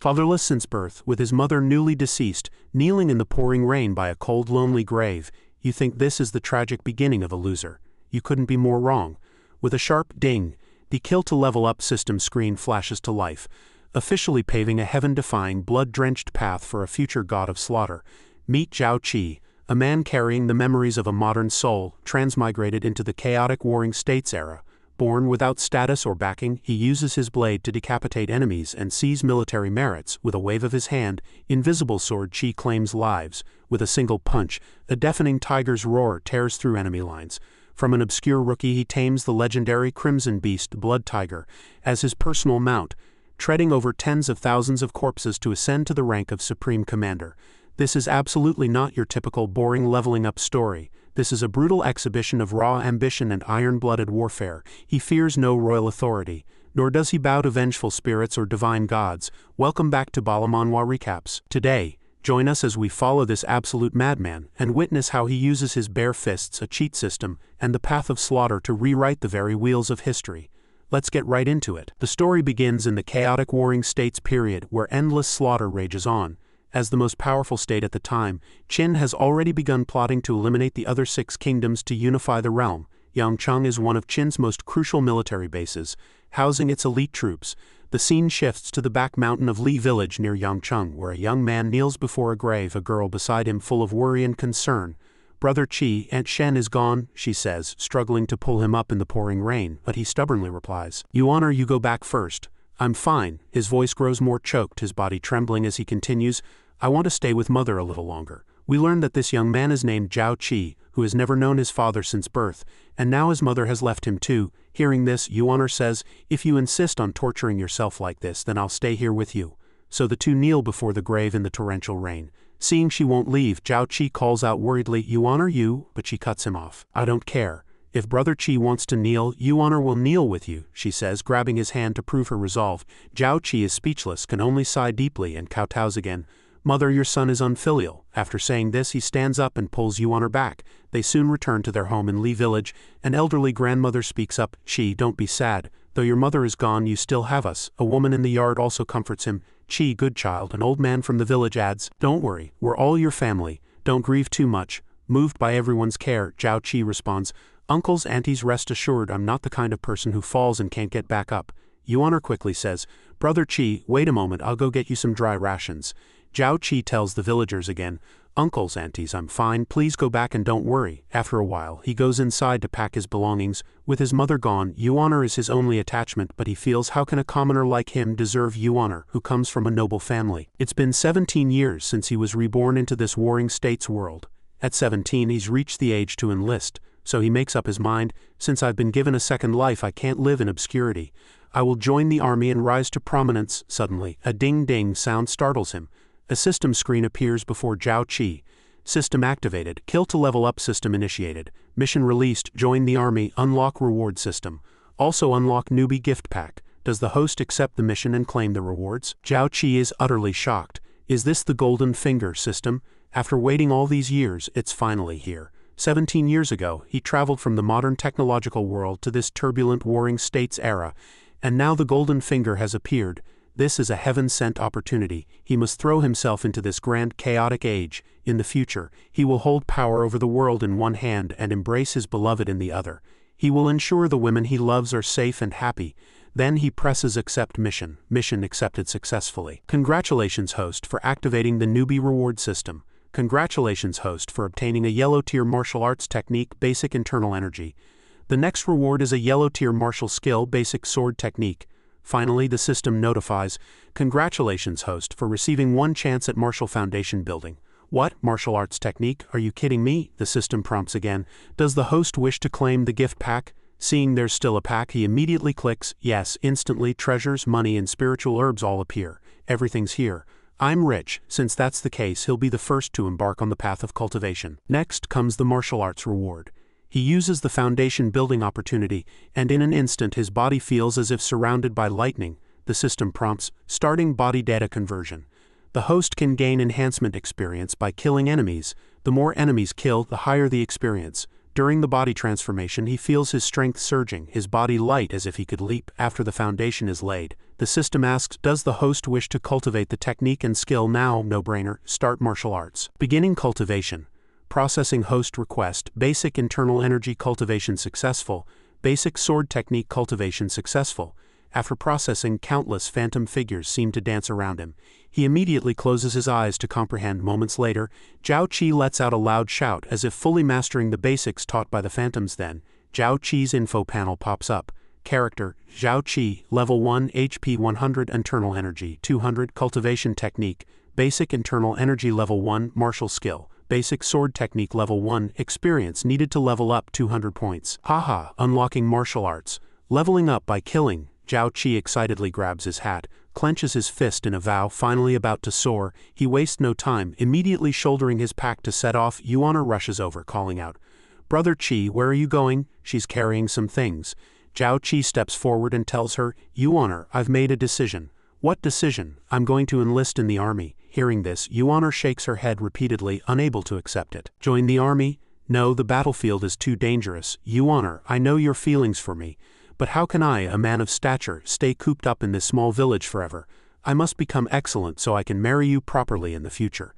Fatherless since birth, with his mother newly deceased, kneeling in the pouring rain by a cold, lonely grave, you think this is the tragic beginning of a loser. You couldn't be more wrong. With a sharp ding, the kill-to-level-up system screen flashes to life, officially paving a heaven-defying, blood-drenched path for a future god of slaughter. Meet Zhao Qi, a man carrying the memories of a modern soul, transmigrated into the chaotic Warring States era. Born without status or backing, he uses his blade to decapitate enemies and seize military merits. With a wave of his hand, Invincible sword Qi claims lives. With a single punch, a deafening tiger's roar tears through enemy lines. From an obscure rookie he tames the legendary Crimson Beast Blood Tiger as his personal mount, treading over tens of thousands of corpses to ascend to the rank of Supreme Commander. This is absolutely not your typical boring leveling up story. This is a brutal exhibition of raw ambition and iron-blooded warfare. He fears no royal authority, nor does he bow to vengeful spirits or divine gods. Welcome back to BALA Manhua Recaps. Today, join us as we follow this absolute madman and witness how he uses his bare fists, a cheat system, and the path of slaughter to rewrite the very wheels of history. Let's get right into it. The story begins in the chaotic Warring States period where endless slaughter rages on. As the most powerful state at the time, Qin has already begun plotting to eliminate the other 6 kingdoms to unify the realm. Yangcheng is one of Qin's most crucial military bases, housing its elite troops. The scene shifts to the back mountain of Li village near Yangcheng, where a young man kneels before a grave, a girl beside him full of worry and concern. Brother Qi, Aunt Shen is gone, she says, struggling to pull him up in the pouring rain, but he stubbornly replies, "You honor, you go back first." "I'm fine." His voice grows more choked, his body trembling as he continues, "I want to stay with mother a little longer." We learn that this young man is named Zhao Qi, who has never known his father since birth, and now his mother has left him too. Hearing this, Yuan'er says, "If you insist on torturing yourself like this, then I'll stay here with you." So the two kneel before the grave in the torrential rain. Seeing she won't leave, Zhao Qi calls out worriedly, "Yuan'er, you," but she cuts him off. "I don't care. If Brother Qi wants to kneel, Yuan'er will kneel with you," she says, grabbing his hand to prove her resolve. Zhao Qi is speechless, can only sigh deeply and kowtows again. "Mother, your son is unfilial." After saying this, he stands up and pulls Yuan'er back. They soon return to their home in Li village. An elderly grandmother speaks up, "Qi, don't be sad. Though your mother is gone, you still have us." A woman in the yard also comforts him. "Qi, good child." An old man from the village adds, "Don't worry, we're all your family. Don't grieve too much." Moved by everyone's care, Zhao Qi responds, "Uncles, aunties, rest assured I'm not the kind of person who falls and can't get back up." Yuan'er quickly says, "Brother Qi, wait a moment, I'll go get you some dry rations." Zhao Qi tells the villagers again, "Uncles, aunties, I'm fine, please go back and don't worry." After a while, he goes inside to pack his belongings. With his mother gone, Yuan'er is his only attachment, but he feels how can a commoner like him deserve Yuan'er, who comes from a noble family. It's been 17 years since he was reborn into this Warring States world. At 17 he's reached the age to enlist, so he makes up his mind, "Since I've been given a second life I can't live in obscurity. I will join the army and rise to prominence." Suddenly, a ding-ding sound startles him. A system screen appears before Zhao Qi. System activated. Kill to level up system initiated. Mission released. Join the army. Unlock reward system. Also unlock newbie gift pack. Does the host accept the mission and claim the rewards? Zhao Qi is utterly shocked. Is this the golden finger system? After waiting all these years, it's finally here. 17 years ago, he traveled from the modern technological world to this turbulent Warring States era, and now the golden finger has appeared. This is a heaven-sent opportunity. He must throw himself into this grand chaotic age. In the future, he will hold power over the world in one hand and embrace his beloved in the other. He will ensure the women he loves are safe and happy. Then he presses accept mission. Mission accepted successfully. Congratulations, host, for activating the newbie reward system. Congratulations, host, for obtaining a yellow tier martial arts technique, basic internal energy. The next reward is a yellow tier martial skill, basic sword technique. Finally, the system notifies, "Congratulations, host, for receiving one chance at martial foundation building." "What? Martial arts technique? Are you kidding me?" The system prompts again. Does the host wish to claim the gift pack? Seeing there's still a pack, he immediately clicks yes. Instantly, treasures, money, and spiritual herbs all appear. Everything's here. I'm rich. Since that's the case, he'll be the first to embark on the path of cultivation. Next comes the martial arts reward. He uses the foundation building opportunity, and in an instant his body feels as if surrounded by lightning. The system prompts, starting body data conversion. The host can gain enhancement experience by killing enemies. The more enemies killed, the higher the experience. During the body transformation, he feels his strength surging, his body light as if he could leap. After the foundation is laid, The system asks, does the host wish to cultivate the technique and skill now? No-brainer. Start martial arts. Beginning cultivation. Processing host request. Basic internal energy cultivation successful. Basic sword technique cultivation successful. After processing, countless phantom figures seem to dance around him. He immediately closes his eyes to comprehend. Moments later, Zhao Qi lets out a loud shout as if fully mastering the basics taught by the phantoms. Then, Zhao Qi's info panel pops up. Character, Zhao Qi, Level 1, HP 100, Internal Energy 200, Cultivation Technique, Basic Internal Energy Level 1, Martial Skill, Basic Sword Technique Level 1, Experience needed to level up 200 points. Haha, unlocking martial arts. Leveling up by killing. Zhao Qi excitedly grabs his hat, clenches his fist in a vow. Finally about to soar, he wastes no time, immediately shouldering his pack to set off. Yuana rushes over, calling out, Brother Qi, where are you going? She's carrying some things. Zhao Qi steps forward and tells her, Yuana, I've made a decision. What decision? I'm going to enlist in the army. Hearing this, Yuana shakes her head repeatedly, unable to accept it. Join the army? No, the battlefield is too dangerous. Yuana, I know your feelings for me. But how can I, a man of stature, stay cooped up in this small village forever? I must become excellent so I can marry you properly in the future.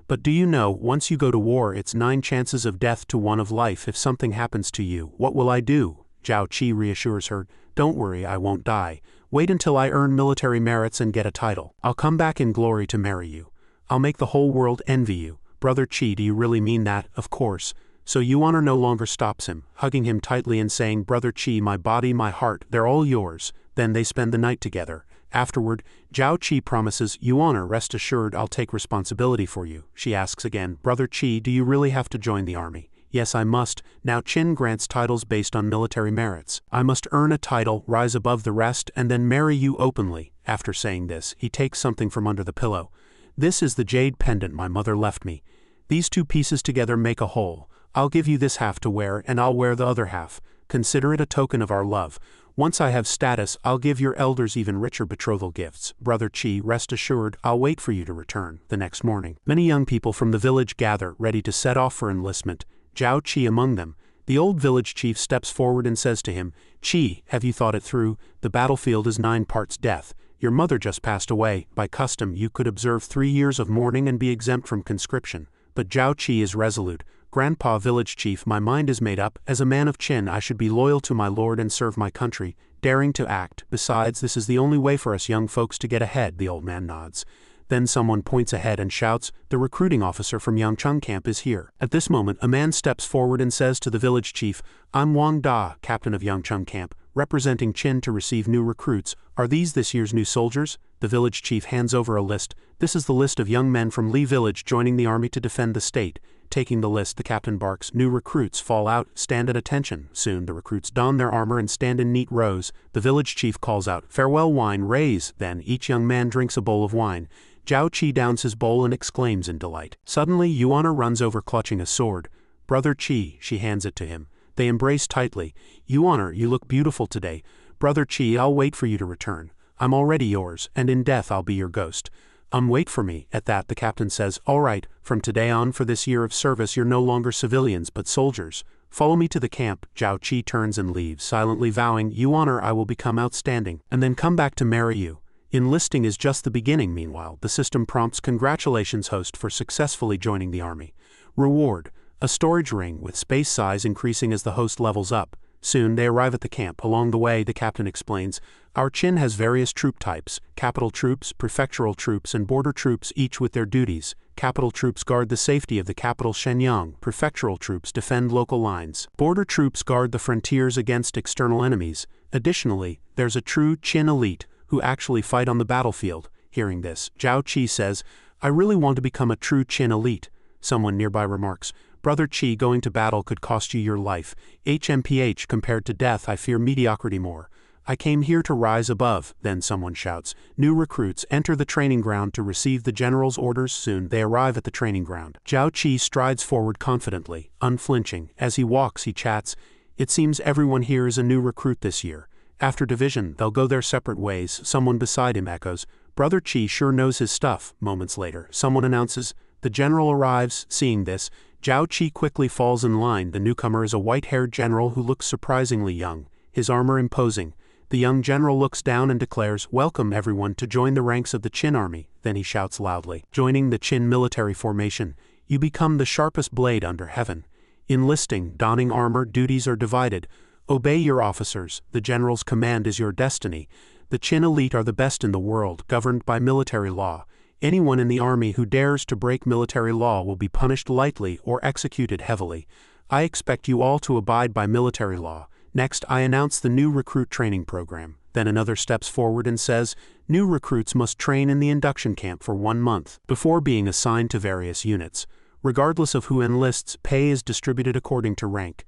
But do you know, once you go to war, it's 9 chances of death to 1 of life. If something happens to you, what will I do? Zhao Qi reassures her, don't worry, I won't die. Wait until I earn military merits and get a title. I'll come back in glory to marry you. I'll make the whole world envy you. Brother Qi, do you really mean that? Of course. So Yuana no longer stops him, hugging him tightly and saying, Brother Qi, my body, my heart, they're all yours. Then they spend the night together. Afterward, Zhao Qi promises, Yuana, rest assured I'll take responsibility for you. She asks again, Brother Qi, do you really have to join the army? Yes, I must. Now Qin grants titles based on military merits. I must earn a title, rise above the rest, and then marry you openly. After saying this, he takes something from under the pillow. This is the jade pendant my mother left me. These 2 pieces together make a whole. I'll give you this half to wear, and I'll wear the other half. Consider it a token of our love. Once I have status, I'll give your elders even richer betrothal gifts. Brother Qi, rest assured, I'll wait for you to return. The next morning, many young people from the village gather, ready to set off for enlistment. Zhao Qi among them. The old village chief steps forward and says to him, Qi, have you thought it through? The battlefield is 9 parts death. Your mother just passed away. By custom, you could observe 3 years of mourning and be exempt from conscription. But Zhao Qi is resolute. Grandpa village chief, my mind is made up. As a man of Qin, I should be loyal to my lord and serve my country, daring to act. Besides, this is the only way for us young folks to get ahead. The old man nods. Then someone points ahead and shouts, the recruiting officer from Yangcheng camp is here. At this moment, a man steps forward and says to the village chief, I'm Wang Da, captain of Yangcheng camp, representing Qin to receive new recruits. Are these this year's new soldiers? The village chief hands over a list. This is the list of young men from Li village joining the army to defend the state. Taking the list, the captain barks, new recruits fall out, stand at attention. Soon the recruits don their armor and stand in neat rows. The village chief calls out, farewell wine, raise. Then each young man drinks a bowl of wine. Zhao Qi downs his bowl and exclaims in delight. Suddenly Yuana runs over clutching a sword. Brother Qi, she hands it to him. They embrace tightly. Yuana, you look beautiful today. Brother Qi, I'll wait for you to return. I'm already yours, and in death I'll be your ghost. Wait for me. At that the captain says, all right, from today on for this year of service you're no longer civilians but soldiers. Follow me to the camp. Zhao Qi turns and leaves, silently vowing, Yuana, I will become outstanding, and then come back to marry you. Enlisting is just the beginning. Meanwhile, the system prompts, congratulations host for successfully joining the army. Reward, a storage ring with space size increasing as the host levels up. Soon they arrive at the camp. Along the way, the captain explains, our Qin has various troop types, capital troops, prefectural troops, and border troops, each with their duties. Capital troops guard the safety of the capital Shenyang, prefectural troops defend local lines. Border troops guard the frontiers against external enemies. Additionally, there's a true Qin elite, who actually fight on the battlefield. Hearing this, Zhao Qi says, I really want to become a true Qin elite. Someone nearby remarks, Brother Qi, going to battle could cost you your life. HMPH, compared to death I fear mediocrity more. I came here to rise above. Then someone shouts, new recruits enter the training ground to receive the general's orders. Soon they arrive at the training ground. Zhao Qi strides forward confidently, unflinching. As he walks he chats, it seems everyone here is a new recruit this year. After division, they'll go their separate ways. Someone beside him echoes, Brother Qi sure knows his stuff. Moments later, someone announces, the general arrives. Seeing this, Zhao Qi quickly falls in line. The newcomer is a white-haired general who looks surprisingly young, his armor imposing. The young general looks down and declares, "Welcome everyone to join the ranks of the Qin army." Then he shouts loudly, "Joining the Qin military formation, you become the sharpest blade under heaven. Enlisting, donning armor, duties are divided. Obey your officers, the general's command is your destiny. The Qin elite are the best in the world, governed by military law. Anyone in the army who dares to break military law will be punished lightly or executed heavily. I expect you all to abide by military law. Next, I announce the new recruit training program." Then another steps forward and says, "New recruits must train in the induction camp for 1 month before being assigned to various units. Regardless of who enlists, pay is distributed according to rank."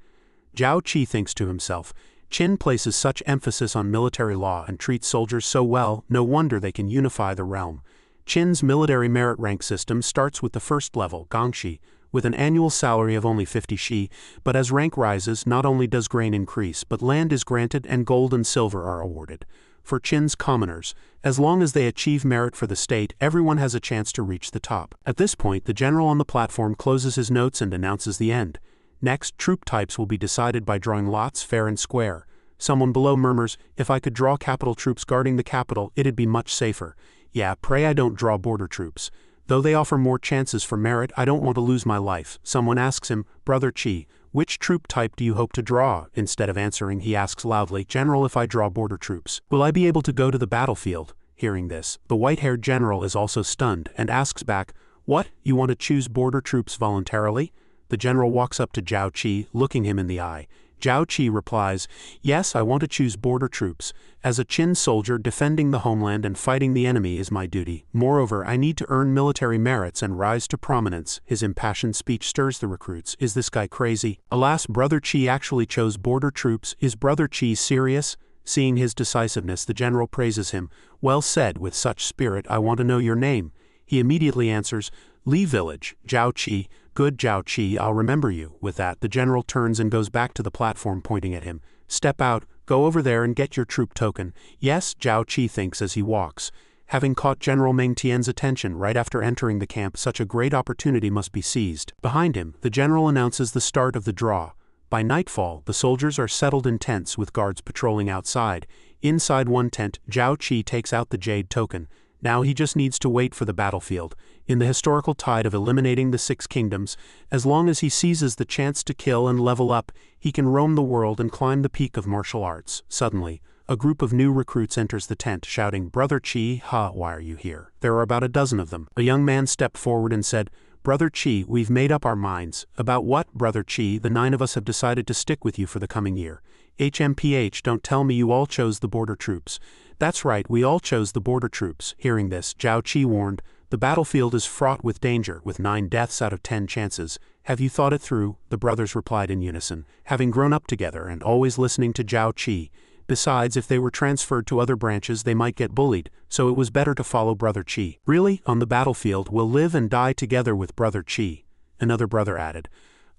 Zhao Qi thinks to himself, "Qin places such emphasis on military law and treats soldiers so well, no wonder they can unify the realm." Qin's military merit rank system starts with the first level, Gangxi, with an annual salary of only 50 shi, but as rank rises, not only does grain increase, but land is granted and gold and silver are awarded. For Qin's commoners, as long as they achieve merit for the state, everyone has a chance to reach the top. At this point, the general on the platform closes his notes and announces the end. Next, troop types will be decided by drawing lots fair and square. Someone below murmurs, "If I could draw capital troops guarding the capital, it'd be much safer." Yeah, pray I don't draw border troops. Though they offer more chances for merit, I don't want to lose my life. Someone asks him, "Brother Qi, which troop type do you hope to draw?" Instead of answering, he asks loudly, "General, if I draw border troops, will I be able to go to the battlefield?" Hearing this, the white-haired general is also stunned and asks back, "What, you want to choose border troops voluntarily?" The general walks up to Zhao Qi, looking him in the eye. Zhao Qi replies, "Yes, I want to choose border troops. As a Qin soldier, defending the homeland and fighting the enemy is my duty. Moreover, I need to earn military merits and rise to prominence." His impassioned speech stirs the recruits. Is this guy crazy? Alas, Brother Qi actually chose border troops. Is Brother Qi serious? Seeing his decisiveness, the general praises him. "Well said, with such spirit. I want to know your name." He immediately answers, "Li Village, Zhao Qi." "Good, Zhao Qi, I'll remember you." With that, the general turns and goes back to the platform, pointing at him. "Step out, go over there and get your troop token." "Yes," Zhao Qi thinks as he walks. Having caught General Meng Tian's attention right after entering the camp, such a great opportunity must be seized. Behind him, the general announces the start of the draw. By nightfall, the soldiers are settled in tents with guards patrolling outside. Inside one tent, Zhao Qi takes out the jade token. Now he just needs to wait for the battlefield. In the historical tide of eliminating the 6 kingdoms, as long as he seizes the chance to kill and level up, he can roam the world and climb the peak of martial arts. Suddenly, a group of new recruits enters the tent, shouting, "Brother Qi, why are you here?" There are about a dozen of them. A young man stepped forward and said, "Brother Qi, we've made up our minds." "About what, Brother Qi?" "The 9 of us have decided to stick with you for the coming year." "HMPH, don't tell me you all chose the border troops." "That's right, we all chose the border troops." Hearing this, Zhao Qi warned, "The battlefield is fraught with danger, with 9 deaths out of 10 chances. Have you thought it through?" The brothers replied in unison, having grown up together and always listening to Zhao Qi. Besides, if they were transferred to other branches, they might get bullied, so it was better to follow Brother Qi. "Really? On the battlefield, we'll live and die together with Brother Qi." Another brother added,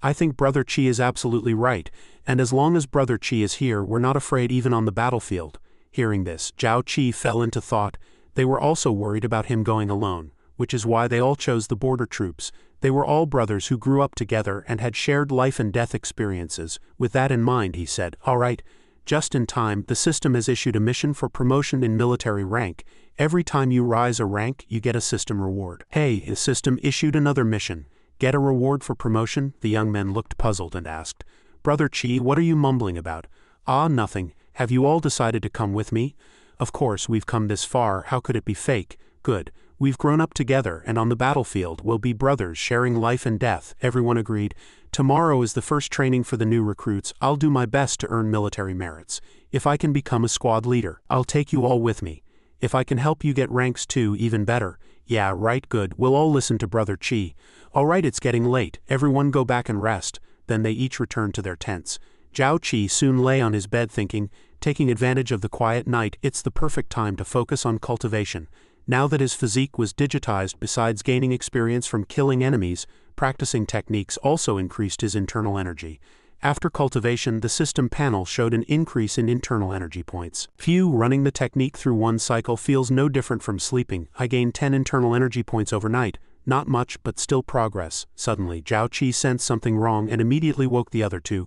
"I think Brother Qi is absolutely right, and as long as Brother Qi is here, we're not afraid even on the battlefield." Hearing this, Zhao Qi fell into thought. They were also worried about him going alone, which is why they all chose the border troops. They were all brothers who grew up together and had shared life and death experiences. With that in mind, he said, "All right, just in time, the system has issued a mission for promotion in military rank. Every time you rise a rank, you get a system reward." "Hey, the system issued another mission. Get a reward for promotion?" The young men looked puzzled and asked, "Brother Qi, what are you mumbling about?" "Ah, nothing. Have you all decided to come with me?" "Of course, we've come this far. How could it be fake?" "Good. We've grown up together, and on the battlefield, we'll be brothers sharing life and death." Everyone agreed. "Tomorrow is the first training for the new recruits. I'll do my best to earn military merits. If I can become a squad leader, I'll take you all with me. If I can help you get ranks too, even better." "Yeah, right, good. We'll all listen to Brother Qi." "All right, it's getting late. Everyone go back and rest." Then they each returned to their tents. Zhao Qi soon lay on his bed thinking, taking advantage of the quiet night, it's the perfect time to focus on cultivation. Now that his physique was digitized, besides gaining experience from killing enemies, practicing techniques also increased his internal energy. After cultivation, the system panel showed an increase in internal energy points. Phew, running the technique through one cycle feels no different from sleeping. I gained 10 internal energy points overnight. Not much, but still progress. Suddenly, Zhao Qi sensed something wrong and immediately woke the other two.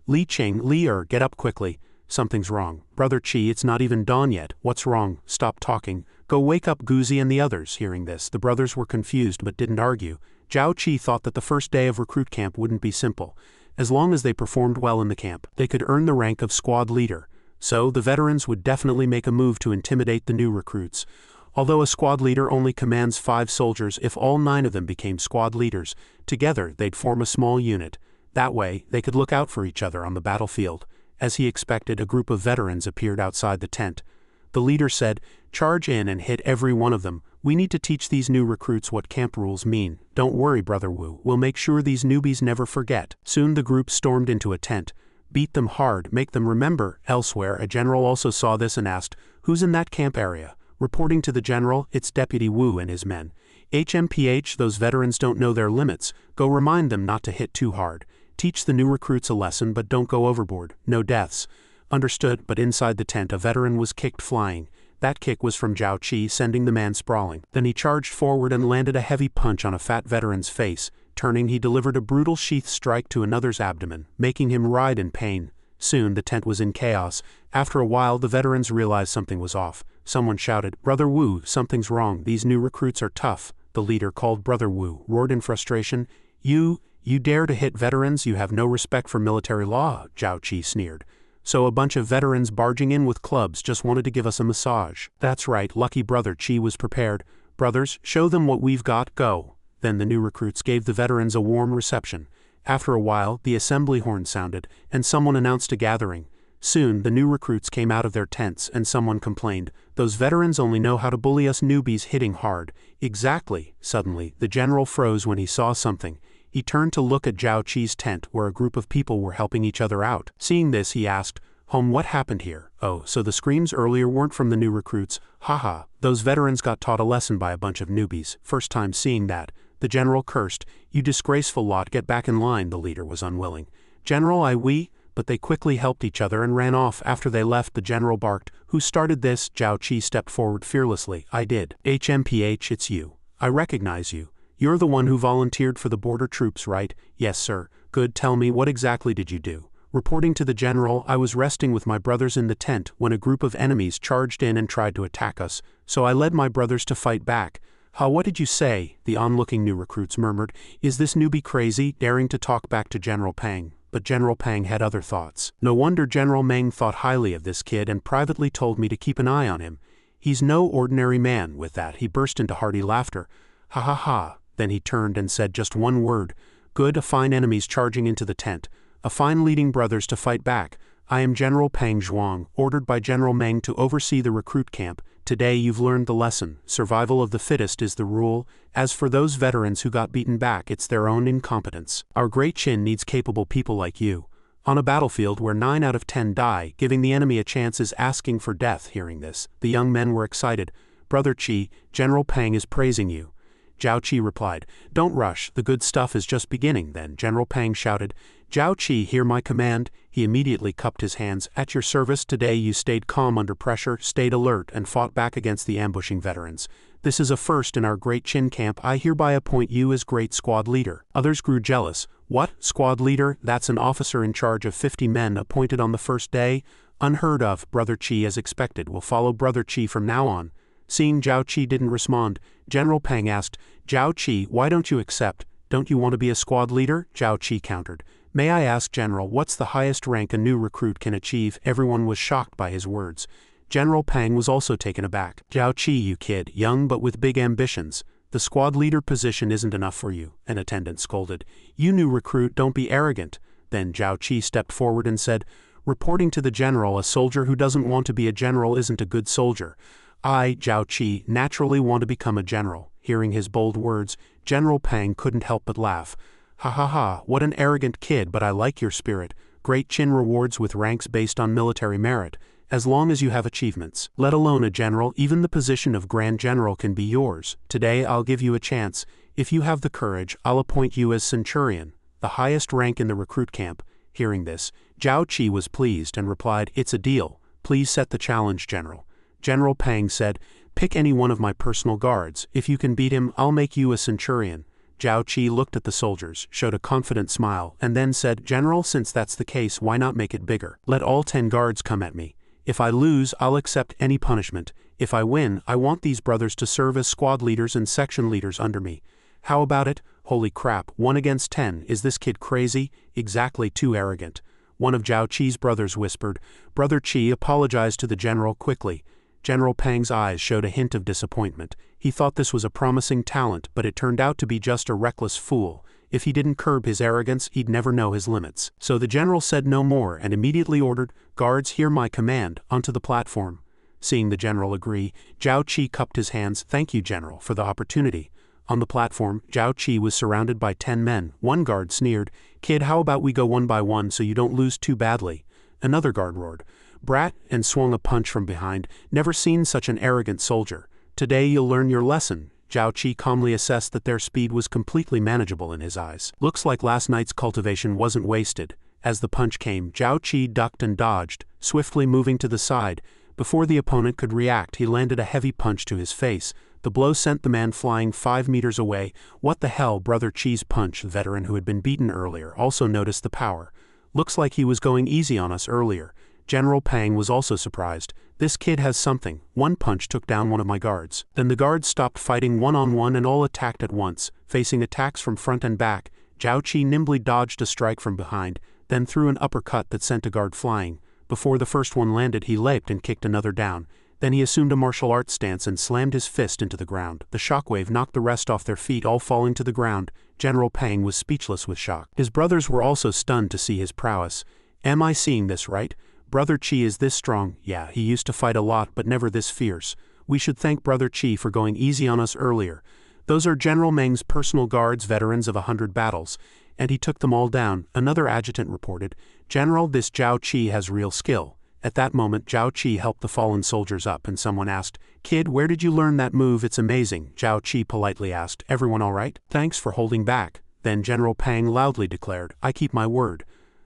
"Li Qing, Li get up quickly." Something's wrong. Brother Chi, it's not even dawn yet. What's wrong? Stop talking. Go wake up Guzi and the others. Hearing this, the brothers were confused but didn't argue. Zhao Qi thought that the first day of recruit camp wouldn't be simple. As long as they performed well in the camp, they could earn the rank of squad leader. So, the veterans would definitely make a move to intimidate the new recruits. Although a squad leader only commands 5 soldiers, if all 9 of them became squad leaders, together they'd form a small unit. That way, they could look out for each other on the battlefield. As he expected, a group of veterans appeared outside the tent. The leader said, "Charge in and hit every one of them. We need to teach these new recruits what camp rules mean. Don't worry, Brother Wu, we'll make sure these newbies never forget." Soon the group stormed into a tent. Beat them hard, make them remember. Elsewhere, a general also saw this and asked, "Who's in that camp area?" Reporting to the general, "It's Deputy Wu and his men." "HMPH, those veterans don't know their limits. Go remind them not to hit too hard. Teach the new recruits a lesson, but don't go overboard. No deaths." Understood, but inside the tent a veteran was kicked flying. That kick was from Zhao Qi, sending the man sprawling. Then he charged forward and landed a heavy punch on a fat veteran's face. Turning, he delivered a brutal sheath strike to another's abdomen, making him writhe in pain. Soon the tent was in chaos. After a while the veterans realized something was off. Someone shouted, "Brother Wu, something's wrong. These new recruits are tough." The leader, called Brother Wu, roared in frustration, You dare to hit veterans? You have no respect for military law," Zhao Qi sneered. "So a bunch of veterans barging in with clubs just wanted to give us a massage." "That's right, lucky Brother Qi was prepared. Brothers, show them what we've got, go." Then the new recruits gave the veterans a warm reception. After a while, the assembly horn sounded, and someone announced a gathering. Soon, the new recruits came out of their tents, and someone complained, "Those veterans only know how to bully us newbies hitting hard." "Exactly." Suddenly, the general froze when he saw something. He turned to look at Zhao Qi's tent where a group of people were helping each other out. Seeing this, he asked, "Home, what happened here?" "Oh, so the screams earlier weren't from the new recruits? Haha, those veterans got taught a lesson by a bunch of newbies. First time seeing that." The general cursed. "You disgraceful lot, get back in line." The leader was unwilling. "General, but they quickly helped each other and ran off. After they left, the general barked, "Who started this?" Zhao Qi stepped forward fearlessly. "I did." "HMPH, it's you. I recognize you. You're the one who volunteered for the border troops, right?" "Yes, sir." "Good, tell me, what exactly did you do?" Reporting to the general, "I was resting with my brothers in the tent when a group of enemies charged in and tried to attack us, so I led my brothers to fight back." "How, what did you say?" the onlooking new recruits murmured. "Is this newbie crazy, daring to talk back to General Pang?" But General Pang had other thoughts. "No wonder General Meng thought highly of this kid and privately told me to keep an eye on him. He's no ordinary man." With that, he burst into hearty laughter. "Ha ha ha." Then he turned and said just one word. "Good, a fine enemies charging into the tent. A fine leading brothers to fight back. I am General Pang Zhuang, ordered by General Meng to oversee the recruit camp. Today you've learned the lesson. Survival of the fittest is the rule. As for those veterans who got beaten back, it's their own incompetence. Our great Qin needs capable people like you. On a battlefield where 9 out of 10 die, giving the enemy a chance is asking for death." Hearing this, the young men were excited. "Brother Qi, General Pang is praising you." Zhao Qi replied, "Don't rush, the good stuff is just beginning." Then General Pang shouted, "Zhao Qi, hear my command." He immediately cupped his hands. "At your service. Today you stayed calm under pressure, stayed alert, and fought back against the ambushing veterans. This is a first in our great Qin camp. I hereby appoint you as great squad leader." Others grew jealous. "What? Squad leader? That's an officer in charge of 50 men appointed on the first day? Unheard of." "Brother Qi, as expected, will follow Brother Qi from now on." Seeing Zhao Qi didn't respond, General Pang asked, "Zhao Qi, why don't you accept? Don't you want to be a squad leader?" Zhao Qi countered, "May I ask, General, what's the highest rank a new recruit can achieve?" Everyone was shocked by his words. General Pang was also taken aback. "Zhao Qi, you kid, young but with big ambitions. The squad leader position isn't enough for you," an attendant scolded. "You new recruit, don't be arrogant." Then Zhao Qi stepped forward and said, "Reporting to the general, a soldier who doesn't want to be a general isn't a good soldier. I, Zhao Qi, naturally want to become a general." Hearing his bold words, General Pang couldn't help but laugh. "Ha ha ha, what an arrogant kid, but I like your spirit. Great Qin rewards with ranks based on military merit, as long as you have achievements. Let alone a general, even the position of Grand General can be yours. Today I'll give you a chance. If you have the courage, I'll appoint you as Centurion, the highest rank in the recruit camp." Hearing this, Zhao Qi was pleased and replied, "It's a deal. Please set the challenge, General." General Pang said, "Pick any one of my personal guards. If you can beat him, I'll make you a Centurion." Zhao Qi looked at the soldiers, showed a confident smile, and then said, "General, since that's the case, why not make it bigger? Let all 10 guards come at me. If I lose, I'll accept any punishment. If I win, I want these brothers to serve as squad leaders and section leaders under me. How about it? Holy crap, 1 against 10, is this kid crazy? Exactly too arrogant." One of Zhao Qi's brothers whispered. Brother Qi apologized to the general quickly. General Pang's eyes showed a hint of disappointment. He thought this was a promising talent, but it turned out to be just a reckless fool. If he didn't curb his arrogance, he'd never know his limits. So the general said no more and immediately ordered, "Guards, hear my command, onto the platform." Seeing the general agree, Zhao Qi cupped his hands. "Thank you, General, for the opportunity." On the platform, Zhao Qi was surrounded by 10 men. One guard sneered, "Kid, how about we go one by one so you don't lose too badly?" Another guard roared, "Brat," and swung a punch from behind. "Never seen such an arrogant soldier. Today you'll learn your lesson." Zhao Qi calmly assessed that their speed was completely manageable in his eyes. Looks like last night's cultivation wasn't wasted. As the punch came, Zhao Qi ducked and dodged, swiftly moving to the side. Before the opponent could react, he landed a heavy punch to his face. The blow sent the man flying 5 meters away. "What the hell?" Brother Qi's punch, the veteran who had been beaten earlier, also noticed the power. "Looks like he was going easy on us earlier." General Pang was also surprised. "This kid has something. One punch took down one of my guards." Then the guards stopped fighting one-on-one and all attacked at once. Facing attacks from front and back, Zhao Qi nimbly dodged a strike from behind, then threw an uppercut that sent a guard flying. Before the first one landed, he leaped and kicked another down. Then he assumed a martial arts stance and slammed his fist into the ground. The shockwave knocked the rest off their feet, all falling to the ground. General Pang was speechless with shock. His brothers were also stunned to see his prowess. "Am I seeing this right? Brother Qi is this strong?" "Yeah, he used to fight a lot, but never this fierce. We should thank Brother Qi for going easy on us earlier." "Those are General Meng's personal guards, veterans of 100 battles. And he took them all down," another adjutant reported. "General, this Zhao Qi has real skill." At that moment, Zhao Qi helped the fallen soldiers up and someone asked, "Kid, where did you learn that move? It's amazing." Zhao Qi politely asked, "Everyone all right? Thanks for holding back." Then General Pang loudly declared, "I keep my word.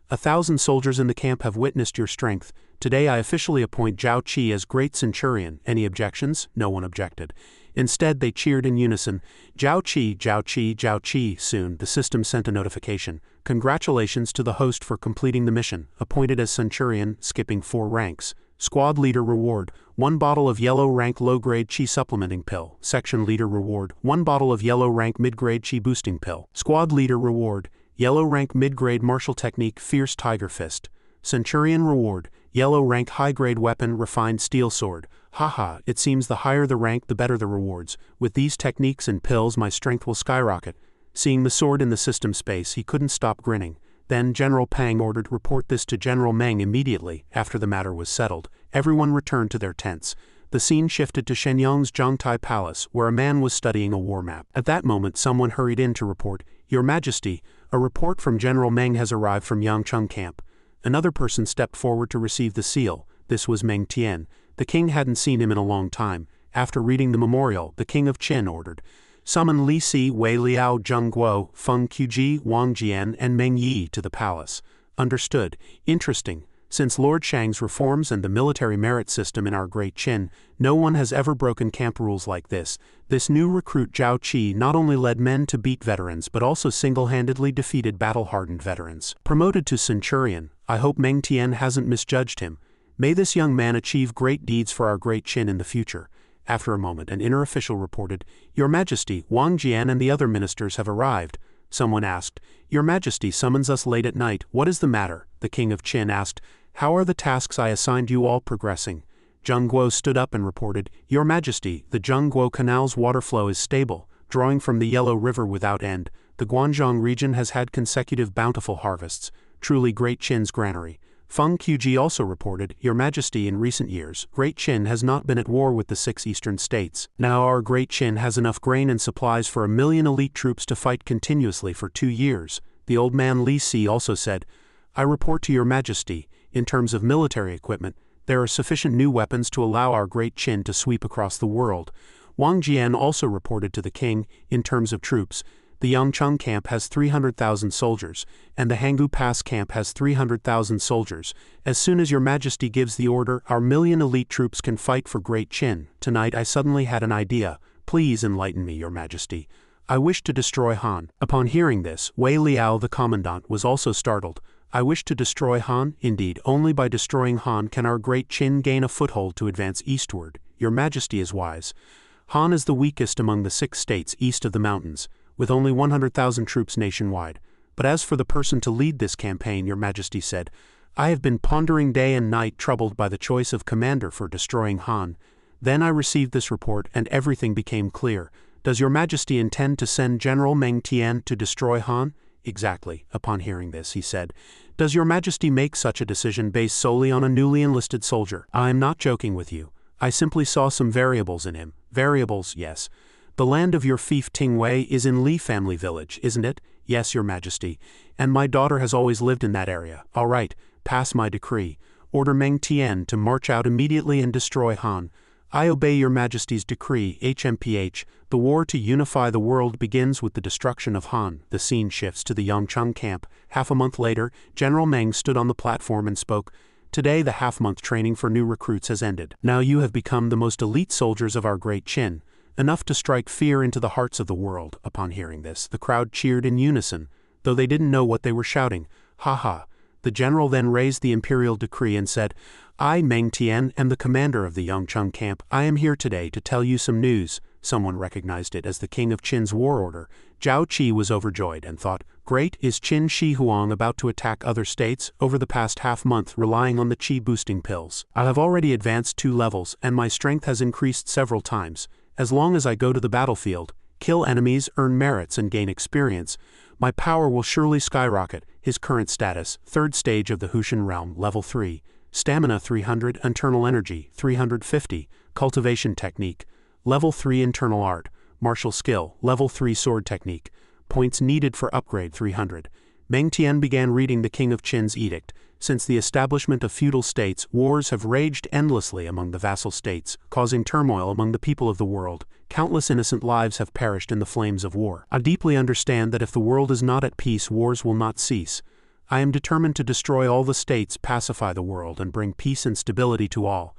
1,000 soldiers in the camp have witnessed your strength. Today I officially appoint Zhao Qi as Great Centurion." Any objections? No one objected. Instead, they cheered in unison, "Zhao Qi, Zhao Qi, Zhao Qi." Soon, the system sent a notification. "Congratulations to the host for completing the mission. Appointed as Centurion, skipping 4 ranks. Squad Leader reward, 1 bottle of yellow rank low-grade Qi supplementing pill. Section Leader reward, 1 bottle of yellow rank mid-grade Qi boosting pill. Squad Leader reward, yellow rank mid-grade martial technique Fierce Tiger Fist. Centurion reward, yellow rank high-grade weapon refined steel sword. Haha, it seems the higher the rank the better the rewards. With these techniques and pills my strength will skyrocket." Seeing the sword in the system space, he couldn't stop grinning. Then General Pang ordered, "Report this to General Meng immediately." After the matter was settled, everyone returned to their tents. The scene shifted to Shenyang's Zhongtai Palace, where a man was studying a war map. At that moment someone hurried in to report, "Your Majesty, a report from General Meng has arrived from Yangcheng camp." Another person stepped forward to receive the seal. This was Meng Tian. The king hadn't seen him in a long time. After reading the memorial, the king of Qin ordered, "Summon Li Si, Wei Liao, Zheng Guo, Feng Qiji, Wang Jian, and Meng Yi to the palace." Understood. Interesting. Since Lord Shang's reforms and the military merit system in our Great Qin, no one has ever broken camp rules like this. This new recruit Zhao Qi not only led men to beat veterans but also single-handedly defeated battle-hardened veterans. Promoted to Centurion, I hope Meng Tian hasn't misjudged him. May this young man achieve great deeds for our Great Qin in the future. After a moment, an inner official reported, "Your Majesty, Wang Jian and the other ministers have arrived." Someone asked, "Your Majesty summons us late at night. What is the matter?" The king of Qin asked, "How are the tasks I assigned you all progressing?" Zheng Guo stood up and reported, "Your Majesty, the Zheng Guo Canal's water flow is stable, drawing from the Yellow River without end. The Guanzhong region has had consecutive bountiful harvests. Truly Great Qin's granary." Feng Qiji also reported, "Your Majesty, in recent years, Great Qin has not been at war with the 6 eastern states. Now our Great Qin has enough grain and supplies for 1 million elite troops to fight continuously for 2 years. The old man Li Si also said, "I report to Your Majesty, in terms of military equipment, there are sufficient new weapons to allow our Great Qin to sweep across the world." Wang Jian also reported to the king, in terms of troops, the Yangcheng camp has 300,000 soldiers, and the Hanggu Pass camp has 300,000 soldiers. As soon as Your Majesty gives the order, our 1 million elite troops can fight for Great Qin. Tonight I suddenly had an idea. Please enlighten me, Your Majesty. I wish to destroy Han. Upon hearing this, Wei Liao the commandant was also startled. I wish to destroy Han? Indeed, only by destroying Han can our great Qin gain a foothold to advance eastward. Your Majesty is wise. Han is the weakest among the 6 states east of the mountains, with only 100,000 troops nationwide. But as for the person to lead this campaign, Your Majesty said, I have been pondering day and night, troubled by the choice of commander for destroying Han. Then I received this report and everything became clear. Does Your Majesty intend to send General Meng Tian to destroy Han? Exactly. Upon hearing this, he said, Does Your Majesty make such a decision based solely on a newly enlisted soldier? I am not joking with you. I simply saw some variables in him. Variables, yes. The land of your fief Tingwei is in Li family village, isn't it? Yes, Your Majesty. And my daughter has always lived in that area. All right, pass my decree. Order Meng Tian to march out immediately and destroy Han. I obey Your Majesty's decree. HMPH. The war to unify the world begins with the destruction of Han. The scene shifts to the Yangcheng camp. Half a month later, General Meng stood on the platform and spoke. Today the half-month training for new recruits has ended. Now you have become the most elite soldiers of our great Qin, enough to strike fear into the hearts of the world. Upon hearing this, the crowd cheered in unison, though they didn't know what they were shouting. Ha ha. The general then raised the imperial decree and said, I, Meng Tian, am the commander of the Yangcheng camp. I am here today to tell you some news. Someone recognized it as the king of Qin's war order. Zhao Qi was overjoyed and thought, Great, is Qin Shi Huang about to attack other states? Over the past half-month, relying on the Qi boosting pills, I have already advanced 2 levels and my strength has increased several times. As long as I go to the battlefield, kill enemies, earn merits and gain experience, my power will surely skyrocket. His current status, 3rd stage of the Hushan realm, level 3. Stamina 300, internal energy 350, cultivation technique, level 3 internal art, martial skill, level 3 sword technique, points needed for upgrade 300. Meng Tian began reading the King of Qin's edict. Since the establishment of feudal states, wars have raged endlessly among the vassal states, causing turmoil among the people of the world. Countless innocent lives have perished in the flames of war. I deeply understand that if the world is not at peace, wars will not cease. I am determined to destroy all the states, pacify the world, and bring peace and stability to all.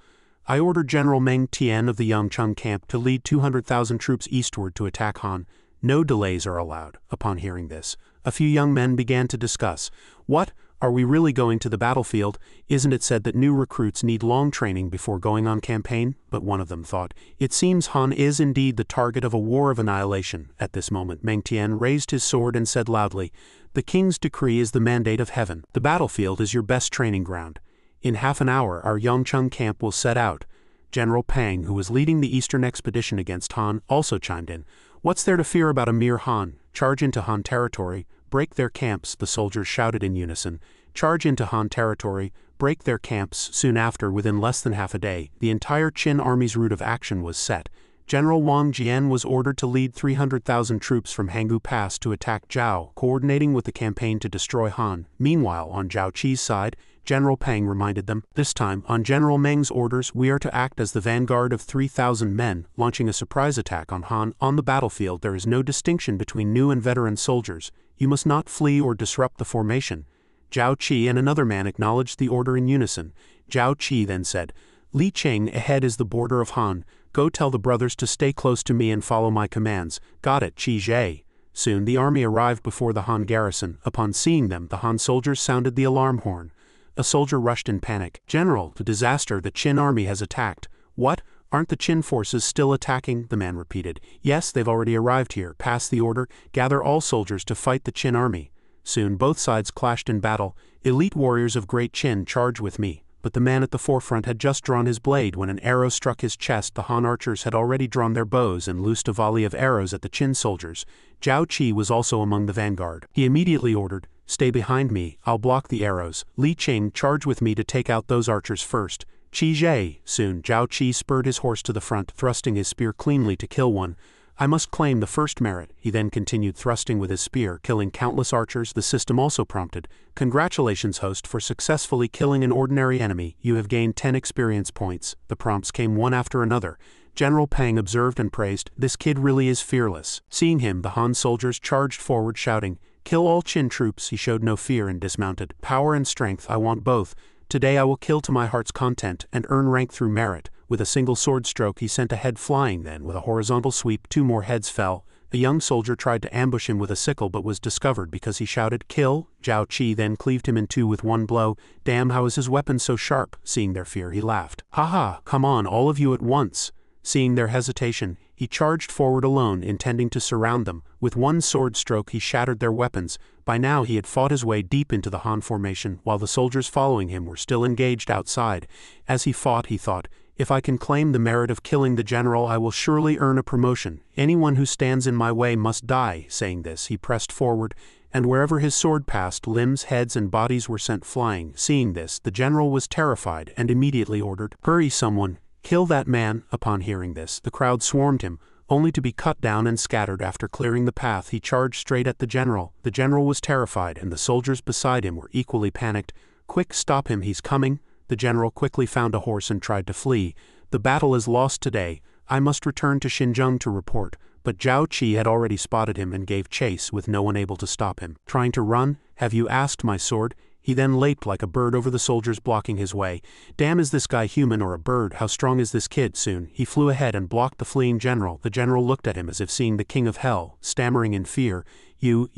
I ordered General Meng Tian of the Yangcheng camp to lead 200,000 troops eastward to attack Han. No delays are allowed. Upon hearing this, a few young men began to discuss. What? Are we really going to the battlefield? Isn't it said that new recruits need long training before going on campaign? But one of them thought, it seems Han is indeed the target of a war of annihilation. At this moment, Meng Tian raised his sword and said loudly, The king's decree is the mandate of heaven. The battlefield is your best training ground. In half an hour, our Yangcheng camp will set out. General Pang, who was leading the eastern expedition against Han, also chimed in. What's there to fear about a mere Han? Charge into Han territory, break their camps, the soldiers shouted in unison. Charge into Han territory, break their camps. Soon after, within less than half a day, the entire Qin army's route of action was set. General Wang Jian was ordered to lead 300,000 troops from Hanggu Pass to attack Zhao, coordinating with the campaign to destroy Han. Meanwhile, on Zhao Qi's side, General Pang reminded them, this time, on General Meng's orders, we are to act as the vanguard of 3,000 men, launching a surprise attack on Han. On the battlefield, there is no distinction between new and veteran soldiers. You must not flee or disrupt the formation. Zhao Qi and another man acknowledged the order in unison. Zhao Qi then said, Li Cheng, ahead is the border of Han. Go tell the brothers to stay close to me and follow my commands. Got it, Qi Zhe. Soon the army arrived before the Han garrison. Upon seeing them, the Han soldiers sounded the alarm horn. A soldier rushed in panic. General, the disaster, the Qin army has attacked. What? Aren't the Qin forces still attacking? The man repeated. Yes, they've already arrived here. Pass the order. Gather all soldiers to fight the Qin army. Soon both sides clashed in battle. Elite warriors of Great Qin, charge with me. But the man at the forefront had just drawn his blade when an arrow struck his chest. The Han archers had already drawn their bows and loosed a volley of arrows at the Qin soldiers. Zhao Qi was also among the vanguard. He immediately ordered, Stay behind me, I'll block the arrows. Li Cheng, charge with me to take out those archers first. Qi Zhe. Soon Zhao Qi spurred his horse to the front, thrusting his spear cleanly to kill one. I must claim the first merit. He then continued thrusting with his spear, killing countless archers. The system also prompted, Congratulations, host, for successfully killing an ordinary enemy. You have gained 10 experience points. The prompts came one after another. General Pang observed and praised, This kid really is fearless. Seeing him, the Han soldiers charged forward shouting, Kill all Qin troops. He showed no fear and dismounted. Power and strength, I want both. Today I will kill to my heart's content and earn rank through merit. With a single sword stroke he sent a head flying, then with a horizontal sweep 2 more heads fell, A young soldier tried to ambush him with a sickle but was discovered because he shouted, "Kill!" Zhao Qi then cleaved him in two with one blow. Damn, how is his weapon so sharp? Seeing their fear, he laughed. Haha, come on, all of you at once. Seeing their hesitation, he charged forward alone, intending to surround them. With one sword stroke he shattered their weapons. By now he had fought his way deep into the Han formation, while the soldiers following him were still engaged outside. As he fought, he thought, "If I can claim the merit of killing the general, I will surely earn a promotion. Anyone who stands in my way must die." Saying this, he pressed forward, and wherever his sword passed, limbs, heads, and bodies were sent flying. Seeing this, the general was terrified and immediately ordered, "Hurry, someone! Kill that man!" Upon hearing this, the crowd swarmed him, only to be cut down and scattered. After clearing the path, he charged straight at the general. The general was terrified, and the soldiers beside him were equally panicked. "Quick, stop him, he's coming!" The general quickly found a horse and tried to flee. "The battle is lost today. I must return to Xinjiang to report." But Zhao Qi had already spotted him and gave chase, with no one able to stop him. Trying to run? "Have you asked, my sword?" He then leaped like a bird over the soldiers blocking his way. Damn, is this guy human or a bird? How strong is this kid? Soon, he flew ahead and blocked the fleeing general. The general looked at him as if seeing the king of hell, stammering in fear. You?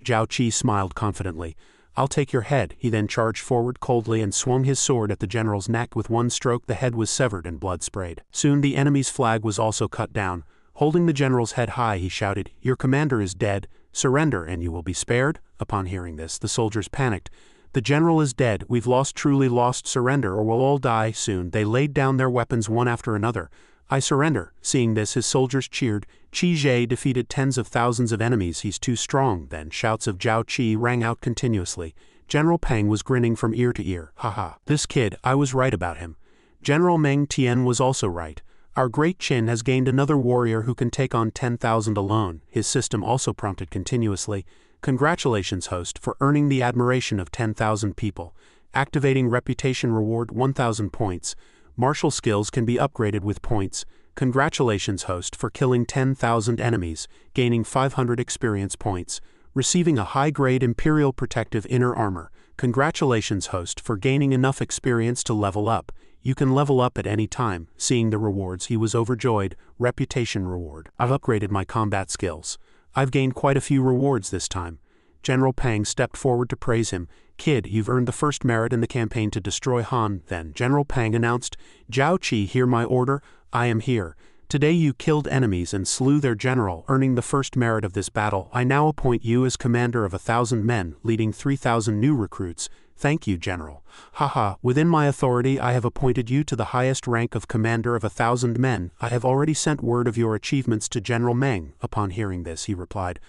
Zhao Qi smiled confidently. "I'll take your head." He then charged forward coldly and swung his sword at the general's neck. With one stroke the head was severed and blood sprayed. Soon the enemy's flag was also cut down. Holding the general's head high, he shouted, "Your commander is dead. Surrender and you will be spared." Upon hearing this, the soldiers panicked. "The general is dead. We've lost, truly lost. Surrender or we'll all die." Soon they laid down their weapons one after another. "I surrender." Seeing this, his soldiers cheered. "Qi Zhe defeated tens of thousands of enemies. He's too strong." Then shouts of Zhao Qi rang out continuously. General Peng was grinning from ear to ear. "Haha, this kid, I was right about him." General Meng Tian was also right. "Our great Qin has gained another warrior who can take on 10,000 alone." His system also prompted continuously. "Congratulations, host, for earning the admiration of 10,000 people. Activating reputation reward 1,000 points. Martial skills can be upgraded with points. Congratulations, host, for killing 10,000 enemies, gaining 500 experience points. Receiving a high-grade Imperial Protective Inner Armor. Congratulations, host, for gaining enough experience to level up. You can level up at any time." Seeing the rewards, he was overjoyed. Reputation reward. "I've upgraded my combat skills. I've gained quite a few rewards this time." General Peng stepped forward to praise him. "Kid, you've earned the first merit in the campaign to destroy Han." Then General Peng announced, "Zhao Qi, hear my order. I am here. Today you killed enemies and slew their general, earning the first merit of this battle. I now appoint you as commander of 1,000 men, leading 3,000 new recruits. Thank you, General." "Haha, within my authority I have appointed you to the highest rank of commander of 1,000 men. I have already sent word of your achievements to General Meng." Upon hearing this, he replied,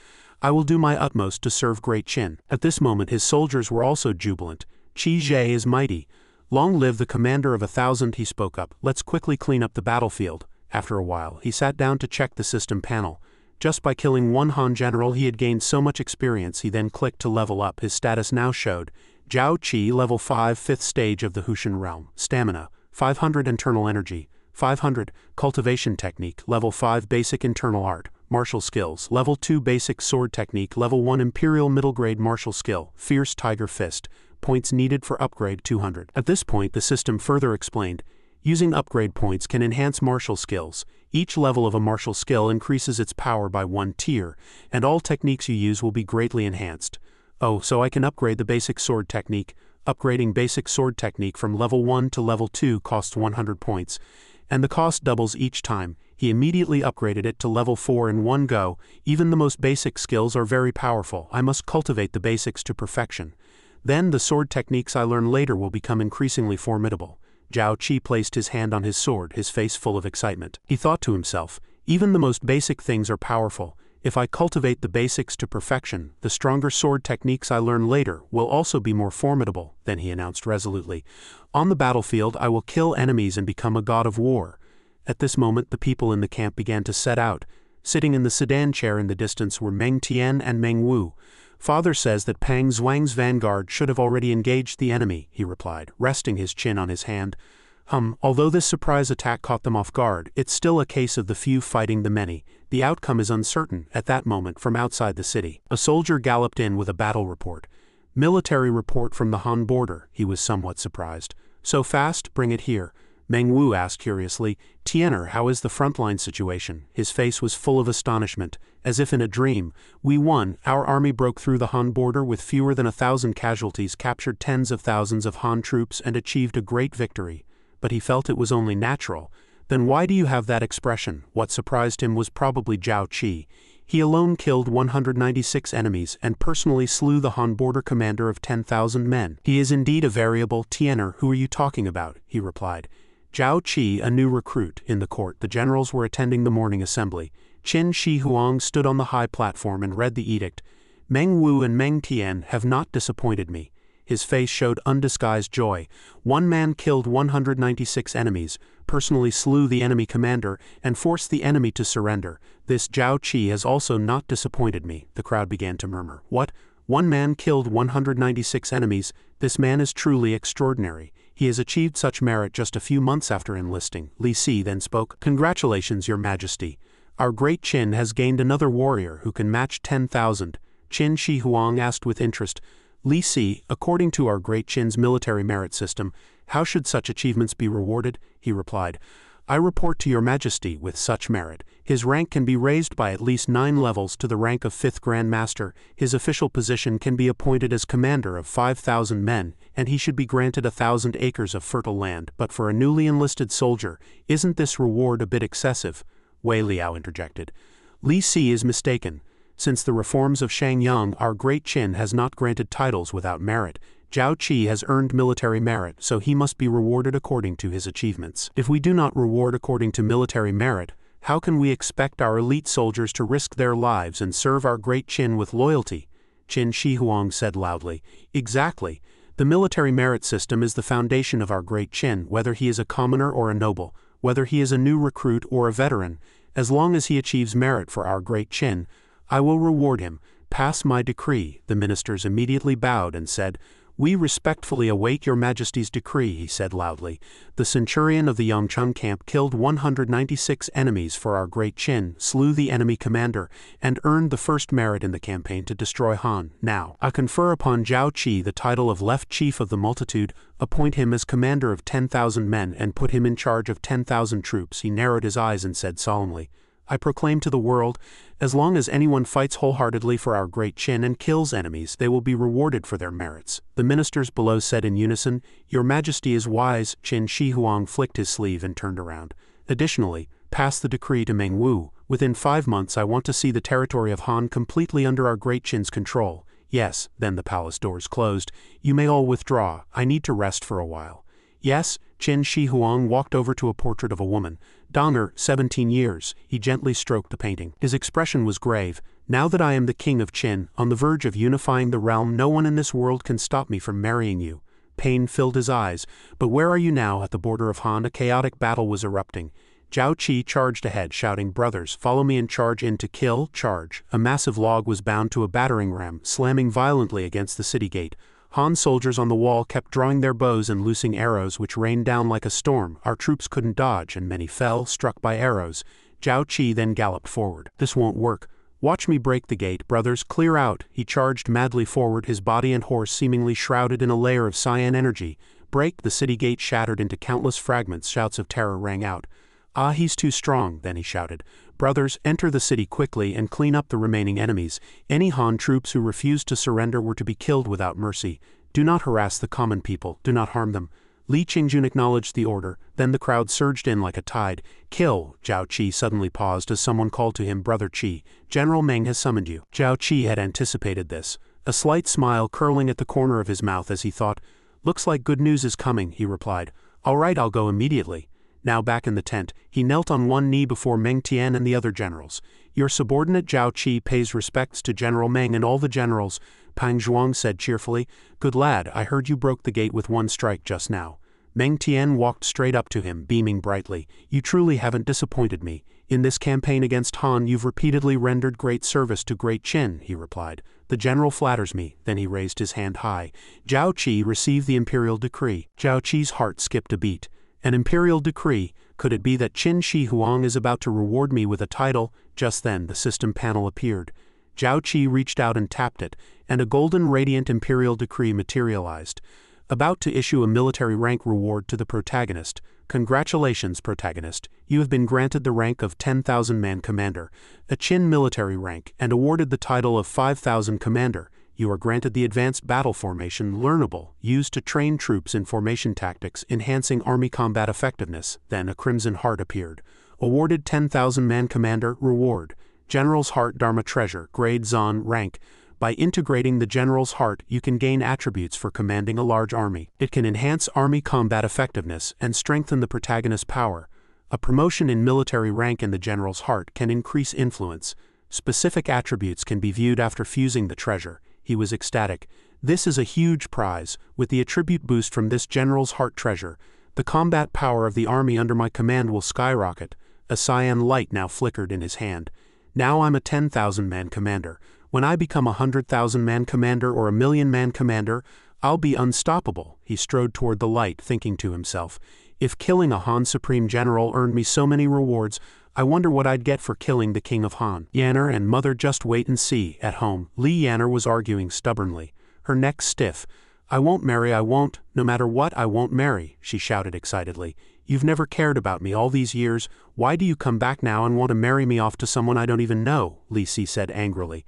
"I will do my utmost to serve Great Qin." At this moment his soldiers were also jubilant. "Qi Zhe is mighty. Long live the commander of 1,000, he spoke up. "Let's quickly clean up the battlefield." After a while, he sat down to check the system panel. Just by killing one Han general he had gained so much experience. He then clicked to level up. His status now showed, Zhao Qi, level 5, 5th stage of the Hushan realm. Stamina, 500 internal energy, 500, cultivation technique, level 5 basic internal art, martial skills, level 2 basic sword technique, level 1 imperial middle grade martial skill, fierce tiger fist, points needed for upgrade 200. At this point the system further explained, using upgrade points can enhance martial skills. Each level of a martial skill increases its power by 1 tier, and all techniques you use will be greatly enhanced. Oh, so I can upgrade the basic sword technique. Upgrading basic sword technique from level 1 to level 2 costs 100 points, and the cost doubles each time. He immediately upgraded it to level 4 in one go. Even the most basic skills are very powerful. I must cultivate the basics to perfection. Then the sword techniques I learn later will become increasingly formidable. Zhao Qi placed his hand on his sword, his face full of excitement. He thought to himself, even the most basic things are powerful. If I cultivate the basics to perfection, the stronger sword techniques I learn later will also be more formidable. Then he announced resolutely, "On the battlefield I will kill enemies and become a god of war." At this moment the people in the camp began to set out. Sitting in the sedan chair in the distance were Meng Tian and Meng Wu. "Father says that Pang Zhuang's vanguard should have already engaged the enemy," he replied, resting his chin on his hand. Although this surprise attack caught them off guard, it's still a case of the few fighting the many. The outcome is uncertain." At that moment, from outside the city, a soldier galloped in with a battle report. "Military report from the Han border." He was somewhat surprised. "So fast? Bring it here." Meng Wu asked curiously. "Tianer, how is the frontline situation?" His face was full of astonishment, as if in a dream. "We won. Our army broke through the Han border with fewer than 1,000 casualties, captured tens of thousands of Han troops, and achieved a great victory." But he felt it was only natural. "Then why do you have that expression?" What surprised him was probably Zhao Qi. He alone killed 196 enemies and personally slew the Han border commander of 10,000 men. "He is indeed a variable Tianer. Who are you talking about?" he replied. Zhao Qi, a new recruit. In the court, the generals were attending the morning assembly. Qin Shi Huang stood on the high platform and read the edict. "Meng Wu and Meng Tian have not disappointed me." His face showed undisguised joy. "One man killed 196 enemies, personally slew the enemy commander, and forced the enemy to surrender. This Zhao Qi has also not disappointed me." The crowd began to murmur. "What? One man killed 196 enemies? This man is truly extraordinary. He has achieved such merit just a few months after enlisting." Li Si then spoke. "Congratulations, Your Majesty. Our great Qin has gained another warrior who can match 10,000. Qin Shi Huang asked with interest. "Li Si, according to our great Qin's military merit system, how should such achievements be rewarded?" He replied. "I report to Your Majesty, with such merit, his rank can be raised by at least 9 levels to the rank of 5th Grand Master, his official position can be appointed as commander of 5,000 men, and he should be granted 1,000 acres of fertile land. But for a newly enlisted soldier, isn't this reward a bit excessive?" Wei Liao interjected. "Li Si is mistaken. Since the reforms of Shangyang, our great Qin has not granted titles without merit. Zhao Qi has earned military merit, so he must be rewarded according to his achievements. If we do not reward according to military merit, how can we expect our elite soldiers to risk their lives and serve our great Qin with loyalty?" Qin Shi Huang said loudly. "Exactly. The military merit system is the foundation of our great Qin, whether he is a commoner or a noble, whether he is a new recruit or a veteran. As long as he achieves merit for our great Qin, I will reward him. Pass my decree." The ministers immediately bowed and said, "We respectfully await Your Majesty's decree," he said loudly. "The centurion of the Yangcheng camp killed 196 enemies for our great Qin, slew the enemy commander, and earned the first merit in the campaign to destroy Han. Now, I confer upon Zhao Qi the title of Left Chief of the Multitude, appoint him as commander of 10,000 men, and put him in charge of 10,000 troops." He narrowed his eyes and said solemnly, "I proclaim to the world, as long as anyone fights wholeheartedly for our great Qin and kills enemies, they will be rewarded for their merits." The ministers below said in unison, "Your Majesty is wise." Qin Shi Huang flicked his sleeve and turned around. "Additionally, pass the decree to Meng Wu. Within 5 months I want to see the territory of Han completely under our great Qin's control." "Yes." Then the palace doors closed. "You may all withdraw. I need to rest for a while." "Yes." Qin Shi Huang walked over to a portrait of a woman. "Donner, 17 years. He gently stroked the painting. His expression was grave. "Now that I am the king of Qin, on the verge of unifying the realm, no one in this world can stop me from marrying you." Pain filled his eyes. "But where are you now?" At the border of Han, a chaotic battle was erupting. Zhao Qi charged ahead, shouting, "Brothers, follow me and charge in to kill, charge." A massive log was bound to a battering ram, slamming violently against the city gate. Han soldiers on the wall kept drawing their bows and loosing arrows which rained down like a storm. Our troops couldn't dodge, and many fell, struck by arrows. Zhao Qi then galloped forward. "This won't work. Watch me break the gate, brothers, clear out." He charged madly forward, his body and horse seemingly shrouded in a layer of cyan energy. "Break!" The city gate shattered into countless fragments. Shouts of terror rang out. "Ah, he's too strong," then he shouted. "Brothers, enter the city quickly and clean up the remaining enemies. Any Han troops who refused to surrender were to be killed without mercy. Do not harass the common people, do not harm them." Li Qingjun acknowledged the order, then the crowd surged in like a tide. "Kill!" Zhao Qi suddenly paused as someone called to him, "Brother Qi, General Meng has summoned you." Zhao Qi had anticipated this, a slight smile curling at the corner of his mouth as he thought, "Looks like good news is coming," he replied. "All right, I'll go immediately." Now back in the tent, he knelt on one knee before Meng Tian and the other generals. "Your subordinate Zhao Qi pays respects to General Meng and all the generals," Pang Zhuang said cheerfully. "Good lad, I heard you broke the gate with one strike just now." Meng Tian walked straight up to him, beaming brightly. "You truly haven't disappointed me. In this campaign against Han you've repeatedly rendered great service to great Qin," he replied. "The general flatters me." Then he raised his hand high. "Zhao Qi received the imperial decree." Zhao Qi's heart skipped a beat. An imperial decree? Could it be that Qin Shi Huang is about to reward me with a title? Just then the system panel appeared. Zhao Qi reached out and tapped it, and a golden radiant imperial decree materialized. About to issue a military rank reward to the protagonist. Congratulations, protagonist. You have been granted the rank of 10,000-man commander, a Qin military rank, and awarded the title of 5,000 commander. You are granted the advanced battle formation learnable, used to train troops in formation tactics, enhancing army combat effectiveness. Then a crimson heart appeared. Awarded 10,000-man commander, reward. General's Heart Dharma Treasure, grade Zon, rank. By integrating the General's Heart, you can gain attributes for commanding a large army. It can enhance army combat effectiveness and strengthen the protagonist's power. A promotion in military rank in the General's Heart can increase influence. Specific attributes can be viewed after fusing the treasure. He was ecstatic. This is a huge prize. With the attribute boost from this General's Heart treasure, the combat power of the army under my command will skyrocket. A cyan light now flickered in his hand. Now I'm a 10,000-man commander. When I become a 100,000-man commander or a 1,000,000-man commander, I'll be unstoppable. He strode toward the light, thinking to himself, if killing a Han Supreme General earned me so many rewards, I wonder what I'd get for killing the King of Han. Yanner and Mother just wait and see. At home, Li Yanner was arguing stubbornly, her neck stiff. I won't marry, I won't. No matter what, I won't marry, she shouted excitedly. You've never cared about me all these years. Why do you come back now and want to marry me off to someone I don't even know? Li Si said angrily.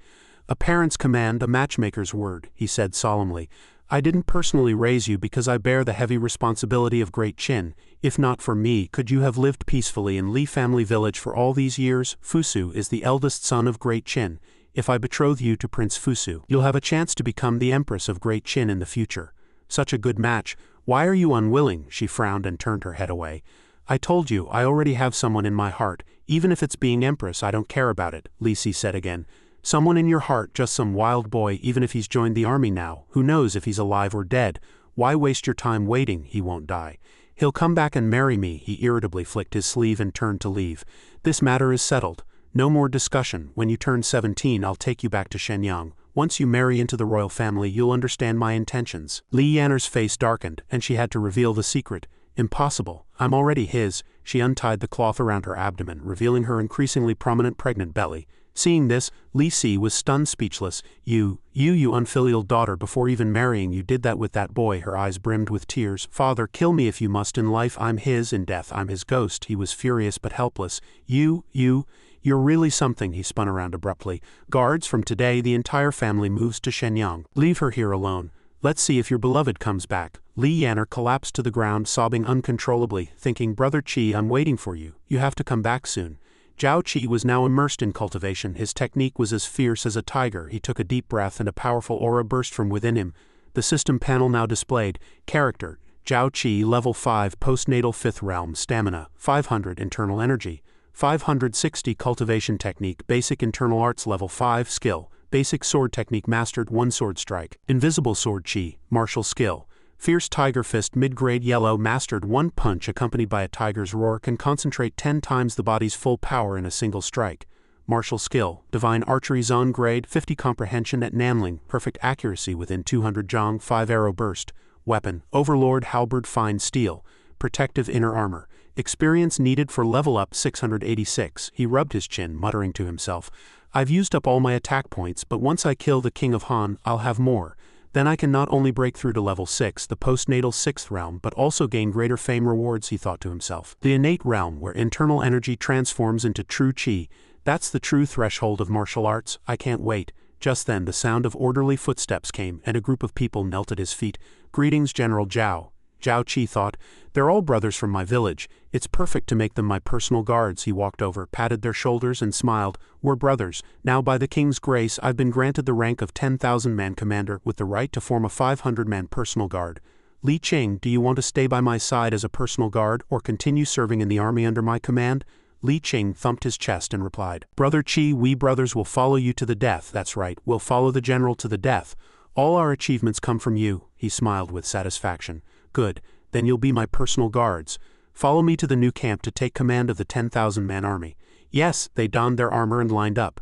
A parent's command, a matchmaker's word, he said solemnly. I didn't personally raise you because I bear the heavy responsibility of Great Qin. If not for me, could you have lived peacefully in Li family village for all these years? Fusu is the eldest son of Great Qin. If I betroth you to Prince Fusu, you'll have a chance to become the Empress of Great Qin in the future. Such a good match. Why are you unwilling? She frowned and turned her head away. I told you, I already have someone in my heart. Even if it's being Empress, I don't care about it, Li Si said again. Someone in your heart, just some wild boy, even if he's joined the army now. Who knows if he's alive or dead? Why waste your time waiting? He won't die. He'll come back and marry me. He irritably flicked his sleeve and turned to leave. This matter is settled. No more discussion. When you turn 17, I'll take you back to Shenyang. Once you marry into the royal family, you'll understand my intentions. Li Yanner's face darkened, and she had to reveal the secret. Impossible. I'm already his. She untied the cloth around her abdomen, revealing her increasingly prominent pregnant belly. Seeing this, Li Si was stunned speechless. You unfilial daughter, before even marrying you did that with that boy. Her eyes brimmed with tears. Father, kill me if you must. In life I'm his, in death I'm his ghost. He was furious but helpless. You're really something. He spun around abruptly. Guards, from today the entire family moves to Shenyang. Leave her here alone. Let's see if your beloved comes back. Li Yanner collapsed to the ground, sobbing uncontrollably, thinking, Brother Qi, I'm waiting for you. You have to come back soon. Zhao Qi was now immersed in cultivation. His technique was as fierce as a tiger. He took a deep breath and a powerful aura burst from within him. The system panel now displayed. Character: Zhao Qi, level 5, postnatal 5th realm, stamina, 500 internal energy, 560 cultivation technique, basic internal arts level 5, skill, basic sword technique mastered 1 sword strike, invisible sword Qi, martial skill. Fierce Tiger Fist mid-grade yellow mastered 1 punch accompanied by a tiger's roar, can concentrate 10 times the body's full power in a single strike. Martial skill, Divine Archery Zone grade 50 comprehension at Nanling, perfect accuracy within 200 Zhang, 5 arrow burst. Weapon, Overlord Halberd Fine Steel, protective inner armor. Experience needed for level up 686. He rubbed his chin, muttering to himself, I've used up all my attack points, but once I kill the King of Han, I'll have more. Then I can not only break through to level 6, the postnatal 6th realm, but also gain greater fame rewards, he thought to himself. The innate realm, where internal energy transforms into true Qi, that's the true threshold of martial arts. I can't wait. Just then the sound of orderly footsteps came, and a group of people knelt at his feet. Greetings, General Zhao. Zhao Qi thought, they're all brothers from my village. It's perfect to make them my personal guards. He walked over, patted their shoulders and smiled. We're brothers. Now by the king's grace, I've been granted the rank of 10,000-man commander with the right to form a 500-man personal guard. Li Qing, do you want to stay by my side as a personal guard or continue serving in the army under my command? Li Qing thumped his chest and replied, Brother Qi, we brothers will follow you to the death. That's right, we'll follow the general to the death. All our achievements come from you. He smiled with satisfaction. Good, then you'll be my personal guards. Follow me to the new camp to take command of the 10,000-man army. Yes, they donned their armor and lined up.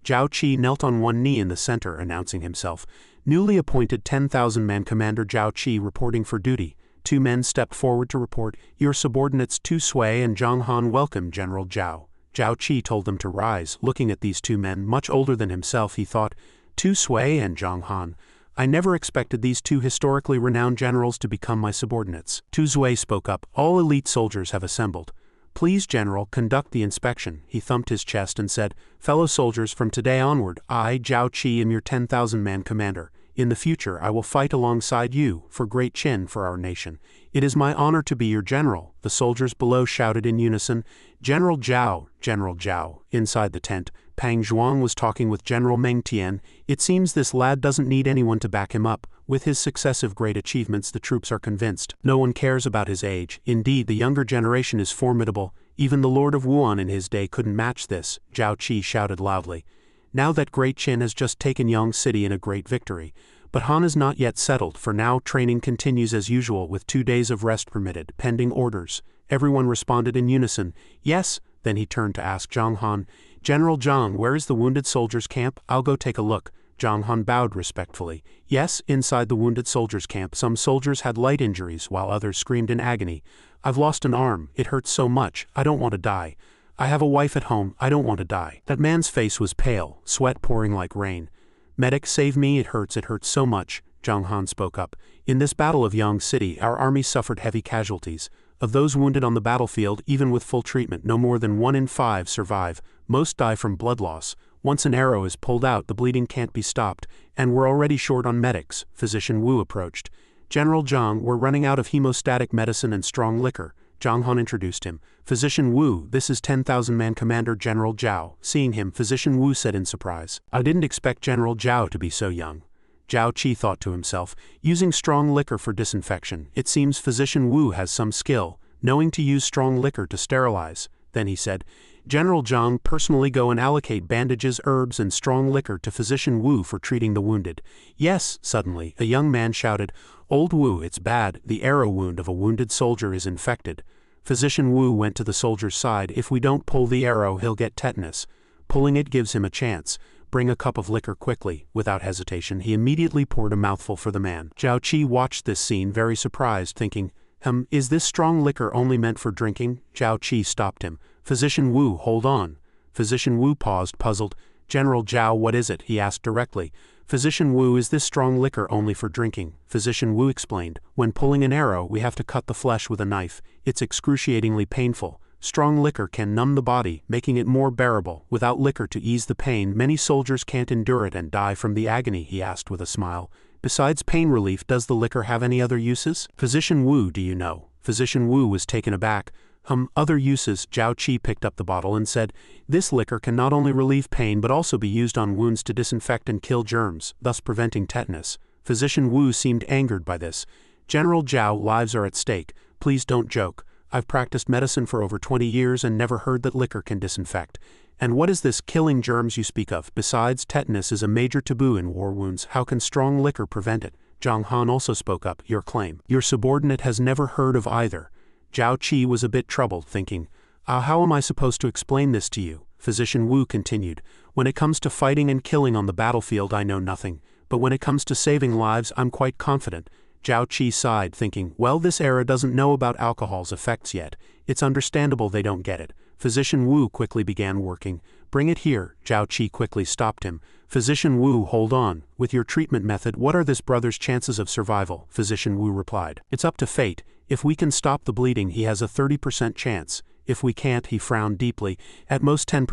Zhao Qi knelt on one knee in the center, announcing himself. Newly appointed 10,000-man commander Zhao Qi reporting for duty. 2 men stepped forward to report. Your subordinates Tu Sui and Zhang Han welcome General Zhao. Zhao Qi told them to rise. Looking at these 2 men, much older than himself, he thought, Tu Sui and Zhang Han. I never expected these two historically renowned generals to become my subordinates. Tu Zui spoke up. All elite soldiers have assembled. Please, General, conduct the inspection. He thumped his chest and said, fellow soldiers, from today onward, I, Zhao Qi, am your 10,000-man commander. In the future, I will fight alongside you, for great Qin for our nation. It is my honor to be your general. The soldiers below shouted in unison, General Zhao, General Zhao. Inside the tent, Pang Zhuang was talking with General Meng Tian. It seems this lad doesn't need anyone to back him up. With his successive great achievements, the troops are convinced. No one cares about his age. Indeed, the younger generation is formidable. Even the Lord of Wuan in his day couldn't match this, Zhao Qi shouted loudly. Now that Great Qin has just taken Yang City in a great victory. But Han is not yet settled. For now, training continues as usual with 2 days of rest permitted, pending orders. Everyone responded in unison, yes. Then he turned to ask Zhang Han, General Zhang, where is the wounded soldiers' camp? I'll go take a look. Zhang Han bowed respectfully. Yes, inside the wounded soldiers' camp. Some soldiers had light injuries, while others screamed in agony. I've lost an arm. It hurts so much. I don't want to die. I have a wife at home. I don't want to die. That man's face was pale, sweat pouring like rain. Medic, save me. It hurts so much. Zhang Han spoke up. In this battle of Yang City, our army suffered heavy casualties. Of those wounded on the battlefield, even with full treatment, no more than 1 in 5 survive. Most die from blood loss. Once an arrow is pulled out, the bleeding can't be stopped, and we're already short on medics. Physician Wu approached. General Zhang, we're running out of hemostatic medicine and strong liquor. Zhang Han introduced him. Physician Wu, this is 10,000-man commander General Zhao. Seeing him, Physician Wu said in surprise, I didn't expect General Zhao to be so young. Zhao Qi thought to himself, using strong liquor for disinfection. It seems Physician Wu has some skill, knowing to use strong liquor to sterilize. Then he said, General Zhang, personally go and allocate bandages, herbs, and strong liquor to Physician Wu for treating the wounded. Yes, suddenly, a young man shouted, Old Wu, it's bad. The arrow wound of a wounded soldier is infected. Physician Wu went to the soldier's side. If we don't pull the arrow, he'll get tetanus. Pulling it gives him a chance. Bring a cup of liquor quickly. Without hesitation, he immediately poured a mouthful for the man. Zhao Qi watched this scene very surprised, thinking, is this strong liquor only meant for drinking? Zhao Qi stopped him. Physician Wu, hold on. Physician Wu paused, puzzled. General Zhao, what is it? He asked directly. Physician Wu, is this strong liquor only for drinking? Physician Wu explained. When pulling an arrow, we have to cut the flesh with a knife. It's excruciatingly painful. Strong liquor can numb the body, making it more bearable. Without liquor to ease the pain, many soldiers can't endure it and die from the agony, he asked with a smile. Besides pain relief, does the liquor have any other uses? Physician Wu, do you know? Physician Wu was taken aback. Other uses. Zhao Qi picked up the bottle and said, this liquor can not only relieve pain but also be used on wounds to disinfect and kill germs, thus preventing tetanus. Physician Wu seemed angered by this. General Zhao, lives are at stake. Please don't joke. I've practiced medicine for over 20 years and never heard that liquor can disinfect. And what is this killing germs you speak of? Besides, tetanus is a major taboo in war wounds. How can strong liquor prevent it? Zhang Han also spoke up. Your claim. Your subordinate has never heard of either. Zhao Qi was a bit troubled, thinking, how am I supposed to explain this to you? Physician Wu continued, when it comes to fighting and killing on the battlefield I know nothing, but when it comes to saving lives I'm quite confident. Zhao Qi sighed, thinking, well, this era doesn't know about alcohol's effects yet. It's understandable they don't get it. Physician Wu quickly began working. Bring it here. Zhao Qi quickly stopped him. Physician Wu, hold on. With your treatment method, what are this brother's chances of survival? Physician Wu replied. It's up to fate. If we can stop the bleeding, he has a 30% chance. If we can't, he frowned deeply, at most 10%.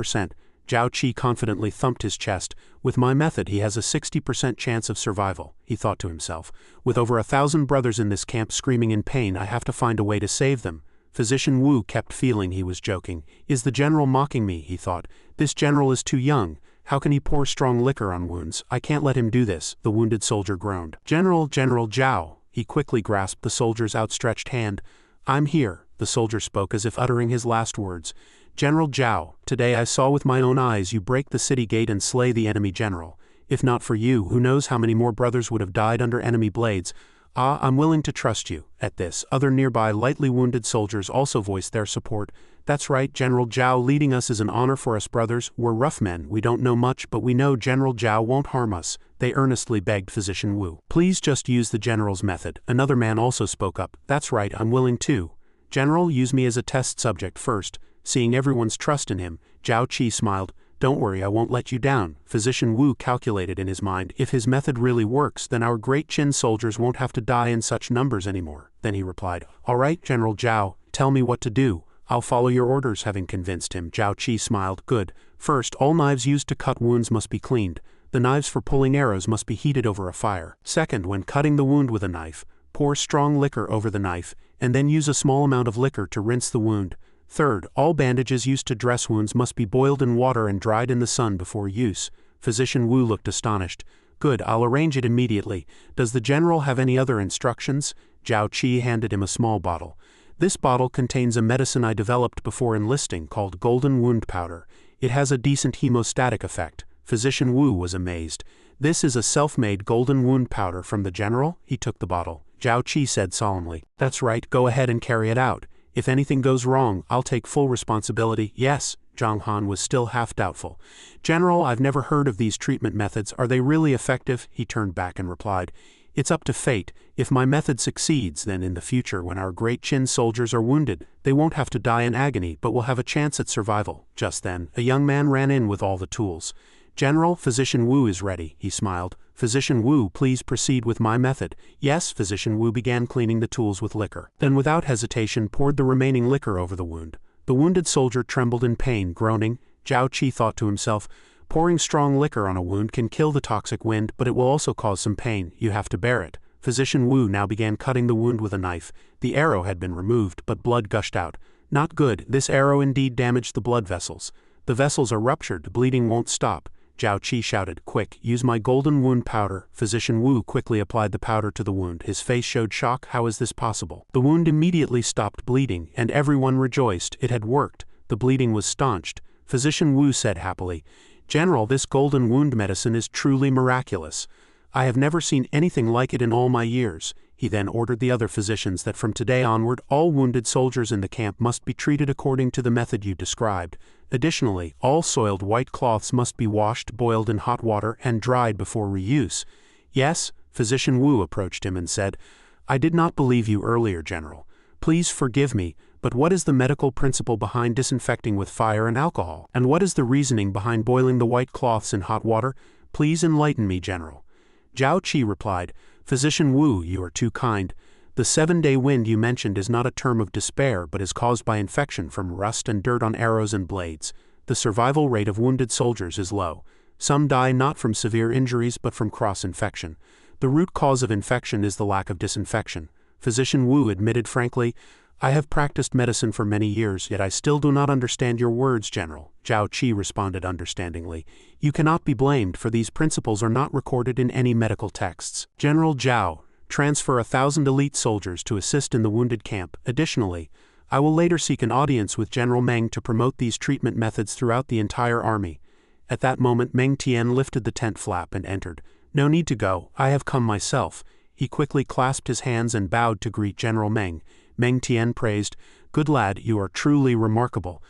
Zhao Qi confidently thumped his chest. With my method, he has a 60% chance of survival, he thought to himself. With over 1,000 brothers in this camp screaming in pain, I have to find a way to save them. Physician Wu kept feeling he was joking. Is the general mocking me, he thought. This general is too young. How can he pour strong liquor on wounds? I can't let him do this, the wounded soldier groaned. General Zhao. He quickly grasped the soldier's outstretched hand. I'm here, the soldier spoke as if uttering his last words. General Zhao, today I saw with my own eyes you break the city gate and slay the enemy general. If not for you, who knows how many more brothers would have died under enemy blades. I'm willing to trust you. At this, other nearby lightly wounded soldiers also voiced their support. That's right, General Zhao leading us is an honor for us brothers. We're rough men, we don't know much, but we know General Zhao won't harm us. They earnestly begged Physician Wu. Please just use the general's method. Another man also spoke up. That's right, I'm willing too. General, use me as a test subject first. Seeing everyone's trust in him, Zhao Qi smiled. Don't worry, I won't let you down. Physician Wu calculated in his mind, if his method really works, then our great Qin soldiers won't have to die in such numbers anymore. Then he replied, all right, General Zhao, tell me what to do. I'll follow your orders. Having convinced him, Zhao Qi smiled. Good. First, all knives used to cut wounds must be cleaned. The knives for pulling arrows must be heated over a fire. Second, when cutting the wound with a knife, pour strong liquor over the knife, and then use a small amount of liquor to rinse the wound. Third, all bandages used to dress wounds must be boiled in water and dried in the sun before use. Physician Wu looked astonished. Good, I'll arrange it immediately. Does the general have any other instructions? Zhao Qi handed him a small bottle. This bottle contains a medicine I developed before enlisting called Golden Wound Powder. It has a decent hemostatic effect. Physician Wu was amazed. This is a self-made golden wound powder from the general? He took the bottle. Zhao Qi said solemnly. That's right, go ahead and carry it out. If anything goes wrong, I'll take full responsibility. Yes, Zhang Han was still half doubtful. General, I've never heard of these treatment methods. Are they really effective? He turned back and replied, it's up to fate. If my method succeeds, then in the future when our great Qin soldiers are wounded, they won't have to die in agony but will have a chance at survival. Just then, a young man ran in with all the tools. General, Physician Wu is ready, he smiled. Physician Wu, please proceed with my method. Yes, Physician Wu began cleaning the tools with liquor. Then without hesitation poured the remaining liquor over the wound. The wounded soldier trembled in pain, groaning. Zhao Qi thought to himself, pouring strong liquor on a wound can kill the toxic wind, but it will also cause some pain. You have to bear it. Physician Wu now began cutting the wound with a knife. The arrow had been removed, but blood gushed out. Not good, this arrow indeed damaged the blood vessels. The vessels are ruptured, the bleeding won't stop. Zhao Qi shouted, quick, use my golden wound powder. Physician Wu quickly applied the powder to the wound. His face showed shock. How is this possible? The wound immediately stopped bleeding, and everyone rejoiced. It had worked. The bleeding was staunched. Physician Wu said happily, General, this golden wound medicine is truly miraculous. I have never seen anything like it in all my years. He then ordered the other physicians that from today onward all wounded soldiers in the camp must be treated according to the method you described. Additionally, all soiled white cloths must be washed, boiled in hot water, and dried before reuse. Yes, Physician Wu approached him and said, I did not believe you earlier, General. Please forgive me, but what is the medical principle behind disinfecting with fire and alcohol? And what is the reasoning behind boiling the white cloths in hot water? Please enlighten me, General. Zhao Qi replied, Physician Wu, you are too kind. The 7-day wind you mentioned is not a term of despair but is caused by infection from rust and dirt on arrows and blades. The survival rate of wounded soldiers is low. Some die not from severe injuries but from cross-infection. The root cause of infection is the lack of disinfection. Physician Wu admitted frankly, I have practiced medicine for many years, yet I still do not understand your words, General. Zhao Qi responded understandingly. You cannot be blamed, for these principles are not recorded in any medical texts. General Zhao, transfer 1,000 elite soldiers to assist in the wounded camp. Additionally, I will later seek an audience with General Meng to promote these treatment methods throughout the entire army. At that moment Meng Tian lifted the tent flap and entered. No need to go, I have come myself. He quickly clasped his hands and bowed to greet General Meng. Meng Tian praised, Good lad, you are truly remarkable.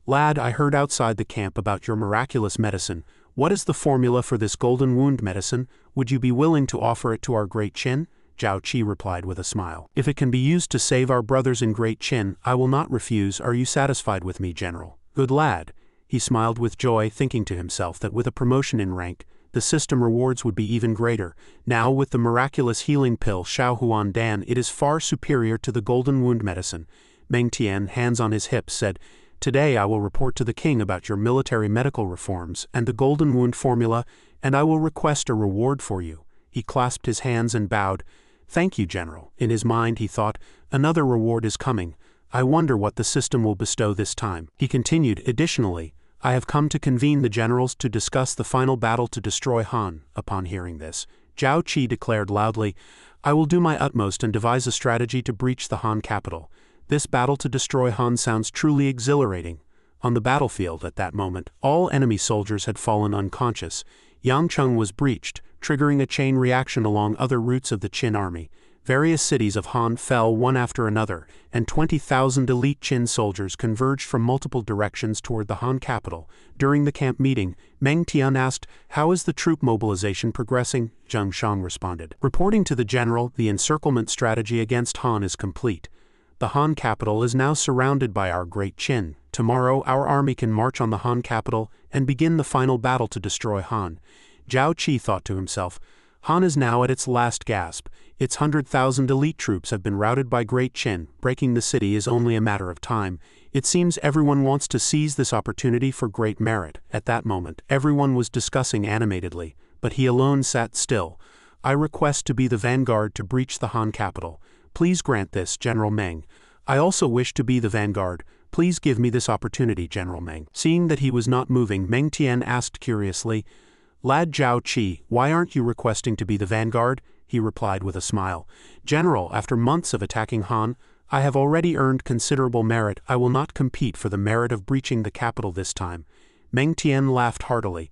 Lad, I heard outside the camp about your miraculous medicine. What is the formula for this golden wound medicine? Would you be willing to offer it to our great Qin? Zhao Qi replied with a smile. If it can be used to save our brothers in Great Qin, I will not refuse. Are you satisfied with me, General? Good lad. He smiled with joy, thinking to himself that with a promotion in rank, the system rewards would be even greater. Now with the miraculous healing pill Shaohuan Dan, it is far superior to the golden wound medicine. Meng Tian, hands on his hips, said, Today I will report to the king about your military medical reforms and the golden wound formula, and I will request a reward for you. He clasped his hands and bowed. Thank you, General. In his mind he thought, another reward is coming. I wonder what the system will bestow this time. He continued, Additionally, I have come to convene the generals to discuss the final battle to destroy Han. Upon hearing this, Zhao Qi declared loudly, I will do my utmost and devise a strategy to breach the Han capital. This battle to destroy Han sounds truly exhilarating. On the battlefield at that moment, all enemy soldiers had fallen unconscious. Yangcheng was breached, triggering a chain reaction along other routes of the Qin army. Various cities of Han fell one after another, and 20,000 elite Qin soldiers converged from multiple directions toward the Han capital. During the camp meeting, Meng Tian asked, How is the troop mobilization progressing? Zheng Shang responded, Reporting to the general, the encirclement strategy against Han is complete. The Han capital is now surrounded by our great Qin. Tomorrow our army can march on the Han capital and begin the final battle to destroy Han. Zhao Qi thought to himself, Han is now at its last gasp. Its 100,000 elite troops have been routed by Great Qin. Breaking the city is only a matter of time. It seems everyone wants to seize this opportunity for great merit. At that moment, everyone was discussing animatedly, but he alone sat still. I request to be the vanguard to breach the Han capital. Please grant this, General Meng. I also wish to be the vanguard. Please give me this opportunity, General Meng. Seeing that he was not moving, Meng Tian asked curiously, Lad Zhao Qi, why aren't you requesting to be the vanguard? He replied with a smile. General, after months of attacking Han, I have already earned considerable merit. I will not compete for the merit of breaching the capital this time. Meng Tian laughed heartily.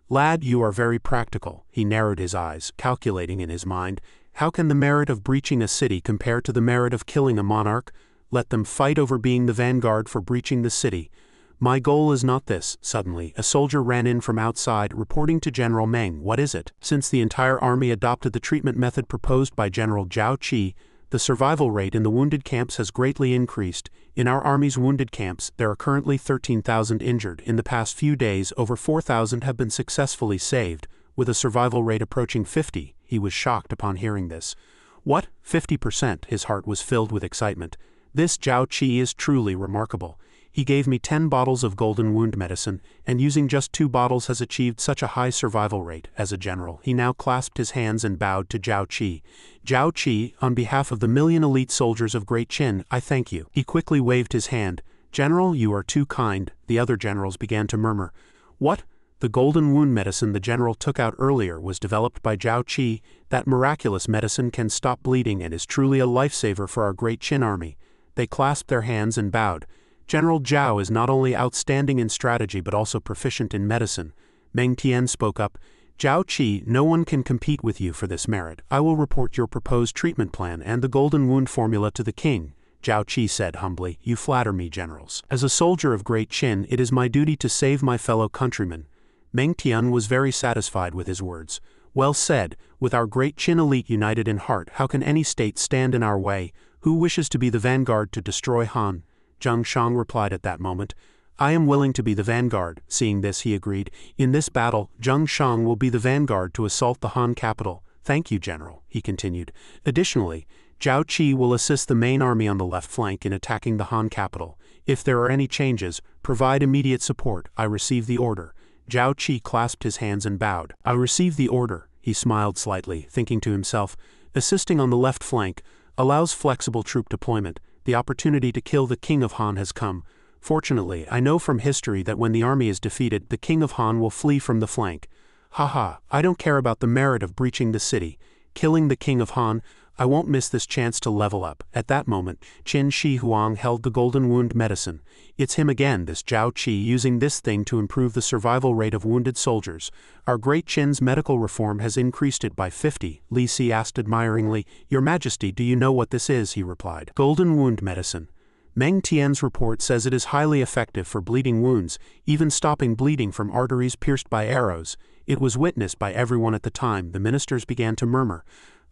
Lad, you are very practical. He narrowed his eyes, calculating in his mind, how can the merit of breaching a city compare to the merit of killing a monarch? Let them fight over being the vanguard for breaching the city. My goal is not this. Suddenly, a soldier ran in from outside, reporting to General Meng. What is it? Since the entire army adopted the treatment method proposed by General Zhao Qi, the survival rate in the wounded camps has greatly increased. In our army's wounded camps, there are currently 13,000 injured. In the past few days, over 4,000 have been successfully saved, with a survival rate approaching 50. He was shocked upon hearing this. What? 50%? His heart was filled with excitement. This Zhao Qi is truly remarkable. He gave me 10 bottles of golden wound medicine, and using just 2 bottles has achieved such a high survival rate. As a general, he now clasped his hands and bowed to Zhao Qi. Zhao Qi, on behalf of the million elite soldiers of Great Qin, I thank you. He quickly waved his hand. General, you are too kind. The other generals began to murmur. What? The golden wound medicine the general took out earlier was developed by Zhao Qi. That miraculous medicine can stop bleeding and is truly a lifesaver for our Great Qin army. They clasped their hands and bowed. General Zhao is not only outstanding in strategy but also proficient in medicine. Meng Tian spoke up. Zhao Qi, no one can compete with you for this merit. I will report your proposed treatment plan and the golden wound formula to the king. Zhao Qi said humbly, You flatter me, generals. As a soldier of Great Qin, it is my duty to save my fellow countrymen. Meng Tian was very satisfied with his words. Well said. With our Great Qin elite united in heart, how can any state stand in our way? Who wishes to be the vanguard to destroy Han? Zhang Shang replied at that moment. I am willing to be the vanguard. Seeing this, he agreed. In this battle, Zhang Shang will be the vanguard to assault the Han capital. Thank you, General, he continued. Additionally, Zhao Qi will assist the main army on the left flank in attacking the Han capital. If there are any changes, provide immediate support. I receive the order. Zhao Qi clasped his hands and bowed. I receive the order. He smiled slightly, thinking to himself, assisting on the left flank allows flexible troop deployment. The opportunity to kill the king of Han has come. Fortunately, I know from history that when the army is defeated, the king of Han will flee from the flank. Haha, I don't care about the merit of breaching the city. Killing the king of Han, I won't miss this chance to level up. At that moment, Qin Shi Huang held the golden wound medicine. It's him again, this Zhao Qi, using this thing to improve the survival rate of wounded soldiers. Our Great Qin's medical reform has increased it by 50. Li Si asked admiringly, Your Majesty, do you know what this is? He replied. Golden wound medicine. Meng Tian's report says it is highly effective for bleeding wounds, even stopping bleeding from arteries pierced by arrows. It was witnessed by everyone at the time. The ministers began to murmur.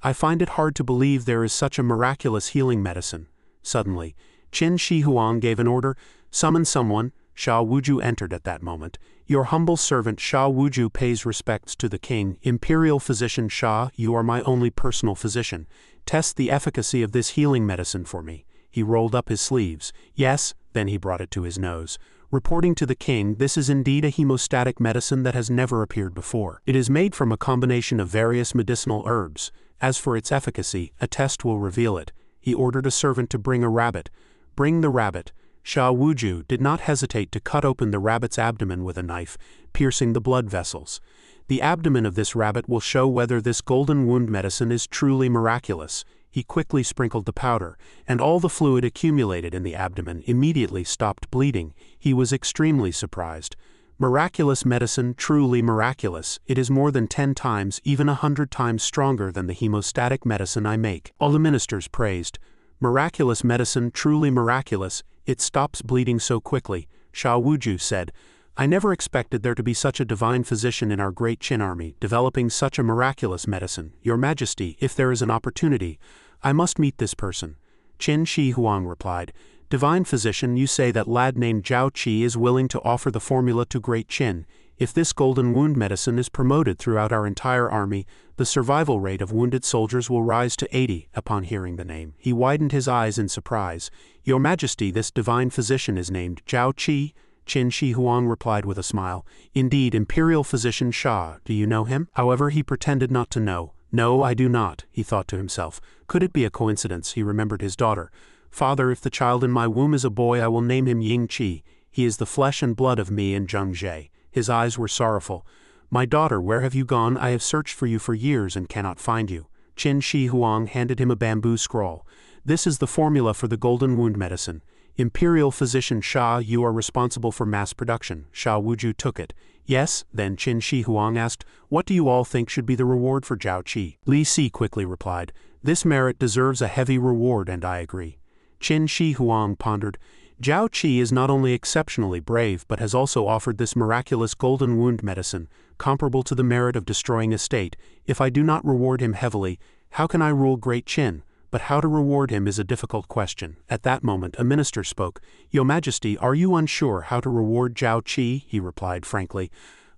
I find it hard to believe there is such a miraculous healing medicine. Suddenly, Qin Shi Huang gave an order, Summon someone. Sha Wuju entered at that moment. Your humble servant Sha Wuju pays respects to the king. Imperial physician Sha, you are my only personal physician. Test the efficacy of this healing medicine for me. He rolled up his sleeves. Yes, then he brought it to his nose. Reporting to the king, this is indeed a hemostatic medicine that has never appeared before. It is made from a combination of various medicinal herbs. As for its efficacy, a test will reveal it. He ordered a servant to bring a rabbit. Bring the rabbit. Sha Wuju did not hesitate to cut open the rabbit's abdomen with a knife, piercing the blood vessels. The abdomen of this rabbit will show whether this golden wound medicine is truly miraculous. He quickly sprinkled the powder, and all the fluid accumulated in the abdomen immediately stopped bleeding. He was extremely surprised. Miraculous medicine, truly miraculous. It is more than 10 times, even 100 times stronger than the hemostatic medicine I make. All the ministers praised. Miraculous medicine, truly miraculous. It stops bleeding so quickly. Sha Wuju said, I never expected there to be such a divine physician in our Great Qin army, developing such a miraculous medicine. Your Majesty, if there is an opportunity, I must meet this person. Qin Shi Huang replied, Divine Physician, you say that lad named Zhao Qi is willing to offer the formula to Great Qin. If this golden wound medicine is promoted throughout our entire army, the survival rate of wounded soldiers will rise to 80. Upon hearing the name, he widened his eyes in surprise. Your Majesty, this divine physician is named Zhao Qi. Qin Shi Huang replied with a smile. Indeed, Imperial Physician Sha, do you know him? However, he pretended not to know. No, I do not, he thought to himself. Could it be a coincidence? He remembered his daughter. Father, if the child in my womb is a boy, I will name him Ying Qi. He is the flesh and blood of me and Zheng Jie. His eyes were sorrowful. My daughter, where have you gone? I have searched for you for years and cannot find you. Qin Shi Huang handed him a bamboo scroll. This is the formula for the golden wound medicine. Imperial Physician Sha, you are responsible for mass production. Sha Wuju took it. Yes, then Qin Shi Huang asked, what do you all think should be the reward for Zhao Qi? Li Si quickly replied, this merit deserves a heavy reward and I agree. Qin Shi Huang pondered, Zhao Qi is not only exceptionally brave but has also offered this miraculous golden wound medicine, comparable to the merit of destroying a state. If I do not reward him heavily, how can I rule Great Qin? But how to reward him is a difficult question. At that moment a minister spoke. Your Majesty, are you unsure how to reward Zhao Qi? He replied frankly.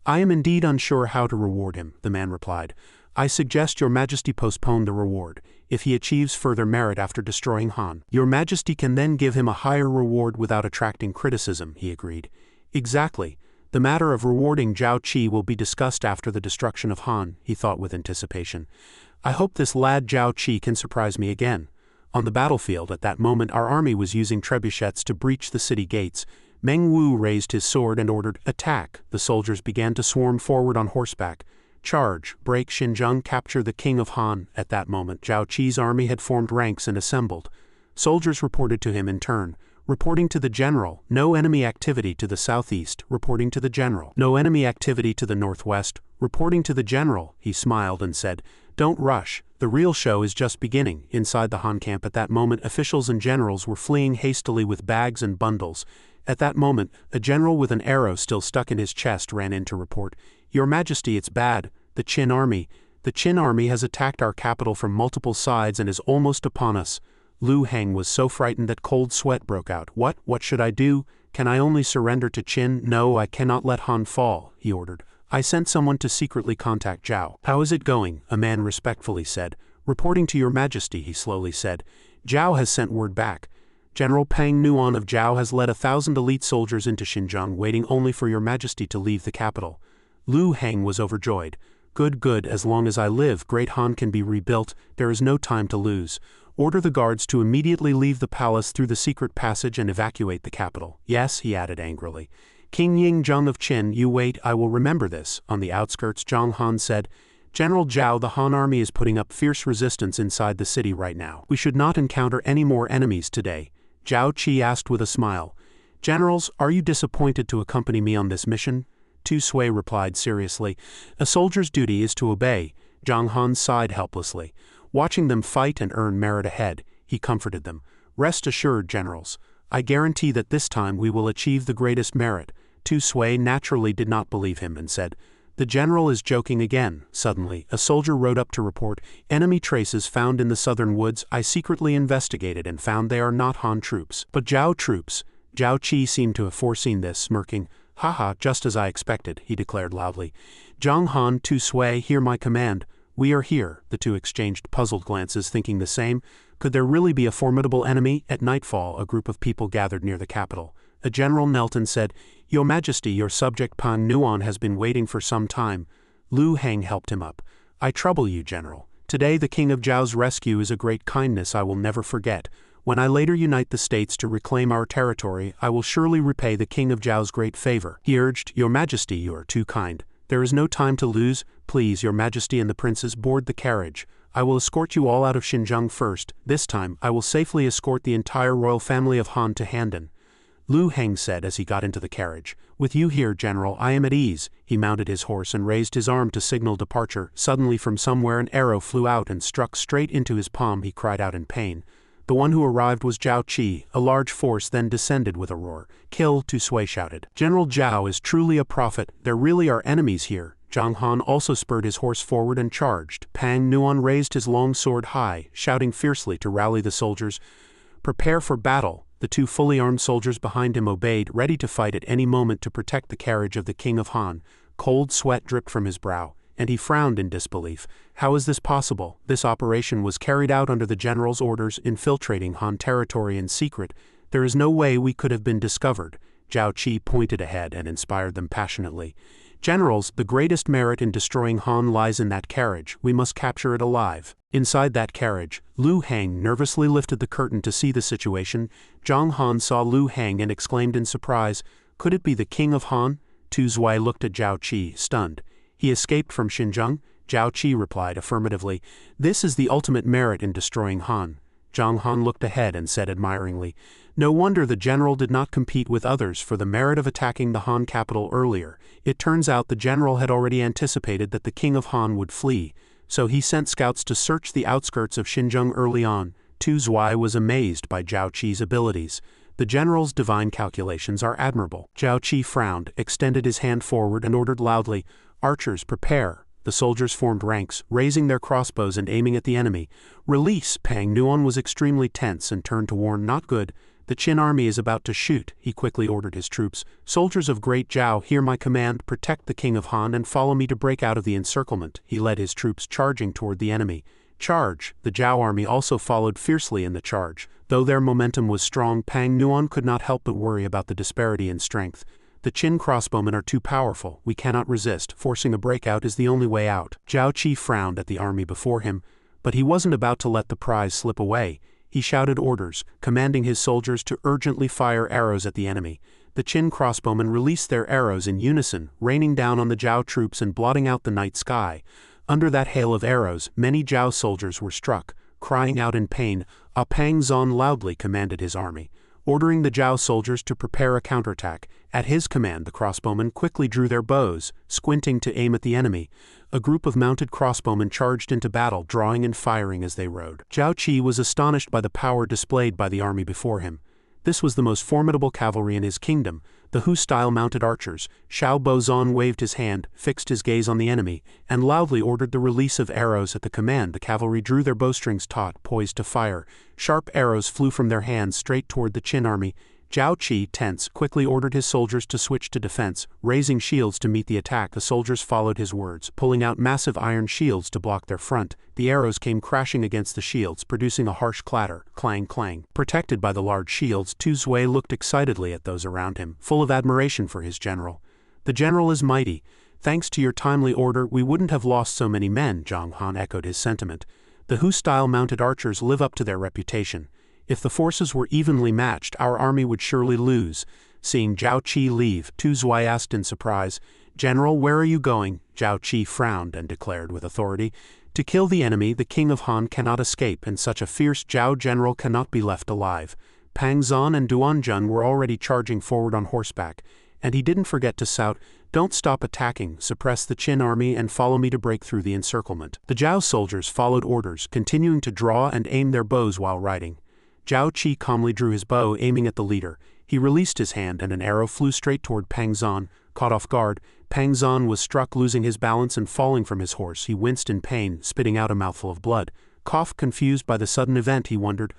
I am indeed unsure how to reward him, the man replied. I suggest Your Majesty postpone the reward. If he achieves further merit after destroying Han, Your Majesty can then give him a higher reward without attracting criticism, he agreed. Exactly. The matter of rewarding Zhao Qi will be discussed after the destruction of Han, he thought with anticipation. I hope this lad Zhao Qi can surprise me again. On the battlefield at that moment our army was using trebuchets to breach the city gates. Meng Wu raised his sword and ordered, attack. The soldiers began to swarm forward on horseback. Charge, break Xinjiang, capture the king of Han. At that moment Zhao Qi's army had formed ranks and assembled. Soldiers reported to him in turn. Reporting to the general, no enemy activity to the southeast. Reporting to the general, no enemy activity to the northwest. Reporting to the general, he smiled and said, don't rush, the real show is just beginning. Inside the Han camp at that moment officials and generals were fleeing hastily with bags and bundles. At that moment, a general with an arrow still stuck in his chest ran in to report, Your Majesty, it's bad. The Qin army has attacked our capital from multiple sides and is almost upon us. Lu Heng was so frightened that cold sweat broke out. What should I do? Can I only surrender to Qin? No, I cannot let Han fall, he ordered. I sent someone to secretly contact Zhao. How is it going? A man respectfully said. Reporting to Your Majesty, he slowly said. Zhao has sent word back. General Pang Nuan of Zhao has led 1,000 elite soldiers into Xinjiang, waiting only for Your Majesty to leave the capital. Lu Heng was overjoyed. Good, as long as I live, Great Han can be rebuilt. There is no time to lose. Order the guards to immediately leave the palace through the secret passage and evacuate the capital. Yes, he added angrily. King Ying Zheng of Qin, you wait, I will remember this. On the outskirts, Zhang Han said, General Zhao, the Han army is putting up fierce resistance inside the city right now. We should not encounter any more enemies today. Zhao Qi asked with a smile. Generals, are you disappointed to accompany me on this mission? Tu Sui replied seriously. A soldier's duty is to obey. Zhang Han sighed helplessly. Watching them fight and earn merit ahead, he comforted them. Rest assured, generals. I guarantee that this time we will achieve the greatest merit. Tu Sui naturally did not believe him and said, The general is joking again. Suddenly, a soldier rode up to report, enemy traces found in the southern woods. I secretly investigated and found they are not Han troops, but Zhao troops. Zhao Qi seemed to have foreseen this, smirking. Haha, just as I expected, he declared loudly. Zhang Han, Tu Sui, hear my command. We are here. The two exchanged puzzled glances, thinking the same. Could there really be a formidable enemy? At nightfall, a group of people gathered near the capital. A general knelt and said, Your Majesty, your subject Pan Nuan has been waiting for some time. Lu Heng helped him up. I trouble you, General. Today the King of Zhao's rescue is a great kindness I will never forget. When I later unite the states to reclaim our territory, I will surely repay the King of Zhao's great favor. He urged, Your Majesty, you are too kind. There is no time to lose. Please, Your Majesty and the princes, board the carriage. I will escort you all out of Xinjiang first. This time, I will safely escort the entire royal family of Han to Handan. Lu Heng said as he got into the carriage. With you here, General, I am at ease. He mounted his horse and raised his arm to signal departure. Suddenly from somewhere an arrow flew out and struck straight into his palm. He cried out in pain. The one who arrived was Zhao Qi. A large force then descended with a roar. Kill, Tu Sui shouted. General Zhao is truly a prophet. There really are enemies here. Zhang Han also spurred his horse forward and charged. Pang Nuan raised his long sword high, shouting fiercely to rally the soldiers. Prepare for battle. The two fully armed soldiers behind him obeyed, ready to fight at any moment to protect the carriage of the King of Han. Cold sweat dripped from his brow, and he frowned in disbelief. How is this possible? This operation was carried out under the general's orders, infiltrating Han territory in secret. There is no way we could have been discovered. Zhao Qi pointed ahead and inspired them passionately. Generals, the greatest merit in destroying Han lies in that carriage. We must capture it alive. Inside that carriage, Lu Hang nervously lifted the curtain to see the situation. Zhang Han saw Lu Hang and exclaimed in surprise, "Could it be the King of Han?" Tu Zuai looked at Zhao Qi, stunned. "He escaped from Xinjiang?" Zhao Qi replied affirmatively. "This is the ultimate merit in destroying Han." Zhang Han looked ahead and said admiringly, "No wonder the general did not compete with others for the merit of attacking the Han capital earlier. It turns out the general had already anticipated that the King of Han would flee, so he sent scouts to search the outskirts of Xinjiang early on." Tu Zuai was amazed by Zhao Qi's abilities. The general's divine calculations are admirable. Zhao Qi frowned, extended his hand forward and ordered loudly, "Archers, prepare." The soldiers formed ranks, raising their crossbows and aiming at the enemy. "Release!" Pang Nuan was extremely tense and turned to warn, "Not good. The Qin army is about to shoot." He quickly ordered his troops, "Soldiers of Great Zhao, hear my command, protect the King of Han and follow me to break out of the encirclement." He led his troops charging toward the enemy. "Charge!" The Zhao army also followed fiercely in the charge. Though their momentum was strong, Pang Nuan could not help but worry about the disparity in strength. "The Qin crossbowmen are too powerful. We cannot resist. Forcing a breakout is the only way out." Zhao Qi frowned at the army before him, but he wasn't about to let the prize slip away. He shouted orders, commanding his soldiers to urgently fire arrows at the enemy. The Qin crossbowmen released their arrows in unison, raining down on the Zhao troops and blotting out the night sky. Under that hail of arrows, many Zhao soldiers were struck. Crying out in pain, Pang Zon loudly commanded his army, ordering the Zhao soldiers to prepare a counterattack. At his command, the crossbowmen quickly drew their bows, squinting to aim at the enemy. A group of mounted crossbowmen charged into battle, drawing and firing as they rode. Zhao Qi was astonished by the power displayed by the army before him. This was the most formidable cavalry in his kingdom, the Hu-style mounted archers. Xiao Bozan waved his hand, fixed his gaze on the enemy, and loudly ordered the release of arrows. At the command, the cavalry drew their bowstrings taut, poised to fire. Sharp arrows flew from their hands straight toward the Qin army. Zhao Qi, tense, quickly ordered his soldiers to switch to defense, raising shields to meet the attack. The soldiers followed his words, pulling out massive iron shields to block their front. The arrows came crashing against the shields, producing a harsh clatter, clang clang. Protected by the large shields, Tu Zuai looked excitedly at those around him, full of admiration for his general. "The general is mighty. Thanks to your timely order, we wouldn't have lost so many men." Zhang Han echoed his sentiment. "The Hu-style mounted archers live up to their reputation. If the forces were evenly matched, our army would surely lose." Seeing Zhao Qi leave, Tu Zuai asked in surprise, "General, where are you going?" Zhao Qi frowned and declared with authority, "To kill the enemy, the King of Han cannot escape, and such a fierce Zhao general cannot be left alive." Pang Zon and Duanjun were already charging forward on horseback, and he didn't forget to shout, "Don't stop attacking, suppress the Qin army and follow me to break through the encirclement." The Zhao soldiers followed orders, continuing to draw and aim their bows while riding. Zhao Qi calmly drew his bow, aiming at the leader. He released his hand and an arrow flew straight toward Pang Zon. Caught off guard, Pang Zon was struck, losing his balance and falling from his horse. He winced in pain, spitting out a mouthful of blood. Confused by the sudden event, he wondered,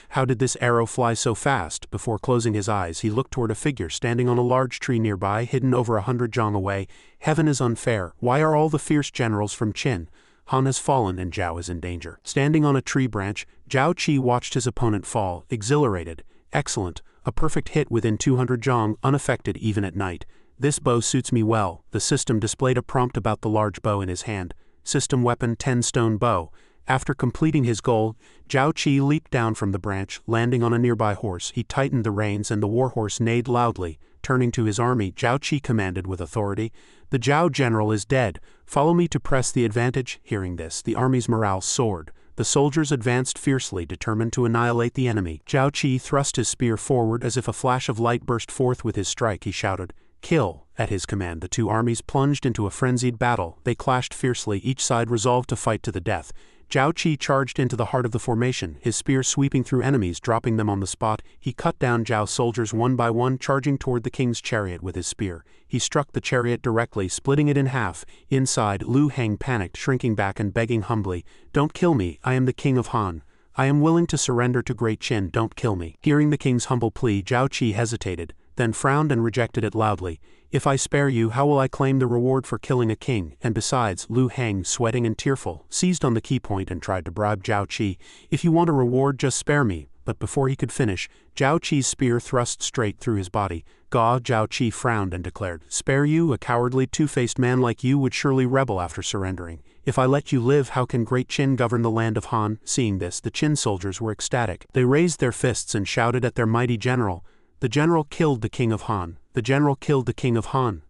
how did this arrow fly so fast? Before closing his eyes, he looked toward a figure standing on a large tree nearby, hidden over 100 zhang away. Heaven is unfair. Why are all the fierce generals from Qin? Han has fallen and Zhao is in danger. Standing on a tree branch, Zhao Qi watched his opponent fall, exhilarated. Excellent, a perfect hit within 200 zhang, unaffected even at night. This bow suits me well. The system displayed a prompt about the large bow in his hand. System weapon 10-stone bow. After completing his goal, Zhao Qi leaped down from the branch, landing on a nearby horse. He tightened the reins and the warhorse neighed loudly. Turning to his army, Zhao Qi commanded with authority, "The Zhao general is dead. Follow me to press the advantage." Hearing this, the army's morale soared. The soldiers advanced fiercely, determined to annihilate the enemy. Zhao Qi thrust his spear forward. As if a flash of light burst forth with his strike, he shouted, "Kill!" At his command, the two armies plunged into a frenzied battle. They clashed fiercely, each side resolved to fight to the death. Zhao Qi charged into the heart of the formation, his spear sweeping through enemies, dropping them on the spot. He cut down Zhao soldiers one by one, charging toward the king's chariot with his spear. He struck the chariot directly, splitting it in half. Inside, Lu Hang panicked, shrinking back and begging humbly, "Don't kill me, I am the King of Han." I am willing to surrender to Great Qin, don't kill me. Hearing the king's humble plea, Zhao Qi hesitated, then frowned and rejected it loudly. If I spare you, how will I claim the reward for killing a king? And besides, Lu Heng, sweating and tearful, seized on the key point and tried to bribe Zhao Qi. If you want a reward, just spare me. But before he could finish, Zhao Qi's spear thrust straight through his body. Zhao Qi frowned and declared, spare you? A cowardly, two-faced man like you would surely rebel after surrendering. If I let you live, how can Great Qin govern the land of Han? Seeing this, the Qin soldiers were ecstatic. They raised their fists and shouted at their mighty general. The general killed the king of Han. The general killed the king of Han.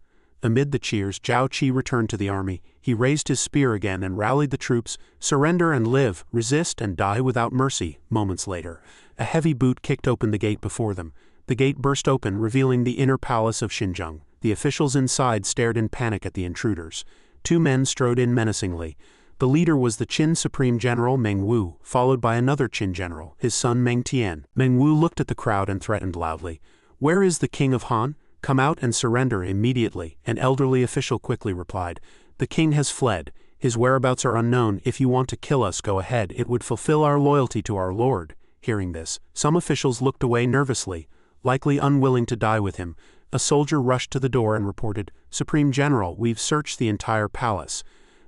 Amid the cheers, Zhao Qi returned to the army. He raised his spear again and rallied the troops. Surrender and live, resist and die without mercy. Moments later, a heavy boot kicked open the gate before them. The gate burst open, revealing the inner palace of Xinjiang. The officials inside stared in panic at the intruders. Two men strode in menacingly. The leader was the Qin Supreme General Meng Wu, followed by another Qin general, his son Meng Tian. Meng Wu looked at the crowd and threatened loudly. Where is the king of Han? Come out and surrender immediately. An elderly official quickly replied. The king has fled. His whereabouts are unknown. If you want to kill us, go ahead. It would fulfill our loyalty to our lord. Hearing this, some officials looked away nervously, likely unwilling to die with him. A soldier rushed to the door and reported, Supreme General, we've searched the entire palace.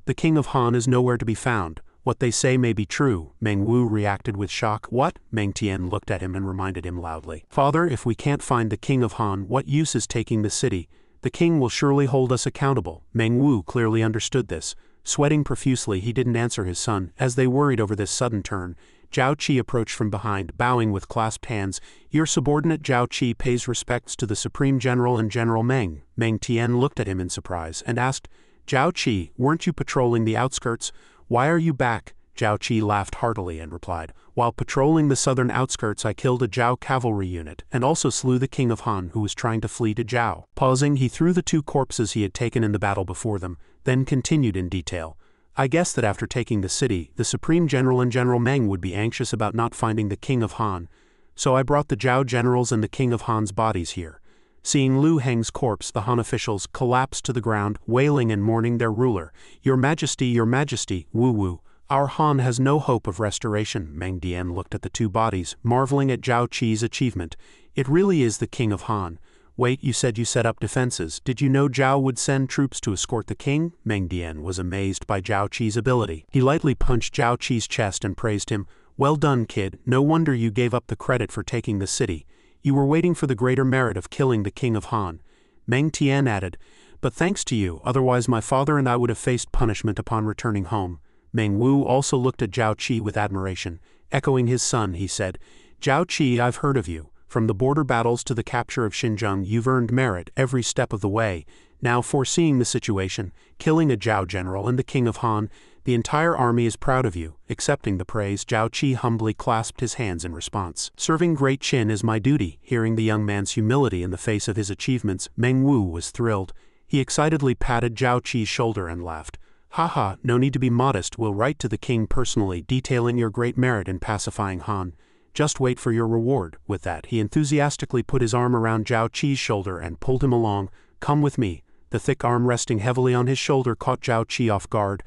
The king of Han is nowhere to be found. What they say may be true. Meng Wu reacted with shock. What? Meng Tian looked at him and reminded him loudly. Father, if we can't find the king of Han, what use is taking the city? The king will surely hold us accountable. Meng Wu clearly understood this. Sweating profusely, he didn't answer his son. As they worried over this sudden turn, Zhao Qi approached from behind, bowing with clasped hands. Your subordinate Zhao Qi pays respects to the Supreme General and General Meng. Meng Tian looked at him in surprise and asked, Zhao Qi, weren't you patrolling the outskirts? Why are you back? Zhao Qi laughed heartily and replied, while patrolling the southern outskirts I killed a Zhao cavalry unit and also slew the king of Han who was trying to flee to Zhao. Pausing, he threw the two corpses he had taken in the battle before them, then continued in detail. I guess that after taking the city, the Supreme General and General Meng would be anxious about not finding the king of Han, so I brought the Zhao generals and the king of Han's bodies here. Seeing Lu Heng's corpse, the Han officials collapsed to the ground, wailing and mourning their ruler. Your Majesty, Wu Wu, our Han has no hope of restoration. Meng Dian looked at the two bodies, marveling at Zhao Qi's achievement. It really is the king of Han. Wait, you said you set up defenses. Did you know Zhao would send troops to escort the king? Meng Dian was amazed by Zhao Qi's ability. He lightly punched Zhao Qi's chest and praised him. Well done, kid. No wonder you gave up the credit for taking the city. You were waiting for the greater merit of killing the king of Han. Meng Tian added, but thanks to you, otherwise my father and I would have faced punishment upon returning home. Meng Wu also looked at Zhao Qi with admiration. Echoing his son, he said, Zhao Qi, I've heard of you. From the border battles to the capture of Xinjiang, you've earned merit every step of the way. Now, foreseeing the situation, killing a Zhao general and the king of Han, the entire army is proud of you. Accepting the praise, Zhao Qi humbly clasped his hands in response. Serving Great Qin is my duty. Hearing the young man's humility in the face of his achievements, Meng Wu was thrilled. He excitedly patted Zhao Qi's shoulder and laughed. Haha, no need to be modest. We'll write to the king personally, detailing your great merit in pacifying Han. Just wait for your reward. With that, he enthusiastically put his arm around Zhao Qi's shoulder and pulled him along. Come with me. The thick arm resting heavily on his shoulder caught Zhao Qi off guard.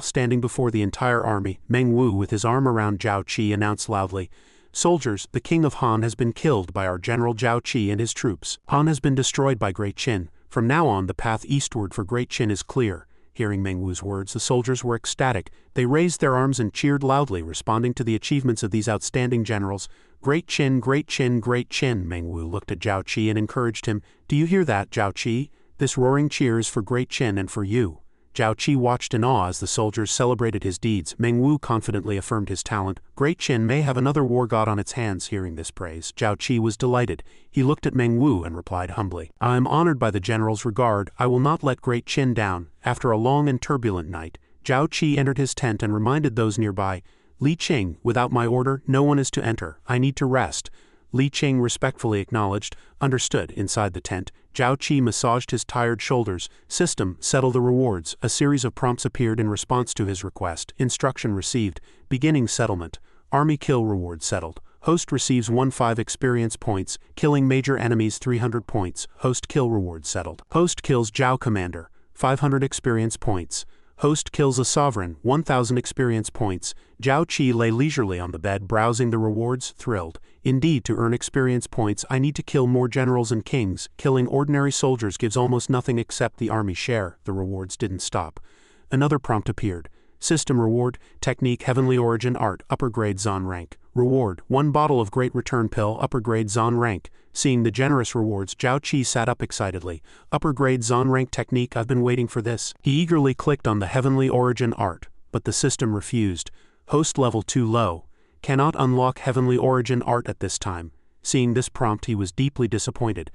Standing before the entire army, Meng Wu with his arm around Zhao Qi announced loudly, Soldiers, the king of Han has been killed by our general Zhao Qi and his troops. Han has been destroyed by Great Qin. From now on, the path eastward for Great Qin is clear. Hearing Meng Wu's words, the soldiers were ecstatic. They raised their arms and cheered loudly, responding to the achievements of these outstanding generals. Great Qin, Great Qin, Great Qin. Meng Wu looked at Zhao Qi and encouraged him. Do you hear that, Zhao Qi? This roaring cheer is for Great Qin and for you. Zhao Qi watched in awe as the soldiers celebrated his deeds. Meng Wu confidently affirmed his talent. Great Qin may have another war god on its hands. Hearing this praise, Zhao Qi was delighted. He looked at Meng Wu and replied humbly, I am honored by the general's regard. I will not let Great Qin down. After a long and turbulent night, Zhao Qi entered his tent and reminded those nearby, Li Qing, without my order, no one is to enter. I need to rest. Li Qing respectfully acknowledged. Understood. Inside the tent, Zhao Qi massaged his tired shoulders. System, settle the rewards. A series of prompts appeared in response to his request. Instruction received. Beginning settlement. Army kill reward settled. Host receives 1-5 experience points. Killing major enemies 300 points. Host kill reward settled. Host kills Zhao commander. 500 experience points. Host kills a sovereign, 1,000 experience points. Zhao Qi lay leisurely on the bed, browsing the rewards, thrilled. Indeed, to earn experience points, I need to kill more generals and kings. Killing ordinary soldiers gives almost nothing except the army share. The rewards didn't stop. Another prompt appeared. System reward, technique, heavenly origin, art, upper grade Zon rank. Reward, 1 bottle of great return pill, upper grade Zon rank. Seeing the generous rewards, Zhao Qi sat up excitedly. Upper grade Zon rank technique, I've been waiting for this. He eagerly clicked on the heavenly origin art, but the system refused. Host level too low. Cannot unlock heavenly origin art at this time. Seeing this prompt, he was deeply disappointed.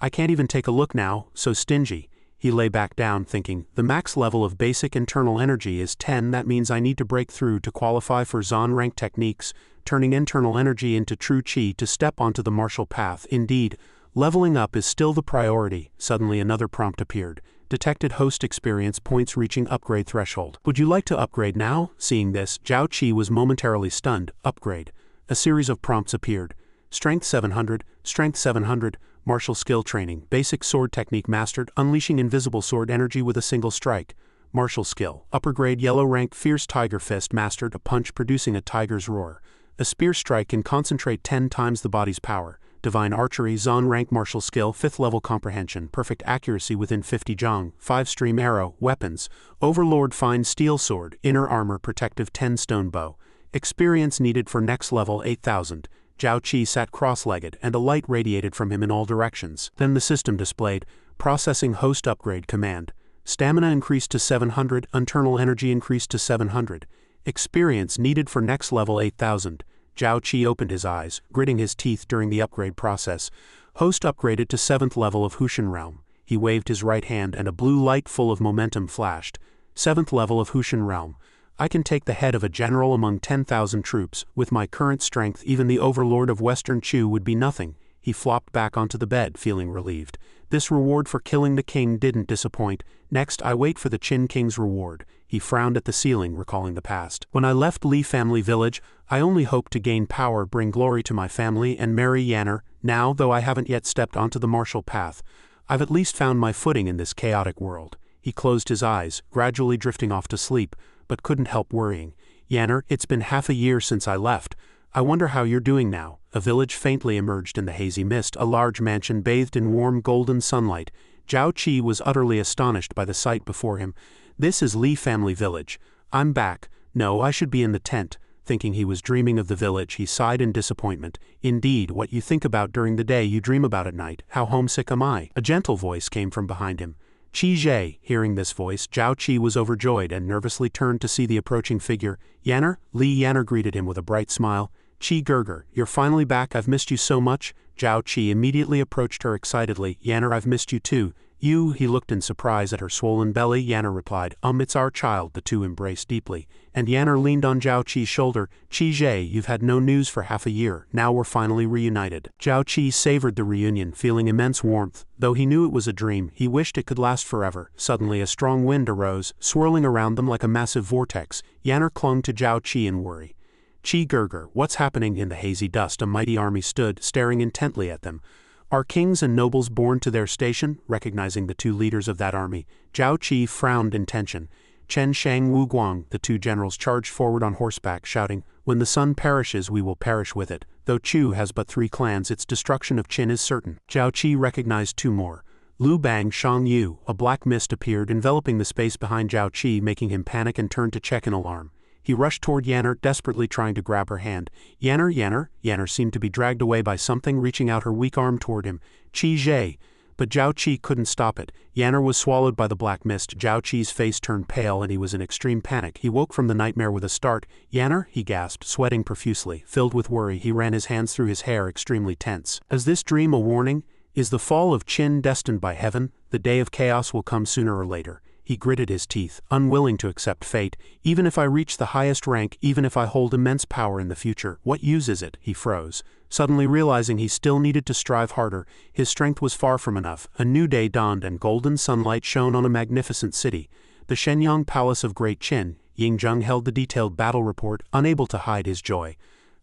I can't even take a look now, so stingy. He lay back down thinking, the max level of basic internal energy is 10, that means I need to break through to qualify for Zon rank techniques, turning internal energy into true Qi to step onto the martial path. Indeed, leveling up is still the priority. Suddenly another prompt appeared. Detected host experience points reaching upgrade threshold. Would you like to upgrade now? Seeing this, Zhao Qi was momentarily stunned. Upgrade. A series of prompts appeared. Strength 700, Strength 700, Martial skill training, basic sword technique mastered, unleashing invisible sword energy with a single strike. Martial skill, upper grade yellow rank fierce tiger fist mastered, a punch producing a tiger's roar. A spear strike can concentrate 10 times the body's power. Divine archery, Zon rank martial skill, 5th level comprehension, perfect accuracy within 50 zhang, 5 stream arrow, weapons. Overlord fine steel sword, inner armor protective 10 stone bow. Experience needed for next level 8,000. Zhao Qi sat cross-legged, and a light radiated from him in all directions. Then the system displayed, processing host upgrade command. Stamina increased to 700, internal energy increased to 700. Experience needed for next level 8,000. Zhao Qi opened his eyes, gritting his teeth during the upgrade process. Host upgraded to 7th level of Hushan realm. He waved his right hand and a blue light full of momentum flashed. 7th level of Hushan realm. I can take the head of a general among 10,000 troops. With my current strength, even the overlord of Western Chu would be nothing. He flopped back onto the bed, feeling relieved. This reward for killing the king didn't disappoint. Next, I wait for the Qin King's reward. He frowned at the ceiling, recalling the past. When I left Li family village, I only hoped to gain power, bring glory to my family, and marry Yanner. Now, though I haven't yet stepped onto the martial path, I've at least found my footing in this chaotic world. He closed his eyes, gradually drifting off to sleep, but couldn't help worrying. Yanner, it's been half a year since I left. I wonder how you're doing now. A village faintly emerged in the hazy mist, a large mansion bathed in warm golden sunlight. Zhao Qi was utterly astonished by the sight before him. This is Li family village. I'm back. No, I should be in the tent. Thinking he was dreaming of the village, he sighed in disappointment. Indeed, what you think about during the day you dream about at night. How homesick am I? A gentle voice came from behind him. Qi Zhe. Hearing this voice, Zhao Qi was overjoyed and nervously turned to see the approaching figure. Yanner? Li Yanner greeted him with a bright smile. Qi Gerger, you're finally back, I've missed you so much. Zhao Qi immediately approached her excitedly. Yanner, I've missed you too. You? He looked in surprise at her swollen belly. Yanner replied, it's our child. The two embraced deeply. And Yanner leaned on Zhao Qi's shoulder. Qi Zhe, you've had no news for half a year. Now we're finally reunited. Zhao Qi savored the reunion, feeling immense warmth. Though he knew it was a dream, he wished it could last forever. Suddenly a strong wind arose, swirling around them like a massive vortex. Yanner clung to Zhao Qi in worry. Qi Gerger, what's happening? In the hazy dust, a mighty army stood, staring intently at them. Are kings and nobles born to their station? Recognizing the two leaders of that army, Zhao Qi frowned in tension. Chen Shang Wu Guang, the two generals charged forward on horseback, shouting, when the sun perishes we will perish with it. Though Chu has but 3 clans, its destruction of Qin is certain. Zhao Qi recognized 2 more. Lu Bang Shang Yu. A black mist appeared, enveloping the space behind Zhao Qi, making him panic and turn to check in alarm. He rushed toward Yanner, desperately trying to grab her hand. Yanner, Yanner. Yanner seemed to be dragged away by something, reaching out her weak arm toward him. Qi Zhe. But Zhao Qi couldn't stop it. Yanner was swallowed by the black mist. Zhao Qi's face turned pale and he was in extreme panic. He woke from the nightmare with a start. Yanner, he gasped, sweating profusely. Filled with worry, he ran his hands through his hair, extremely tense. Is this dream a warning? Is the fall of Qin destined by heaven? The day of chaos will come sooner or later. He gritted his teeth, unwilling to accept fate. Even if I reach the highest rank, even if I hold immense power in the future, what use is it? He froze. Suddenly realizing he still needed to strive harder, his strength was far from enough. A new day dawned and golden sunlight shone on a magnificent city. The Shenyang Palace of Great Qin. Ying Zheng held the detailed battle report, unable to hide his joy.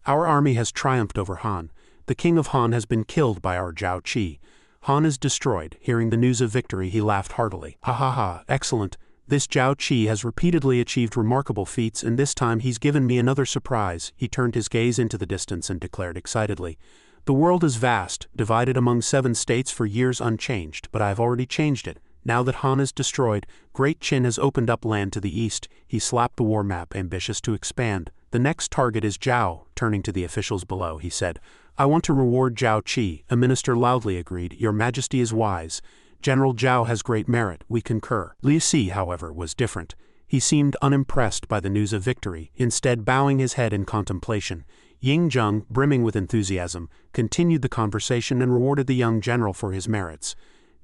Our army has triumphed over Han. The king of Han has been killed by our Zhao Qi. Han is destroyed. Hearing the news of victory, he laughed heartily. Ha ha ha, excellent. This Zhao Qi has repeatedly achieved remarkable feats, and this time he's given me another surprise." He turned his gaze into the distance and declared excitedly, "The world is vast, divided among 7 states for years unchanged, but I have already changed it. Now that Han is destroyed, Great Qin has opened up land to the east." He slapped the war map, ambitious to expand. "The next target is Zhao." Turning to the officials below, he said, "I want to reward Zhao Qi." A minister loudly agreed, "Your Majesty is wise. General Zhao has great merit, we concur." Li Si, however, was different. He seemed unimpressed by the news of victory, instead bowing his head in contemplation. Ying Zheng, brimming with enthusiasm, continued the conversation and rewarded the young general for his merits.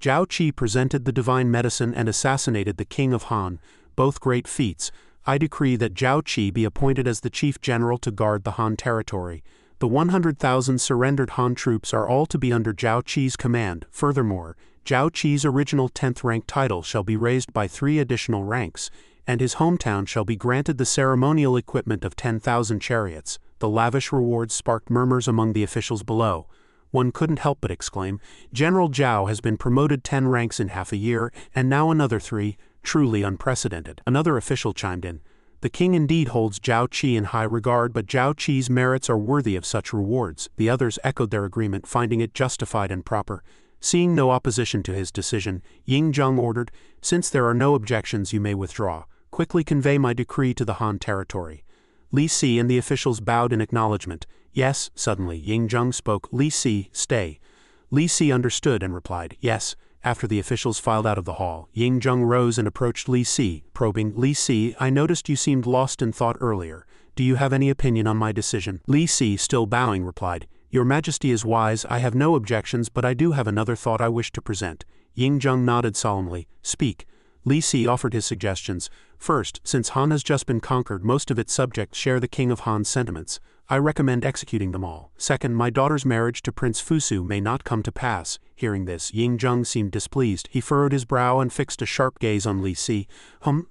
Zhao Qi presented the divine medicine and assassinated the king of Han, both great feats. "I decree that Zhao Qi be appointed as the chief general to guard the Han territory. The 100,000 surrendered Han troops are all to be under Zhao Qi's command. Furthermore, Zhao Qi's original 10th rank title shall be raised by 3 additional ranks, and his hometown shall be granted the ceremonial equipment of 10,000 chariots." The lavish rewards sparked murmurs among the officials below. One couldn't help but exclaim, "General Zhao has been promoted 10 ranks in half a year, and now another 3, truly unprecedented." Another official chimed in, "The king indeed holds Zhao Qi in high regard, but Zhao Qi's merits are worthy of such rewards." The others echoed their agreement, finding it justified and proper. Seeing no opposition to his decision, Ying Zheng ordered, "Since there are no objections, you may withdraw. Quickly convey my decree to the Han territory." Li Si and the officials bowed in acknowledgement. "Yes." Suddenly, Ying Zheng spoke, "Li Si, stay." Li Si understood and replied, "Yes." After the officials filed out of the hall, Ying Zheng rose and approached Li Si, probing, "Li Si, I noticed you seemed lost in thought earlier. Do you have any opinion on my decision?" Li Si, still bowing, replied, "Your Majesty is wise, I have no objections, but I do have another thought I wish to present." Ying Zheng nodded solemnly. "Speak." Li Si offered his suggestions. "First, since Han has just been conquered, most of its subjects share the King of Han's sentiments. I recommend executing them all. Second, my daughter's marriage to Prince Fusu may not come to pass." Hearing this, Ying Zheng seemed displeased. He furrowed his brow and fixed a sharp gaze on Li Si.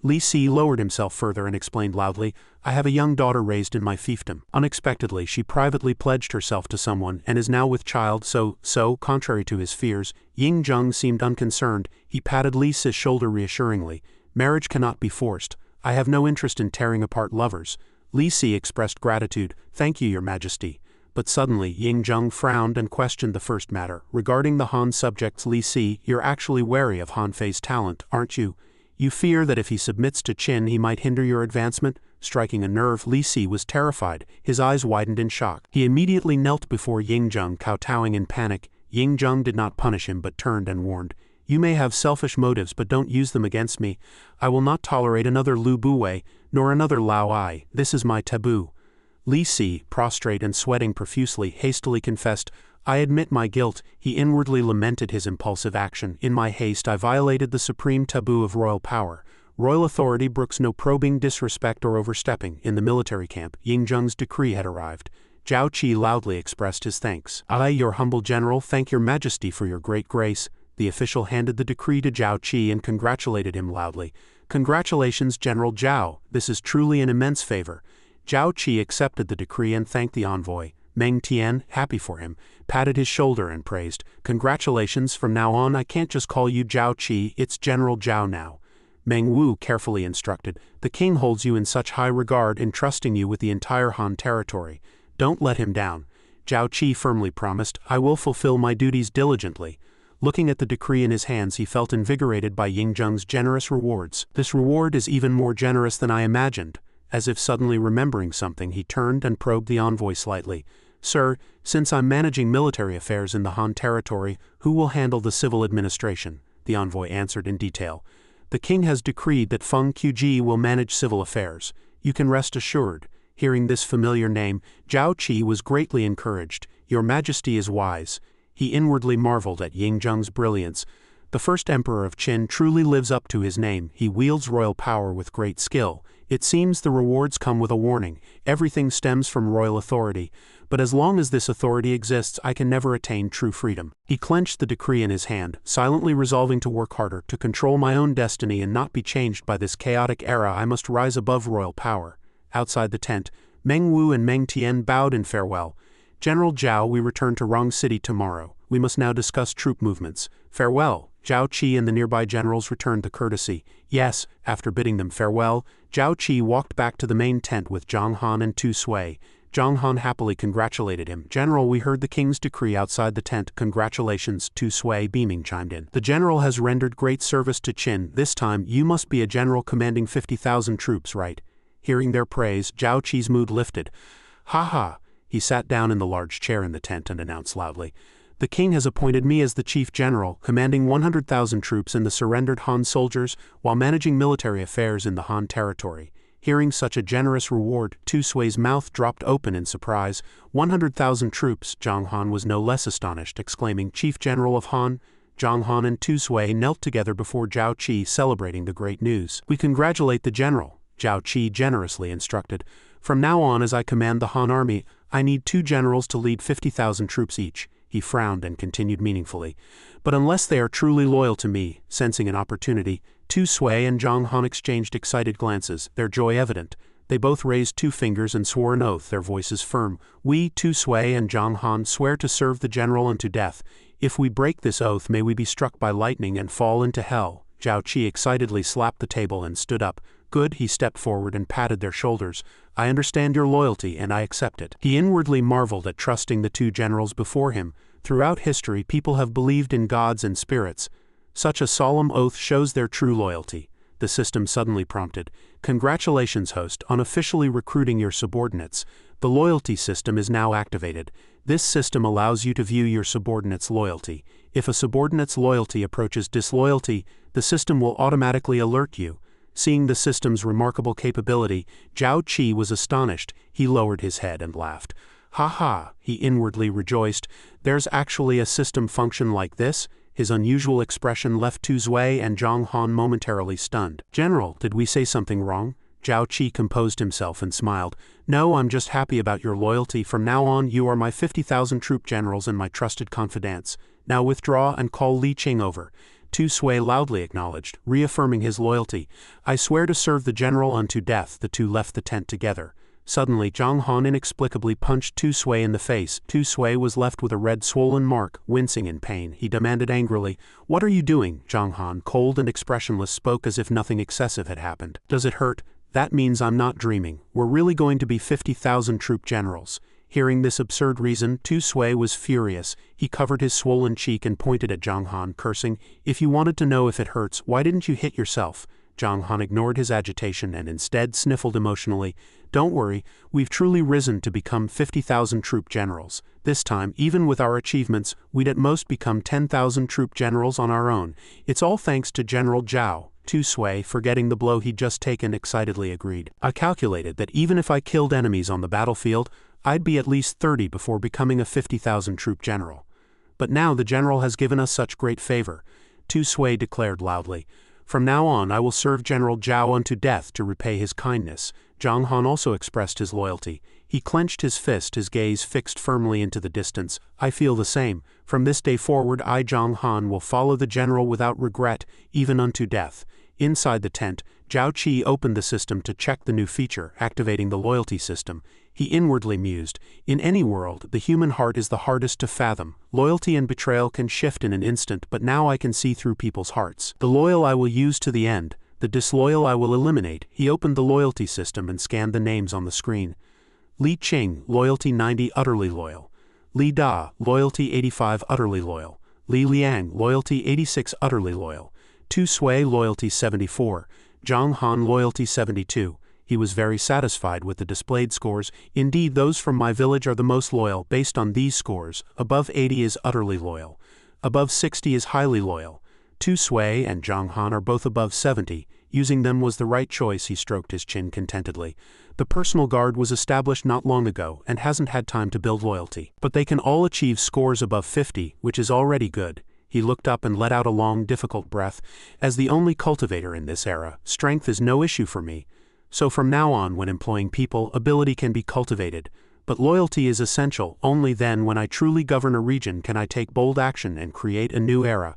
Li Si lowered himself further and explained loudly, "I have a young daughter raised in my fiefdom. Unexpectedly, she privately pledged herself to someone and is now with child, so, contrary to his fears." Ying Zheng seemed unconcerned. He patted Li Si's shoulder reassuringly. "Marriage cannot be forced. I have no interest in tearing apart lovers." Li Si expressed gratitude. "Thank you, Your Majesty." But suddenly, Ying Zheng frowned and questioned the first matter. "Regarding the Han subjects, Li Si, you're actually wary of Han Fei's talent, aren't you? You fear that if he submits to Qin, he might hinder your advancement?" Striking a nerve, Li Si was terrified. His eyes widened in shock. He immediately knelt before Ying Zheng, kowtowing in panic. Ying Zheng did not punish him but turned and warned, "You may have selfish motives, but don't use them against me. I will not tolerate another Lu Buwei, nor another Lao Ai. This is my taboo." Li Si, prostrate and sweating profusely, hastily confessed, "I admit my guilt." He inwardly lamented his impulsive action. "In my haste, I violated the supreme taboo of royal power. Royal authority brooks no probing, disrespect, or overstepping." In the military camp, Ying Zheng's decree had arrived. Zhao Qi loudly expressed his thanks. "I, your humble general, thank your Majesty for your great grace." The official handed the decree to Zhao Qi and congratulated him loudly. "Congratulations, General Zhao. This is truly an immense favor." Zhao Qi accepted the decree and thanked the envoy. Meng Tian, happy for him, patted his shoulder and praised, "Congratulations, from now on I can't just call you Zhao Qi, it's General Zhao now." Meng Wu carefully instructed, "The king holds you in such high regard, entrusting you with the entire Han territory. Don't let him down." Zhao Qi firmly promised, "I will fulfill my duties diligently." Looking at the decree in his hands, he felt invigorated by Ying Zheng's generous rewards. "This reward is even more generous than I imagined." As if suddenly remembering something, he turned and probed the envoy slightly. "Sir, since I'm managing military affairs in the Han territory, who will handle the civil administration?" The envoy answered in detail. "The king has decreed that Feng Qiji will manage civil affairs. You can rest assured." Hearing this familiar name, Zhao Qi was greatly encouraged. "Your Majesty is wise." He inwardly marveled at Ying Zheng's brilliance. The first emperor of Qin truly lives up to his name. He wields royal power with great skill. It seems the rewards come with a warning. Everything stems from royal authority, but as long as this authority exists, I can never attain true freedom. He clenched the decree in his hand, silently resolving to work harder, to control my own destiny and not be changed by this chaotic era. I must rise above royal power. Outside the tent, Meng Wu and Meng Tian bowed in farewell. "General Zhao, we return to Rong City tomorrow. We must now discuss troop movements. Farewell." Zhao Qi and the nearby generals returned the courtesy. Yes, after bidding them farewell, Zhao Qi walked back to the main tent with Zhang Han and Tu Sui. Zhang Han happily congratulated him. "General, we heard the king's decree outside the tent." "Congratulations," Tu Sui beaming chimed in. "The general has rendered great service to Qin. This time, you must be a general commanding 50,000 troops, right?" Hearing their praise, Zhao Qi's mood lifted. "Ha ha!" He sat down in the large chair in the tent and announced loudly. "The king has appointed me as the chief general, commanding 100,000 troops and the surrendered Han soldiers, while managing military affairs in the Han territory." Hearing such a generous reward, Tu Sui's mouth dropped open in surprise. 100,000 troops. Zhang Han was no less astonished, exclaiming, "Chief General of Han?" Zhang Han and Tu Sui knelt together before Zhao Qi, celebrating the great news. "We congratulate the general," Zhao Qi generously instructed. "From now on, as I command the Han army, I need 2 generals to lead 50,000 troops each." He frowned and continued meaningfully. "But unless they are truly loyal to me," sensing an opportunity, Tu Sui and Zhang Han exchanged excited glances, their joy evident. They both raised 2 fingers and swore an oath, their voices firm. "We, Tu Sui and Zhang Han, swear to serve the general unto death. If we break this oath, may we be struck by lightning and fall into hell." Zhao Qi excitedly slapped the table and stood up. "Good," he stepped forward and patted their shoulders. "I understand your loyalty and I accept it." He inwardly marveled at trusting the 2 generals before him. Throughout history, people have believed in gods and spirits. Such a solemn oath shows their true loyalty. The system suddenly prompted, "Congratulations, host, on officially recruiting your subordinates. The loyalty system is now activated. This system allows you to view your subordinates' loyalty. If a subordinate's loyalty approaches disloyalty, the system will automatically alert you." Seeing the system's remarkable capability, Zhao Qi was astonished. He lowered his head and laughed. "Ha ha," he inwardly rejoiced. "There's actually a system function like this?" His unusual expression left Tu Sui and Zhang Han momentarily stunned. "General, did we say something wrong?" Zhao Qi composed himself and smiled. "No, I'm just happy about your loyalty. From now on, you are my 50,000 troop generals and my trusted confidants. Now withdraw and call Li Qing over." Tu Sui loudly acknowledged, reaffirming his loyalty. "I swear to serve the general unto death." The two left the tent together. Suddenly, Zhang Han inexplicably punched Tu Sui in the face. Tu Sui was left with a red swollen mark, wincing in pain. He demanded angrily, "What are you doing?" Zhang Han, cold and expressionless, spoke as if nothing excessive had happened. "Does it hurt? That means I'm not dreaming. We're really going to be 50,000 troop generals." Hearing this absurd reason, Tu Sui was furious. He covered his swollen cheek and pointed at Zhang Han, cursing, "If you wanted to know if it hurts, why didn't you hit yourself?" Zhang Han ignored his agitation and instead sniffled emotionally. "Don't worry, we've truly risen to become 50,000 troop generals. This time, even with our achievements, we'd at most become 10,000 troop generals on our own. It's all thanks to General Zhao." Tu Sui, forgetting the blow he'd just taken, excitedly agreed. "I calculated that even if I killed enemies on the battlefield, I'd be at least 30 before becoming a 50,000 troop general. But now the general has given us such great favor," Tu Sui declared loudly. "From now on I will serve General Zhao unto death to repay his kindness." Zhang Han also expressed his loyalty. He clenched his fist, his gaze fixed firmly into the distance. "I feel the same. From this day forward I, Zhang Han, will follow the general without regret, even unto death." Inside the tent, Zhao Qi opened the system to check the new feature, activating the loyalty system. He inwardly mused, "In any world, the human heart is the hardest to fathom. Loyalty and betrayal can shift in an instant, but now I can see through people's hearts. The loyal I will use to the end. The disloyal I will eliminate." He opened the loyalty system and scanned the names on the screen. Li Qing, loyalty 90, utterly loyal. Li Da, loyalty 85, utterly loyal. Li Liang, loyalty 86, utterly loyal. Tu Sui, loyalty 74. Zhang Han, loyalty 72. He was very satisfied with the displayed scores. "Indeed, those from my village are the most loyal. Based on these scores, above 80 is utterly loyal. Above 60 is highly loyal. Tu Sui and Zhang Han are both above 70. Using them was the right choice." He stroked his chin contentedly. "The personal guard was established not long ago and hasn't had time to build loyalty. But they can all achieve scores above 50, which is already good." He looked up and let out a long, difficult breath. "As the only cultivator in this era, strength is no issue for me. So from now on, when employing people, ability can be cultivated. But loyalty is essential. Only then, when I truly govern a region, can I take bold action and create a new era."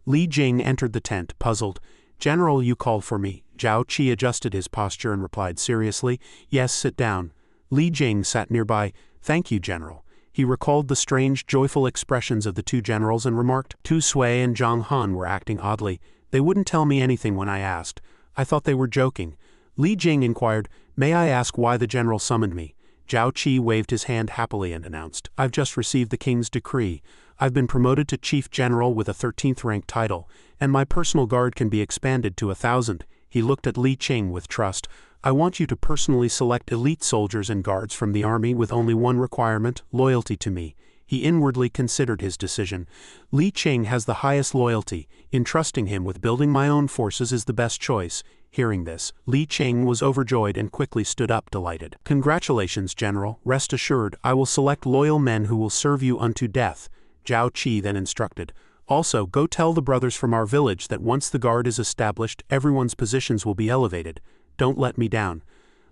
Li Jing entered the tent, puzzled. "General, you called for me." Zhao Qi adjusted his posture and replied seriously, "Yes, sit down." Li Jing sat nearby. "Thank you, General." He recalled the strange, joyful expressions of the two generals and remarked, Tu Sui and Zhang Han were acting oddly. They wouldn't tell me anything when I asked. I thought they were joking. Li Jing inquired, May I ask why the general summoned me? Zhao Qi waved his hand happily and announced, I've just received the king's decree. I've been promoted to chief general with a 13th rank title, and my personal guard can be expanded to 1,000. He looked at Li Qing with trust. I want you to personally select elite soldiers and guards from the army with only one requirement, loyalty to me. He inwardly considered his decision. Li Qing has the highest loyalty. Entrusting him with building my own forces is the best choice. Hearing this, Li Qing was overjoyed and quickly stood up delighted. Congratulations, General. Rest assured, I will select loyal men who will serve you unto death. Zhao Qi then instructed. Also, go tell the brothers from our village that once the guard is established, everyone's positions will be elevated. Don't let me down.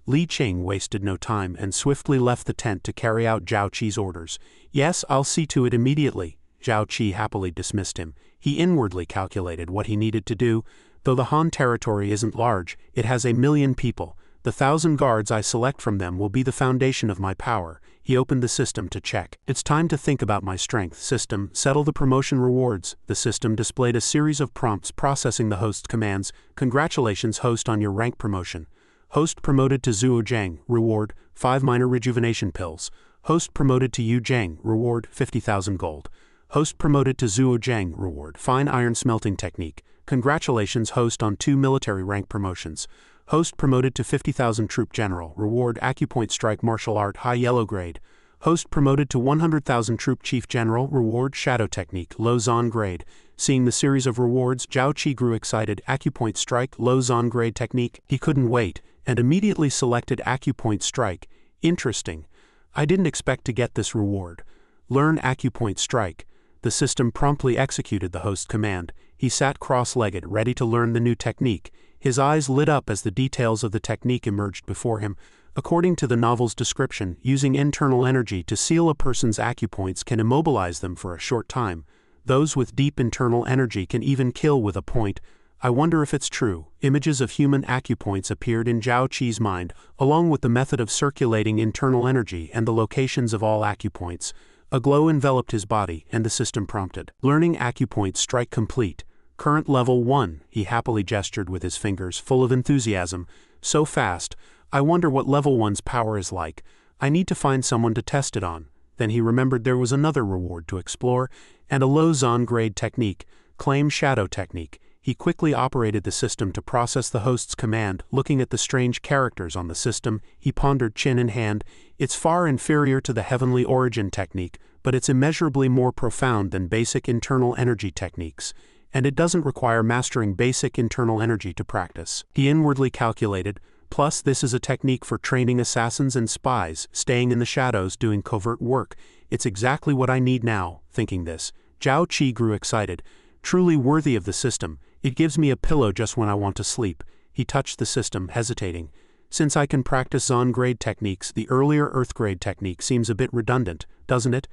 Li Qing wasted no time and swiftly left the tent to carry out Zhao Qi's orders. Yes, I'll see to it immediately. Zhao Qi happily dismissed him. He inwardly calculated what he needed to do. Though the Han territory isn't large, it has 1 million people. The 1,000 guards I select from them will be the foundation of my power. He opened the system to check. It's time to think about my strength. System, settle the promotion rewards. The system displayed a series of prompts processing the host's commands. Congratulations, host, on your rank promotion. Host promoted to Zhuo Zhang, reward, 5 minor rejuvenation pills. Host promoted to Yu Zhang, reward, 50,000 gold. Host promoted to Zhuo Zhang, reward, fine iron smelting technique. Congratulations, host, on 2 military rank promotions. Host promoted to 50,000 troop general, reward, acupoint strike martial art high yellow grade. Host promoted to 100,000 troop chief general, reward, shadow technique, low Zon grade. Seeing the series of rewards, Zhao Qi grew excited. Acupoint strike, low Zon grade technique. He couldn't wait, and immediately selected acupoint strike. Interesting. I didn't expect to get this reward. Learn acupoint strike. The system promptly executed the host command. He sat cross-legged, ready to learn the new technique. His eyes lit up as the details of the technique emerged before him. According to the novel's description, using internal energy to seal a person's acupoints can immobilize them for a short time. Those with deep internal energy can even kill with a point. I wonder if it's true. Images of human acupoints appeared in Zhao Qi's mind, along with the method of circulating internal energy and the locations of all acupoints. A glow enveloped his body, and the system prompted. Learning acupoint strike complete. Current level 1, he happily gestured with his fingers, full of enthusiasm. So fast. I wonder what level 1's power is like. I need to find someone to test it on. Then he remembered there was another reward to explore, and a low Zon grade technique, claim shadow technique. He quickly operated the system to process the host's command. Looking at the strange characters on the system, he pondered, chin in hand. It's far inferior to the heavenly origin technique, but it's immeasurably more profound than basic internal energy techniques. And it doesn't require mastering basic internal energy to practice. He inwardly calculated, plus this is a technique for training assassins and spies, staying in the shadows doing covert work. It's exactly what I need now. Thinking this, Zhao Qi grew excited. Truly worthy of the system. It gives me a pillow just when I want to sleep. He touched the system, hesitating. Since I can practice Zon grade techniques, the earlier Earth grade technique seems a bit redundant, doesn't it?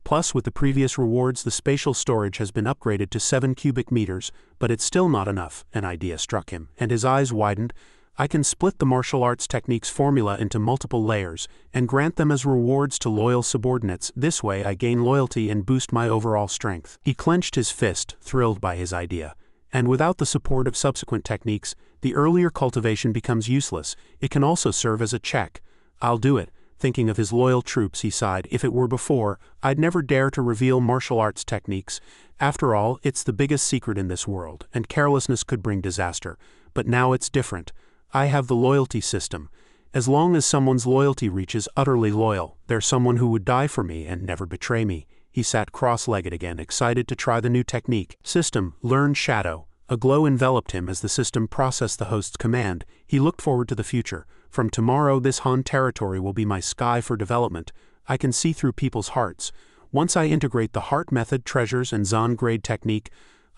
Plus, with the previous rewards, the spatial storage has been upgraded to 7 cubic meters, but it's still not enough. An idea struck him, and his eyes widened. I can split the martial arts techniques formula into multiple layers, and grant them as rewards to loyal subordinates. This way I gain loyalty and boost my overall strength. He clenched his fist, thrilled by his idea. And without the support of subsequent techniques, the earlier cultivation becomes useless. It can also serve as a check. I'll do it. Thinking of his loyal troops, he sighed. If it were before, I'd never dare to reveal martial arts techniques. After all, it's the biggest secret in this world, and carelessness could bring disaster. But now it's different. I have the loyalty system. As long as someone's loyalty reaches utterly loyal, there's someone who would die for me and never betray me. He sat cross-legged again, excited to try the new technique. System, learn shadow. A glow enveloped him as the system processed the host's command. He looked forward to the future. From tomorrow, this Han territory will be my sky for development. I can see through people's hearts. Once I integrate the heart method, treasures, and Zon grade technique,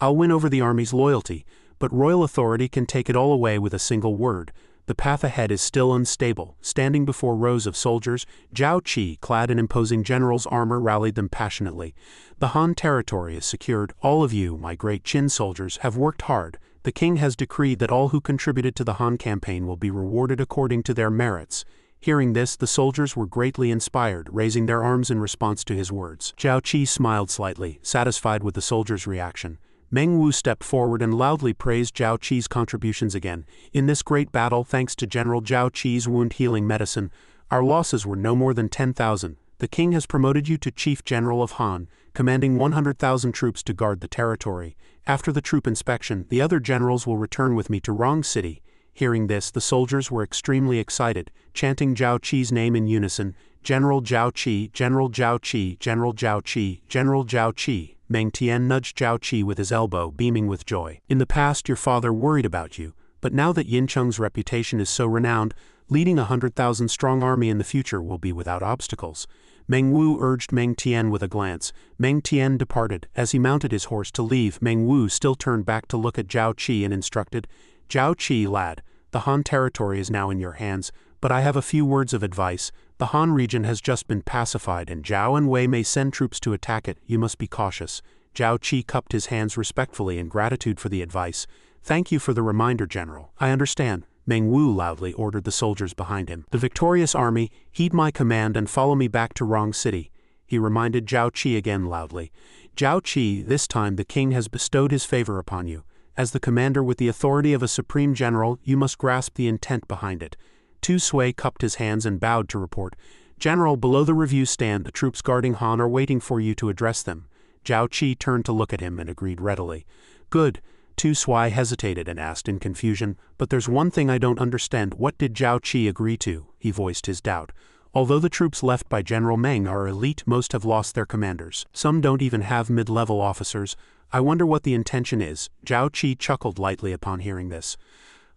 I'll win over the army's loyalty. But royal authority can take it all away with a single word. The path ahead is still unstable. Standing before rows of soldiers, Zhao Qi, clad in imposing general's armor, rallied them passionately. The Han territory is secured. All of you, my great Qin soldiers, have worked hard. The king has decreed that all who contributed to the Han campaign will be rewarded according to their merits. Hearing this, the soldiers were greatly inspired, raising their arms in response to his words. Zhao Qi smiled slightly, satisfied with the soldiers' reaction. Meng Wu stepped forward and loudly praised Zhao Qi's contributions again. In this great battle, thanks to General Zhao Qi's wound-healing medicine, our losses were no more than 10,000. The king has promoted you to Chief General of Han, commanding 100,000 troops to guard the territory. After the troop inspection, the other generals will return with me to Rong City. Hearing this, the soldiers were extremely excited, chanting Zhao Qi's name in unison, General Zhao Qi, General Zhao Qi, General Zhao Qi, General Zhao Qi. Meng Tian nudged Zhao Qi with his elbow, beaming with joy. In the past, your father worried about you, but now that Yin Cheng's reputation is so renowned, leading a 100,000-strong army in the future will be without obstacles. Meng Wu urged Meng Tian with a glance. Meng Tian departed. As he mounted his horse to leave, Meng Wu still turned back to look at Zhao Qi and instructed, Zhao Qi, lad, the Han territory is now in your hands, but I have a few words of advice. The Han region has just been pacified and Zhao and Wei may send troops to attack it. You must be cautious. Zhao Qi cupped his hands respectfully in gratitude for the advice. Thank you for the reminder, General. I understand. Meng Wu loudly ordered the soldiers behind him. The victorious army, heed my command and follow me back to Rong City. He reminded Zhao Qi again loudly. Zhao Qi, this time the king has bestowed his favor upon you. As the commander with the authority of a supreme general, you must grasp the intent behind it. Tu Sui cupped his hands and bowed to report. General, below the review stand, the troops guarding Han are waiting for you to address them. Zhao Qi turned to look at him and agreed readily. Good. Tu Sui hesitated and asked in confusion, but there's one thing I don't understand. What did Zhao Qi agree to? He voiced his doubt. Although the troops left by General Meng are elite, most have lost their commanders. Some don't even have mid-level officers. I wonder what the intention is. Zhao Qi chuckled lightly upon hearing this.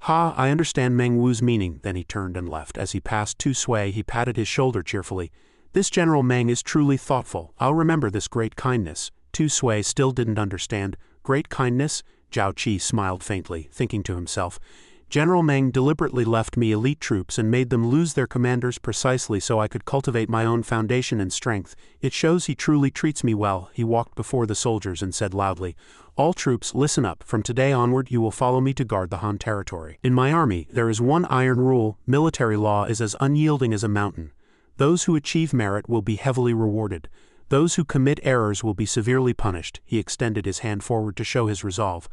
Ha, I understand Meng Wu's meaning. Then he turned and left. As he passed Tu Sui, he patted his shoulder cheerfully. This General Meng is truly thoughtful. I'll remember this great kindness. Tu Sui still didn't understand. Great kindness? Zhao Qi smiled faintly, thinking to himself. General Meng deliberately left me elite troops and made them lose their commanders precisely so I could cultivate my own foundation and strength. It shows he truly treats me well. He walked before the soldiers and said loudly, All troops, listen up. From today onward you will follow me to guard the Han territory. In my army, there is one iron rule. Military law is as unyielding as a mountain. Those who achieve merit will be heavily rewarded. Those who commit errors will be severely punished. He extended his hand forward to show his resolve.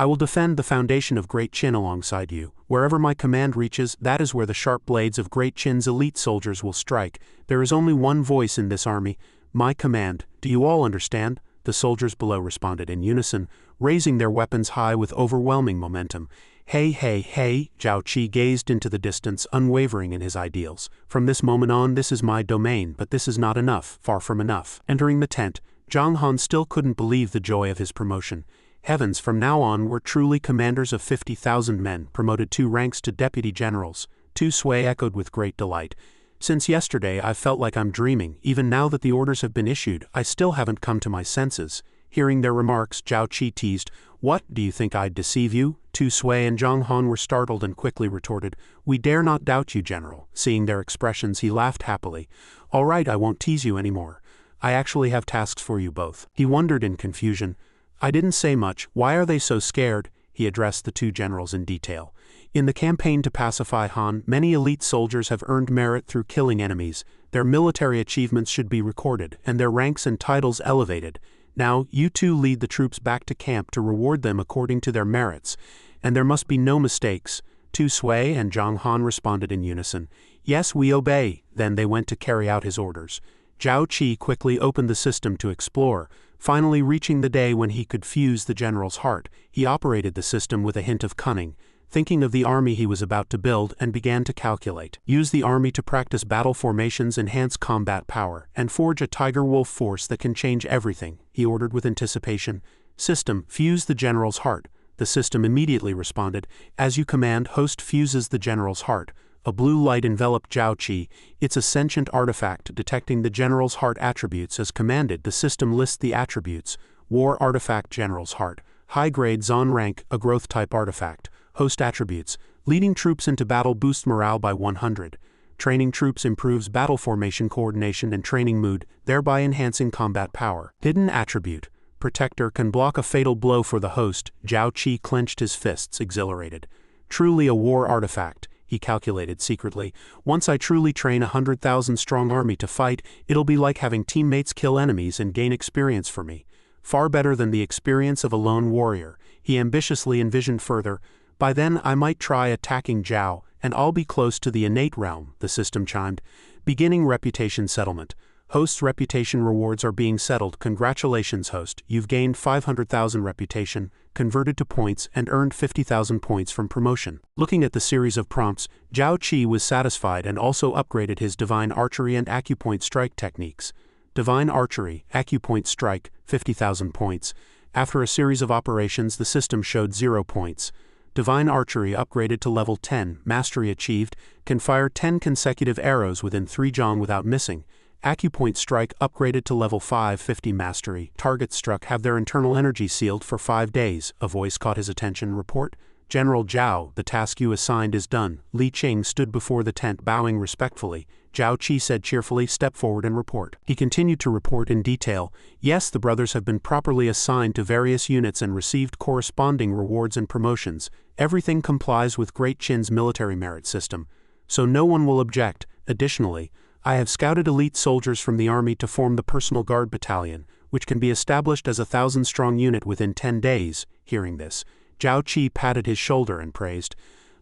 I will defend the foundation of Great Qin alongside you. Wherever my command reaches, that is where the sharp blades of Great Qin's elite soldiers will strike. There is only one voice in this army. My command. Do you all understand? The soldiers below responded in unison, raising their weapons high with overwhelming momentum. Hey, hey, hey, Zhao Qi gazed into the distance, unwavering in his ideals. From this moment on, this is my domain, but this is not enough, far from enough. Entering the tent, Zhang Han still couldn't believe the joy of his promotion. Heavens, from now on we're truly commanders of 50,000 men, promoted 2 ranks to deputy generals. Tu Sui echoed with great delight. Since yesterday I felt like I'm dreaming. Even now that the orders have been issued, I still haven't come to my senses. Hearing their remarks, Zhao Qi teased, What, do you think I'd deceive you? Tu Sui and Zhang Han were startled and quickly retorted, We dare not doubt you, General. Seeing their expressions, he laughed happily. All right, I won't tease you anymore. I actually have tasks for you both. He wondered in confusion. I didn't say much. Why are they so scared? He addressed the 2 generals in detail. In the campaign to pacify Han, many elite soldiers have earned merit through killing enemies. Their military achievements should be recorded, and their ranks and titles elevated. Now, you 2 lead the troops back to camp to reward them according to their merits. And there must be no mistakes. Tu Sui and Zhang Han responded in unison. Yes, we obey. Then they went to carry out his orders. Zhao Qi quickly opened the system to explore. Finally reaching the day when he could fuse the general's heart, he operated the system with a hint of cunning, thinking of the army he was about to build, and began to calculate. Use the army to practice battle formations, enhance combat power, and forge a tiger-wolf force that can change everything, he ordered with anticipation. System, fuse the general's heart. The system immediately responded, As you command, host fuses the general's heart. A blue light enveloped Zhao Qi. It's a sentient artifact detecting the general's heart attributes as commanded. The system lists the attributes. War artifact general's heart. High-grade Zon rank, a growth-type artifact. Host attributes. Leading troops into battle boosts morale by 100. Training troops improves battle formation coordination and training mood, thereby enhancing combat power. Hidden attribute. Protector can block a fatal blow for the host. Zhao Qi clenched his fists, exhilarated. Truly a war artifact. he calculated secretly. Once I truly train 100,000-strong army to fight, it'll be like having teammates kill enemies and gain experience for me. Far better than the experience of a lone warrior, he ambitiously envisioned further. By then I might try attacking Zhao, and I'll be close to the innate realm, the system chimed. Beginning reputation settlement. Host's reputation rewards are being settled. Congratulations, host. You've gained 500,000 reputation, converted to points, and earned 50,000 points from promotion. Looking at the series of prompts, Zhao Qi was satisfied and also upgraded his divine archery and acupoint strike techniques. Divine archery, acupoint strike, 50,000 points. After a series of operations, the system showed 0 points. Divine archery upgraded to level 10, mastery achieved, can fire 10 consecutive arrows within 3 jong without missing. Acupoint strike upgraded to level 5, 50 mastery. Targets struck have their internal energy sealed for 5 days. A voice caught his attention. Report. General Zhao, the task you assigned is done. Li Qing stood before the tent bowing respectfully. Zhao Qi said cheerfully, step forward and report. He continued to report in detail. Yes, the brothers have been properly assigned to various units and received corresponding rewards and promotions. Everything complies with Great Qin's military merit system, so no one will object. Additionally, I have scouted elite soldiers from the army to form the personal guard battalion, which can be established as a 1,000-strong unit within 10 days. Hearing this, Zhao Qi patted his shoulder and praised.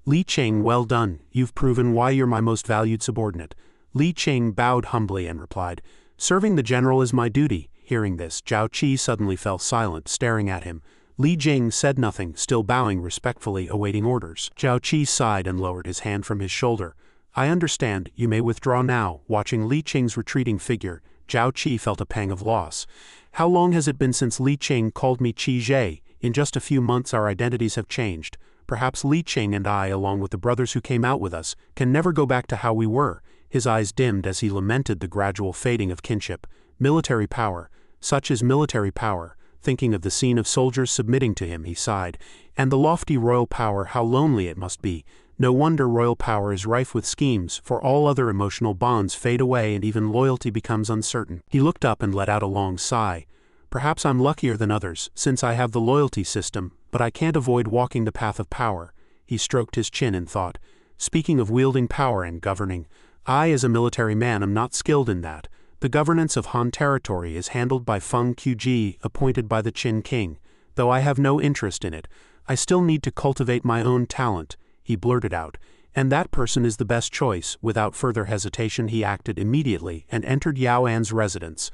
Li Qing, well done. You've proven why you're my most valued subordinate. Li Qing bowed humbly and replied, serving the general is my duty. Hearing this, Zhao Qi suddenly fell silent, staring at him. Li Jing said nothing, still bowing respectfully, awaiting orders. Zhao Qi sighed and lowered his hand from his shoulder. I understand, you may withdraw now. Watching Li Qing's retreating figure, Zhao Qi felt a pang of loss. How long has it been since Li Qing called me Qi Zhe? In just a few months our identities have changed. Perhaps Li Qing and I, along with the brothers who came out with us, can never go back to how we were. His eyes dimmed as he lamented the gradual fading of kinship. Military power. Such is military power. Thinking of the scene of soldiers submitting to him, he sighed. And the lofty royal power, how lonely it must be. No wonder royal power is rife with schemes, for all other emotional bonds fade away and even loyalty becomes uncertain. He looked up and let out a long sigh. Perhaps I'm luckier than others, since I have the loyalty system, but I can't avoid walking the path of power. He stroked his chin in thought. Speaking of wielding power and governing, I as a military man am not skilled in that. The governance of Han territory is handled by Feng Qiji, appointed by the Qin king. Though I have no interest in it, I still need to cultivate my own talent, he blurted out. And that person is the best choice. Without further hesitation he acted immediately and entered Yao An's residence.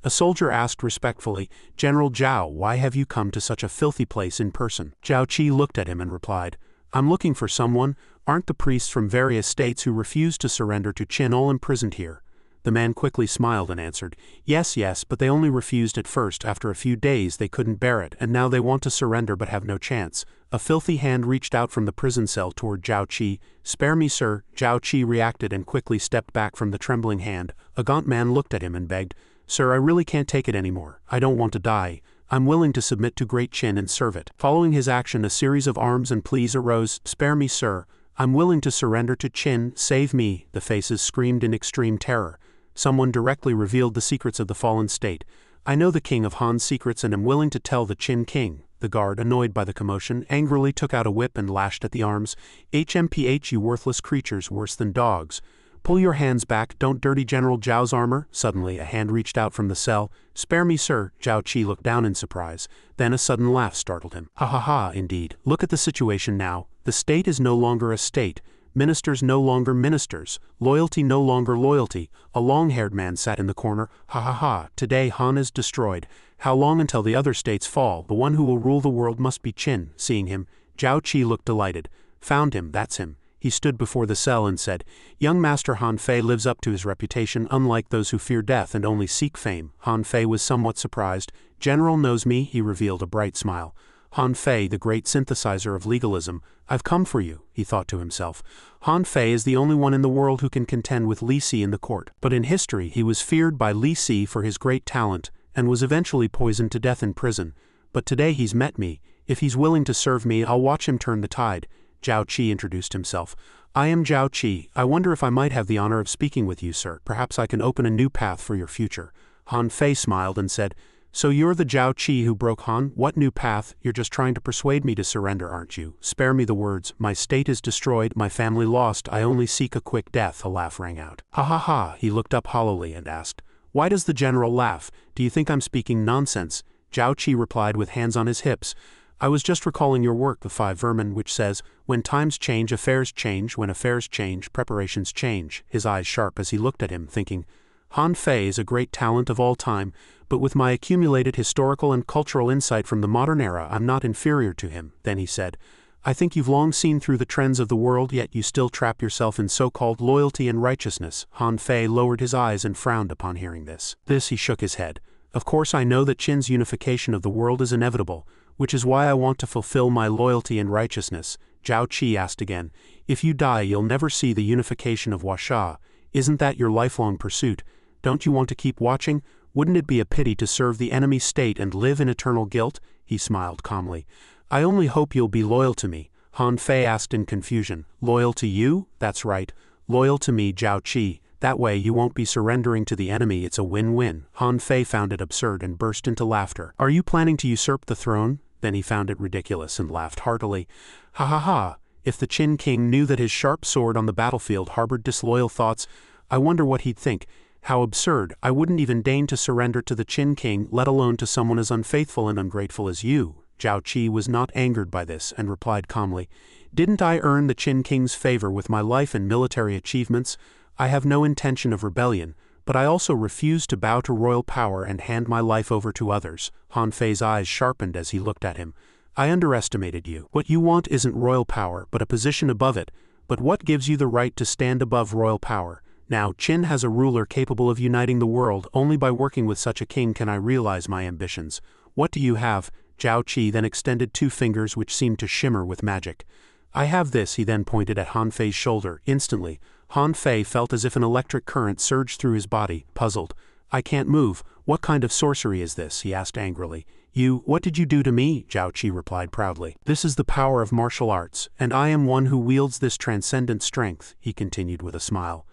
A soldier asked respectfully, General Zhao, why have you come to such a filthy place in person? Zhao Qi looked at him and replied, I'm looking for someone. Aren't the priests from various states who refused to surrender to Qin all imprisoned here? The man quickly smiled and answered, yes, but they only refused at first. After a few days they couldn't bear it, and now they want to surrender but have no chance. A filthy hand reached out from the prison cell toward Zhao Qi. Spare me, sir. Zhao Qi reacted and quickly stepped back from the trembling hand. A gaunt man looked at him and begged, Sir, I really can't take it anymore. I don't want to die. I'm willing to submit to Great Qin and serve it. Following his action, a series of arms and pleas arose. Spare me, sir. I'm willing to surrender to Qin. Save me. The faces screamed in extreme terror. Someone directly revealed the secrets of the fallen state. I know the king of Han's secrets and am willing to tell the Qin king. The guard, annoyed by the commotion, angrily took out a whip and lashed at the arms. HMPH, you worthless creatures, worse than dogs. Pull your hands back, don't dirty General Zhao's armor. Suddenly a hand reached out from the cell. Spare me, sir. Zhao Qi looked down in surprise. Then a sudden laugh startled him. Ha ha ha, indeed. Look at the situation now. The state is no longer a state. Ministers no longer ministers. Loyalty no longer loyalty. A long-haired man sat in the corner. Ha ha ha. Today Han is destroyed. How long until the other states fall? The one who will rule the world must be Qin. Seeing him, Zhao Qi looked delighted. Found him, that's him. He stood before the cell and said, Young Master Han Fei lives up to his reputation, unlike those who fear death and only seek fame. Han Fei was somewhat surprised. General knows me, he revealed a bright smile. Han Fei, the great synthesizer of legalism. I've come for you, he thought to himself. Han Fei is the only one in the world who can contend with Li Si in the court. But in history he was feared by Li Si for his great talent, and was eventually poisoned to death in prison. But today he's met me. If he's willing to serve me, I'll watch him turn the tide. Zhao Qi introduced himself. I am Zhao Qi. I wonder if I might have the honor of speaking with you, sir. Perhaps I can open a new path for your future. Han Fei smiled and said, So you're the Zhao Qi who broke Han? What new path? You're just trying to persuade me to surrender, aren't you? Spare me the words. My state is destroyed, my family lost, I only seek a quick death, a laugh rang out. Ha ha ha, he looked up hollowly and asked. Why does the general laugh? Do you think I'm speaking nonsense? Zhao Qi replied with hands on his hips. I was just recalling your work, The Five Vermin, which says, when times change, affairs change, when affairs change, preparations change. His eyes sharp as he looked at him, thinking, Han Fei is a great talent of all time, but with my accumulated historical and cultural insight from the modern era, I'm not inferior to him. Then he said, I think you've long seen through the trends of the world, yet you still trap yourself in so-called loyalty and righteousness. Han Fei lowered his eyes and frowned upon hearing this. He shook his head. Of course I know that Qin's unification of the world is inevitable, which is why I want to fulfill my loyalty and righteousness. Zhao Qi asked again, if you die you'll never see the unification of Huasha. Isn't that your lifelong pursuit? Don't you want to keep watching? Wouldn't it be a pity to serve the enemy state and live in eternal guilt? He smiled calmly. I only hope you'll be loyal to me. Han Fei asked in confusion. Loyal to you? That's right. Loyal to me, Zhao Qi. That way you won't be surrendering to the enemy. It's a win-win. Han Fei found it absurd and burst into laughter. Are you planning to usurp the throne? Then he found it ridiculous and laughed heartily. Ha ha ha. If the Qin king knew that his sharp sword on the battlefield harbored disloyal thoughts, I wonder what he'd think. How absurd. I wouldn't even deign to surrender to the Qin king, let alone to someone as unfaithful and ungrateful as you. Zhao Qi was not angered by this and replied calmly, Didn't I earn the Qin king's favor with my life and military achievements? I have no intention of rebellion, but I also refuse to bow to royal power and hand my life over to others. Han Fei's eyes sharpened as he looked at him. I underestimated you. What you want isn't royal power, but a position above it. But what gives you the right to stand above royal power? Now, Qin has a ruler capable of uniting the world. Only by working with such a king can I realize my ambitions. What do you have? Zhao Qi then extended two fingers which seemed to shimmer with magic. I have this, he then pointed at Han Fei's shoulder. Instantly, Han Fei felt as if an electric current surged through his body, puzzled. I can't move. What kind of sorcery is this? He asked angrily. What did you do to me? Zhao Qi replied proudly. This is the power of martial arts, and I am one who wields this transcendent strength, he continued with a smile.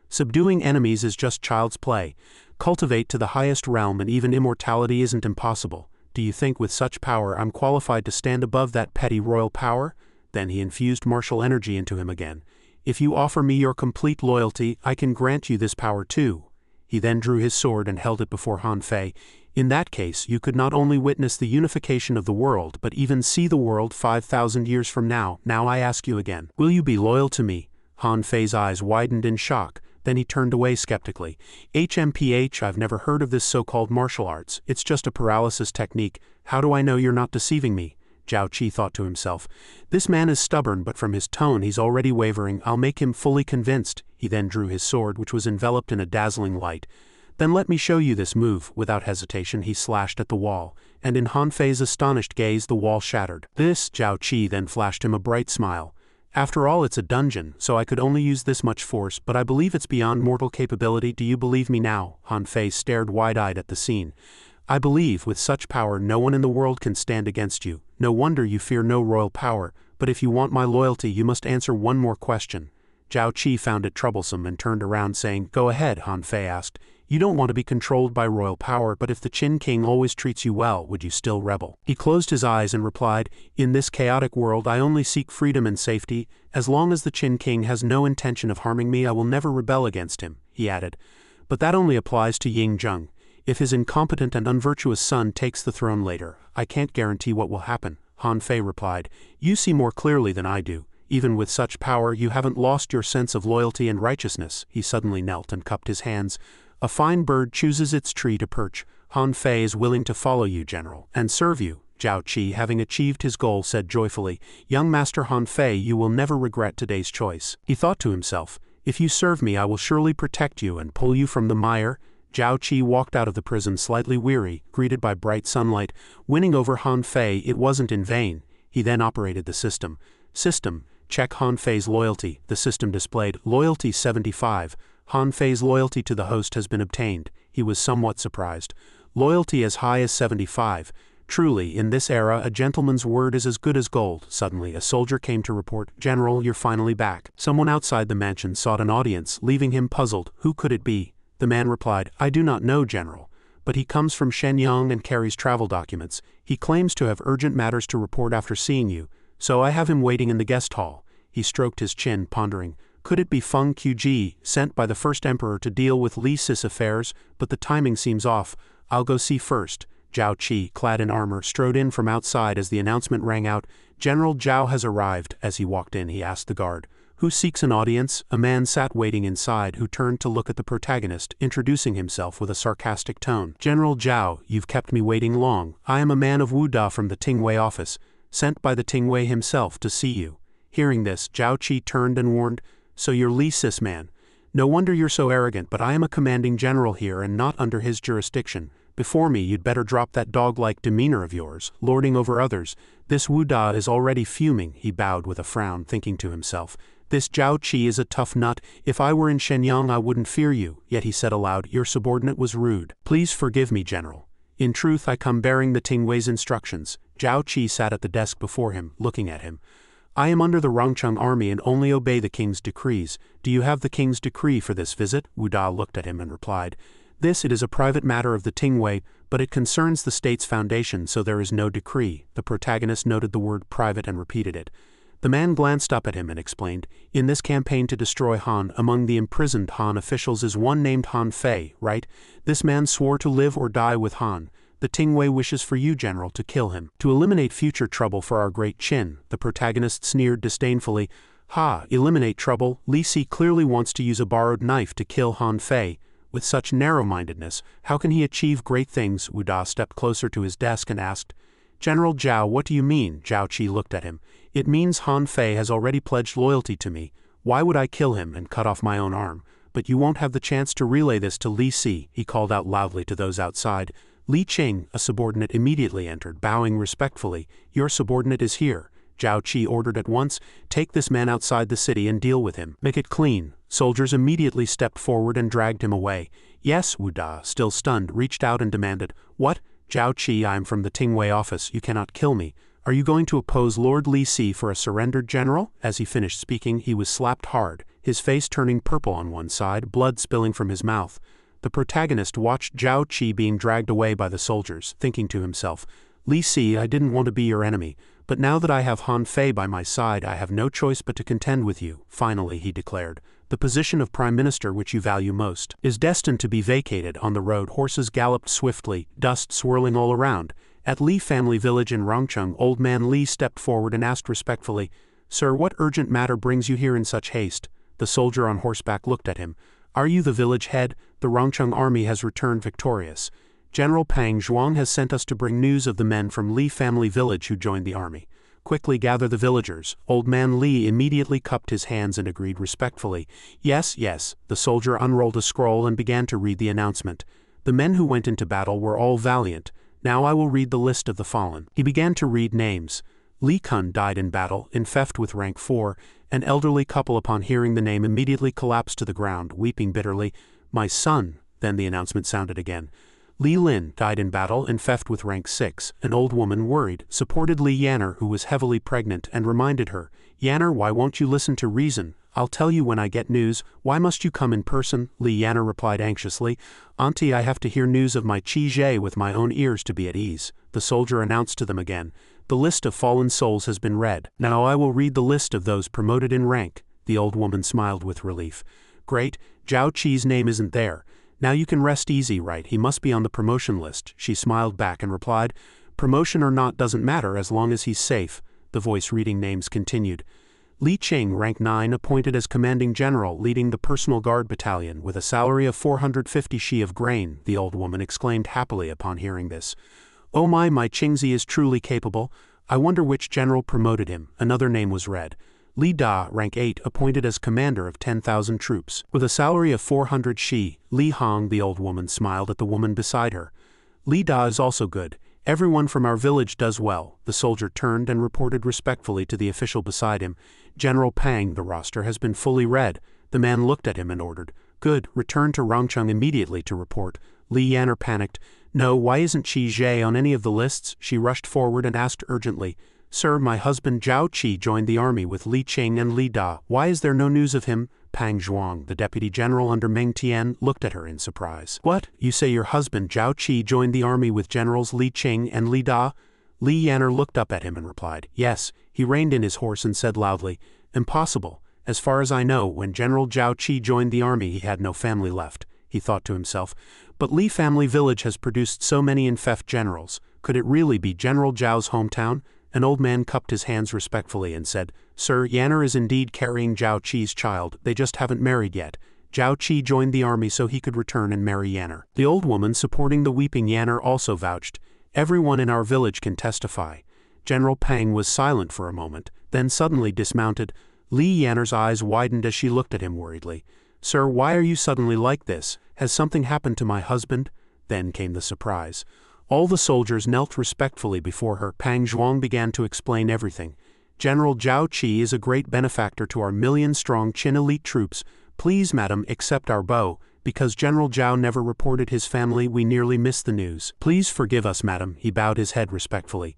Subduing enemies is just child's play. Cultivate to the highest realm and even immortality isn't impossible. Do you think with such power I'm qualified to stand above that petty royal power? Then he infused martial energy into him again. If you offer me your complete loyalty, I can grant you this power too. He then drew his sword and held it before Han Fei. In that case, you could not only witness the unification of the world, but even see the world 5,000 years from now. Now I ask you again, will you be loyal to me? Han Fei's eyes widened in shock. Then he turned away skeptically. HMPH, I've never heard of this so-called martial arts. It's just a paralysis technique. How do I know you're not deceiving me? Zhao Qi thought to himself. This man is stubborn, but from his tone he's already wavering. I'll make him fully convinced. He then drew his sword, which was enveloped in a dazzling light. Then let me show you this move. Without hesitation he slashed at the wall, and in Han Fei's astonished gaze the wall shattered. This, Zhao Qi then flashed him a bright smile. After all, it's a dungeon, so I could only use this much force, but I believe it's beyond mortal capability. Do you believe me now? Han Fei stared wide-eyed at the scene. I believe, with such power no one in the world can stand against you. No wonder you fear no royal power, but if you want my loyalty you must answer one more question. Zhao Qi found it troublesome and turned around saying, Go ahead, Han Fei asked. You don't want to be controlled by royal power, but if the Qin king always treats you well, would you still rebel? He closed his eyes and replied, In this chaotic world I only seek freedom and safety. As long as the Qin king has no intention of harming me I will never rebel against him, he added. But that only applies to Ying Zheng. If his incompetent and unvirtuous son takes the throne later, I can't guarantee what will happen. Han Fei replied, You see more clearly than I do. Even with such power you haven't lost your sense of loyalty and righteousness. He suddenly knelt and cupped his hands. A fine bird chooses its tree to perch. Han Fei is willing to follow you, General, and serve you. Zhao Qi, having achieved his goal, said joyfully, Young Master Han Fei, you will never regret today's choice. He thought to himself, If you serve me I will surely protect you and pull you from the mire. Zhao Qi walked out of the prison slightly weary, greeted by bright sunlight. Winning over Han Fei, it wasn't in vain. He then operated the system. Check Han Fei's loyalty. The system displayed, Loyalty 75. Han Fei's loyalty to the host has been obtained. He was somewhat surprised. Loyalty as high as 75. Truly, in this era a gentleman's word is as good as gold. Suddenly a soldier came to report, General, you're finally back. Someone outside the mansion sought an audience, leaving him puzzled. Who could it be? The man replied, I do not know, General. but he comes from Shenyang and carries travel documents. He claims to have urgent matters to report after seeing you, so I have him waiting in the guest hall." He stroked his chin, pondering. Could it be Feng Qiji, sent by the first emperor to deal with Li Si's affairs? But the timing seems off. "I'll go see first." Zhao Qi, clad in armor, strode in from outside as the announcement rang out. "General Zhao has arrived." As he walked in, he asked the guard, "Who seeks an audience?" A man sat waiting inside who turned to look at the protagonist, introducing himself with a sarcastic tone. "General Zhao, you've kept me waiting long. I am a man of Wuda from the Tingwei office, sent by the Tingwei himself to see you." Hearing this, Zhao Qi turned and warned, "So you're Li Si's man. No wonder you're so arrogant, but I am a commanding general here and not under his jurisdiction. Before me, you'd better drop that dog-like demeanor of yours, lording over others. This Wuda is already fuming." He bowed with a frown, thinking to himself, "This Zhao Qi is a tough nut. If I were in Shenyang, I wouldn't fear you." Yet he said aloud, "Your subordinate was rude. Please forgive me, General. In truth, I come bearing the Tingwei's instructions." Zhao Qi sat at the desk before him, looking at him. "I am under the Rongcheng army and only obey the king's decrees. Do you have the king's decree for this visit?" Wuda looked at him and replied, "It is a private matter of the Tingwei, but it concerns the state's foundation, so there is no decree." The protagonist noted the word private and repeated it. The man glanced up at him and explained, "In this campaign to destroy Han, among the imprisoned Han officials is one named Han Fei, right? This man swore to live or die with Han. The Tingwei wishes for you, General, to kill him, to eliminate future trouble for our great Qin." The protagonist sneered disdainfully. "Ha, eliminate trouble? Li Si clearly wants to use a borrowed knife to kill Han Fei. With such narrow-mindedness, how can he achieve great things?" Wuda stepped closer to his desk and asked, "General Zhao, what do you mean?" Zhao Qi looked at him. "It means Han Fei has already pledged loyalty to me. Why would I kill him and cut off my own arm? But you won't have the chance to relay this to Li Si," he called out loudly to those outside. Li Qing, a subordinate, immediately entered, bowing respectfully. "Your subordinate is here." Zhao Qi ordered at once, "Take this man outside the city and deal with him. Make it clean." Soldiers immediately stepped forward and dragged him away. "Yes," Wuda, still stunned, reached out and demanded, "What?" "Zhao Qi, I am from the Tingwei office. You cannot kill me. Are you going to oppose Lord Li Si for a surrendered general?" As he finished speaking, he was slapped hard, his face turning purple on one side, blood spilling from his mouth. The protagonist watched Zhao Qi being dragged away by the soldiers, thinking to himself, "Li Si, I didn't want to be your enemy, but now that I have Han Fei by my side, I have no choice but to contend with you." Finally, he declared, "The position of Prime Minister, which you value most, is destined to be vacated." On the road, horses galloped swiftly, dust swirling all around. At Li family village in Rongcheng, old man Li stepped forward and asked respectfully, "Sir, what urgent matter brings you here in such haste?" The soldier on horseback looked at him. "Are you the village head? The Rongcheng army has returned victorious. General Pang Zhuang has sent us to bring news of the men from Li family village who joined the army. Quickly gather the villagers." Old man Li immediately cupped his hands and agreed respectfully. "Yes, yes." The soldier unrolled a scroll and began to read the announcement. "The men who went into battle were all valiant. Now I will read the list of the fallen." He began to read names. Li Kun died in battle, in theft with rank 4. An elderly couple, upon hearing the name, immediately collapsed to the ground, weeping bitterly. "My son." Then the announcement sounded again. Li Lin died in battle, in theft with rank 6. An old woman, worried, supported Li Yanner, who was heavily pregnant, and reminded her, "Yanner, why won't you listen to reason? I'll tell you when I get news. Why must you come in person?" Li Yanner replied anxiously, "Auntie, I have to hear news of my Qi Jie with my own ears to be at ease." The soldier announced to them again, "The list of fallen souls has been read. Now I will read the list of those promoted in rank." The old woman smiled with relief. "Great, Zhao Qi's name isn't there. Now you can rest easy, right? He must be on the promotion list." She smiled back and replied, "Promotion or not doesn't matter as long as he's safe." The voice reading names continued. Li Qing, rank 9, appointed as commanding general, leading the personal guard battalion, with a salary of 450 shi of grain. The old woman exclaimed happily upon hearing this. "Oh my Qingzi is truly capable. I wonder which general promoted him." Another name was read. Li Da, rank 8, appointed as commander of 10,000 troops, with a salary of 400 shi. Li Hong, the old woman, smiled at the woman beside her. "Li Da is also good. Everyone from our village does well." The soldier turned and reported respectfully to the official beside him, "General Pang, the roster has been fully read." The man looked at him and ordered, "Good, return to Rongcheng immediately to report." Li Yanner panicked. "No, why isn't Qi Jie on any of the lists?" She rushed forward and asked urgently, "Sir, my husband Zhao Qi joined the army with Li Qing and Li Da. Why is there no news of him?" Pang Zhuang, the deputy general under Meng Tian, looked at her in surprise. What? You say your husband Zhao Qi joined the army with generals Li Qing and Li Da? Li Yan'er looked up at him and replied, yes. He reined in his horse and said loudly, impossible. As far as I know, when General Zhao Qi joined the army he had no family left, he thought to himself. But Li family village has produced so many infeft generals. Could it really be General Zhao's hometown? An old man cupped his hands respectfully and said, Sir, Yan'er is indeed carrying Zhao Qi's child, they just haven't married yet. Zhao Qi joined the army so he could return and marry Yan'er. The old woman supporting the weeping Yan'er also vouched, everyone in our village can testify. General Pang was silent for a moment, then suddenly dismounted. Li Yan'er's eyes widened as she looked at him worriedly. Sir, why are you suddenly like this? Has something happened to my husband? Then came the surprise. All the soldiers knelt respectfully before her. Pang Zhuang began to explain everything. General Zhao Qi is a great benefactor to our million-strong Qin elite troops. Please, madam, accept our bow. Because General Zhao never reported his family, we nearly missed the news. Please forgive us, madam. He bowed his head respectfully.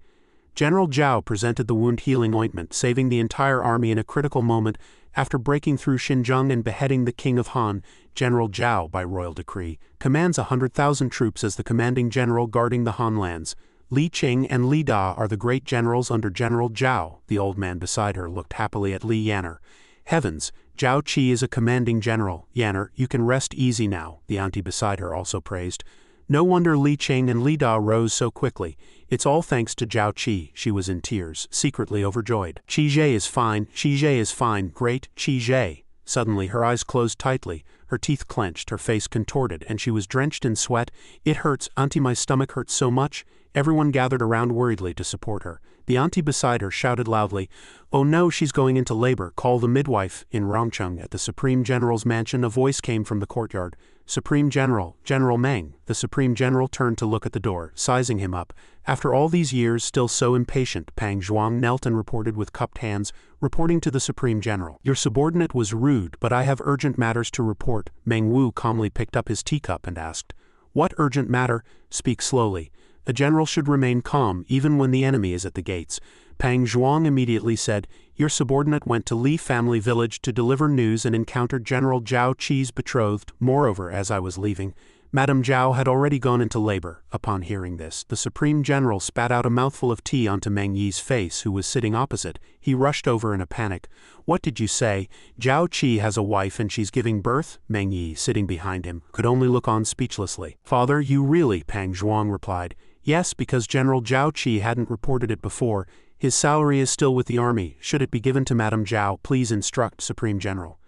General Zhao presented the wound-healing ointment, saving the entire army in a critical moment. After breaking through Xinjiang and beheading the king of Han, General Zhao, by royal decree, commands 100,000 troops as the commanding general guarding the Han lands. Li Qing and Li Da are the great generals under General Zhao. The old man beside her looked happily at Li Yan'er. Heavens, Zhao Qi is a commanding general. Yan'er, you can rest easy now, the auntie beside her also praised. No wonder Li Qing and Li Da rose so quickly. It's all thanks to Zhao Qi. She was in tears, secretly overjoyed. Qi Zhe is fine, Qi Zhe is fine, great, Qi Zhe. Suddenly her eyes closed tightly, her teeth clenched, her face contorted, and she was drenched in sweat. It hurts, auntie, my stomach hurts so much. Everyone gathered around worriedly to support her. The auntie beside her shouted loudly, oh no, she's going into labor, call the midwife. In Rongcheng, at the Supreme General's mansion, a voice came from the courtyard. Supreme General, General Meng. The Supreme General turned to look at the door, sizing him up. After all these years, still so impatient, Pang Zhuang knelt and reported with cupped hands, reporting to the Supreme General. Your subordinate was rude, but I have urgent matters to report. Meng Wu calmly picked up his teacup and asked, what urgent matter? Speak slowly. A general should remain calm even when the enemy is at the gates. Pang Zhuang immediately said, your subordinate went to Li family village to deliver news and encountered General Zhao Qi's betrothed. Moreover, as I was leaving, Madame Zhao had already gone into labor. Upon hearing this, the Supreme General spat out a mouthful of tea onto Meng Yi's face, who was sitting opposite. He rushed over in a panic. What did you say? Zhao Qi has a wife and she's giving birth? Meng Yi, sitting behind him, could only look on speechlessly. Father, you really? Pang Zhuang replied. Yes, because General Zhao Qi hadn't reported it before. His salary is still with the army. Should it be given to Madame Zhao, please instruct Supreme General.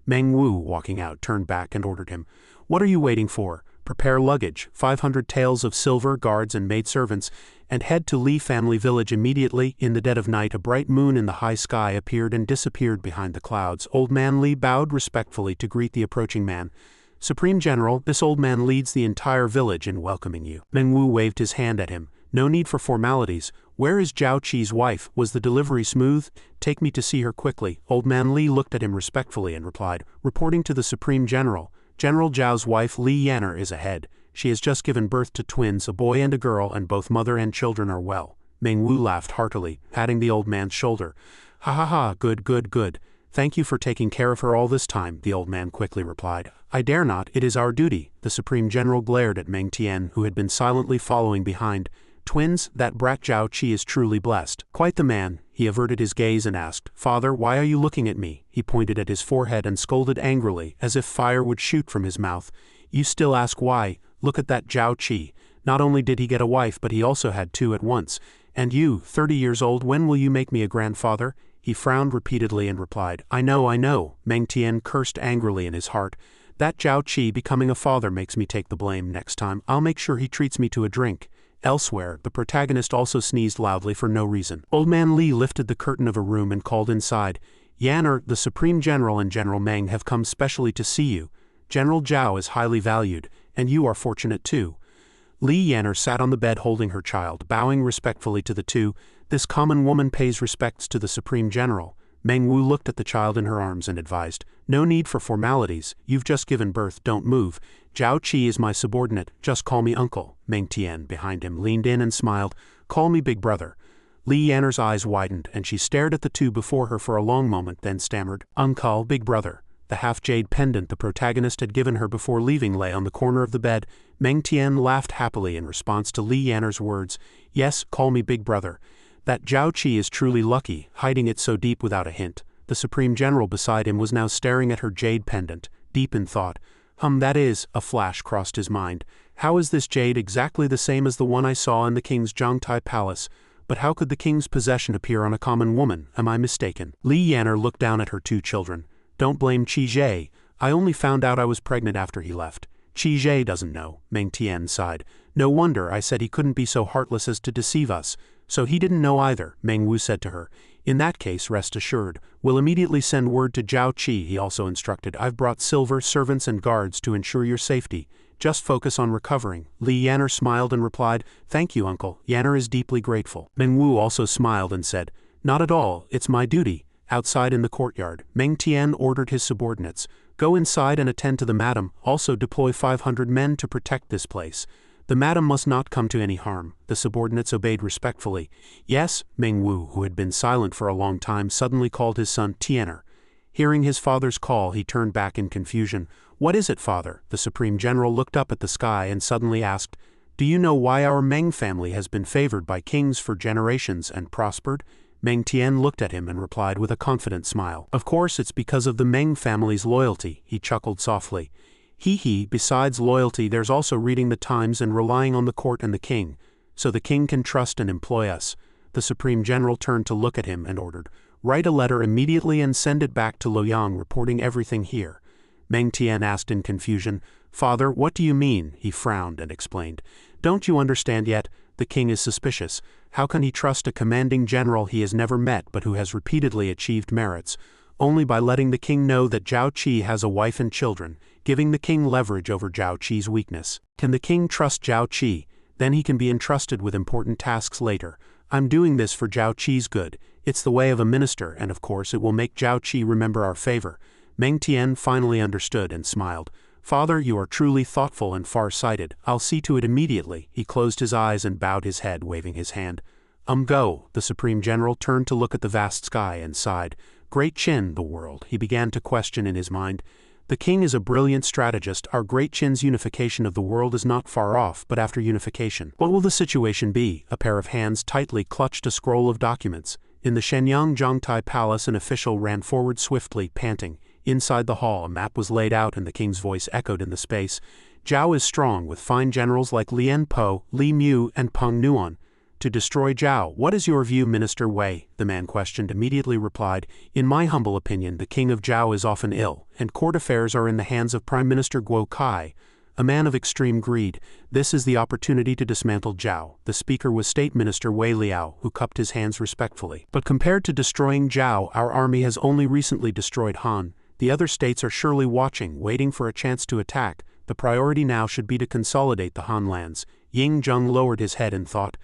Meng Wu, walking out, turned back and ordered him. What are you waiting for? Prepare luggage, 500 taels of silver, guards and maidservants, and head to Li family village immediately. In the dead of night, a bright moon in the high sky appeared and disappeared behind the clouds. Old man Li bowed respectfully to greet the approaching man. Supreme General, this old man leads the entire village in welcoming you. Meng Wu waved his hand at him. No need for formalities. Where is Zhao Qi's wife? Was the delivery smooth? Take me to see her quickly. Old man Li looked at him respectfully and replied, reporting to the Supreme General, General Zhao's wife Li Yan'er is ahead. She has just given birth to twins, a boy and a girl, and both mother and children are well. Meng Wu laughed heartily, patting the old man's shoulder. Ha ha ha, good, good, good. Thank you for taking care of her all this time, the old man quickly replied. I dare not, it is our duty. The Supreme General glared at Meng Tian, who had been silently following behind. Twins, that brat Zhao Qi is truly blessed. Quite the man. He averted his gaze and asked, Father, why are you looking at me? He pointed at his forehead and scolded angrily, as if fire would shoot from his mouth. You still ask why? Look at that Zhao Qi. Not only did he get a wife, but he also had two at once. And you, 30 years old, when will you make me a grandfather? He frowned repeatedly and replied, I know. Meng Tian cursed angrily in his heart. That Zhao Qi becoming a father makes me take the blame next time. I'll make sure he treats me to a drink. Elsewhere, the protagonist also sneezed loudly for no reason. Old man Li lifted the curtain of a room and called inside. Yan'er, the Supreme General and General Meng have come specially to see you. General Zhao is highly valued, and you are fortunate too. Li Yan'er sat on the bed holding her child, bowing respectfully to the two. This common woman pays respects to the Supreme General. Meng Wu looked at the child in her arms and advised, no need for formalities, you've just given birth, don't move. Zhao Qi is my subordinate, just call me uncle. Meng Tian, behind him, leaned in and smiled, call me big brother. Li Yan'er's eyes widened, and she stared at the two before her for a long moment, then stammered, uncle, big brother. The half-jade pendant the protagonist had given her before leaving lay on the corner of the bed. Meng Tian laughed happily in response to Li Yanner's words. Yes, call me big brother. That Zhao Qi is truly lucky, hiding it so deep without a hint. The Supreme General beside him was now staring at her jade pendant, deep in thought. That is, a flash crossed his mind. How is this jade exactly the same as the one I saw in the king's Zhangtai palace? But how could the king's possession appear on a common woman? Am I mistaken? Li Yanner looked down at her two children. Don't blame Qi Zhe. I only found out I was pregnant after he left. Qi Zhe doesn't know, Meng Tian sighed. No wonder I said he couldn't be so heartless as to deceive us. So he didn't know either, Meng Wu said to her. In that case, rest assured, we'll immediately send word to Zhao Qi, he also instructed. I've brought silver servants and guards to ensure your safety. Just focus on recovering. Li Yanner smiled and replied, Thank you, uncle. Yanner is deeply grateful. Meng Wu also smiled and said, Not at all, it's my duty. Outside in the courtyard, Meng Tian ordered his subordinates. Go inside and attend to the madam, also deploy 500 men to protect this place. The madam must not come to any harm. The subordinates obeyed respectfully. Yes, Meng Wu, who had been silent for a long time, suddenly called his son Tian'er. Hearing his father's call, he turned back in confusion. What is it, father? The Supreme General looked up at the sky and suddenly asked, Do you know why our Meng family has been favored by kings for generations and prospered? Meng Tian looked at him and replied with a confident smile. Of course it's because of the Meng family's loyalty, he chuckled softly. Hee, besides loyalty there's also reading the times and relying on the court and the king, so the king can trust and employ us. The Supreme General turned to look at him and ordered, Write a letter immediately and send it back to Luoyang reporting everything here. Meng Tian asked in confusion, Father, what do you mean? He frowned and explained. Don't you understand yet? The king is suspicious. How can he trust a commanding general he has never met but who has repeatedly achieved merits? Only by letting the king know that Zhao Qi has a wife and children, giving the king leverage over Zhao Qi's weakness. Can the king trust Zhao Qi? Then he can be entrusted with important tasks later. I'm doing this for Zhao Qi's good. It's the way of a minister, and of course it will make Zhao Qi remember our favor. Meng Tian finally understood and smiled. Father, you are truly thoughtful and far-sighted. I'll see to it immediately. He closed his eyes and bowed his head, waving his hand. Go. The Supreme General turned to look at the vast sky and sighed. Great Qin, the world, he began to question in his mind. The king is a brilliant strategist. Our Great Qin's unification of the world is not far off, but after unification, what will the situation be? A pair of hands tightly clutched a scroll of documents. In the Shenyang Zhangtai Palace, an official ran forward swiftly, panting. Inside the hall, a map was laid out and the king's voice echoed in the space. Zhao is strong, with fine generals like Lian Po, Li Mu, and Peng Nuan. To destroy Zhao, what is your view, Minister Wei? The man questioned immediately replied, In my humble opinion, the king of Zhao is often ill, and court affairs are in the hands of Prime Minister Guo Kai, a man of extreme greed. This is the opportunity to dismantle Zhao. The speaker was State Minister Wei Liao, who cupped his hands respectfully. But compared to destroying Zhao, our army has only recently destroyed Han. The other states are surely watching, waiting for a chance to attack. The priority now should be to consolidate the Han lands. Ying Zheng lowered his head in thought.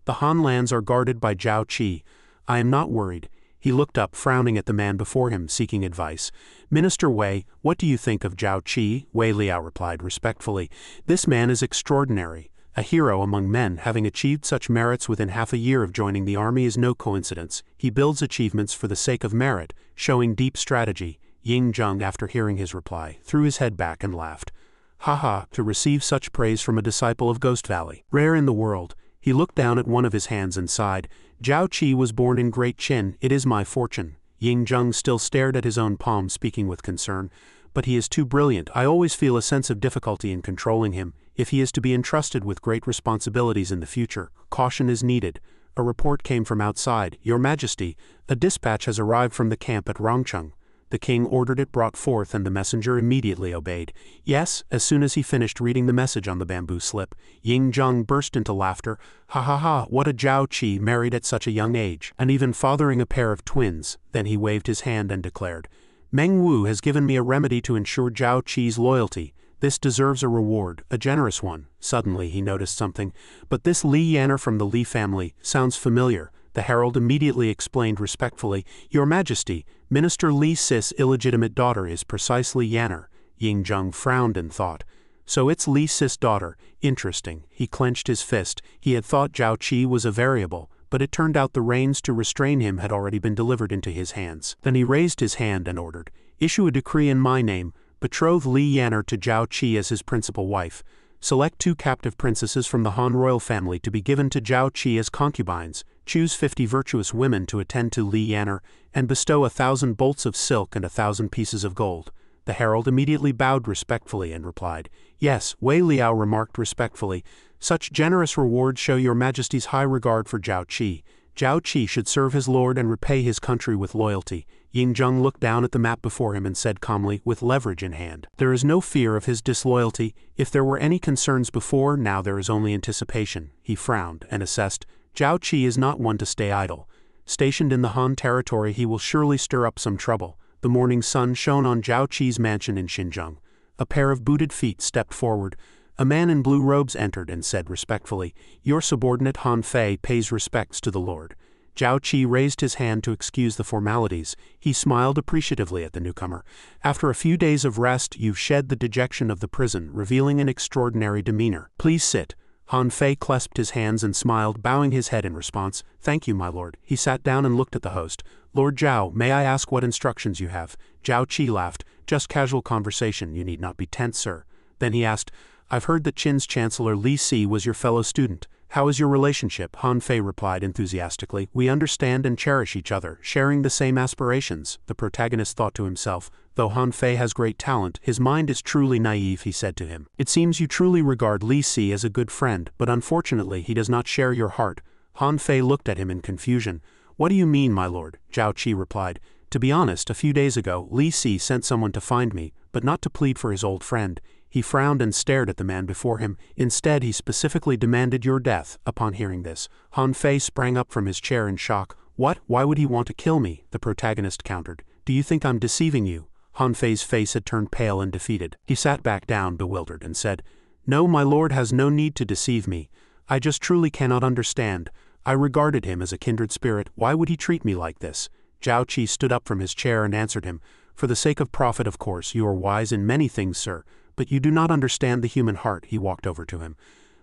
The Han lands are guarded by Zhao Qi. I am not worried. He looked up, frowning at the man before him, seeking advice. Minister Wei, what do you think of Zhao Qi? Wei Liao replied respectfully. This man is extraordinary. A hero among men, having achieved such merits within half a year of joining the army is no coincidence. He builds achievements for the sake of merit, showing deep strategy. Ying Zheng, after hearing his reply, threw his head back and laughed. Ha, to receive such praise from a disciple of Ghost Valley. Rare in the world. He looked down at one of his hands and sighed. Zhao Qi was born in Great Qin. It is my fortune. Ying Zheng still stared at his own palm, speaking with concern. But he is too brilliant. I always feel a sense of difficulty in controlling him. If he is to be entrusted with great responsibilities in the future, caution is needed. A report came from outside. Your Majesty, a dispatch has arrived from the camp at Rongcheng. The king ordered it brought forth and the messenger immediately obeyed. Yes, as soon as he finished reading the message on the bamboo slip, Ying Zheng burst into laughter. Ha, what a Zhao Qi married at such a young age, and even fathering a pair of twins. Then he waved his hand and declared, Meng Wu has given me a remedy to ensure Zhao Qi's loyalty. This deserves a reward, a generous one. Suddenly he noticed something. But this Li Yanner from the Li family sounds familiar. The herald immediately explained respectfully, Your Majesty, Minister Li Sis' illegitimate daughter is precisely Yanner. Ying Zheng frowned and thought. So it's Li Sis' daughter. Interesting. He clenched his fist. He had thought Zhao Qi was a variable, but it turned out the reins to restrain him had already been delivered into his hands. Then he raised his hand and ordered, Issue a decree in my name. Betroth Li Yanner to Zhao Qi as his principal wife. Select 2 captive princesses from the Han royal family to be given to Zhao Qi as concubines. Choose 50 virtuous women to attend to Li Yanner, and bestow 1,000 bolts of silk and 1,000 pieces of gold. The herald immediately bowed respectfully and replied, "Yes." Wei Liao remarked respectfully, "Such generous rewards show your majesty's high regard for Zhao Qi. Zhao Qi should serve his lord and repay his country with loyalty." Ying Zheng looked down at the map before him and said calmly, with leverage in hand, "There is no fear of his disloyalty. If there were any concerns before, now there is only anticipation." He frowned and assessed, "Zhao Qi is not one to stay idle. Stationed in the Han territory, he will surely stir up some trouble." The morning sun shone on Zhao Qi's mansion in Xinjiang. A pair of booted feet stepped forward. A man in blue robes entered and said respectfully, "Your subordinate Han Fei pays respects to the lord." Zhao Qi raised his hand to excuse the formalities. He smiled appreciatively at the newcomer. "After a few days of rest, you've shed the dejection of the prison, revealing an extraordinary demeanor. Please sit." Han Fei clasped his hands and smiled, bowing his head in response. "Thank you, my lord." He sat down and looked at the host. "Lord Zhao, may I ask what instructions you have?" Zhao Qi laughed. "Just casual conversation, you need not be tense, sir." Then he asked, "I've heard that Qin's Chancellor Li Si was your fellow student. How is your relationship?" Han Fei replied enthusiastically, "We understand and cherish each other, sharing the same aspirations." The protagonist thought to himself, "Though Han Fei has great talent, his mind is truly naive," he said to him. "It seems you truly regard Li Si as a good friend, but unfortunately he does not share your heart." Han Fei looked at him in confusion. "What do you mean, my lord?" Zhao Qi replied. "To be honest, a few days ago, Li Si sent someone to find me, but not to plead for his old friend." He frowned and stared at the man before him. "Instead, he specifically demanded your death." Upon hearing this, Han Fei sprang up from his chair in shock. "What? Why would he want to kill me?" The protagonist countered. "Do you think I'm deceiving you?" Han Fei's face had turned pale and defeated. He sat back down, bewildered, and said, "No, my lord has no need to deceive me. I just truly cannot understand. I regarded him as a kindred spirit. Why would he treat me like this?" Zhao Qi stood up from his chair and answered him, "For the sake of profit, of course. You are wise in many things, sir. But you do not understand the human heart." He walked over to him.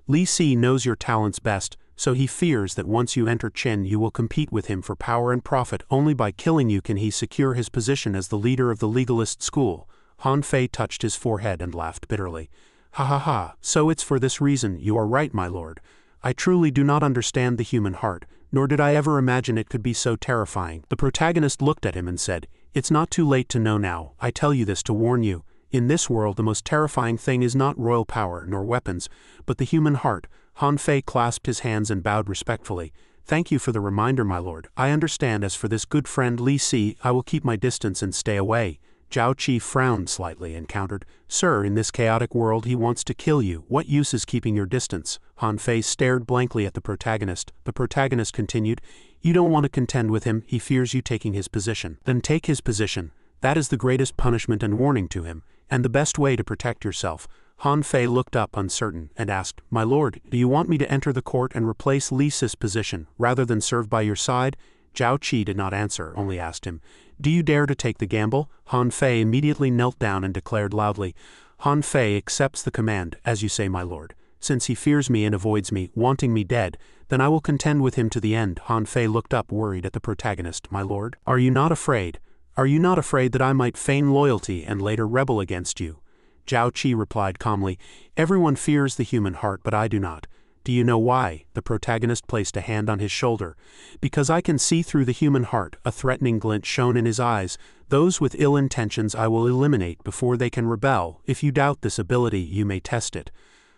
"Li Si knows your talents best, so he fears that once you enter Qin you will compete with him for power and profit. Only by killing you can he secure his position as the leader of the legalist school." Han Fei touched his forehead and laughed bitterly. "Ha ha ha, so it's for this reason. You are right, my lord. I truly do not understand the human heart, nor did I ever imagine it could be so terrifying." The protagonist looked at him and said, "It's not too late to know now. I tell you this to warn you. In this world the most terrifying thing is not royal power nor weapons, but the human heart." Han Fei clasped his hands and bowed respectfully. "Thank you for the reminder, my lord. I understand. As for this good friend Li Si, I will keep my distance and stay away." Zhao Qi frowned slightly and countered, "Sir, in this chaotic world he wants to kill you. What use is keeping your distance?" Han Fei stared blankly at the protagonist. The protagonist continued, "You don't want to contend with him. He fears you taking his position. Then take his position. That is the greatest punishment and warning to him, and the best way to protect yourself." Han Fei looked up uncertain and asked, "My lord, do you want me to enter the court and replace Li Si's position, rather than serve by your side?" Zhao Qi did not answer, only asked him, "Do you dare to take the gamble?" Han Fei immediately knelt down and declared loudly, "Han Fei accepts the command, as you say, my lord. Since he fears me and avoids me, wanting me dead, then I will contend with him to the end." Han Fei looked up worried at the protagonist. "My lord, are you not afraid? Are you not afraid that I might feign loyalty and later rebel against you?" Zhao Qi replied calmly, "Everyone fears the human heart, but I do not. Do you know why?" The protagonist placed a hand on his shoulder. "Because I can see through the human heart." A threatening glint shone in his eyes. "Those with ill intentions I will eliminate before they can rebel. If you doubt this ability, you may test it."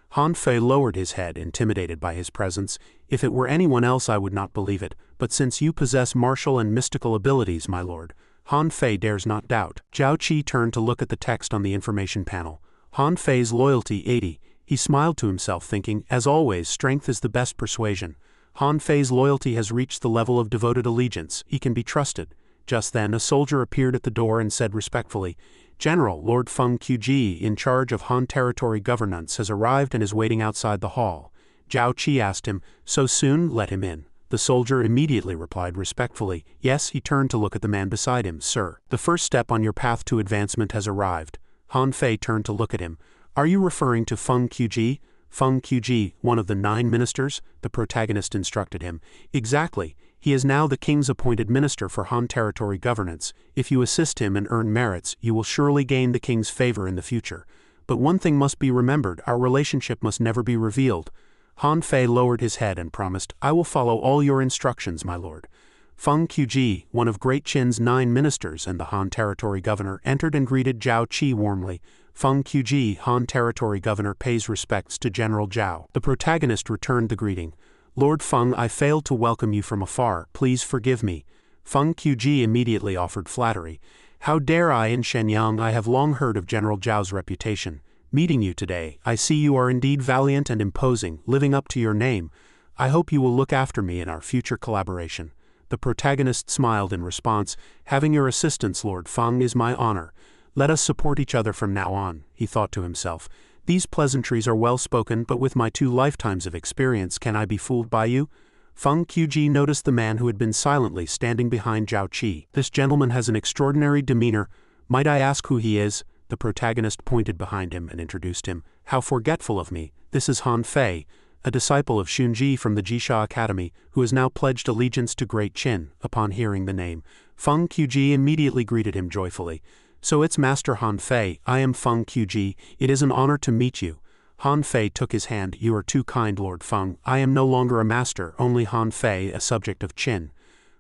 Han Fei lowered his head, intimidated by his presence. "If it were anyone else I would not believe it, but since you possess martial and mystical abilities, my lord, Han Fei dares not doubt." Zhao Qi turned to look at the text on the information panel. Han Fei's loyalty 80. He smiled to himself, thinking, as always, strength is the best persuasion. Han Fei's loyalty has reached the level of devoted allegiance. He can be trusted. Just then a soldier appeared at the door and said respectfully, "General, Lord Feng Qiji, in charge of Han territory governance, has arrived and is waiting outside the hall." Zhao Qi asked him, "So soon? Let him in." The soldier immediately replied respectfully, "Yes." He turned to look at the man beside him. "Sir, the first step on your path to advancement has arrived." Han Fei turned to look at him. "Are you referring to Feng Qiji?" "Feng Qiji, one of the 9 ministers?" the protagonist instructed him. "Exactly. He is now the king's appointed minister for Han territory governance. If you assist him and earn merits, you will surely gain the king's favor in the future. But one thing must be remembered, our relationship must never be revealed. Han Fei lowered his head and promised, I will follow all your instructions, my lord. Feng Qiji, one of Great Qin's 9 ministers and the Han territory governor, entered and greeted Zhao Qi warmly. Feng Qiji, Han territory governor, pays respects to General Zhao. The protagonist returned the greeting. Lord Feng, I failed to welcome you from afar, please forgive me. Feng Qiji immediately offered flattery. How dare I in Shenyang, I have long heard of General Zhao's reputation. Meeting you today, I see you are indeed valiant and imposing, living up to your name. I hope you will look after me in our future collaboration. The protagonist smiled in response. Having your assistance, Lord Feng, is my honor. Let us support each other from now on, he thought to himself. These pleasantries are well spoken, but with my 2 lifetimes of experience, can I be fooled by you? Feng Qiji noticed the man who had been silently standing behind Zhao Qi. This gentleman has an extraordinary demeanor. Might I ask who he is? The protagonist pointed behind him and introduced him. How forgetful of me. This is Han Fei, a disciple of Xunji from the Jisha Academy, who has now pledged allegiance to Great Qin. Upon hearing the name, Feng Qiji immediately greeted him joyfully. So it's Master Han Fei, I am Feng Qiji, it is an honor to meet you. Han Fei took his hand. You are too kind, Lord Feng, I am no longer a master, only Han Fei, a subject of Qin.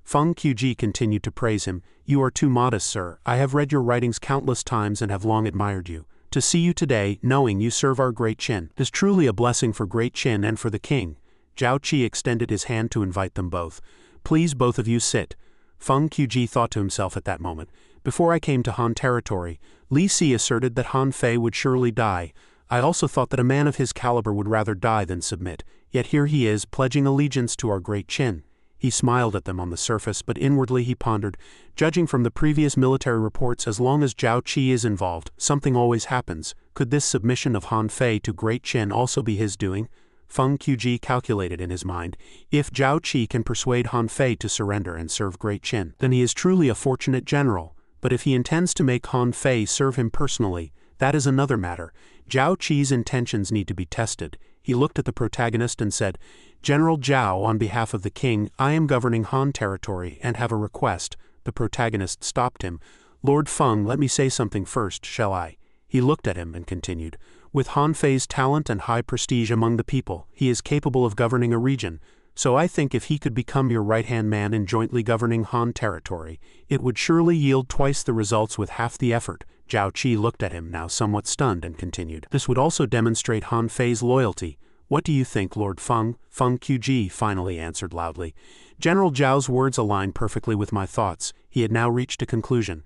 Feng Qiji continued to praise him. You are too modest, sir, I have read your writings countless times and have long admired you. To see you today, knowing you serve our Great Qin, is truly a blessing for Great Qin and for the king. Zhao Qi extended his hand to invite them both. Please both of you sit. Feng Qiji thought to himself at that moment. Before I came to Han territory, Li Si asserted that Han Fei would surely die. I also thought that a man of his caliber would rather die than submit, yet here he is, pledging allegiance to our Great Qin. He smiled at them on the surface, but inwardly he pondered, judging from the previous military reports, as long as Zhao Qi is involved, something always happens. Could this submission of Han Fei to Great Qin also be his doing? Feng Qiji calculated in his mind, if Zhao Qi can persuade Han Fei to surrender and serve Great Qin, then he is truly a fortunate general. But if he intends to make Han Fei serve him personally, that is another matter. Zhao Qi's intentions need to be tested. He looked at the protagonist and said, General Zhao, on behalf of the king, I am governing Han territory and have a request. The protagonist stopped him. Lord Feng, let me say something first, shall I? He looked at him and continued. With Han Fei's talent and high prestige among the people, he is capable of governing a region. So I think if he could become your right-hand man in jointly governing Han territory, it would surely yield twice the results with half the effort. Zhao Qi looked at him, now somewhat stunned, and continued. This would also demonstrate Han Fei's loyalty. What do you think, Lord Feng? Feng Qiji finally answered loudly. General Zhao's words align perfectly with my thoughts. He had now reached a conclusion.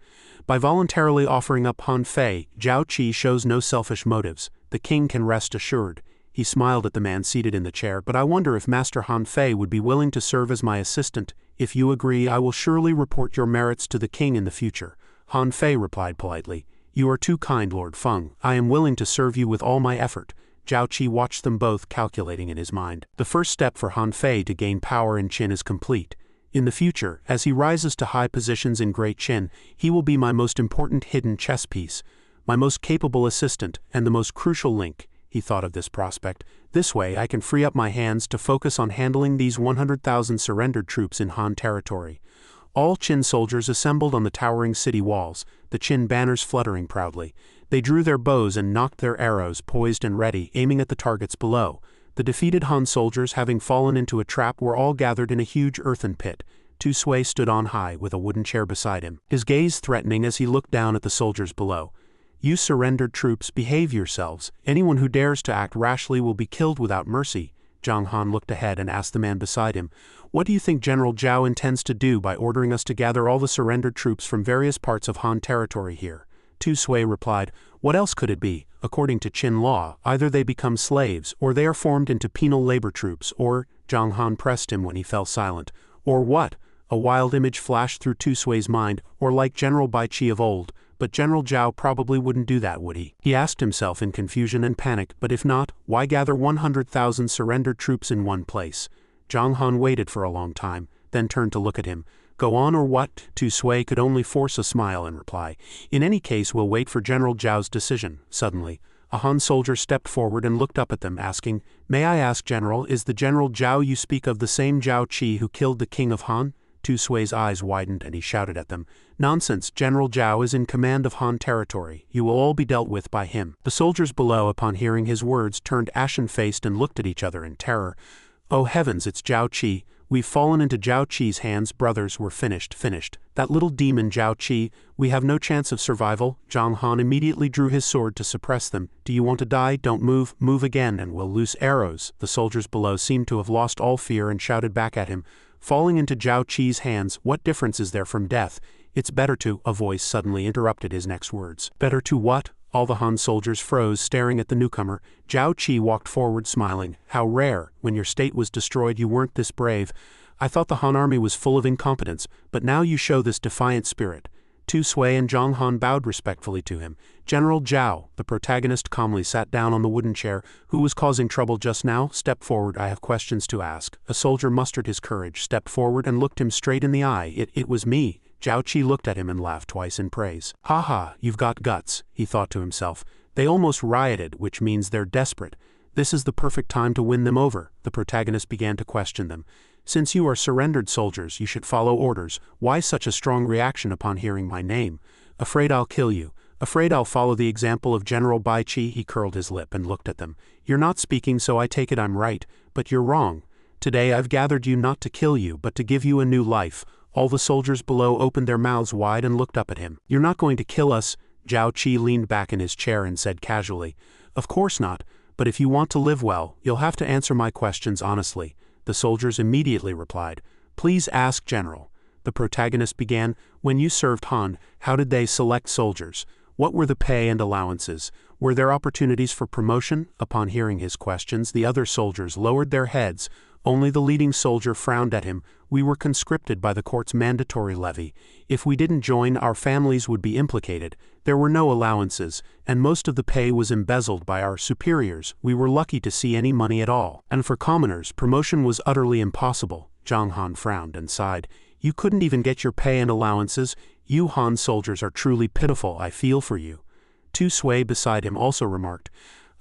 By voluntarily offering up Han Fei, Zhao Qi shows no selfish motives. The king can rest assured. He smiled at the man seated in the chair. But I wonder if Master Han Fei would be willing to serve as my assistant. If you agree, I will surely report your merits to the king in the future. Han Fei replied politely. You are too kind, Lord Feng. I am willing to serve you with all my effort. Zhao Qi watched them both, calculating in his mind. The first step for Han Fei to gain power in Qin is complete. In the future, as he rises to high positions in Great Qin, he will be my most important hidden chess piece, my most capable assistant, and the most crucial link. He thought of this prospect. This way I can free up my hands to focus on handling these 100,000 surrendered troops in Han territory. All Qin soldiers assembled on the towering city walls, the Qin banners fluttering proudly. They drew their bows and knocked their arrows, poised and ready, aiming at the targets below. The defeated Han soldiers, having fallen into a trap, were all gathered in a huge earthen pit. Tu Sui stood on high, with a wooden chair beside him, his gaze threatening as he looked down at the soldiers below. You surrendered troops, behave yourselves. Anyone who dares to act rashly will be killed without mercy. Zhang Han looked ahead and asked the man beside him, What do you think General Zhao intends to do by ordering us to gather all the surrendered troops from various parts of Han territory here? Tu Sui replied, What else could it be? According to Qin law, either they become slaves, or they are formed into penal labor troops, or, Zhang Han pressed him when he fell silent, or what? A wild image flashed through Tu Sui's mind, or like General Bai Qi of old. But General Zhao probably wouldn't do that, would he? He asked himself in confusion and panic, but if not, why gather 100,000 surrendered troops in one place? Zhang Han waited for a long time, then turned to look at him. Go on or what? Tu Sui could only force a smile and reply. In any case, we'll wait for General Zhao's decision. Suddenly, A Han soldier stepped forward and looked up at them, asking, "May I ask, General, is the General Zhao you speak of the same Zhao Qi who killed the king of Han?" Tu Sui's eyes widened and he shouted at them, "Nonsense, General Zhao is in command of Han territory. You will all be dealt with by him." The soldiers below, upon hearing his words, turned ashen-faced and looked at each other in terror. "Oh heavens, it's Zhao Qi. We've fallen into Zhao Qi's hands, brothers, we're finished. That little demon Zhao Qi, we have no chance of survival." Zhang Han immediately drew his sword to suppress them. "Do you want to die? Don't move. Move again and we'll loose arrows." The soldiers below seemed to have lost all fear and shouted back at him, "Falling into Zhao Qi's hands, what difference is there from death? It's better to—" A voice suddenly interrupted his next words. "Better to what?" All the Han soldiers froze, staring at the newcomer. Zhao Qi walked forward, smiling. "How rare. When your state was destroyed you weren't this brave. I thought the Han army was full of incompetence, but now you show this defiant spirit." Tu Sui and Zhang Han bowed respectfully to him. "General Zhao," the protagonist calmly sat down on the wooden chair. "Who was causing trouble just now? Step forward, I have questions to ask." A soldier mustered his courage, stepped forward and looked him straight in the eye. It was me." Zhao Qi looked at him and laughed twice in praise. "Ha ha, you've got guts," he thought to himself. "They almost rioted, which means they're desperate. This is the perfect time to win them over." The protagonist began to question them. "Since you are surrendered soldiers, you should follow orders. Why such a strong reaction upon hearing my name? Afraid I'll kill you. Afraid I'll follow the example of General Bai Qi." He curled his lip and looked at them. "You're not speaking, so I take it I'm right, but you're wrong. Today I've gathered you not to kill you, but to give you a new life." All the soldiers below opened their mouths wide and looked up at him. "You're not going to kill us?" Zhao Qi leaned back in his chair and said casually. "Of course not, but if you want to live well, you'll have to answer my questions honestly." The soldiers immediately replied, "Please ask, General." The protagonist began, "When you served Han, how did they select soldiers? What were the pay and allowances? Were there opportunities for promotion?" Upon hearing his questions, the other soldiers lowered their heads. Only the leading soldier frowned at him. "We were conscripted by the court's mandatory levy. If we didn't join, our families would be implicated. There were no allowances, and most of the pay was embezzled by our superiors. We were lucky to see any money at all. And for commoners, promotion was utterly impossible." Zhang Han frowned and sighed. "You couldn't even get your pay and allowances? You Han soldiers are truly pitiful. I feel for you." Tu Sui beside him also remarked,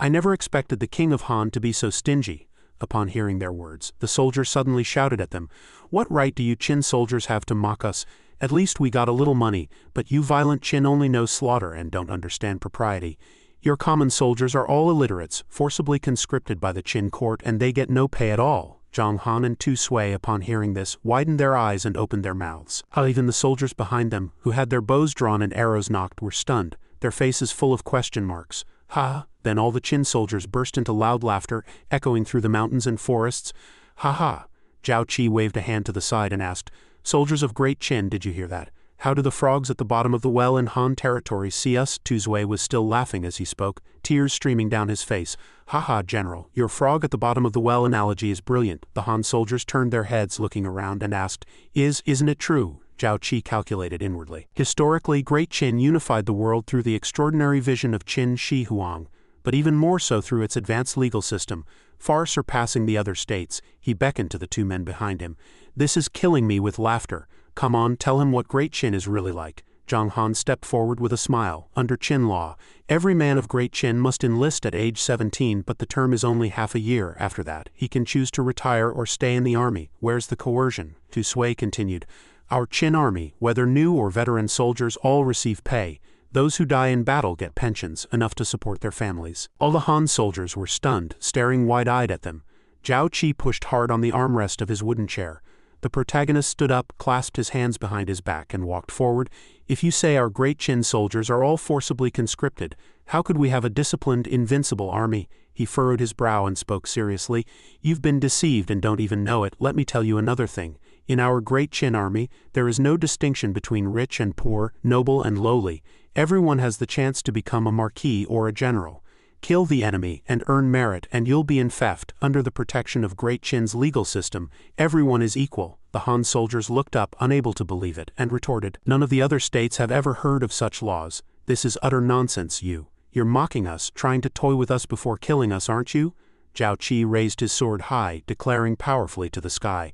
"I never expected the king of Han to be so stingy." Upon hearing their words, the soldier suddenly shouted at them, "What right do you Qin soldiers have to mock us? At least we got a little money, but you violent Qin only know slaughter and don't understand propriety. Your common soldiers are all illiterates, forcibly conscripted by the Qin court, and they get no pay at all." Zhang Han and Tu Sui, upon hearing this, widened their eyes and opened their mouths. Even the soldiers behind them, who had their bows drawn and arrows nocked, were stunned, their faces full of question marks. "Ha!" Then all the Qin soldiers burst into loud laughter, echoing through the mountains and forests. "Ha ha!" Zhao Qi waved a hand to the side and asked, "Soldiers of Great Qin, did you hear that? How do the frogs at the bottom of the well in Han territory see us?" Tu Sui was still laughing as he spoke, tears streaming down his face. "Ha ha, General, your frog at the bottom of the well analogy is brilliant." The Han soldiers turned their heads, looking around, and asked, Isn't it true?" Zhao Qi calculated inwardly. "Historically, Great Qin unified the world through the extraordinary vision of Qin Shi Huang, but even more so through its advanced legal system, far surpassing the other states." He beckoned to the two men behind him. "This is killing me with laughter. Come on, tell him what Great Qin is really like." Zhang Han stepped forward with a smile. "Under Qin law, every man of Great Qin must enlist at age 17, but the term is only half a year. After that, he can choose to retire or stay in the army. Where's the coercion?" Tu Sui continued, "Our Qin army, whether new or veteran soldiers, all receive pay. Those who die in battle get pensions, enough to support their families." All the Han soldiers were stunned, staring wide-eyed at them. Zhao Qi pushed hard on the armrest of his wooden chair. The protagonist stood up, clasped his hands behind his back, and walked forward. "If you say our Great Qin soldiers are all forcibly conscripted, how could we have a disciplined, invincible army?" He furrowed his brow and spoke seriously. "You've been deceived and don't even know it. Let me tell you another thing. In our Great Qin army, there is no distinction between rich and poor, noble and lowly. Everyone has the chance to become a marquis or a general. Kill the enemy and earn merit, and you'll be in theft. Under the protection of Great Qin's legal system, everyone is equal." The Han soldiers looked up, unable to believe it, and retorted, "None of the other states have ever heard of such laws. This is utter nonsense. You're mocking us, trying to toy with us before killing us, aren't you?" Zhao Qi raised his sword high, declaring powerfully to the sky,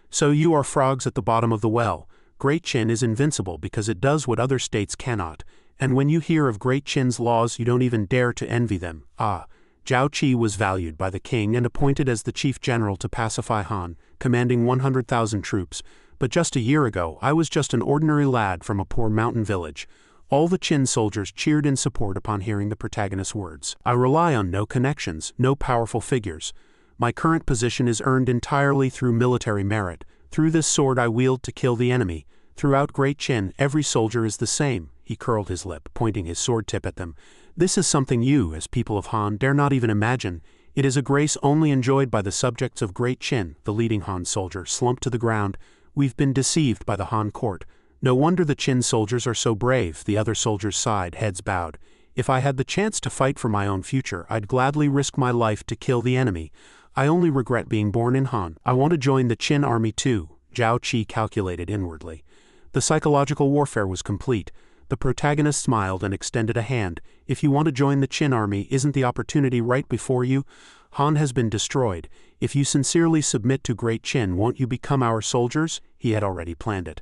"So you are frogs at the bottom of the well. Great Qin is invincible because it does what other states cannot. And when you hear of Great Qin's laws, you don't even dare to envy them. Ah, Zhao Qi was valued by the king and appointed as the chief general to pacify Han, commanding 100,000 troops. But just a year ago, I was just an ordinary lad from a poor mountain village. All the Qin soldiers cheered in support upon hearing the protagonist's words. I rely on no connections, no powerful figures. My current position is earned entirely through military merit. Through this sword I wield to kill the enemy. Throughout Great Qin, every soldier is the same. He curled his lip, pointing his sword tip at them. This is something you, as people of Han, dare not even imagine. It is a grace only enjoyed by the subjects of Great Qin. The leading Han soldier slumped to the ground. We've been deceived by the Han court. No wonder the Qin soldiers are so brave. The other soldiers sighed, heads bowed. If I had the chance to fight for my own future, I'd gladly risk my life to kill the enemy. I only regret being born in Han. I want to join the Qin army too, Zhao Qi calculated inwardly. The psychological warfare was complete. The protagonist smiled and extended a hand. If you want to join the Qin army, isn't the opportunity right before you? Han has been destroyed. If you sincerely submit to Great Qin, won't you become our soldiers? He had already planned it.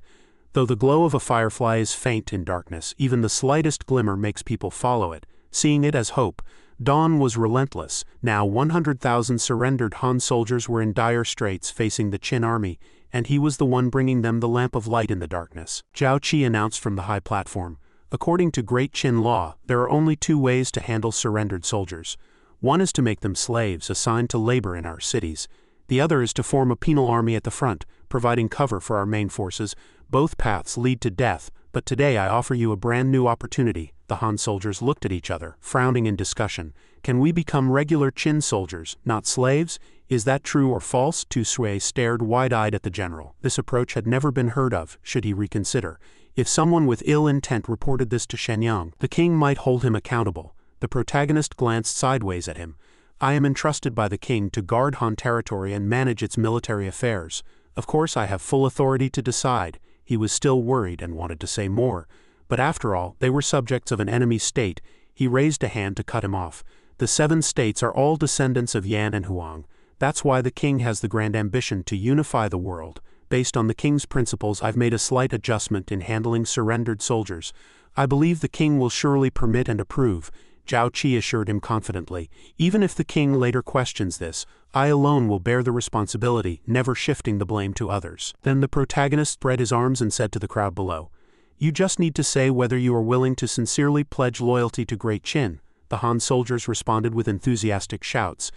Though the glow of a firefly is faint in darkness, even the slightest glimmer makes people follow it, seeing it as hope. Dawn was relentless. Now 100,000 surrendered Han soldiers were in dire straits facing the Qin army, and he was the one bringing them the lamp of light in the darkness. Zhao Qi announced from the high platform, according to Great Qin law, there are only two ways to handle surrendered soldiers. One is to make them slaves assigned to labor in our cities. The other is to form a penal army at the front, providing cover for our main forces. Both paths lead to death, but today I offer you a brand new opportunity. The Han soldiers looked at each other, frowning in discussion. Can we become regular Qin soldiers, not slaves? Is that true or false? Tu Sui stared wide-eyed at the general. This approach had never been heard of. Should he reconsider? If someone with ill intent reported this to Shenyang, the king might hold him accountable. The protagonist glanced sideways at him. I am entrusted by the king to guard Han territory and manage its military affairs. Of course I have full authority to decide. He was still worried and wanted to say more. But after all, they were subjects of an enemy state. He raised a hand to cut him off. The 7 states are all descendants of Yan and Huang. That's why the king has the grand ambition to unify the world. Based on the king's principles, I've made a slight adjustment in handling surrendered soldiers. I believe the king will surely permit and approve. Zhao Qi assured him confidently. Even if the king later questions this, I alone will bear the responsibility, never shifting the blame to others. Then the protagonist spread his arms and said to the crowd below, You just need to say whether you are willing to sincerely pledge loyalty to Great Qin. The Han soldiers responded with enthusiastic shouts.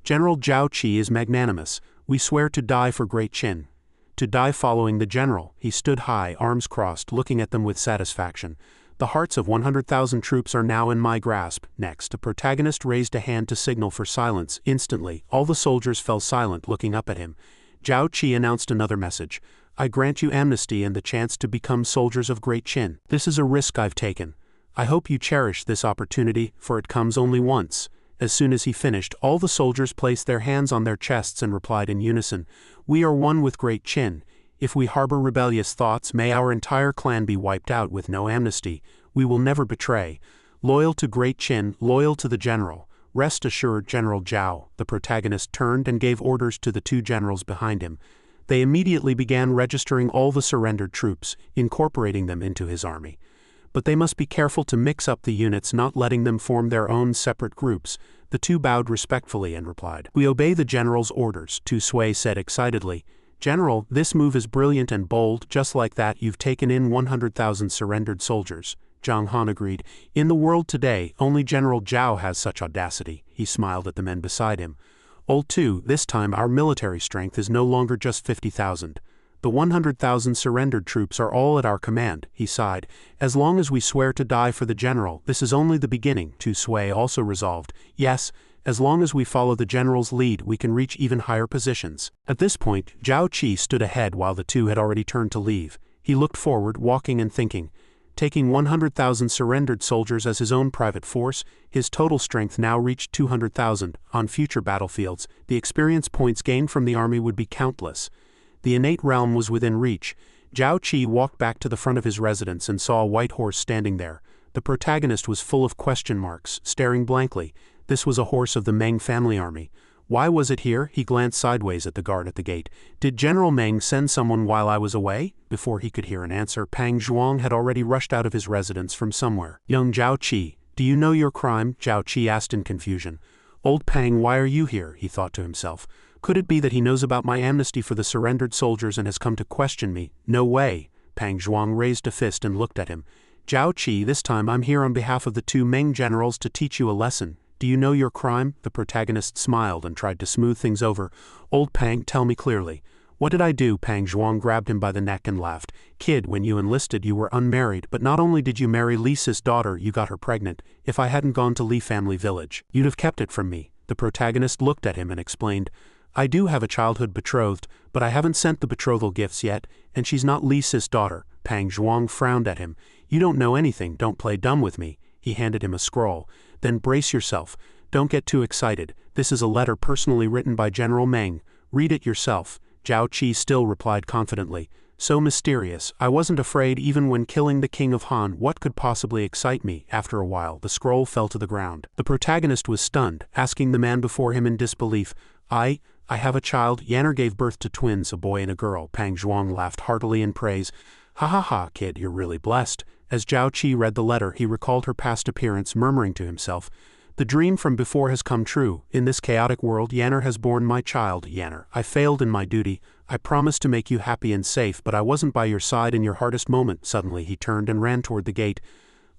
General Zhao Qi is magnanimous. We swear to die for Great Qin. To die following the general. He stood high, arms crossed, looking at them with satisfaction. The hearts of 100,000 troops are now in my grasp. Next, the protagonist raised a hand to signal for silence. Instantly, all the soldiers fell silent, looking up at him. Zhao Qi announced another message. I grant you amnesty and the chance to become soldiers of Great Qin. This is a risk I've taken. I hope you cherish this opportunity, for it comes only once. As soon as he finished, all the soldiers placed their hands on their chests and replied in unison, We are one with Great Qin. If we harbor rebellious thoughts, may our entire clan be wiped out with no amnesty. We will never betray. Loyal to Great Qin, loyal to the general. Rest assured, General Zhao. The protagonist turned and gave orders to the 2 generals behind him. They immediately began registering all the surrendered troops, incorporating them into his army. But they must be careful to mix up the units, not letting them form their own separate groups. The 2 bowed respectfully and replied, We obey the general's orders, Tu Sui said excitedly. General, this move is brilliant and bold. Just like that, you've taken in 100,000 surrendered soldiers. Zhang Han agreed. In the world today, only General Zhao has such audacity. He smiled at the men beside him. Old 2, this time our military strength is no longer just 50,000. The 100,000 surrendered troops are all at our command, he sighed. As long as we swear to die for the general, this is only the beginning. Tu Sui also resolved. Yes, as long as we follow the general's lead, we can reach even higher positions. At this point, Zhao Qi stood ahead while the 2 had already turned to leave. He looked forward, walking and thinking. Taking 100,000 surrendered soldiers as his own private force, his total strength now reached 200,000. On future battlefields, the experience points gained from the army would be countless. The innate realm was within reach. Zhao Qi walked back to the front of his residence and saw a white horse standing there. The protagonist was full of question marks, staring blankly. This was a horse of the Meng family army. Why was it here? He glanced sideways at the guard at the gate. Did General Meng send someone while I was away? Before he could hear an answer, Pang Zhuang had already rushed out of his residence from somewhere. Young Zhao Qi, do you know your crime? Zhao Qi asked in confusion. Old Pang, why are you here? He thought to himself. Could it be that he knows about my amnesty for the surrendered soldiers and has come to question me? No way. Pang Zhuang raised a fist and looked at him. Zhao Qi, this time I'm here on behalf of the 2 Meng generals to teach you a lesson. Do you know your crime? The protagonist smiled and tried to smooth things over. Old Pang, tell me clearly. What did I do? Pang Zhuang grabbed him by the neck and laughed. Kid, when you enlisted you were unmarried, but not only did you marry Li Si's daughter, you got her pregnant. If I hadn't gone to Li family village, you'd have kept it from me. The protagonist looked at him and explained. I do have a childhood betrothed, but I haven't sent the betrothal gifts yet, and she's not Li Si's daughter. Pang Zhuang frowned at him. You don't know anything, don't play dumb with me. He handed him a scroll. Then brace yourself. Don't get too excited. This is a letter personally written by General Meng. Read it yourself. Zhao Qi still replied confidently. So mysterious. I wasn't afraid even when killing the king of Han. What could possibly excite me? After a while, the scroll fell to the ground. The protagonist was stunned, asking the man before him in disbelief. I have a child. Yanner gave birth to twins, a boy and a girl. Pang Zhuang laughed heartily in praise. Ha ha ha, kid, you're really blessed. As Zhao Qi read the letter, he recalled her past appearance, murmuring to himself, the dream from before has come true. In this chaotic world, Yanner has borne my child. Yanner, I failed in my duty. I promised to make you happy and safe, but I wasn't by your side in your hardest moment. Suddenly he turned and ran toward the gate.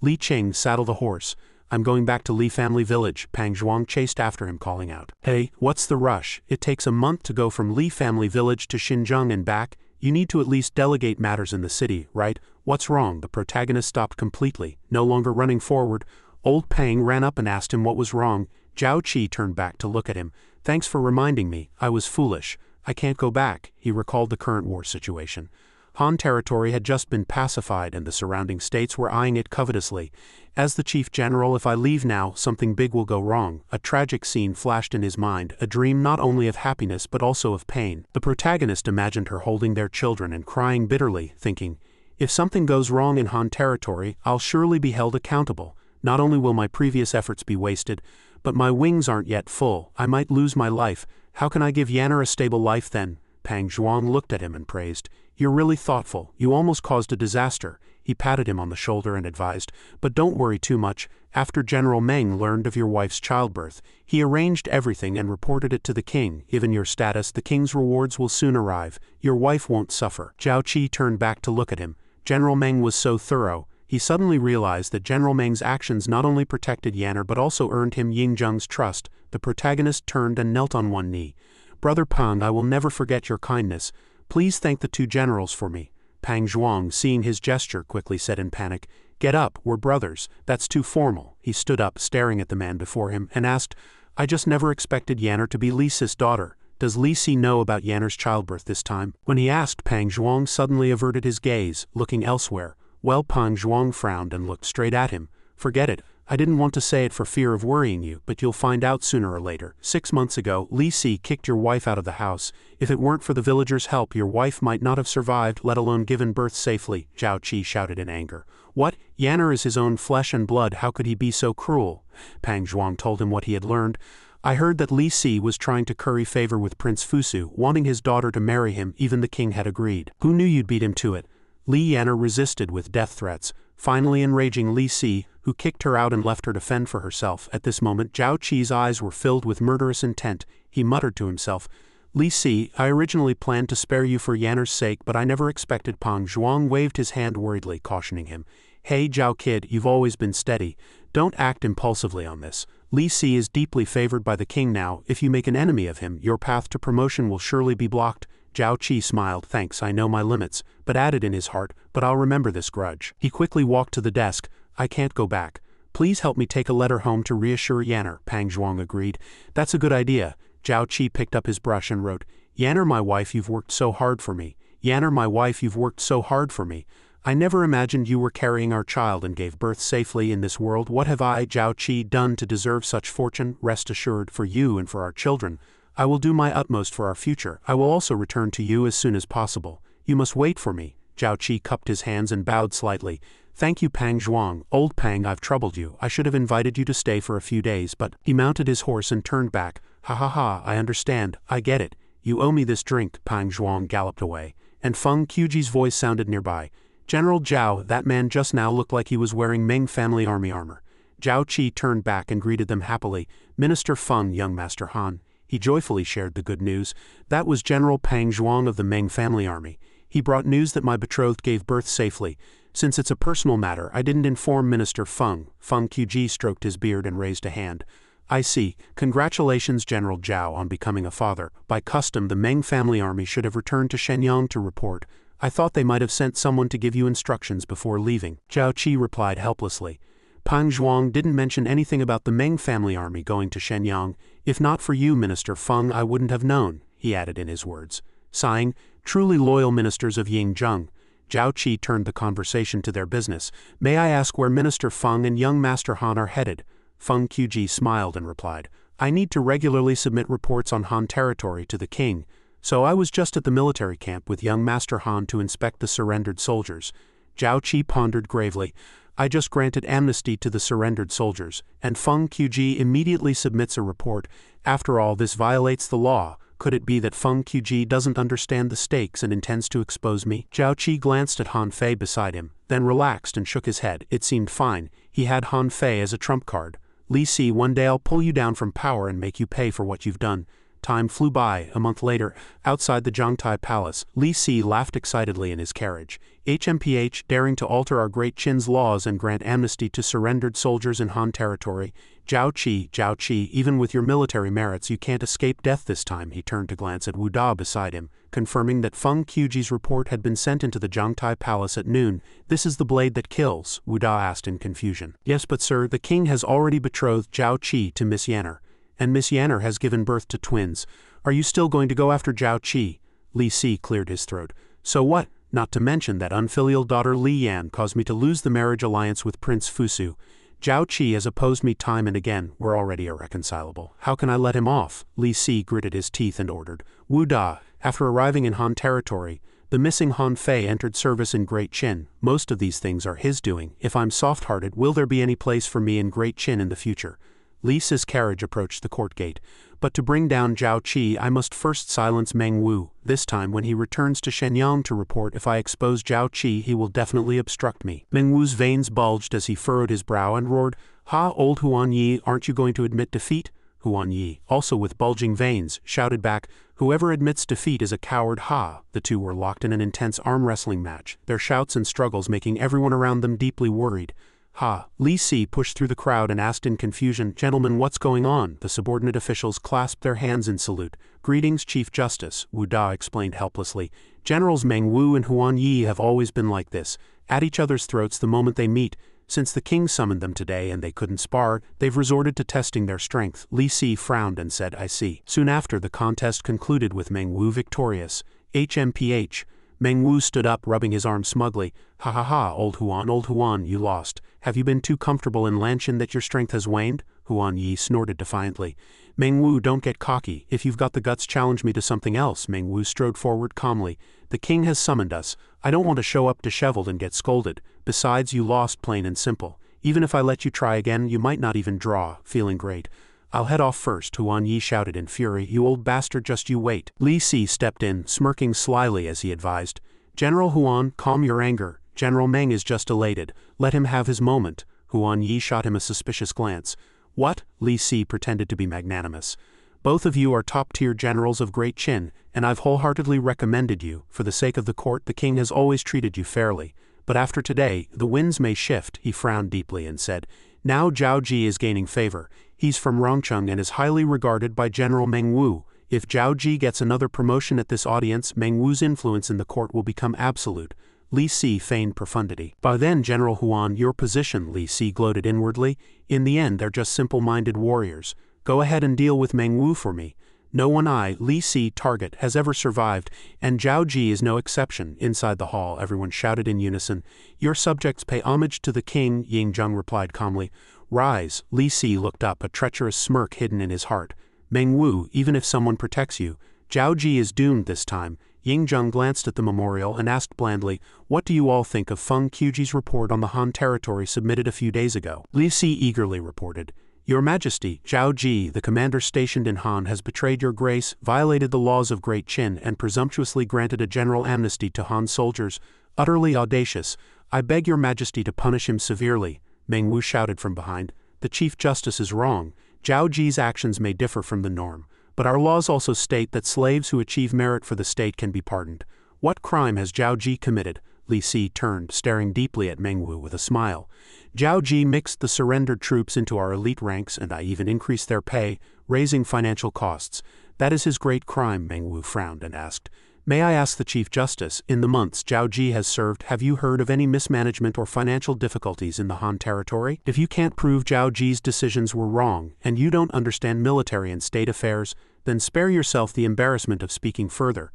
Li Qing, saddle the horse. I'm going back to Li family village. Pang Zhuang chased after him, calling out. Hey, what's the rush? It takes a month to go from Li family village to Xinjiang and back. You need to at least delegate matters in the city, right? What's wrong? The protagonist stopped completely, no longer running forward. Old Pang ran up and asked him what was wrong. Zhao Qi turned back to look at him. Thanks for reminding me. I was foolish. I can't go back. He recalled the current war situation. Han territory had just been pacified and the surrounding states were eyeing it covetously. As the chief general, if I leave now, something big will go wrong. A tragic scene flashed in his mind, a dream not only of happiness but also of pain. The protagonist imagined her holding their children and crying bitterly, thinking, if something goes wrong in Han territory, I'll surely be held accountable. Not only will my previous efforts be wasted, but my wings aren't yet full. I might lose my life. How can I give Yanner a stable life then? Pang Zhuang looked at him and praised. You're really thoughtful. You almost caused a disaster. He patted him on the shoulder and advised, but don't worry too much. After General Meng learned of your wife's childbirth, he arranged everything and reported it to the king. Given your status, the king's rewards will soon arrive. Your wife won't suffer. Zhao Qi turned back to look at him. General Meng was so thorough. He suddenly realized that General Meng's actions not only protected Yanner but also earned him Ying Zheng's trust. The protagonist turned and knelt on one knee. Brother Pang, I will never forget your kindness. Please thank the 2 generals for me. Pang Zhuang, seeing his gesture, quickly said in panic, Get up, we're brothers. That's too formal. He stood up, staring at the man before him, and asked, I just never expected Yanner to be Li Si's daughter. Does Li Si know about Yanner's childbirth this time? When he asked, Pang Zhuang suddenly averted his gaze, looking elsewhere. Well, Pang Zhuang frowned and looked straight at him. Forget it. I didn't want to say it for fear of worrying you, but you'll find out sooner or later. 6 months ago, Li Si kicked your wife out of the house. If it weren't for the villagers' help, your wife might not have survived, let alone given birth safely. Zhao Qi shouted in anger. What? Yanner is his own flesh and blood. How could he be so cruel? Pang Zhuang told him what he had learned. I heard that Li Si was trying to curry favor with Prince Fusu, wanting his daughter to marry him. Even the king had agreed. Who knew you'd beat him to it? Li Yanner resisted with death threats. Finally enraging Li Si, who kicked her out and left her to fend for herself. At this moment, Zhao Qi's eyes were filled with murderous intent. He muttered to himself, Li Si, I originally planned to spare you for Yanner's sake, but I never expected. Pang Zhuang waved his hand worriedly, cautioning him. Hey Zhao kid, you've always been steady. Don't act impulsively on this. Li Si is deeply favored by the king now. If you make an enemy of him, your path to promotion will surely be blocked. Zhao Qi smiled. Thanks, I know my limits, but added in his heart, but I'll remember this grudge. He quickly walked to the desk. I can't go back. Please help me take a letter home to reassure Yanner. Pang Zhuang agreed. That's a good idea. Zhao Qi picked up his brush and wrote, Yanner my wife, you've worked so hard for me. Yanner my wife, you've worked so hard for me. I never imagined you were carrying our child and gave birth safely in this world. What have I, Zhao Qi, done to deserve such fortune? Rest assured, for you and for our children, I will do my utmost for our future. I will also return to you as soon as possible. You must wait for me. Zhao Qi cupped his hands and bowed slightly. Thank you Pang Zhuang. Old Pang, I've troubled you. I should have invited you to stay for a few days, but he mounted his horse and turned back. Ha ha ha, I understand, I get it. You owe me this drink. Pang Zhuang galloped away, and Feng Qiuji's voice sounded nearby. General Zhao, that man just now looked like he was wearing Ming family army armor. Zhao Qi turned back and greeted them happily. Minister Feng, young Master Han. He joyfully shared the good news. That was General Pang Zhuang of the Ming family army. He brought news that my betrothed gave birth safely. Since it's a personal matter, I didn't inform Minister Feng. Feng Qiuji stroked his beard and raised a hand. I see. Congratulations, General Zhao, on becoming a father. By custom, the Meng family army should have returned to Shenyang to report. I thought they might have sent someone to give you instructions before leaving. Zhao Qi replied helplessly. Pang Zhuang didn't mention anything about the Meng family army going to Shenyang. If not for you, Minister Feng, I wouldn't have known, he added in his words. Sighing, truly loyal ministers of Yingzheng. Zhao Qi turned the conversation to their business. May I ask where Minister Feng and young Master Han are headed? Feng Qiuji smiled and replied, I need to regularly submit reports on Han territory to the king, so I was just at the military camp with young Master Han to inspect the surrendered soldiers. Zhao Qi pondered gravely. I just granted amnesty to the surrendered soldiers, and Feng Qiuji immediately submits a report. After all, this violates the law. Could it be that Feng Qiuji doesn't understand the stakes and intends to expose me? Zhao Qi glanced at Han Fei beside him, then relaxed and shook his head. It seemed fine. He had Han Fei as a trump card. Li Si, one day I'll pull you down from power and make you pay for what you've done. Time flew by. A month later, outside the Zhangtai Palace, Li Si laughed excitedly in his carriage. HMPH, daring to alter our great Qin's laws and grant amnesty to surrendered soldiers in Han territory. Zhao Qi, even with your military merits you can't escape death this time. He turned to glance at Wu Da beside him, confirming that Feng Qiuji's report had been sent into the Zhangtai Palace at noon. This is the blade that kills, Wu Da asked in confusion. Yes, but sir, the king has already betrothed Zhao Qi to Miss Yanner, and Miss Yanner has given birth to twins. Are you still going to go after Zhao Qi? Li Si cleared his throat. So what? Not to mention that unfilial daughter Li Yan caused me to lose the marriage alliance with Prince Fusu. Zhao Qi has opposed me time and again. We're already irreconcilable. How can I let him off? Li Si gritted his teeth and ordered. Wu Da, after arriving in Han territory, the missing Han Fei entered service in Great Qin. Most of these things are his doing. If I'm soft-hearted, will there be any place for me in Great Qin in the future? Li Si's carriage approached the court gate. But to bring down Zhao Qi, I must first silence Meng Wu. This time, when he returns to Shenyang to report, if I expose Zhao Qi, he will definitely obstruct me. Meng Wu's veins bulged as he furrowed his brow and roared, Ha, old Huan Yi, aren't you going to admit defeat? Huan Yi, also with bulging veins, shouted back, Whoever admits defeat is a coward. Ha! The two were locked in an intense arm wrestling match, their shouts and struggles making everyone around them deeply worried. Ha! Li Si pushed through the crowd and asked in confusion, Gentlemen, what's going on? The subordinate officials clasped their hands in salute. Greetings, Chief Justice, Wu Da explained helplessly. Generals Meng Wu and Huan Yi have always been like this, at each other's throats the moment they meet. Since the king summoned them today and they couldn't spar, they've resorted to testing their strength. Li Si frowned and said, I see. Soon after, the contest concluded with Meng Wu victorious. HMPH. Meng Wu stood up, rubbing his arm smugly. Ha ha ha, old Huan, you lost. Have you been too comfortable in Lanshan that your strength has waned? Huan Yi snorted defiantly. Meng Wu, don't get cocky. If you've got the guts, challenge me to something else. Meng Wu strode forward calmly. The king has summoned us. I don't want to show up disheveled and get scolded. Besides, you lost, plain and simple. Even if I let you try again, you might not even draw. Feeling great. I'll head off first, Huan Yi shouted in fury. You old bastard, just you wait. Li Si stepped in, smirking slyly as he advised. General Huan, calm your anger. General Meng is just elated. Let him have his moment. Huan Yi shot him a suspicious glance. What? Li Si pretended to be magnanimous. Both of you are top-tier generals of Great Qin, and I've wholeheartedly recommended you. For the sake of the court, the king has always treated you fairly. But after today, the winds may shift. He frowned deeply and said, Now Zhao Ji is gaining favor. He's from Rongcheng and is highly regarded by General Meng Wu. If Zhao Ji gets another promotion at this audience, Meng Wu's influence in the court will become absolute. Li Si feigned profundity. By then, General Huan, your position, Li Si gloated inwardly. In the end, they're just simple-minded warriors. Go ahead and deal with Meng Wu for me. No one Li Si target has ever survived, and Zhao Ji is no exception. Inside the hall, everyone shouted in unison. Your subjects pay homage to the king, Yingzheng replied calmly. Rise. Li Si looked up, a treacherous smirk hidden in his heart. Meng Wu, even if someone protects you, Zhao Ji is doomed this time. Yingzheng glanced at the memorial and asked blandly, What do you all think of Feng Qiuji's report on the Han territory submitted a few days ago? Li Si eagerly reported, Your Majesty, Zhao Ji, the commander stationed in Han, has betrayed your grace, violated the laws of Great Qin, and presumptuously granted a general amnesty to Han soldiers. Utterly audacious. I beg your Majesty to punish him severely, Meng Wu shouted from behind. The Chief Justice is wrong. Zhao Ji's actions may differ from the norm, but our laws also state that slaves who achieve merit for the state can be pardoned. What crime has Zhao Ji committed? Li Si turned, staring deeply at Meng Wu with a smile. Zhao Ji mixed the surrendered troops into our elite ranks, and I even increased their pay, raising financial costs. That is his great crime, Meng Wu frowned and asked. May I ask the Chief Justice, in the months Zhao Ji has served, have you heard of any mismanagement or financial difficulties in the Han territory? If you can't prove Zhao Ji's decisions were wrong, and you don't understand military and state affairs, then spare yourself the embarrassment of speaking further.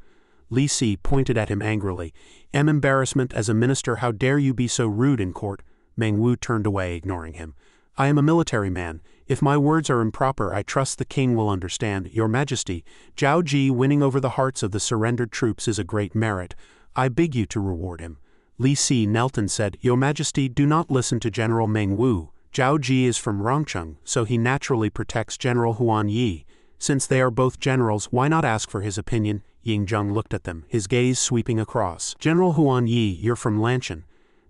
Li Si pointed at him angrily. Embarrassment as a minister, how dare you be so rude in court? Meng Wu turned away, ignoring him. I am a military man. If my words are improper, I trust the king will understand. Your Majesty, Zhao Ji winning over the hearts of the surrendered troops is a great merit. I beg you to reward him. Li Si knelt and said, Your Majesty, do not listen to General Meng Wu. Zhao Ji is from Rongcheng, so he naturally protects General Huan Yi. Since they are both generals, why not ask for his opinion? Ying Zheng looked at them, his gaze sweeping across. General Huan Yi, you're from Lanshan.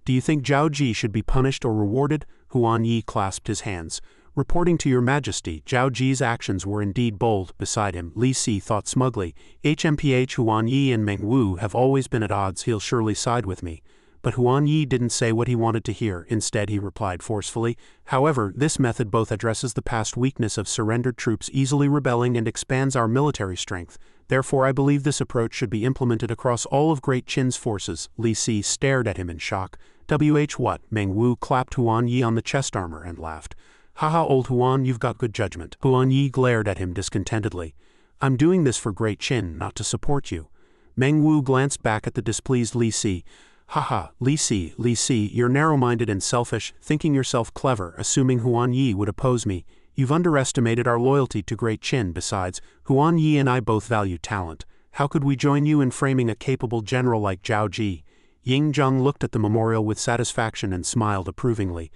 Do you think Zhao Ji should be punished or rewarded? Huan Yi clasped his hands. Reporting to your Majesty, Zhao Ji's actions were indeed bold. Beside him, Li Si thought smugly, HMPH Huan Yi and Meng Wu have always been at odds, he'll surely side with me. But Huan Yi didn't say what he wanted to hear. Instead, he replied forcefully. However, this method both addresses the past weakness of surrendered troops easily rebelling and expands our military strength. Therefore, I believe this approach should be implemented across all of Great Qin's forces. Li Si stared at him in shock. What? Meng Wu clapped Huan Yi on the chest armor and laughed. Haha, old Huan, you've got good judgment. Huan Yi glared at him discontentedly. I'm doing this for Great Qin, not to support you. Meng Wu glanced back at the displeased Li Si. Haha, Li Si, you're narrow-minded and selfish, thinking yourself clever, assuming Huan Yi would oppose me. You've underestimated our loyalty to Great Qin. Besides, Huan Yi and I both value talent. How could we join you in framing a capable general like Zhao Ji? Ying Zheng looked at the memorial with satisfaction and smiled approvingly.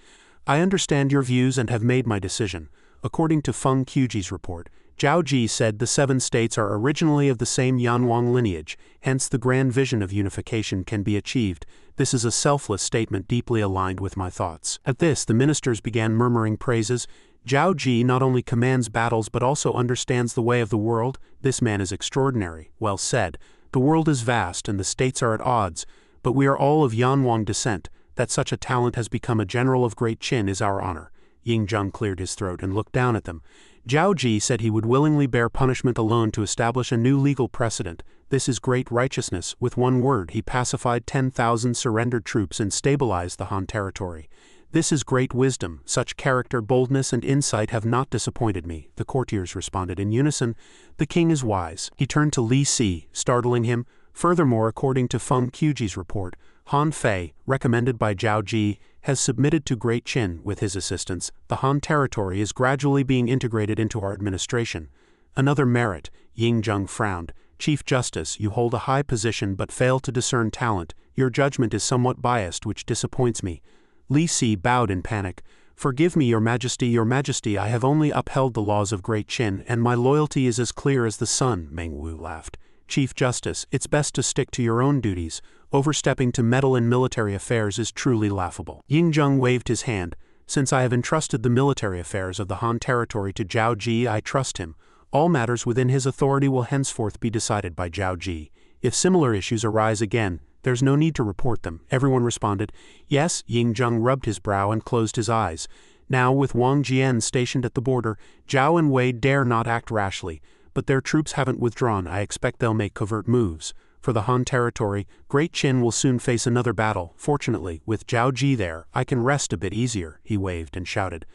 I understand your views and have made my decision. According to Feng Qiuji's report, Zhao Ji said the 7 states are originally of the same Yanwang lineage, hence the grand vision of unification can be achieved. This is a selfless statement deeply aligned with my thoughts. At this, the ministers began murmuring praises. Zhao Ji not only commands battles but also understands the way of the world. This man is extraordinary. Well said. The world is vast and the states are at odds, but we are all of Yanwang descent. That such a talent has become a general of Great Qin is our honor. Ying Zheng cleared his throat and looked down at them. Zhao Ji said he would willingly bear punishment alone to establish a new legal precedent. This is great righteousness. With one word, he pacified 10,000 surrendered troops and stabilized the Han territory. This is great wisdom. Such character, boldness, and insight have not disappointed me. The courtiers responded in unison. The king is wise. He turned to Li Si, startling him. Furthermore, according to Feng Qiuji's report, Han Fei, recommended by Zhao Ji, has submitted to Great Qin. With his assistance, the Han territory is gradually being integrated into our administration. Another merit. Ying Zheng frowned. Chief Justice, you hold a high position but fail to discern talent. Your judgment is somewhat biased, which disappoints me. Li Si bowed in panic. Forgive me, Your Majesty, I have only upheld the laws of Great Qin, and my loyalty is as clear as the sun, Meng Wu laughed. Chief Justice, it's best to stick to your own duties. Overstepping to meddle in military affairs is truly laughable. Ying Zheng waved his hand. Since I have entrusted the military affairs of the Han territory to Zhao Ji, I trust him. All matters within his authority will henceforth be decided by Zhao Ji. If similar issues arise again, there's no need to report them. Everyone responded. Yes. Ying Zheng rubbed his brow and closed his eyes. Now, with Wang Jian stationed at the border, Zhao and Wei dare not act rashly. But their troops haven't withdrawn. I expect they'll make covert moves. For the Han territory, Great Qin will soon face another battle. Fortunately, with Zhao Ji there, I can rest a bit easier, he waved and shouted.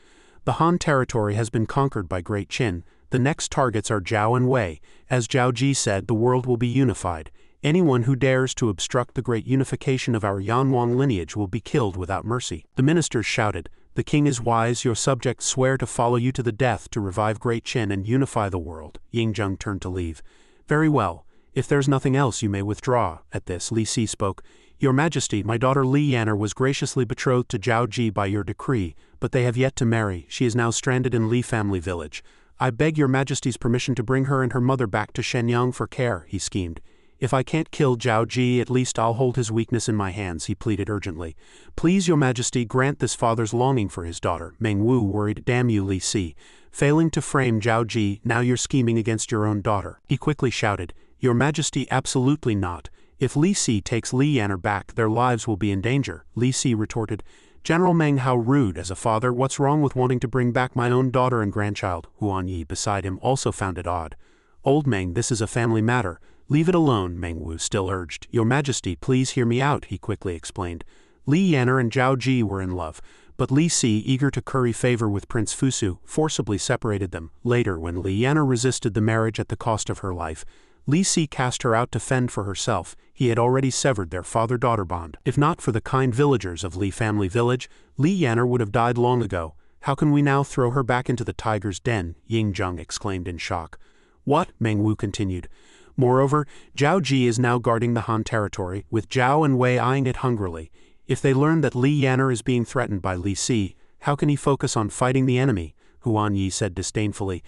The Han territory has been conquered by Great Qin. The next targets are Zhao and Wei. As Zhao Ji said, the world will be unified. Anyone who dares to obstruct the great unification of our Yanwang lineage will be killed without mercy. The ministers shouted. The king is wise. Your subjects swear to follow you to the death to revive Great Qin and unify the world. Ying Zheng turned to leave. Very well. If there's nothing else, you may withdraw. At this, Li Si spoke. Your Majesty, my daughter Li Yan'er was graciously betrothed to Zhao Ji by your decree, but they have yet to marry. She is now stranded in Li family village. I beg your majesty's permission to bring her and her mother back to Shenyang for care, he schemed. If I can't kill Zhao Ji, at least I'll hold his weakness in my hands, he pleaded urgently. Please, your majesty, grant this father's longing for his daughter. Meng Wu worried. Damn you, Li Si. Failing to frame Zhao Ji, now you're scheming against your own daughter. He quickly shouted, Your majesty, absolutely not. If Li Si takes Li Yanner back, their lives will be in danger. Li Si retorted, General Meng, how rude. As a father, what's wrong with wanting to bring back my own daughter and grandchild? Huan Yi beside him also found it odd. Old Meng, this is a family matter. Leave it alone, Meng Wu still urged. Your majesty, please hear me out, he quickly explained. Li Yanner and Zhao Ji were in love, but Li Si, eager to curry favor with Prince Fusu, forcibly separated them. Later, when Li Yanner resisted the marriage at the cost of her life, Li Si cast her out to fend for herself. He had already severed their father-daughter bond. If not for the kind villagers of Li family village, Li Yanner would have died long ago. How can we now throw her back into the tiger's den? Ying Zheng exclaimed in shock. What? Meng Wu continued. Moreover, Zhao Ji is now guarding the Han territory, with Zhao and Wei eyeing it hungrily. If they learn that Li Yanner is being threatened by Li Si, how can he focus on fighting the enemy? Huan Yi said disdainfully.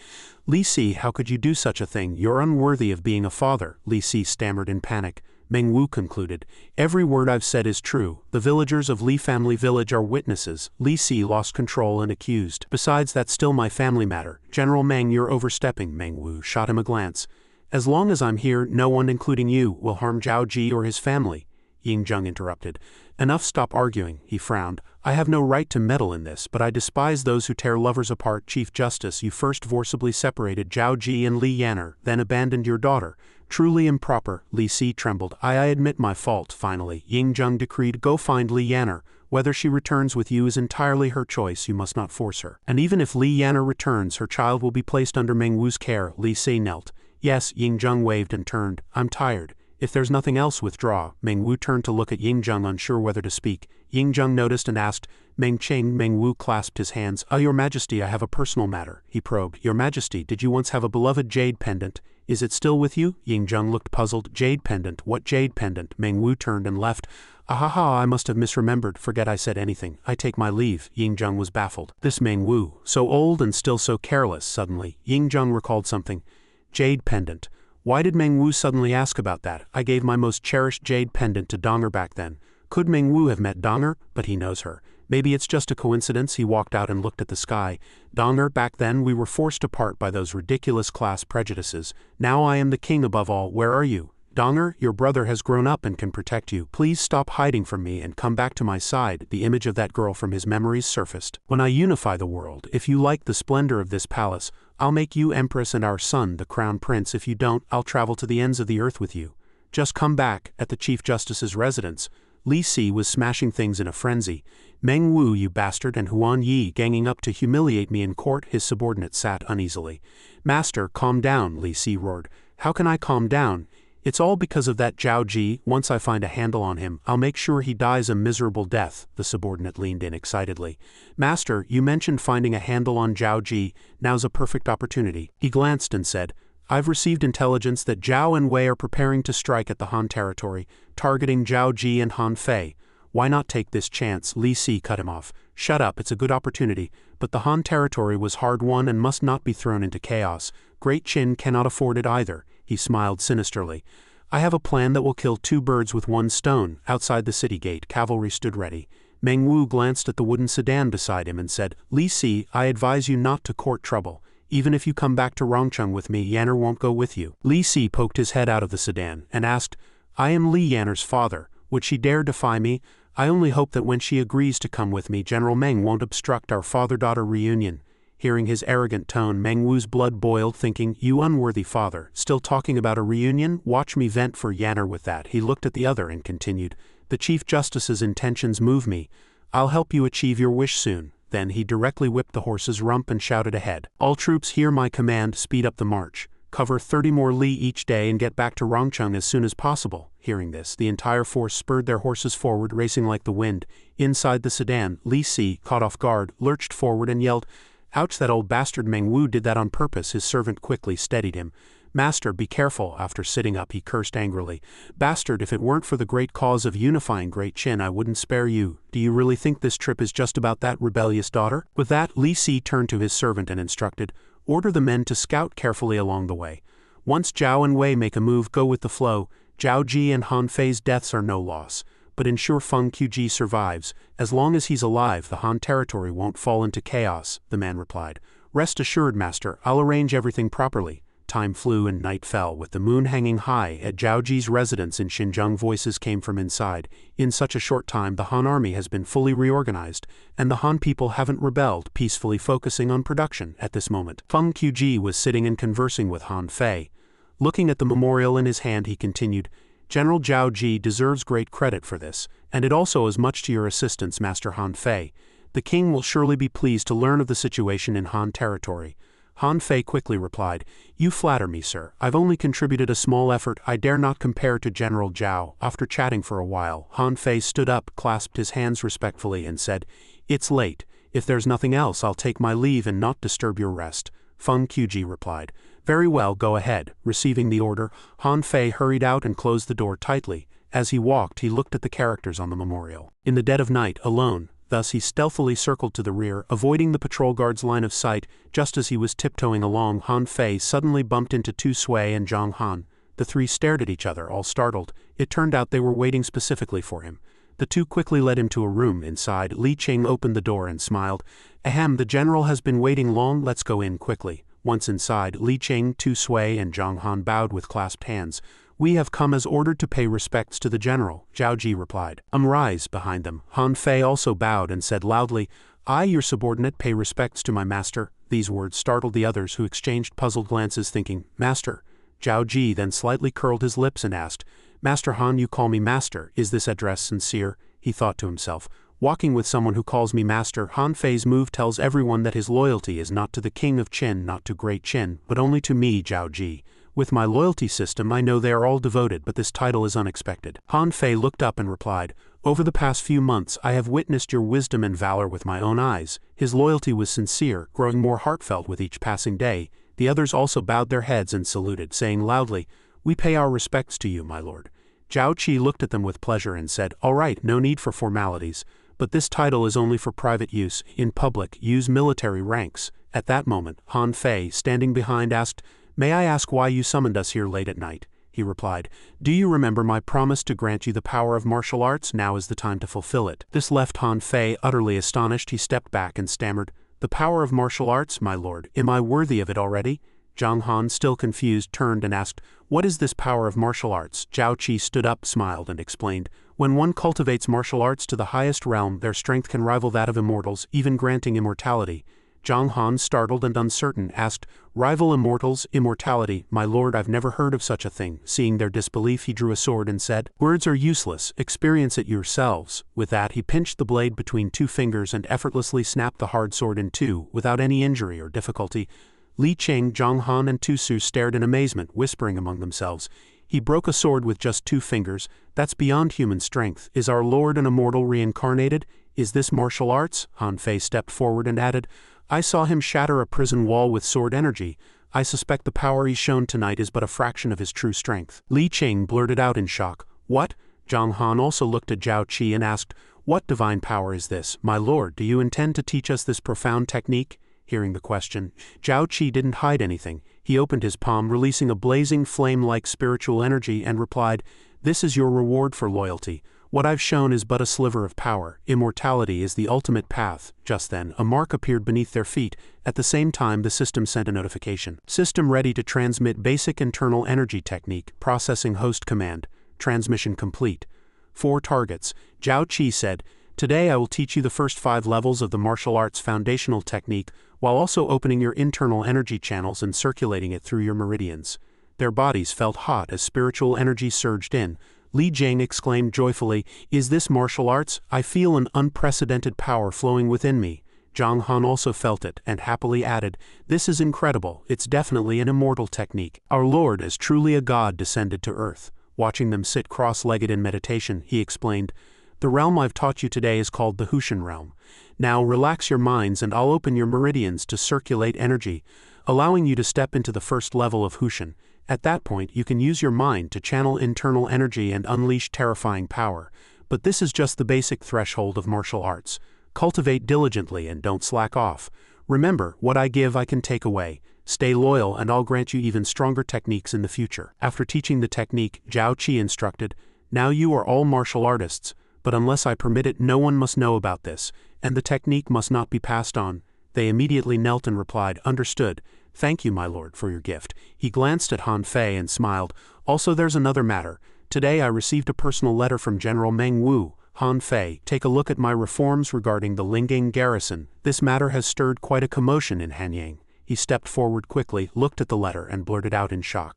Li Si, how could you do such a thing? You're unworthy of being a father, Li Si stammered in panic. Meng Wu concluded. Every word I've said is true. The villagers of Li family village are witnesses. Li Si lost control and accused. Besides, that's still my family matter. General Meng, you're overstepping. Meng Wu shot him a glance. As long as I'm here, no one, including you, will harm Zhao Ji or his family. Ying Zheng interrupted. Enough, stop arguing, he frowned. I have no right to meddle in this, but I despise those who tear lovers apart. Chief Justice, you first forcibly separated Zhao Ji and Li Yanner, then abandoned your daughter. Truly improper. Li Si trembled. I admit my fault, finally. Ying Zheng decreed, go find Li Yanner. Whether she returns with you is entirely her choice, you must not force her. And even if Li Yanner returns, her child will be placed under Meng Wu's care. Li Si knelt. Yes, Ying Zheng waved and turned. I'm tired. If there's nothing else, withdraw. Meng Wu turned to look at Ying Zheng, unsure whether to speak. Ying Zheng noticed and asked, Meng Cheng. Meng Wu clasped his hands. Your majesty, I have a personal matter. He probed. Your majesty, did you once have a beloved jade pendant? Is it still with you? Ying Zheng looked puzzled. Jade pendant? What jade pendant? Meng Wu turned and left. Ahaha, I must have misremembered. Forget I said anything. I take my leave. Ying Zheng was baffled. This Meng Wu, so old and still so careless. Suddenly, Ying Zheng recalled something. Jade pendant. Why did Meng Wu suddenly ask about that? I gave my most cherished jade pendant to Donger back then. Could Meng Wu have met Donger? But he knows her. Maybe it's just a coincidence. He walked out and looked at the sky. Donger, back then we were forced apart by those ridiculous class prejudices. Now I am the king above all. Where are you? Donger, your brother has grown up and can protect you. Please stop hiding from me and come back to my side. The image of that girl from his memories surfaced. When I unify the world, if you like the splendor of this palace, I'll make you empress and our son the crown prince. If you don't, I'll travel to the ends of the earth with you. Just come back. At the Chief Justice's residence, Li Si was smashing things in a frenzy. Meng Wu, you bastard, and Huan Yi ganging up to humiliate me in court. His subordinate sat uneasily. Master, calm down, Li Si roared. How can I calm down? It's all because of that Zhao Ji. Once I find a handle on him, I'll make sure he dies a miserable death. The subordinate leaned in excitedly. Master, you mentioned finding a handle on Zhao Ji. Now's a perfect opportunity. He glanced and said, I've received intelligence that Zhao and Wei are preparing to strike at the Han territory, targeting Zhao Ji and Han Fei. Why not take this chance? Li Si cut him off. Shut up, it's a good opportunity, but the Han territory was hard won and must not be thrown into chaos. Great Qin cannot afford it either. He smiled sinisterly. I have a plan that will kill two birds with one stone. Outside the city gate, cavalry stood ready. Meng Wu glanced at the wooden sedan beside him and said, Li Si, I advise you not to court trouble. Even if you come back to Rongcheng with me, Yanner won't go with you. Li Si poked his head out of the sedan and asked, I am Li Yanner's father. Would she dare defy me? I only hope that when she agrees to come with me, General Meng won't obstruct our father-daughter reunion. Hearing his arrogant tone, Meng Wu's blood boiled, thinking, you unworthy father, still talking about a reunion? Watch me vent for Yanner with that. He looked at the other and continued, the Chief Justice's intentions move me. I'll help you achieve your wish soon. Then he directly whipped the horse's rump and shouted ahead. All troops hear my command, speed up the march. Cover 30 more li each day and get back to Rongcheng as soon as possible. Hearing this, the entire force spurred their horses forward, racing like the wind. Inside the sedan, Li Si, caught off guard, lurched forward and yelled, Ouch, that old bastard Meng Wu did that on purpose. His servant quickly steadied him. Master, be careful. After sitting up, he cursed angrily. Bastard, if it weren't for the great cause of unifying Great Qin, I wouldn't spare you. Do you really think this trip is just about that rebellious daughter? With that, Li Si turned to his servant and instructed, order the men to scout carefully along the way. Once Zhao and Wei make a move, go with the flow. Zhao Ji and Han Fei's deaths are no loss, but ensure Feng Qiji survives. As long as he's alive, the Han territory won't fall into chaos, the man replied. Rest assured, Master, I'll arrange everything properly. Time flew and night fell, with the moon hanging high at Zhao Ji's residence in Xinjiang. Voices came from inside. In such a short time, the Han army has been fully reorganized, and the Han people haven't rebelled, peacefully focusing on production at this moment. Feng Qiji was sitting and conversing with Han Fei. Looking at the memorial in his hand, he continued, General Zhao Ji deserves great credit for this, and it also owes much to your assistance, Master Han Fei. The king will surely be pleased to learn of the situation in Han territory. Han Fei quickly replied, You flatter me, sir. I've only contributed a small effort. I dare not compare to General Zhao. After chatting for a while, Han Fei stood up, clasped his hands respectfully, and said, It's late. If there's nothing else, I'll take my leave and not disturb your rest. Feng Qiji replied, Very well, go ahead. Receiving the order, Han Fei hurried out and closed the door tightly. As he walked, he looked at the characters on the memorial. In the dead of night, alone, thus he stealthily circled to the rear, avoiding the patrol guard's line of sight. Just as he was tiptoeing along, Han Fei suddenly bumped into Tu Sui and Zhang Han. The three stared at each other, all startled. It turned out they were waiting specifically for him. The two quickly led him to a room. Inside, Li Qing opened the door and smiled. Ahem, the general has been waiting long, let's go in quickly. Once inside, Li Qing, Tu Sui and Zhang Han bowed with clasped hands. We have come as ordered to pay respects to the general, Zhao Ji replied. Rise behind them. Han Fei also bowed and said loudly, I, your subordinate, pay respects to my master. These words startled the others, who exchanged puzzled glances, thinking, Master. Zhao Ji then slightly curled his lips and asked, Master Han, you call me master. Is this address sincere? He thought to himself. Walking with someone who calls me master. Han Fei's move tells everyone that his loyalty is not to the king of Qin, not to Great Qin, but only to me, Zhao Ji. With my loyalty system, I know they are all devoted, but this title is unexpected. Han Fei looked up and replied, Over the past few months, I have witnessed your wisdom and valor with my own eyes. His loyalty was sincere, growing more heartfelt with each passing day. The others also bowed their heads and saluted, saying loudly, We pay our respects to you, my lord. Zhao Qi looked at them with pleasure and said, All right, no need for formalities. But this title is only for private use. In public, use military ranks. At that moment, Han Fei, standing behind, asked, May I ask why you summoned us here late at night? He replied, Do you remember my promise to grant you the power of martial arts? Now is the time to fulfill it. This left Han Fei utterly astonished. He stepped back and stammered, The power of martial arts, my lord, am I worthy of it already? Zhang Han, still confused, turned and asked, What is this power of martial arts? Zhao Qi stood up, smiled, and explained, When one cultivates martial arts to the highest realm, their strength can rival that of immortals, even granting immortality. Zhang Han, startled and uncertain, asked, Rival immortals, immortality, my lord, I've never heard of such a thing. Seeing their disbelief, he drew a sword and said, Words are useless, experience it yourselves. With that, he pinched the blade between two fingers and effortlessly snapped the hard sword in two, without any injury or difficulty. Li Qing, Zhang Han and Tu Su stared in amazement, whispering among themselves, He broke a sword with just 2 fingers, that's beyond human strength. Is our lord an immortal reincarnated? Is this martial arts? Han Fei stepped forward and added, I saw him shatter a prison wall with sword energy. I suspect the power he's shown tonight is but a fraction of his true strength. Li Qing blurted out in shock, What? Zhang Han also looked at Zhao Qi and asked, What divine power is this? My lord, do you intend to teach us this profound technique? Hearing the question, Zhao Qi didn't hide anything. He opened his palm, releasing a blazing flame-like spiritual energy, and replied, This is your reward for loyalty. What I've shown is but a sliver of power. Immortality is the ultimate path. Just then, a mark appeared beneath their feet. At the same time, the system sent a notification. System ready to transmit basic internal energy technique. Processing host command. Transmission complete. 4 targets. Zhao Qi said, Today I will teach you the first 5 levels of the martial arts foundational technique, while also opening your internal energy channels and circulating it through your meridians. Their bodies felt hot as spiritual energy surged in. Li Jing exclaimed joyfully, Is this martial arts? I feel an unprecedented power flowing within me. Zhang Han also felt it, and happily added, This is incredible, it's definitely an immortal technique. Our Lord is truly a god descended to earth. Watching them sit cross-legged in meditation, he explained, The realm I've taught you today is called the Hushan realm. Now relax your minds and I'll open your meridians to circulate energy, allowing you to step into the first level of Hushan. At that point you can use your mind to channel internal energy and unleash terrifying power. But this is just the basic threshold of martial arts. Cultivate diligently and don't slack off. Remember, what I give I can take away. Stay loyal and I'll grant you even stronger techniques in the future. After teaching the technique, Zhao Qi instructed, now you are all martial artists, but unless I permit it no one must know about this, and the technique must not be passed on. They immediately knelt and replied, understood. Thank you, my lord, for your gift. He glanced at Han Fei and smiled. Also there's another matter. Today I received a personal letter from General Meng Wu. Han Fei, take a look at my reforms regarding the Lingang garrison. This matter has stirred quite a commotion in Hanyang. He stepped forward quickly, looked at the letter, and blurted out in shock.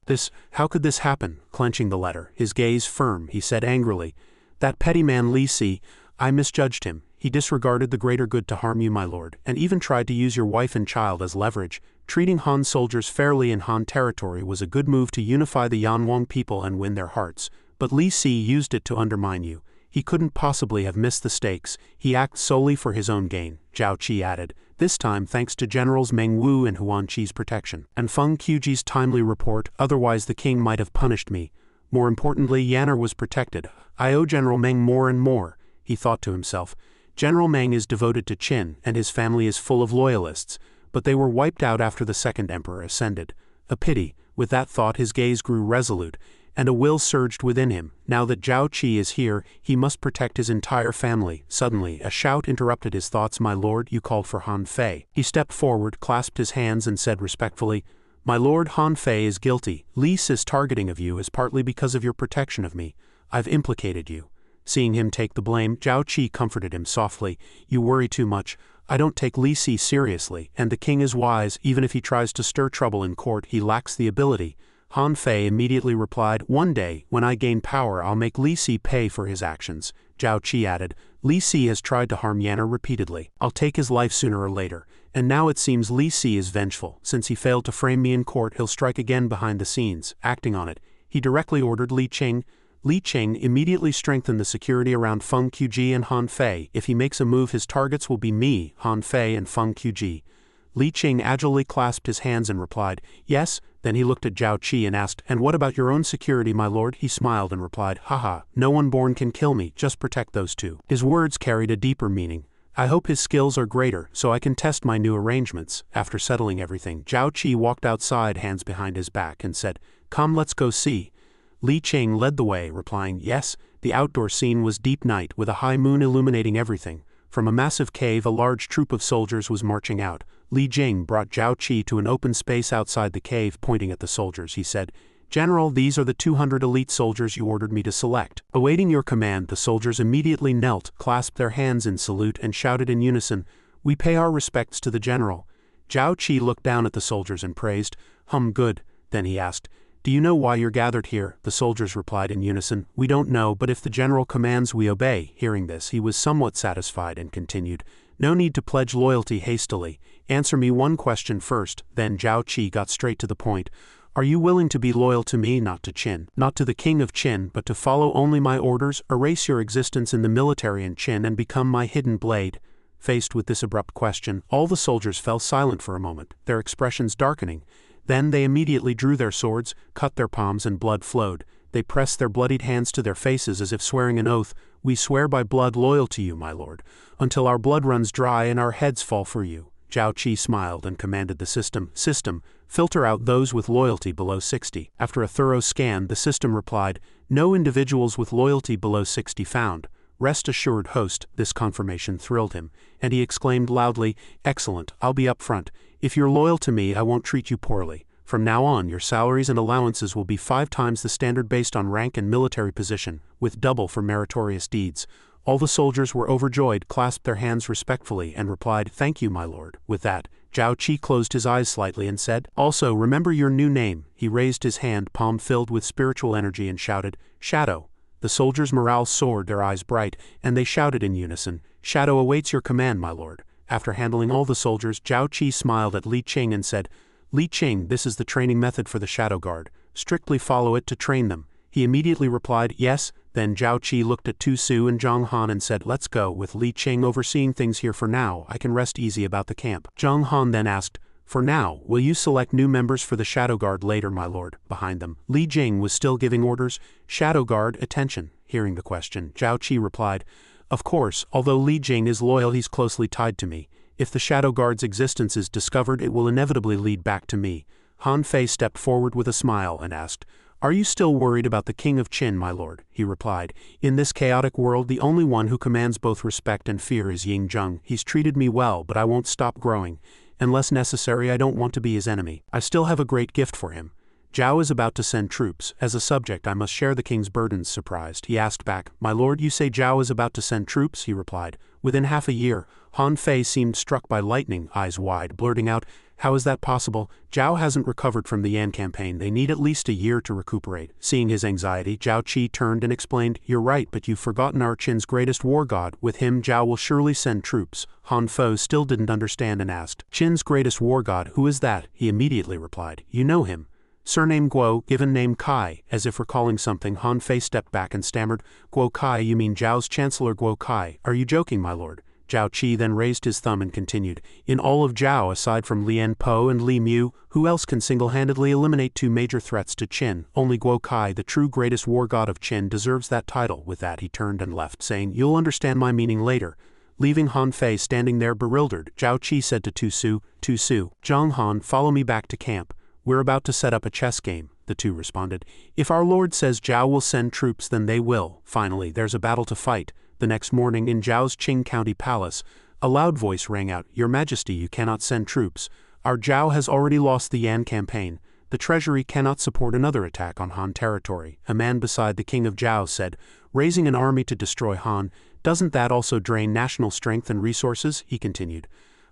How could this happen? Clenching the letter, his gaze firm, he said angrily. That petty man Li Si, I misjudged him. He disregarded the greater good to harm you, my lord, and even tried to use your wife and child as leverage. Treating Han soldiers fairly in Han territory was a good move to unify the Yanwang people and win their hearts. But Li Si used it to undermine you. He couldn't possibly have missed the stakes. He acts solely for his own gain, Zhao Qi added, this time thanks to Generals Meng Wu and Huan Qi's protection, and Feng Qiji's timely report, otherwise the king might have punished me. More importantly, Yanner was protected. I owe General Meng more and more, he thought to himself. General Meng is devoted to Qin, and his family is full of loyalists, but they were wiped out after the second emperor ascended. A pity. With that thought his gaze grew resolute, and a will surged within him. Now that Zhao Qi is here, he must protect his entire family. Suddenly, a shout interrupted his thoughts. My lord, you called for Han Fei. He stepped forward, clasped his hands and said respectfully, my lord, Han Fei is guilty. Li Si's targeting of you is partly because of your protection of me. I've implicated you. Seeing him take the blame, Zhao Qi comforted him softly. You worry too much. I don't take Li Si seriously, and the king is wise. Even if he tries to stir trouble in court, he lacks the ability. Han Fei immediately replied, one day, when I gain power I'll make Li Si pay for his actions. Zhao Qi added, Li Si has tried to harm Yanner repeatedly. I'll take his life sooner or later. And now it seems Li Si is vengeful. Since he failed to frame me in court, he'll strike again behind the scenes. Acting on it, he directly ordered Li Qing. Li Qing immediately strengthened the security around Feng Qiji and Han Fei. If he makes a move his targets will be me, Han Fei and Feng Qiji. Li Qing agilely clasped his hands and replied, yes. Then he looked at Zhao Qi and asked, and what about your own security, my lord? He smiled and replied, haha, no one born can kill me, just protect those two. His words carried a deeper meaning. I hope his skills are greater, so I can test my new arrangements. After settling everything, Zhao Qi walked outside, hands behind his back, and said, come, let's go see. Li Qing led the way, replying, yes. The outdoor scene was deep night, with a high moon illuminating everything. From a massive cave a large troop of soldiers was marching out. Li Jing brought Zhao Qi to an open space outside the cave. Pointing at the soldiers, he said, General, these are the 200 elite soldiers you ordered me to select. Awaiting your command, the soldiers immediately knelt, clasped their hands in salute, and shouted in unison, we pay our respects to the general. Zhao Qi looked down at the soldiers and praised, good. Then he asked, do you know why you're gathered here? The soldiers replied in unison, we don't know, but if the general commands we obey. Hearing this, he was somewhat satisfied and continued, no need to pledge loyalty hastily. Answer me one question first. Then Zhao Qi got straight to the point. Are you willing to be loyal to me, not to Qin? Not to the king of Qin, but to follow only my orders, erase your existence in the military in Qin and become my hidden blade? Faced with this abrupt question, all the soldiers fell silent for a moment, their expressions darkening. Then they immediately drew their swords, cut their palms, and blood flowed. They pressed their bloodied hands to their faces as if swearing an oath. We swear by blood loyal to you, my lord, until our blood runs dry and our heads fall for you. Zhao Qi smiled and commanded the system, filter out those with loyalty below 60. After a thorough scan, the system replied, no individuals with loyalty below 60 found. Rest assured, host. This confirmation thrilled him, and he exclaimed loudly, excellent, I'll be up front. If you're loyal to me, I won't treat you poorly. From now on, your salaries and allowances will be 5 times the standard based on rank and military position, with double for meritorious deeds. All the soldiers were overjoyed, clasped their hands respectfully, and replied, thank you, my lord. With that, Zhao Qi closed his eyes slightly and said, also remember your new name. He raised his hand, palm filled with spiritual energy, and shouted, Shadow. The soldiers' morale soared, their eyes bright, and they shouted in unison, Shadow awaits your command, my lord. After handling all the soldiers, Zhao Qi smiled at Li Qing and said, Li Qing, this is the training method for the Shadow Guard. Strictly follow it to train them. He immediately replied, yes. Then Zhao Qi looked at Tu Su and Zhang Han and said, let's go. With Li Qing overseeing things here for now, I can rest easy about the camp. Zhang Han then asked, For now, will you select new members for the Shadow Guard later, my lord? Behind them, Li Jing was still giving orders. Shadow Guard, attention. Hearing the question, Zhao Qi replied, of course, although Li Jing is loyal, he's closely tied to me. If the Shadow Guard's existence is discovered, it will inevitably lead back to me. Han Fei stepped forward with a smile and asked, are you still worried about the King of Qin, my lord? He replied, in this chaotic world, the only one who commands both respect and fear is Ying Zheng. He's treated me well, but I won't stop growing. Unless necessary, I don't want to be his enemy. I still have a great gift for him. Zhao is about to send troops. As a subject, I must share the king's burdens. Surprised, he asked back, my lord, you say Zhao is about to send troops? He replied, within half a year. Han Fei seemed struck by lightning, eyes wide, blurting out, how is that possible? Zhao hasn't recovered from the Yan campaign. They need at least a year to recuperate. Seeing his anxiety, Zhao Qi turned and explained, you're right, but you've forgotten our Qin's greatest war god. With him, Zhao will surely send troops. Han Fei still didn't understand and asked, Qin's greatest war god, who is that? He immediately replied, you know him. Surname Guo, given name Kai. As if recalling something, Han Fei stepped back and stammered, Guo Kai, you mean Zhao's Chancellor Guo Kai? Are you joking, my lord? Zhao Qi then raised his thumb and continued, in all of Zhao aside from Lian Po and Li Mu, who else can single-handedly eliminate two major threats to Qin? Only Guo Kai, the true greatest war god of Qin, deserves that title. With that he turned and left, saying, you'll understand my meaning later. Leaving Han Fei standing there bewildered, Zhao Qi said to Tu Su, Zhang Han, follow me back to camp. We're about to set up a chess game. The two responded, if our lord says Zhao will send troops, then they will. Finally, there's a battle to fight. The next morning in Zhao's Qing County Palace, a loud voice rang out, your majesty, you cannot send troops. Our Zhao has already lost the Yan campaign. The treasury cannot support another attack on Han territory. A man beside the king of Zhao said, raising an army to destroy Han, doesn't that also drain national strength and resources? He continued,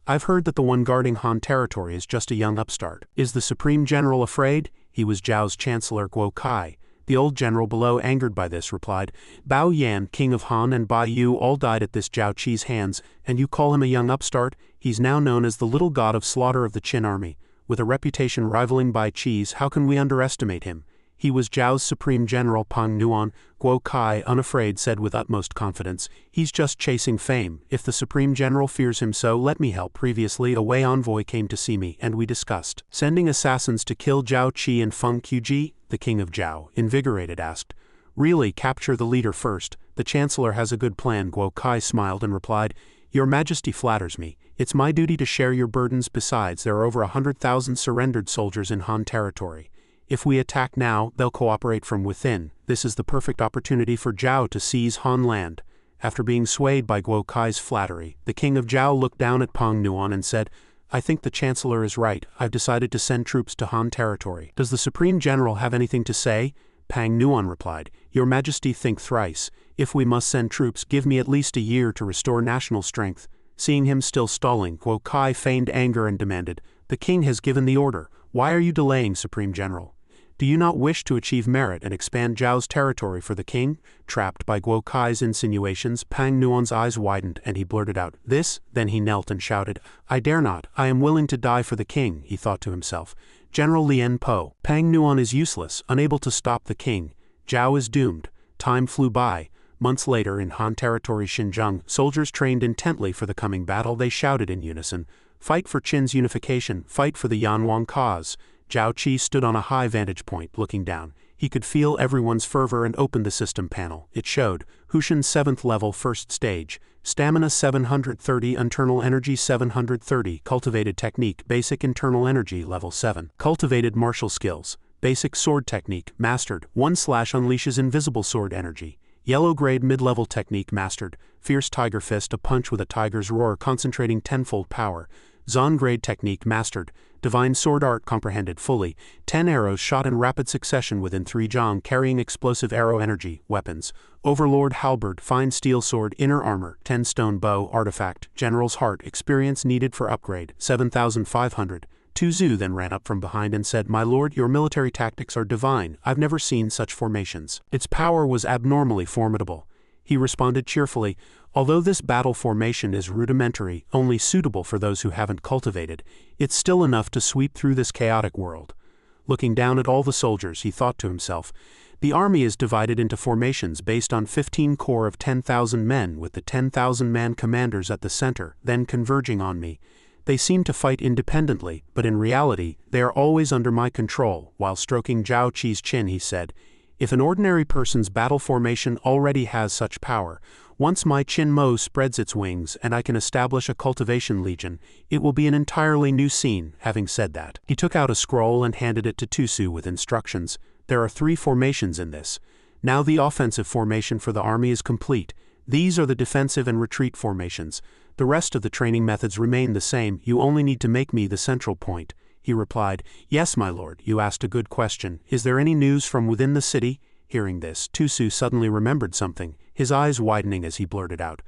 I've heard that the one guarding Han territory is just a young upstart. Is the Supreme General afraid? He was Zhao's Chancellor Guo Kai. The old general below, angered by this, replied, Bao Yan, king of Han, and Bai Yu all died at this Zhao Qi's hands, and you call him a young upstart? He's now known as the little god of slaughter of the Qin army. With a reputation rivaling Bai Qi's, how can we underestimate him? He was Zhao's supreme general Pang Nuan. Guo Kai, unafraid, said with utmost confidence, he's just chasing fame. If the supreme general fears him so, let me help. Previously, a Wei envoy came to see me, and we discussed sending assassins to kill Zhao Qi and Feng Qiji. The king of Zhao, invigorated, asked, really, capture the leader first. The chancellor has a good plan. Guo Kai smiled and replied, your majesty flatters me. It's my duty to share your burdens. Besides, there are over 100,000 surrendered soldiers in Han territory. If we attack now, they'll cooperate from within. This is the perfect opportunity for Zhao to seize Han land. After being swayed by Guo Kai's flattery, the king of Zhao looked down at Pang Nuan and said, I think the chancellor is right. I've decided to send troops to Han territory. Does the supreme general have anything to say? Pang Nuan replied, your majesty, think thrice. If we must send troops, give me at least a year to restore national strength. Seeing him still stalling, Guo Kai feigned anger and demanded, the king has given the order. Why are you delaying, supreme general? Do you not wish to achieve merit and expand Zhao's territory for the king? Trapped by Guo Kai's insinuations, Pang Nuan's eyes widened and he blurted out, this? Then he knelt and shouted, I dare not. I am willing to die for the king, he thought to himself. General Lian Po. Pang Nuan is useless, unable to stop the king. Zhao is doomed. Time flew by. Months later, in Han territory Xinjiang, soldiers trained intently for the coming battle. They shouted in unison, fight for Qin's unification, fight for the Yanwang cause. Zhao Qi stood on a high vantage point, looking down. He could feel everyone's fervor and opened the system panel. It showed, Hushin 7th level first stage, stamina 730, internal energy 730, cultivated technique, basic internal energy level 7, cultivated martial skills, basic sword technique, mastered, 1/ unleashes invisible sword energy, yellow grade mid-level technique mastered, fierce tiger fist, a punch with a tiger's roar concentrating tenfold power, Zon grade technique mastered, divine sword art comprehended fully, 10 arrows shot in rapid succession within 3 zhang carrying explosive arrow energy, weapons, overlord halberd, fine steel sword, inner armor, 10 stone bow, artifact, general's heart, experience needed for upgrade, 7,500. Tu Zu then ran up from behind and said, my lord, your military tactics are divine. I've never seen such formations. Its power was abnormally formidable. He responded cheerfully, although this battle formation is rudimentary, only suitable for those who haven't cultivated, it's still enough to sweep through this chaotic world. Looking down at all the soldiers, he thought to himself, the army is divided into formations based on 15 corps of 10,000 men with the 10,000-man commanders at the center, then converging on me. They seem to fight independently, but in reality, they are always under my control. While stroking Zhao Qi's chin, he said, if an ordinary person's battle formation already has such power, once my Qin Mo spreads its wings and I can establish a cultivation legion, it will be an entirely new scene. Having said that, he took out a scroll and handed it to Tusu with instructions. There are 3 formations in this. Now the offensive formation for the army is complete. These are the defensive and retreat formations. The rest of the training methods remain the same. You only need to make me the central point. He replied, yes, my lord, you asked a good question. Is there any news from within the city? Hearing this, Tusu suddenly remembered something, his eyes widening as he blurted out,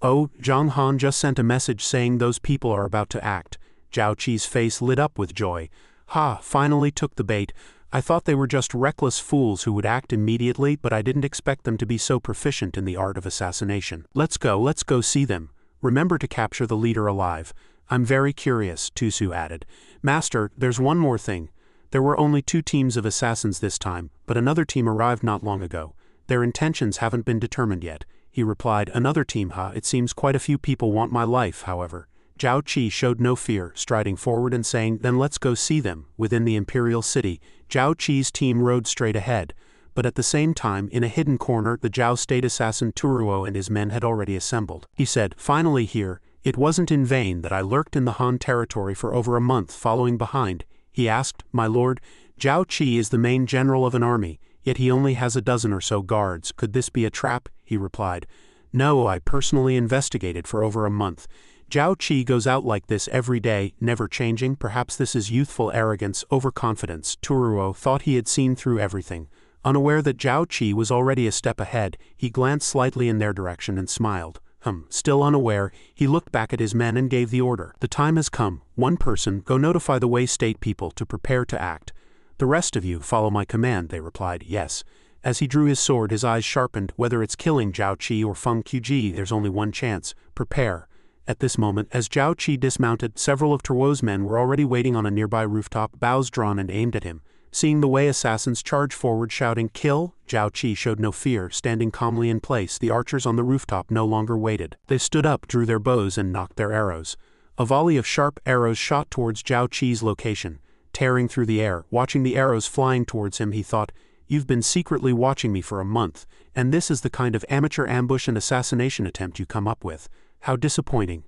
oh, Zhang Han just sent a message saying those people are about to act. Zhao Qi's face lit up with joy. Ha, finally took the bait. I thought they were just reckless fools who would act immediately, but I didn't expect them to be so proficient in the art of assassination. Let's go see them. Remember to capture the leader alive. I'm very curious, Tusu added. Master, there's one more thing. There were only 2 teams of assassins this time, but another team arrived not long ago. Their intentions haven't been determined yet. He replied, another team, huh? It seems quite a few people want my life, however. Zhao Qi showed no fear, striding forward and saying, then let's go see them. Within the imperial city, Zhao Qi's team rode straight ahead. But at the same time, in a hidden corner, the Zhao state assassin Turuo and his men had already assembled. He said, finally here. It wasn't in vain that I lurked in the Han territory for over a month following behind. He asked, my lord, Zhao Qi is the main general of an army, yet he only has a dozen or so guards. Could this be a trap? He replied. No, I personally investigated for over a month. Zhao Qi goes out like this every day, never changing. Perhaps this is youthful arrogance, overconfidence. Turuo thought he had seen through everything. Unaware that Zhao Qi was already a step ahead, he glanced slightly in their direction and smiled. Still unaware, he looked back at his men and gave the order. The time has come. One person, go notify the Wei state people to prepare to act. The rest of you follow my command, they replied, yes. As he drew his sword, his eyes sharpened. Whether it's killing Zhao Qi or Feng Qiji, there's only one chance. Prepare. At this moment, as Zhao Qi dismounted, several of Turuo's men were already waiting on a nearby rooftop, bows drawn and aimed at him. Seeing the Wei assassins charge forward shouting, kill, Zhao Qi showed no fear, standing calmly in place. The archers on the rooftop no longer waited. They stood up, drew their bows and nocked their arrows. A volley of sharp arrows shot towards Zhao Qi's location. Tearing through the air, watching the arrows flying towards him, he thought, you've been secretly watching me for a month, and this is the kind of amateur ambush and assassination attempt you come up with. How disappointing.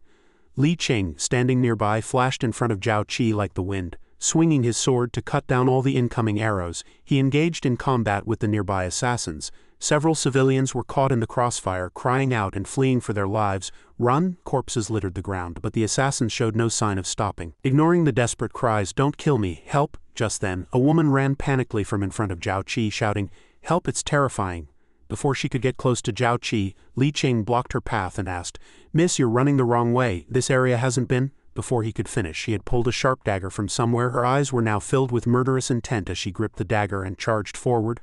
Li Qing, standing nearby, flashed in front of Zhao Qi like the wind. Swinging his sword to cut down all the incoming arrows, he engaged in combat with the nearby assassins. Several civilians were caught in the crossfire, crying out and fleeing for their lives. Run! Corpses littered the ground, but the assassins showed no sign of stopping. Ignoring the desperate cries, don't kill me, help! Just then, a woman ran panically from in front of Zhao Qi, shouting, help, it's terrifying. Before she could get close to Zhao Qi, Li Qing blocked her path and asked, Miss, you're running the wrong way, this area hasn't been? Before he could finish, she had pulled a sharp dagger from somewhere. Her eyes were now filled with murderous intent as she gripped the dagger and charged forward.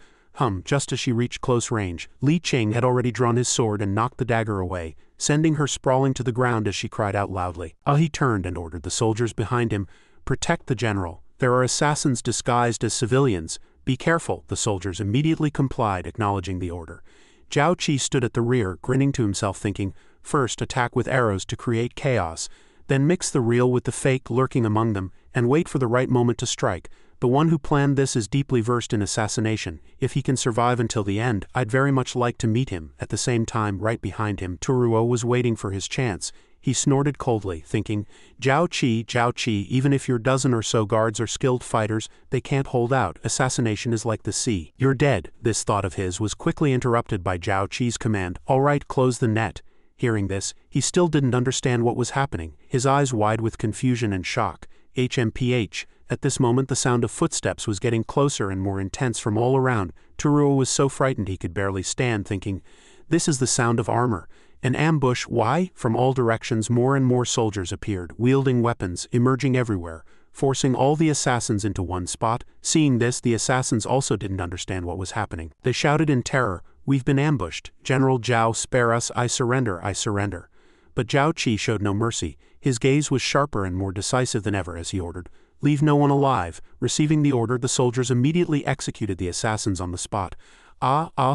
Just as she reached close range, Li Qing had already drawn his sword and knocked the dagger away, sending her sprawling to the ground as she cried out loudly. He turned and ordered the soldiers behind him, protect the general. There are assassins disguised as civilians. Be careful. The soldiers immediately complied, acknowledging the order. Zhao Qi stood at the rear, grinning to himself, thinking, first attack with arrows to create chaos, then mix the real with the fake lurking among them, and wait for the right moment to strike. The one who planned this is deeply versed in assassination. If he can survive until the end, I'd very much like to meet him. At the same time, right behind him, Turuo was waiting for his chance. He snorted coldly, thinking, Zhao Qi, even if your dozen or so guards are skilled fighters, they can't hold out. Assassination is like the sea. You're dead. This thought of his was quickly interrupted by Zhao Qi's command, all right, close the net. Hearing this, he still didn't understand what was happening, his eyes wide with confusion and shock. HMPH. At this moment the sound of footsteps was getting closer and more intense from all around. Turuo was so frightened he could barely stand, thinking, this is the sound of armor. An ambush, why? From all directions more and more soldiers appeared, wielding weapons, emerging everywhere, forcing all the assassins into one spot. Seeing this, the assassins also didn't understand what was happening. They shouted in terror, we've been ambushed. General Zhao, spare us, I surrender, I surrender. But Zhao Qi showed no mercy. His gaze was sharper and more decisive than ever as he ordered, leave no one alive. Receiving the order, the soldiers immediately executed the assassins on the spot.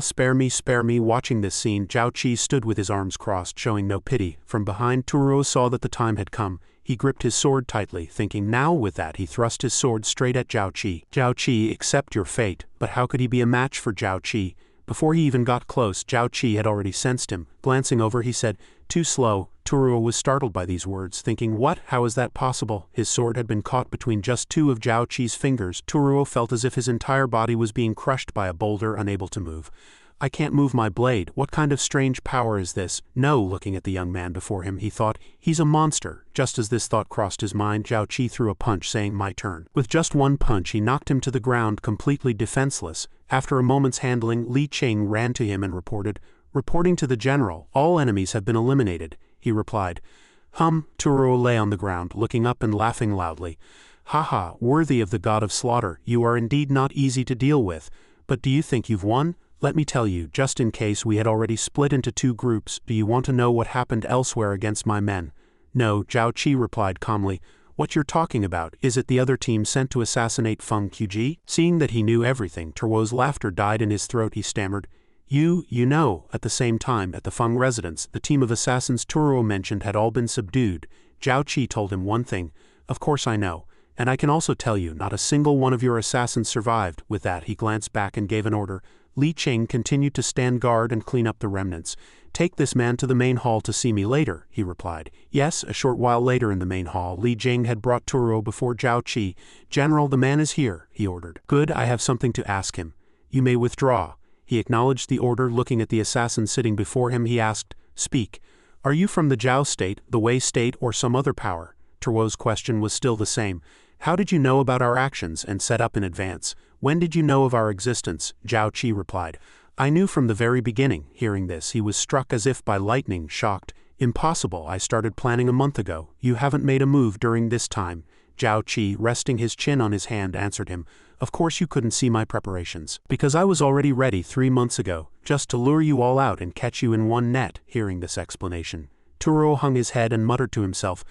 Spare me. Watching this scene, Zhao Qi stood with his arms crossed, showing no pity. From behind, Turuo saw that the time had come. He gripped his sword tightly, thinking now with that he thrust his sword straight at Zhao Qi. Zhao Qi, accept your fate, but how could he be a match for Zhao Qi? Before he even got close, Zhao Qi had already sensed him. Glancing over, he said, "Too slow." Turuo was startled by these words, thinking, what? How is that possible? His sword had been caught between just two of Zhao Qi's fingers. Turuo felt as if his entire body was being crushed by a boulder, unable to move. I can't move my blade. What kind of strange power is this? No, looking at the young man before him, he thought, he's a monster. Just as this thought crossed his mind, Zhao Qi threw a punch, saying, my turn. With just one punch, he knocked him to the ground, completely defenseless. After a moment's handling, Li Qing ran to him and reporting to the general, all enemies have been eliminated. He replied. Turuo lay on the ground, looking up and laughing loudly. Haha, worthy of the god of slaughter, you are indeed not easy to deal with. But do you think you've won? Let me tell you, just in case we had already split into two groups, do you want to know what happened elsewhere against my men? No, Zhao Qi replied calmly. What you're talking about, is it the other team sent to assassinate Feng Qiji? Seeing that he knew everything, Turuo's laughter died in his throat. He stammered. You know, at the same time, at the Feng residence, the team of assassins Turuo mentioned had all been subdued. Zhao Qi told him one thing. Of course I know. And I can also tell you, not a single one of your assassins survived. With that, he glanced back and gave an order. Li Qing continued to stand guard and clean up the remnants. Take this man to the main hall to see me later, he replied. Yes, a short while later in the main hall, Li Jing had brought Turuo before Zhao Qi. General, the man is here, he ordered. Good, I have something to ask him. You may withdraw. He acknowledged the order. Looking at the assassin sitting before him, he asked, Speak. Are you from the Zhao state, the Wei state, or some other power? Turuo's question was still the same. How did you know about our actions and set up in advance? When did you know of our existence? Zhao Qi replied. I knew from the very beginning. Hearing this, he was struck as if by lightning, shocked. Impossible, I started planning a month ago. You haven't made a move during this time. Zhao Qi, resting his chin on his hand, answered him. Of course you couldn't see my preparations. Because I was already ready 3 months ago, just to lure you all out and catch you in one net. Hearing this explanation, Turuo hung his head and muttered to himself,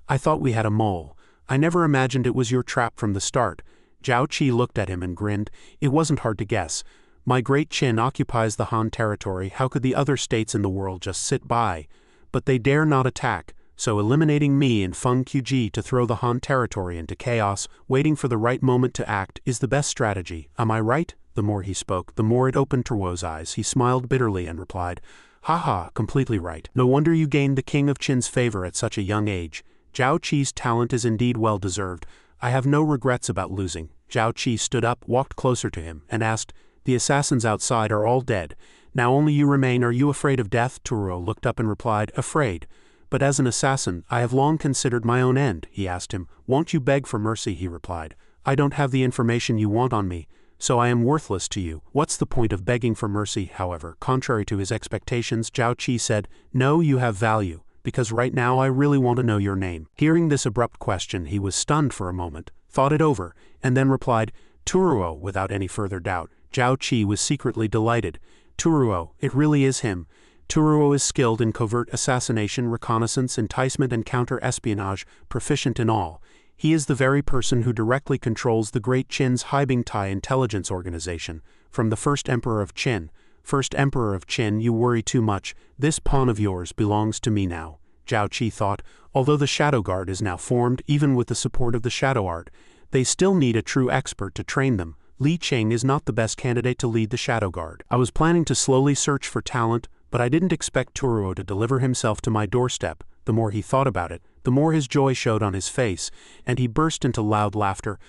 I thought we had a mole. I never imagined it was your trap from the start. Zhao Qi looked at him and grinned. It wasn't hard to guess. My great Qin occupies the Han territory. How could the other states in the world just sit by? But they dare not attack. So eliminating me and Feng Qiji to throw the Han territory into chaos, waiting for the right moment to act, is the best strategy. Am I right? The more he spoke, the more it opened Turuo's eyes. He smiled bitterly and replied, Haha, completely right. No wonder you gained the King of Qin's favor at such a young age. Zhao Qi's talent is indeed well deserved. I have no regrets about losing. Zhao Qi stood up, walked closer to him, and asked, The assassins outside are all dead. Now only you remain. Are you afraid of death? Turuo looked up and replied, Afraid. But as an assassin, I have long considered my own end. He asked him, Won't you beg for mercy? He replied, I don't have the information you want on me, so I am worthless to you. What's the point of begging for mercy? However, contrary to his expectations, Zhao Qi said, No, you have value, because right now I really want to know your name. Hearing this abrupt question, he was stunned for a moment, thought it over, and then replied, Turuo, without any further doubt. Zhao Qi was secretly delighted. Turuo, it really is him. Turuo is skilled in covert assassination, reconnaissance, enticement, and counter-espionage, proficient in all. He is the very person who directly controls the Great Qin's Haibingtai intelligence organization. From the first Emperor of Qin. First Emperor of Qin, you worry too much. This pawn of yours belongs to me now. Zhao Qi thought, although the Shadow Guard is now formed, even with the support of the Shadow Art, they still need a true expert to train them. Li Qing is not the best candidate to lead the Shadow Guard. I was planning to slowly search for talent, but I didn't expect Turuo to deliver himself to my doorstep. The more he thought about it, the more his joy showed on his face, and he burst into loud laughter.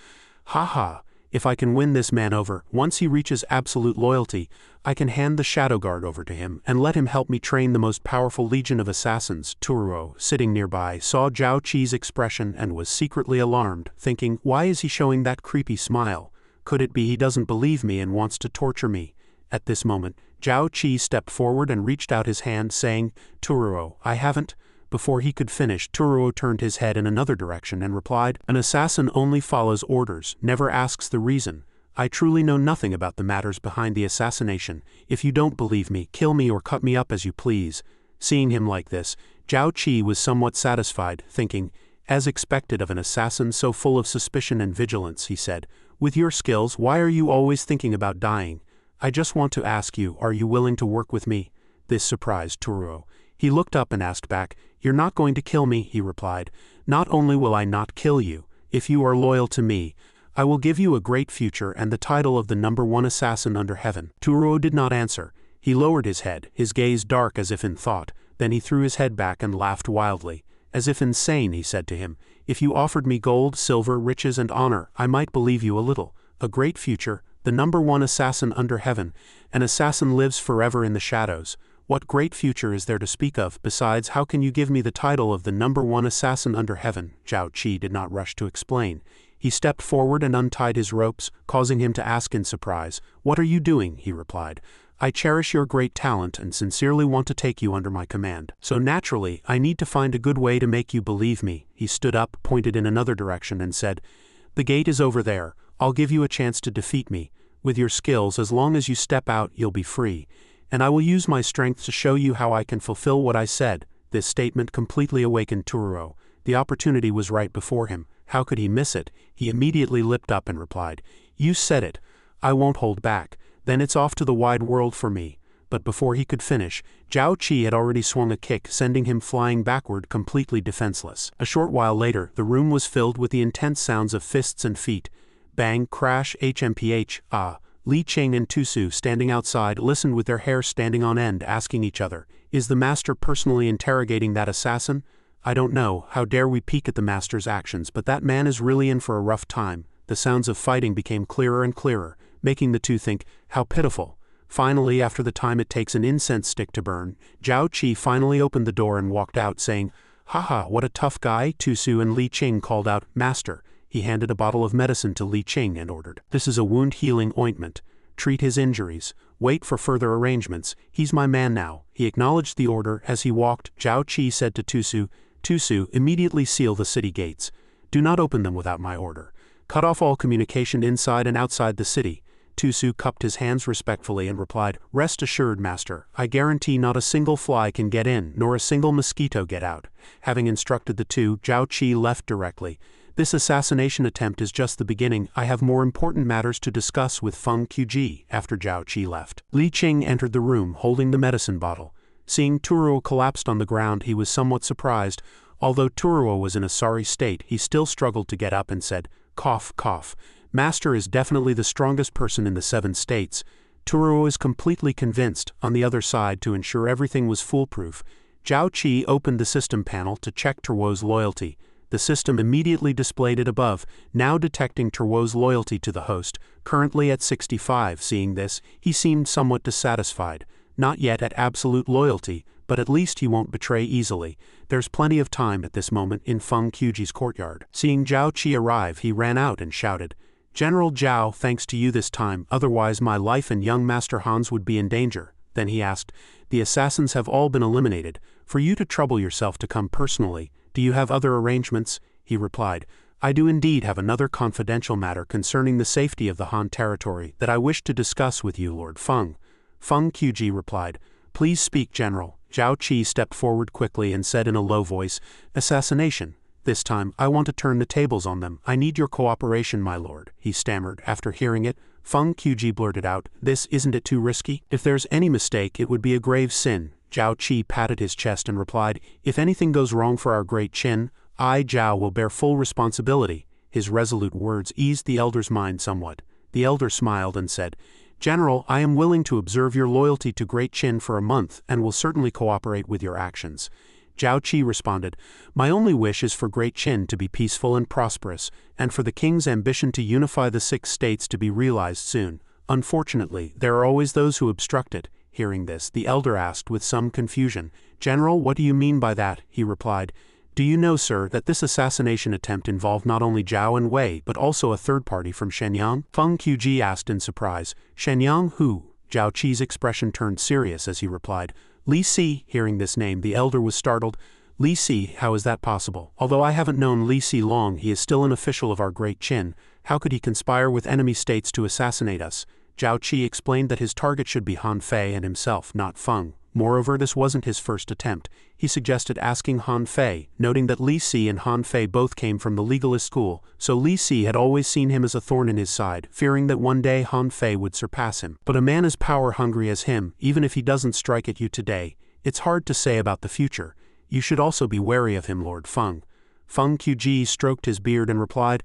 Ha ha, if I can win this man over, once he reaches absolute loyalty, I can hand the Shadow Guard over to him and let him help me train the most powerful legion of assassins. Turuo, sitting nearby, saw Zhao Qi's expression and was secretly alarmed, thinking, why is he showing that creepy smile? Could it be he doesn't believe me and wants to torture me? At this moment, Zhao Qi stepped forward and reached out his hand, saying, Turuo, I haven't. Before he could finish, Turuo turned his head in another direction and replied, An assassin only follows orders, never asks the reason. I truly know nothing about the matters behind the assassination. If you don't believe me, kill me or cut me up as you please. Seeing him like this, Zhao Qi was somewhat satisfied, thinking, as expected of an assassin so full of suspicion and vigilance, he said, With your skills, why are you always thinking about dying? I just want to ask you, are you willing to work with me? This surprised Turuo. He looked up and asked back, "You're not going to kill me," he replied. "Not only will I not kill you, if you are loyal to me, I will give you a great future and the title of the #1 assassin under heaven." Turuo did not answer. He lowered his head, his gaze dark as if in thought, then he threw his head back and laughed wildly. As if insane, he said to him, "If you offered me gold, silver, riches, and honor, I might believe you a little. A great future, the #1 assassin under heaven, an assassin lives forever in the shadows. What great future is there to speak of? Besides, how can you give me the title of the #1 assassin under heaven?" Zhao Qi did not rush to explain. He stepped forward and untied his ropes, causing him to ask in surprise. "What are you doing?" he replied. "I cherish your great talent and sincerely want to take you under my command. So naturally, I need to find a good way to make you believe me." He stood up, pointed in another direction, and said, "The gate is over there. I'll give you a chance to defeat me. With your skills, as long as you step out, you'll be free. And I will use my strength to show you how I can fulfill what I said." This statement completely awakened Turuo. The opportunity was right before him. How could he miss it? He immediately leapt up and replied, "You said it. I won't hold back. Then it's off to the wide world for me." But before he could finish, Zhao Qi had already swung a kick, sending him flying backward, completely defenseless. A short while later, the room was filled with the intense sounds of fists and feet. Bang, crash, HMPH, ah. Li Qing and Tusu, standing outside, listened with their hair standing on end, asking each other, "Is the master personally interrogating that assassin? I don't know, how dare we peek at the master's actions, but that man is really in for a rough time." The sounds of fighting became clearer and clearer, making the two think, how pitiful. Finally, after the time it takes an incense stick to burn, Zhao Qi finally opened the door and walked out, saying, "Haha, what a tough guy." Tusu and Li Qing called out, "Master." He handed a bottle of medicine to Li Qing and ordered, "This is a wound-healing ointment. Treat his injuries. Wait for further arrangements. He's my man now." He acknowledged the order. As he walked, Zhao Qi said to Tusu, "Tusu, immediately seal the city gates. Do not open them without my order. Cut off all communication inside and outside the city." Tusu cupped his hands respectfully and replied, "Rest assured, master, I guarantee not a single fly can get in, nor a single mosquito get out." Having instructed the two, Zhao Qi left directly. "This assassination attempt is just the beginning. I have more important matters to discuss with Feng Qiji." After Zhao Qi left, Li Qing entered the room holding the medicine bottle. Seeing Turuo collapsed on the ground, he was somewhat surprised. Although Turuo was in a sorry state, he still struggled to get up and said, "Cough, cough. Master is definitely the strongest person in the 7 states." Turuo is completely convinced. On the other side, to ensure everything was foolproof, Zhao Qi opened the system panel to check Turuo's loyalty. The system immediately displayed it above, now detecting Turuo's loyalty to the host, currently at 65. Seeing this, he seemed somewhat dissatisfied. Not yet at absolute loyalty, but at least he won't betray easily. There's plenty of time at this moment in Feng Qiji's courtyard. Seeing Zhao Qi arrive, he ran out and shouted, "General Zhao, thanks to you this time, otherwise my life and young Master Han's would be in danger." Then he asked, "The assassins have all been eliminated. For you to trouble yourself to come personally, do you have other arrangements?" He replied, "I do indeed have another confidential matter concerning the safety of the Han territory that I wish to discuss with you, Lord Feng." Feng Qiji replied, "Please speak, General." Zhao Qi stepped forward quickly and said in a low voice, "Assassination. This time, I want to turn the tables on them. I need your cooperation, my lord," he stammered. After hearing it, Feng Qiji blurted out, Isn't it too risky? If there's any mistake, it would be a grave sin." Zhao Qi patted his chest and replied, "If anything goes wrong for our great Qin, I, Zhao, will bear full responsibility." His resolute words eased the elder's mind somewhat. The elder smiled and said, "General, I am willing to observe your loyalty to Great Qin for a month and will certainly cooperate with your actions." Zhao Qi responded, "My only wish is for Great Qin to be peaceful and prosperous, and for the king's ambition to unify the 6 states to be realized soon. Unfortunately, there are always those who obstruct it." Hearing this, the elder asked with some confusion, "General, what do you mean by that?" He replied, "Do you know, sir, that this assassination attempt involved not only Zhao and Wei but also a third party from Shenyang?" Feng Qiji asked in surprise, "Shenyang who?" Zhao Qi's expression turned serious as he replied, "Li Si." Hearing this name, the elder was startled. "Li Si, how is that possible? Although I haven't known Li Si long, he is still an official of our great Qin. How could he conspire with enemy states to assassinate us?" Zhao Qi explained that his target should be Han Fei and himself, not Feng. Moreover, this wasn't his first attempt. He suggested asking Han Fei, noting that Li Si and Han Fei both came from the legalist school, so Li Si had always seen him as a thorn in his side, fearing that one day Han Fei would surpass him. But a man as power-hungry as him, even if he doesn't strike at you today, it's hard to say about the future. You should also be wary of him, Lord Feng. Feng Qiji stroked his beard and replied,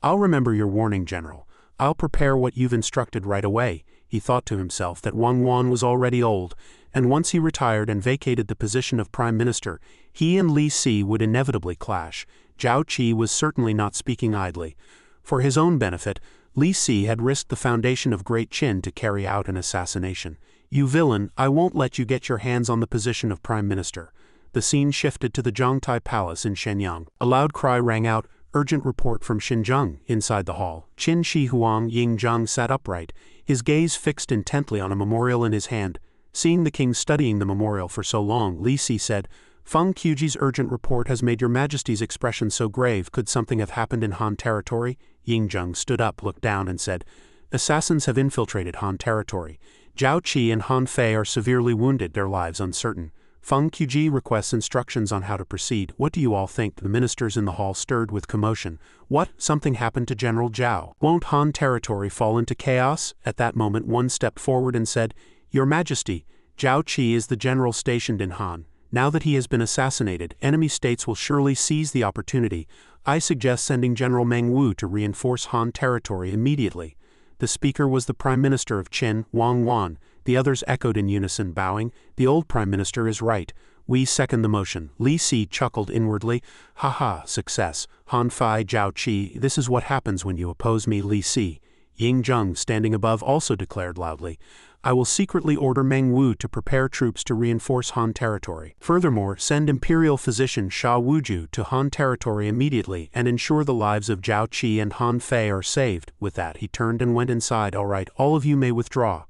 I'll remember your warning, General. I'll prepare what you've instructed right away. He thought to himself that Wang Wan was already old, and once he retired and vacated the position of Prime Minister, he and Li Si would inevitably clash. Zhao Qi was certainly not speaking idly. For his own benefit, Li Si had risked the foundation of Great Qin to carry out an assassination. You villain, I won't let you get your hands on the position of Prime Minister. The scene shifted to the Zhongtai Palace in Shenyang. A loud cry rang out, urgent report from Xinjiang. Inside the hall, Qin Shi Huang Yingzhang sat upright, his gaze fixed intently on a memorial in his hand. Seeing the king studying the memorial for so long, Li Si said, Feng Qiji's urgent report has made your majesty's expression so grave. Could something have happened in Han territory? Yingzhang stood up, looked down and said, Assassins have infiltrated Han territory. Zhao Qi and Han Fei are severely wounded, their lives uncertain. Feng Qiji requests instructions on how to proceed. What do you all think? The ministers in the hall stirred with commotion. What? Something happened to General Zhao. Won't Han territory fall into chaos? At that moment one stepped forward and said, Your Majesty, Zhao Qi is the general stationed in Han. Now that he has been assassinated, enemy states will surely seize the opportunity. I suggest sending General Meng Wu to reinforce Han territory immediately. The speaker was the Prime Minister of Qin, Wang Wan. The others echoed in unison, bowing. The old Prime Minister is right. We second the motion. Li Si chuckled inwardly. Ha ha, success. Han Fei, Zhao Qi, this is what happens when you oppose me, Li Si. Yingzhang, standing above, also declared loudly, I will secretly order Meng Wu to prepare troops to reinforce Han territory. Furthermore, send Imperial Physician Sha Wuju to Han territory immediately and ensure the lives of Zhao Qi and Han Fei are saved. With that, he turned and went inside. All right, all of you may withdraw.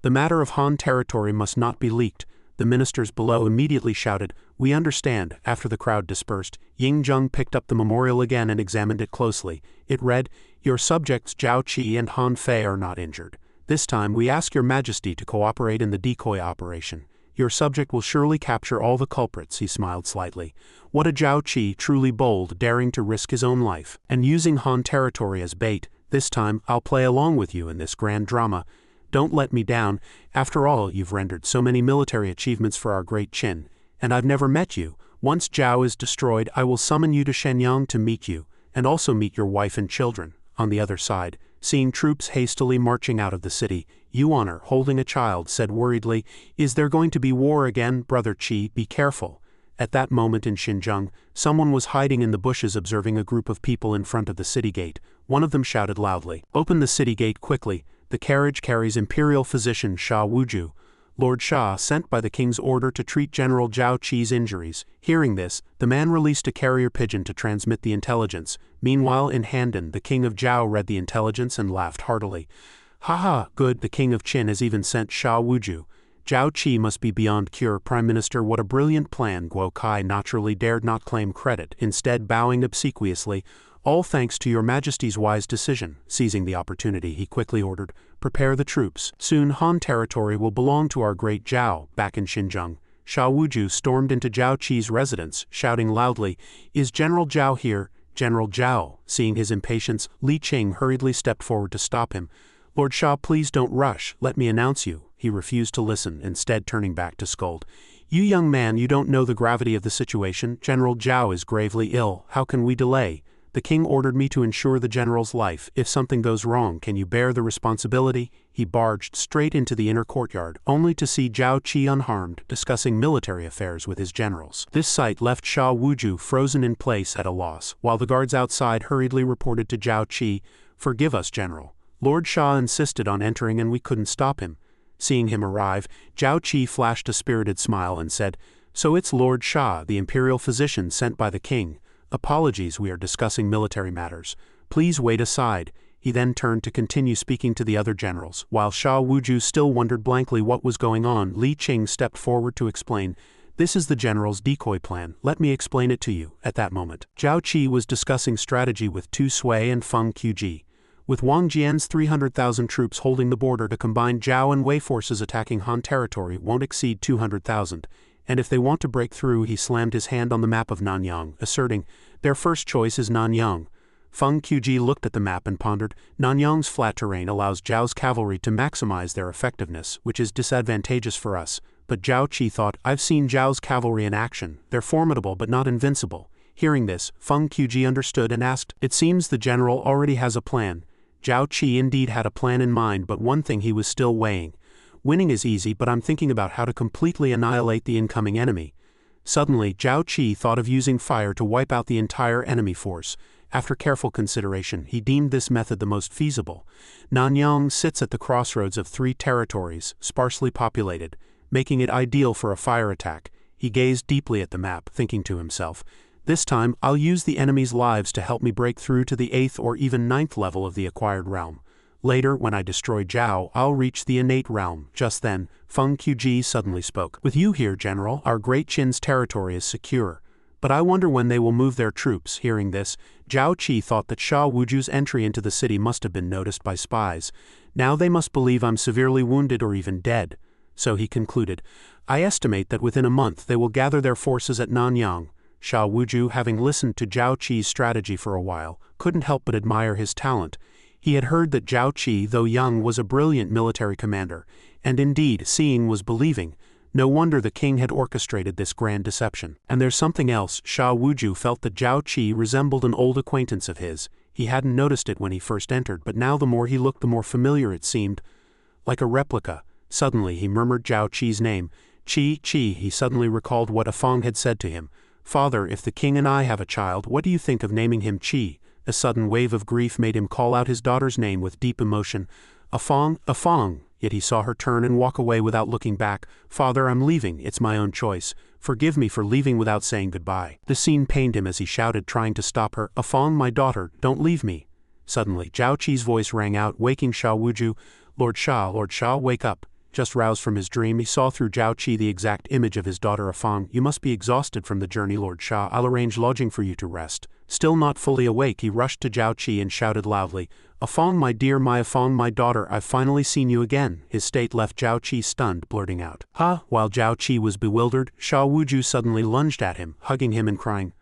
The matter of Han territory must not be leaked. The ministers below immediately shouted, We understand. After the crowd dispersed, Yingzhang picked up the memorial again and examined it closely. It read, Your subjects Zhao Qi and Han Fei are not injured. This time we ask your majesty to cooperate in the decoy operation. Your subject will surely capture all the culprits. He smiled slightly. What a Zhao Qi, truly bold, daring to risk his own life, and using Han territory as bait. This time I'll play along with you in this grand drama. Don't let me down. After all, you've rendered so many military achievements for our great Qin, and I've never met you. Once Zhao is destroyed, I will summon you to Shenyang to meet you, and also meet your wife and children. On the other side, seeing troops hastily marching out of the city, Yuan, holding a child, said worriedly, Is there going to be war again? Brother Qi, be careful. At that moment in Xinjiang, someone was hiding in the bushes observing a group of people in front of the city gate. One of them shouted loudly, Open the city gate quickly. The carriage carries Imperial Physician Sha Wuju, Lord Sha, sent by the king's order to treat General Zhao Qi's injuries. Hearing this, the man released a carrier pigeon to transmit the intelligence. Meanwhile, in Handan, the king of Zhao read the intelligence and laughed heartily. Ha ha, good, the king of Qin has even sent Sha Wuju. Zhao Qi must be beyond cure. Prime Minister, what a brilliant plan. Guo Kai naturally dared not claim credit, instead bowing obsequiously. All thanks to your majesty's wise decision. Seizing the opportunity, he quickly ordered, Prepare the troops. Soon Han territory will belong to our great Zhao. Back in Xinjiang, Sha Wuju stormed into Zhao Qi's residence, shouting loudly, Is General Zhao here? General Zhao. Seeing his impatience, Li Qing hurriedly stepped forward to stop him. Lord Sha, please don't rush. Let me announce you. He refused to listen, instead turning back to scold. You young man, you don't know the gravity of the situation. General Zhao is gravely ill. How can we delay? The king ordered me to ensure the general's life. If something goes wrong, can you bear the responsibility? He barged straight into the inner courtyard, only to see Zhao Qi unharmed, discussing military affairs with his generals. This sight left Sha Wuju frozen in place at a loss, while the guards outside hurriedly reported to Zhao Qi, Forgive us, General. Lord Sha insisted on entering and we couldn't stop him. Seeing him arrive, Zhao Qi flashed a spirited smile and said, So it's Lord Sha, the imperial physician sent by the king. Apologies, we are discussing military matters. Please wait aside. He then turned to continue speaking to the other generals. While Sha Wuju still wondered blankly what was going on, Li Qing stepped forward to explain, This is the general's decoy plan. Let me explain it to you. At that moment, Zhao Qi was discussing strategy with Tu Sui and Feng Qiji. With Wang Jian's 300,000 troops holding the border, the combined Zhao and Wei forces attacking Han territory won't exceed 200,000. And if they want to break through, he slammed his hand on the map of Nanyang, asserting, Their first choice is Nanyang. Feng Qiji looked at the map and pondered, Nanyang's flat terrain allows Zhao's cavalry to maximize their effectiveness, which is disadvantageous for us. but Zhao Qi thought, I've seen Zhao's cavalry in action, they're formidable but not invincible. Hearing this, Feng Qiji understood and asked, it seems the general already has a plan. Zhao Qi indeed had a plan in mind, but one thing he was still weighing. Winning is easy, but I'm thinking about how to completely annihilate the incoming enemy. Suddenly, Zhao Qi thought of using fire to wipe out the entire enemy force. After careful consideration, he deemed this method the most feasible. Nanyang sits at the crossroads of 3 territories, sparsely populated, making it ideal for a fire attack. He gazed deeply at the map, thinking to himself, this time I'll use the enemy's lives to help me break through to the 8th or even 9th level of the acquired realm. Later, when I destroy Zhao, I'll reach the innate realm. Just then, Feng Qiji suddenly spoke. With you here, General, our Great Qin's territory is secure. But I wonder when they will move their troops. Hearing this, Zhao Qi thought that Sha Wuju's entry into the city must have been noticed by spies. Now they must believe I'm severely wounded or even dead. So he concluded, I estimate that within a month they will gather their forces at Nanyang. Sha Wuju, having listened to Zhao Qi's strategy for a while, couldn't help but admire his talent. He had heard that Zhao Qi, though young, was a brilliant military commander, and indeed, seeing was believing. No wonder the king had orchestrated this grand deception. And there's something else. Sha Wuju felt that Zhao Qi resembled an old acquaintance of his. He hadn't noticed it when he first entered, but now the more he looked, the more familiar it seemed. Like a replica. Suddenly he murmured Zhao Qi's name. Qi, Qi. He suddenly recalled what Afong had said to him. Father, if the king and I have a child, what do you think of naming him Qi? A sudden wave of grief made him call out his daughter's name with deep emotion. Afong, Afong. Yet he saw her turn and walk away without looking back. Father, I'm leaving, it's my own choice. Forgive me for leaving without saying goodbye. The scene pained him as he shouted, trying to stop her. Afong, my daughter, don't leave me. Suddenly, Zhao Qi's voice rang out, waking Sha Wuju. Lord Sha, wake up. Just roused from his dream, he saw through Zhao Qi the exact image of his daughter Afong. You must be exhausted from the journey, Lord Sha. I'll arrange lodging for you to rest. Still not fully awake, he rushed to Zhao Qi and shouted loudly, Afong, my dear, my Afong, my daughter, I've finally seen you again. His state left Zhao Qi stunned, blurting out, Ha! While Zhao Qi was bewildered, Sha Wuju suddenly lunged at him, hugging him and crying,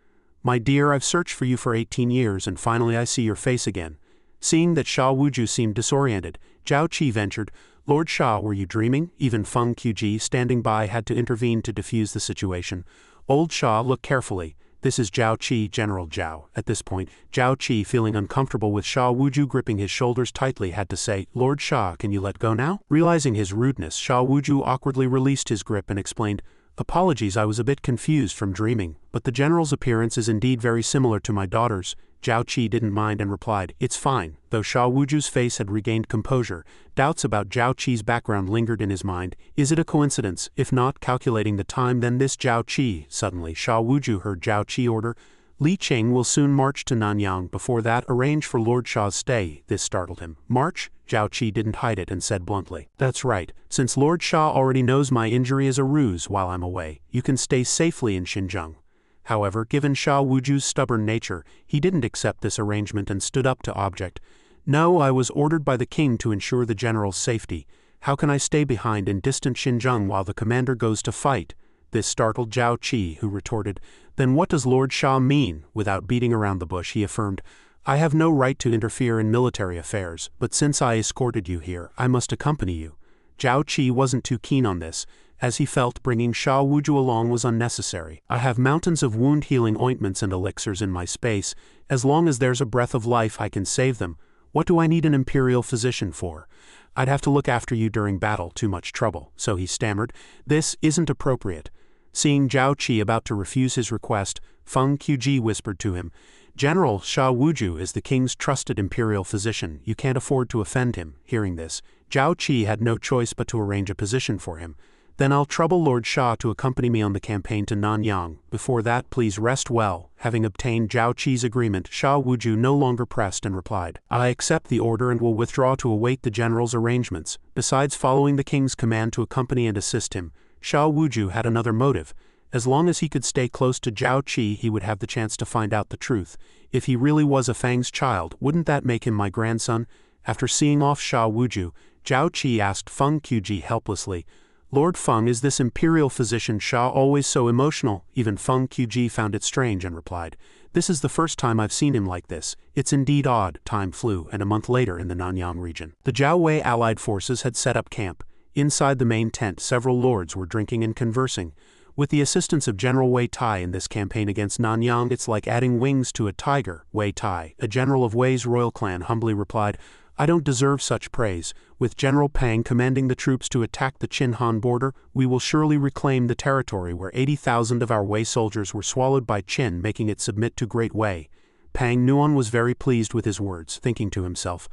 My dear, I've searched for you for 18 years and finally I see your face again. Seeing that Sha Wuju seemed disoriented, Zhao Qi ventured, Lord Sha, were you dreaming? Even Feng Qiji, standing by, had to intervene to defuse the situation. Old Sha, look carefully. This is Zhao Qi, General Zhao. At this point, Zhao Qi, feeling uncomfortable with Sha Wuju gripping his shoulders tightly, had to say, Lord Sha, can you let go now? Realizing his rudeness, Sha Wuju awkwardly released his grip and explained, Apologies, I was a bit confused from dreaming, but the general's appearance is indeed very similar to my daughter's. Zhao Qi didn't mind and replied, It's fine. Though Sha Wuju's face had regained composure, doubts about Zhao Qi's background lingered in his mind. Is it a coincidence? If not, calculating the time, then this Zhao Qi. Suddenly, Sha Wuju heard Zhao Qi order, Li Qing will soon march to Nanyang. Before that, arrange for Lord Sha's stay. This startled him. March? Zhao Qi didn't hide it and said bluntly, That's right. Since Lord Sha already knows my injury is a ruse while I'm away, you can stay safely in Xinjiang. However, given Sha Wuju's stubborn nature, he didn't accept this arrangement and stood up to object. No, I was ordered by the king to ensure the general's safety. How can I stay behind in distant Xinjiang while the commander goes to fight? This startled Zhao Qi, who retorted, Then what does Lord Sha mean? Without beating around the bush, he affirmed, I have no right to interfere in military affairs, but since I escorted you here, I must accompany you. Zhao Qi wasn't too keen on this, as he felt bringing Sha Wuju along was unnecessary. I have mountains of wound-healing ointments and elixirs in my space. As long as there's a breath of life, I can save them. What do I need an imperial physician for? I'd have to look after you during battle, too much trouble. So he stammered, This isn't appropriate. Seeing Zhao Qi about to refuse his request, Feng Qiji whispered to him, General Sha Wuju is the king's trusted imperial physician. You can't afford to offend him. Hearing this, Zhao Qi had no choice but to arrange a position for him. Then I'll trouble Lord Sha to accompany me on the campaign to Nanyang. Before that, please rest well. Having obtained Zhao Qi's agreement, Sha Wuju no longer pressed and replied, I accept the order and will withdraw to await the general's arrangements. Besides following the king's command to accompany and assist him, Sha Wuju had another motive. As long as he could stay close to Zhao Qi, he would have the chance to find out the truth. If he really was a Fang's child, wouldn't that make him my grandson? After seeing off Sha Wuju, Zhao Qi asked Feng Qiji helplessly, Lord Feng, is this imperial physician Sha always so emotional? Even Feng Qiji found it strange and replied, This is the first time I've seen him like this. It's indeed odd. Time flew, and a month later in the Nanyang region, the Zhao Wei allied forces had set up camp. Inside the main tent, several lords were drinking and conversing. With the assistance of General Wei Tai in this campaign against Nanyang, it's like adding wings to a tiger. Wei Tai, a general of Wei's royal clan, humbly replied, I don't deserve such praise. With General Pang commanding the troops to attack the Qin-Han border, we will surely reclaim the territory where 80,000 of our Wei soldiers were swallowed by Qin, making it submit to Great Wei. Pang Nuon was very pleased with his words, thinking to himself,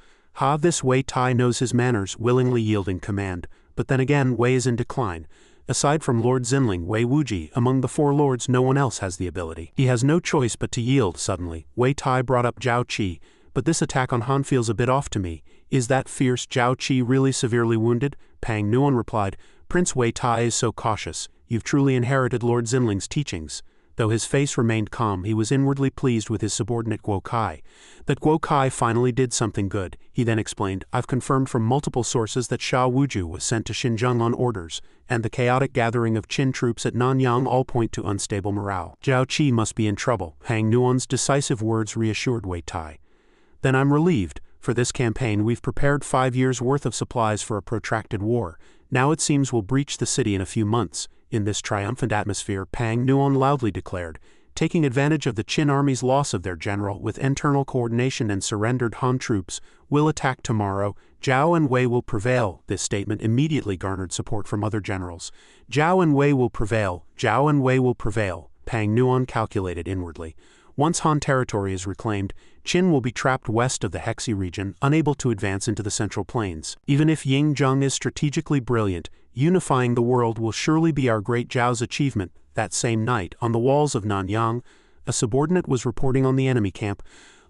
this Wei Tai knows his manners, willingly yielding command. But then again, Wei is in decline. Aside from Lord Xinling, Wei Wuji, among the 4 lords no one else has the ability. He has no choice but to yield. Suddenly, Wei Tai brought up Zhao Qi, but this attack on Han feels a bit off to me. Is that fierce Zhao Qi really severely wounded? Pang Nuon replied, Prince Wei Tai is so cautious. You've truly inherited Lord Xinling's teachings. Though his face remained calm, he was inwardly pleased with his subordinate Guo Kai. That Guo Kai finally did something good. He then explained, I've confirmed from multiple sources that Sha Wuju was sent to Xinjiang on orders, and the chaotic gathering of Qin troops at Nanyang all point to unstable morale. Zhao Qi must be in trouble. Pang Nuon's decisive words reassured Wei Tai. Then I'm relieved. For this campaign we've prepared 5 years' worth of supplies for a protracted war. Now it seems we'll breach the city in a few months. In this triumphant atmosphere, Pang Nuon loudly declared, taking advantage of the Qin army's loss of their general with internal coordination and surrendered Han troops, we'll attack tomorrow. Zhao and Wei will prevail. This statement immediately garnered support from other generals. Zhao and Wei will prevail. Zhao and Wei will prevail. Pang Nuon calculated inwardly. Once Han territory is reclaimed, Qin will be trapped west of the Hexi region, unable to advance into the Central Plains. Even if Ying Zheng is strategically brilliant, unifying the world will surely be our great Zhao's achievement. That same night, on the walls of Nanyang, a subordinate was reporting on the enemy camp.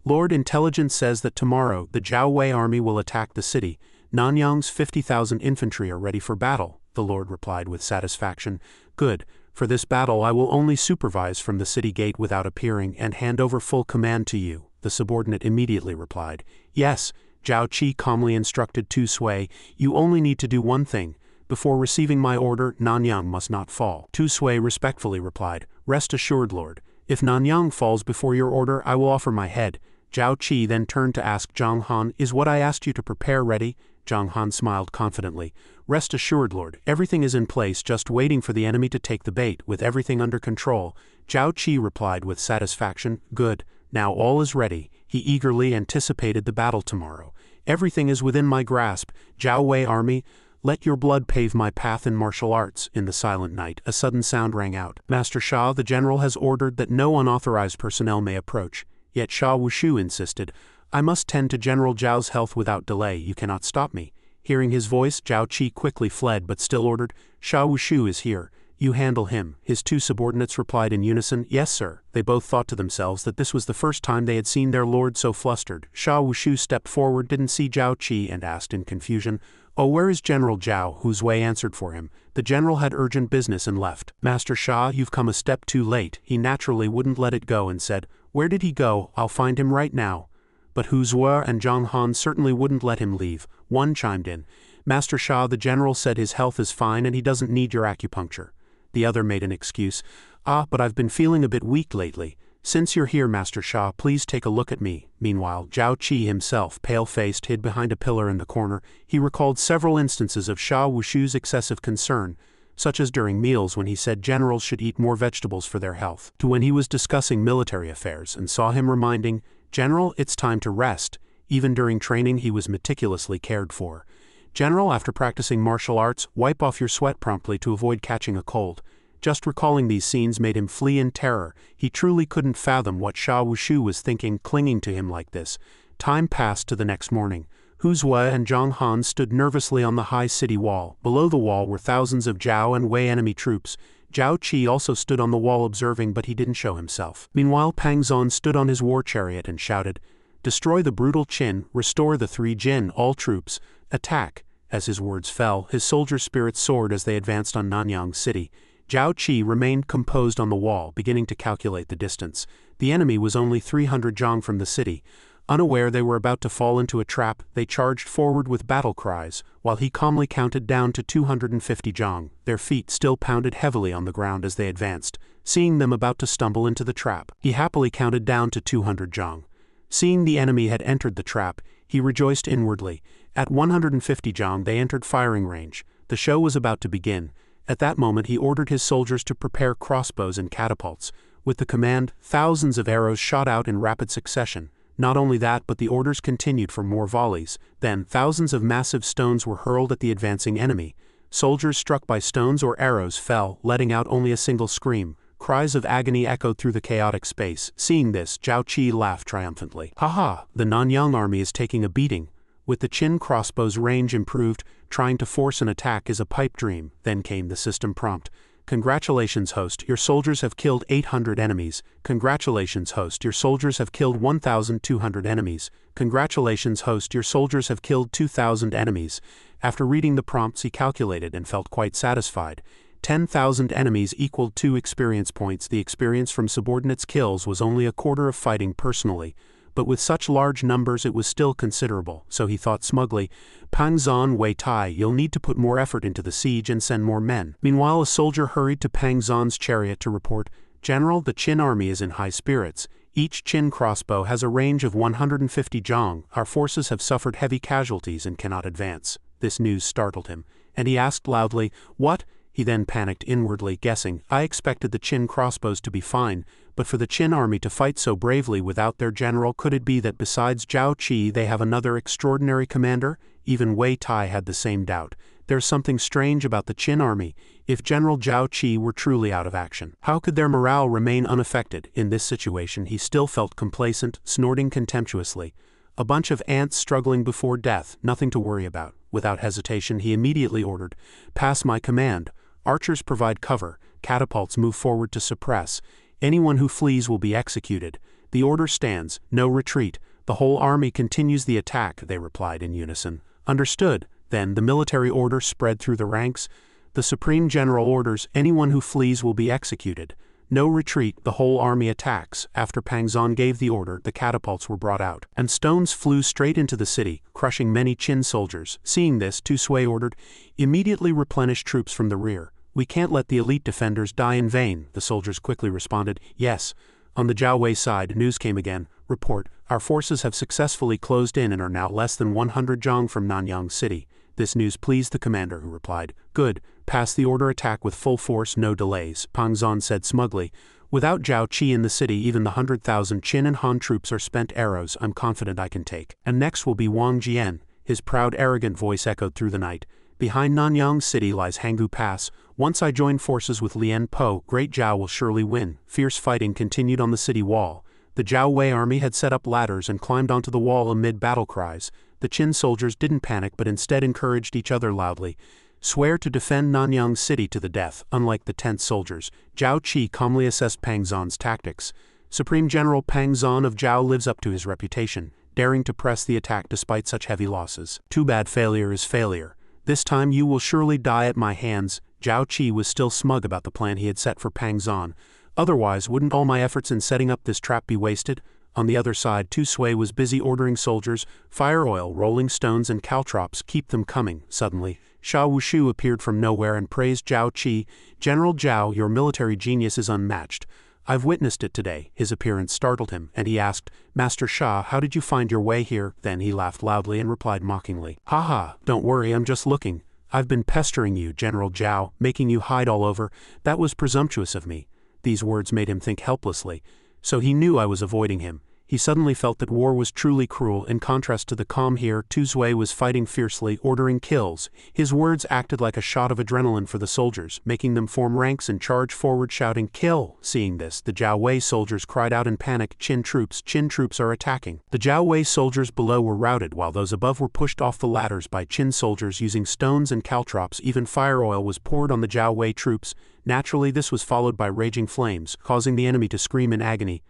Lord Intelligence says that tomorrow the Zhao Wei army will attack the city. Nanyang's 50,000 infantry are ready for battle, the Lord replied with satisfaction. Good. For this battle I will only supervise from the city gate without appearing and hand over full command to you, the subordinate immediately replied. Yes, Zhao Qi calmly instructed Tu Sui, you only need to do one thing. Before receiving my order, Nanyang must not fall. Tu Sui respectfully replied, rest assured, Lord. If Nanyang falls before your order, I will offer my head. Zhao Qi then turned to ask Zhang Han, is what I asked you to prepare ready? Zhang Han smiled confidently. Rest assured, Lord, everything is in place, just waiting for the enemy to take the bait, with everything under control. Zhao Qi replied with satisfaction, good, now all is ready. He eagerly anticipated the battle tomorrow. Everything is within my grasp. Zhao Wei army, let your blood pave my path in martial arts. In the silent night, a sudden sound rang out. Master Sha, the general, has ordered that no unauthorized personnel may approach. Yet Sha Wushu insisted, I must tend to General Zhao's health without delay. You cannot stop me. Hearing his voice, Zhao Qi quickly fled but still ordered, Sha Wushu is here. You handle him. His 2 subordinates replied in unison, yes sir. They both thought to themselves that this was the first time they had seen their lord so flustered. Sha Wushu stepped forward, didn't see Zhao Qi, and asked in confusion, oh, where is General Zhao? Whose Wei answered for him. The general had urgent business and left. Master Sha, you've come a step too late. He naturally wouldn't let it go and said, where did he go? I'll find him right now. But Hu Zue and Zhang Han certainly wouldn't let him leave. One chimed in, Master Sha, the general said his health is fine and he doesn't need your acupuncture. The other made an excuse, but I've been feeling a bit weak lately. Since you're here, Master Sha, please take a look at me. Meanwhile, Zhao Qi himself, pale-faced, hid behind a pillar in the corner. He recalled several instances of Sha Wushu's excessive concern, such as during meals when he said generals should eat more vegetables for their health, to when he was discussing military affairs and saw him reminding, General, it's time to rest. Even during training he was meticulously cared for. General, after practicing martial arts, wipe off your sweat promptly to avoid catching a cold. Just recalling these scenes made him flee in terror. He truly couldn't fathom what Sha Wushu was thinking, clinging to him like this. Time passed to the next morning. Hu Zue and Zhang Han stood nervously on the high city wall. Below the wall were thousands of Zhao and Wei enemy troops. Zhao Qi also stood on the wall observing, but he didn't show himself. Meanwhile, Pang Zon stood on his war chariot and shouted, destroy the brutal Qin, restore the 3 Jin, all troops, attack. As his words fell, his soldier spirits soared as they advanced on Nanyang city. Zhao Qi remained composed on the wall, beginning to calculate the distance. The enemy was only 300 zhang from the city. Unaware they were about to fall into a trap, they charged forward with battle cries, while he calmly counted down to 250 zhang. Their feet still pounded heavily on the ground as they advanced. Seeing them about to stumble into the trap, he happily counted down to 200 zhang. Seeing the enemy had entered the trap, he rejoiced inwardly. At 150 zhang they entered firing range. The show was about to begin. At that moment he ordered his soldiers to prepare crossbows and catapults. With the command, thousands of arrows shot out in rapid succession. Not only that, but the orders continued for more volleys. Then, thousands of massive stones were hurled at the advancing enemy. Soldiers struck by stones or arrows fell, letting out only a single scream. Cries of agony echoed through the chaotic space. Seeing this, Zhao Qi laughed triumphantly. "Haha, the Nanyang army is taking a beating. With the Qin crossbow's range improved, trying to force an attack is a pipe dream." Then came the system prompt. "Congratulations, host, your soldiers have killed 800 enemies. Congratulations, host, your soldiers have killed 1,200 enemies. Congratulations, host, your soldiers have killed 2,000 enemies." After reading the prompts he calculated and felt quite satisfied. 10,000 enemies equaled 2 experience points. The experience from subordinates' kills was only a quarter of fighting personally, but with such large numbers it was still considerable, so he thought smugly, "Pang Zan Wei Tai, you'll need to put more effort into the siege and send more men." Meanwhile a soldier hurried to Pang Zan's chariot to report, "General, the Qin army is in high spirits. Each Qin crossbow has a range of 150 zhang. Our forces have suffered heavy casualties and cannot advance." This news startled him, and he asked loudly, "What?" He then panicked inwardly, guessing, "I expected the Qin crossbows to be fine, but for the Qin army to fight so bravely without their general, could it be that besides Zhao Qi they have another extraordinary commander?" Even Wei Tai had the same doubt. There's something strange about the Qin army. If General Zhao Qi were truly out of action, how could their morale remain unaffected? In this situation he still felt complacent, snorting contemptuously. A bunch of ants struggling before death, nothing to worry about. Without hesitation he immediately ordered, "Pass my command. Archers provide cover, catapults move forward to suppress. Anyone who flees will be executed. The order stands, no retreat. The whole army continues the attack," they replied in unison. "Understood." Then the military order spread through the ranks. The Supreme General orders, "Anyone who flees will be executed. No retreat, the whole army attacks." After Pang Zan gave the order, the catapults were brought out, and stones flew straight into the city, crushing many Qin soldiers. Seeing this, Tu Sui ordered, "Immediately replenish troops from the rear. We can't let the elite defenders die in vain." The soldiers quickly responded, "Yes." On the Zhao Wei side, news came again. Report, "Our forces have successfully closed in and are now less than 100 zhang from Nanyang City." This news pleased the commander, who replied, "Good, pass the order, attack with full force, no delays." Pang Zan said smugly, "Without Zhao Qi in the city, even the 100,000 Qin and Han troops are spent arrows. I'm confident I can take." And next will be Wang Jian. His proud, arrogant voice echoed through the night. "Behind Nanyang City lies Hanggu Pass. Once I join forces with Lian Po, Great Zhao will surely win." Fierce fighting continued on the city wall. The Zhao Wei army had set up ladders and climbed onto the wall amid battle cries. The Qin soldiers didn't panic but instead encouraged each other loudly. "Swear to defend Nanyang City to the death." Unlike the tense soldiers, Zhao Qi calmly assessed Pang Zan's tactics. Supreme General Pang Zan of Zhao lives up to his reputation, daring to press the attack despite such heavy losses. Too bad failure is failure. This time you will surely die at my hands. Zhao Qi was still smug about the plan he had set for Pang Zan. Otherwise, wouldn't all my efforts in setting up this trap be wasted? On the other side, Tu Sui was busy ordering soldiers, fire oil, rolling stones and caltrops, keep them coming. Suddenly, Sha Wushu appeared from nowhere and praised Zhao Qi. "General Zhao, your military genius is unmatched. I've witnessed it today." His appearance startled him, and he asked, "Master Sha, how did you find your way here?" Then he laughed loudly and replied mockingly, "Haha, don't worry, I'm just looking. I've been pestering you, General Zhao, making you hide all over. That was presumptuous of me." These words made him think helplessly. So he knew I was avoiding him. He suddenly felt that war was truly cruel. In contrast to the calm here, Tu Sui was fighting fiercely, ordering kills. His words acted like a shot of adrenaline for the soldiers, making them form ranks and charge forward shouting, "Kill!" Seeing this, the Zhao Wei soldiers cried out in panic, Qin troops are attacking." The Zhao Wei soldiers below were routed, while those above were pushed off the ladders by Qin soldiers using stones and caltrops. Even fire oil was poured on the Zhao Wei troops. Naturally, this was followed by raging flames, causing the enemy to scream in agony.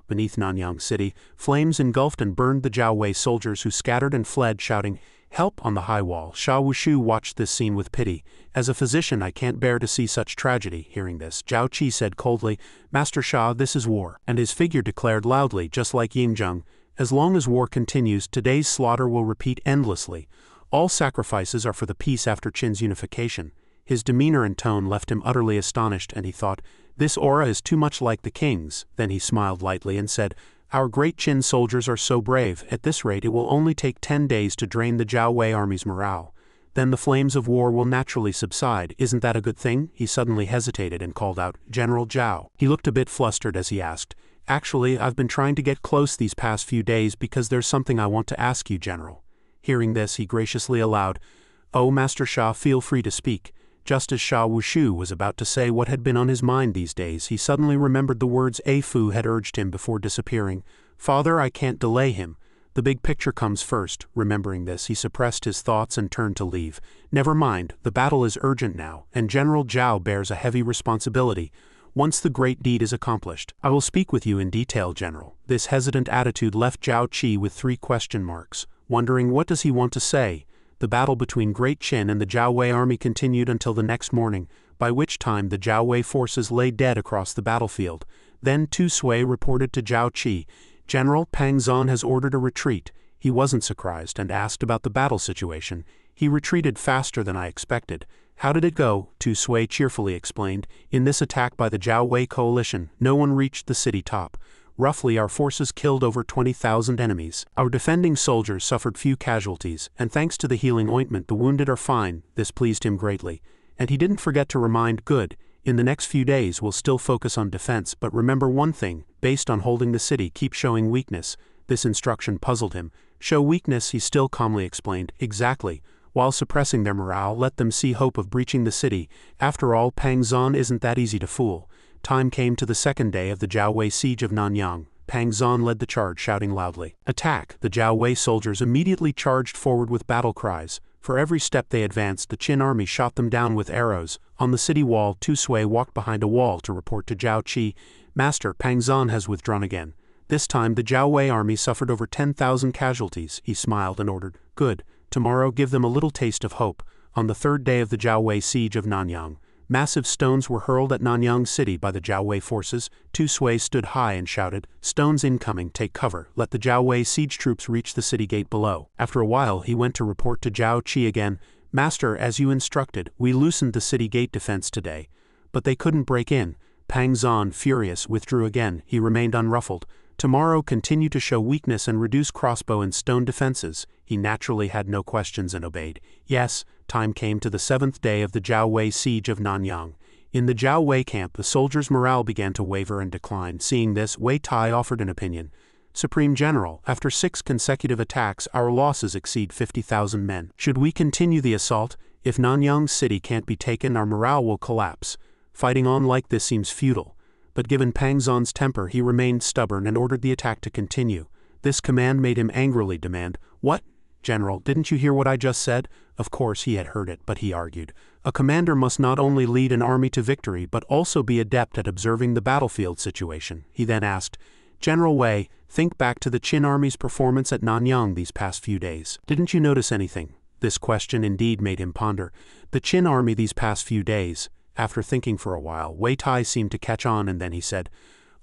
Beneath Nanyang City, flames engulfed and burned the Zhao Wei soldiers, who scattered and fled, shouting, "Help!" On the high wall, Sha Wushu watched this scene with pity. "As a physician, I can't bear to see such tragedy." Hearing this, Zhao Qi said coldly, "Master Sha, this is war." And his figure declared loudly, just like Yingzheng, "As long as war continues, today's slaughter will repeat endlessly. All sacrifices are for the peace after Qin's unification." His demeanor and tone left him utterly astonished, and he thought, "This aura is too much like the king's." Then he smiled lightly and said, "Our great Qin soldiers are so brave. At this rate it will only take 10 days to drain the Zhao Wei army's morale." then the flames of war will naturally subside. Isn't that a good thing? He suddenly hesitated and called out, General Zhao. He looked a bit flustered as he asked, Actually, I've been trying to get close these past few days because there's something I want to ask you, General. Hearing this, he graciously allowed, Oh, Master Sha, feel free to speak. Just as Sha Wushu was about to say what had been on his mind these days, he suddenly remembered the words A Fu had urged him before disappearing. Father, I can't delay him. The big picture comes first. Remembering this, he suppressed his thoughts and turned to leave. Never mind, the battle is urgent now, and General Zhao bears a heavy responsibility. Once the great deed is accomplished, I will speak with you in detail, General. This hesitant attitude left Zhao Qi with 3 question marks, wondering what does he want to say. The battle between Great Qin and the Zhao Wei army continued until the next morning, by which time the Zhao Wei forces lay dead across the battlefield. Then Tu Sui reported to Zhao Qi, General Pang Zan has ordered a retreat. He wasn't surprised and asked about the battle situation. He retreated faster than I expected. How did it go? Tu Sui cheerfully explained. In this attack by the Zhao Wei coalition, no one reached the city top. Roughly, our forces killed over 20,000 enemies. Our defending soldiers suffered few casualties, and thanks to the healing ointment the wounded are fine. This pleased him greatly. And he didn't forget to remind, good, in the next few days we'll still focus on defense, but remember one thing, based on holding the city, keep showing weakness. This instruction puzzled him. Show weakness, he still calmly explained. Exactly. While suppressing their morale, let them see hope of breaching the city. After all, Pang Zan isn't that easy to fool. Time came to the second day of the Zhao Wei siege of Nanyang. Pang Zan led the charge, shouting loudly, Attack! The Zhao Wei soldiers immediately charged forward with battle cries. For every step they advanced, the Qin army shot them down with arrows. On the city wall, Tu Sui walked behind a wall to report to Zhao Qi, Master, Pang Zan has withdrawn again. This time the Zhao Wei army suffered over 10,000 casualties. He smiled and ordered, Good. Tomorrow give them a little taste of hope. On the third day of the Zhao Wei siege of Nanyang, massive stones were hurled at Nanyang city by the Zhao Wei forces. Tu Sui stood high and shouted, Stones incoming, take cover, let the Zhao Wei siege troops reach the city gate below. After a while he went to report to Zhao Qi again, Master, as you instructed, we loosened the city gate defense today. But they couldn't break in. Pang Zan, furious, withdrew again. He remained unruffled. Tomorrow continue to show weakness and reduce crossbow and stone defenses. He naturally had no questions and obeyed. Yes, time came to the 7th day of the Zhao Wei siege of Nanyang. In the Zhao Wei camp the soldiers' morale began to waver and decline. Seeing this, Wei Tai offered an opinion. Supreme General, after 6 consecutive attacks our losses exceed 50,000 men. Should we continue the assault? If Nanyang city can't be taken our morale will collapse. Fighting on like this seems futile. But given Pang Zan's temper he remained stubborn and ordered the attack to continue. This command made him angrily demand, What? General, didn't you hear what I just said? Of course he had heard it, but he argued. A commander must not only lead an army to victory but also be adept at observing the battlefield situation. He then asked, General Wei, think back to the Qin army's performance at Nanyang these past few days. Didn't you notice anything? This question indeed made him ponder. The Qin army these past few days. After thinking for a while, Wei Tai seemed to catch on and then he said,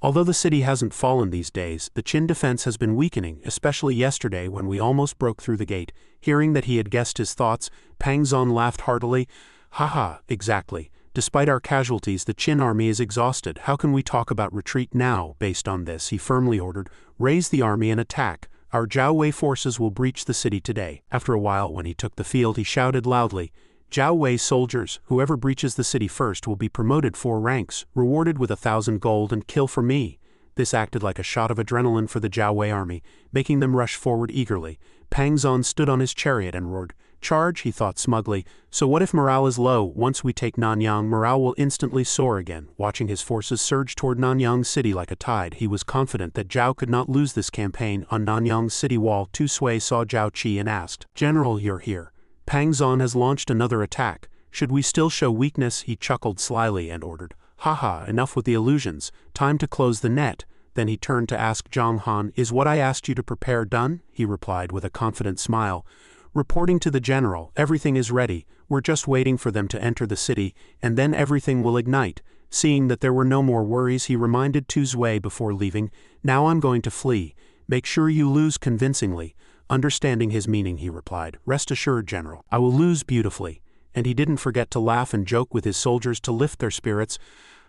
Although the city hasn't fallen these days, the Qin defense has been weakening, especially yesterday when we almost broke through the gate. Hearing that he had guessed his thoughts, Pang Zan laughed heartily. Haha, exactly. Despite our casualties, the Qin army is exhausted. How can we talk about retreat now? Based on this, he firmly ordered, Raise the army and attack. Our Zhao Wei forces will breach the city today. After a while, when he took the field, he shouted loudly, Zhao Wei soldiers, whoever breaches the city first will be promoted 4 ranks, rewarded with 1,000 gold and kill for me. This acted like a shot of adrenaline for the Zhao Wei army, making them rush forward eagerly. Pang Zan stood on his chariot and roared, Charge, he thought smugly. So what if morale is low? Once we take Nanyang, morale will instantly soar again. Watching his forces surge toward Nanyang city like a tide, he was confident that Zhao could not lose this campaign. On Nanyang's city wall, Tu Sui saw Zhao Qi and asked, General, you're here. Pang Zan has launched another attack. Should we still show weakness? He chuckled slyly and ordered, Haha, enough with the illusions. Time to close the net. Then he turned to ask Zhang Han, Is what I asked you to prepare done? He replied with a confident smile. Reporting to the general, everything is ready. We're just waiting for them to enter the city, and then everything will ignite. Seeing that there were no more worries, he reminded Tu Sui before leaving, Now I'm going to flee. Make sure you lose convincingly. Understanding his meaning, he replied, Rest assured, General, I will lose beautifully. And he didn't forget to laugh and joke with his soldiers to lift their spirits.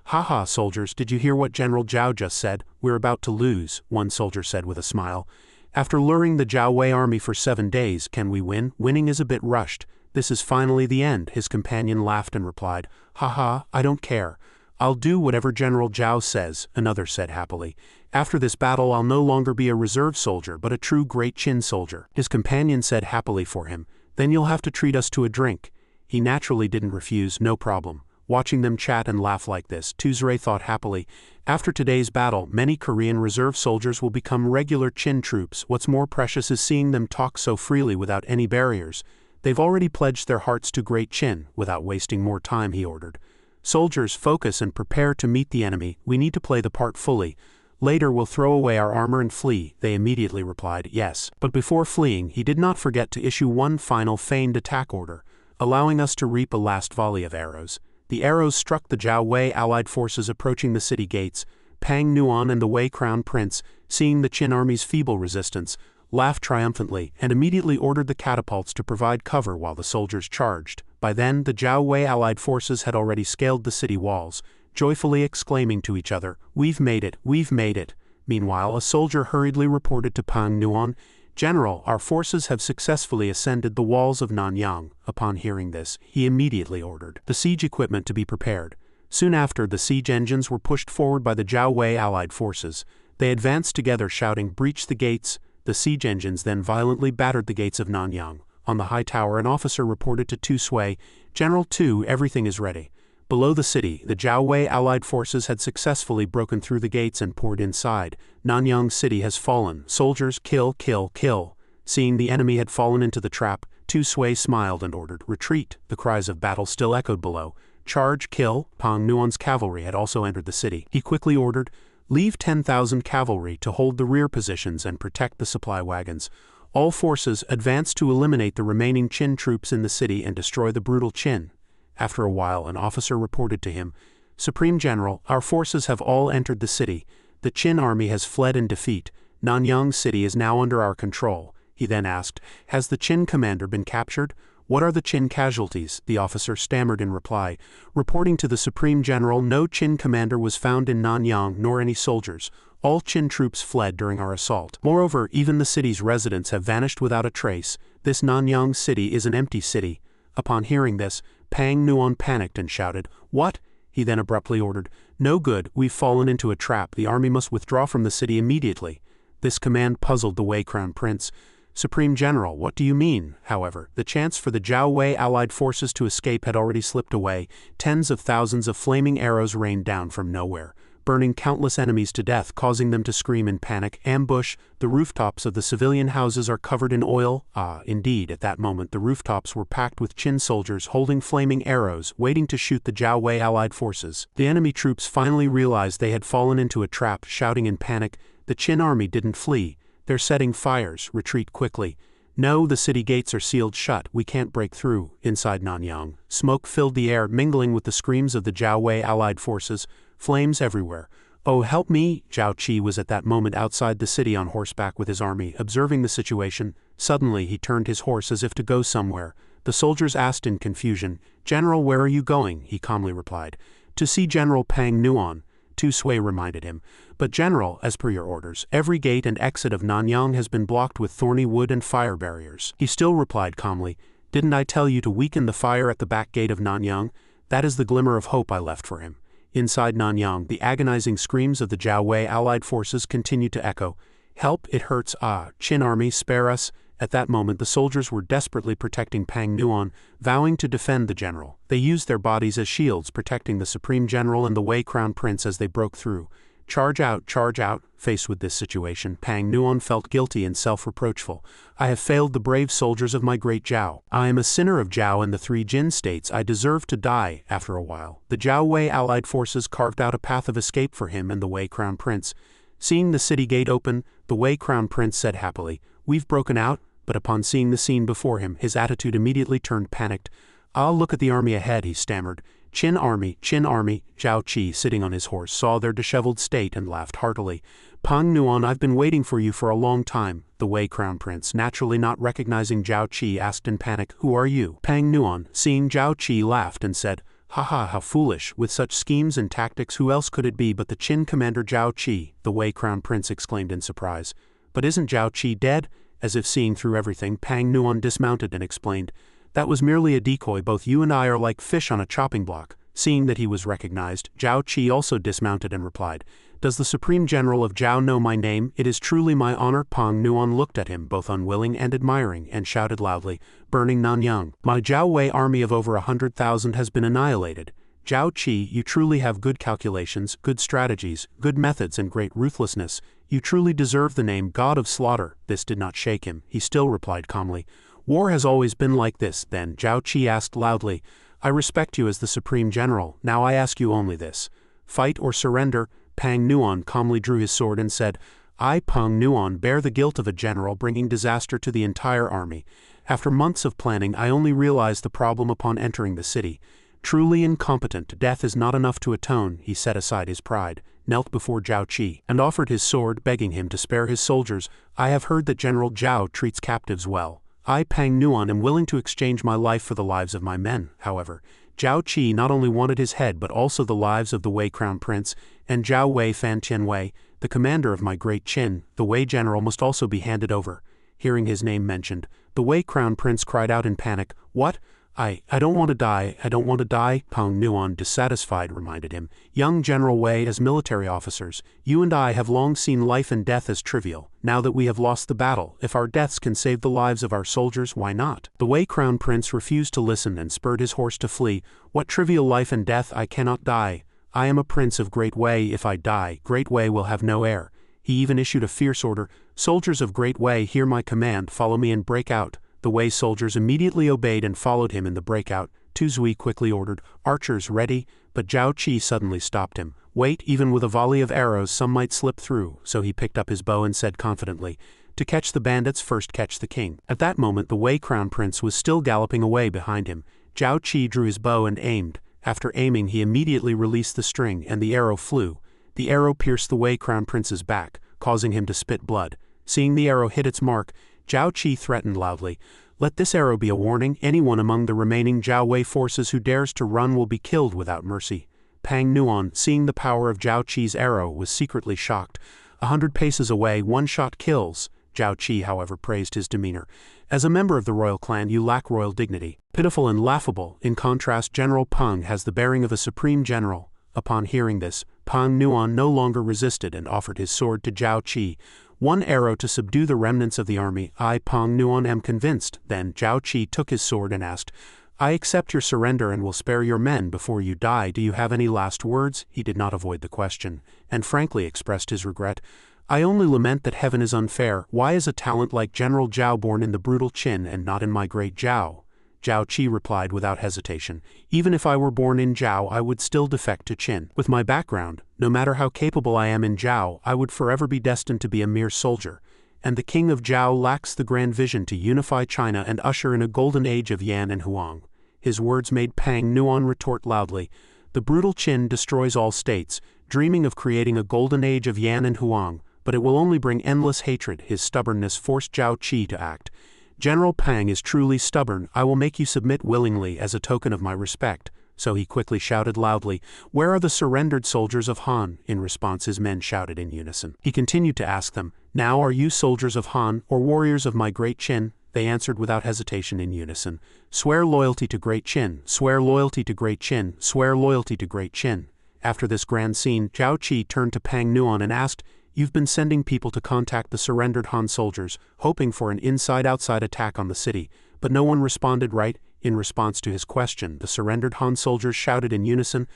Haha, soldiers, did you hear what General Zhao just said? We're about to lose, one soldier said with a smile. After luring the Zhao Wei army for 7 days, can we win? Winning is a bit rushed. this is finally the end, his companion laughed and replied. Haha, I don't care. I'll do whatever General Zhao says, another said happily. After this battle I'll no longer be a reserve soldier but a true Great Qin soldier. His companion said happily for him. Then you'll have to treat us to a drink. He naturally didn't refuse, no problem. Watching them chat and laugh like this, Tuzure thought happily, after today's battle, many Korean reserve soldiers will become regular Qin troops. What's more precious is seeing them talk so freely without any barriers. They've already pledged their hearts to Great Qin. Without wasting more time, he ordered. Soldiers, focus and prepare to meet the enemy. We need to play the part fully. Later we'll throw away our armor and flee. They immediately replied, yes. But before fleeing, he did not forget to issue one final feigned attack order, allowing us to reap a last volley of arrows. The arrows struck the Zhao Wei allied forces approaching the city gates. Pang Nuan and the Wei Crown Prince, seeing the Qin army's feeble resistance, laughed triumphantly and immediately ordered the catapults to provide cover while the soldiers charged. By then, the Zhao Wei allied forces had already scaled the city walls, joyfully exclaiming to each other, "We've made it, we've made it." Meanwhile, a soldier hurriedly reported to Pang Nuan, "General, our forces have successfully ascended the walls of Nanyang." Upon hearing this, he immediately ordered the siege equipment to be prepared. Soon after, the siege engines were pushed forward by the Zhao Wei allied forces. They advanced together shouting, "Breach the gates." The siege engines then violently battered the gates of Nanyang. On the high tower, an officer reported to Tu Sui, "General Tu, everything is ready." Below the city, the Zhao Wei allied forces had successfully broken through the gates and poured inside. Nanyang city has fallen. Soldiers, kill, kill, kill. Seeing the enemy had fallen into the trap, Tu Sui smiled and ordered, "Retreat." The cries of battle still echoed below. "Charge, kill." Pang Nuan's cavalry had also entered the city. He quickly ordered, "Leave 10,000 cavalry to hold the rear positions and protect the supply wagons. All forces advance to eliminate the remaining Qin troops in the city and destroy the brutal Qin." After a while, an officer reported to him, "Supreme General, our forces have all entered the city. The Qin army has fled in defeat. Nanyang city is now under our control." He then asked, "Has the Qin commander been captured? What are the Qin casualties?" The officer stammered in reply, reporting to the Supreme General, "No Qin commander was found in Nanyang nor any soldiers. All Qin troops fled during our assault. Moreover, even the city's residents have vanished without a trace. This Nanyang city is an empty city." Upon hearing this, Pang Nuan panicked and shouted, "What?" He then abruptly ordered, "No good, we've fallen into a trap. The army must withdraw from the city immediately." This command puzzled the Wei Crown Prince. "Supreme General, what do you mean?" However, the chance for the Zhao Wei allied forces to escape had already slipped away. Tens of thousands of flaming arrows rained down from nowhere, burning countless enemies to death, causing them to scream in panic. Ambush! The rooftops of the civilian houses are covered in oil. Indeed, at that moment the rooftops were packed with Qin soldiers holding flaming arrows, waiting to shoot the Zhao Wei allied forces. The enemy troops finally realized they had fallen into a trap, shouting in panic, "The Qin army didn't flee. They're setting fires. Retreat quickly." "No, the city gates are sealed shut. We can't break through." Inside Nanyang, smoke filled the air, mingling with the screams of the Zhao Wei allied forces. Flames everywhere. "Oh, help me!" Zhao Qi was at that moment outside the city on horseback with his army, observing the situation. Suddenly he turned his horse as if to go somewhere. The soldiers asked in confusion, "General, where are you going?" He calmly replied, "To see General Pang Nuan." Tu Sui reminded him, "But General, as per your orders, every gate and exit of Nanyang has been blocked with thorny wood and fire barriers." He still replied calmly, "Didn't I tell you to weaken the fire at the back gate of Nanyang? That is the glimmer of hope I left for him." Inside Nanyang, the agonizing screams of the Zhao Wei allied forces continued to echo. "Help, it hurts, Qin army, spare us." At that moment the soldiers were desperately protecting Pang Nuan, vowing to defend the general. They used their bodies as shields, protecting the Supreme General and the Wei Crown Prince as they broke through. Charge out, charge out." Faced with this situation, Pang Nuan felt guilty and self-reproachful. "I have failed the brave soldiers of my great Zhao. I am a sinner of Zhao and the three Jin states. I deserve to die." After a while, the Zhao Wei allied forces carved out a path of escape for him and the Wei Crown Prince. Seeing the city gate open, the Wei Crown Prince said happily, "We've broken out." But upon seeing the scene before him, his attitude immediately turned panicked. "I'll look at the army ahead," he stammered. Qin army, Qin army." Zhao Qi, sitting on his horse, saw their disheveled state and laughed heartily. "Pang Nuan, I've been waiting for you for a long time." The Wei Crown Prince, naturally not recognizing Zhao Qi, asked in panic, "Who are you?" Pang Nuan, seeing Zhao Qi, laughed and said, "Haha, how foolish. With such schemes and tactics, who else could it be but the Qin commander Zhao Qi?" The Wei Crown Prince exclaimed in surprise. "But isn't Zhao Qi dead?" As if seeing through everything, Pang Nuan dismounted and explained, That was merely a decoy. Both you and I are like fish on a chopping block. Seeing that he was recognized, Zhao Qi also dismounted and replied, "Does the Supreme General of Zhao know my name? It is truly my honor." Pang Nuan looked at him, both unwilling and admiring, and shouted loudly, "Burning Nanyang! My Zhao Wei army of over 100,000 has been annihilated. Zhao Qi, you truly have good calculations, good strategies, good methods, and great ruthlessness. You truly deserve the name God of Slaughter." This did not shake him. He still replied calmly, "War has always been like this." Then Zhao Qi asked loudly, "I respect you as the Supreme General. Now I ask you only this. Fight or surrender?" Pang Nuan calmly drew his sword and said, "I, Pang Nuan, bear the guilt of a general bringing disaster to the entire army. After months of planning, I only realized the problem upon entering the city. Truly incompetent, death is not enough to atone." He set aside his pride, knelt before Zhao Qi, and offered his sword, begging him to spare his soldiers. "I have heard that General Zhao treats captives well. I, Pang Nuan, am willing to exchange my life for the lives of my men." However, Zhao Qi not only wanted his head but also the lives of the Wei Crown Prince, and Zhao Wei Fan Tianwei, the commander of my great Qin, the Wei general, must also be handed over. Hearing his name mentioned, the Wei Crown Prince cried out in panic, "What? I don't want to die, I don't want to die." Pang Nuan, dissatisfied, reminded him, "Young General Wei, as military officers, you and I have long seen life and death as trivial. Now that we have lost the battle, if our deaths can save the lives of our soldiers, why not?" The Wei Crown Prince refused to listen and spurred his horse to flee. "What trivial life and death? I cannot die. I am a prince of Great Wei. If I die, Great Wei will have no heir." He even issued a fierce order, "Soldiers of Great Wei, hear my command, follow me and break out." The Wei soldiers immediately obeyed and followed him in the breakout. Tu Zui quickly ordered, "Archers ready," but Zhao Qi suddenly stopped him. "Wait, even with a volley of arrows some might slip through." So he picked up his bow and said confidently, "To catch the bandits, first catch the king." At that moment the Wei Crown Prince was still galloping away behind him. Zhao Qi drew his bow and aimed. After aiming, he immediately released the string, and the arrow flew. The arrow pierced the Wei Crown Prince's back, causing him to spit blood. Seeing the arrow hit its mark, Zhao Qi threatened loudly, "Let this arrow be a warning. Anyone among the remaining Zhao Wei forces who dares to run will be killed without mercy." Pang Nuan, seeing the power of Zhao Qi's arrow, was secretly shocked. 100 paces away, one shot kills. Zhao Qi, however, praised his demeanor. "As a member of the royal clan, you lack royal dignity. Pitiful and laughable. In contrast, General Peng has the bearing of a supreme general." Upon hearing this, Pang Nuan no longer resisted and offered his sword to Zhao Qi. "One arrow to subdue the remnants of the army. I, Pang Nuan, am convinced." Then Zhao Qi took his sword and asked, "I accept your surrender and will spare your men before you die. Do you have any last words?" He did not avoid the question, and frankly expressed his regret. "I only lament that heaven is unfair. Why is a talent like General Zhao born in the brutal Qin and not in my great Zhao?" Zhao Qi replied without hesitation, "Even if I were born in Zhao, I would still defect to Qin. With my background, no matter how capable I am in Zhao, I would forever be destined to be a mere soldier. And the king of Zhao lacks the grand vision to unify China and usher in a golden age of Yan and Huang." His words made Pang Nuan retort loudly, "The brutal Qin destroys all states, dreaming of creating a golden age of Yan and Huang, but it will only bring endless hatred." His stubbornness forced Zhao Qi to act. "General Pang is truly stubborn. I will make you submit willingly as a token of my respect." So he quickly shouted loudly, "Where are the surrendered soldiers of Han?" In response, his men shouted in unison. He continued to ask them, "Now are you soldiers of Han, or warriors of my great Qin?" They answered without hesitation in unison, "Swear loyalty to great Qin, swear loyalty to great Qin, swear loyalty to great Qin." After this grand scene, Zhao Qi turned to Pang Nuan and asked, "You've been sending people to contact the surrendered Han soldiers, hoping for an inside-outside attack on the city, but no one responded, right?" In response to his question, the surrendered Han soldiers shouted in unison,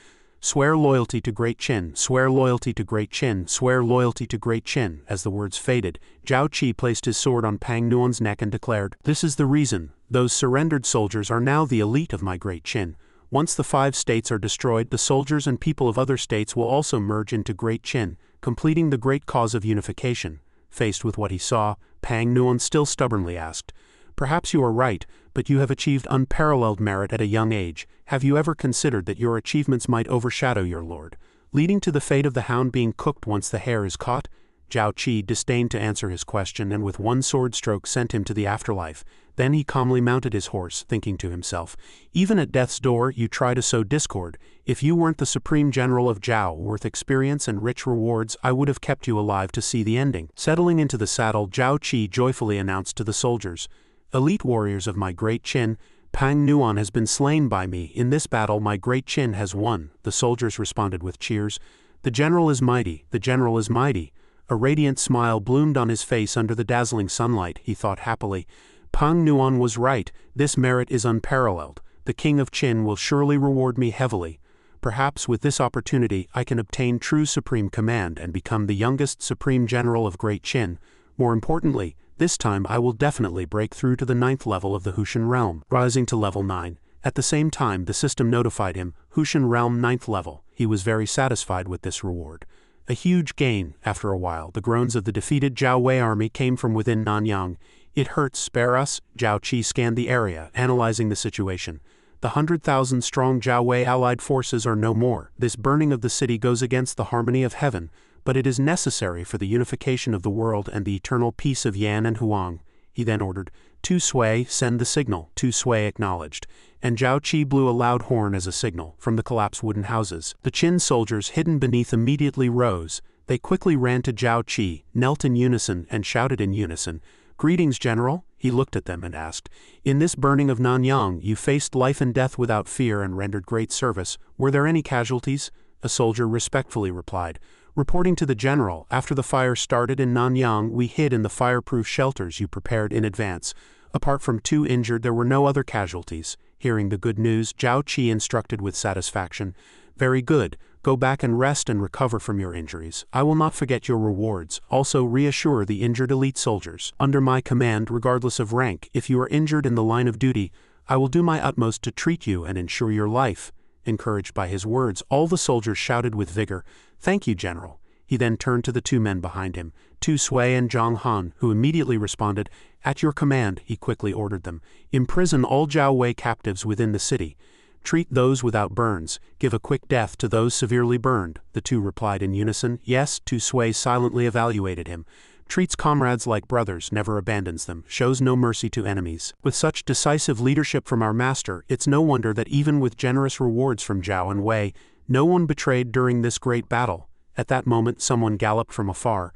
"Swear loyalty to great Qin, swear loyalty to great Qin, swear loyalty to great Qin." As the words faded, Zhao Qi placed his sword on Pang Nuan's neck and declared, "This is the reason. Those surrendered soldiers are now the elite of my great Qin. Once the 5 states are destroyed, the soldiers and people of other states will also merge into great Qin, completing the great cause of unification." Faced with what he saw, Pang Nuan still stubbornly asked, "Perhaps you are right, but you have achieved unparalleled merit at a young age. Have you ever considered that your achievements might overshadow your lord, leading to the fate of the hound being cooked once the hare is caught?" Zhao Qi disdained to answer his question and with one sword stroke sent him to the afterlife. Then he calmly mounted his horse, thinking to himself, "Even at death's door you try to sow discord. If you weren't the supreme general of Zhao, worth experience and rich rewards, I would have kept you alive to see the ending." Settling into the saddle, Zhao Qi joyfully announced to the soldiers, "Elite warriors of my great Qin, Pang Nuan has been slain by me. In this battle my great Qin has won, the soldiers responded with cheers. The general is mighty, the general is mighty. A radiant smile bloomed on his face under the dazzling sunlight, he thought happily. Pang Nuan was right, this merit is unparalleled. The king of Qin will surely reward me heavily. Perhaps with this opportunity I can obtain true supreme command and become the youngest supreme general of Great Qin. More importantly, this time I will definitely break through to the 9th level of the Hushan realm, rising to level 9. At the same time the system notified him, Hushan realm 9th level. He was very satisfied with this reward. A huge gain. After a while, the groans of the defeated Zhao Wei army came from within Nanyang. It hurts, spare us. Zhao Qi scanned the area, analyzing the situation. The 100,000 strong Zhao Wei allied forces are no more. This burning of the city goes against the harmony of heaven, but it is necessary for the unification of the world and the eternal peace of Yan and Huang. He then ordered, Tu Sui, send the signal. Tu Sui acknowledged, and Zhao Qi blew a loud horn as a signal. From the collapsed wooden houses, the Qin soldiers hidden beneath immediately rose. They quickly ran to Zhao Qi, knelt in unison, and shouted in unison, Greetings, General. He looked at them and asked, In this burning of Nanyang, you faced life and death without fear and rendered great service. Were there any casualties? A soldier respectfully replied, Reporting to the general, after the fire started in Nanyang, we hid in the fireproof shelters you prepared in advance. Apart from 2 injured, there were no other casualties. Hearing the good news, Zhao Qi instructed with satisfaction, Very good. Go back and rest and recover from your injuries. I will not forget your rewards. Also reassure the injured elite soldiers. Under my command, regardless of rank, if you are injured in the line of duty, I will do my utmost to treat you and ensure your life. Encouraged by his words, all the soldiers shouted with vigor, Thank you, General. He then turned to the 2 men behind him, Tu Sui and Zhang Han, who immediately responded, At your command, he quickly ordered them. Imprison all Zhao Wei captives within the city. Treat those without burns. Give a quick death to those severely burned. The 2 replied in unison, Yes. Tu Sui silently evaluated him. Treats comrades like brothers, never abandons them, shows no mercy to enemies. With such decisive leadership from our master, it's no wonder that even with generous rewards from Zhao and Wei, no one betrayed during this great battle. At that moment someone galloped from afar.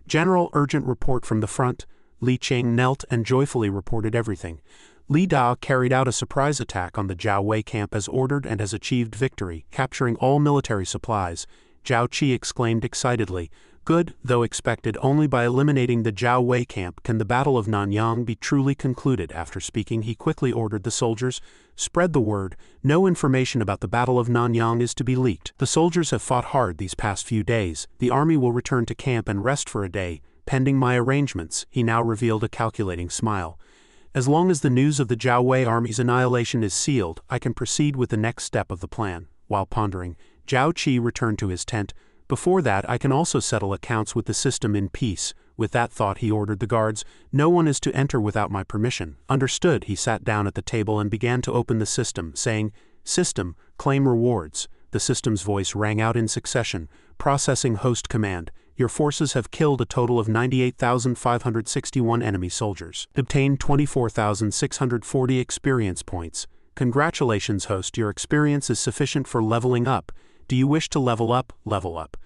General, urgent report from the front. Li Qing knelt and joyfully reported everything. Li Da carried out a surprise attack on the Zhao Wei camp as ordered and has achieved victory, capturing all military supplies. Zhao Qi exclaimed excitedly, Good, though expected only by eliminating the Zhao Wei camp can the Battle of Nanyang be truly concluded. After speaking, he quickly ordered the soldiers, Spread the word. No information about the Battle of Nanyang is to be leaked. The soldiers have fought hard these past few days. The army will return to camp and rest for a day. Pending my arrangements, he now revealed a calculating smile. As long as the news of the Zhao Wei army's annihilation is sealed, I can proceed with the next step of the plan. While pondering, Zhao Qi returned to his tent. Before that, I can also settle accounts with the system in peace. With that thought, he ordered the guards, No one is to enter without my permission. Understood. He sat down at the table and began to open the system, saying, System, claim rewards. The system's voice rang out in succession. Processing host command. Your forces have killed a total of 98,561 enemy soldiers. Obtained 24,640 experience points. Congratulations, host. Your experience is sufficient for leveling up. Do you wish to level up? Level up.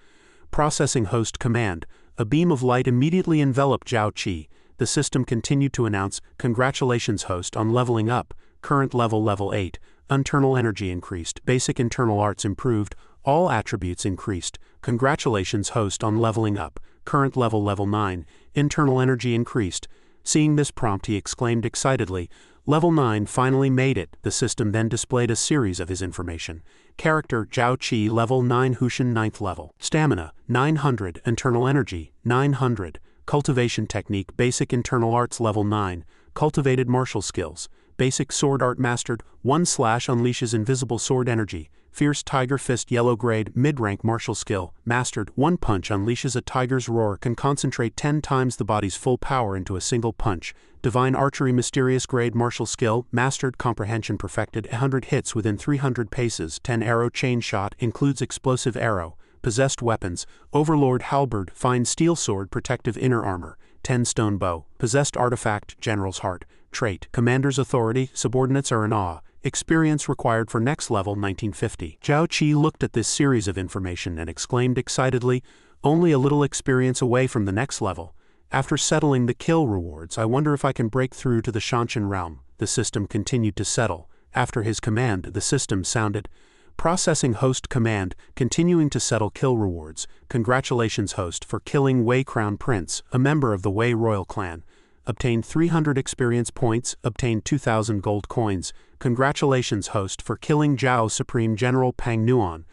Processing host command. A beam of light immediately enveloped Zhao Qi. The system continued to announce, Congratulations, host, on leveling up. Current level, level 8. Internal energy increased. Basic internal arts improved. All attributes increased. Congratulations, host, on leveling up. Current level, level 9. Internal energy increased. Seeing this prompt, he exclaimed excitedly, Level 9 finally made it. The system then displayed a series of his information. Character, Zhao Qi, level 9, Hushan 9th level. Stamina, 900. Internal energy, 900. Cultivation technique, basic internal arts, level 9. Cultivated martial skills. Basic sword art mastered, 1/ unleashes invisible sword energy. Fierce Tiger Fist Yellow Grade, mid-rank martial skill, mastered, 1 punch unleashes a tiger's roar, can concentrate 10 times the body's full power into a single punch. Divine Archery Mysterious Grade martial skill, mastered, comprehension perfected, 100 hits within 300 paces, 10 arrow chain shot, includes explosive arrow. Possessed weapons, Overlord Halberd, fine steel sword, protective inner armor, 10 stone bow. Possessed artifact, General's Heart. Trait, Commander's Authority, subordinates are in awe. Experience required for next level 1950. Zhao Qi looked at this series of information and exclaimed excitedly, Only a little experience away from the next level. After settling the kill rewards, I wonder if I can break through to the Shanshan realm. the system continued to settle. After his command, the system sounded. Processing host command, continuing to settle kill rewards. Congratulations host for killing Wei Crown Prince, a member of the Wei royal clan. Obtained 300 experience points, obtained 2,000 gold coins. Congratulations host for killing Zhao Supreme General Pang Nuan.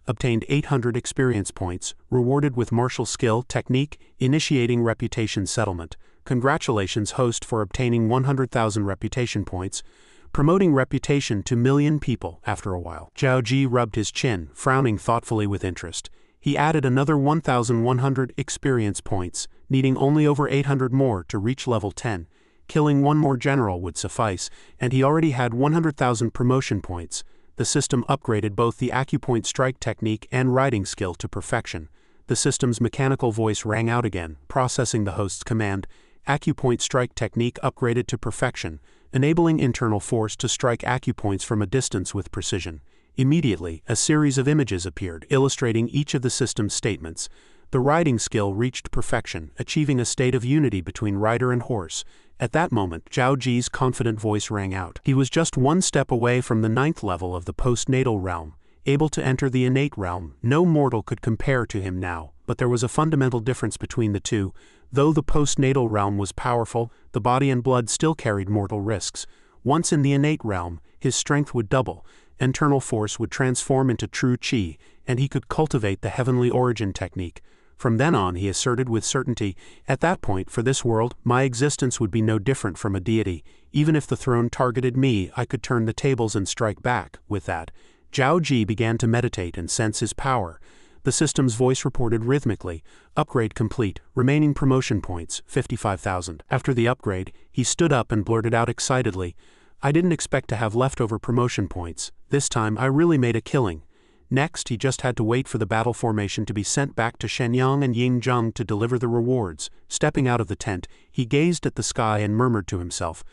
Obtained 800 experience points, rewarded with martial skill technique, initiating reputation settlement. Congratulations host for obtaining 100,000 reputation points. Promoting reputation to million people after a while. Zhao Ji rubbed his chin, frowning thoughtfully with interest. He added another 1,100 experience points, needing only over 800 more to reach level 10. Killing one more general would suffice, and he already had 100,000 promotion points. The system upgraded both the acupoint strike technique and riding skill to perfection. The system's mechanical voice rang out again, processing the host's command. Acupoint strike technique upgraded to perfection, enabling internal force to strike acupoints from a distance with precision. Immediately, a series of images appeared, illustrating each of the system's statements. The riding skill reached perfection, achieving a state of unity between rider and horse. At that moment, Zhao Ji's confident voice rang out. He was just one step away from the 9th level of the postnatal realm, able to enter the innate realm. No mortal could compare to him now, but there was a fundamental difference between the two. Though the postnatal realm was powerful, the body and blood still carried mortal risks. Once in the innate realm, his strength would double, internal force would transform into true qi, and he could cultivate the heavenly origin technique. From then on, he asserted with certainty, at that point, for this world, my existence would be no different from a deity. Even if the throne targeted me, I could turn the tables and strike back. With that, Zhao Ji began to meditate and sense his power. The system's voice reported rhythmically, upgrade complete, remaining promotion points, 55,000. After the upgrade, he stood up and blurted out excitedly, I didn't expect to have leftover promotion points. This time I really made a killing. Next, he just had to wait for the battle formation to be sent back to Shenyang and Yingzheng to deliver the rewards. Stepping out of the tent, he gazed at the sky and murmured to himself,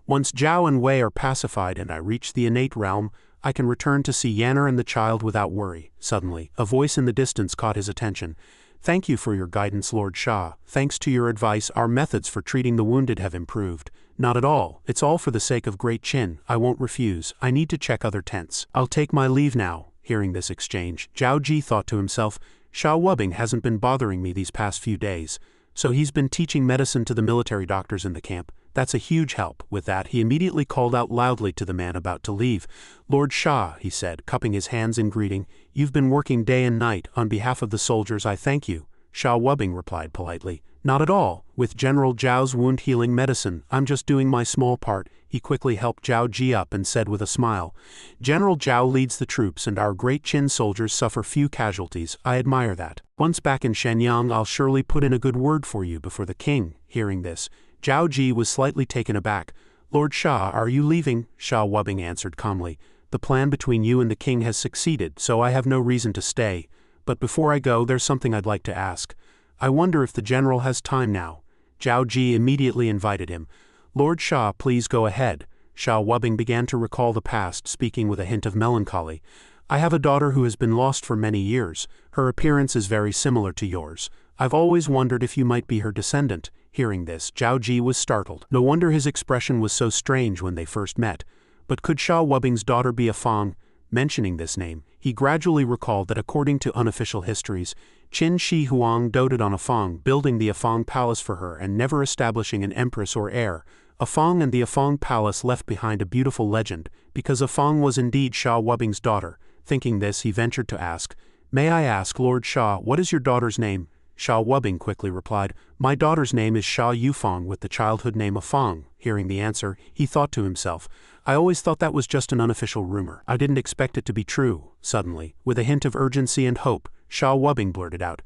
once Zhao and Wei are pacified and I reach the innate realm, I can return to see Yanner and the child without worry. Suddenly, a voice in the distance caught his attention. Thank you for your guidance, Lord Shah. Thanks to your advice, our methods for treating the wounded have improved. Not at all. It's all for the sake of Great Qin. I won't refuse. I need to check other tents. I'll take my leave now. Hearing this exchange, Zhao Ji thought to himself, Shah Wubbing hasn't been bothering me these past few days, so he's been teaching medicine to the military doctors in the camp. That's a huge help. With that, he immediately called out loudly to the man about to leave. Lord Shah, he said, cupping his hands in greeting, you've been working day and night. On behalf of the soldiers, I thank you. Shah Wubbing replied politely, not at all. With General Zhao's wound healing medicine, I'm just doing my small part. He quickly helped Zhao Ji up and said with a smile, General Zhao leads the troops and our Great Qin soldiers suffer few casualties. I admire that. Once back in Shenyang, I'll surely put in a good word for you before the king. Hearing this, Zhao Ji was slightly taken aback. Lord Shah, are you leaving? Shah Wubbing answered calmly. The plan between you and the king has succeeded, so I have no reason to stay. But before I go, there's something I'd like to ask. I wonder if the general has time now. Zhao Ji immediately invited him. Lord Shah, please go ahead. Shah Wubbing began to recall the past, speaking with a hint of melancholy. I have a daughter who has been lost for many years. Her appearance is very similar to yours. I've always wondered if you might be her descendant. Hearing this, Zhao Ji was startled. No wonder his expression was so strange when they first met. But could Shah Wubbing's daughter be a Fang? Mentioning this name, he gradually recalled that according to unofficial histories, Qin Shi Huang doted on a Fang, building the Afang Palace for her and never establishing an empress or heir. Afang and the Afang Palace left behind a beautiful legend, because Afang was indeed Shah Wubbing's daughter. Thinking this, he ventured to ask, May I ask, Lord Shah, what is your daughter's name? Shah Wubbing quickly replied, My daughter's name is Shah Yufang with the childhood name Afang. Hearing the answer, he thought to himself, I always thought that was just an unofficial rumor. I didn't expect it to be true. Suddenly, with a hint of urgency and hope, Shah Wubbing blurted out,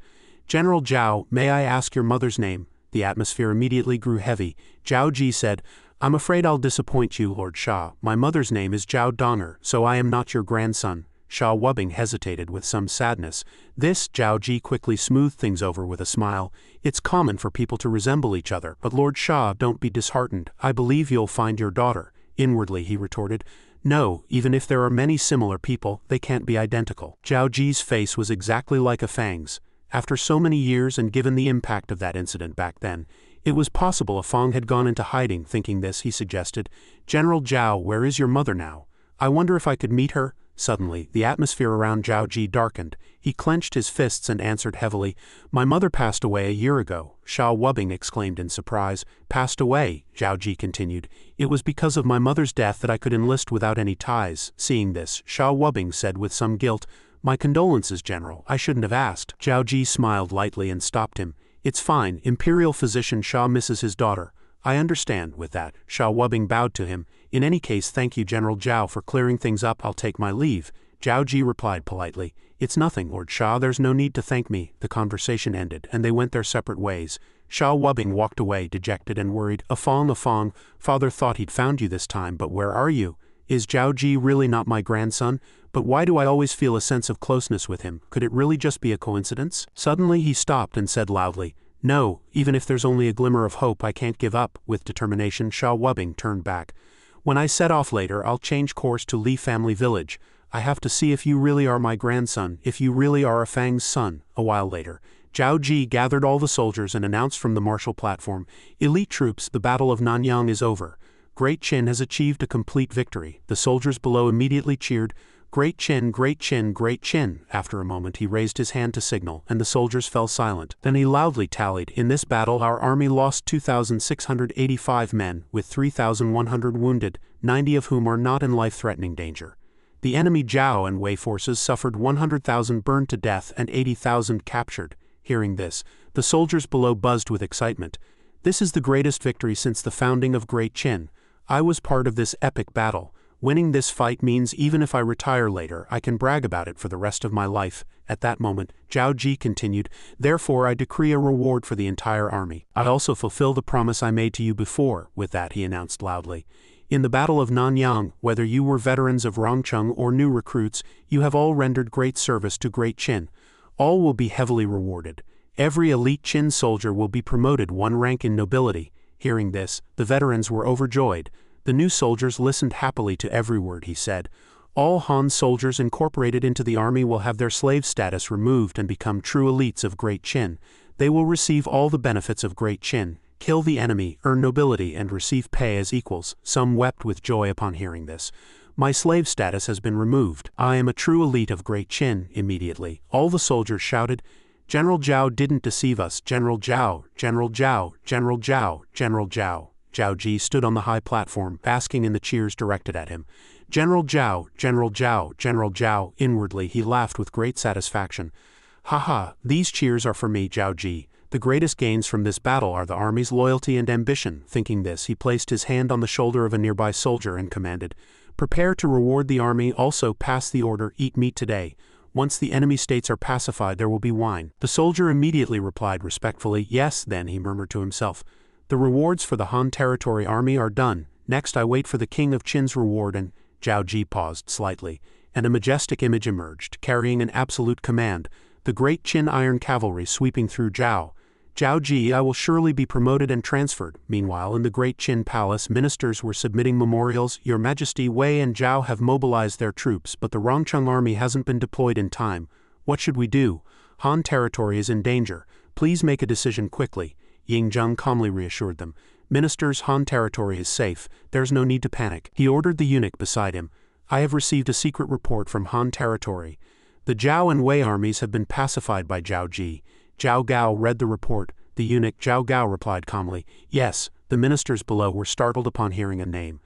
General Zhao, may I ask your mother's name? The atmosphere immediately grew heavy. Zhao Ji said, I'm afraid I'll disappoint you, Lord Shah. My mother's name is Zhao Donger, so I am not your grandson. Shah Wubbing hesitated with some sadness. This, Zhao Ji quickly smoothed things over with a smile. It's common for people to resemble each other, but Lord Shah, don't be disheartened. I believe you'll find your daughter. Inwardly, he retorted, No, even if there are many similar people, they can't be identical. Zhao Ji's face was exactly like a Fang's. After so many years and given the impact of that incident back then, It was possible a Fong had gone into hiding. Thinking this, he suggested, "General Zhao, where is your mother now? I wonder if I could meet her?" Suddenly, the atmosphere around Zhao Ji darkened. He clenched his fists and answered heavily, "My mother passed away a year ago," Xiao Wubing exclaimed in surprise. "Passed away," Zhao Ji continued. "It was because of my mother's death that I could enlist without any ties." Seeing this, Xiao Wubing said with some guilt, "My condolences, General. I shouldn't have asked." Zhao Ji smiled lightly and stopped him. "It's fine. Imperial physician Xia misses his daughter. I understand." With that, Xiao Wubing bowed to him. "In any case, thank you, General Zhao, for clearing things up. I'll take my leave." Zhao Ji replied politely, "It's nothing, Lord Xia, there's no need to thank me." The conversation ended, and they went their separate ways. Xiao Wubing walked away, dejected and worried. A Fong, father thought he'd found you this time, but where are you? Is Zhao Ji really not my grandson? But why do I always feel a sense of closeness with him? Could it really just be a coincidence?" Suddenly he stopped and said loudly, "No, even if there's only a glimmer of hope, I can't give up." With determination, Xiao Wubing turned back. "When I set off later, I'll change course to Li Family Village. I have to see if you really are my grandson, if you really are a Fang's son." A while later, Zhao Ji gathered all the soldiers and announced from the martial platform, "Elite troops, the Battle of Nanyang is over. Great Qin has achieved a complete victory." The soldiers below immediately cheered, "Great Qin, Great Qin, Great Qin." After a moment he raised his hand to signal, and the soldiers fell silent. Then he loudly tallied, "In this battle our army lost 2,685 men, with 3,100 wounded, 90 of whom are not in life-threatening danger. The enemy Zhao and Wei forces suffered 100,000 burned to death and 80,000 captured." Hearing this, the soldiers below buzzed with excitement. "This is the greatest victory since the founding of Great Qin. I was part of this epic battle. Winning this fight means even if I retire later, I can brag about it for the rest of my life." At that moment, Zhao Ji continued, "Therefore I decree a reward for the entire army. I also fulfill the promise I made to you before." With that he announced loudly, "In the Battle of Nanyang, whether you were veterans of Rongcheng or new recruits, you have all rendered great service to Great Qin. All will be heavily rewarded. Every elite Qin soldier will be promoted one rank in nobility." Hearing this, the veterans were overjoyed. The new soldiers listened happily to every word he said. "All Han soldiers incorporated into the army will have their slave status removed and become true elites of Great Qin. They will receive all the benefits of Great Qin, kill the enemy, earn nobility, and receive pay as equals." Some wept with joy upon hearing this. "My slave status has been removed. I am a true elite of Great Qin." Immediately, all the soldiers shouted, "General Zhao didn't deceive us. General Zhao, General Zhao, General Zhao, General Zhao." Zhao Ji stood on the high platform, basking in the cheers directed at him. "General Zhao, General Zhao, General Zhao." Inwardly he laughed with great satisfaction. "Haha, these cheers are for me, Zhao Ji. The greatest gains from this battle are the army's loyalty and ambition." Thinking this, he placed his hand on the shoulder of a nearby soldier and commanded, "Prepare to reward the army. Also pass the order, eat meat today. Once the enemy states are pacified, there will be wine." The soldier immediately replied respectfully, "Yes." Then he murmured to himself, "The rewards for the Han Territory army are done. Next I wait for the King of Qin's reward." And Zhao Ji paused slightly, and a majestic image emerged, carrying an absolute command, the great Qin Iron Cavalry sweeping through Zhao. "Zhao Ji, I will surely be promoted and transferred." Meanwhile, in the Great Qin Palace, ministers were submitting memorials. "Your Majesty, Wei and Zhao have mobilized their troops, but the Rongcheng army hasn't been deployed in time. What should we do? Han Territory is in danger. Please make a decision quickly." Ying Zheng calmly reassured them. "Ministers, Han Territory is safe. There's no need to panic." He ordered the eunuch beside him. "I have received a secret report from Han Territory. The Zhao and Wei armies have been pacified by Zhao Ji." Zhao Gao read the report. The eunuch Zhao Gao replied calmly, "Yes." The ministers below were startled upon hearing a name.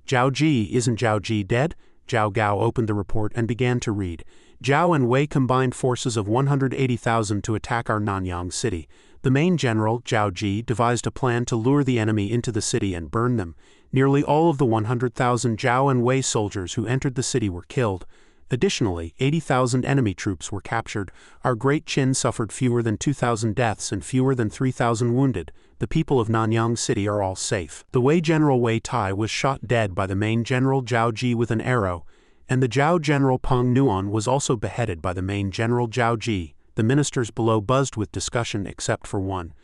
"Zhao Ji, isn't Zhao Ji dead?" Zhao Gao opened the report and began to read. "Zhao and Wei combined forces of 180,000 to attack our Nanyang city. The main general, Zhao Ji, devised a plan to lure the enemy into the city and burn them. Nearly all of the 100,000 Zhao and Wei soldiers who entered the city were killed. Additionally, 80,000 enemy troops were captured. Our Great Qin suffered fewer than 2,000 deaths and fewer than 3,000 wounded. The people of Nanyang City are all safe. The Wei general Wei Tai was shot dead by the main general Zhao Ji with an arrow, and the Zhao general Peng Nuan was also beheaded by the main general Zhao Ji." The ministers below buzzed with discussion except for one.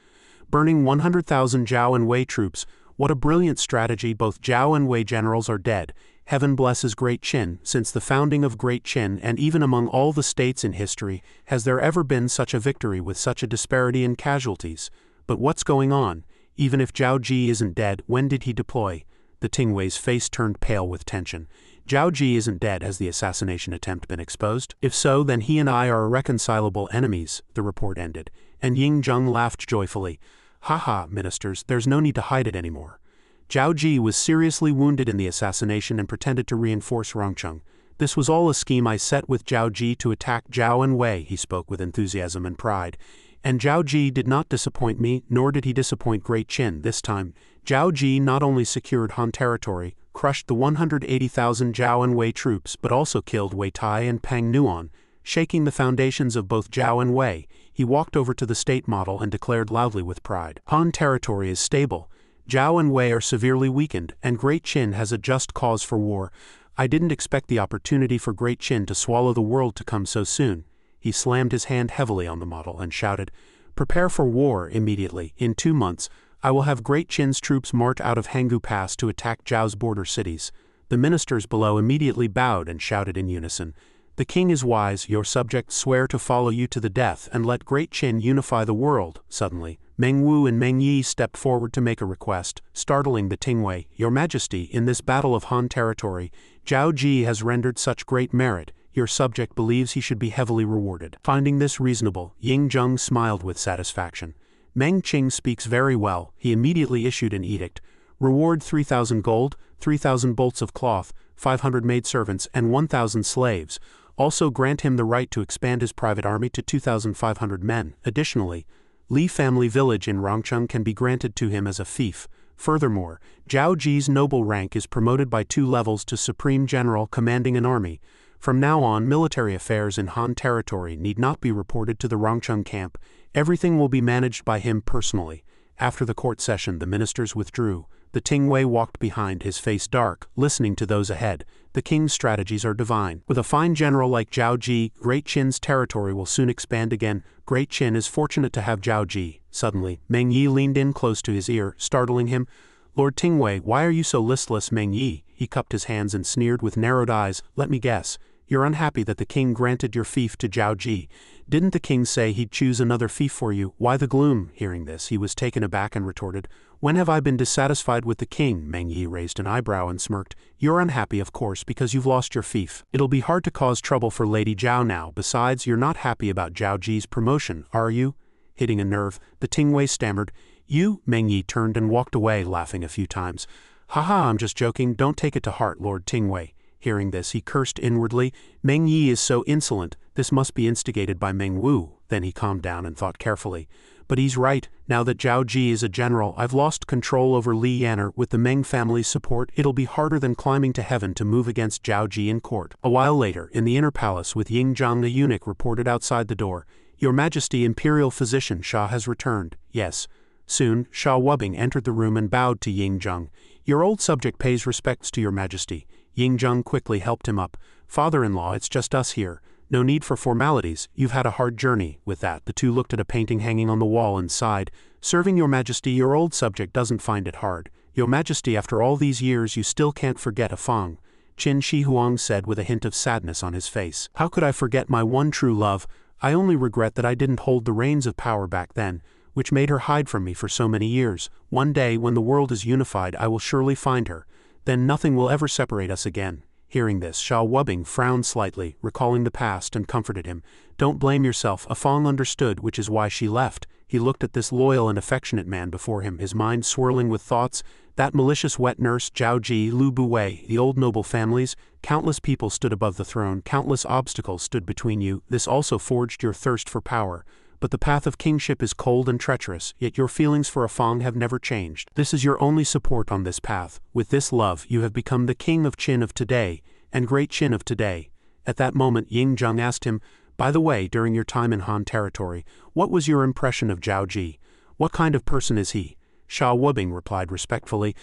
"Burning 100,000 Zhao and Wei troops. What a brilliant strategy. Both Zhao and Wei generals are dead. Heaven blesses Great Qin. Since the founding of Great Qin, and even among all the states in history, has there ever been such a victory with such a disparity in casualties? But what's going on? Even if Zhao Ji isn't dead, when did he deploy? The Tingwei's face turned pale with tension. Zhao Ji isn't dead. Has the assassination attempt been exposed? If so, then he and I are irreconcilable enemies, the report ended, and Ying Zheng laughed joyfully. Haha, ministers, there's no need to hide it anymore. Zhao Ji was seriously wounded in the assassination and pretended to reinforce Rongcheng. This was all a scheme I set with Zhao Ji to attack Zhao and Wei, he spoke with enthusiasm and pride. And Zhao Ji did not disappoint me, nor did he disappoint Great Qin this time. Zhao Ji not only secured Han territory, crushed the 180,000 Zhao and Wei troops, but also killed Wei Tai and Pang Nuan. Shaking the foundations of both Zhao and Wei, he walked over to the state model and declared loudly with pride. Han territory is stable. Zhao and Wei are severely weakened, and Great Qin has a just cause for war. I didn't expect the opportunity for Great Qin to swallow the world to come so soon. He slammed his hand heavily on the model and shouted, "Prepare for war immediately. In 2 months, I will have Great Qin's troops march out of Hanggu Pass to attack Zhao's border cities." The ministers below immediately bowed and shouted in unison, "The king is wise. Your subjects swear to follow you to the death and let Great Qin unify the world." Suddenly, Meng Wu and Meng Yi stepped forward to make a request, startling the Tingwei. "Your Majesty, in this battle of Han territory, Zhao Ji has rendered such great merit. Your subject believes he should be heavily rewarded." Finding this reasonable, Ying Zheng smiled with satisfaction. Meng Qing speaks very well. He immediately issued an edict. Reward 3,000 gold, 3,000 bolts of cloth, 500 maidservants, and 1,000 slaves. Also grant him the right to expand his private army to 2,500 men. Additionally, Li family village in Rongcheng can be granted to him as a fief. Furthermore, Zhao Ji's noble rank is promoted by 2 levels to Supreme General commanding an army. From now on, military affairs in Han territory need not be reported to the Rongcheng camp. Everything will be managed by him personally. After the court session, the ministers withdrew. The Tingwei walked behind, his face dark, listening to those ahead. The king's strategies are divine. With a fine general like Zhao Ji, Great Qin's territory will soon expand again. Great Qin is fortunate to have Zhao Ji. Suddenly, Meng Yi leaned in close to his ear, startling him. "Lord Tingwei, why are you so listless, Meng Yi?" He cupped his hands and sneered with narrowed eyes. "Let me guess. You're unhappy that the king granted your fief to Zhao Ji. Didn't the king say he'd choose another fief for you? Why the gloom?" Hearing this, he was taken aback and retorted, "When have I been dissatisfied with the king?" Meng Yi raised an eyebrow and smirked. "You're unhappy, of course, because you've lost your fief. It'll be hard to cause trouble for Lady Zhao now. Besides, you're not happy about Zhao Ji's promotion, are you?" Hitting a nerve, the Tingwei stammered, "You?" Meng Yi turned and walked away, laughing a few times. "Haha, I'm just joking. Don't take it to heart, Lord Tingwei." Hearing this, he cursed inwardly. Meng Yi is so insolent. This must be instigated by Meng Wu. Then he calmed down and thought carefully. But he's right. Now that Zhao Ji is a general, I've lost control over Li Yan'er. With the Meng family's support, it'll be harder than climbing to heaven to move against Zhao Ji in court. A while later, in the inner palace with Ying Zhang, the eunuch reported outside the door. "Your Majesty, Imperial Physician Shah has returned." "Yes." Soon, Shah Wubbing entered the room and bowed to Ying Zhang. "Your old subject pays respects to your Majesty." Ying Zheng quickly helped him up. "Father-in-law, it's just us here. No need for formalities. You've had a hard journey." With that, the two looked at a painting hanging on the wall and sighed. "Serving your Majesty, your old subject doesn't find it hard. Your Majesty, after all these years, you still can't forget a Fang." Qin Shi Huang said with a hint of sadness on his face. "How could I forget my one true love? I only regret that I didn't hold the reins of power back then, which made her hide from me for so many years. One day, when the world is unified, I will surely find her. Then nothing will ever separate us again." Hearing this, Shah Wubbing frowned slightly, recalling the past, and comforted him. "Don't blame yourself. A Fang understood, which is why she left." He looked at this loyal and affectionate man before him, his mind swirling with thoughts. That malicious wet nurse, Zhao Ji, Lu Buwei, the old noble families, countless people stood above the throne, countless obstacles stood between you. This also forged your thirst for power. But the path of kingship is cold and treacherous, yet your feelings for a Fang have never changed. This is your only support on this path. With this love, you have become the king of Qin of today, and Great Qin of today. At that moment, Ying Zheng asked him, "By the way, during your time in Han territory, what was your impression of Zhao Ji? What kind of person is he?" Shah Wubbing replied respectfully,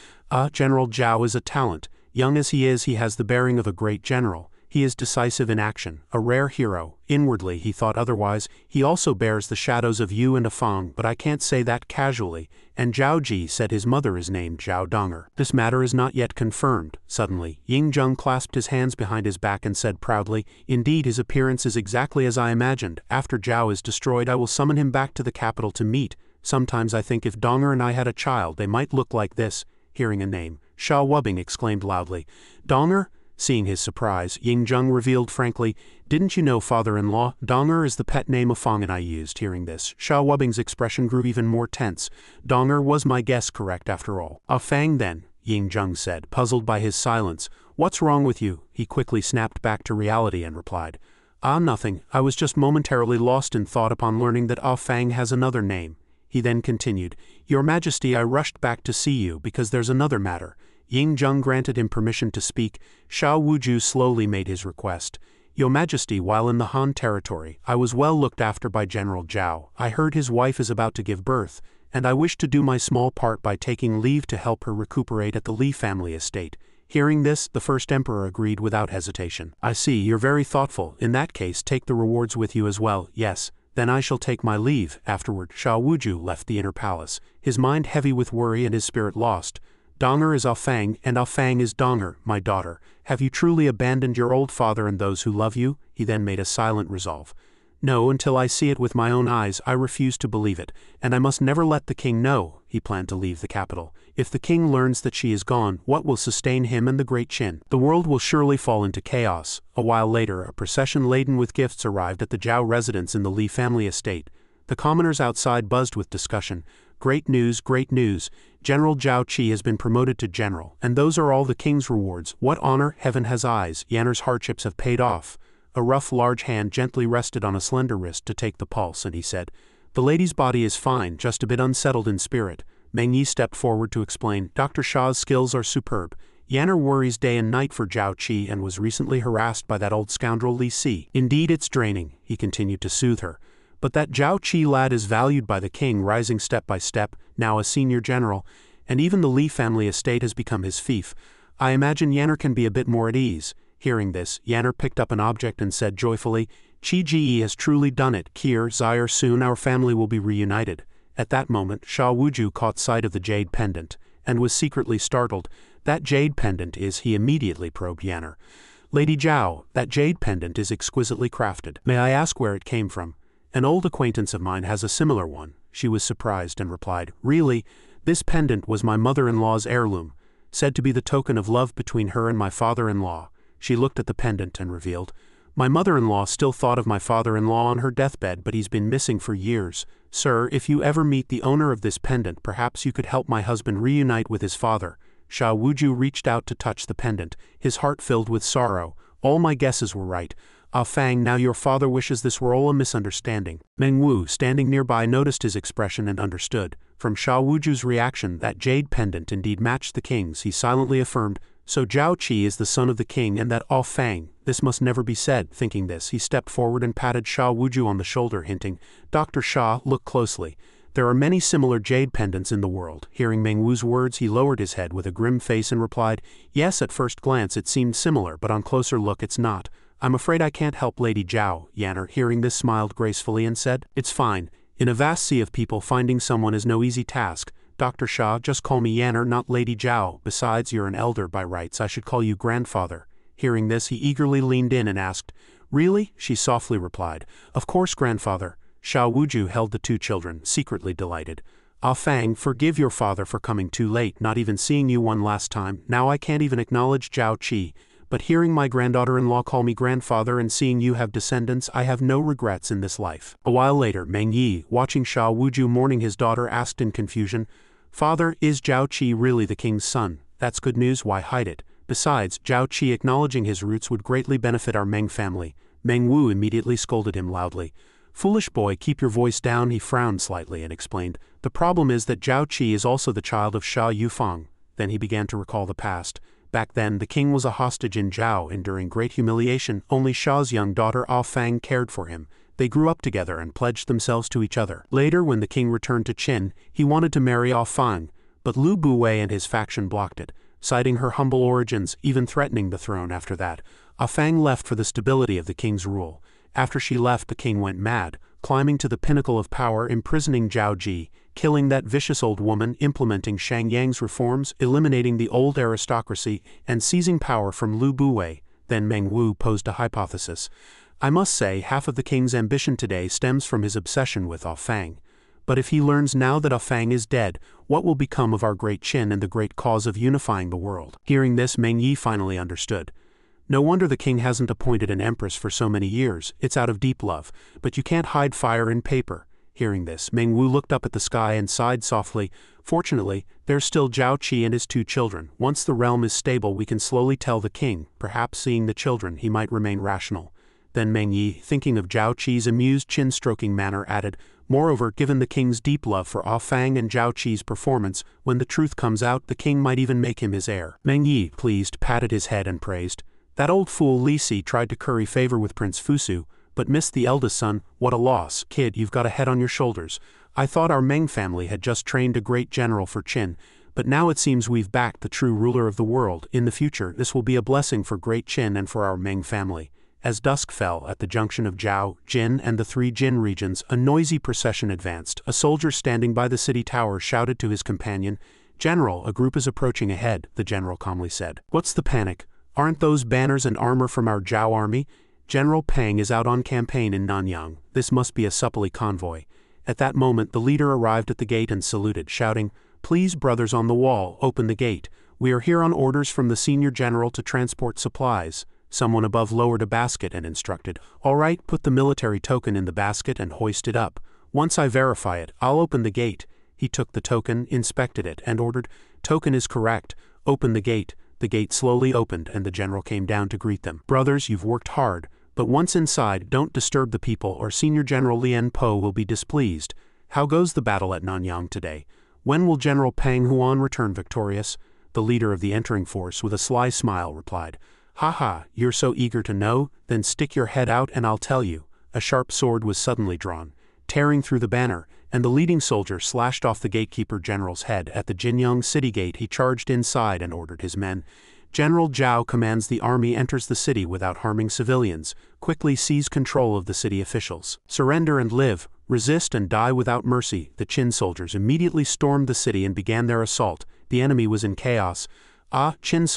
General Zhao is a talent. Young as he has the bearing of a great general. He is decisive in action, a rare hero." Inwardly, he thought otherwise. "He also bears the shadows of you and a Fang, but I can't say that casually. And Zhao Ji said his mother is named Zhao Donger. This matter is not yet confirmed." Suddenly, Ying Zheng clasped his hands behind his back and said proudly, "Indeed, his appearance is exactly as I imagined. After Zhao is destroyed, I will summon him back to the capital to meet." Sometimes I think if Donger and I had a child they might look like this." Hearing a name, Sha Wubbing exclaimed loudly, "Donger?" Seeing his surprise, Ying-jung revealed frankly, "Didn't you know, father-in-law? Donger is the pet name Fang and I used." Hearing this, Sha Wubbing's expression grew even more tense. "Donger was my guess correct after all?" Fang then," Ying-jung said, puzzled by his silence. "What's wrong with you?" He quickly snapped back to reality and replied, Nothing. I was just momentarily lost in thought upon learning that Fang has another name." He then continued, "Your Majesty, I rushed back to see you because there's another matter." Ying-jung granted him permission to speak. Sha Wuju slowly made his request. "Your Majesty, while in the Han territory, I was well looked after by General Zhao. I heard his wife is about to give birth, and I wish to do my small part by taking leave to help her recuperate at the Li family estate." Hearing this, the first emperor agreed without hesitation. "I see, you're very thoughtful. In that case, take the rewards with you as well." "Yes, then I shall take my leave." Afterward, Sha Wuju left the inner palace, his mind heavy with worry and his spirit lost. "Donger is Fang, and Fang is Donger, my daughter. Have you truly abandoned your old father and those who love you?" He then made a silent resolve. "No, until I see it with my own eyes, I refuse to believe it, and I must never let the king know." He planned to leave the capital. "If the king learns that she is gone, what will sustain him and the Great Qin? The world will surely fall into chaos." A while later, a procession laden with gifts arrived at the Zhao residence in the Li family estate. The commoners outside buzzed with discussion. "Great news, great news. General Zhao Qi has been promoted to general, and those are all the king's rewards. What honor, heaven has eyes. Yanner's hardships have paid off." A rough, large hand gently rested on a slender wrist to take the pulse, and he said, "The lady's body is fine, just a bit unsettled in spirit." Meng Yi stepped forward to explain, "Dr. Sha's skills are superb. Yanner worries day and night for Zhao Qi and was recently harassed by that old scoundrel Li Si. Indeed, it's draining," he continued to soothe her. "But that Zhao Qi lad is valued by the king, rising step by step, now a senior general, and even the Li family estate has become his fief. I imagine Yanner can be a bit more at ease." Hearing this, Yanner picked up an object and said joyfully, "Qi Ji has truly done it. Kier, Zaire, soon our family will be reunited." At that moment, Sha Wuju caught sight of the jade pendant, and was secretly startled. "That jade pendant is," he immediately probed Yanner. "Lady Zhao, that jade pendant is exquisitely crafted. May I ask where it came from?" "An old acquaintance of mine has a similar one." She was surprised and replied, "Really? This pendant was my mother-in-law's heirloom, said to be the token of love between her and my father-in-law." She looked at the pendant and revealed, "My mother-in-law still thought of my father-in-law on her deathbed, but he's been missing for years. Sir, if you ever meet the owner of this pendant, perhaps you could help my husband reunite with his father." Sha Wuju reached out to touch the pendant, his heart filled with sorrow. "All my guesses were right. Fang, now your father wishes this were all a misunderstanding." Meng Wu, standing nearby, noticed his expression and understood. From Sha Wuju's reaction, that jade pendant indeed matched the king's. He silently affirmed, "So Zhao Qi is the son of the king and that Fang. This must never be said." Thinking this, he stepped forward and patted Sha Wuju on the shoulder, hinting, "Dr. Sha, look closely. There are many similar jade pendants in the world." Hearing Meng Wu's words, he lowered his head with a grim face and replied, "Yes, at first glance it seemed similar, but on closer look it's not. I'm afraid I can't help Lady Zhao." Yanner, hearing this, smiled gracefully and said, "It's fine. In a vast sea of people, finding someone is no easy task. Dr. Sha, just call me Yanner, not Lady Zhao. Besides, you're an elder by rights. I should call you grandfather." Hearing this, he eagerly leaned in and asked, "Really?" She softly replied, "Of course, grandfather." Sha Wuju held the two children, secretly delighted. Fang, forgive your father for coming too late, not even seeing you one last time. Now I can't even acknowledge Zhao Qi. But hearing my granddaughter-in-law call me grandfather and seeing you have descendants, I have no regrets in this life." A while later, Meng Yi, watching Sha Wuju mourning his daughter, asked in confusion, "Father, is Zhao Qi really the king's son? That's good news, why hide it? Besides, Zhao Qi acknowledging his roots would greatly benefit our Meng family." Meng Wu immediately scolded him loudly. "Foolish boy, keep your voice down." He frowned slightly and explained, "The problem is that Zhao Qi is also the child of Sha Yufang." Then he began to recall the past. Back then, the king was a hostage in Zhao, enduring great humiliation. Only Sha's young daughter Fang cared for him. They grew up together and pledged themselves to each other. Later, when the king returned to Qin, he wanted to marry Fang, but Lu Buwei and his faction blocked it, citing her humble origins, even threatening the throne after that. Fang left for the stability of the king's rule. After she left, the king went mad, climbing to the pinnacle of power, imprisoning Zhao Ji, killing that vicious old woman, implementing Shang Yang's reforms, eliminating the old aristocracy, and seizing power from Lu Buwei. Then Meng Wu posed a hypothesis. "I must say, half of the king's ambition today stems from his obsession with Fang. But if he learns now that Fang is dead, what will become of our great Qin and the great cause of unifying the world? Hearing this, Meng Yi finally understood. No wonder the king hasn't appointed an empress for so many years, it's out of deep love, but you can't hide fire in paper. Hearing this, Meng Wu looked up at the sky and sighed softly. Fortunately, there's still Zhao Qi and his 2 children. Once the realm is stable, we can slowly tell the king. Perhaps seeing the children, he might remain rational. Then Meng Yi, thinking of Zhao Qi's amused chin-stroking manner, added, moreover, given the king's deep love for Fang and Zhao Qi's performance, when the truth comes out, the king might even make him his heir. Meng Yi, pleased, patted his head and praised. That old fool Li Si tried to curry favor with Prince Fusu, but missed the eldest son. What a loss. Kid, you've got a head on your shoulders. I thought our Meng family had just trained a great general for Qin, but now it seems we've backed the true ruler of the world. In the future, this will be a blessing for great Qin and for our Meng family. As dusk fell at the junction of Zhao, Jin, and the 3 Jin regions, a noisy procession advanced. A soldier standing by the city tower shouted to his companion, General, a group is approaching ahead, the general calmly said. What's the panic? Aren't those banners and armor from our Zhao army? General Peng is out on campaign in Nanyang. This must be a suppley convoy. At that moment, the leader arrived at the gate and saluted, shouting, Please, brothers on the wall, open the gate. We are here on orders from the senior general to transport supplies. Someone above lowered a basket and instructed, All right, put the military token in the basket and hoist it up. Once I verify it, I'll open the gate. He took the token, inspected it, and ordered, Token is correct. Open the gate. The gate slowly opened and the general came down to greet them. Brothers, you've worked hard. But once inside, don't disturb the people or Senior General Lien Po will be displeased. How goes the battle at Nanyang today? When will General Pang Huan return victorious? The leader of the entering force, with a sly smile, replied, Ha ha, you're so eager to know? Then stick your head out and I'll tell you. A sharp sword was suddenly drawn, tearing through the banner, and the leading soldier slashed off the gatekeeper general's head. At the Jinyang city gate, he charged inside and ordered his men. General Zhao commands the army enters the city without harming civilians. Quickly seize control of the city officials. Surrender and live, resist and die without mercy. The Qin soldiers immediately stormed the city and began their assault. The enemy was in chaos. Ah, Qin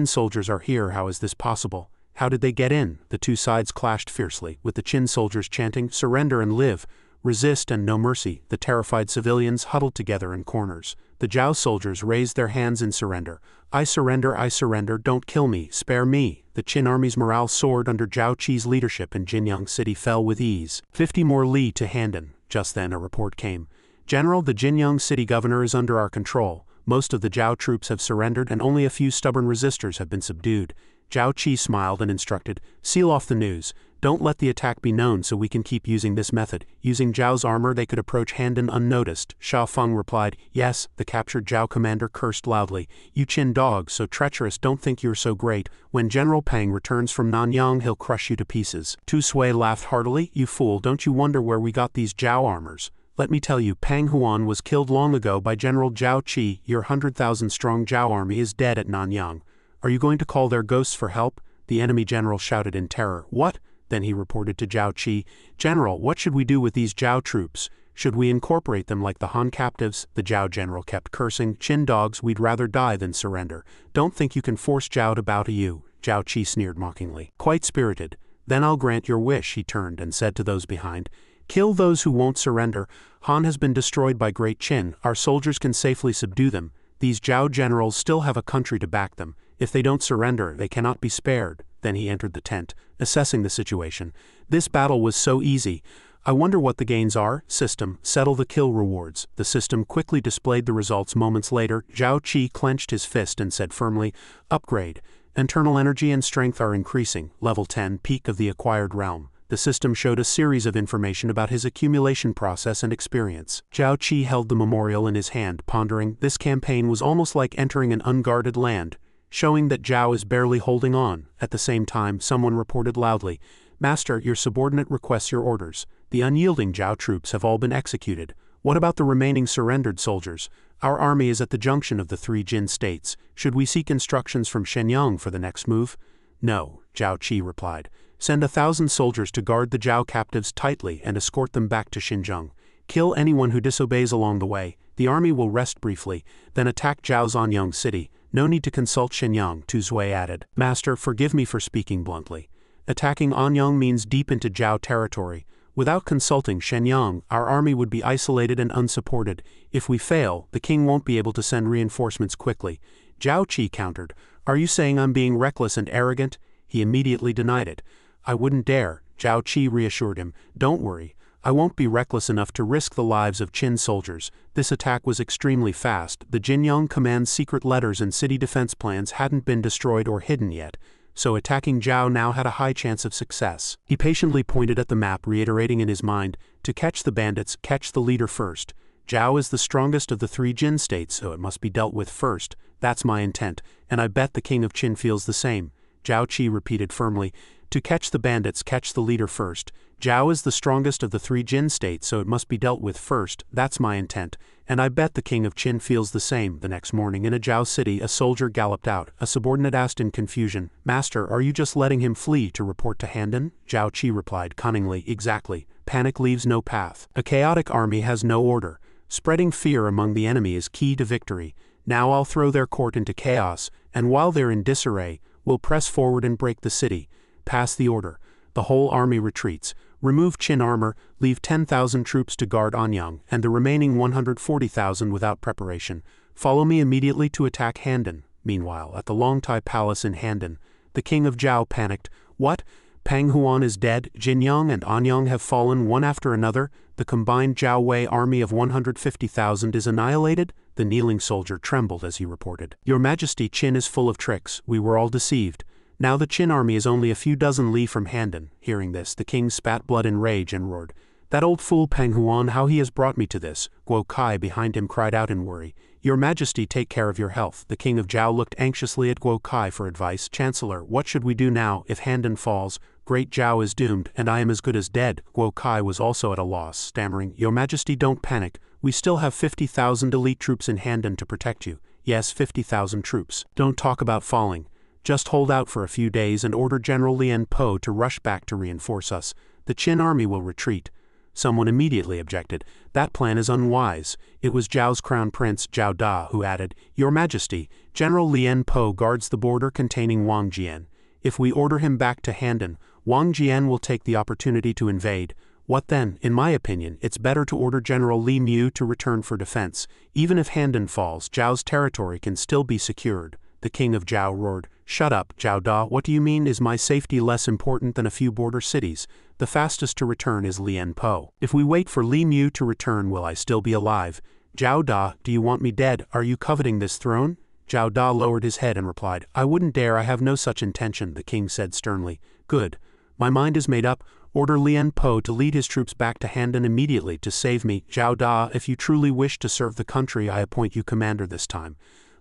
soldiers are here. How is this possible? How did they get in? The 2 sides clashed fiercely, with the Qin soldiers chanting, Surrender and live, resist and no mercy. The terrified civilians huddled together in corners. The Zhao soldiers raised their hands in surrender. I surrender, don't kill me, spare me. The Qin army's morale soared under Zhao Qi's leadership and Jinyang city fell with ease. 50 more li to Handan. Just then a report came. General, the Jinyang city governor is under our control. Most of the Zhao troops have surrendered and only a few stubborn resistors have been subdued. Zhao Qi smiled and instructed, Seal off the news. Don't let the attack be known so we can keep using this method. Using Zhao's armor they could approach Handan unnoticed. Sha Feng replied, Yes. The captured Zhao commander cursed loudly. You Qin dogs, so treacherous, don't think you're so great. When General Pang returns from Nanyang he'll crush you to pieces. Tu Sui laughed heartily. You fool, don't you wonder where we got these Zhao armors? Let me tell you, Pang Huan was killed long ago by General Zhao Qi. Your 100,000 strong Zhao army is dead at Nanyang. Are you going to call their ghosts for help? The enemy general shouted in terror. What? Then he reported to Zhao Qi, General, what should we do with these Zhao troops? Should we incorporate them like the Han captives? The Zhao general kept cursing, Qin dogs, we'd rather die than surrender. Don't think you can force Zhao to bow to you. Zhao Qi sneered mockingly. Quite spirited. Then I'll grant your wish, he turned and said to those behind. Kill those who won't surrender. Han has been destroyed by great Qin. Our soldiers can safely subdue them. These Zhao generals still have a country to back them. If they don't surrender, they cannot be spared. Then he entered the tent, assessing the situation. This battle was so easy. I wonder what the gains are. System, settle the kill rewards. The system quickly displayed the results moments later. Zhao Qi clenched his fist and said firmly, Upgrade. Internal energy and strength are increasing. Level 10, peak of the acquired realm. The system showed a series of information about his accumulation process and experience. Zhao Qi held the memorial in his hand, pondering. This campaign was almost like entering an unguarded land, showing that Zhao is barely holding on. At the same time, someone reported loudly, Master, your subordinate requests your orders. The unyielding Zhao troops have all been executed. What about the remaining surrendered soldiers? Our army is at the junction of the 3 Jin states. Should we seek instructions from Shenyang for the next move? No, Zhao Qi replied. Send 1,000 soldiers to guard the Zhao captives tightly and escort them back to Xinjiang. Kill anyone who disobeys along the way. The army will rest briefly, then attack Zhao's Anyang city. No need to consult Shenyang, Tu Sui added. Master, forgive me for speaking bluntly. Attacking Anyang means deep into Zhao territory. Without consulting Shenyang, our army would be isolated and unsupported. If we fail, the king won't be able to send reinforcements quickly. Zhao Qi countered. Are you saying I'm being reckless and arrogant? He immediately denied it. I wouldn't dare, Zhao Qi reassured him. Don't worry. I won't be reckless enough to risk the lives of Qin soldiers. This attack was extremely fast. The Jinyang command's secret letters and city defense plans hadn't been destroyed or hidden yet, so attacking Zhao now had a high chance of success. He patiently pointed at the map, reiterating in his mind, to catch the bandits, catch the leader first. Zhao is the strongest of the 3 Jin states, so it must be dealt with first. That's my intent, and I bet the king of Qin feels the same. Zhao Qi repeated firmly, to catch the bandits, catch the leader first. Zhao is the strongest of the 3 Jin states, so it must be dealt with first. That's my intent, and I bet the king of Qin feels the same. The next morning in a Zhao city, a soldier galloped out. A subordinate asked in confusion, Master, are you just letting him flee to report to Handan? Zhao Qi replied cunningly, exactly. Panic leaves no path. A chaotic army has no order. Spreading fear among the enemy is key to victory. Now I'll throw their court into chaos, and while they're in disarray, we'll press forward and break the city. Pass the order. The whole army retreats. Remove Qin armor, leave 10,000 troops to guard Anyang, and the remaining 140,000 without preparation. Follow me immediately to attack Handan. Meanwhile, at the Longtai Palace in Handan, the king of Zhao panicked. What? Pang Huan is dead, Jinyang and Anyang have fallen one after another, the combined Zhao Wei army of 150,000 is annihilated? The kneeling soldier trembled as he reported. Your Majesty, Qin is full of tricks, we were all deceived. Now the Qin army is only a few dozen li from Handan. Hearing this, the king spat blood in rage and roared. That old fool Pang Huan, how he has brought me to this. Guo Kai behind him cried out in worry. Your Majesty, take care of your health. The king of Zhao looked anxiously at Guo Kai for advice. Chancellor, what should we do now if Handan falls? Great Zhao is doomed, and I am as good as dead. Guo Kai was also at a loss, stammering, Your Majesty, don't panic. We still have 50,000 elite troops in Handan to protect you. Yes, 50,000 troops. Don't talk about falling. Just hold out for a few days and order General Lien Po to rush back to reinforce us. The Qin army will retreat. Someone immediately objected. That plan is unwise. It was Zhao's crown prince, Zhao Da, who added, Your Majesty, General Lien Po guards the border containing Wang Jian. If we order him back to Handan, Wang Jian will take the opportunity to invade. What then? In my opinion, it's better to order General Li Mu to return for defense. Even if Handan falls, Zhao's territory can still be secured. The king of Zhao roared, Shut up, Zhao Da, what do you mean? Is my safety less important than a few border cities? The fastest to return is Lien Po. If we wait for Li Mu to return, will I still be alive? Zhao Da, do you want me dead? Are you coveting this throne? Zhao Da lowered his head and replied, I wouldn't dare, I have no such intention, the king said sternly. Good. My mind is made up. Order Lien Po to lead his troops back to Handan immediately to save me. Zhao Da, if you truly wish to serve the country, I appoint you commander this time.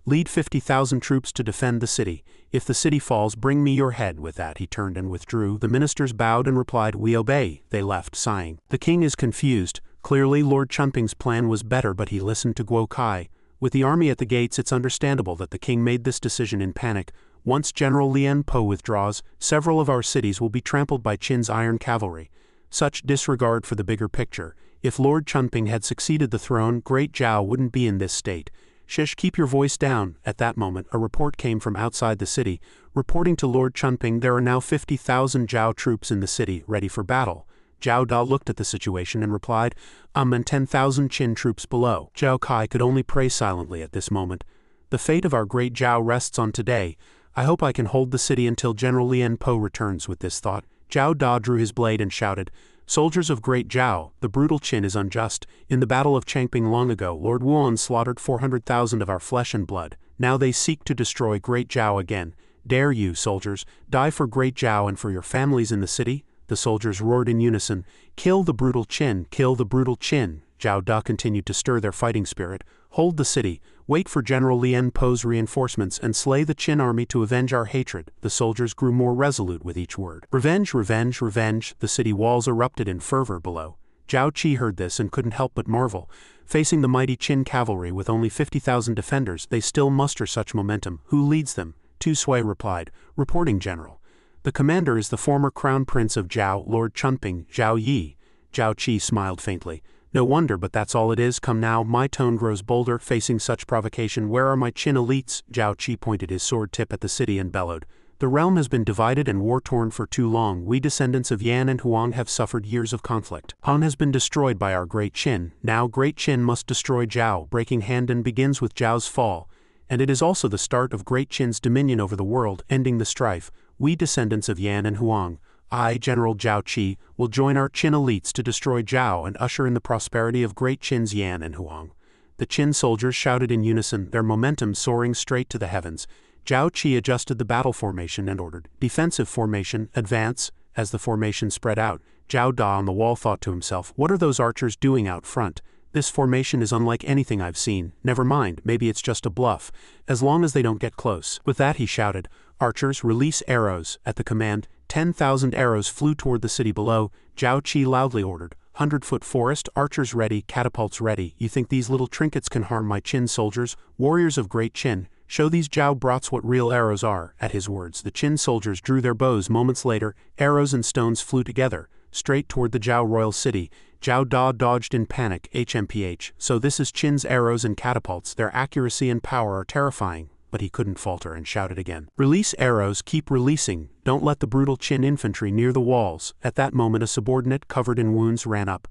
Lead 50,000 troops to defend the city. If the city falls, bring me your head. With that, he turned and withdrew. The ministers bowed and replied, We obey. They left, sighing. The king is confused. Clearly, Lord Chunping's plan was better, but he listened to Guo Kai. With the army at the gates, it's understandable that the king made this decision in panic. Once General Lien Po withdraws, several of our cities will be trampled by Qin's iron cavalry. Such disregard for the bigger picture. If Lord Chunping had succeeded the throne, Great Zhao wouldn't be in this state. Shish, keep your voice down. At that moment, a report came from outside the city, reporting to Lord Chunping there are now 50,000 Zhao troops in the city, ready for battle. Zhao Da looked at the situation and replied, and 10,000 Qin troops below. Zhao Kai could only pray silently at this moment. The fate of our great Zhao rests on today. I hope I can hold the city until General Lien Po returns. With this thought, Zhao Da drew his blade and shouted, Soldiers of Great Zhao, the brutal Qin is unjust. In the Battle of Changping long ago, Lord Wuan slaughtered 400,000 of our flesh and blood. Now they seek to destroy Great Zhao again. Dare you, soldiers, die for Great Zhao and for your families in the city? The soldiers roared in unison, Kill the brutal Qin, kill the brutal Qin. Zhao Da continued to stir their fighting spirit. Hold the city, wait for General Lien Po's reinforcements, and slay the Qin army to avenge our hatred. The soldiers grew more resolute with each word. Revenge, revenge, revenge. The city walls erupted in fervor below. Zhao Qi heard this and couldn't help but marvel. Facing the mighty Qin cavalry with only 50,000 defenders, they still muster such momentum. Who leads them? Tu Sui replied, Reporting, General. The commander is the former crown prince of Zhao, Lord Chunping, Zhao Yi. Zhao Qi smiled faintly. No wonder, but that's all it is. Come now, my tone grows bolder, facing such provocation. Where are my Qin elites? Zhao Qi pointed his sword tip at the city and bellowed. The realm has been divided and war-torn for too long. We descendants of Yan and Huang have suffered years of conflict. Han has been destroyed by our Great Qin. Now Great Qin must destroy Zhao. Breaking Handan begins with Zhao's fall, and it is also the start of Great Qin's dominion over the world, ending the strife. We descendants of Yan and Huang, I, General Zhao Qi, will join our Qin elites to destroy Zhao and usher in the prosperity of Great Qin's Yan and Huang. The Qin soldiers shouted in unison, their momentum soaring straight to the heavens. Zhao Qi adjusted the battle formation and ordered, defensive formation, advance. As the formation spread out, Zhao Da on the wall thought to himself, what are those archers doing out front? This formation is unlike anything I've seen. Never mind, maybe it's just a bluff, as long as they don't get close. With that he shouted, archers, release arrows. At the command, 10,000 arrows flew toward the city below. Zhao Qi loudly ordered, 100-foot forest, archers ready, catapults ready. You think these little trinkets can harm my Qin soldiers? Warriors of Great Qin, show these Zhao brats what real arrows are. At his words, the Qin soldiers drew their bows. Moments later, arrows and stones flew together, straight toward the Zhao royal city. Zhao Da dodged in panic. HMPH. So this is Qin's arrows and catapults. Their accuracy and power are terrifying. But he couldn't falter and shouted again. Release arrows, keep releasing. Don't let the brutal Qin infantry near the walls. At that moment a subordinate covered in wounds ran up.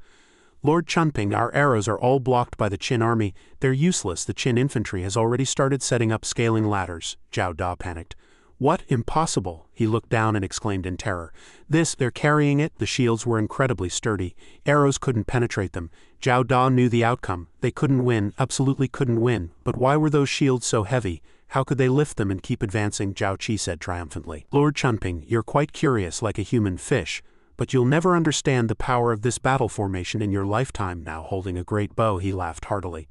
Lord Chunping, our arrows are all blocked by the Qin army. They're useless. The Qin infantry has already started setting up scaling ladders. Zhao Da panicked. What? Impossible! He looked down and exclaimed in terror. They're carrying it. The shields were incredibly sturdy. Arrows couldn't penetrate them. Zhao Da knew the outcome. They couldn't win, absolutely couldn't win. But why were those shields so heavy? How could they lift them and keep advancing? Zhao Qi said triumphantly. Lord Chunping, you're quite curious like a human fish, but you'll never understand the power of this battle formation in your lifetime. Now holding a great bow, he laughed heartily.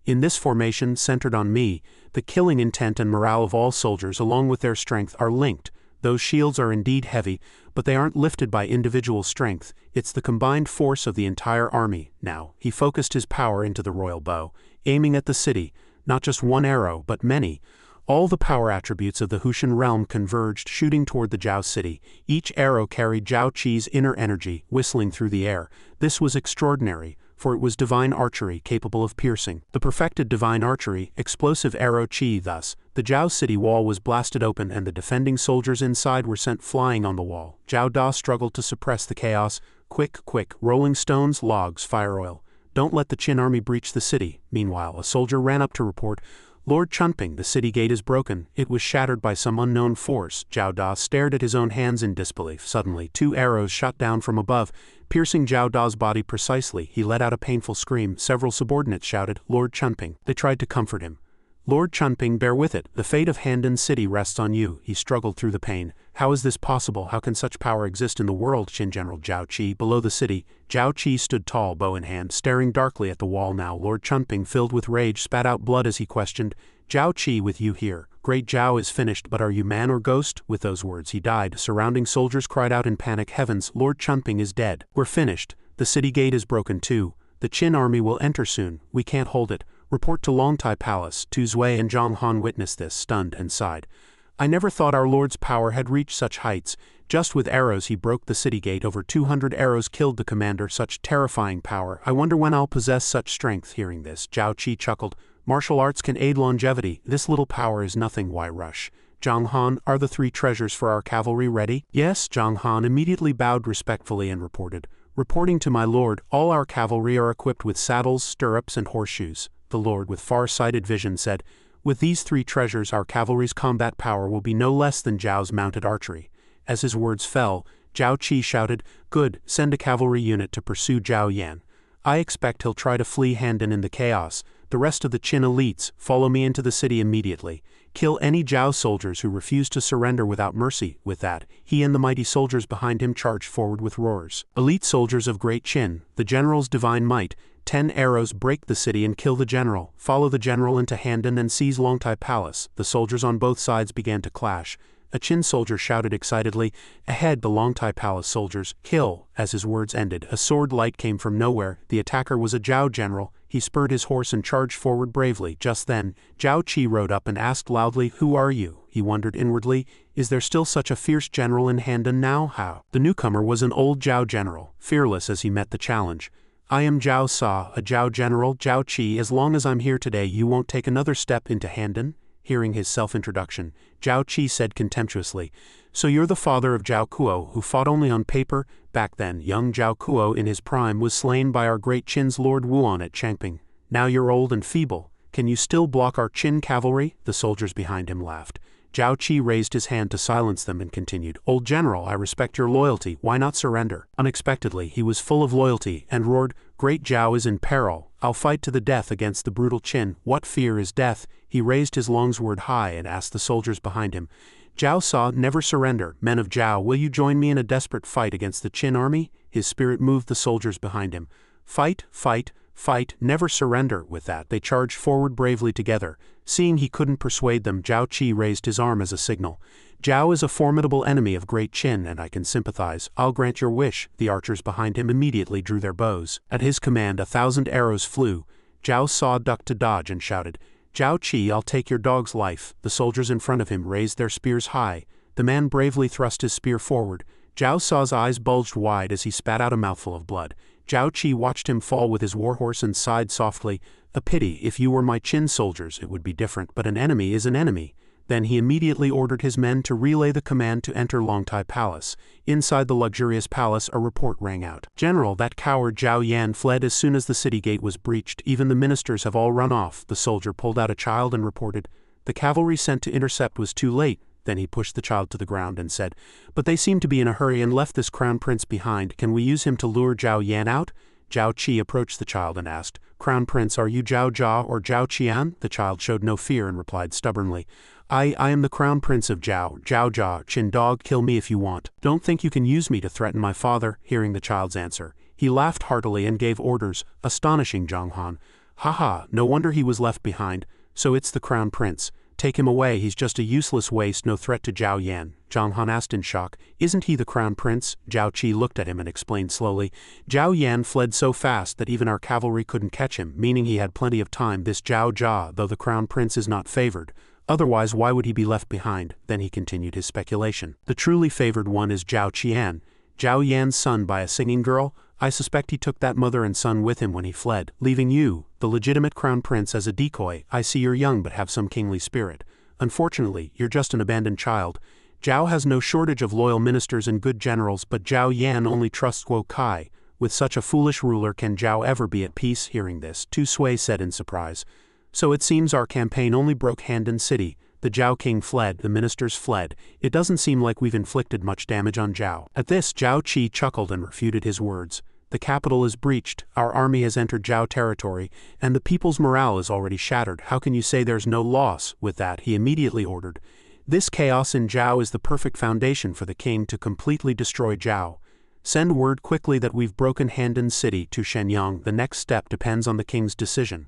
In this formation, centered on me, the killing intent and morale of all soldiers along with their strength are linked. Those shields are indeed heavy, but they aren't lifted by individual strength. It's the combined force of the entire army. Now, he focused his power into the royal bow, aiming at the city, not just one arrow, but many. All the power attributes of the Hushan realm converged, shooting toward the Zhao city. Each arrow carried Zhao Qi's inner energy, whistling through the air. This was extraordinary, for it was divine archery capable of piercing. The perfected divine archery, explosive arrow Qi. Thus, the Zhao city wall was blasted open and the defending soldiers inside were sent flying on the wall. Zhao Da struggled to suppress the chaos. Quick, quick, rolling stones, logs, fire oil. Don't let the Qin army breach the city. Meanwhile, a soldier ran up to report, Lord Chunping, the city gate is broken. It was shattered by some unknown force. Zhao Da stared at his own hands in disbelief. Suddenly, 2 arrows shot down from above, piercing Zhao Da's body precisely. He let out a painful scream. Several subordinates shouted, Lord Chunping. They tried to comfort him. Lord Chunping, bear with it. The fate of Handan City rests on you. He struggled through the pain. How is this possible? How can such power exist in the world? Qin General Zhao Qi, below the city. Zhao Qi stood tall, bow in hand, staring darkly at the wall now. Lord Chunping, filled with rage, spat out blood as he questioned, Zhao Qi, with you here. Great Zhao is finished, but are you man or ghost? With those words he died. Surrounding soldiers cried out in panic, heavens, Lord Chunping is dead. We're finished. The city gate is broken too. The Qin army will enter soon. We can't hold it. Report to Longtai Palace. Tu Zui and Zhang Han witnessed this, stunned, and sighed. I never thought our Lord's power had reached such heights. Just with arrows he broke the city gate. Over 200 arrows killed the commander. Such terrifying power. I wonder when I'll possess such strength. Hearing this, Zhao Qi chuckled. Martial arts can aid longevity. This little power is nothing. Why rush? Zhang Han, are the 3 treasures for our cavalry ready? Yes. Zhang Han immediately bowed respectfully and reported. Reporting to my lord, all our cavalry are equipped with saddles, stirrups, and horseshoes. The lord, with far-sighted vision, said, with these 3 treasures our cavalry's combat power will be no less than Zhao's mounted archery. As his words fell, Zhao Qi shouted, good, send a cavalry unit to pursue Zhao Yan. I expect he'll try to flee Handan in the chaos. The rest of the Qin elites, follow me into the city immediately. Kill any Zhao soldiers who refuse to surrender without mercy. With that, he and the mighty soldiers behind him charged forward with roars. Elite soldiers of Great Qin, the general's divine might, 10 arrows break the city and kill the general. Follow the general into Handan and seize Longtai Palace. The soldiers on both sides began to clash. A Qin soldier shouted excitedly, ahead the Longtai Palace soldiers, kill. As his words ended, a sword light came from nowhere. The attacker was a Zhao general. He spurred his horse and charged forward bravely. Just then, Zhao Qi rode up and asked loudly, who are you? He wondered inwardly, is there still such a fierce general in Handan now? How? The newcomer was an old Zhao general, fearless as he met the challenge. I am Zhao Sa, a Zhao general. Zhao Qi, as long as I'm here today you won't take another step into Handan? hearing his self-introduction. Zhao Qi said contemptuously, "So you're the father of Zhao Kuo, who fought only on paper? Back then, young Zhao Kuo in his prime was slain by our great Qin's Lord Wuan at Changping. Now you're old and feeble. Can you still block our Qin cavalry?" The soldiers behind him laughed. Zhao Qi raised his hand to silence them and continued, "Old general, I respect your loyalty, why not surrender?" Unexpectedly, he was full of loyalty and roared, "Great Zhao is in peril. I'll fight to the death against the brutal Qin. What fear is death?" He raised his longsword high and asked the soldiers behind him. Zhao saw, "Never surrender. Men of Zhao, will you join me in a desperate fight against the Qin army?" His spirit moved the soldiers behind him. "Fight, fight, fight, never surrender." With that, they charged forward bravely together. Seeing he couldn't persuade them, Zhao Qi raised his arm as a signal. "Zhao is a formidable enemy of great Qin, and I can sympathize. I'll grant your wish." The archers behind him immediately drew their bows. At his command, 1,000 arrows flew. Zhao saw, ducked to dodge, and shouted, "Zhao Qi, I'll take your dog's life." The soldiers in front of him raised their spears high. The man bravely thrust his spear forward. Zhao Sa's eyes bulged wide as he spat out a mouthful of blood. Zhao Qi watched him fall with his warhorse and sighed softly, "A pity, if you were my Qin soldiers it would be different, but an enemy is an enemy." Then he immediately ordered his men to relay the command to enter Longtai Palace. Inside the luxurious palace a report rang out. "General, that coward Zhao Yan fled as soon as the city gate was breached. Even the ministers have all run off." The soldier pulled out a child and reported, "The cavalry sent to intercept was too late." Then he pushed the child to the ground and said, "But they seem to be in a hurry and left this crown prince behind. Can we use him to lure Zhao Yan out?" Zhao Qi approached the child and asked, "Crown Prince, are you Zhao Jia or Zhao Qian?" The child showed no fear and replied stubbornly, I am the Crown Prince of Zhao Jia, Qin dog, kill me if you want. Don't think you can use me to threaten my father." Hearing the child's answer, he laughed heartily and gave orders, astonishing Zhang Han. "Haha, no wonder he was left behind. So it's the Crown Prince. Take him away, he's just a useless waste, no threat to Zhao Yan." Zhang Han asked in shock, "Isn't he the Crown Prince?" Zhao Qi looked at him and explained slowly, "Zhao Yan fled so fast that even our cavalry couldn't catch him, meaning he had plenty of time. This Zhao Jia, though the Crown Prince is not favored. Otherwise, why would he be left behind?" Then he continued his speculation. "The truly favored one is Zhao Qian, Zhao Yan's son by a singing girl. I suspect he took that mother and son with him when he fled, leaving you, the legitimate Crown Prince, as a decoy. I see you're young but have some kingly spirit. Unfortunately, you're just an abandoned child. Zhao has no shortage of loyal ministers and good generals, but Zhao Yan only trusts Guo Kai. With such a foolish ruler, can Zhao ever be at peace?" Hearing this, Tu Sui said in surprise, "So it seems our campaign only broke Handan City. The Zhao king fled, the ministers fled. It doesn't seem like we've inflicted much damage on Zhao." At this, Zhao Qi chuckled and refuted his words. "The capital is breached, our army has entered Zhao territory, and the people's morale is already shattered. How can you say there's no loss?" With that, he immediately ordered, "This chaos in Zhao is the perfect foundation for the king to completely destroy Zhao. Send word quickly that we've broken Handan City to Shenyang. The next step depends on the king's decision."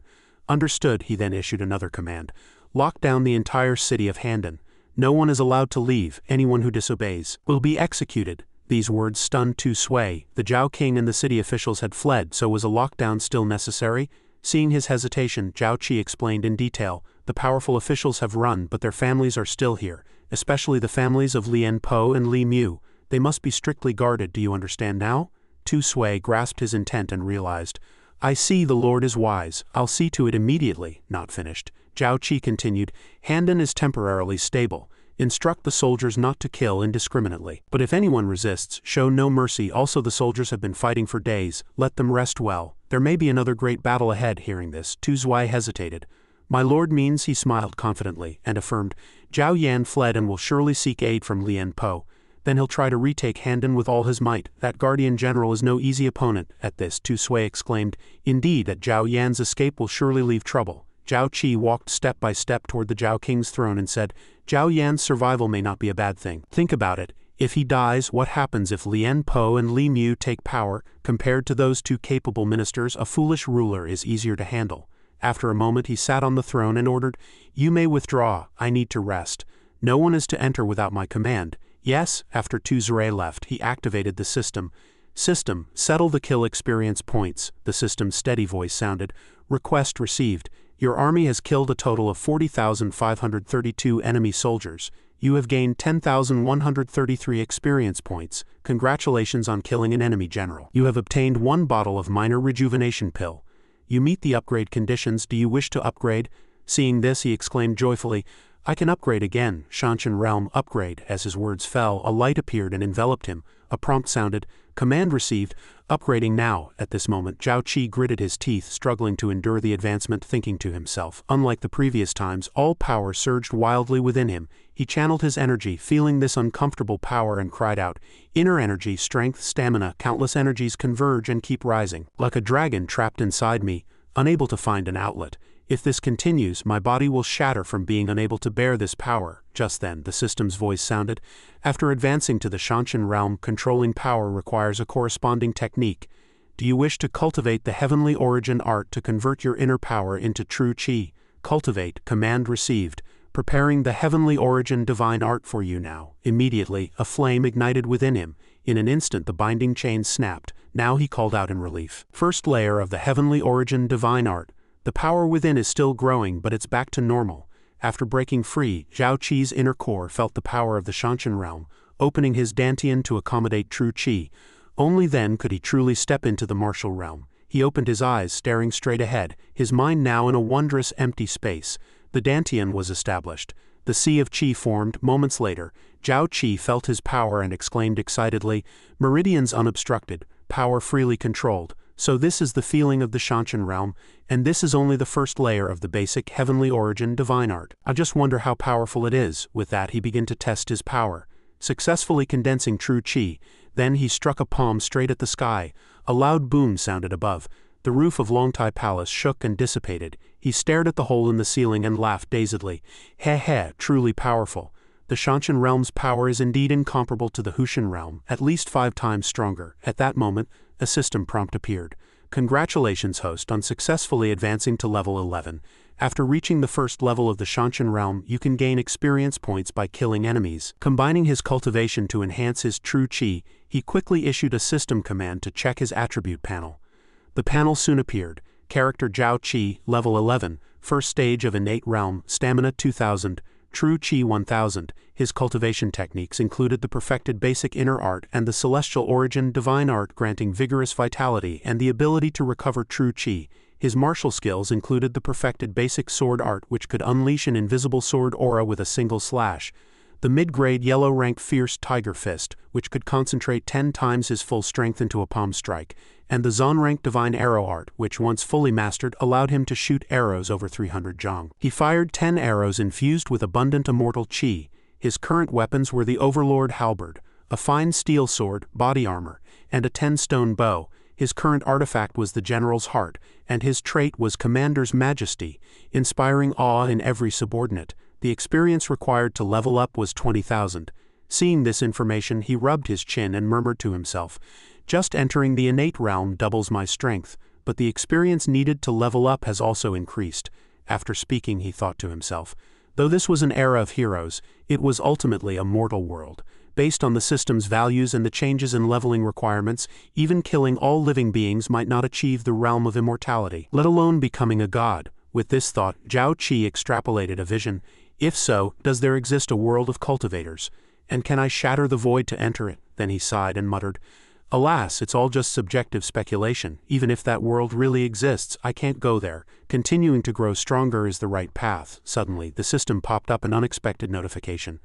"Understood." He then issued another command. "Lock down the entire city of Handan. No one is allowed to leave. Anyone who disobeys will be executed." These words stunned Tu Sui. The Zhao king and the city officials had fled, so was a lockdown still necessary? Seeing his hesitation, Zhao Qi explained in detail, "The powerful officials have run, but their families are still here, especially the families of Lian Po and Li Mu. They must be strictly guarded. Do you understand now?" Tu Sui grasped his intent and realized, "I see, the Lord is wise. I'll see to it immediately." Not finished, Zhao Qi continued, "Handan is temporarily stable. Instruct the soldiers not to kill indiscriminately. But if anyone resists, show no mercy. Also, the soldiers have been fighting for days. Let them rest well. There may be another great battle ahead." Hearing this, Tu Sui hesitated. "My lord means," he smiled confidently, and affirmed, "Zhao Yan fled and will surely seek aid from Lian Po. Then he'll try to retake Handan with all his might. That guardian general is no easy opponent." At this, Tu Sui exclaimed, "Indeed, that Zhao Yan's escape will surely leave trouble." Zhao Qi walked step by step toward the Zhao king's throne and said, "Zhao Yan's survival may not be a bad thing. Think about it. If he dies, what happens if Lian Po and Li Mu take power? Compared to those two capable ministers, a foolish ruler is easier to handle." After a moment, he sat on the throne and ordered, "You may withdraw. I need to rest. No one is to enter without my command." "Yes." After Tu Sui left, he activated the system. "System, settle the kill experience points." The system's steady voice sounded. "Request received. Your army has killed a total of 40,532 enemy soldiers. You have gained 10,133 experience points. Congratulations on killing an enemy general. You have obtained 1 bottle of minor rejuvenation pill. You meet the upgrade conditions. Do you wish to upgrade?" Seeing this, he exclaimed joyfully, I can upgrade again, Shanshan Realm upgrade. As his words fell, a light appeared and enveloped him. A prompt sounded, command received, upgrading now. At this moment, Zhao Qi gritted his teeth, struggling to endure the advancement, thinking to himself. Unlike the previous times, all power surged wildly within him. He channeled his energy, feeling this uncomfortable power, and cried out. Inner energy, strength, stamina, countless energies converge and keep rising. Like a dragon trapped inside me, unable to find an outlet. If this continues, my body will shatter from being unable to bear this power. Just then, the system's voice sounded. After advancing to the Shanshan realm, controlling power requires a corresponding technique. Do you wish to cultivate the heavenly origin art to convert your inner power into true qi? Cultivate, command received. Preparing the heavenly origin divine art for you now. Immediately, a flame ignited within him. In an instant the binding chain snapped. Now he called out in relief. First layer of the heavenly origin divine art. The power within is still growing, but it's back to normal. After breaking free, Zhao Qi's inner core felt the power of the Shanshan realm, opening his dantian to accommodate true qi. Only then could he truly step into the martial realm. He opened his eyes, staring straight ahead, his mind now in a wondrous empty space. The dantian was established. The sea of qi formed. Moments later, Zhao Qi felt his power and exclaimed excitedly, "Meridians unobstructed, power freely controlled." So this is the feeling of the Shanshan realm, and this is only the first layer of the basic heavenly origin divine art. I just wonder how powerful it is. With that he began to test his power, successfully condensing true qi. Then he struck a palm straight at the sky. A loud boom sounded above. The roof of Longtai Palace shook and dissipated. He stared at the hole in the ceiling and laughed dazedly. Heh, truly powerful. The Shanshan realm's power is indeed incomparable to the Hushan realm, at least 5 times stronger. At that moment, a system prompt appeared. Congratulations, host, on successfully advancing to level 11. After reaching the first level of the Shanshan realm, you can gain experience points by killing enemies. Combining his cultivation to enhance his true qi, he quickly issued a system command to check his attribute panel. The panel soon appeared. Character Zhao Qi, level 11, first stage of innate realm, stamina 2000, true qi 1000. His cultivation techniques included the perfected basic inner art and the celestial origin divine art, granting vigorous vitality and the ability to recover true qi. His martial skills included the perfected basic sword art, which could unleash an invisible sword aura with a single slash. The mid-grade yellow rank fierce tiger fist, which could concentrate 10 times his full strength into a palm strike, and the Zon rank divine arrow art, which once fully mastered allowed him to shoot arrows over 300 jong. He fired 10 arrows infused with abundant immortal qi. His current weapons were the Overlord halberd, a fine steel sword, body armor, and a 10-stone bow. His current artifact was the General's Heart, and his trait was Commander's Majesty, inspiring awe in every subordinate. The experience required to level up was 20,000. Seeing this information, he rubbed his chin and murmured to himself, "Just entering the innate realm doubles my strength, but the experience needed to level up has also increased." After speaking, he thought to himself, though this was an era of heroes, it was ultimately a mortal world. Based on the system's values and the changes in leveling requirements, even killing all living beings might not achieve the realm of immortality, let alone becoming a god. With this thought, Zhao Qi extrapolated a vision. If so, does there exist a world of cultivators? And can I shatter the void to enter it? Then he sighed and muttered, "Alas, it's all just subjective speculation. Even if that world really exists, I can't go there. Continuing to grow stronger is the right path." Suddenly, the system popped up an unexpected notification.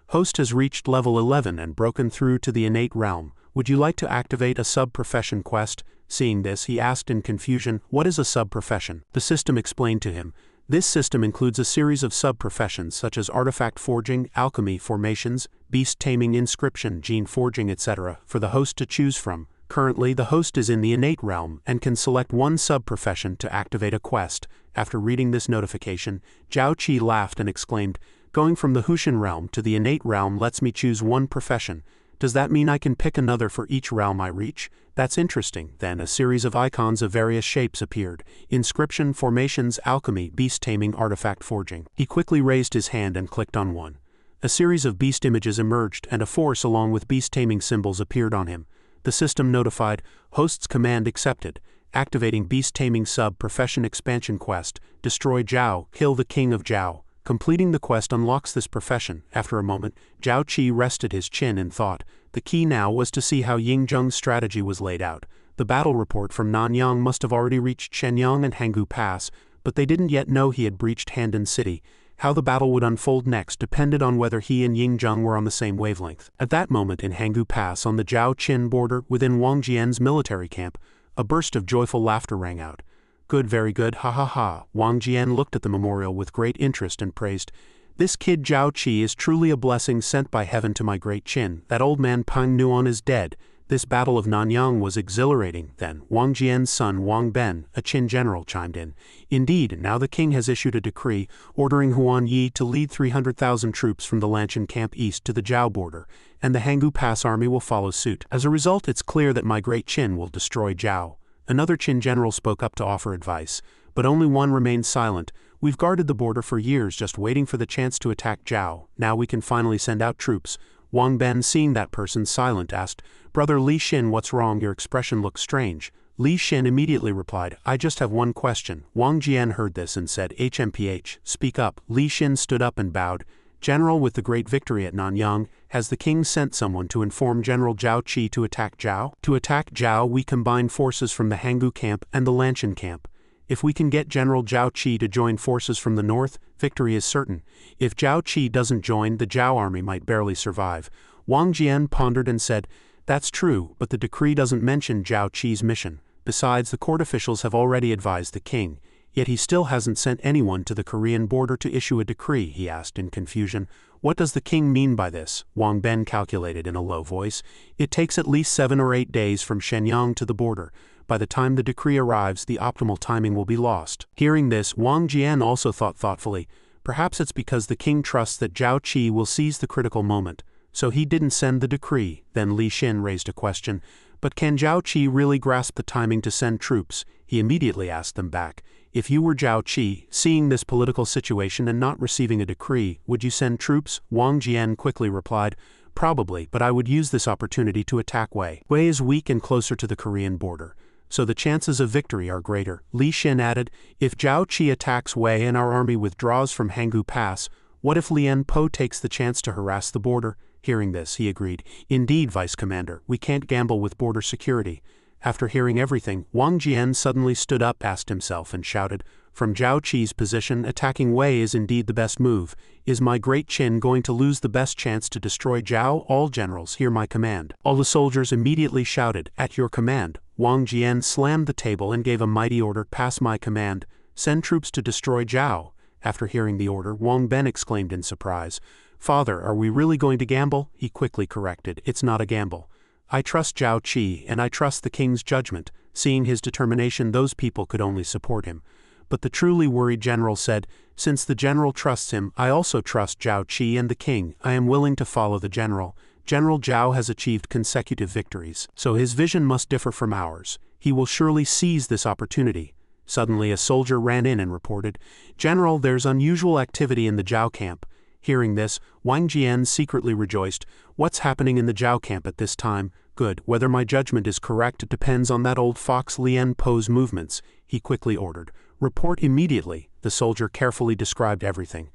Host has reached level 11 and broken through to the innate realm. Would you like to activate a sub-profession quest? Seeing this, he asked in confusion, "What is a sub-profession?" The system explained to him. This system includes a series of sub-professions such as artifact forging, alchemy, formations, beast taming, inscription, gene forging, etc., for the host to choose from. Currently, the host is in the innate realm and can select one sub-profession to activate a quest. After reading this notification, Zhao Qi laughed and exclaimed, "Going from the Hushan realm to the innate realm lets me choose one profession. Does that mean I can pick another for each realm I reach? That's interesting." Then a series of icons of various shapes appeared. Inscription, formations, alchemy, beast taming, artifact forging. He quickly raised his hand and clicked on one. A series of beast images emerged and a force along with beast taming symbols appeared on him. The system notified, "Host's command accepted. Activating beast taming sub-profession expansion quest. Destroy Zhao, kill the king of Zhao." Completing the quest unlocks this profession. After a moment, Zhao Qi rested his chin in thought. The key now was to see how Yingzheng's strategy was laid out. The battle report from Nanyang must have already reached Shenyang and Hanggu Pass, but they didn't yet know he had breached Handan City. How the battle would unfold next depended on whether he and Ying Zheng were on the same wavelength. At that moment in Hanggu Pass on the Zhao Qin border within Wang Jian's military camp, a burst of joyful laughter rang out. Good, very good, ha ha ha. Wang Jian looked at the memorial with great interest and praised, "This kid Zhao Qi is truly a blessing sent by heaven to my great Qin. That old man Pang Nuan is dead." This battle of Nanyang was exhilarating. Then Wang Jian's son Wang Ben, a Qin general, chimed in. Indeed, now the king has issued a decree ordering Huan Yi to lead 300,000 troops from the Lanchin camp east to the Zhao border, and the Hanggu Pass army will follow suit. As a result, it's clear that my great Qin will destroy Zhao. Another Qin general spoke up to offer advice, but only one remained silent. We've guarded the border for years just waiting for the chance to attack Zhao. Now we can finally send out troops. Wang Ben, seeing that person silent, asked, "Brother Li Xin, what's wrong? Your expression looks strange." Li Xin immediately replied, "I just have one question." Wang Jian heard this and said, "HMPH, speak up." Li Xin stood up and bowed. "General, with the great victory at Nanyang, has the king sent someone to inform General Zhao Qi to attack Zhao? To attack Zhao, we combine forces from the Hanggu camp and the Lanchin camp. If we can get General Zhao Qi to join forces from the north, victory is certain. If Zhao Qi doesn't join, the Zhao army might barely survive." Wang Jian pondered and said, "That's true, but the decree doesn't mention Zhao Qi's mission. Besides, the court officials have already advised the king. Yet he still hasn't sent anyone to the Korean border to issue a decree," he asked in confusion. "What does the king mean by this?" Wang Ben calculated in a low voice. "It takes at least 7 or 8 days from Shenyang to the border. By the time the decree arrives, the optimal timing will be lost." Hearing this, Wang Jian also thought thoughtfully, perhaps it's because the king trusts that Zhao Qi will seize the critical moment, so he didn't send the decree. Then Li Xin raised a question, "But can Zhao Qi really grasp the timing to send troops?" He immediately asked them back, "If you were Zhao Qi, seeing this political situation and not receiving a decree, would you send troops?" Wang Jian quickly replied, "Probably, but I would use this opportunity to attack Wei. Wei is weak and closer to the Korean border, so the chances of victory are greater." Li Xin added, "If Zhao Qi attacks Wei and our army withdraws from Hanggu Pass, what if Lian Po takes the chance to harass the border?" Hearing this, he agreed, "Indeed, Vice Commander, we can't gamble with border security." After hearing everything, Wang Jian suddenly stood up, asked himself, and shouted, "From Zhao Qi's position, attacking Wei is indeed the best move. Is my great Qin going to lose the best chance to destroy Zhao? All generals, hear my command." All the soldiers immediately shouted, "At your command." Wang Jian slammed the table and gave a mighty order, "Pass my command. Send troops to destroy Zhao." After hearing the order, Wang Ben exclaimed in surprise, "Father, are we really going to gamble?" He quickly corrected, "It's not a gamble. I trust Zhao Qi, and I trust the king's judgment." Seeing his determination, those people could only support him. But the truly worried general said, "Since the general trusts him, I also trust Zhao Qi and the king. I am willing to follow the general. General Zhao has achieved consecutive victories, so his vision must differ from ours. He will surely seize this opportunity." Suddenly a soldier ran in and reported, "General, there's unusual activity in the Zhao camp." Hearing this, Wang Jian secretly rejoiced, "What's happening in the Zhao camp at this time? Good, whether my judgment is correct depends on that old fox Lian Po's movements." He quickly ordered, "Report immediately." The soldier carefully described everything.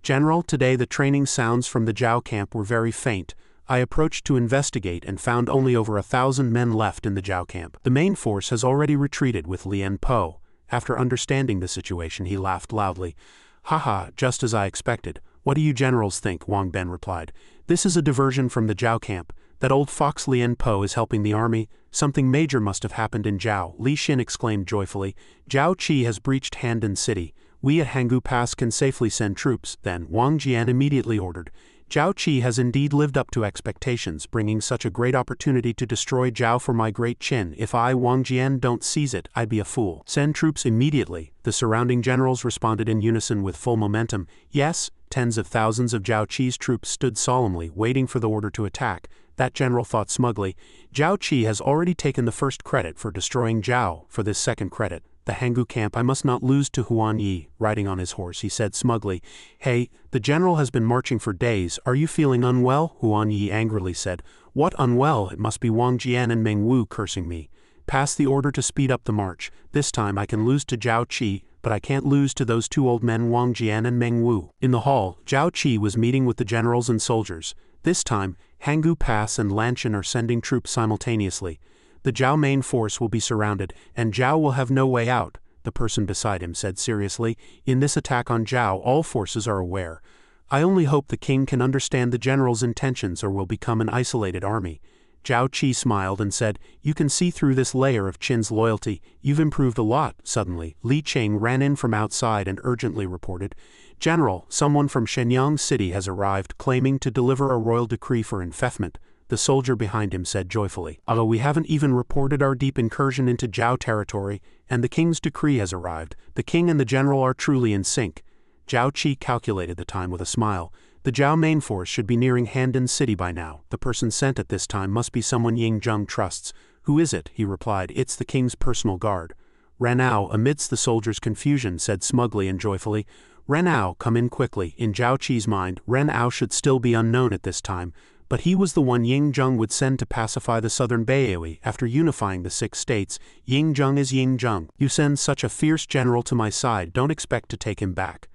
"General, today the training sounds from the Zhao camp were very faint. I approached to investigate and found only over 1,000 men left in the Zhao camp. The main force has already retreated with Lian Po." After understanding the situation, he laughed loudly. "Haha, just as I expected. What do you generals think?" Wang Ben replied. "This is a diversion from the Zhao camp. That old fox Lian Po is helping the army. Something major must have happened in Zhao." Li Xin exclaimed joyfully, "Zhao Qi has breached Handan City. We at Hanggu Pass can safely send troops." Then Wang Jian immediately ordered, "Zhao Qi has indeed lived up to expectations, bringing such a great opportunity to destroy Zhao for my great Qin. If I, Wang Jian, don't seize it, I'd be a fool. Send troops immediately." The surrounding generals responded in unison with full momentum, "Yes." Tens of thousands of Zhao Qi's troops stood solemnly, waiting for the order to attack. That general thought smugly, "Zhao Qi has already taken the first credit for destroying Zhao. For this second credit, the Hanggu camp, I must not lose to Huan Yi." Riding on his horse, he said smugly, "Hey, the general has been marching for days. Are you feeling unwell?" Huan Yi angrily said, "What unwell? It must be Wang Jian and Meng Wu cursing me. Pass the order to speed up the march. This time I can lose to Zhao Qi, but I can't lose to those two old men Wang Jian and Meng Wu." In the hall, Zhao Qi was meeting with the generals and soldiers. This time, Hanggu Pass and Lanchin are sending troops simultaneously. The Zhao main force will be surrounded, and Zhao will have no way out. the person beside him said seriously. In this attack on Zhao, all forces are aware. I only hope the king can understand the general's intentions or will become an isolated army. Zhao Qi smiled and said, you can see through this layer of Qin's loyalty. You've improved a lot. Suddenly, Li Qing ran in from outside and urgently reported, General, someone from Shenyang City has arrived claiming to deliver a royal decree for enfeoffment. The soldier behind him said joyfully, although we haven't even reported our deep incursion into Zhao territory, and the king's decree has arrived. The king and the general are truly in sync. Zhao Qi calculated the time with a smile. The Zhao main force should be nearing Handan City by now. The person sent at this time must be someone Ying Zheng trusts. Who is it? He replied. It's the king's personal guard. Renao, amidst the soldier's confusion, said smugly and joyfully, Renao, come in quickly. In Zhao Qi's mind, Renao should still be unknown at this time, but he was the one Ying Zheng would send to pacify the southern Baihui after unifying the 6 states. Ying Zheng is Ying Zheng. You send such a fierce general to my side, don't expect to take him back.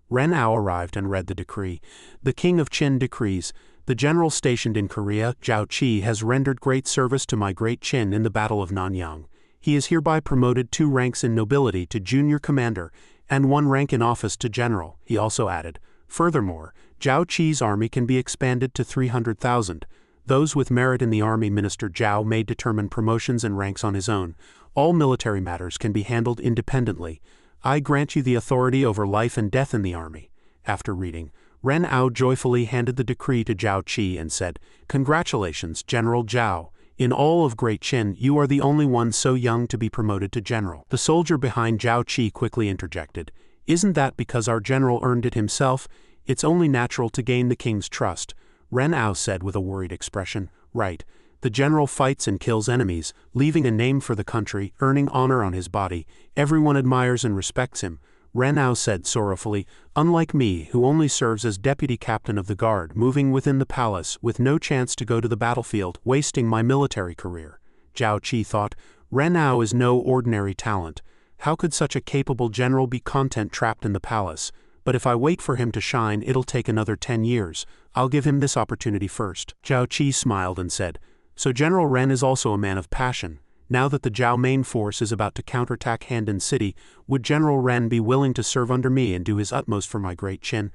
Renao arrived and read the decree. The king of Qin decrees, the general stationed in Korea, Zhao Qi, has rendered great service to my great Qin in the Battle of Nanyang. He is hereby promoted 2 ranks in nobility to junior commander and 1 rank in office to general. He also added, furthermore, Zhao Qi's army can be expanded to 300,000. Those with merit in the army. Minister Zhao may determine promotions and ranks on his own. All military matters can be handled independently. I grant you the authority over life and death in the army. After reading, Ren Ao joyfully handed the decree to Zhao Qi and said, Congratulations, General Zhao. In all of Great Qin, you are the only one so young to be promoted to general. The soldier behind Zhao Qi quickly interjected, Isn't that because our general earned it himself? It's only natural to gain the king's trust. Ren Ao said with a worried expression, Right. The general fights and kills enemies, leaving a name for the country, earning honor on his body. Everyone admires and respects him. Ren Ao said sorrowfully, Unlike me, who only serves as deputy captain of the guard, moving within the palace, with no chance to go to the battlefield, wasting my military career. Zhao Qi thought, Ren Ao is no ordinary talent. How could such a capable general be content trapped in the palace? But if I wait for him to shine, it'll take another 10 years. I'll give him this opportunity first. Zhao Qi smiled and said, So General Ren is also a man of passion. Now that the Zhao main force is about to counterattack Handan City, would General Ren be willing to serve under me and do his utmost for my great Qin?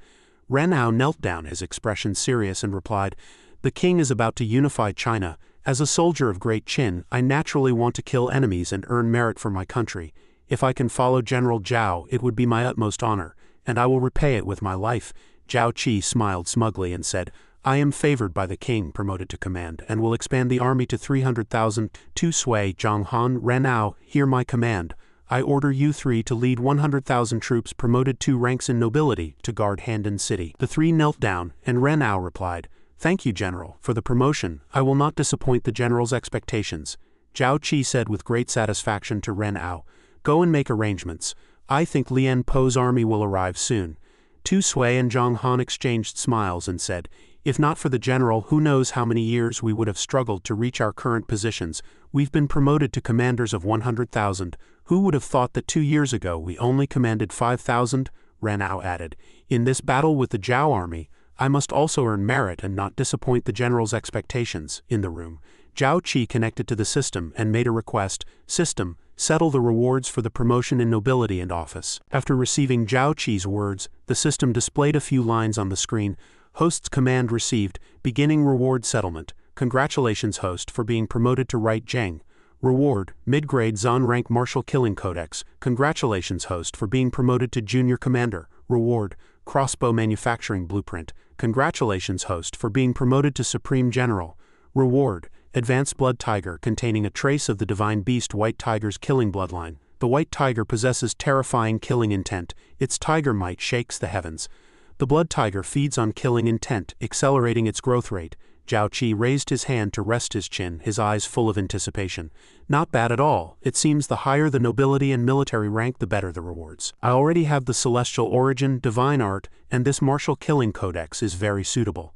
Ren Ao knelt down, his expression serious, and replied, The king is about to unify China. As a soldier of great Qin, I naturally want to kill enemies and earn merit for my country. If I can follow General Zhao, it would be my utmost honor, and I will repay it with my life. Zhao Qi smiled smugly and said, I am favored by the king, promoted to command, and will expand the army to 300,000. Tu Sui, Zhonghan, Ren Ao, hear my command. I order you 3 to lead 100,000 troops, promoted 2 ranks in nobility, to guard Handan City. The 3 knelt down, and Ren Ao replied, Thank you, General, for the promotion. I will not disappoint the general's expectations. Zhao Qi said with great satisfaction to Ren Ao, Go and make arrangements. I think Lian Po's army will arrive soon. Tu Sui and Zhang Han exchanged smiles and said, If not for the general, who knows how many years we would have struggled to reach our current positions. We've been promoted to commanders of 100,000. Who would have thought that 2 years ago we only commanded 5,000? Ren Ao added, In this battle with the Zhao army, I must also earn merit and not disappoint the general's expectations. In the room, Zhao Qi connected to the system and made a request. System, settle the rewards for the promotion in nobility and office. After receiving Zhao Qi's words, the system displayed a few lines on the screen. Host's command received, beginning reward settlement. Congratulations, host, for being promoted to Right Zheng. Reward, mid-grade Zon rank martial killing codex. Congratulations, host, for being promoted to junior commander. Reward, crossbow manufacturing blueprint. Congratulations, host, for being promoted to supreme general. Reward, advanced blood tiger containing a trace of the divine beast White Tiger's killing bloodline. The White Tiger possesses terrifying killing intent. Its tiger might shakes the heavens. The blood tiger feeds on killing intent, accelerating its growth rate. Zhao Qi raised his hand to rest his chin, his eyes full of anticipation. Not bad at all. It seems the higher the nobility and military rank, the better the rewards. I already have the celestial origin, divine art, and this martial killing codex is very suitable.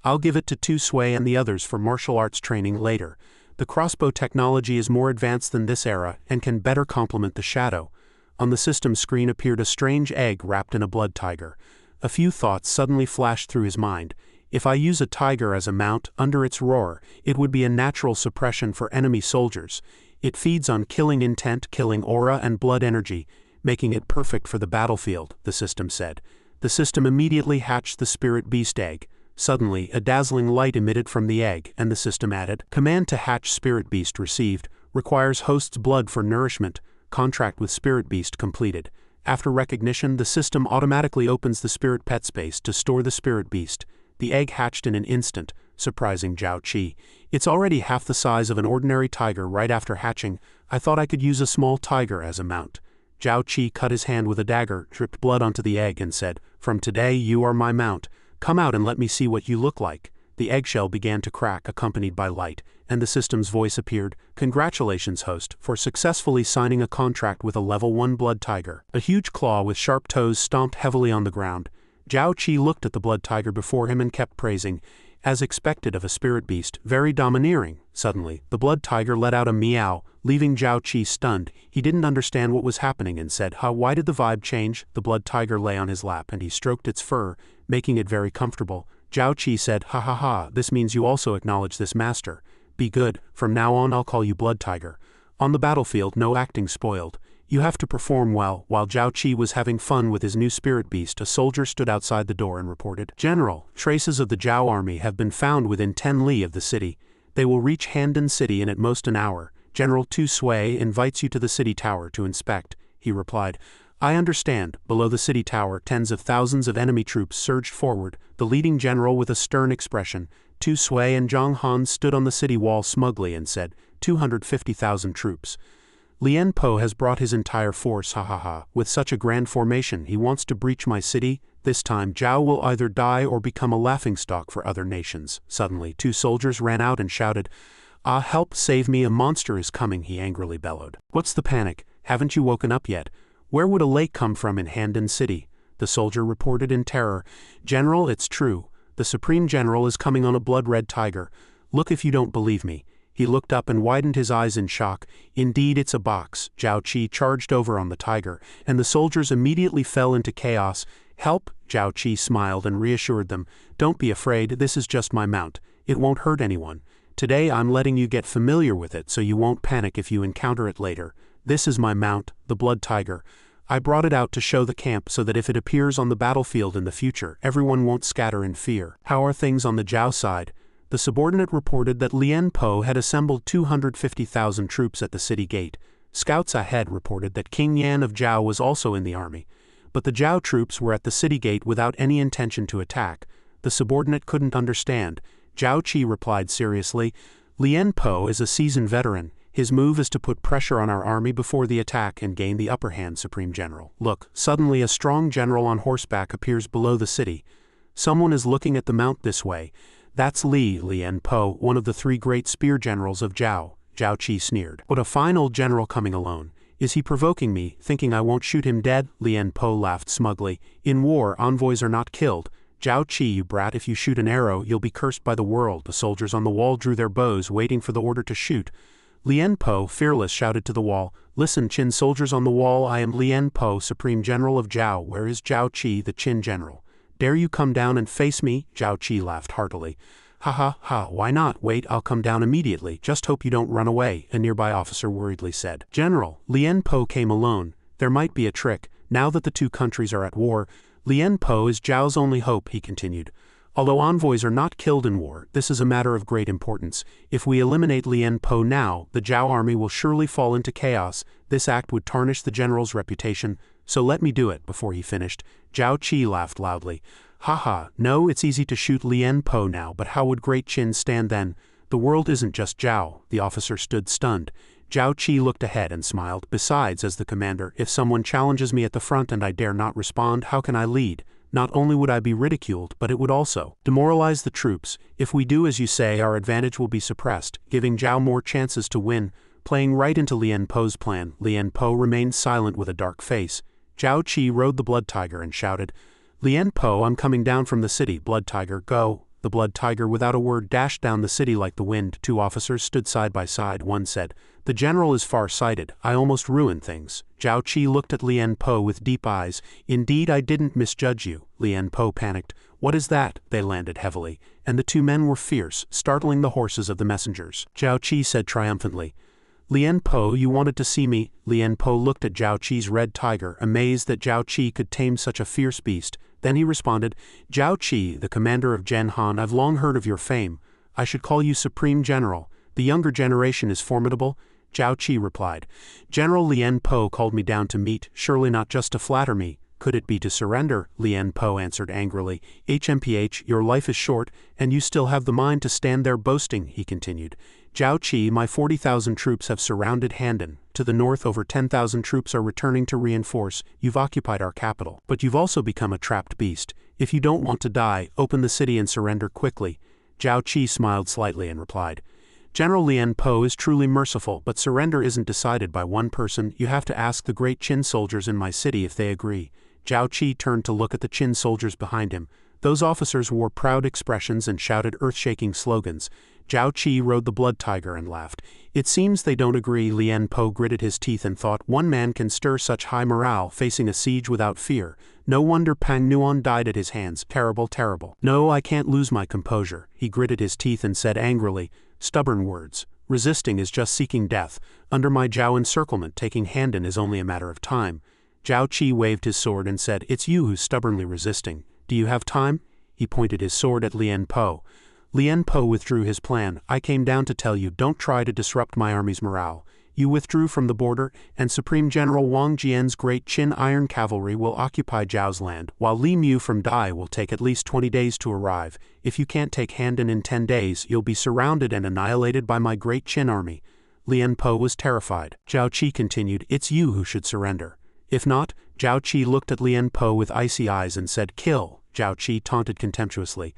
I'll give it to Tu Sui and the others for martial arts training later. The crossbow technology is more advanced than this era and can better complement the shadow. On the system screen appeared a strange egg wrapped in a blood tiger. A few thoughts suddenly flashed through his mind. If I use a tiger as a mount, under its roar, it would be a natural suppression for enemy soldiers. It feeds on killing intent, killing aura and blood energy, making it perfect for the battlefield, the system said. The system immediately hatched the spirit beast egg. Suddenly, a dazzling light emitted from the egg, and the system added, "Command to hatch spirit beast received. Requires host's blood for nourishment. Contract with spirit beast completed." After recognition, the system automatically opens the spirit pet space to store the spirit beast. The egg hatched in an instant, surprising Zhao Qi. "It's already half the size of an ordinary tiger right after hatching. I thought I could use a small tiger as a mount." Zhao Qi cut his hand with a dagger, dripped blood onto the egg and said, "From today you are my mount. Come out and let me see what you look like." The eggshell began to crack, accompanied by light, and the system's voice appeared. "Congratulations, host, for successfully signing a contract with a level 1 blood tiger." A huge claw with sharp toes stomped heavily on the ground. Zhao Qi looked at the blood tiger before him and kept praising. As expected of a spirit beast, very domineering. Suddenly, the blood tiger let out a meow, leaving Zhao Qi stunned. He didn't understand what was happening and said, why did the vibe change?" The blood tiger lay on his lap and he stroked its fur, making it very comfortable. Zhao Qi said, "Ha, this means you also acknowledge this master. Be good, from now on I'll call you Blood Tiger." On the battlefield, no acting spoiled. You have to perform well. While Zhao Qi was having fun with his new spirit beast, a soldier stood outside the door and reported, "General, traces of the Zhao army have been found within 10 li of the city. They will reach Handan City in at most an hour. General Tu Sui invites you to the city tower to inspect." He replied, "I understand." Below the city tower, tens of thousands of enemy troops surged forward, the leading general with a stern expression. Tu Sui and Zhang Han stood on the city wall smugly and said, 250,000 troops. "Lien Po has brought his entire force, with such a grand formation he wants to breach my city. This time Zhao will either die or become a laughingstock for other nations." Suddenly, 2 soldiers ran out and shouted, Help, save me, a monster is coming," he angrily bellowed. "What's the panic? Haven't you woken up yet? Where would a lake come from in Handan City?" The soldier reported in terror, "General, it's true. The Supreme General is coming on a blood-red tiger. Look if you don't believe me." He looked up and widened his eyes in shock. Indeed, it's a box. Zhao Qi charged over on the tiger, and the soldiers immediately fell into chaos. "Help!" Zhao Qi smiled and reassured them. "Don't be afraid, this is just my mount. It won't hurt anyone. Today I'm letting you get familiar with it so you won't panic if you encounter it later. This is my mount, the blood tiger. I brought it out to show the camp so that if it appears on the battlefield in the future, everyone won't scatter in fear." "How are things on the Zhao side?" The subordinate reported that Lien Po had assembled 250,000 troops at the city gate. Scouts ahead reported that King Yan of Zhao was also in the army. But the Zhao troops were at the city gate without any intention to attack. The subordinate couldn't understand. Zhao Qi replied seriously, "Lien Po is a seasoned veteran. His move is to put pressure on our army before the attack and gain the upper hand, Supreme General." Look, suddenly a strong general on horseback appears below the city. "Someone is looking at the mount this way. That's Lien Po, one of the 3 great spear generals of Zhao." Zhao Qi sneered. "What a fine old general coming alone. Is he provoking me, thinking I won't shoot him dead?" Lien Po laughed smugly. "In war, envoys are not killed. Zhao Qi, you brat, if you shoot an arrow, you'll be cursed by the world." The soldiers on the wall drew their bows, waiting for the order to shoot. Lien Po, fearless, shouted to the wall, "Listen, Qin soldiers on the wall, I am Lien Po, Supreme General of Zhao. Where is Zhao Qi, the Qin general? Dare you come down and face me?" Zhao Qi laughed heartily. Ha, why not? Wait, I'll come down immediately. Just hope you don't run away," a nearby officer worriedly said. "General, Lien Po came alone. There might be a trick. Now that the 2 countries are at war, Lien Po is Zhao's only hope," he continued. "Although envoys are not killed in war, this is a matter of great importance. If we eliminate Lien Po now, the Zhao army will surely fall into chaos. This act would tarnish the general's reputation, so let me do it." Before he finished, Zhao Qi laughed loudly. No, it's easy to shoot Lien Po now, but how would Great Qin stand then? The world isn't just Zhao." The officer stood stunned. Zhao Qi looked ahead and smiled. "Besides, as the commander, if someone challenges me at the front and I dare not respond, how can I lead? Not only would I be ridiculed, but it would also demoralize the troops. If we do as you say, our advantage will be suppressed, giving Zhao more chances to win." Playing right into Lien Po's plan, Lien Po remained silent with a dark face. Zhao Qi rode the blood tiger and shouted, "Lien Po, I'm coming down from the city. Blood tiger, go." The blood tiger without a word dashed down the city like the wind. 2 officers stood side by side. One said, "The general is far-sighted. I almost ruined things." Zhao Qi looked at Lien Po with deep eyes. "Indeed, I didn't misjudge you." Lien Po panicked. "What is that?" They landed heavily, and the 2 men were fierce, startling the horses of the messengers. Zhao Qi said triumphantly, Lien Po, you wanted to see me? Lien Po looked at Zhao Qi's red tiger, amazed that Zhao Qi could tame such a fierce beast. Then he responded, Zhao Qi, the commander of Gen Han, I've long heard of your fame. I should call you Supreme General. The younger generation is formidable. Zhao Qi replied. General Lien Po called me down to meet, surely not just to flatter me. Could it be to surrender? Lien Po answered angrily. HMPH, your life is short, and you still have the mind to stand there boasting, he continued. Zhao Qi, my 40,000 troops have surrounded Handan. To the north over 10,000 troops are returning to reinforce. You've occupied our capital. But you've also become a trapped beast. If you don't want to die, open the city and surrender quickly. Zhao Qi smiled slightly and replied. General Lien Po is truly merciful, but surrender isn't decided by one person. You have to ask the great Qin soldiers in my city if they agree. Zhao Qi turned to look at the Qin soldiers behind him. Those officers wore proud expressions and shouted earth-shaking slogans. Zhao Qi rode the blood tiger and laughed. It seems they don't agree. Lien Po gritted his teeth and thought, one man can stir such high morale facing a siege without fear. No wonder Pang Nuan died at his hands. Terrible, terrible. No, I can't lose my composure. He gritted his teeth and said angrily, stubborn words. Resisting is just seeking death. Under my Zhao encirclement, taking Handan is only a matter of time. Zhao Qi waved his sword and said, it's you who's stubbornly resisting. Do you have time? He pointed his sword at Lien Po. Lien Po withdrew his plan. I came down to tell you, don't try to disrupt my army's morale. You withdrew from the border, and Supreme General Wang Jian's great Qin Iron Cavalry will occupy Zhao's land, while Li Mu from Dai will take at least 20 days to arrive. If you can't take Handan in 10 days, you'll be surrounded and annihilated by my great Qin army. Lien Po was terrified. Zhao Qi continued, it's you who should surrender. If not, Zhao Qi looked at Lien Po with icy eyes and said, kill. Zhao Qi taunted contemptuously.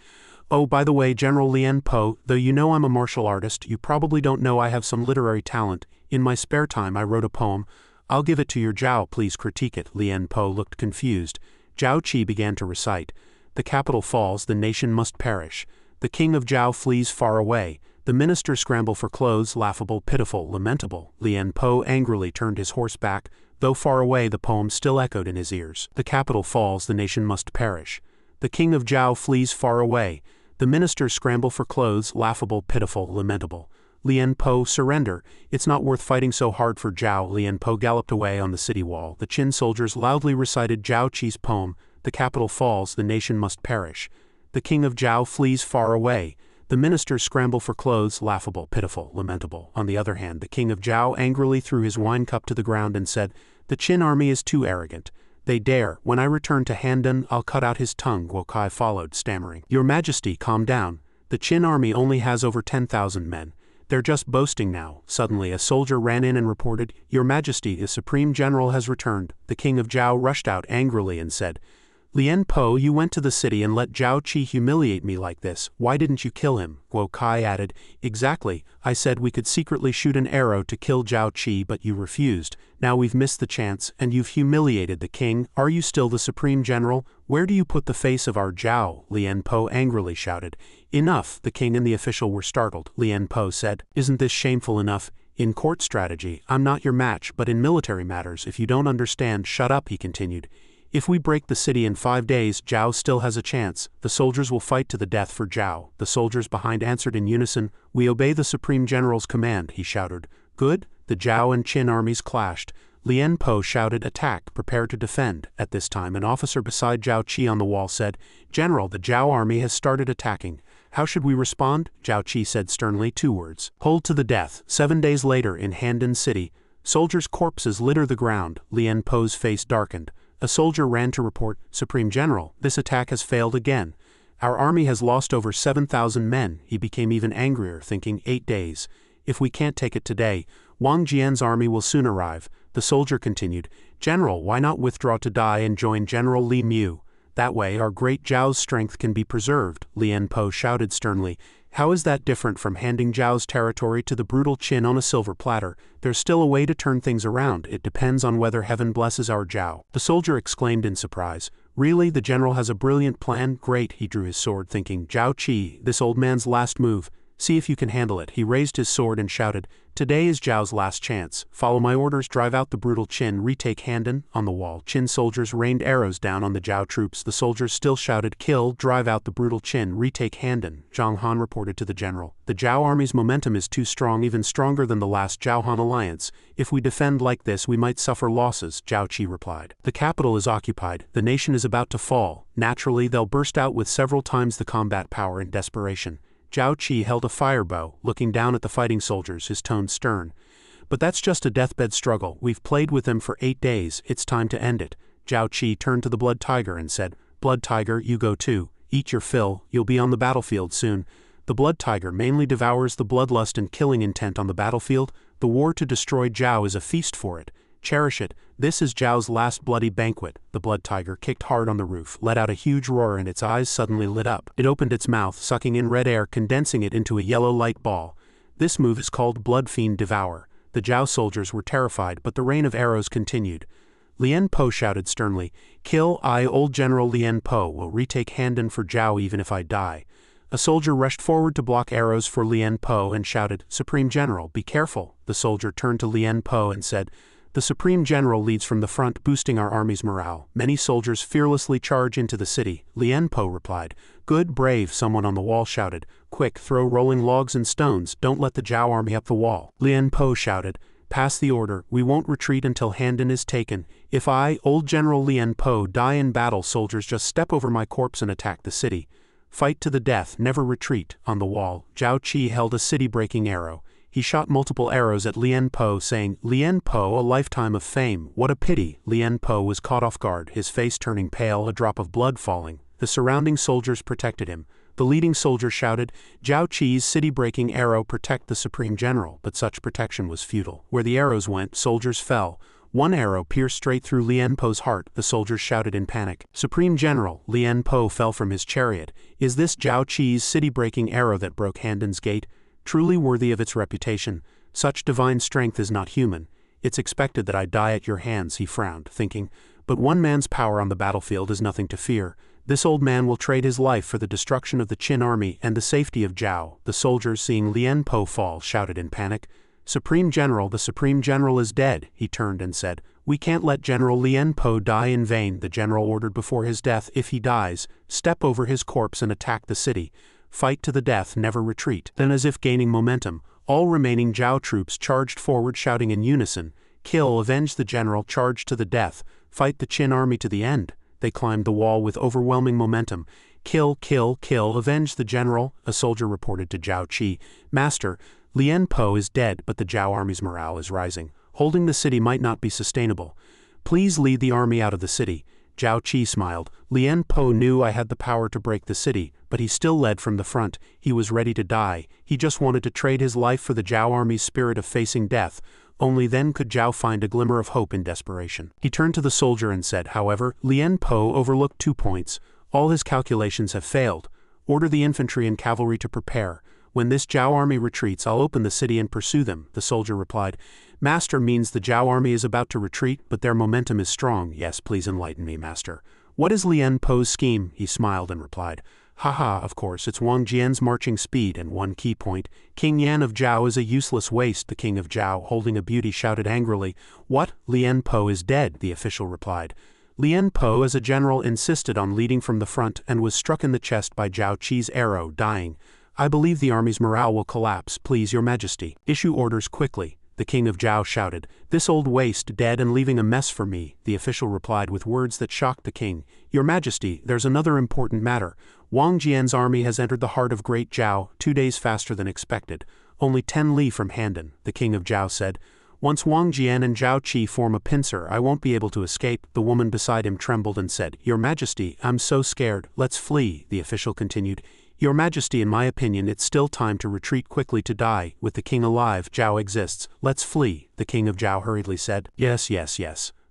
Oh, by the way, General Lien Po, though you know I'm a martial artist, you probably don't know I have some literary talent. In my spare time I wrote a poem. I'll give it to your Zhao, please critique it. Lien Po looked confused. Zhao Qi began to recite. The capital falls, the nation must perish. The king of Zhao flees far away. The ministers scramble for clothes, laughable, pitiful, lamentable. Lien Po angrily turned his horse back. Though far away, the poem still echoed in his ears. The capital falls, the nation must perish. The king of Zhao flees far away. The ministers scramble for clothes, laughable, pitiful, lamentable. Lien Po, surrender. It's not worth fighting so hard for Zhao. Lien Po galloped away on the city wall. The Qin soldiers loudly recited Zhao Qi's poem. The capital falls, the nation must perish. The king of Zhao flees far away. The ministers scramble for clothes, laughable, pitiful, lamentable. On the other hand, the king of Zhao angrily threw his wine cup to the ground and said, the Qin army is too arrogant. They dare. When I return to Handan, I'll cut out his tongue. Guo Kai followed, stammering. Your Majesty, calm down. The Qin army only has over 10,000 men. They're just boasting now. Suddenly a soldier ran in and reported, Your Majesty, the Supreme General has returned. The king of Zhao rushed out angrily and said, Lien Po, you went to the city and let Zhao Qi humiliate me like this. Why didn't you kill him? Guo Kai added, Exactly. I said we could secretly shoot an arrow to kill Zhao Qi, but you refused. Now we've missed the chance, and you've humiliated the king. Are you still the Supreme General? Where do you put the face of our Zhao? Lien Po angrily shouted. Enough. The king and the official were startled. Lien Po said, Isn't this shameful enough? In court strategy, I'm not your match, but in military matters, if you don't understand, shut up, he continued. If we break the city in 5 days, Zhao still has a chance. The soldiers will fight to the death for Zhao. The soldiers behind answered in unison, We obey the Supreme General's command, he shouted. Good. The Zhao and Qin armies clashed. Lien Po shouted, Attack, prepare to defend. At this time, an officer beside Zhao Qi on the wall said, General, the Zhao army has started attacking. How should we respond? Zhao Qi said sternly, 2 words. Hold to the death. 7 days later, in Handan City, soldiers' corpses litter the ground. Lien Po's face darkened. A soldier ran to report, Supreme General, this attack has failed again. Our army has lost over 7,000 men. He became even angrier, thinking 8 days. If we can't take it today, Wang Jian's army will soon arrive. The soldier continued, General, why not withdraw to Dai and join General Li Mu? That way our great Zhao's strength can be preserved. Lien Po shouted sternly, How is that different from handing Zhao's territory to the brutal Qin on a silver platter? There's still a way to turn things around. It depends on whether heaven blesses our Zhao. The soldier exclaimed in surprise. Really, the general has a brilliant plan? Great, he drew his sword thinking, Zhao Qi, this old man's last move. See if you can handle it. He raised his sword and shouted, "Today is Zhao's last chance. Follow my orders, drive out the brutal Qin, retake Handan." On the wall, Qin soldiers rained arrows down on the Zhao troops. The soldiers still shouted, "Kill, drive out the brutal Qin, retake Handan." Zhang Han reported to the general. "The Zhao army's momentum is too strong, even stronger than the last Zhao Han alliance. If we defend like this, we might suffer losses," Zhao Qi replied. "The capital is occupied. The nation is about to fall. Naturally, they'll burst out with several times the combat power in desperation." Zhao Qi held a fire bow, looking down at the fighting soldiers, his tone stern. "But that's just a deathbed struggle. We've played with them for 8 days. It's time to end it." Zhao Qi turned to the Blood Tiger and said, "Blood Tiger, you go too. Eat your fill. You'll be on the battlefield soon." The Blood Tiger mainly devours the bloodlust and killing intent on the battlefield. The war to destroy Zhao is a feast for it. Cherish it. This is Zhao's last bloody banquet. The Blood Tiger kicked hard on the roof, let out a huge roar, and its eyes suddenly lit up. It opened its mouth, sucking in red air, condensing it into a yellow light ball. This move is called Blood Fiend Devour. The Zhao soldiers were terrified, but the rain of arrows continued. Lien Po shouted sternly, "Kill, I, old General Lien Po, will retake Handan for Zhao even if I die." A soldier rushed forward to block arrows for Lien Po and shouted, "Supreme General, be careful." The soldier turned to Lien Po and said, "The Supreme General leads from the front, boosting our army's morale. Many soldiers fearlessly charge into the city." Lien Po replied, "Good, brave," someone on the wall shouted. "Quick, throw rolling logs and stones. Don't let the Zhao army up the wall." Lien Po shouted, "Pass the order. We won't retreat until Handan is taken. If I, old General Lien Po, die in battle, soldiers just step over my corpse and attack the city. Fight to the death, never retreat." On the wall, Zhao Qi held a city-breaking arrow. He shot multiple arrows at Lien Po, saying, "Lien Po, a lifetime of fame. What a pity." Lien Po was caught off guard, his face turning pale, a drop of blood falling. The surrounding soldiers protected him. The leading soldier shouted, "Zhao Qi's city-breaking arrow protect the Supreme General," but such protection was futile. Where the arrows went, soldiers fell. One arrow pierced straight through Lien Po's heart. The soldiers shouted in panic, "Supreme General!" Lien Po fell from his chariot. "Is this Zhao Qi's city-breaking arrow that broke Handan's gate? Truly worthy of its reputation. Such divine strength is not human. It's expected that I die at your hands," he frowned, thinking, "but one man's power on the battlefield is nothing to fear. This old man will trade his life for the destruction of the Qin army and the safety of Zhao." The soldiers, seeing Lien Po fall, shouted in panic, "Supreme General, the Supreme General is dead." He turned and said, "We can't let General Lien Po die in vain." The general ordered before his death, "If he dies, step over his corpse and attack the city. Fight to the death, never retreat." Then, as if gaining momentum, all remaining Zhao troops charged forward, shouting in unison, "Kill, avenge the general, charge to the death, fight the Qin army to the end." They climbed the wall with overwhelming momentum. "Kill, kill, kill, avenge the general." A soldier reported to Zhao Qi, "Master, Lien Po is dead, but the Zhao army's morale is rising. Holding the city might not be sustainable. Please lead the army out of the city." Zhao Qi smiled. "Lien Po knew I had the power to break the city, but he still led from the front. He was ready to die. He just wanted to trade his life for the Zhao army's spirit of facing death. Only then could Zhao find a glimmer of hope in desperation." He turned to the soldier and said, "However, Lien Po overlooked 2 points. All his calculations have failed. Order the infantry and cavalry to prepare. When this Zhao army retreats, I'll open the city and pursue them." The soldier replied, "Master, means the Zhao army is about to retreat, but their momentum is strong." "Yes, please enlighten me, master." "What is Lien Po's scheme?" He smiled and replied, "Haha, of course, it's Wang Jian's marching speed and one key point. King Yan of Zhao is a useless waste." The king of Zhao, holding a beauty, shouted angrily, "What? Lien Po is dead," the official replied. Lien Po, as a general, insisted on leading from the front and was struck in the chest by Zhao Qi's arrow, dying. "I believe the army's morale will collapse. Please, your majesty, issue orders quickly." The king of Zhao shouted, "This old waste dead and leaving a mess for me." The official replied with words that shocked the king, "Your majesty, there's another important matter. Wang Jian's army has entered the heart of Great Zhao, 2 days faster than expected. Only 10 li from Handan." The king of Zhao said, "Once Wang Jian and Zhao Qi form a pincer, I won't be able to escape." The woman beside him trembled and said, "Your majesty, I'm so scared. Let's flee." The official continued, "Your majesty, in my opinion, it's still time to retreat quickly to die. With the king alive, Zhao exists. Let's flee." The king of Zhao hurriedly said, Yes.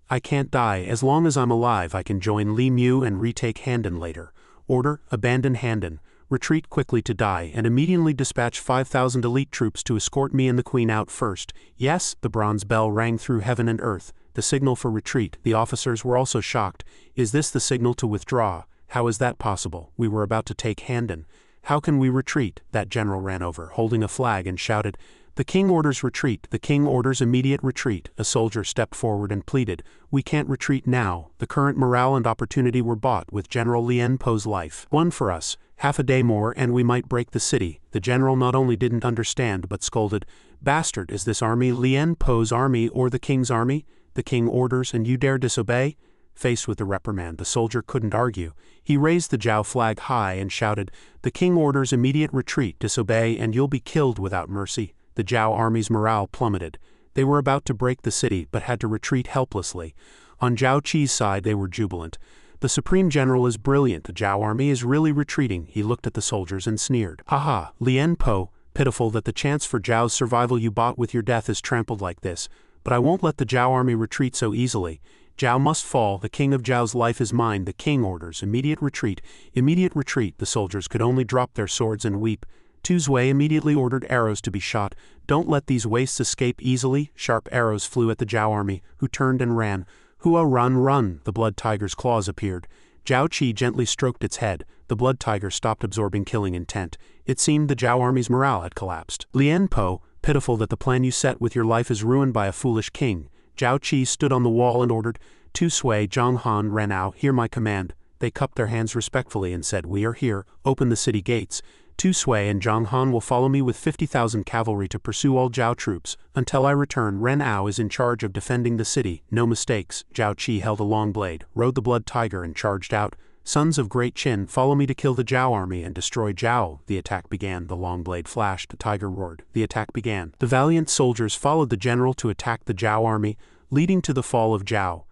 I can't die. As long as I'm alive, I can join Li Mu and retake Handan later." Order, abandon Handan. Retreat quickly to die, and immediately dispatch 5,000 elite troops to escort me and the queen out first. Yes, the bronze bell rang through heaven and earth. The signal for retreat. The officers were also shocked. Is this the signal to withdraw? How is that possible? We were about to take Handan. How can we retreat? That general ran over, holding a flag, and shouted, "The king orders retreat, the king orders immediate retreat." A soldier stepped forward and pleaded, "We can't retreat now. The current morale and opportunity were bought with General Lien Po's life. One for us, half a day more and we might break the city." The general not only didn't understand but scolded, "Bastard, is this army Lien Po's army or the king's army? The king orders and you dare disobey?" Faced with the reprimand, the soldier couldn't argue. He raised the Zhao flag high and shouted, "The king orders immediate retreat, disobey and you'll be killed without mercy." The Zhao army's morale plummeted. They were about to break the city but had to retreat helplessly. On Zhao Qi's side they were jubilant. "The Supreme General is brilliant, the Zhao army is really retreating." He looked at the soldiers and sneered. "Haha, Lien Po, pitiful that the chance for Zhao's survival you bought with your death is trampled like this. But I won't let the Zhao army retreat so easily. Zhao must fall, the king of Zhao's life is mine, the king orders immediate retreat, immediate retreat." The soldiers could only drop their swords and weep. Tu Zui immediately ordered arrows to be shot. "Don't let these wastes escape easily." Sharp arrows flew at the Zhao army, who turned and ran. "Hua, run, run!" The blood tiger's claws appeared. Zhao Qi gently stroked its head. The blood tiger stopped absorbing killing intent. It seemed the Zhao army's morale had collapsed. "Lien Po, pitiful that the plan you set with your life is ruined by a foolish king." Zhao Qi stood on the wall and ordered, "Tu Sui, Zhang Han, Ren Ao, hear my command." They cupped their hands respectfully and said, "We are here, open the city gates. Tu Sui and Zhang Han will follow me with 50,000 cavalry to pursue all Zhao troops. Until I return, Ren Ao is in charge of defending the city, no mistakes." Zhao Qi held a long blade, rode the blood tiger and charged out. "Sons of Great Qin, follow me to kill the Zhao army and destroy Zhao." The attack began. The long blade flashed, the tiger roared. The attack began. The valiant soldiers followed the general to attack the Zhao army, leading to the fall of Zhao.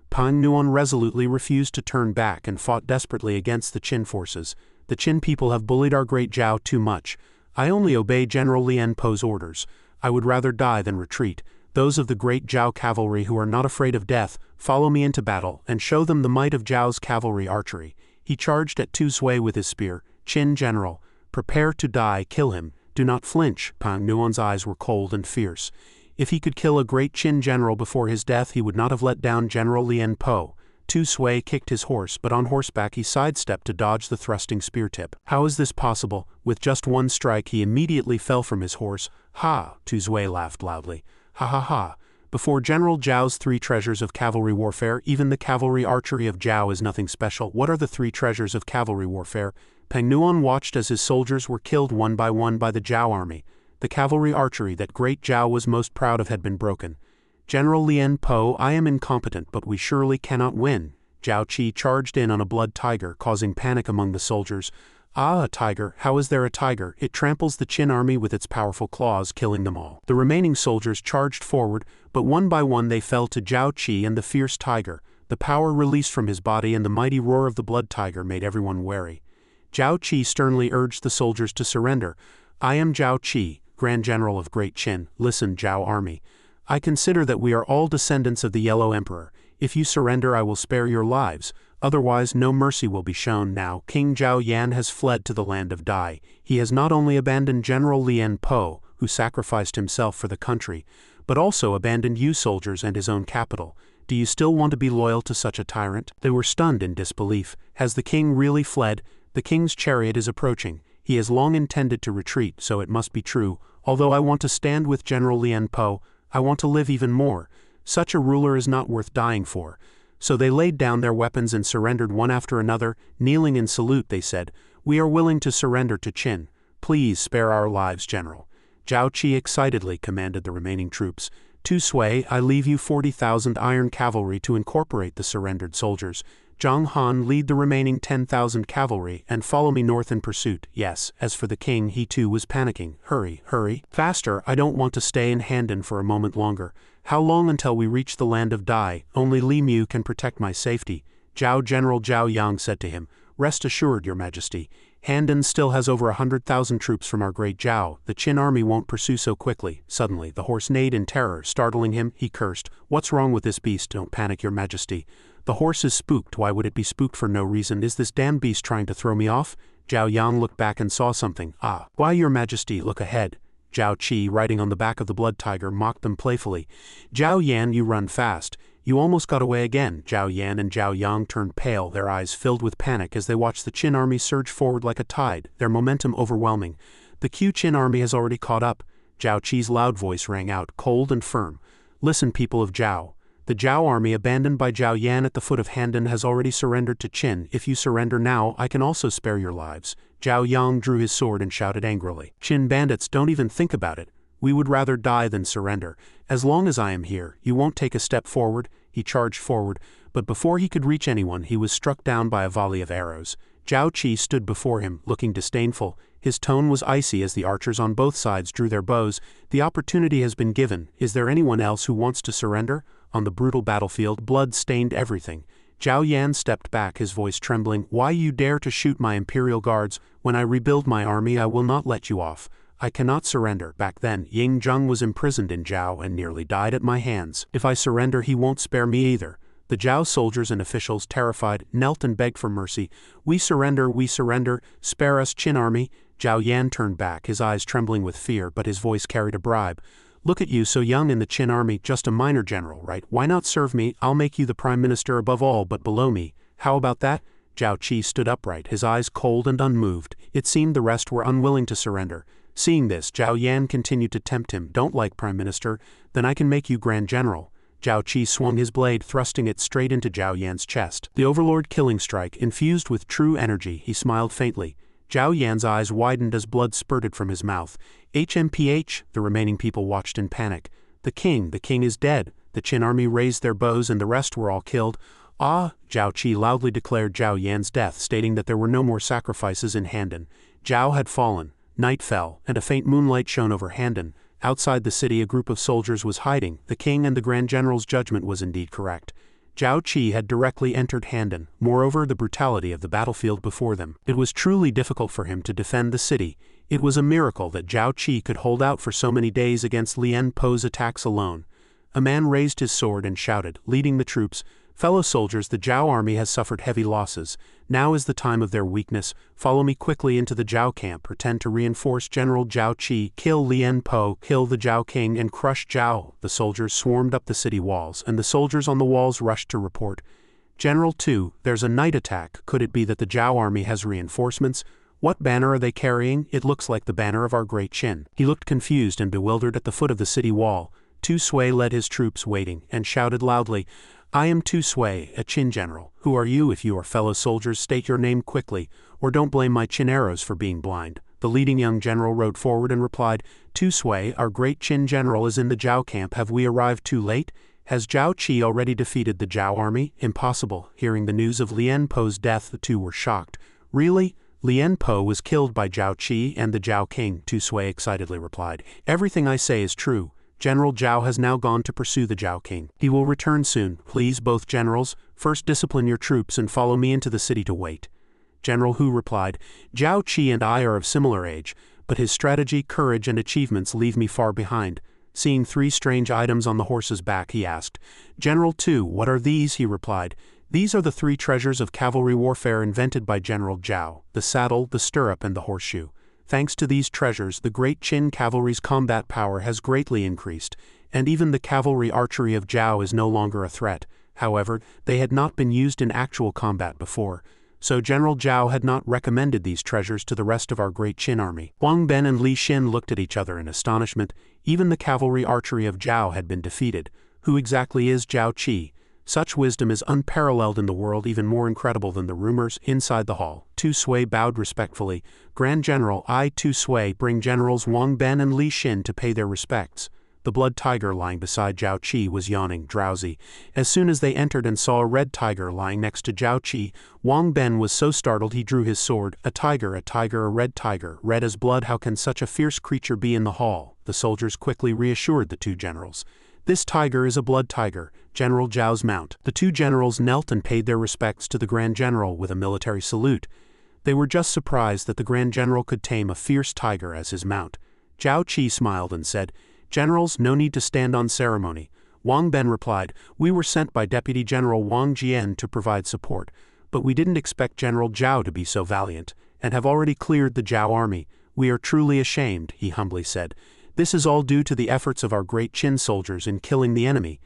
Pang Nuan resolutely refused to turn back and fought desperately against the Qin forces. "The Qin people have bullied our great Zhao too much. I only obey General Lien Po's orders. I would rather die than retreat. Those of the great Zhao cavalry who are not afraid of death, follow me into battle and show them the might of Zhao's cavalry archery." He charged at Tu Zui with his spear. "Qin general, prepare to die, kill him. Do not flinch." Pang Nuan's eyes were cold and fierce. If he could kill a great Qin general before his death, he would not have let down General Lien Po. Tu Zui kicked his horse, but on horseback he sidestepped to dodge the thrusting spear tip. How is this possible? With just one strike he immediately fell from his horse. "Ha!" Tu Zui laughed loudly. "Ha ha ha! Before General Zhao's 3 treasures of cavalry warfare, even the cavalry archery of Zhao is nothing special." "What are the 3 treasures of cavalry warfare?" Pang Nuan watched as his soldiers were killed one by the Zhao army. The cavalry archery that great Zhao was most proud of had been broken. "General Lien Po, I am incompetent, but we surely cannot win." Zhao Qi charged in on a blood tiger, causing panic among the soldiers. "Ah, a tiger, how is there a tiger? It tramples the Qin army with its powerful claws, killing them all." The remaining soldiers charged forward, but one by one they fell to Zhao Qi and the fierce tiger. The power released from his body and the mighty roar of the blood tiger made everyone wary. Zhao Qi sternly urged the soldiers to surrender. "I am Zhao Qi, Grand General of Great Qin. Listen, Zhao army. I consider that we are all descendants of the Yellow Emperor. If you surrender, I will spare your lives. Otherwise, no mercy will be shown. Now, King Zhao Yan has fled to the land of Dai. He has not only abandoned General Lien Po, who sacrificed himself for the country, but also abandoned you soldiers and his own capital. Do you still want to be loyal to such a tyrant?" They were stunned in disbelief. Has the king really fled? The king's chariot is approaching. He has long intended to retreat, so it must be true. Although I want to stand with General Lien Po, I want to live even more. Such a ruler is not worth dying for. So they laid down their weapons and surrendered one after another. Kneeling in salute, they said, "We are willing to surrender to Qin. Please spare our lives, General." Zhao Qi excitedly commanded the remaining troops. "Tu Sui, I leave you 40,000 iron cavalry to incorporate the surrendered soldiers. Zhang Han, lead the remaining 10,000 cavalry and follow me north in pursuit." Yes, as for the king, he too was panicking. "Hurry, hurry. Faster, I don't want to stay in Handan for a moment longer. How long until we reach the land of Dai? Only Li Mu can protect my safety." General Zhao Yang said to him, "Rest assured, your majesty. Handan still has over 100,000 troops from our great Zhao. The Qin army won't pursue so quickly." Suddenly, the horse neighed in terror, startling him. He cursed, "What's wrong with this beast?" "Don't panic, your majesty. The horse is spooked." "Why would it be spooked for no reason? Is this damn beast trying to throw me off?" Zhao Yang looked back and saw something. "Ah, why, your majesty, look ahead." Zhao Qi, riding on the back of the blood tiger, mocked them playfully. "Zhao Yan, you run fast. You almost got away again. Zhao Yan and Zhao Yang turned pale, their eyes filled with panic as they watched the Qin army surge forward like a tide, their momentum overwhelming. The Qin army has already caught up. Zhao Qi's loud voice rang out, cold and firm. Listen, people of Zhao. The Zhao army abandoned by Zhao Yan at the foot of Handan has already surrendered to Qin. If you surrender now, I can also spare your lives. Zhao Yang drew his sword and shouted angrily. Qin bandits, don't even think about it. We would rather die than surrender. As long as I am here, you won't take a step forward. He charged forward, but before he could reach anyone, he was struck down by a volley of arrows. Zhao Qi stood before him, looking disdainful. His tone was icy as the archers on both sides drew their bows. The opportunity has been given. Is there anyone else who wants to surrender? On the brutal battlefield, blood stained everything. Zhao Yan stepped back, his voice trembling. Why you dare to shoot my imperial guards? When I rebuild my army, I will not let you off. I cannot surrender. Back then, Ying Zheng was imprisoned in Zhao and nearly died at my hands. If I surrender, he won't spare me either. The Zhao soldiers and officials, terrified, knelt and begged for mercy. We surrender, spare us, Qin army. Zhao Yan turned back, his eyes trembling with fear, but his voice carried a bribe. Look at you, so young in the Qin army, just a minor general, right? Why not serve me? I'll make you the prime minister above all but below me. How about that? Zhao Qi stood upright, his eyes cold and unmoved. It seemed the rest were unwilling to surrender. Seeing this, Zhao Yan continued to tempt him. Don't like prime minister? Then I can make you grand general. Zhao Qi swung his blade, thrusting it straight into Zhao Yan's chest. The overlord killing strike, infused with true energy. He smiled faintly. Zhao Yan's eyes widened as blood spurted from his mouth. HMPH, the remaining people watched in panic. The king is dead. The Qin army raised their bows and the rest were all killed. Ah, Zhao Qi loudly declared Zhao Yan's death, stating that there were no more sacrifices in Handan. Zhao had fallen. Night fell, and a faint moonlight shone over Handan. Outside the city, a group of soldiers was hiding. The king and the Grand General's judgment was indeed correct. Zhao Qi had directly entered Handan, moreover the brutality of the battlefield before them. It was truly difficult for him to defend the city. It was a miracle that Zhao Qi could hold out for so many days against Lian Po's attacks alone. A man raised his sword and shouted, leading the troops, Fellow soldiers, the Zhao army has suffered heavy losses. Now is the time of their weakness. Follow me quickly into the Zhao camp. Pretend to reinforce General Zhao Qi. Kill Lian Po, kill the Zhao king, and crush Zhao. The soldiers swarmed up the city walls, and the soldiers on the walls rushed to report. General 2, there's a night attack. Could it be that the Zhao army has reinforcements? What banner are they carrying? It looks like the banner of our great Qin. He looked confused and bewildered at the foot of the city wall. Tu Sui led his troops waiting, and shouted loudly, I am Tu Sui, a Qin general. Who are you? If you are fellow soldiers, state your name quickly, or don't blame my Qin arrows for being blind. The leading young general rode forward and replied, Tu Sui, our great Qin general is in the Zhao camp. Have we arrived too late? Has Zhao Qi already defeated the Zhao army? Impossible. Hearing the news of Lian Po's death, the two were shocked. Really? Lian Po was killed by Zhao Qi and the Zhao king, Tu Sui excitedly replied. Everything I say is true. General Zhao has now gone to pursue the Zhao king. He will return soon. Please, both generals, first discipline your troops and follow me into the city to wait. General Hu replied, Zhao Qi and I are of similar age, but his strategy, courage, and achievements leave me far behind. Seeing 3 strange items on the horse's back, he asked, General 2, what are these? He replied, These are the 3 treasures of cavalry warfare invented by General Zhao, the saddle, the stirrup, and the horseshoe. Thanks to these treasures, the great Qin cavalry's combat power has greatly increased, and even the cavalry archery of Zhao is no longer a threat. However, they had not been used in actual combat before, so General Zhao had not recommended these treasures to the rest of our great Qin army. Huang Ben and Li Xin looked at each other in astonishment. Even the cavalry archery of Zhao had been defeated. Who exactly is Zhao Qi? Such wisdom is unparalleled in the world, even more incredible than the rumors. Inside the hall, Tu Sui bowed respectfully. Grand General, I, Tu Sui, bring Generals Huang Ben and Li Xin to pay their respects. The blood tiger lying beside Zhao Qi was yawning, drowsy. As soon as they entered and saw a red tiger lying next to Zhao Qi, Huang Ben was so startled he drew his sword. A tiger, a red tiger, red as blood. How can such a fierce creature be in the hall? The soldiers quickly reassured the 2 generals. This tiger is a blood tiger, General Zhao's mount. The 2 generals knelt and paid their respects to the Grand General with a military salute. They were just surprised that the Grand General could tame a fierce tiger as his mount. Zhao Qi smiled and said, Generals, no need to stand on ceremony. Wang Ben replied, We were sent by Deputy General Wang Jian to provide support, but we didn't expect General Zhao to be so valiant, and have already cleared the Zhao army. We are truly ashamed, he humbly said. This is all due to the efforts of our great Qin soldiers in killing the enemy.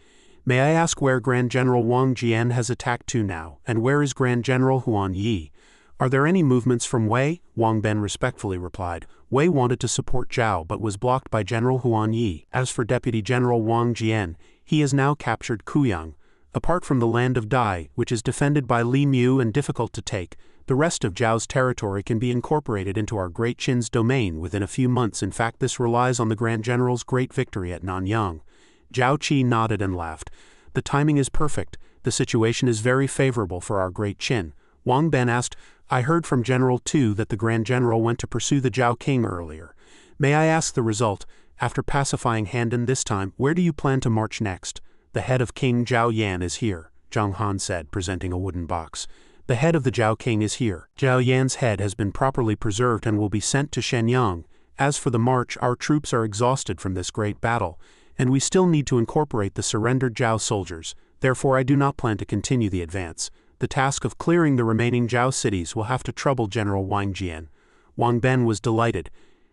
May I ask where Grand General Wang Jian has attacked to now, and where is Grand General Huan Yi? Are there any movements from Wei? Wang Ben respectfully replied. Wei wanted to support Zhao but was blocked by General Huan Yi. As for Deputy General Wang Jian, he has now captured Kuyang. Apart from the land of Dai, which is defended by Li Mu and difficult to take, the rest of Zhao's territory can be incorporated into our Great Qin's domain within a few months. In fact, this relies on the Grand General's great victory at Nanyang. Zhao Qi nodded and laughed. The timing is perfect. The situation is very favorable for our Great Qin. Wang Ben asked, I heard from General Tu that the Grand General went to pursue the Zhao King earlier. May I ask the result? After pacifying Handan this time, where do you plan to march next? The head of King Zhao Yan is here, Zhang Han said, presenting a wooden box. The head of the Zhao King is here. Zhao Yan's head has been properly preserved and will be sent to Shenyang. As for the march, our troops are exhausted from this great battle, and we still need to incorporate the surrendered Zhao soldiers. Therefore, I do not plan to continue the advance. The task of clearing the remaining Zhao cities will have to trouble General Wang Jian. Wang Ben was delighted.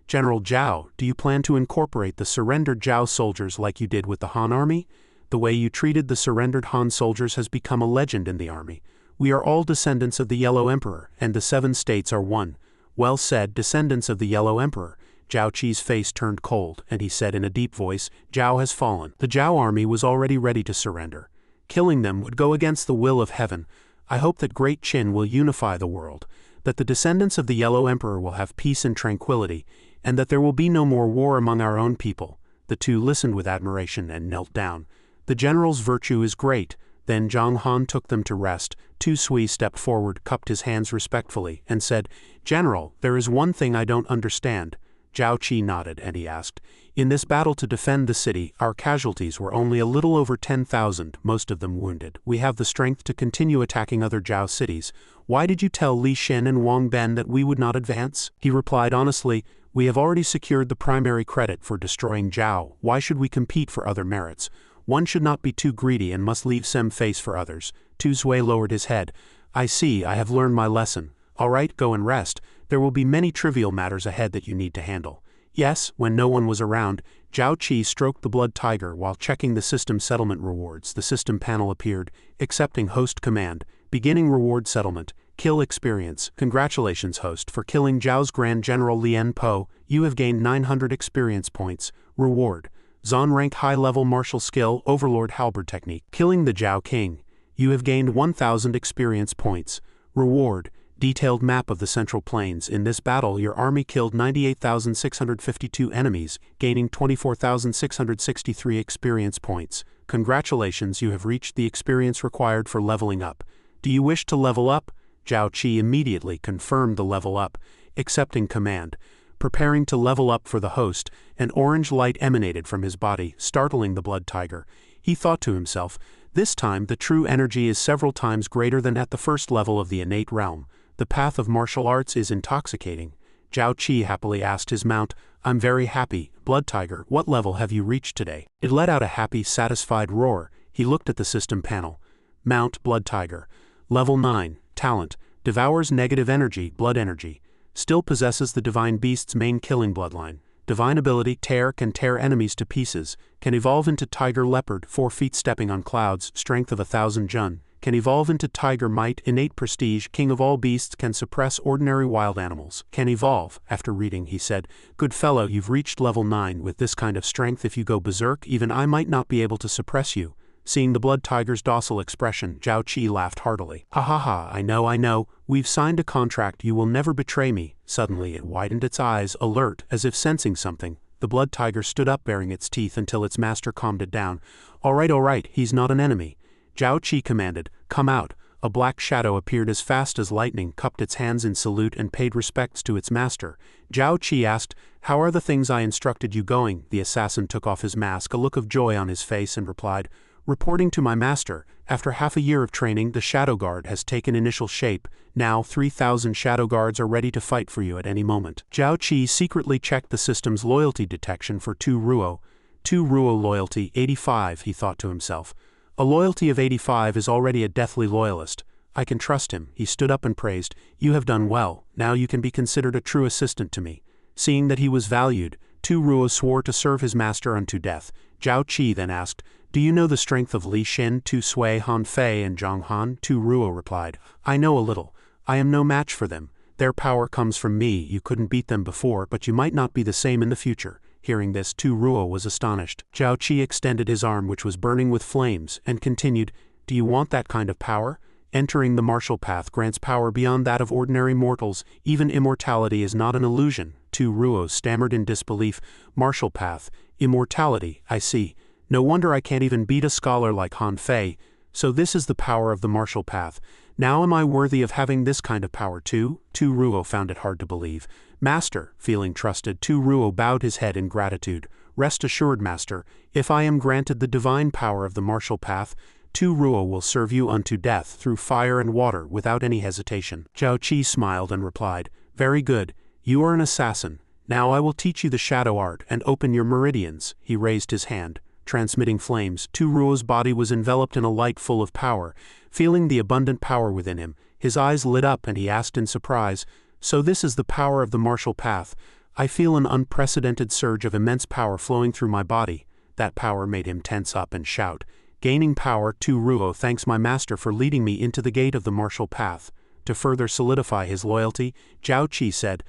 General Zhao, do you plan to incorporate the surrendered Zhao soldiers like you did with the Han army? The way you treated the surrendered Han soldiers has become a legend in the army. We are all descendants of the Yellow Emperor, and the 7 states are one. Well said, descendants of the Yellow Emperor. Zhao Qi's face turned cold, and he said in a deep voice, Zhao has fallen. The Zhao army was already ready to surrender. Killing them would go against the will of heaven. I hope that Great Qin will unify the world, that the descendants of the Yellow Emperor will have peace and tranquility, and that there will be no more war among our own people. The two listened with admiration and knelt down. The general's virtue is great. Then Zhang Han took them to rest. Tu Sui stepped forward, cupped his hands respectfully, and said, General, there is one thing I don't understand. Zhao Qi nodded, and he asked, In this battle to defend the city, our casualties were only a little over 10,000, most of them wounded. We have the strength to continue attacking other Zhao cities. Why did you tell Li Shen and Wang Ben that we would not advance? He replied honestly, We have already secured the primary credit for destroying Zhao. Why should we compete for other merits? One should not be too greedy and must leave some face for others. Tu Sui lowered his head. I see, I have learned my lesson. All right, go and rest. There will be many trivial matters ahead that you need to handle. Yes, when no one was around, Zhao Qi stroked the blood tiger while checking the system settlement rewards. The system panel appeared, accepting host command, beginning reward settlement, kill experience. Congratulations, host, for killing Zhao's Grand General Lian Po. You have gained 900 experience points. Reward. Zon rank high-level martial skill, Overlord Halberd technique. Killing the Zhao King. You have gained 1,000 experience points. Reward. Detailed map of the Central Plains. In this battle, your army killed 98,652 enemies, gaining 24,663 experience points. Congratulations, you have reached the experience required for leveling up. Do you wish to level up? Zhao Qi immediately confirmed the level up, accepting command. Preparing to level up for the host, an orange light emanated from his body, startling the blood tiger. He thought to himself, this time the true energy is several times greater than at the first level of the innate realm. The path of martial arts is intoxicating. Zhao Qi happily asked his mount, I'm very happy. Blood tiger, what level have you reached today? It let out a happy, satisfied roar. He looked at the system panel. Mount blood tiger. Level 9, talent, devours negative energy, blood energy. Still possesses the divine beast's main killing bloodline. Divine ability, tear, can tear enemies to pieces. Can evolve into tiger leopard, 4 feet stepping on clouds, strength of 1,000 jun. Can evolve into tiger might, innate prestige, king of all beasts, can suppress ordinary wild animals. Can evolve. After reading, he said, Good fellow, you've reached level 9. With this kind of strength, if you go berserk, even I might not be able to suppress you. Seeing the blood tiger's docile expression, Zhao Qi laughed heartily. Ha ha ha, I know. We've signed a contract, you will never betray me. Suddenly it widened its eyes, alert, as if sensing something. The blood tiger stood up, baring its teeth until its master calmed it down. All right, he's not an enemy. Zhao Qi commanded, Come out. A black shadow appeared as fast as lightning, cupped its hands in salute and paid respects to its master. Zhao Qi asked, How are the things I instructed you going? The assassin took off his mask, a look of joy on his face, and replied, Reporting to my master, after half a year of training, the Shadow Guard has taken initial shape. Now 3,000 Shadow Guards are ready to fight for you at any moment. Zhao Qi secretly checked the system's loyalty detection for Tu Ruo. Tu Ruo loyalty 85, he thought to himself. A loyalty of 85 is already a deathly loyalist. I can trust him. He stood up and praised, You have done well. Now you can be considered a true assistant to me. Seeing that he was valued, Tu Ruo swore to serve his master unto death. Zhao Qi then asked, "Do you know the strength of Li Xin, Tu Sui, Han Fei, and Zhang Han?" Tu Ruo replied, "I know a little. I am no match for them. Their power comes from me. You couldn't beat them before, but you might not be the same in the future." Hearing this, Tu Ruo was astonished. Zhao Qi extended his arm, which was burning with flames, and continued, "Do you want that kind of power? Entering the martial path grants power beyond that of ordinary mortals. Even immortality is not an illusion." Tu Ruo stammered in disbelief. "Martial path, immortality, I see. No wonder I can't even beat a scholar like Han Fei. So this is the power of the martial path. Now am I worthy of having this kind of power too?" Tu Ruo found it hard to believe. "Master," feeling trusted, Tu Ruo bowed his head in gratitude. "Rest assured, Master, if I am granted the divine power of the martial path, Tu Ruo will serve you unto death through fire and water without any hesitation." Zhao Qi smiled and replied, "Very good. You are an assassin. Now I will teach you the shadow art and open your meridians." He raised his hand, transmitting flames. Tu Ruo's body was enveloped in a light full of power. Feeling the abundant power within him, his eyes lit up and he asked in surprise, "So this is the power of the martial path. I feel an unprecedented surge of immense power flowing through my body." That power made him tense up and shout, "Gaining power, Tu Ruo thanks my master for leading me into the gate of the martial path." To further solidify his loyalty, Zhao Qi said,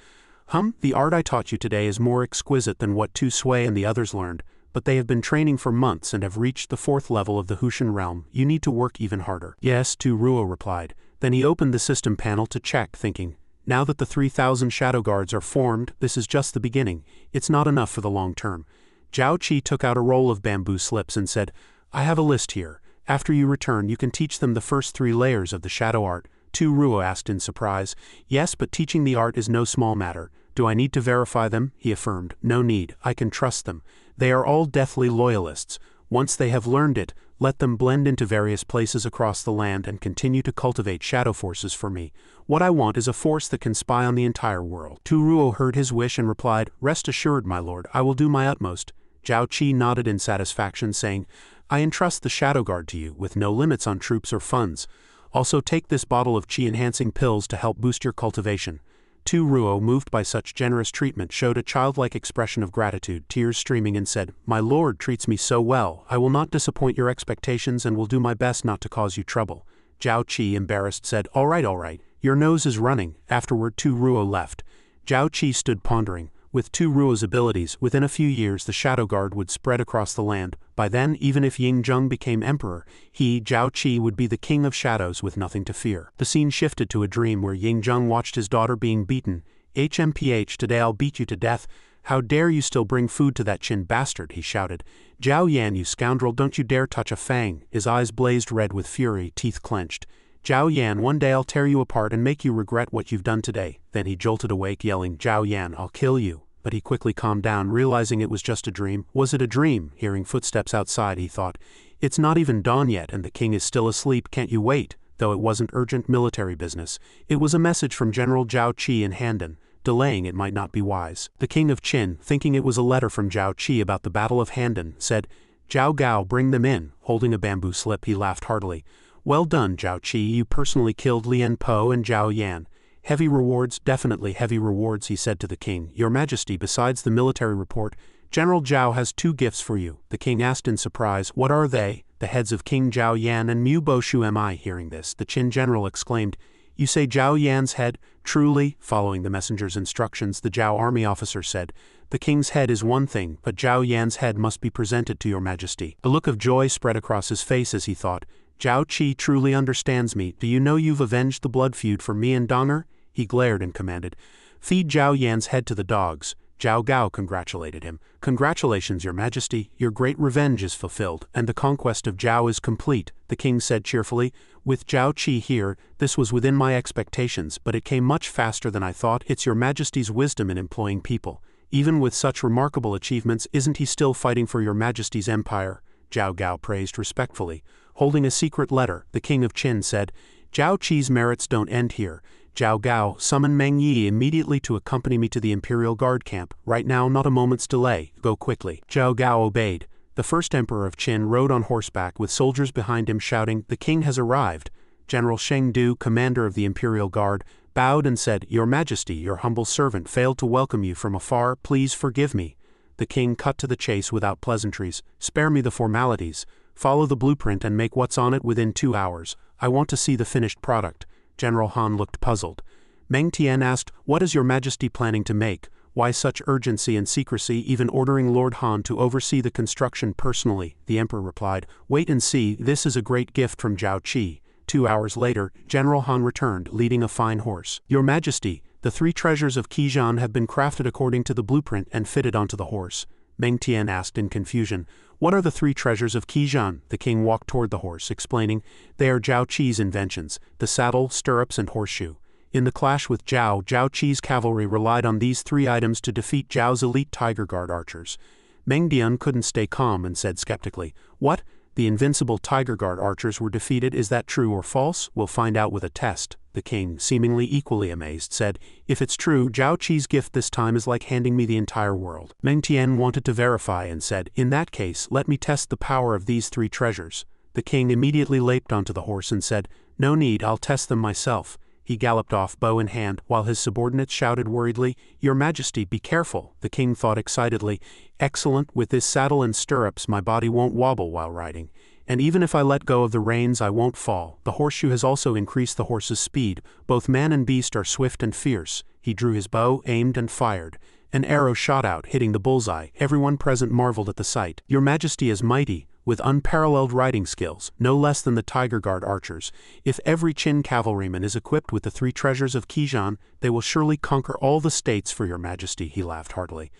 The art I taught you today is more exquisite than what Tu Sui and the others learned, but they have been training for months and have reached the 4th level of the Hushan realm. You need to work even harder." "Yes," Tu Ruo replied. Then he opened the system panel to check, thinking, now that the 3,000 shadow guards are formed, this is just the beginning. It's not enough for the long term. Zhao Qi took out a roll of bamboo slips and said, "I have a list here. After you return, you can teach them the first 3 layers of the shadow art." Tu Ruo asked in surprise. "Yes, but teaching the art is no small matter. Do I need to verify them?" He affirmed. "No need. I can trust them. They are all deathly loyalists. Once they have learned it, let them blend into various places across the land and continue to cultivate shadow forces for me. What I want is a force that can spy on the entire world." Tu Ruo heard his wish and replied, "Rest assured, my lord, I will do my utmost." Zhao Qi nodded in satisfaction, saying, "I entrust the Shadow Guard to you, with no limits on troops or funds. Also take this bottle of qi-enhancing pills to help boost your cultivation." Tu Ruo, moved by such generous treatment, showed a childlike expression of gratitude, tears streaming, and said, "My lord treats me so well. I will not disappoint your expectations and will do my best not to cause you trouble." Zhao Qi, embarrassed, said, All right. Your nose is running." Afterward, Tu Ruo left. Zhao Qi stood pondering. With Tu Ruo's abilities, within a few years the Shadow Guard would spread across the land. By then, even if Ying Zheng became emperor, he, Zhao Qi, would be the king of shadows with nothing to fear. The scene shifted to a dream where Ying Zheng watched his daughter being beaten. "HMPH, today I'll beat you to death. How dare you still bring food to that Qin bastard," he shouted. "Zhao Yan, you scoundrel, don't you dare touch a fang." His eyes blazed red with fury, teeth clenched. "Zhao Yan, one day I'll tear you apart and make you regret what you've done today." Then he jolted awake, yelling, "Zhao Yan, I'll kill you." But he quickly calmed down, realizing it was just a dream. Was it a dream? Hearing footsteps outside, he thought, "It's not even dawn yet and the king is still asleep, can't you wait?" Though it wasn't urgent military business. It was a message from General Zhao Qi in Handan. Delaying it might not be wise. The king of Qin, thinking it was a letter from Zhao Qi about the Battle of Handan, said, "Zhao Gao, bring them in." Holding a bamboo slip, he laughed heartily. "Well done, Zhao Qi, you personally killed Lian Po and Zhao Yan. Heavy rewards, definitely heavy rewards," he said to the king. "Your Majesty, besides the military report, General Zhao has 2 gifts for you." The king asked in surprise, "What are they?" "The heads of King Zhao Yan and Mu Bo Shu am I." Hearing this, the Qin general exclaimed, "You say Zhao Yan's head?" "Truly." Following the messenger's instructions, the Zhao army officer said, "The king's head is one thing, but Zhao Yan's head must be presented to your Majesty." A look of joy spread across his face as he thought, "Zhao Qi truly understands me. Do you know you've avenged the blood feud for me and Donger?" He glared and commanded, "Feed Zhao Yan's head to the dogs." Zhao Gao congratulated him. "Congratulations, your Majesty. Your great revenge is fulfilled, and the conquest of Zhao is complete," the king said cheerfully. "With Zhao Qi here, this was within my expectations, but it came much faster than I thought. It's your Majesty's wisdom in employing people. Even with such remarkable achievements, isn't he still fighting for your Majesty's empire?" Zhao Gao praised respectfully. Holding a secret letter, the king of Qin said, "Zhao Qi's merits don't end here. Zhao Gao, summon Meng Yi immediately to accompany me to the Imperial Guard camp. Right now, not a moment's delay. Go quickly." Zhao Gao obeyed. The first emperor of Qin rode on horseback with soldiers behind him shouting, "The king has arrived." General Sheng Du, commander of the Imperial Guard, bowed and said, "Your Majesty, your humble servant failed to welcome you from afar. Please forgive me." The king cut to the chase without pleasantries. Spare me the formalities. Follow the blueprint and make what's on it within 2 hours. I want to see the finished product. General Han looked puzzled. Meng Tian asked, "What is your majesty planning to make? Why such urgency and secrecy, even ordering Lord Han to oversee the construction personally?" The emperor replied, "Wait and see, this is a great gift from Zhao Qi." 2 hours later, General Han returned, leading a fine horse. "Your majesty, the 3 treasures of Qijan have been crafted according to the blueprint and fitted onto the horse." Meng Tian asked in confusion, "What are the 3 treasures of Qijan?" The king walked toward the horse, explaining, "They are Zhao Qi's inventions, the saddle, stirrups and horseshoe." In the clash with Zhao Qi's cavalry relied on these 3 items to defeat Zhao's elite Tiger Guard archers. Meng Dian couldn't stay calm and said skeptically, "What? The Invincible Tiger Guard archers were defeated, is that true or false? We'll find out with a test." The king, seemingly equally amazed, said, "If it's true, Zhao Qi's gift this time is like handing me the entire world." Meng Tian wanted to verify and said, "In that case, let me test the power of these 3 treasures." The king immediately leaped onto the horse and said, "No need, I'll test them myself." He galloped off, bow in hand, while his subordinates shouted worriedly, "Your Majesty, be careful." The king thought excitedly, "Excellent, with this saddle and stirrups my body won't wobble while riding. And even if I let go of the reins I won't fall. The horseshoe has also increased the horse's speed. Both man and beast are swift and fierce." He drew his bow, aimed and fired. An arrow shot out, hitting the bullseye. Everyone present marveled at the sight. "Your Majesty is mighty, with unparalleled riding skills, no less than the Tiger Guard archers. If every Qin cavalryman is equipped with the 3 treasures of Qijan, they will surely conquer all the states for your Majesty." He laughed heartily.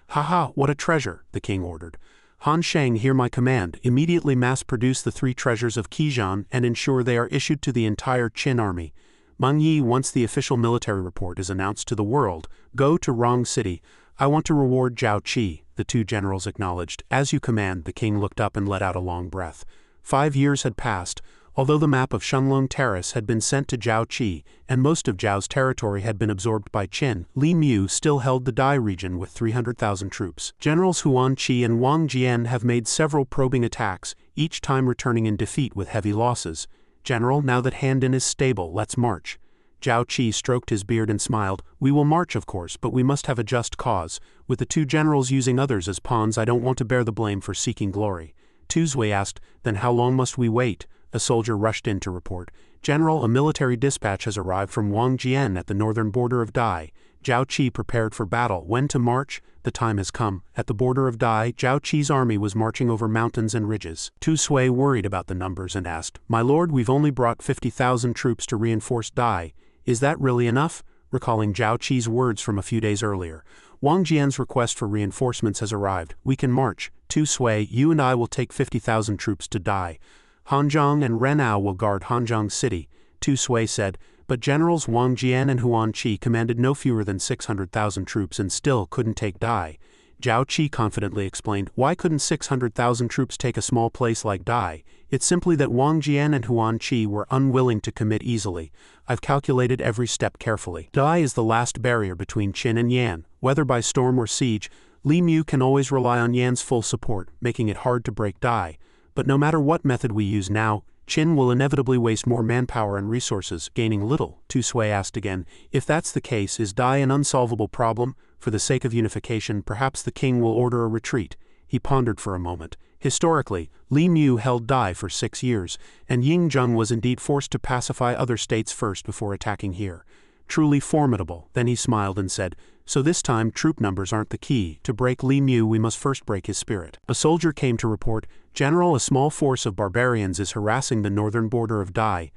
"Ha, what a treasure," the king ordered. "Han Sheng, hear my command. Immediately mass-produce the 3 treasures of Qijan and ensure they are issued to the entire Qin army. Meng Yi, once the official military report is announced to the world, go to Rong City. I want to reward Zhao Qi." The 2 generals acknowledged. "As you command." The king looked up and let out a long breath. 5 years had passed. Although the map of Shenlong Terrace had been sent to Zhao Qi, and most of Zhao's territory had been absorbed by Qin, Li Mu still held the Dai region with 300,000 troops. Generals Huan Qi and Wang Jian have made several probing attacks, each time returning in defeat with heavy losses. "General, now that Handin is stable, let's march." Zhao Qi stroked his beard and smiled. "We will march, of course, but we must have a just cause. With the 2 generals using others as pawns, I don't want to bear the blame for seeking glory." Tu Zui asked, "Then how long must we wait?" A soldier rushed in to report, "General, a military dispatch has arrived from Wang Jian at the northern border of Dai. Zhao Qi prepared for battle. When to march? The time has come." At the border of Dai, Zhao Qi's army was marching over mountains and ridges. Tu Sui worried about the numbers and asked, "My lord, we've only brought 50,000 troops to reinforce Dai. Is that really enough?" Recalling Zhao Qi's words from a few days earlier. "Wang Jian's request for reinforcements has arrived. We can march. Tu Sui, you and I will take 50,000 troops to Dai. Hanzhong and Renao will guard Hanzhong City." Tu Sui said, but generals Wang Jian and Huan Qi commanded no fewer than 600,000 troops and still couldn't take Dai. Zhao Qi confidently explained, "Why couldn't 600,000 troops take a small place like Dai? It's simply that Wang Jian and Huan Qi were unwilling to commit easily. I've calculated every step carefully. Dai is the last barrier between Qin and Yan. Whether by storm or siege, Li Mu can always rely on Yan's full support, making it hard to break Dai. But no matter what method we use now, Qin will inevitably waste more manpower and resources, gaining little." Tu Sui asked again, "If that's the case, is Dai an unsolvable problem? For the sake of unification, perhaps the king will order a retreat." He pondered for a moment. Historically, Li Mu held Dai for 6 years, and Ying Zheng was indeed forced to pacify other states first before attacking here. Truly formidable. Then he smiled and said, "So this time troop numbers aren't the key. To break Li Mu we must first break his spirit." A soldier came to report, "General, a small force of barbarians is harassing the northern border of Dai.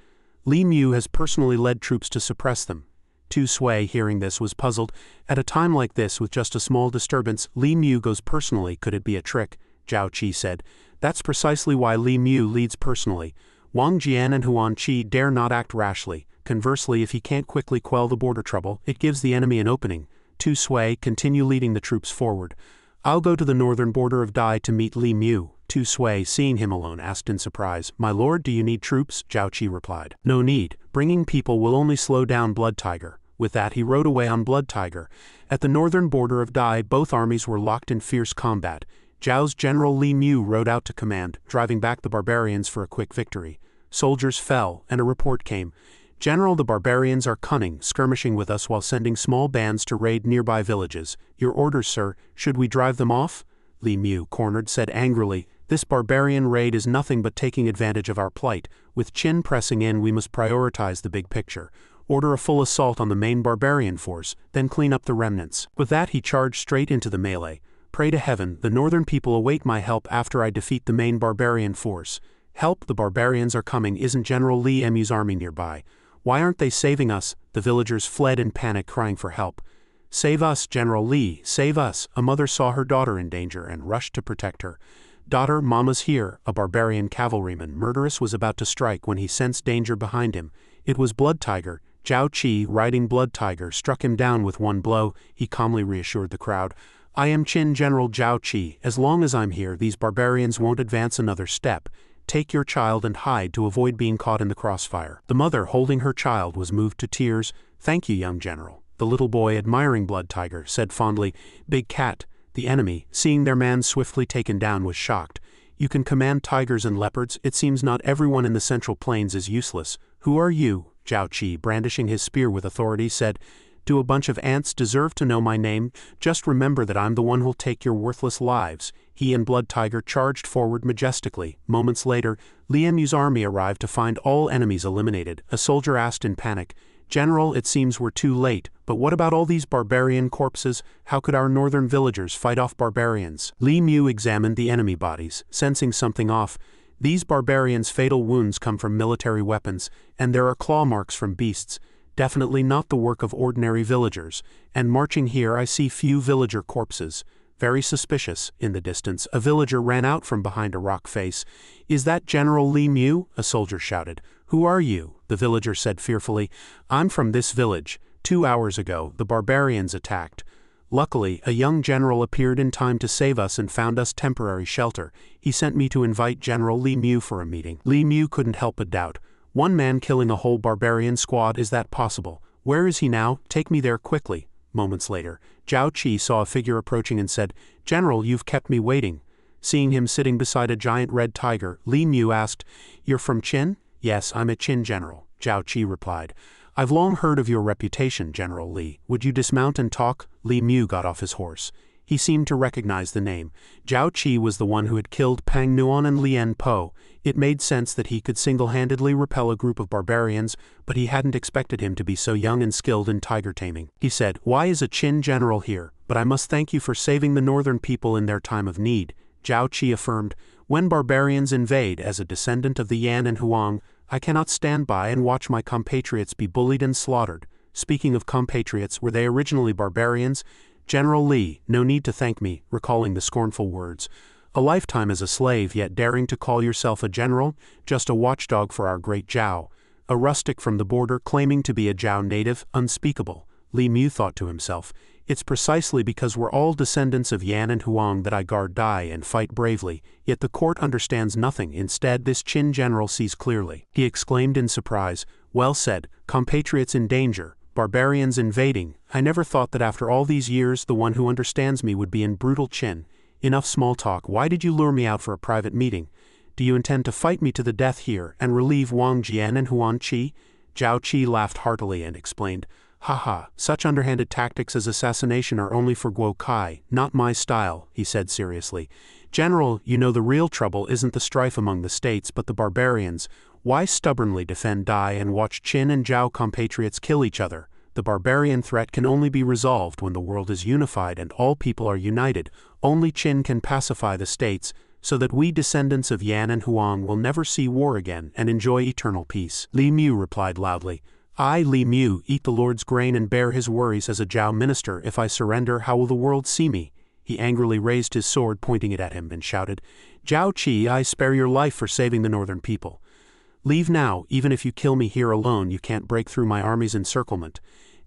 Li Mu has personally led troops to suppress them." Tu Sui, hearing this, was puzzled. At a time like this, with just a small disturbance, Li Mu goes personally. Could it be a trick? Zhao Qi said, "That's precisely why Li Mu leads personally. Wang Jian and Huan Qi dare not act rashly. Conversely, if he can't quickly quell the border trouble, it gives the enemy an opening. Tu Sui, continue leading the troops forward. I'll go to the northern border of Dai to meet Li Mu." Tu Sui, seeing him alone, asked in surprise, "My lord, do you need troops?" Zhao Qi replied, "No need. Bringing people will only slow down Blood Tiger." With that, he rode away on Blood Tiger. At the northern border of Dai, both armies were locked in fierce combat. Zhao's general Li Mu rode out to command, driving back the barbarians for a quick victory. Soldiers fell, and a report came. General, the barbarians are cunning, skirmishing with us while sending small bands to raid nearby villages. Your orders, sir. Should we drive them off? Li Mu, cornered, said angrily, this barbarian raid is nothing but taking advantage of our plight. With Qin pressing in, we must prioritize the big picture. Order a full assault on the main barbarian force, then clean up the remnants. With that, he charged straight into the melee. Pray to heaven, the northern people await my help after I defeat the main barbarian force. Help, the barbarians are coming. Isn't General Li Mu's army nearby? Why aren't they saving us? The villagers fled in panic, crying for help. Save us, General Li, save us. A mother saw her daughter in danger and rushed to protect her. Daughter, Mama's here. A barbarian cavalryman, murderous, was about to strike when he sensed danger behind him. It was Blood Tiger. Zhao Qi, riding Blood Tiger, struck him down with one blow. He calmly reassured the crowd. I am Qin General Zhao Qi. As long as I'm here, these barbarians won't advance another step. Take your child and hide to avoid being caught in the crossfire. The mother, holding her child, was moved to tears. Thank you, young general. The little boy, admiring Blood Tiger, said fondly, Big cat. The enemy, seeing their man swiftly taken down, was shocked. You can command tigers and leopards. It seems not everyone in the Central Plains is useless. Who are you? Zhao Qi, brandishing his spear with authority, said, Do a bunch of ants deserve to know my name? Just remember that I'm the one who'll take your worthless lives. He and Blood Tiger charged forward majestically. Moments later, Li Mu's army arrived to find all enemies eliminated. A soldier asked in panic, General, it seems we're too late, but what about all these barbarian corpses? How could our northern villagers fight off barbarians? Li Mu examined the enemy bodies, sensing something off. These barbarians' fatal wounds come from military weapons, and there are claw marks from beasts. Definitely not the work of ordinary villagers. And marching here I see few villager corpses. Very suspicious. In the distance, a villager ran out from behind a rock face. Is that General Li Mu? A soldier shouted. Who are you? The villager said fearfully. I'm from this village. 2 hours ago, the barbarians attacked. Luckily, a young general appeared in time to save us and found us temporary shelter. He sent me to invite General Li Mu for a meeting. Li Mu couldn't help but doubt. One man killing a whole barbarian squad, is that possible? Where is he now? Take me there quickly. Moments later, Zhao Qi saw a figure approaching and said, General, you've kept me waiting. Seeing him sitting beside a giant red tiger, Li Mu asked, You're from Qin? Yes, I'm a Qin general, Zhao Qi replied. I've long heard of your reputation, General Li. Would you dismount and talk? Li Mu got off his horse. He seemed to recognize the name. Zhao Qi was the one who had killed Pang Nuan and Lian Po. It made sense that he could single-handedly repel a group of barbarians, but he hadn't expected him to be so young and skilled in tiger taming. He said, Why is a Qin general here? But I must thank you for saving the northern people in their time of need. Zhao Qi affirmed, When barbarians invade, as a descendant of the Yan and Huang, I cannot stand by and watch my compatriots be bullied and slaughtered. Speaking of compatriots, were they originally barbarians? General Li, no need to thank me, recalling the scornful words. A lifetime as a slave, yet daring to call yourself a general? Just a watchdog for our great Zhao. A rustic from the border claiming to be a Zhao native? Unspeakable. Li Mu thought to himself. It's precisely because we're all descendants of Yan and Huang that I guard Dai and fight bravely, yet the court understands nothing. Instead, this Qin general sees clearly. He exclaimed in surprise, Well said, compatriots in danger, barbarians invading. I never thought that after all these years the one who understands me would be in brutal Qin. Enough small talk. Why did you lure me out for a private meeting? Do you intend to fight me to the death here and relieve Wang Jian and Huan Qi? Zhao Qi laughed heartily and explained, Haha, such underhanded tactics as assassination are only for Guo Kai, not my style, he said seriously. General, you know the real trouble isn't the strife among the states but the barbarians. Why stubbornly defend Dai and watch Qin and Zhao compatriots kill each other? The barbarian threat can only be resolved when the world is unified and all people are united. Only Qin can pacify the states, so that we descendants of Yan and Huang will never see war again and enjoy eternal peace. Li Mu replied loudly. I, Li Mu, eat the Lord's grain and bear his worries as a Zhao minister. If I surrender, how will the world see me? He angrily raised his sword, pointing it at him, and shouted, Zhao Qi, I spare your life for saving the northern people. Leave now. Even if you kill me here alone, you can't break through my army's encirclement.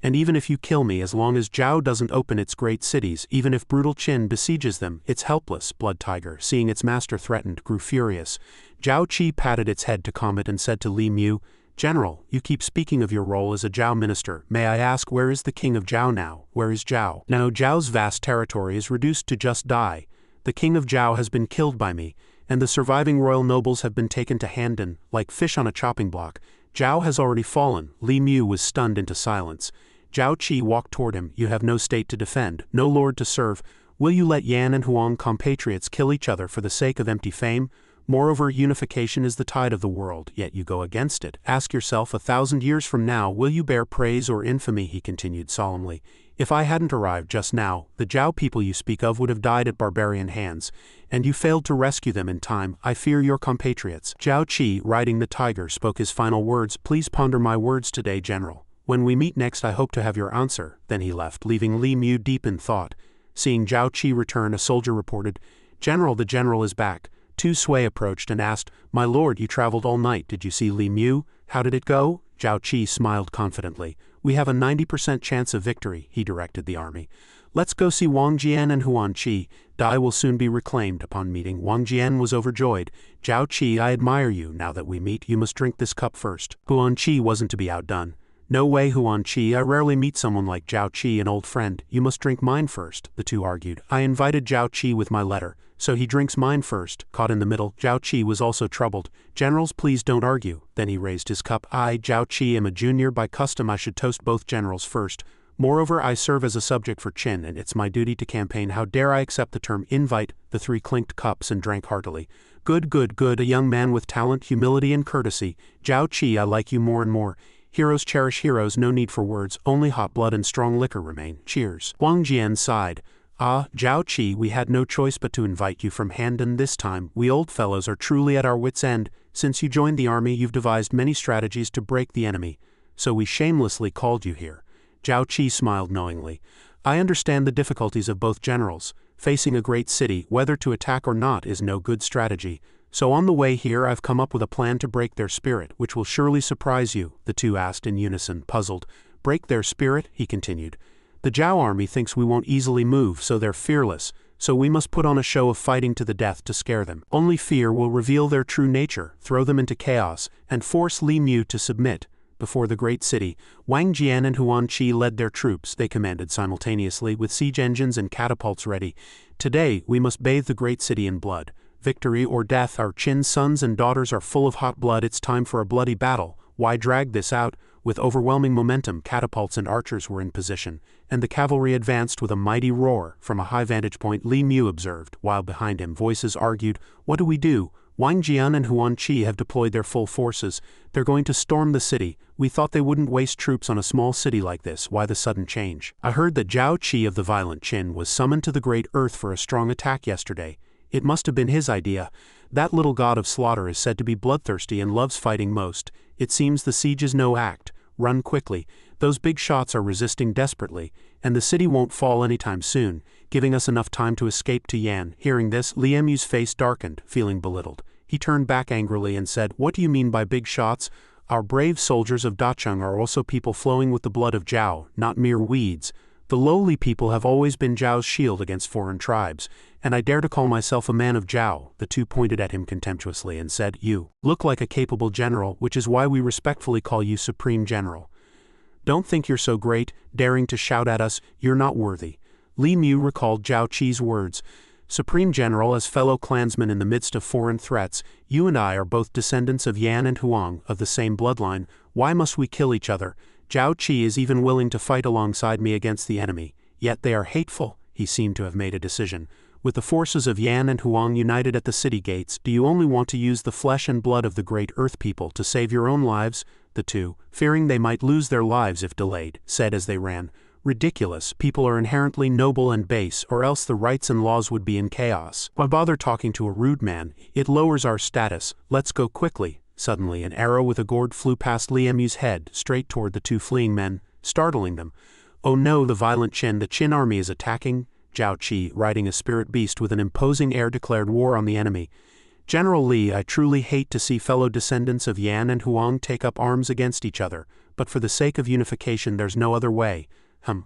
And even if you kill me, as long as Zhao doesn't open its great cities, even if brutal Qin besieges them, it's helpless. Blood Tiger, seeing its master threatened, grew furious. Zhao Qi patted its head to calm it and said to Li Mu, General, you keep speaking of your role as a Zhao minister. May I ask, where is the king of Zhao now? Where is Zhao? Now Zhao's vast territory is reduced to just Dai. The king of Zhao has been killed by me, and the surviving royal nobles have been taken to Handan, like fish on a chopping block. Zhao has already fallen. Li Mu was stunned into silence. Zhao Qi walked toward him. You have no state to defend, no lord to serve. Will you let Yan and Huang compatriots kill each other for the sake of empty fame? Moreover, unification is the tide of the world, yet you go against it. Ask yourself, 1,000 years from now, will you bear praise or infamy? He continued solemnly. If I hadn't arrived just now, the Zhao people you speak of would have died at barbarian hands, and you failed to rescue them in time. I fear your compatriots. Zhao Qi, riding the tiger, spoke his final words. Please ponder my words today, General. When we meet next I hope to have your answer. Then he left, leaving Li Mu deep in thought. Seeing Zhao Qi return, a soldier reported, General, the general is back. Tu Sui approached and asked, My lord, you traveled all night. Did you see Li Mu? How did it go? Zhao Qi smiled confidently. We have a 90% chance of victory, he directed the army. Let's go see Wang Jian and Huan Qi. Dai will soon be reclaimed. Upon meeting, Wang Jian was overjoyed. Zhao Qi, I admire you. Now that we meet, you must drink this cup first. Huan Qi wasn't to be outdone. No way, Huan Qi, I rarely meet someone like Zhao Qi, an old friend. You must drink mine first, the two argued. I invited Zhao Qi with my letter, so he drinks mine first. Caught in the middle, Zhao Qi was also troubled. Generals, please don't argue. Then he raised his cup. I, Zhao Qi, am a junior. By custom I should toast both generals first. Moreover, I serve as a subject for Qin, and it's my duty to campaign. How dare I accept the term invite? The three clinked cups and drank heartily. Good, good, good, a young man with talent, humility, and courtesy. Zhao Qi, I like you more and more. Heroes cherish heroes, no need for words, only hot blood and strong liquor remain. Cheers. Wang Jian sighed. Ah, Zhao Qi, we had no choice but to invite you from Handan this time. We old fellows are truly at our wits' end. Since you joined the army, you've devised many strategies to break the enemy, so we shamelessly called you here. Zhao Qi smiled knowingly. I understand the difficulties of both generals. Facing a great city, whether to attack or not, is no good strategy. So on the way here I've come up with a plan to break their spirit, which will surely surprise you, the two asked in unison, puzzled. Break their spirit, he continued. The Zhao army thinks we won't easily move, so they're fearless, so we must put on a show of fighting to the death to scare them. Only fear will reveal their true nature, throw them into chaos, and force Li Mu to submit. Before the great city, Wang Jian and Huan Qi led their troops, they commanded simultaneously, with siege engines and catapults ready. Today, we must bathe the great city in blood. Victory or death, our Qin sons and daughters are full of hot blood. It's time for a bloody battle. Why drag this out? With overwhelming momentum, catapults and archers were in position, and the cavalry advanced with a mighty roar. From a high vantage point, Li Mu observed, while behind him voices argued, What do we do? Wang Jian and Huan Qi have deployed their full forces. They're going to storm the city. We thought they wouldn't waste troops on a small city like this. Why the sudden change? I heard that Zhao Qi of the violent Qin was summoned to the great earth for a strong attack yesterday. It must have been his idea. That little god of slaughter is said to be bloodthirsty and loves fighting most. It seems the siege is no act. Run quickly. Those big shots are resisting desperately, and the city won't fall anytime soon, giving us enough time to escape to Yan. Hearing this, Li Mu's face darkened, feeling belittled. He turned back angrily and said, What do you mean by big shots? Our brave soldiers of Dacheng are also people flowing with the blood of Zhao, not mere weeds. The lowly people have always been Zhao's shield against foreign tribes, and I dare to call myself a man of Zhao. The two pointed at him contemptuously and said, You look like a capable general, which is why we respectfully call you Supreme General. Don't think you're so great, daring to shout at us, you're not worthy. Li Mu recalled Zhao Qi's words. Supreme General, as fellow clansmen in the midst of foreign threats, you and I are both descendants of Yan and Huang, of the same bloodline. Why must we kill each other? Zhao Qi is even willing to fight alongside me against the enemy, yet they are hateful. He seemed to have made a decision. With the forces of Yan and Huang united at the city gates, do you only want to use the flesh and blood of the great earth people to save your own lives? The two, fearing they might lose their lives if delayed, said as they ran, Ridiculous, people are inherently noble and base, or else the rights and laws would be in chaos. Why bother talking to a rude man? It lowers our status. Let's go quickly. Suddenly, an arrow with a gourd flew past Li Mu's head, straight toward the two fleeing men, startling them. Oh no, the violent Qin, the Qin army is attacking. Zhao Qi, riding a spirit beast with an imposing air, declared war on the enemy. General Li, I truly hate to see fellow descendants of Yan and Huang take up arms against each other, but for the sake of unification there's no other way.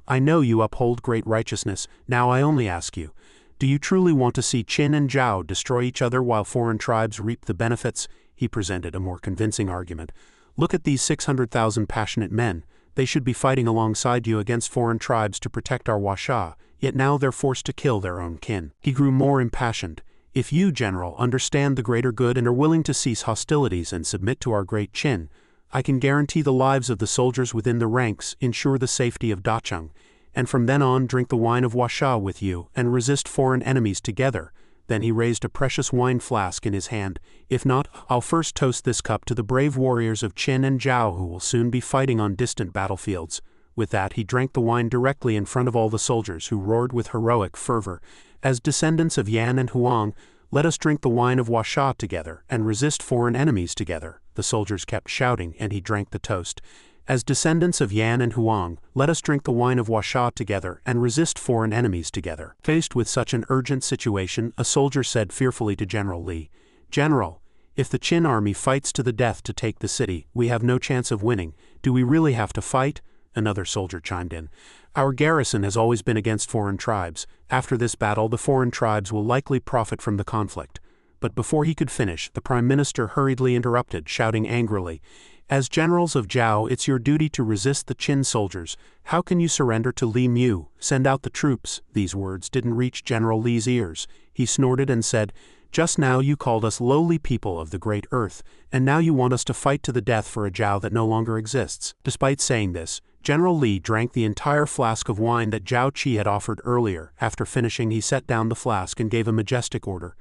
I know you uphold great righteousness. Now I only ask you, do you truly want to see Qin and Zhao destroy each other while foreign tribes reap the benefits? He presented a more convincing argument. Look at these 600,000 passionate men. They should be fighting alongside you against foreign tribes to protect our Washa, yet now they're forced to kill their own kin. He grew more impassioned. If you, General, understand the greater good and are willing to cease hostilities and submit to our great Qin, I can guarantee the lives of the soldiers within the ranks, ensure the safety of Dacheng, and from then on drink the wine of Huasha with you, and resist foreign enemies together." Then he raised a precious wine flask in his hand. "If not, I'll first toast this cup to the brave warriors of Qin and Zhao who will soon be fighting on distant battlefields." With that he drank the wine directly in front of all the soldiers, who roared with heroic fervor, "As descendants of Yan and Huang, let us drink the wine of Huasha together, and resist foreign enemies together." The soldiers kept shouting, and he drank the toast. "As descendants of Yan and Huang, let us drink the wine of Huasha together, and resist foreign enemies together." Faced with such an urgent situation, a soldier said fearfully to General Li, "General, if the Qin army fights to the death to take the city, we have no chance of winning. Do we really have to fight?" Another soldier chimed in, "Our garrison has always been against foreign tribes. After this battle, the foreign tribes will likely profit from the conflict." But before he could finish, the Prime Minister hurriedly interrupted, shouting angrily, "As generals of Zhao, it's your duty to resist the Qin soldiers. How can you surrender to Li Mu? Send out the troops." These words didn't reach General Li's ears. He snorted and said, "Just now you called us lowly people of the great earth, and now you want us to fight to the death for a Zhao that no longer exists." Despite saying this, General Li drank the entire flask of wine that Zhao Qi had offered earlier. After finishing, he set down the flask and gave a majestic order.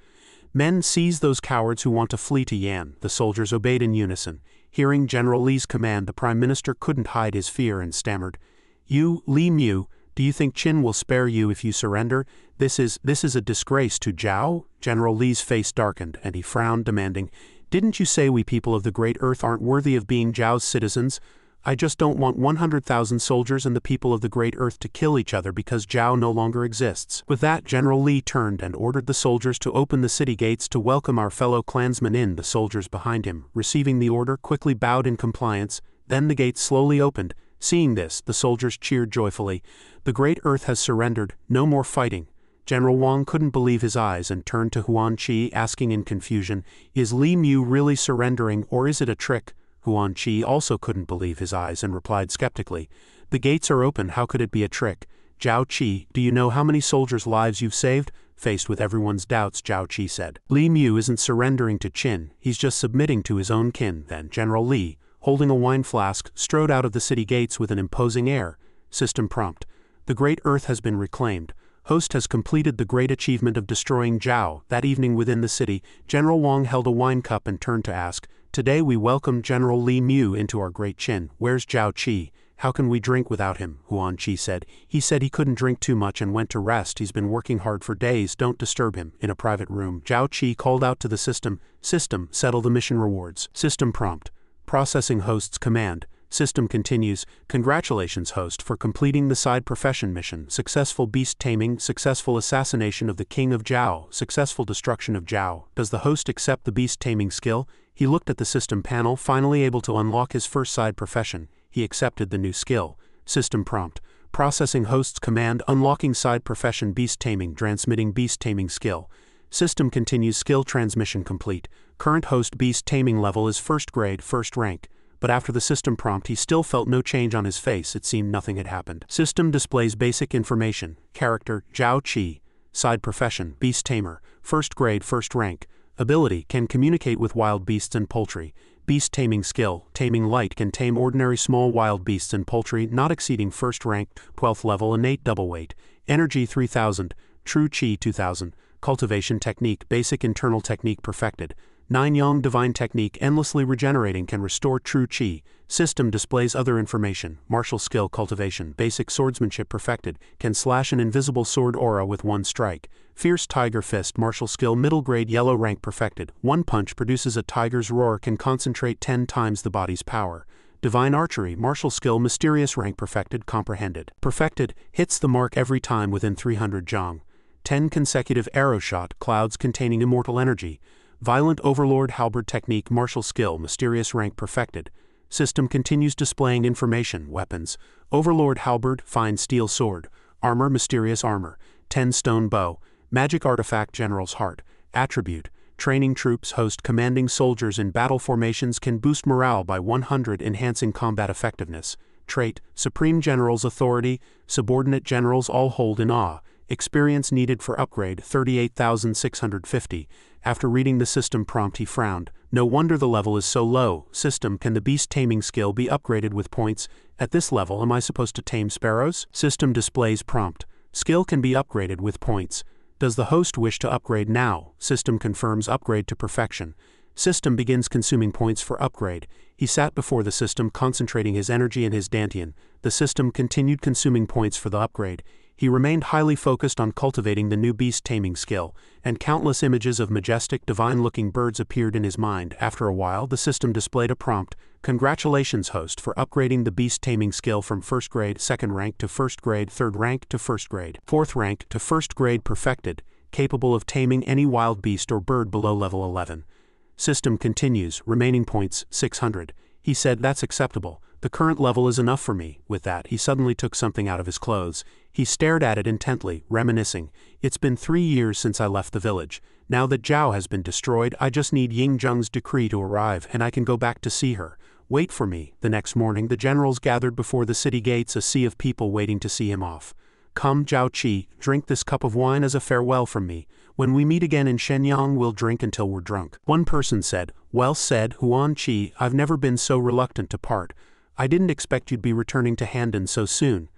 "Men, seize those cowards who want to flee to Yan." The soldiers obeyed in unison. Hearing General Li's command, the Prime Minister couldn't hide his fear and stammered, "You, Li Mu, do you think Qin will spare you if you surrender? This is a disgrace to Zhao?" General Li's face darkened, and he frowned, demanding, "Didn't you say we people of the Great Earth aren't worthy of being Zhao's citizens? I just don't want 100,000 soldiers and the people of the Great Earth to kill each other because Zhao no longer exists." With that, General Li turned and ordered the soldiers to open the city gates to welcome our fellow clansmen in. The soldiers behind him, receiving the order, quickly bowed in compliance. Then the gates slowly opened. Seeing this, the soldiers cheered joyfully. "The Great Earth has surrendered, no more fighting." General Wang couldn't believe his eyes and turned to Huan Qi, asking in confusion, "Is Li Mu really surrendering, or is it a trick?" Huan Qi also couldn't believe his eyes and replied skeptically, "The gates are open, how could it be a trick?" "Zhao Qi, do you know how many soldiers' lives you've saved?" Faced with everyone's doubts, Zhao Qi said, "Li Mu isn't surrendering to Qin, he's just submitting to his own kin." Then General Li, holding a wine flask, strode out of the city gates with an imposing air. System prompt. "The Great Earth has been reclaimed. Host has completed the great achievement of destroying Zhao." That evening within the city, General Wang held a wine cup and turned to ask, "Today we welcome General Li Mu into our great Qin. Where's Zhao Qi? How can we drink without him?" Huan Qi said, "He said he couldn't drink too much and went to rest. He's been working hard for days. Don't disturb him." In a private room, Zhao Qi called out to the system, "System, settle the mission rewards." System prompt. Processing host's command. System continues, "Congratulations, host, for completing the side profession mission. Successful beast taming, successful assassination of the king of Zhao, successful destruction of Zhao. Does the host accept the beast taming skill?" He looked at the system panel, finally able to unlock his first side profession. He accepted the new skill. System prompt. Processing host's command, unlocking side profession beast taming, transmitting beast taming skill. System continues, skill transmission complete. Current host beast taming level is first grade, first rank. But after the system prompt, he still felt no change on his face. It seemed nothing had happened. System displays basic information. Character, Zhao Qi. Side profession, beast tamer. First grade, first rank. Ability, can communicate with wild beasts and poultry. Beast taming skill, taming light, can tame ordinary small wild beasts and poultry, not exceeding first rank, 12th level, innate double weight. Energy 3000, true Qi 2000. Cultivation technique, basic internal technique perfected. 9 Yang divine technique, endlessly regenerating, can restore true Qi. System displays other information. Martial skill cultivation, basic swordsmanship perfected, can slash an invisible sword aura with one strike. Fierce tiger fist, martial skill middle grade, yellow rank perfected. One punch produces a tiger's roar, can concentrate 10 times the body's power. Divine archery, martial skill mysterious rank perfected, comprehended. Perfected, hits the mark every time within 300 Zhang. 10 consecutive arrow shot, clouds containing immortal energy. Violent Overlord Halberd Technique, martial skill, mysterious rank perfected. System continues displaying information. Weapons. Overlord Halberd, fine steel sword. Armor, mysterious armor. 10 stone bow. Magic artifact, General's Heart. Attribute. Training troops, host commanding soldiers in battle formations, can boost morale by 100, enhancing combat effectiveness. Trait. Supreme General's Authority. Subordinate generals all hold in awe. Experience needed for upgrade, 38,650. After reading the system prompt he frowned. No wonder the level is so low. System, can the beast taming skill be upgraded with points? At this level, am I supposed to tame sparrows? System displays prompt. Skill can be upgraded with points. Does the host wish to upgrade now? System confirms upgrade to perfection. System begins consuming points for upgrade. He sat before the system, concentrating his energy in his dantian. The system continued consuming points for the upgrade. He remained highly focused on cultivating the new beast taming skill, and countless images of majestic, divine-looking birds appeared in his mind. After a while, the system displayed a prompt. Congratulations, host, for upgrading the beast taming skill from 1st grade, 2nd rank to 1st grade, 3rd rank to 1st grade, 4th rank to 1st grade perfected, capable of taming any wild beast or bird below level 11. System continues, remaining points, 600. He said, that's acceptable. The current level is enough for me. With that, he suddenly took something out of his clothes. He stared at it intently, reminiscing. It's been 3 years since I left the village. Now that Zhao has been destroyed, I just need Ying Zheng's decree to arrive and I can go back to see her. Wait for me. The next morning, the generals gathered before the city gates, a sea of people waiting to see him off. Come, Zhao Qi, drink this cup of wine as a farewell from me. When we meet again in Shenyang, we'll drink until we're drunk. One person said, well said, Huan Qi, I've never been so reluctant to part. I didn't expect you'd be returning to Handan so soon.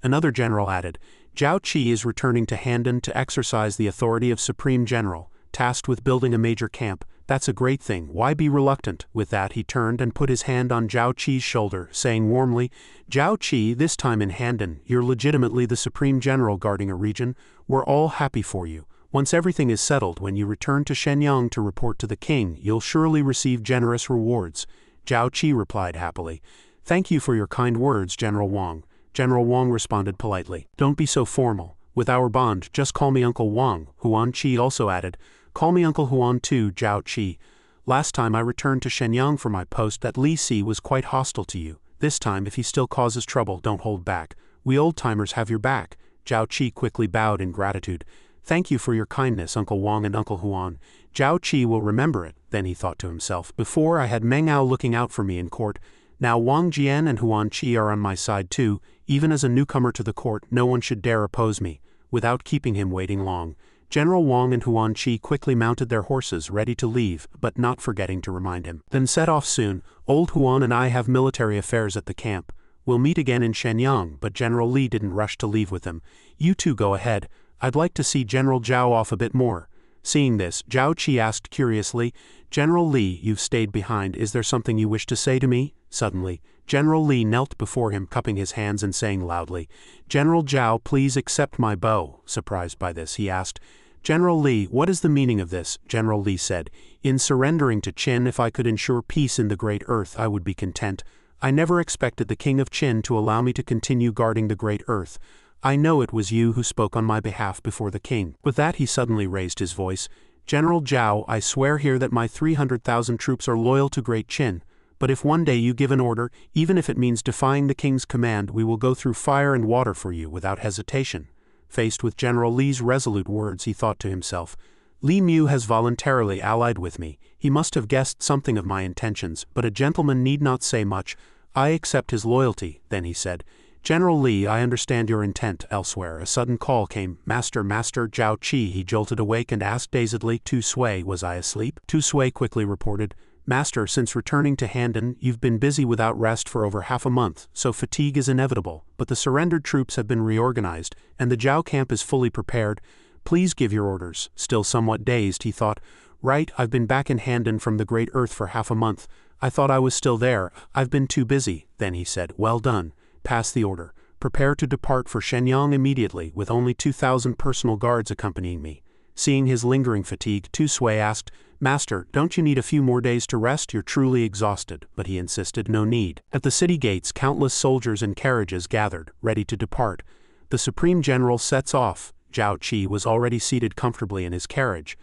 Another general added, Zhao Qi is returning to Handan to exercise the authority of Supreme General, tasked with building a major camp. That's a great thing. Why be reluctant? With that, he turned and put his hand on Zhao Qi's shoulder, saying warmly, Zhao Qi, this time in Handan, you're legitimately the Supreme General guarding a region. We're all happy for you. Once everything is settled, when you return to Shenyang to report to the king, you'll surely receive generous rewards. Zhao Qi replied happily. Thank you for your kind words, General Wang. General Wang responded politely. Don't be so formal. With our bond, just call me Uncle Wang. Huan Qi also added, call me Uncle Huan too, Zhao Qi. Last time I returned to Shenyang for my post, that Li Si was quite hostile to you. This time, if he still causes trouble, don't hold back. We old-timers have your back. Zhao Qi quickly bowed in gratitude. Thank you for your kindness, Uncle Wang and Uncle Huan. Zhao Qi will remember it. Then he thought to himself, before I had Meng Ao looking out for me in court. Now Wang Jian and Huan Qi are on my side too. Even as a newcomer to the court, no one should dare oppose me. Without keeping him waiting long, General Wang and Huan Qi quickly mounted their horses, ready to leave, but not forgetting to remind him. Then set off soon. Old Huan and I have military affairs at the camp. We'll meet again in Shenyang, but General Li didn't rush to leave with him. You two go ahead. I'd like to see General Zhao off a bit more. Seeing this, Zhao Qi asked curiously, General Li, you've stayed behind. Is there something you wish to say to me? Suddenly, General Li knelt before him, cupping his hands and saying loudly, General Zhao, please accept my bow. Surprised by this, he asked, General Li, what is the meaning of this? General Li said, in surrendering to Qin, if I could ensure peace in the Great Earth, I would be content. I never expected the King of Qin to allow me to continue guarding the Great Earth. I know it was you who spoke on my behalf before the king. With that, he suddenly raised his voice. General Zhao, I swear here that my 300,000 troops are loyal to Great Qin. But if one day you give an order, even if it means defying the king's command, we will go through fire and water for you without hesitation. Faced with General Li's resolute words, he thought to himself, Li Mu has voluntarily allied with me. He must have guessed something of my intentions, but a gentleman need not say much. I accept his loyalty. Then he said, General Li, I understand your intent. Elsewhere, a sudden call came. Master, Zhao Qi. He jolted awake and asked dazedly, Tu Sui, was I asleep? Tu Sui quickly reported, Master, since returning to Handan, you've been busy without rest for over half a month, so fatigue is inevitable, but the surrendered troops have been reorganized, and the Zhao camp is fully prepared. Please give your orders. Still somewhat dazed, he thought, right, I've been back in Handan from the Great Earth for half a month. I thought I was still there. I've been too busy. Then he said, well done. Pass the order. Prepare to depart for Shenyang immediately, with only 2,000 personal guards accompanying me. Seeing his lingering fatigue, Tu Sui asked, Master, don't you need a few more days to rest? You're truly exhausted. But he insisted, no need. At the city gates, countless soldiers and carriages gathered, ready to depart. The Supreme General sets off. Zhao Qi was already seated comfortably in his carriage.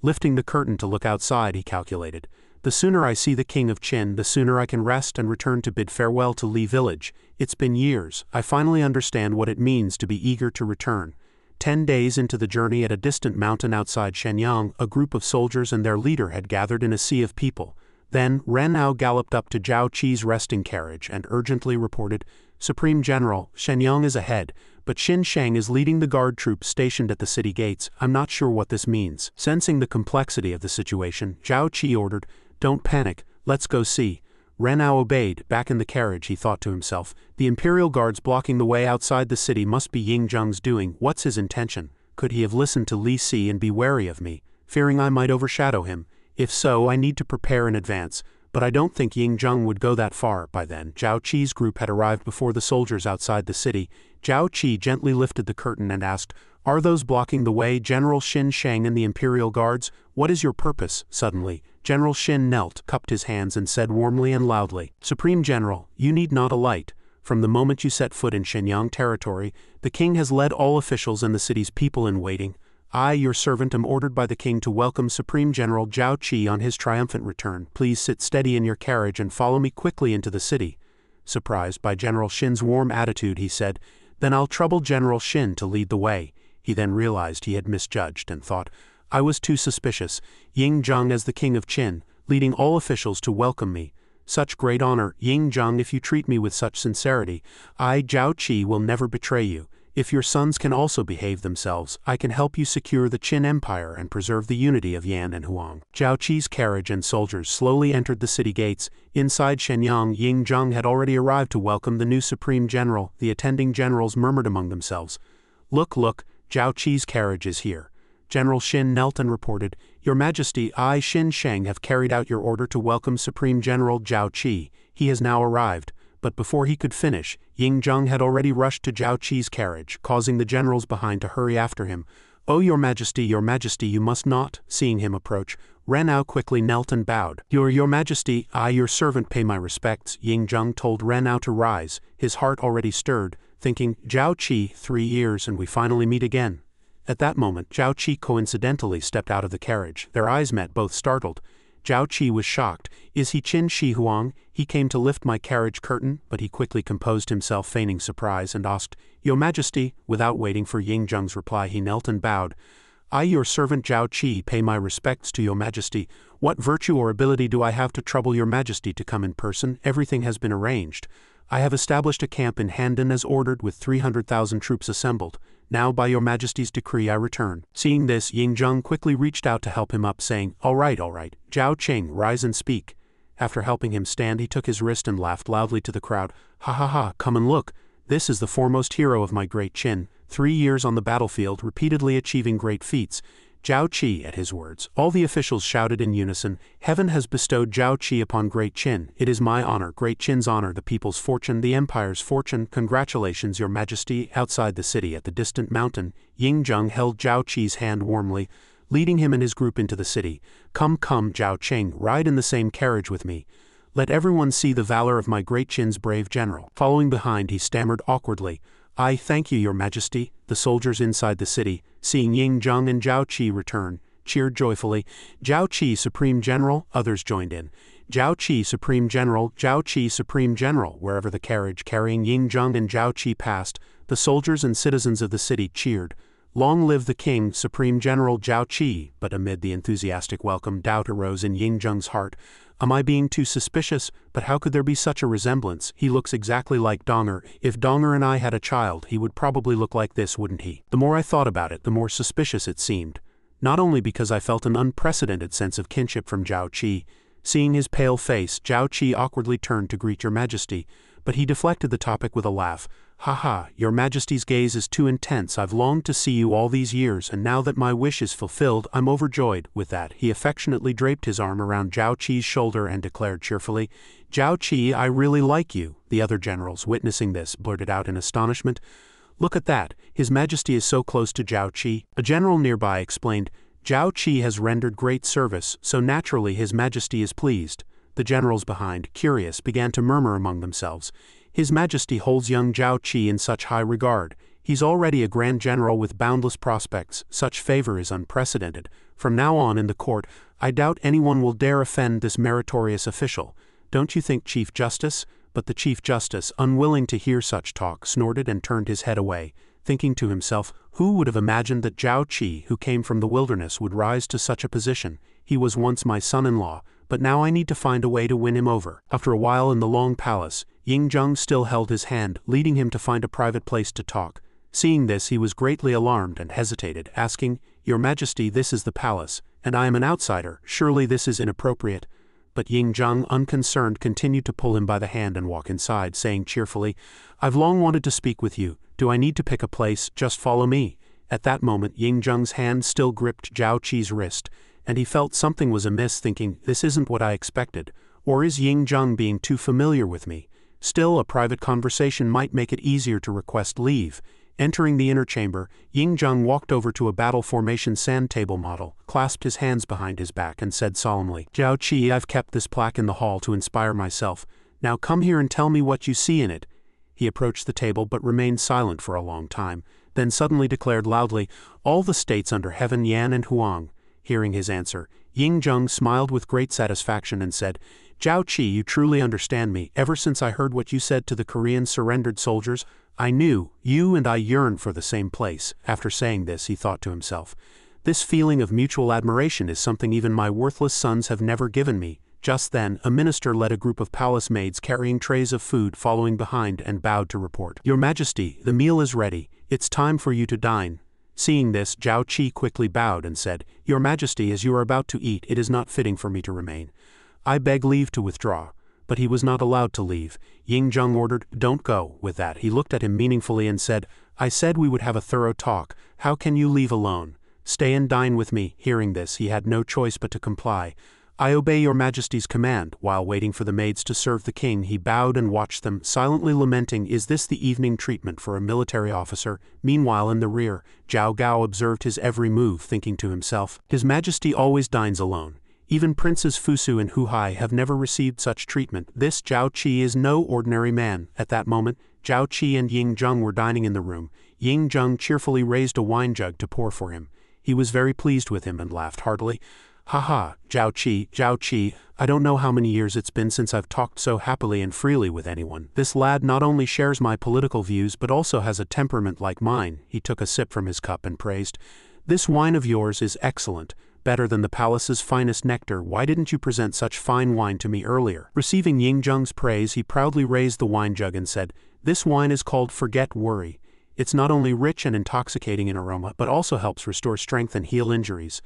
Lifting the curtain to look outside, he calculated, the sooner I see the King of Qin, the sooner I can rest and return to bid farewell to Li Village. It's been years. I finally understand what it means to be eager to return. 10 days into the journey, at a distant mountain outside Shenyang, a group of soldiers and their leader had gathered in a sea of people. Then, Ren Ao galloped up to Zhao Qi's resting carriage and urgently reported, Supreme General, Shenyang is ahead, but Xin Shang is leading the guard troops stationed at the city gates. I'm not sure what this means. Sensing the complexity of the situation, Zhao Qi ordered, "Don't panic, let's go see." Ren Ao obeyed. Back in the carriage, he thought to himself, the Imperial guards blocking the way outside the city must be Ying Zheng's doing. What's his intention? Could he have listened to Li Si and be wary of me, fearing I might overshadow him? If so, I need to prepare in advance. But I don't think Ying Zheng would go that far. By then, Zhao Qi's group had arrived before the soldiers outside the city. Zhao Qi gently lifted the curtain and asked, "Are those blocking the way General Xin Shang and the Imperial Guards? What is your purpose?" Suddenly, General Xin knelt, cupped his hands and said warmly and loudly, "Supreme General, you need not alight. From the moment you set foot in Shenyang territory, the king has led all officials and the city's people in waiting. I, your servant, am ordered by the king to welcome Supreme General Zhao Qi on his triumphant return. Please sit steady in your carriage and follow me quickly into the city." Surprised by General Xin's warm attitude, he said, "Then I'll trouble General Xin to lead the way." He then realized he had misjudged and thought, "I was too suspicious. Ying Zheng as the king of Qin, leading all officials to welcome me. Such great honor, Ying Zheng, if you treat me with such sincerity, I, Zhao Qi, will never betray you. If your sons can also behave themselves, I can help you secure the Qin Empire and preserve the unity of Yan and Huang." Zhao Qi's carriage and soldiers slowly entered the city gates. Inside Shenyang, Ying Zheng had already arrived to welcome the new Supreme General. The attending generals murmured among themselves, Look, Zhao Qi's carriage is here." General Xin knelt and reported, "Your Majesty, I, Xin Shang, have carried out your order to welcome Supreme General Zhao Qi. He has now arrived." But before he could finish, Ying Zheng had already rushed to Zhao Qi's carriage, causing the generals behind to hurry after him. "Oh, your Majesty, you must not." Seeing him approach, Ren Ao quickly knelt and bowed. Your Majesty, I, your servant, pay my respects." Ying Zheng told Ren Ao to rise, his heart already stirred, thinking, "Zhao Qi, 3 years and we finally meet again." At that moment, Zhao Qi coincidentally stepped out of the carriage. Their eyes met, both startled. Zhao Qi was shocked. "Is he Qin Shi Huang? He came to lift my carriage curtain," but he quickly composed himself, feigning surprise, and asked, "Your Majesty." Without waiting for Ying Zheng's reply, he knelt and bowed. "I, your servant Zhao Qi, pay my respects to your Majesty. What virtue or ability do I have to trouble your Majesty to come in person? Everything has been arranged. I have established a camp in Handan as ordered with 300,000 troops assembled. Now by your Majesty's decree I return." Seeing this, Ying Zheng quickly reached out to help him up, saying, All right, Zhao Qing, rise and speak." After helping him stand, he took his wrist and laughed loudly to the crowd. "Ha ha ha, come and look. This is the foremost hero of my great Qin. 3 years on the battlefield, repeatedly achieving great feats. Zhao Qi." At his words, all the officials shouted in unison, "Heaven has bestowed Zhao Qi upon great Qin. It is my honor, great Qin's honor, the people's fortune, the empire's fortune. Congratulations, your Majesty." Outside the city, at the distant mountain, Ying Zheng held Zhao Qi's hand warmly, leading him and his group into the city. Come, Zhao Qing, ride in the same carriage with me. Let everyone see the valor of my great Qin's brave general." Following behind, he stammered awkwardly, "I thank you, your Majesty." The soldiers inside the city, seeing Ying Zheng and Zhao Qi return, cheered joyfully. "Zhao Qi, Supreme General." Others joined in. "Zhao Qi, Supreme General, Zhao Qi, Supreme General." Wherever the carriage carrying Ying Zheng and Zhao Qi passed, the soldiers and citizens of the city cheered. "Long live the king, Supreme General Zhao Qi." But amid the enthusiastic welcome, doubt arose in Ying Zheng's heart. Am I being too suspicious? But how could there be such a resemblance? He looks exactly like Donger. If Donger and I had a child, he would probably look like this, wouldn't he? The more I thought about it, the more suspicious it seemed. Not only because I felt an unprecedented sense of kinship from Zhao Qi. Seeing his pale face, Zhao Qi awkwardly turned to greet your Majesty, but he deflected the topic with a laugh. "Ha ha, your Majesty's gaze is too intense. I've longed to see you all these years, and now that my wish is fulfilled, I'm overjoyed." With that, he affectionately draped his arm around Zhao Qi's shoulder and declared cheerfully, "Zhao Qi, I really like you." The other generals, witnessing this, blurted out in astonishment, "Look at that, His Majesty is so close to Zhao Qi." A general nearby explained, "Zhao Qi has rendered great service, so naturally His Majesty is pleased." The generals behind, curious, began to murmur among themselves, "His Majesty holds young Zhao Qi in such high regard. He's already a grand general with boundless prospects. Such favor is unprecedented. From now on in the court, I doubt anyone will dare offend this meritorious official. Don't you think, Chief Justice?" But the Chief Justice, unwilling to hear such talk, snorted and turned his head away, thinking to himself, who would have imagined that Zhao Qi, who came from the wilderness, would rise to such a position? He was once my son-in-law, but now I need to find a way to win him over. After a while in the long palace, Ying Zheng still held his hand, leading him to find a private place to talk. Seeing this, he was greatly alarmed and hesitated, asking, "Your Majesty, this is the palace, and I am an outsider. Surely this is inappropriate." But Ying Zheng, unconcerned, continued to pull him by the hand and walk inside, saying cheerfully, "I've long wanted to speak with you. Do I need to pick a place? Just follow me." At that moment, Ying Zheng's hand still gripped Zhao Qi's wrist, and he felt something was amiss, thinking, "This isn't what I expected. Or is Ying Zheng being too familiar with me?" Still, a private conversation might make it easier to request leave. Entering the inner chamber, Ying Zheng walked over to a battle formation sand table model, clasped his hands behind his back, and said solemnly, "Zhao Qi, I've kept this plaque in the hall to inspire myself. Now come here and tell me what you see in it." He approached the table but remained silent for a long time, then suddenly declared loudly, "All the states under heaven, Yan and Huang." Hearing his answer, Ying Zheng smiled with great satisfaction and said, "Zhao Qi, you truly understand me. Ever since I heard what you said to the Korean surrendered soldiers, I knew you and I yearn for the same place." After saying this, he thought to himself, "This feeling of mutual admiration is something even my worthless sons have never given me." Just then, a minister led a group of palace maids carrying trays of food following behind and bowed to report, "Your Majesty, the meal is ready. It's time for you to dine." Seeing this, Zhao Qi quickly bowed and said, "Your Majesty, as you are about to eat, it is not fitting for me to remain. I beg leave to withdraw." But he was not allowed to leave. Ying Zheng ordered, "Don't go." With that, he looked at him meaningfully and said, "I said we would have a thorough talk. How can you leave alone? Stay and dine with me." Hearing this, he had no choice but to comply. "I obey your Majesty's command." While waiting for the maids to serve the king, he bowed and watched them, silently lamenting, "Is this the evening treatment for a military officer?" Meanwhile, in the rear, Zhao Gao observed his every move, thinking to himself, "His Majesty always dines alone. Even Princes Fusu and Huhai have never received such treatment. This Zhao Qi is no ordinary man." At that moment, Zhao Qi and Ying Zheng were dining in the room. Ying Zheng cheerfully raised a wine jug to pour for him. He was very pleased with him and laughed heartily. "Ha ha, Zhao Qi, I don't know how many years it's been since I've talked so happily and freely with anyone. This lad not only shares my political views but also has a temperament like mine." He took a sip from his cup and praised, "This wine of yours is excellent. Better than the palace's finest nectar. Why didn't you present such fine wine to me earlier?" Receiving Ying Zheng's praise, he proudly raised the wine jug and said, "This wine is called Forget Worry. It's not only rich and intoxicating in aroma, but also helps restore strength and heal injuries.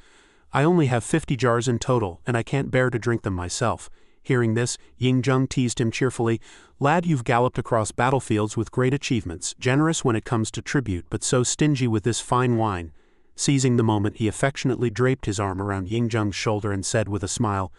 I only have 50 jars in total, and I can't bear to drink them myself." Hearing this, Ying Zheng teased him cheerfully, "Lad, you've galloped across battlefields with great achievements, generous when it comes to tribute, but so stingy with this fine wine." Seizing the moment, he affectionately draped his arm around Ying Zheng's shoulder and said with a smile,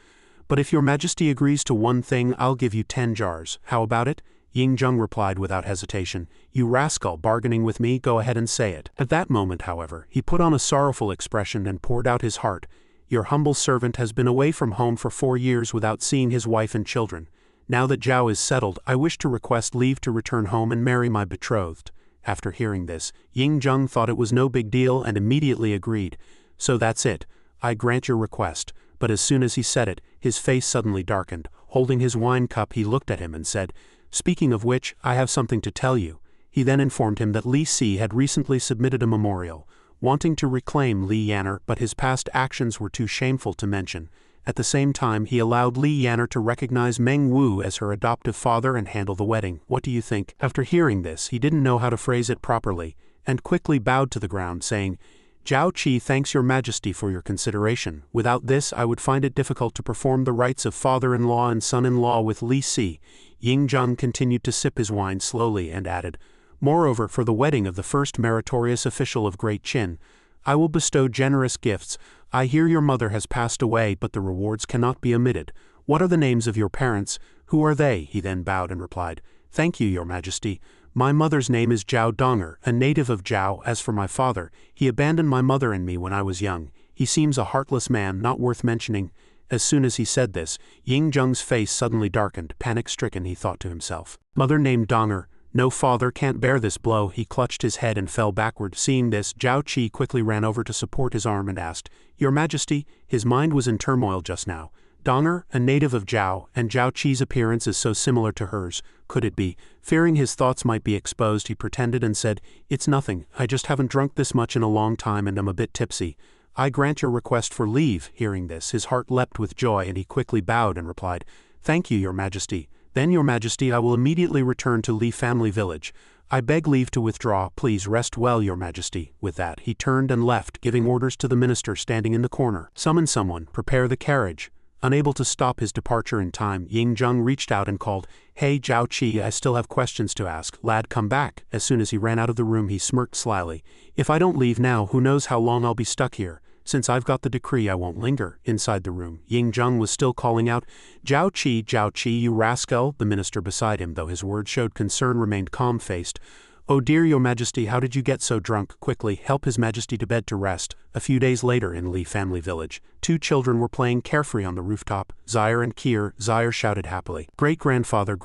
"But if your Majesty agrees to one thing, I'll give you 10 jars. How about it?" Ying Zheng replied without hesitation, "You rascal, bargaining with me, go ahead and say it." At that moment, however, he put on a sorrowful expression and poured out his heart. "Your humble servant has been away from home for 4 years without seeing his wife and children. Now that Zhao is settled, I wish to request leave to return home and marry my betrothed." After hearing this, Ying Zheng thought it was no big deal and immediately agreed. "So that's it. I grant your request." But as soon as he said it, his face suddenly darkened. Holding his wine cup, he looked at him and said, "Speaking of which, I have something to tell you." He then informed him that Li Si had recently submitted a memorial, wanting to reclaim Li Yanner, but his past actions were too shameful to mention. At the same time, he allowed Li Yanner to recognize Meng Wu as her adoptive father and handle the wedding. What do you think? After hearing this, he didn't know how to phrase it properly, and quickly bowed to the ground, saying, "Zhao Qi thanks your Majesty for your consideration. Without this, I would find it difficult to perform the rites of father-in-law and son-in-law with Li Si." Ying Zheng continued to sip his wine slowly and added, "Moreover, for the wedding of the first meritorious official of Great Qin, I will bestow generous gifts. I hear your mother has passed away, but the rewards cannot be omitted. What are the names of your parents? Who are they?" He then bowed and replied, "Thank you, your Majesty. My mother's name is Zhao Donger, a native of Zhao. As for my father, he abandoned my mother and me when I was young. He seems a heartless man, not worth mentioning." As soon as he said this, Ying Zheng's face suddenly darkened. Panic-stricken, he thought to himself, "Mother named Donger. No father can't bear this blow." He clutched his head and fell backward. Seeing this, Zhao Qi quickly ran over to support his arm and asked, "Your Majesty?" His mind was in turmoil just now. Donger, a native of Zhao, and Zhao Qi's appearance is so similar to hers. Could it be? Fearing his thoughts might be exposed, he pretended and said, "It's nothing. I just haven't drunk this much in a long time and am a bit tipsy. I grant your request for leave." Hearing this, his heart leapt with joy and he quickly bowed and replied, "Thank you, your Majesty. Then, your Majesty, I will immediately return to Li family village. I beg leave to withdraw, please rest well, your majesty. With that, he turned and left, giving orders to the minister standing in the corner. Summon someone, prepare the carriage. Unable to stop his departure in time, Ying-jung reached out and called, Hey Zhao Qi, I still have questions to ask. Lad, come back. As soon as he ran out of the room, he smirked slyly. If I don't leave now, who knows how long I'll be stuck here. Since I've got the decree, I won't linger. Inside the room, Ying-jung was still calling out, Zhao Qi, you rascal. The minister beside him, though his words showed concern, remained calm-faced. Oh dear, your majesty, how did you get so drunk? Quickly, help his majesty to bed to rest. A few days later in Li family village, 2 children were playing carefree on the rooftop. Zaire and Kier. Zaire shouted happily. Great-grandfather,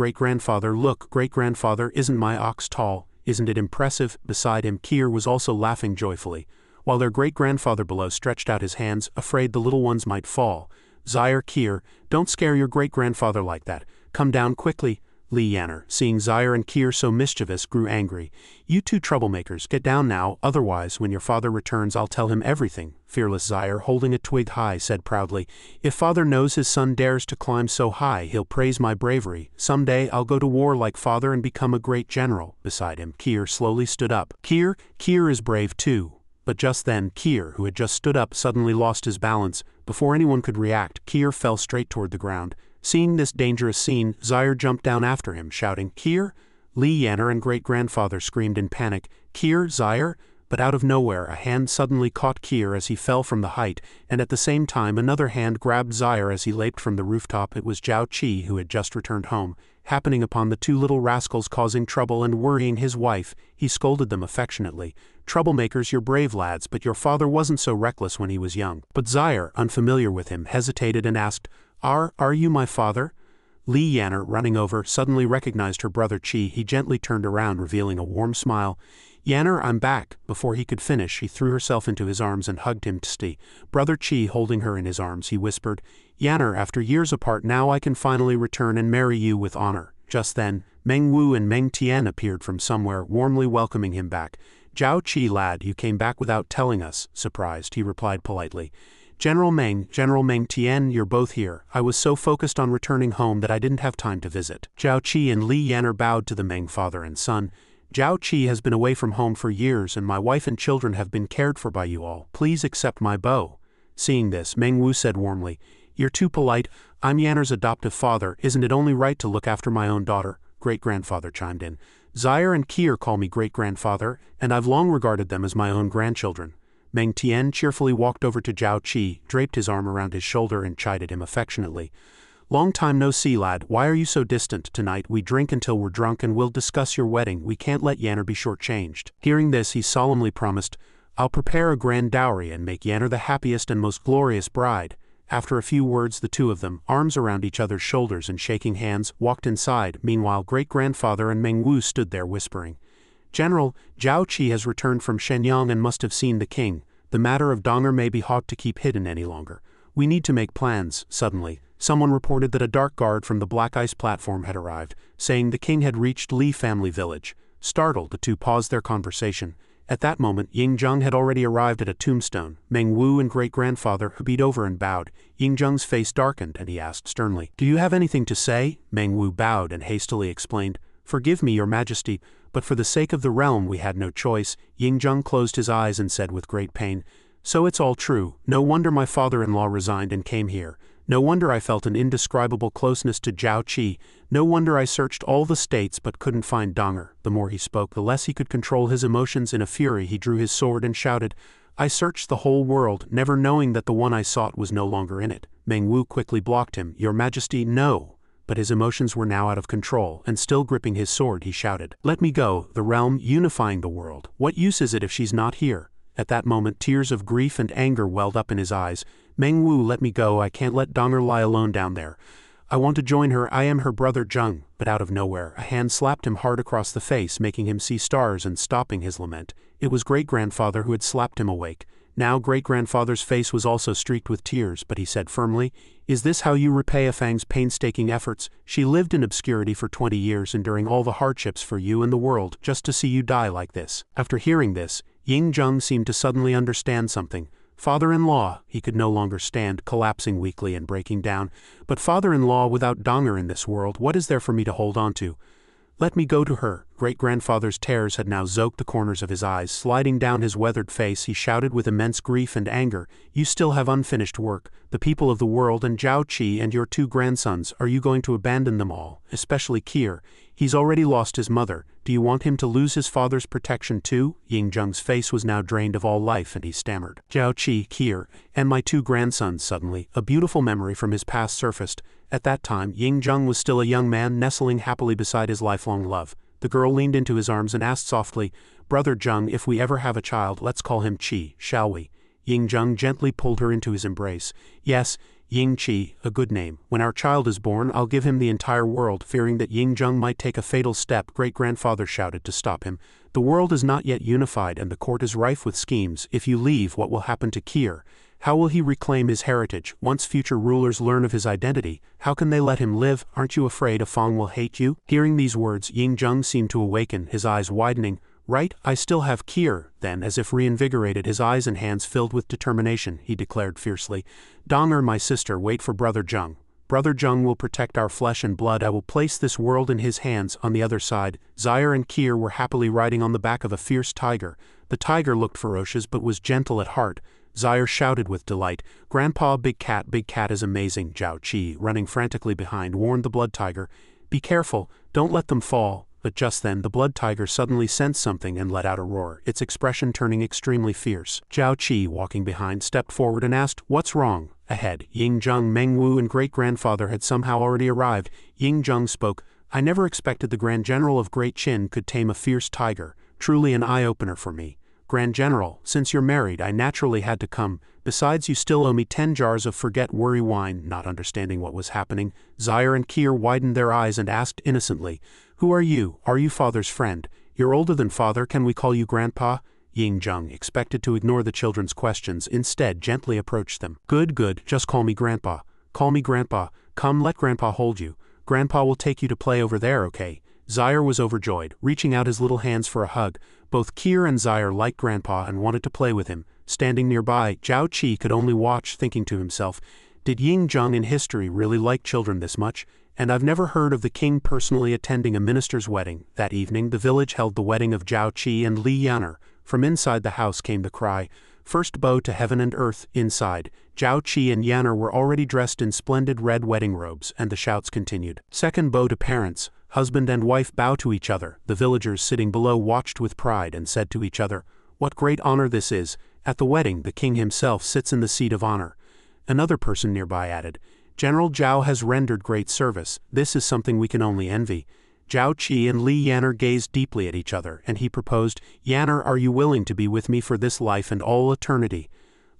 look, great-grandfather, isn't my ox tall? Isn't it impressive? Beside him, Kier was also laughing joyfully, while their great-grandfather below stretched out his hands, afraid the little ones might fall. Zaire, Kier, don't scare your great-grandfather like that. Come down quickly. Li Yanner, seeing Zaire and Kier so mischievous, grew angry. You 2 troublemakers, get down now, otherwise when your father returns I'll tell him everything. Fearless Zaire, holding a twig high, said proudly, If father knows his son dares to climb so high, he'll praise my bravery. Someday I'll go to war like father and become a great general. Beside him, Kier slowly stood up. Kier is brave too. But just then, Kier, who had just stood up, suddenly lost his balance. Before anyone could react, Kier fell straight toward the ground. Seeing this dangerous scene, Zaire jumped down after him, shouting, Kier? Li Yanner and great-grandfather screamed in panic, Kier, Zaire? But out of nowhere, a hand suddenly caught Kier as he fell from the height, and at the same time another hand grabbed Zaire as he leaped from the rooftop. It was Zhao Qi, who had just returned home. Happening upon the 2 little rascals causing trouble and worrying his wife, he scolded them affectionately. Troublemakers, you're brave lads, but your father wasn't so reckless when he was young. But Zaire, unfamiliar with him, hesitated and asked, Are you my father? Li Yanner, running over, suddenly recognized her brother Qi. He gently turned around, revealing a warm smile. Yanner, I'm back. Before he could finish, she threw herself into his arms and hugged him. Brother Qi holding her in his arms, he whispered, Yanner, after years apart, now I can finally return and marry you with honor. Just then, Meng Wu and Meng Tian appeared from somewhere, warmly welcoming him back. Zhao Qi, lad, you came back without telling us. Surprised, he replied politely. General Meng Tian, you're both here. I was so focused on returning home that I didn't have time to visit. Zhao Qi and Li Yanner bowed to the Meng father and son. Zhao Qi has been away from home for years and my wife and children have been cared for by you all. Please accept my bow. Seeing this, Meng Wu said warmly, You're too polite. I'm Yanner's adoptive father. Isn't it only right to look after my own daughter? Great-grandfather chimed in. Zaire and Kier call me great-grandfather, and I've long regarded them as my own grandchildren. Meng Tian cheerfully walked over to Zhao Qi, draped his arm around his shoulder and chided him affectionately. Long time no see, lad. Why are you so distant? Tonight we drink until we're drunk and we'll discuss your wedding. We can't let Yanner be shortchanged. Hearing this, he solemnly promised, I'll prepare a grand dowry and make Yanner the happiest and most glorious bride. After a few words, the 2 of them, arms around each other's shoulders and shaking hands, walked inside. Meanwhile, great-grandfather and Meng Wu stood there whispering. General, Zhao Qi has returned from Shenyang and must have seen the king. The matter of Donger may be hard to keep hidden any longer. We need to make plans. Suddenly, someone reported that a dark guard from the Black Ice platform had arrived, saying the king had reached Li family village. Startled, the 2 paused their conversation. At that moment, Ying-jung had already arrived at a tombstone. Meng Wu and great-grandfather hurried over and bowed. Ying-jung's face darkened and he asked sternly, Do you have anything to say? Meng Wu bowed and hastily explained, Forgive me, your majesty, but for the sake of the realm we had no choice. Ying-jung closed his eyes and said with great pain, So it's all true. No wonder my father-in-law resigned and came here. No wonder I felt an indescribable closeness to Zhao Qi. No wonder I searched all the states but couldn't find Donger. The more he spoke, the less he could control his emotions. In a fury, he drew his sword and shouted, I searched the whole world, never knowing that the one I sought was no longer in it. Meng Wu quickly blocked him. Your majesty, no. But his emotions were now out of control, and still gripping his sword, he shouted, Let me go, the realm, unifying the world. What use is it if she's not here? At that moment, tears of grief and anger welled up in his eyes. Meng Wu, let me go. I can't let Donger lie alone down there. I want to join her. I am her brother Zheng. But out of nowhere, a hand slapped him hard across the face, making him see stars and stopping his lament. It was great-grandfather who had slapped him awake. Now great-grandfather's face was also streaked with tears, but he said firmly, Is this how you repay a Fang's painstaking efforts? She lived in obscurity for 20 years, enduring all the hardships for you and the world, just to see you die like this. After hearing this, Ying-jung seemed to suddenly understand something. Father-in-law, he could no longer stand, collapsing weakly and breaking down. But father-in-law without Donger in this world, what is there for me to hold on to? Let me go to her. Great-grandfather's tears had now soaked the corners of his eyes. Sliding down his weathered face, he shouted with immense grief and anger, "You still have unfinished work. The people of the world and Zhao Qi and your 2 grandsons, are you going to abandon them all, especially Kier? He's already lost his mother. Do you want him to lose his father's protection too?" Ying Zheng's face was now drained of all life and he stammered. "Zhao Qi, Kier, and my 2 grandsons." Suddenly, a beautiful memory from his past surfaced. At that time, Ying Zheng was still a young man nestling happily beside his lifelong love. The girl leaned into his arms and asked softly, "Brother Zheng, if we ever have a child, let's call him Qi, shall we?" Ying Zheng gently pulled her into his embrace. "Yes, Ying Qi, a good name. When our child is born, I'll give him the entire world." Fearing that Ying Zheng might take a fatal step, great-grandfather shouted to stop him. "The world is not yet unified and the court is rife with schemes. If you leave, what will happen to Kier? How will he reclaim his heritage? Once future rulers learn of his identity, how can they let him live? Aren't you afraid Afang will hate you?" Hearing these words, Ying Zheng seemed to awaken, his eyes widening. "Right, I still have Kier." Then, as if reinvigorated, his eyes and hands filled with determination, he declared fiercely, "Donger, my sister, wait for Brother Zheng. Brother Zheng will protect our flesh and blood. I will place this world in his hands." On the other side, Zaire and Kier were happily riding on the back of a fierce tiger. The tiger looked ferocious but was gentle at heart. Zaire shouted with delight, "Grandpa, big cat is amazing." Zhao Qi, running frantically behind, warned the blood tiger, "Be careful, don't let them fall." But just then the blood tiger suddenly sensed something and let out a roar, its expression turning extremely fierce. Zhao Qi, walking behind, stepped forward and asked, "What's wrong?" Ahead, Ying Zheng, Meng Wu and great-grandfather had somehow already arrived. Ying Zheng spoke, "I never expected the Grand General of Great Qin could tame a fierce tiger. Truly an eye-opener for me. Grand General, since you're married, I naturally had to come. Besides, you still owe me 10 jars of forget worry wine." Not understanding what was happening, Zaire and Kier widened their eyes and asked innocently, "Who are you? Are you father's friend? You're older than father, can we call you grandpa?" Ying Zheng expected to ignore the children's questions, instead gently approached them. Good, just call me grandpa. Call me grandpa. Come, let grandpa hold you. Grandpa will take you to play over there, okay?" Zaire was overjoyed, reaching out his little hands for a hug. Both Kier and Zaire liked grandpa and wanted to play with him. Standing nearby, Zhao Qi could only watch, thinking to himself, "Did Ying Zheng in history really like children this much? And I've never heard of the king personally attending a minister's wedding." That evening, the village held the wedding of Zhao Qi and Li Yaner. From inside the house came the cry, "First bow to heaven and earth." Inside, Zhao Qi and Yaner were already dressed in splendid red wedding robes, and the shouts continued. "Second bow to parents. Husband and wife bow to each other." The villagers sitting below watched with pride and said to each other, "What great honor this is. At the wedding, the king himself sits in the seat of honor." Another person nearby added, "General Zhao has rendered great service. This is something we can only envy." Zhao Qi and Li Yaner gazed deeply at each other, and he proposed, "Yaner, are you willing to be with me for this life and all eternity?"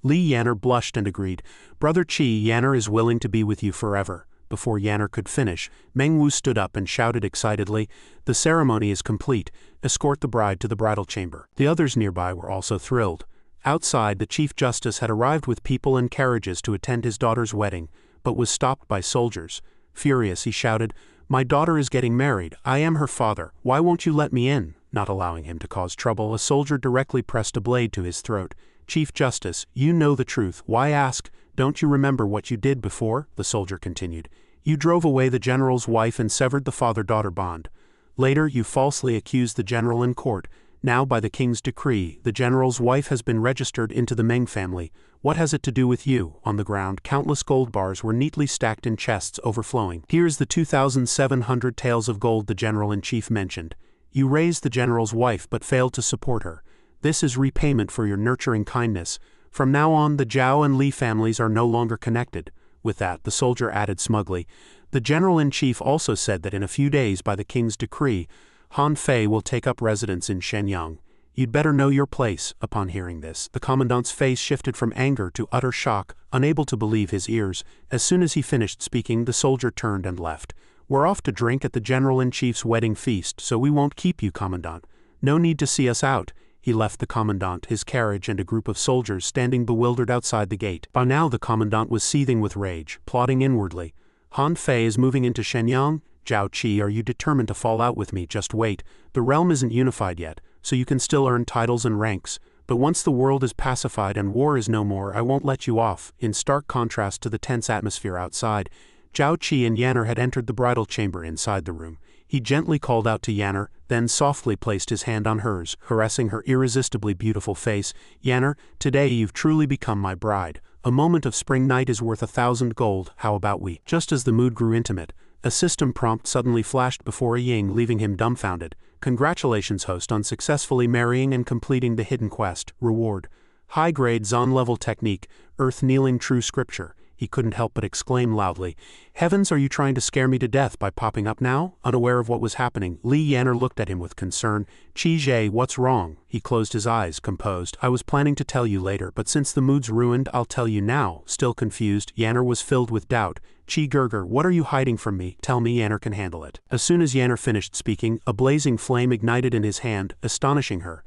Li Yaner blushed and agreed. "Brother Qi, Yaner is willing to be with you forever." Before Yaner could finish, Meng Wu stood up and shouted excitedly, "The ceremony is complete. Escort the bride to the bridal chamber." The others nearby were also thrilled. Outside, the Chief Justice had arrived with people and carriages to attend his daughter's wedding, but was stopped by soldiers. Furious, he shouted, "My daughter is getting married. I am her father. Why won't you let me in?" Not allowing him to cause trouble, a soldier directly pressed a blade to his throat. "Chief Justice, you know the truth. Why ask? Don't you remember what you did before?" the soldier continued. "You drove away the general's wife and severed the father-daughter bond. Later, you falsely accused the general in court. Now, by the king's decree, the general's wife has been registered into the Meng family. What has it to do with you?" On the ground, countless gold bars were neatly stacked in chests overflowing. "Here's the 2,700 taels of gold the general-in-chief mentioned. You raised the general's wife but failed to support her. This is repayment for your nurturing kindness. From now on, the Zhao and Li families are no longer connected." With that, the soldier added smugly, "The general-in-chief also said that in a few days, by the king's decree, Han Fei will take up residence in Shenyang. You'd better know your place." Upon hearing this, the commandant's face shifted from anger to utter shock, unable to believe his ears. As soon as he finished speaking, the soldier turned and left. "We're off to drink at the general-in-chief's wedding feast, so we won't keep you, Commandant. No need to see us out." He left the commandant, his carriage, and a group of soldiers standing bewildered outside the gate. By now the commandant was seething with rage, plotting inwardly. "Han Fei is moving into Shenyang? Zhao Qi, are you determined to fall out with me? Just wait. The realm isn't unified yet, so you can still earn titles and ranks. But once the world is pacified and war is no more, I won't let you off." In stark contrast to the tense atmosphere outside, Zhao Qi and Yaner had entered the bridal chamber inside the room. He gently called out to Yanner, then softly placed his hand on hers, caressing her irresistibly beautiful face. Yanner, today you've truly become my bride. A moment of spring night is worth 1,000 gold, how about we? Just as the mood grew intimate, a system prompt suddenly flashed before Ying, leaving him dumbfounded. Congratulations, host, on successfully marrying and completing the hidden quest. Reward. High-grade Zon-level technique, earth-kneeling true scripture. He couldn't help but exclaim loudly. Heavens, are you trying to scare me to death by popping up now? Unaware of what was happening, Li Yanner looked at him with concern. Qi, what's wrong? He closed his eyes, composed. I was planning to tell you later, but since the mood's ruined, I'll tell you now. Still confused, Yanner was filled with doubt. Qi, what are you hiding from me? Tell me, Yanner can handle it. As soon as Yanner finished speaking, a blazing flame ignited in his hand, astonishing her.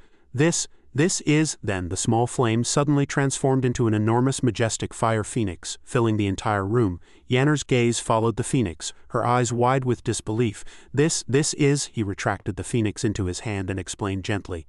This is, then the small flame suddenly transformed into an enormous majestic fire phoenix, filling the entire room. Yanner's gaze followed the phoenix, her eyes wide with disbelief. This is, he retracted the phoenix into his hand and explained gently.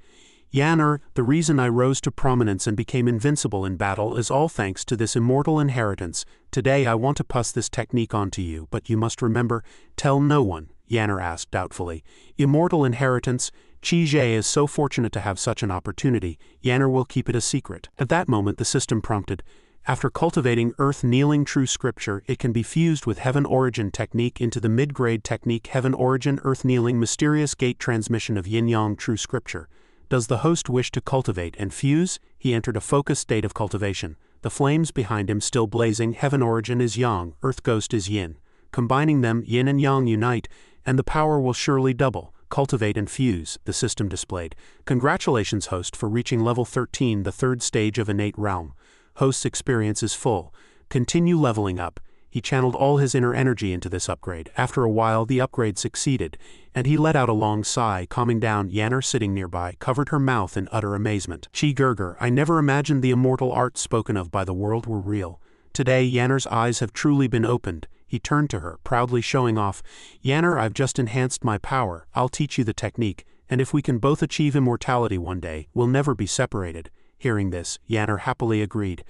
Yanner, the reason I rose to prominence and became invincible in battle is all thanks to this immortal inheritance. Today I want to pass this technique on to you, but you must remember, tell no one, Yanner asked doubtfully. Immortal inheritance? Qi is so fortunate to have such an opportunity. Yanner will keep it a secret. At that moment the system prompted. After cultivating earth-kneeling true scripture, it can be fused with heaven origin technique into the mid-grade technique heaven origin earth-kneeling mysterious gate transmission of yin-yang true scripture. Does the host wish to cultivate and fuse? He entered a focused state of cultivation. The flames behind him still blazing. Heaven origin is yang, earth ghost is yin. Combining them, yin and yang unite, and the power will surely double. Cultivate and fuse, the system displayed. Congratulations, host, for reaching level 13, the third stage of innate realm. Host's experience is full. Continue leveling up. He channeled all his inner energy into this upgrade. After a while, the upgrade succeeded, and he let out a long sigh. Calming down, Yanner, sitting nearby, covered her mouth in utter amazement. Qi, I never imagined the immortal arts spoken of by the world were real. Today, Yanner's eyes have truly been opened. He turned to her, proudly showing off. Yanner, I've just enhanced my power. I'll teach you the technique, and if we can both achieve immortality one day, we'll never be separated. Hearing this, Yanner happily agreed.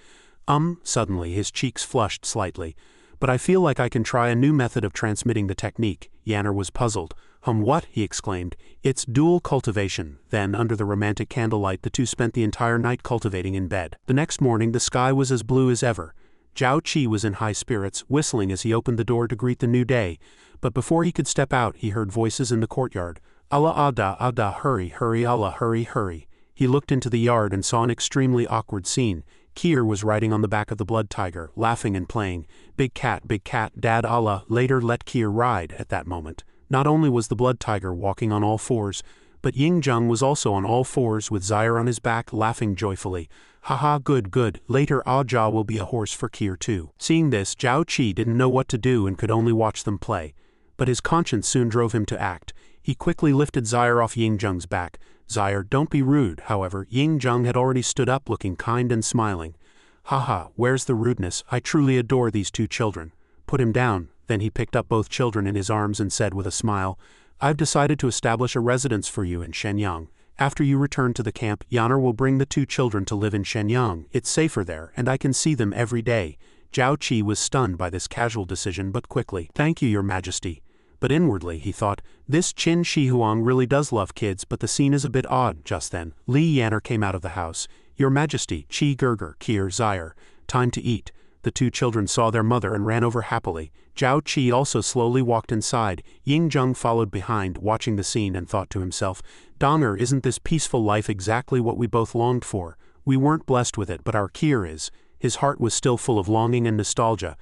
Suddenly his cheeks flushed slightly. But I feel like I can try a new method of transmitting the technique. Yanner was puzzled. What? He exclaimed. It's dual cultivation. Then, under the romantic candlelight, the two spent the entire night cultivating in bed. The next morning, the sky was as blue as ever. Zhao Qi was in high spirits, whistling as he opened the door to greet the new day, but before he could step out, he heard voices in the courtyard. Allah Ada, hurry, Allah, hurry. He looked into the yard and saw an extremely awkward scene. Kier was riding on the back of the blood tiger, laughing and playing. Big cat, Dad Allah later let Kier ride. At that moment, not only was the blood tiger walking on all fours, but Ying was also on all fours with Zaire on his back, laughing joyfully. Haha, good. Later Aja will be a horse for Kier too. Seeing this, Zhao Qi didn't know what to do and could only watch them play. But his conscience soon drove him to act. He quickly lifted Zaire off Ying back. Zaire, don't be rude. However, Ying had already stood up looking kind and smiling. Haha, where's the rudeness? I truly adore these two children. Put him down. Then he picked up both children in his arms and said with a smile, I've decided to establish a residence for you in Shenyang. After you return to the camp, Yanner will bring the two children to live in Shenyang. It's safer there, and I can see them every day. Zhao Qi was stunned by this casual decision but quickly. Thank you, Your Majesty. But inwardly he thought, this Qin Shi Huang really does love kids, but the scene is a bit odd. Just then, Li Yanner came out of the house. Your Majesty, Qi, Kier, Zaire. Time to eat. The two children saw their mother and ran over happily. Zhao Qi also slowly walked inside. Ying followed behind, watching the scene, and thought to himself, Donger, isn't this peaceful life exactly what we both longed for? We weren't blessed with it, but our Kier is. His heart was still full of longing and nostalgia.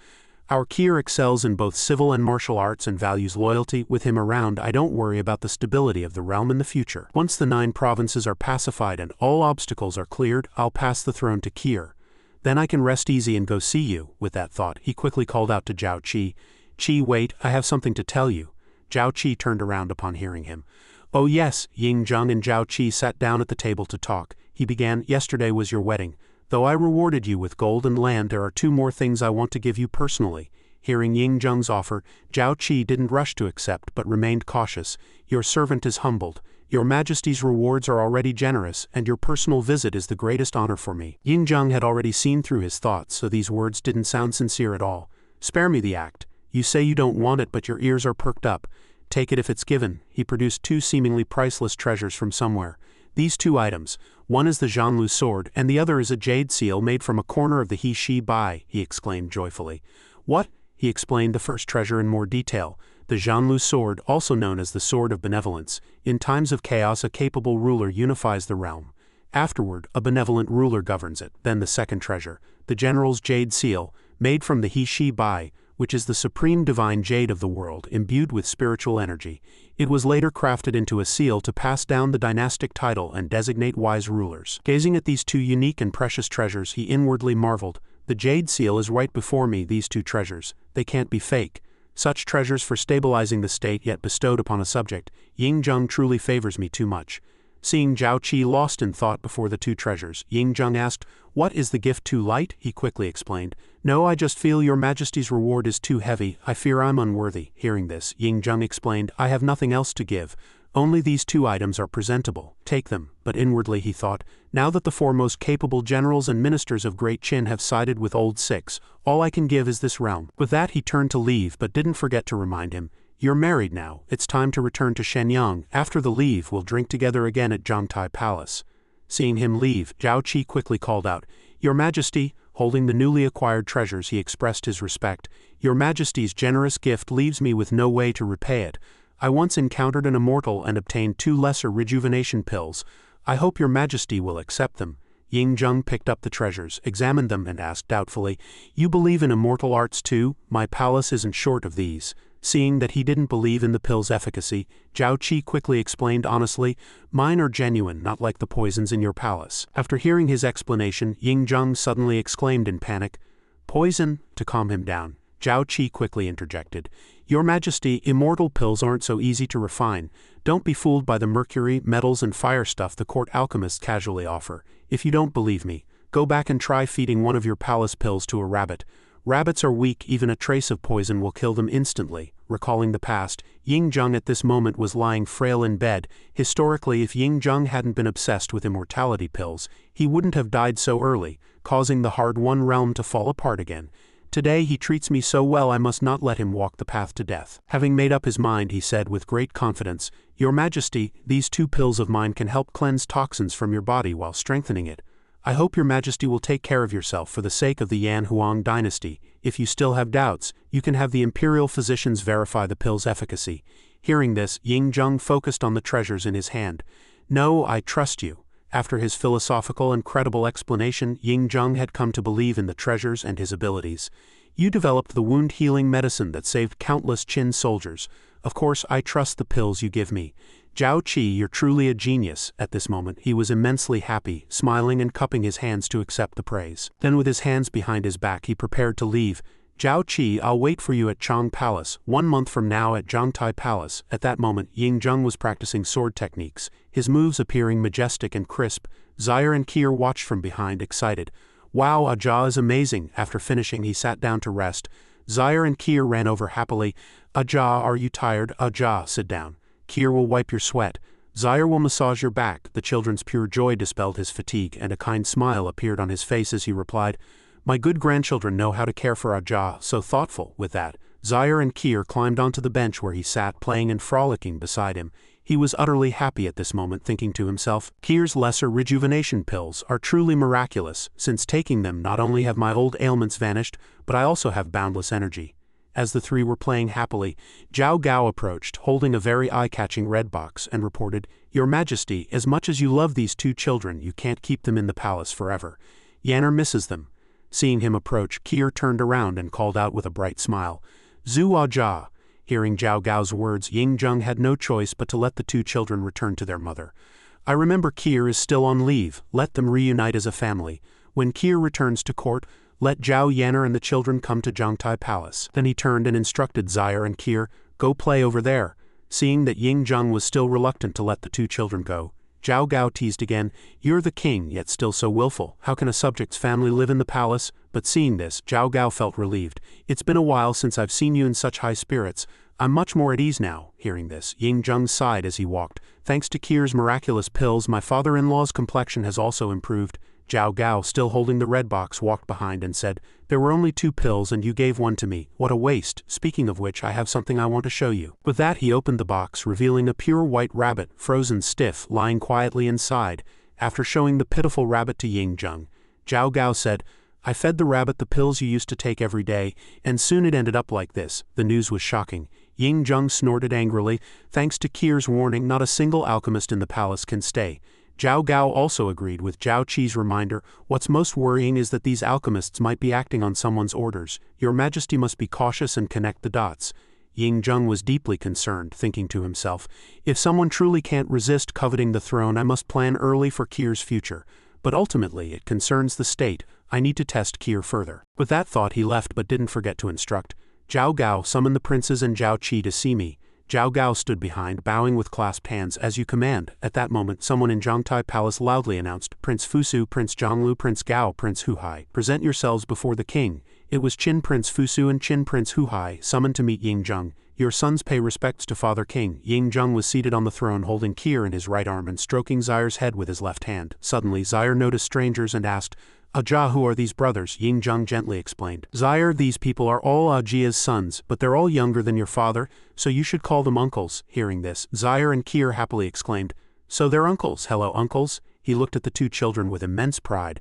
Our Kier excels in both civil and martial arts and values loyalty. With him around, I don't worry about the stability of the realm in the future. Once the 9 provinces are pacified and all obstacles are cleared, I'll pass the throne to Kier. Then I can rest easy and go see you. With that thought, he quickly called out to Zhao Qi. Qi, wait, I have something to tell you. Zhao Qi turned around upon hearing him. Oh yes, Ying and Zhao Qi sat down at the table to talk. He began, yesterday was your wedding. Though I rewarded you with gold and land, there are 2 more things I want to give you personally. Hearing Ying offer, Zhao Qi didn't rush to accept but remained cautious. Your servant is humbled. Your Majesty's rewards are already generous, and your personal visit is the greatest honor for me. Ying had already seen through his thoughts, so these words didn't sound sincere at all. Spare me the act. You say you don't want it, but your ears are perked up. Take it if it's given. He produced two seemingly priceless treasures from somewhere. These two items, one is the Zhanlu sword and the other is a jade seal made from a corner of the he bai, he exclaimed joyfully. What? He explained the first treasure in more detail. The Zhanlu sword, also known as the Sword of Benevolence. In times of chaos, a capable ruler unifies the realm. Afterward, a benevolent ruler governs it. Then the second treasure, the general's jade seal, made from the he bai, which is the supreme divine jade of the world, imbued with spiritual energy. It was later crafted into a seal to pass down the dynastic title and designate wise rulers. Gazing at these two unique and precious treasures, he inwardly marveled. The jade seal is right before me, these two treasures. They can't be fake. Such treasures for stabilizing the state yet bestowed upon a subject. Ying-jung truly favors me too much. Seeing Zhao Qi lost in thought before the two treasures, Ying-jung asked, "What, is the gift too light?" He quickly explained, "No, I just feel your majesty's reward is too heavy. I fear I'm unworthy." Hearing this, Ying-jung explained, "I have nothing else to give. Only these two items are presentable. Take them." But inwardly he thought, now that the four most capable generals and ministers of Great Qin have sided with Old Six, all I can give is this realm. With that he turned to leave but didn't forget to remind him, "You're married now. It's time to return to Shenyang. After the leave, we'll drink together again at Zhangtai Palace." Seeing him leave, Zhao Qi quickly called out, "Your Majesty." Holding the newly acquired treasures, he expressed his respect. "Your Majesty's generous gift leaves me with no way to repay it. I once encountered an immortal and obtained 2 lesser rejuvenation pills. I hope your Majesty will accept them." Ying-jung picked up the treasures, examined them and asked doubtfully, "You believe in immortal arts too? My palace isn't short of these." Seeing that he didn't believe in the pill's efficacy, Zhao Qi quickly explained honestly, "Mine are genuine, not like the poisons in your palace." After hearing his explanation, Ying-jung suddenly exclaimed in panic, "Poison?" To calm him down, Zhao Qi quickly interjected, "Your Majesty, immortal pills aren't so easy to refine. Don't be fooled by the mercury, metals and fire stuff the court alchemists casually offer. If you don't believe me, go back and try feeding one of your palace pills to a rabbit. Rabbits are weak, even a trace of poison will kill them instantly." Recalling the past, Ying-jung at this moment was lying frail in bed. Historically, if Ying-jung hadn't been obsessed with immortality pills, he wouldn't have died so early, causing the hard-won realm to fall apart again. "Today he treats me so well I must not let him walk the path to death." Having made up his mind, he said with great confidence, "Your Majesty, these 2 pills of mine can help cleanse toxins from your body while strengthening it. I hope your Majesty will take care of yourself for the sake of the Yan Huang dynasty. If you still have doubts, you can have the imperial physicians verify the pill's efficacy." Hearing this, Ying-jung focused on the treasures in his hand. "No, I trust you." After his philosophical and credible explanation, Ying-jung had come to believe in the treasures and his abilities. "You developed the wound-healing medicine that saved countless Qin soldiers. Of course, I trust the pills you give me. Zhao Qi, you're truly a genius." At this moment, he was immensely happy, smiling and cupping his hands to accept the praise. Then with his hands behind his back, he prepared to leave. "Zhao Qi, I'll wait for you at Chang Palace, 1 month from now at Zhangtai Palace." At that moment, Ying-jung was practicing sword techniques, his moves appearing majestic and crisp. Zaire and Kier watched from behind, excited. "Wow, Ajah is amazing." After finishing, he sat down to rest. Zaire and Kier ran over happily. "Ajah, are you tired?" "Ajah, sit down. Kier will wipe your sweat. Zaire will massage your back." The children's pure joy dispelled his fatigue, and a kind smile appeared on his face as he replied, "My good grandchildren know how to care for Ajah, so thoughtful." With that, Zaire and Kier climbed onto the bench where he sat, playing and frolicking beside him. He was utterly happy at this moment, thinking to himself, "Kier's lesser rejuvenation pills are truly miraculous. Since taking them, not only have my old ailments vanished, but I also have boundless energy." As the 3 were playing happily, Zhao Gao approached, holding a very eye-catching red box, and reported, "Your Majesty, as much as you love these 2 children, you can't keep them in the palace forever. Yanner misses them." Seeing him approach, Kier turned around and called out with a bright smile, "Zhu Ajah." Hearing Zhao Gao's words, Ying-jung had no choice but to let the 2 children return to their mother. "I remember Kier is still on leave. Let them reunite as a family. When Kier returns to court, let Zhao Yanner and the children come to Zhangtai Palace." Then he turned and instructed Zaire and Kier, "Go play over there." Seeing that Ying-jung was still reluctant to let the 2 children go, Zhao Gao teased again, "You're the king, yet still so willful. How can a subject's family live in the palace?" But seeing this, Zhao Gao felt relieved. "It's been a while since I've seen you in such high spirits. I'm much more at ease now." Hearing this, Ying-jung sighed as he walked. "Thanks to Kier's miraculous pills, my father-in-law's complexion has also improved." Zhao Gao, still holding the red box, walked behind and said, "There were only 2 pills and you gave one to me. What a waste. Speaking of which, I have something I want to show you." With that he opened the box, revealing a pure white rabbit, frozen stiff, lying quietly inside. After showing the pitiful rabbit to Ying-jung, Zhao Gao said, "I fed the rabbit the pills you used to take every day, and soon it ended up like this." The news was shocking. Ying-jung snorted angrily. Thanks to Qir's warning, not a single alchemist in the palace can stay. Zhao Gao also agreed with Zhao Qi's reminder. What's most worrying is that these alchemists might be acting on someone's orders. Your Majesty must be cautious and connect the dots. Ying-jung was deeply concerned, thinking to himself, if someone truly can't resist coveting the throne, I must plan early for Qir's future. But ultimately it concerns the state. I need to test Qir further. With that thought he left, but didn't forget to instruct, "Zhao Gao, summon the princes and Zhao Qi to see me." Zhao Gao stood behind, bowing with clasped hands. "As you command." At that moment someone in Zhongtai Palace loudly announced, "Prince Fusu, Prince Zhonglu, Prince Gao, Prince Huhai, present yourselves before the king." It was Qin Prince Fusu and Qin Prince Huhai, summoned to meet Ying-jung. "Your sons pay respects to Father King." Ying-jung was seated on the throne, holding Qir in his right arm and stroking Zaire's head with his left hand. Suddenly Zaire noticed strangers and asked, "Ajah, who are these brothers?" Ying-jung gently explained. "Zaire, these people are all Ajia's sons, but they're all younger than your father, so you should call them uncles." Hearing this, Zaire and Qir happily exclaimed, "So they're uncles. Hello, uncles." He looked at the 2 children with immense pride.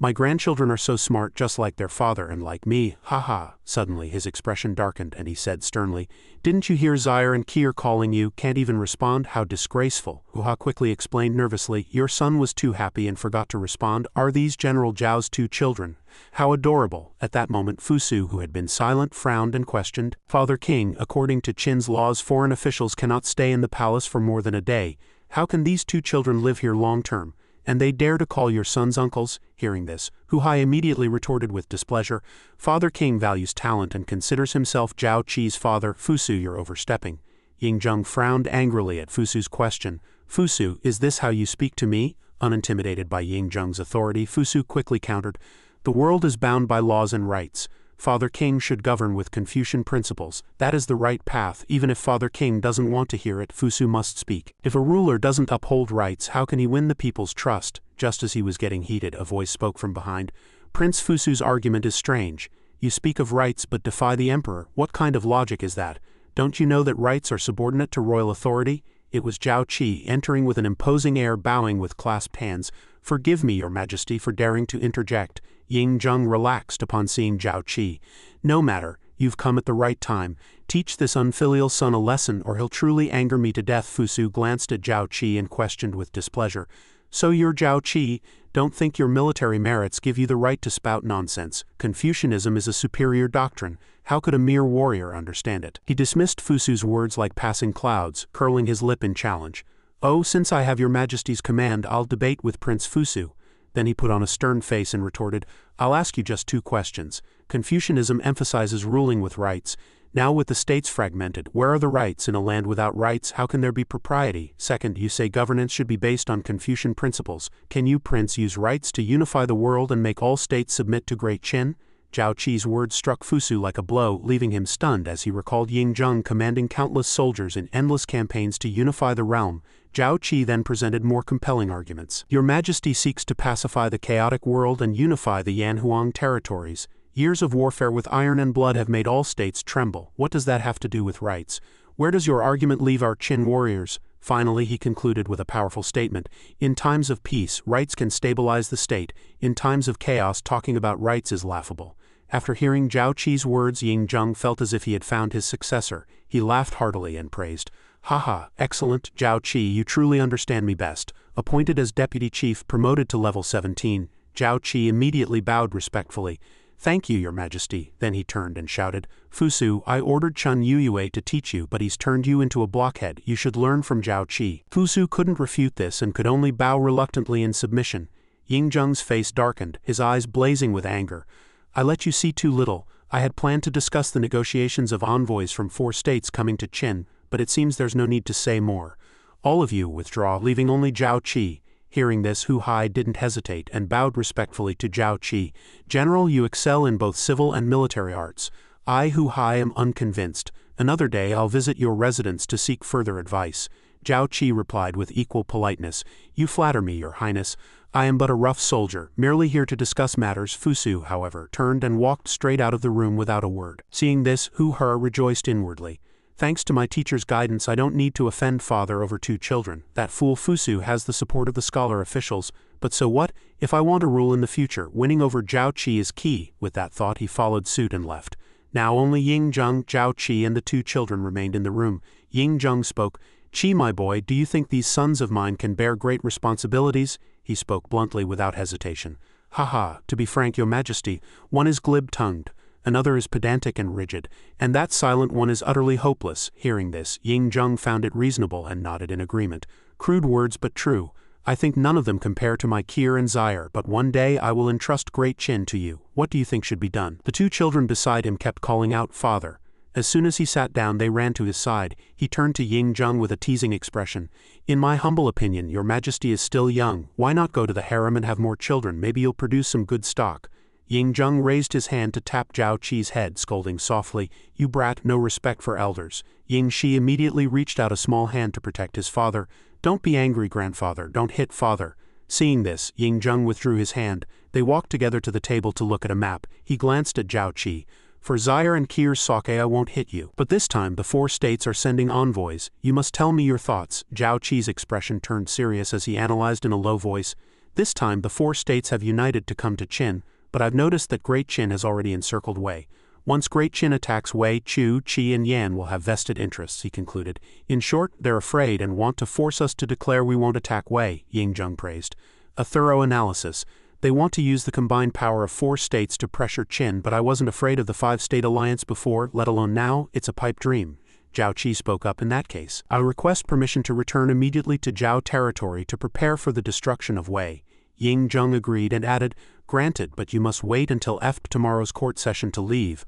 "My grandchildren are so smart, just like their father and like me, ha." Suddenly his expression darkened and he said sternly, "Didn't you hear Zaire and Qir calling you? Can't even respond? How disgraceful." Huha quickly explained nervously, "Your son was too happy and forgot to respond. Are these General Zhao's 2 children? How adorable." At that moment Fusu, who had been silent, frowned and questioned, "Father King, according to Qin's laws, foreign officials cannot stay in the palace for more than a day. How can these 2 children live here long term? And they dare to call your sons uncles?" Hearing this, Huhai immediately retorted with displeasure, "Father King values talent and considers himself Zhao Qi's father. Fusu, you're overstepping." Ying-jung frowned angrily at Fusu's question. "Fusu, is this how you speak to me?" Unintimidated by Ying-jung's authority, Fusu quickly countered, "The world is bound by laws and rights. Father King should govern with Confucian principles. That is the right path. Even if Father King doesn't want to hear it, Fusu must speak. If a ruler doesn't uphold rights, how can he win the people's trust?" Just as he was getting heated, a voice spoke from behind. "Prince Fusu's argument is strange. You speak of rights but defy the emperor. What kind of logic is that? Don't you know that rights are subordinate to royal authority?" It was Zhao Qi, entering with an imposing air, bowing with clasped hands. "Forgive me, your Majesty, for daring to interject." Ying-jung relaxed upon seeing Zhao Qi. "No matter, you've come at the right time. Teach this unfilial son a lesson or he'll truly anger me to death." Fusu glanced at Zhao Qi and questioned with displeasure, "So you're Zhao Qi? Don't think your military merits give you the right to spout nonsense. Confucianism is a superior doctrine. How could a mere warrior understand it?" He dismissed Fusu's words like passing clouds, curling his lip in challenge. "Oh, since I have your Majesty's command, I'll debate with Prince Fusu." Then he put on a stern face and retorted, "I'll ask you just 2 questions. Confucianism emphasizes ruling with rights. Now with the states fragmented, where are the rights? In a land without rights, how can there be propriety? Second, you say governance should be based on Confucian principles. Can you, Prince, use rights to unify the world and make all states submit to Great Qin?" Zhao Qi's words struck Fusu like a blow, leaving him stunned as he recalled Ying-jung commanding countless soldiers in endless campaigns to unify the realm. Zhao Qi then presented more compelling arguments. "Your Majesty seeks to pacify the chaotic world and unify the Yanhuang territories. Years of warfare with iron and blood have made all states tremble. What does that have to do with rights? Where does your argument leave our Qin warriors?" Finally he concluded with a powerful statement. "In times of peace, rights can stabilize the state. In times of chaos, talking about rights is laughable." After hearing Zhao Qi's words, Ying-jung felt as if he had found his successor. He laughed heartily and praised, "Haha, excellent, Zhao Qi, you truly understand me best." Appointed as deputy chief, promoted to level 17, Zhao Qi immediately bowed respectfully. "Thank you, your Majesty." Then he turned and shouted, "Fusu, I ordered Chun Yuyue to teach you, but he's turned you into a blockhead. You should learn from Zhao Qi." Fusu couldn't refute this and could only bow reluctantly in submission. Ying-jung's face darkened, his eyes blazing with anger. "I let you see too little. I had planned to discuss the negotiations of envoys from 4 states coming to Qin, but it seems there's no need to say more. All of you withdraw, leaving only Zhao Qi." Hearing this, Huhai didn't hesitate and bowed respectfully to Zhao Qi. "General, you excel in both civil and military arts. I, Huhai, am unconvinced. Another day I'll visit your residence to seek further advice." Zhao Qi replied with equal politeness. You flatter me, your highness. I am but a rough soldier, merely here to discuss matters. Fusu, however, turned and walked straight out of the room without a word. Seeing this, Hu-He rejoiced inwardly. Thanks to my teacher's guidance, I don't need to offend father over 2 children. That fool Fusu has the support of the scholar officials. But so what? If I want to rule in the future, winning over Zhao Qi is key. With that thought, he followed suit and left. Now only Ying Zheng, Zhao Qi, and the 2 children remained in the room. Ying Zheng spoke. Qi, my boy, do you think these sons of mine can bear great responsibilities? He spoke bluntly without hesitation. Ha, to be frank, your majesty, one is glib-tongued, another is pedantic and rigid, and that silent one is utterly hopeless. Hearing this, Ying Zheng found it reasonable and nodded in agreement. Crude words but true. I think none of them compare to my Kier and Zaire, but one day I will entrust Great Qin to you. What do you think should be done? The 2 children beside him kept calling out, Father. As soon as he sat down, they ran to his side. He turned to Ying Zheng with a teasing expression. In my humble opinion, your majesty is still young. Why not go to the harem and have more children? Maybe you'll produce some good stock. Ying Zheng raised his hand to tap Zhao Qi's head, scolding softly, You brat, no respect for elders. Ying Shi immediately reached out a small hand to protect his father. Don't be angry, grandfather. Don't hit father. Seeing this, Ying Zheng withdrew his hand. They walked together to the table to look at a map. He glanced at Zhao Qi. For Zaire and Kier's sake I won't hit you. But this time the 4 states are sending envoys. You must tell me your thoughts. Zhao Qi's expression turned serious as he analyzed in a low voice. This time the 4 states have united to come to Qin, but I've noticed that Great Qin has already encircled Wei. Once Great Qin attacks Wei, Chu, Qi and Yan will have vested interests, he concluded. In short, they're afraid and want to force us to declare we won't attack Wei, Ying Zheng praised. A thorough analysis. They want to use the combined power of 4 states to pressure Qin, but I wasn't afraid of the 5-state alliance before, let alone now. It's a pipe dream. Zhao Qi spoke up. In that case, I'll request permission to return immediately to Zhao territory to prepare for the destruction of Wei. Ying Zheng agreed and added, Granted, but you must wait until after tomorrow's court session to leave.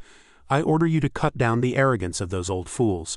I order you to cut down the arrogance of those old fools.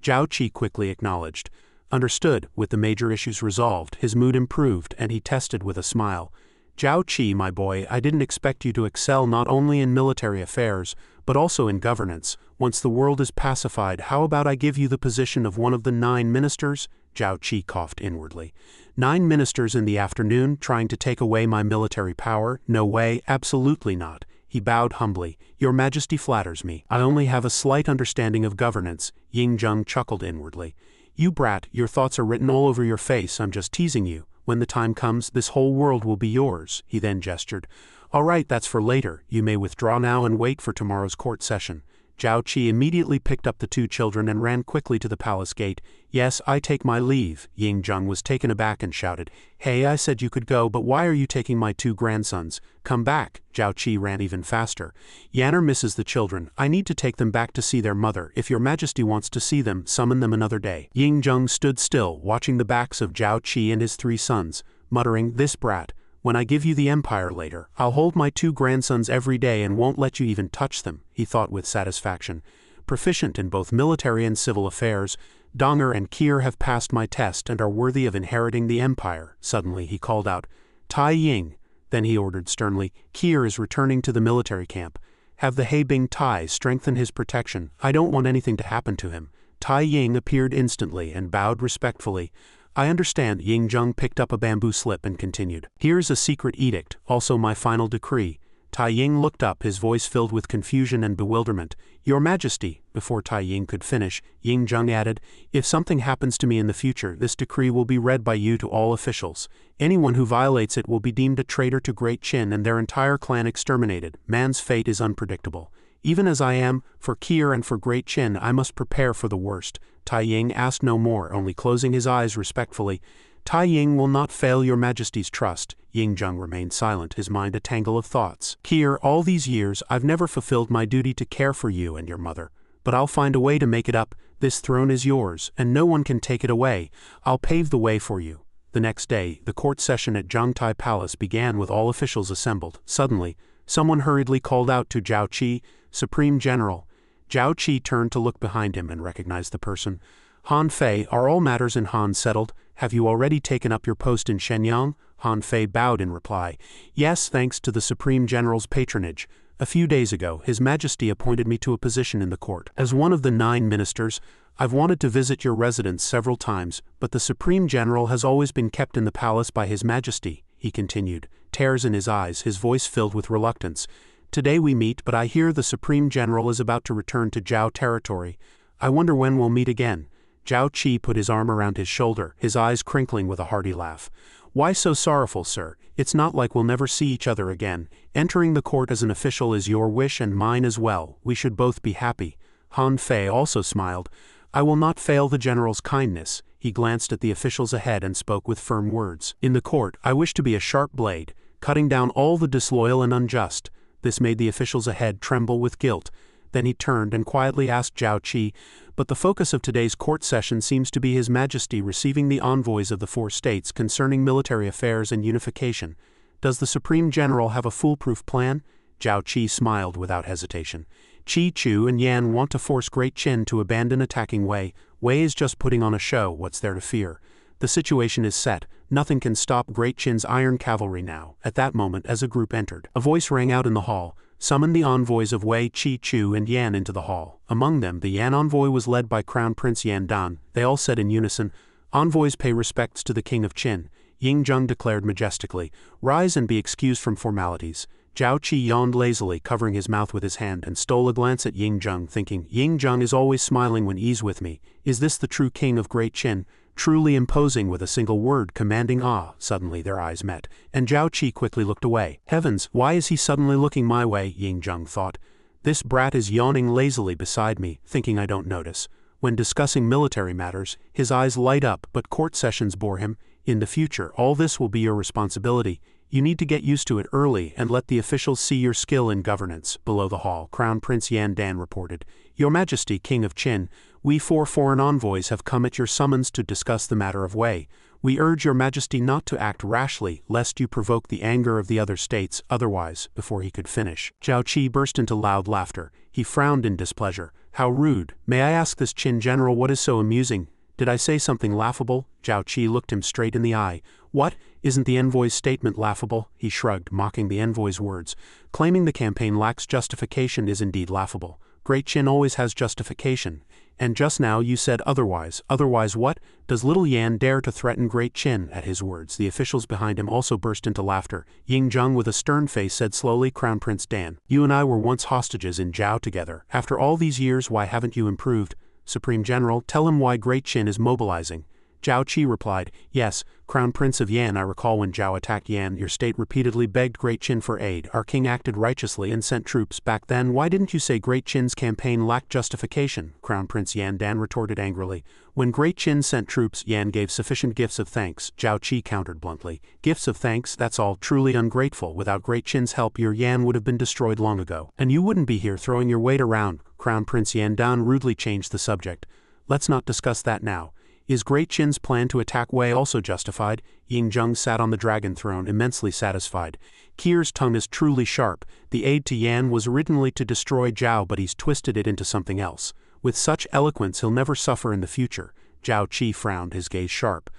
Zhao Qi quickly acknowledged. Understood. With the major issues resolved, his mood improved and he tested with a smile. Zhao Qi, my boy, I didn't expect you to excel not only in military affairs, but also in governance. Once the world is pacified, how about I give you the position of one of the 9 ministers? Zhao Qi coughed inwardly. 9 ministers in the afternoon, trying to take away my military power? No way, absolutely not. He bowed humbly. Your Majesty flatters me. I only have a slight understanding of governance. Ying Zheng chuckled inwardly. You brat, your thoughts are written all over your face. I'm just teasing you. When the time comes, this whole world will be yours. He then gestured. All right, that's for later. You may withdraw now and wait for tomorrow's court session. Zhao Qi immediately picked up the 2 children and ran quickly to the palace gate. Yes, I take my leave. Ying Zheng was taken aback and shouted. Hey, I said you could go, but why are you taking my 2 grandsons? Come back. Zhao Qi ran even faster. Yanner misses the children. I need to take them back to see their mother. If your majesty wants to see them, summon them another day. Ying Zheng stood still, watching the backs of Zhao Qi and his 3 sons, muttering, This brat. When I give you the empire later, I'll hold my 2 grandsons every day and won't let you even touch them, he thought with satisfaction. Proficient in both military and civil affairs, Donger and Kier have passed my test and are worthy of inheriting the empire. Suddenly he called out, Tai Ying. Then he ordered sternly, Kier is returning to the military camp. Have the Heibing Tai strengthen his protection. I don't want anything to happen to him. Tai Ying appeared instantly and bowed respectfully. I understand. Ying Zheng picked up a bamboo slip and continued. Here's a secret edict, also my final decree. Tai Ying looked up, his voice filled with confusion and bewilderment. Your Majesty. Before Tai Ying could finish, Ying Zheng added, If something happens to me in the future, this decree will be read by you to all officials. Anyone who violates it will be deemed a traitor to Great Qin and their entire clan exterminated. Man's fate is unpredictable. Even as I am, for Kier and for Great Qin, I must prepare for the worst. Tai Ying asked no more, only closing his eyes respectfully. Tai Ying will not fail your Majesty's trust. Ying Zheng remained silent, his mind a tangle of thoughts. Kier, all these years, I've never fulfilled my duty to care for you and your mother. But I'll find a way to make it up. This throne is yours, and no one can take it away. I'll pave the way for you. The next day, the court session at Zhangtai Palace began with all officials assembled. Suddenly, someone hurriedly called out to Zhao Qi, Supreme General. Zhao Qi turned to look behind him and recognized the person. Han Fei, are all matters in Han settled? Have you already taken up your post in Shenyang? Han Fei bowed in reply. Yes, thanks to the Supreme General's patronage. A few days ago, His Majesty appointed me to a position in the court. As one of the 9 ministers, I've wanted to visit your residence several times, but the Supreme General has always been kept in the palace by His Majesty," he continued, tears in his eyes, his voice filled with reluctance. "Today we meet, but I hear the Supreme General is about to return to Zhao territory. I wonder when we'll meet again." Zhao Qi put his arm around his shoulder, his eyes crinkling with a hearty laugh. "Why so sorrowful, sir? It's not like we'll never see each other again. Entering the court as an official is your wish and mine as well. We should both be happy." Han Fei also smiled. "I will not fail the general's kindness." He glanced at the officials ahead and spoke with firm words. "In the court, I wish to be a sharp blade, cutting down all the disloyal and unjust." This made the officials ahead tremble with guilt. Then he turned and quietly asked Zhao Qi, "But the focus of today's court session seems to be His Majesty receiving the envoys of the 4 states concerning military affairs and unification. Does the Supreme General have a foolproof plan?" Zhao Qi smiled without hesitation. "Qi Chu and Yan want to force Great Qin to abandon attacking Wei. Wei is just putting on a show. What's there to fear? The situation is set. Nothing can stop Great Qin's iron cavalry now." At that moment, as a group entered, a voice rang out in the hall. "Summon the envoys of Wei, Qi Chu and Yan into the hall." Among them, the Yan envoy was led by Crown Prince Yan Dan. They all said in unison, "Envoys pay respects to the King of Qin." Ying Zheng declared majestically, "Rise and be excused from formalities." Zhao Qi yawned lazily, covering his mouth with his hand, and stole a glance at Ying Zheng, thinking, Ying Zheng is always smiling when he's with me. Is this the true king of Great Qin? Truly imposing with a single word, commanding awe. Suddenly their eyes met, and Zhao Qi quickly looked away. Heavens, why is he suddenly looking my way? Ying Zheng thought. This brat is yawning lazily beside me, thinking I don't notice. When discussing military matters, his eyes light up, but court sessions bore him. In the future, all this will be your responsibility. You need to get used to it early and let the officials see your skill in governance. Below the hall, Crown Prince Yan Dan reported, Your Majesty, King of Qin, we 4 foreign envoys have come at your summons to discuss the matter of Wei. We urge your Majesty not to act rashly, lest you provoke the anger of the other states. Otherwise, before he could finish, Zhao Qi burst into loud laughter. He frowned in displeasure. How rude. May I ask this Qin general what is so amusing? Did I say something laughable? Zhao Qi looked him straight in the eye. What? Isn't the envoy's statement laughable? He shrugged, mocking the envoy's words. Claiming the campaign lacks justification is indeed laughable. Great Qin always has justification. And just now you said otherwise. Otherwise what? Does little Yan dare to threaten Great Qin? At his words, the officials behind him also burst into laughter. Ying Zheng with a stern face said slowly, Crown Prince Dan, you and I were once hostages in Zhao together. After all these years, why haven't you improved? Supreme General, tell him why Great Qin is mobilizing. Zhao Qi replied, Yes, Crown Prince of Yan, I recall when Zhao attacked Yan, your state repeatedly begged Great Qin for aid. Our king acted righteously and sent troops. Back then, why didn't you say Great Qin's campaign lacked justification? Crown Prince Yan Dan retorted angrily. When Great Qin sent troops, Yan gave sufficient gifts of thanks. Zhao Qi countered bluntly. Gifts of thanks, that's all. Truly ungrateful. Without Great Qin's help, your Yan would have been destroyed long ago. And you wouldn't be here throwing your weight around. Crown Prince Yan Dan rudely changed the subject. Let's not discuss that now. Is Great Qin's plan to attack Wei also justified? Ying Zheng sat on the dragon throne, immensely satisfied. Kier's tongue is truly sharp. The aid to Yan was originally to destroy Zhao, but he's twisted it into something else. With such eloquence, he'll never suffer in the future. Zhao Qi frowned, his gaze sharp.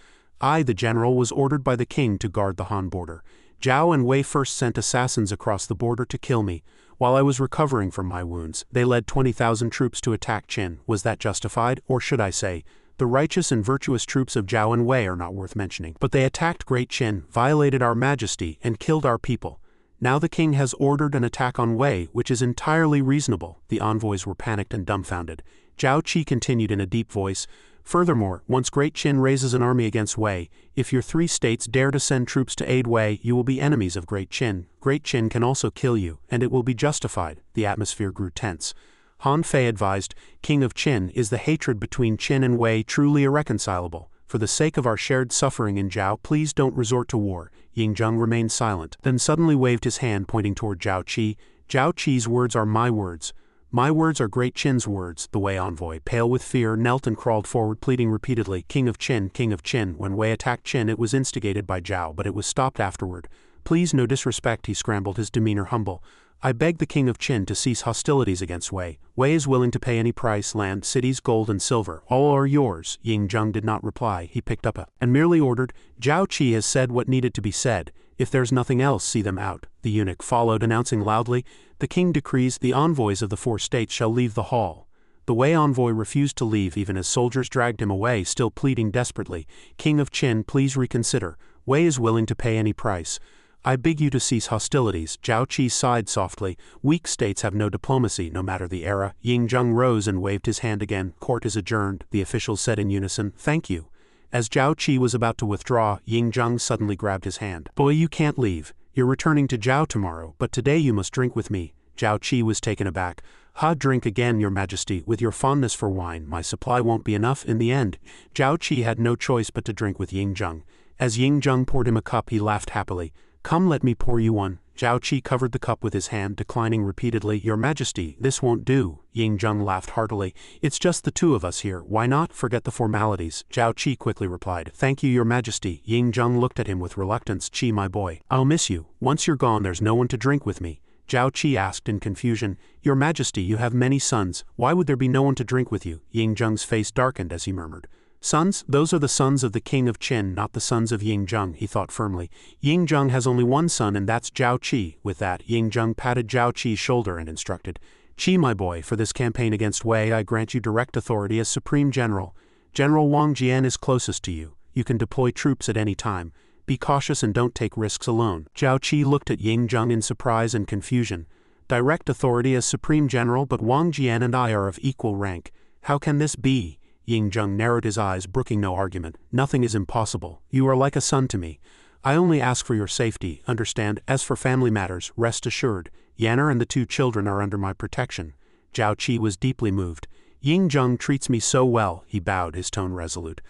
I, the general, was ordered by the king to guard the Han border. Zhao and Wei first sent assassins across the border to kill me. While I was recovering from my wounds, they led 20,000 troops to attack Qin. Was that justified? Or should I say, the righteous and virtuous troops of Zhao and Wei are not worth mentioning. But they attacked Great Qin, violated our majesty, and killed our people. Now the king has ordered an attack on Wei, which is entirely reasonable. The envoys were panicked and dumbfounded. Zhao Qi continued in a deep voice, Furthermore, once Great Qin raises an army against Wei, if your 3 states dare to send troops to aid Wei, you will be enemies of Great Qin. Great Qin can also kill you, and it will be justified. The atmosphere grew tense. Han Fei advised, King of Qin, is the hatred between Qin and Wei truly irreconcilable? For the sake of our shared suffering in Zhao, please don't resort to war. Ying Zheng remained silent, then suddenly waved his hand pointing toward Zhao Qi. Zhao Qi's words are my words. My words are Great Qin's words. The Wei envoy, pale with fear, knelt and crawled forward, pleading repeatedly, King of Qin, King of Qin. When Wei attacked Qin, it was instigated by Zhao, but it was stopped afterward. Please, no disrespect, he scrambled, his demeanor humble. I beg the King of Qin to cease hostilities against Wei. Wei is willing to pay any price, land, cities, gold and silver. All are yours. Ying Zheng did not reply. He picked up and merely ordered, Zhao Qi has said what needed to be said. If there's nothing else, see them out. The eunuch followed, announcing loudly, "The king decrees the envoys of the 4 states shall leave the hall." The Wei envoy refused to leave even as soldiers dragged him away, still pleading desperately, "King of Qin, please reconsider. Wei is willing to pay any price. I beg you to cease hostilities." Zhao Qi sighed softly. "Weak states have no diplomacy, no matter the era." Ying Zheng rose and waved his hand again. "Court is adjourned," the officials said in unison. "Thank you." As Zhao Qi was about to withdraw, Ying Zheng suddenly grabbed his hand. "Boy, you can't leave. You're returning to Zhao tomorrow, but today you must drink with me." Zhao Qi was taken aback. "Ha, drink again, your majesty. With your fondness for wine, my supply won't be enough in the end." Zhao Qi had no choice but to drink with Ying Zheng. As Ying Zheng poured him a cup, he laughed happily. "Come, let me pour you one." Zhao Qi covered the cup with his hand, declining repeatedly. "Your majesty, this won't do." Ying Zheng laughed heartily. "It's just the 2 of us here. Why not? Forget the formalities." Zhao Qi quickly replied, "Thank you, your majesty." Ying Zheng looked at him with reluctance. "Qi, my boy, I'll miss you. Once you're gone, there's no one to drink with me." Zhao Qi asked in confusion, "Your majesty, you have many sons. Why would there be no one to drink with you?" Ying Zheng's face darkened as he murmured, "Sons? Those are the sons of the king of Qin, not the sons of Ying Zheng," he thought firmly. "Ying Zheng has only one son, and that's Zhao Qi." With that, Ying Zheng patted Zhao Qi's shoulder and instructed, "Qi, my boy, for this campaign against Wei, I grant you direct authority as Supreme General. General Wang Jian is closest to you. You can deploy troops at any time. Be cautious and don't take risks alone." Zhao Qi looked at Ying Zheng in surprise and confusion. "Direct authority as Supreme General, but Wang Jian and I are of equal rank. How can this be?" Ying Zheng narrowed his eyes, brooking no argument. "Nothing is impossible. You are like a son to me. I only ask for your safety, understand? As for family matters, rest assured. Yanner and the 2 children are under my protection." Zhao Qi was deeply moved. "Ying Zheng treats me so well," he bowed, his tone resolute.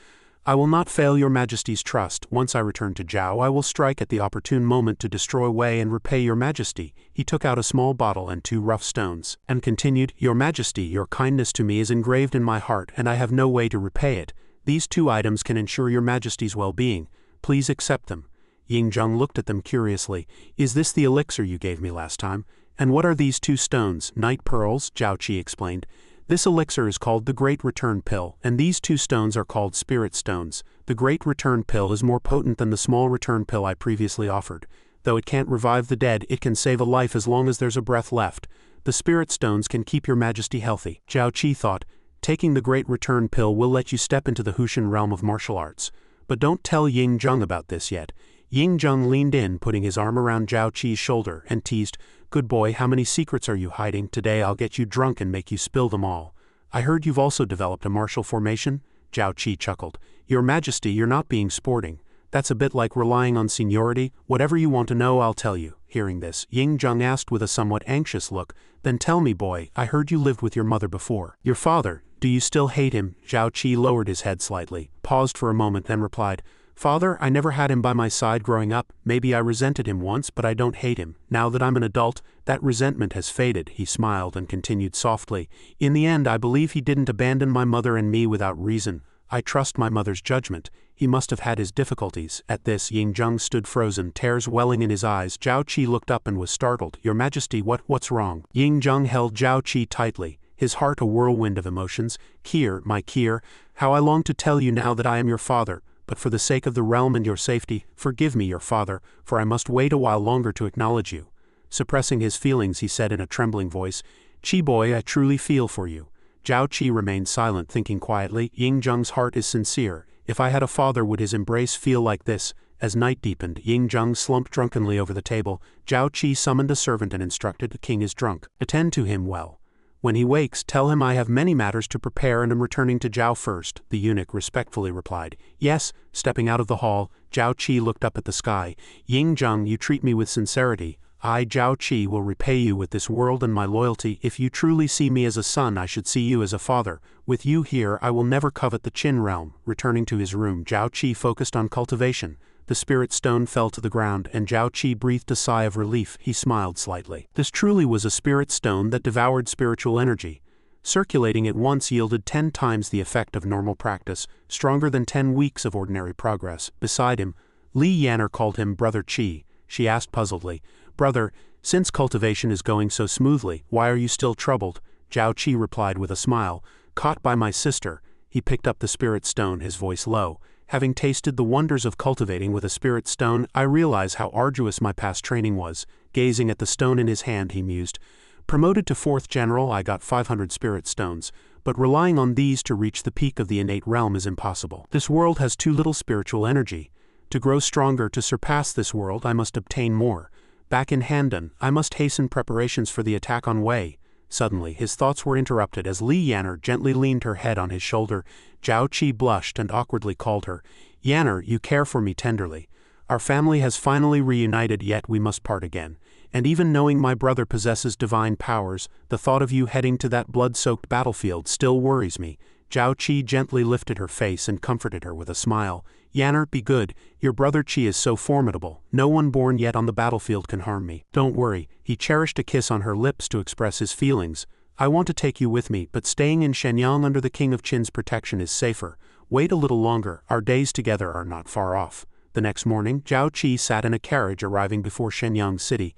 "I will not fail your majesty's trust. Once I return to Zhao, I will strike at the opportune moment to destroy Wei and repay your majesty." He took out a small bottle and 2 rough stones, and continued, "Your majesty, your kindness to me is engraved in my heart, and I have no way to repay it. These 2 items can ensure your majesty's well-being. Please accept them." Ying Zheng looked at them curiously. "Is this the elixir you gave me last time? And what are these 2 stones?" "Night pearls," Zhao Qi explained. "This elixir is called the Great Return Pill, and these 2 stones are called Spirit Stones. The Great Return Pill is more potent than the small return pill I previously offered. Though it can't revive the dead, it can save a life as long as there's a breath left. The Spirit Stones can keep your majesty healthy." Zhao Qi thought, "Taking the Great Return Pill will let you step into the Hushan realm of martial arts. But don't tell Ying Zheng about this yet." Ying Zheng leaned in, putting his arm around Zhao Qi's shoulder, and teased, "Good boy, how many secrets are you hiding? Today I'll get you drunk and make you spill them all." "I heard you've also developed a martial formation?" Zhao Qi chuckled. "Your majesty, you're not being sporting. That's a bit like relying on seniority. Whatever you want to know, I'll tell you." Hearing this, Ying Zheng asked with a somewhat anxious look, "Then tell me, boy, I heard you lived with your mother before. Your father, do you still hate him?" Zhao Qi lowered his head slightly, paused for a moment, then replied, "Father, I never had him by my side growing up. Maybe I resented him once, but I don't hate him. Now that I'm an adult, that resentment has faded." He smiled and continued softly, "In the end, I believe he didn't abandon my mother and me without reason. I trust my mother's judgment. He must have had his difficulties." At this, Ying Zheng stood frozen, tears welling in his eyes. Zhao Qi looked up and was startled. "Your majesty, what's wrong?" Ying Zheng held Zhao Qi tightly, his heart a whirlwind of emotions. "Kier, my Kier, how I long to tell you now that I am your father. But for the sake of the realm and your safety, forgive me, your father, for I must wait a while longer to acknowledge you." Suppressing his feelings, he said in a trembling voice, "Qi boy, I truly feel for you." Zhao Qi remained silent, thinking quietly, Ying Zheng's heart is sincere. If I had a father, would his embrace feel like this? As night deepened, Ying Zheng slumped drunkenly over the table. Zhao Qi summoned a servant and instructed, "The king is drunk. Attend to him well. When he wakes, tell him I have many matters to prepare and am returning to Zhao first." The eunuch respectfully replied, "Yes." Stepping out of the hall, Zhao Qi looked up at the sky. "Ying Zheng, you treat me with sincerity. I, Zhao Qi, will repay you with this world and my loyalty. If you truly see me as a son, I should see you as a father. With you here, I will never covet the Qin realm." Returning to his room, Zhao Qi focused on cultivation. The spirit stone fell to the ground, and Zhao Qi breathed a sigh of relief. He smiled slightly. This truly was a spirit stone that devoured spiritual energy. Circulating at once yielded 10 times the effect of normal practice, stronger than 10 weeks of ordinary progress. Beside him, Li Yanner called him Brother Qi. She asked puzzledly, "Brother, since cultivation is going so smoothly, why are you still troubled?" Zhao Qi replied with a smile, "Caught by my sister." He picked up the spirit stone, his voice low. Having tasted the wonders of cultivating with a spirit stone, I realize how arduous my past training was. Gazing at the stone in his hand, he mused. Promoted to 4th General, I got 500 spirit stones, but relying on these to reach the peak of the innate realm is impossible. This world has too little spiritual energy. To grow stronger, to surpass this world, I must obtain more. Back in Handan, I must hasten preparations for the attack on Wei. Suddenly, his thoughts were interrupted as Li Yanner gently leaned her head on his shoulder. Zhao Qi blushed and awkwardly called her. Yanner, you care for me tenderly. Our family has finally reunited, yet we must part again. And even knowing my brother possesses divine powers, the thought of you heading to that blood-soaked battlefield still worries me. Zhao Qi gently lifted her face and comforted her with a smile. Yanner, be good. Your brother Qi is so formidable. No one born yet on the battlefield can harm me. Don't worry. He cherished a kiss on her lips to express his feelings. I want to take you with me, but staying in Shenyang under the King of Qin's protection is safer. Wait a little longer. Our days together are not far off. The next morning, Zhao Qi sat in a carriage arriving before Shenyang city.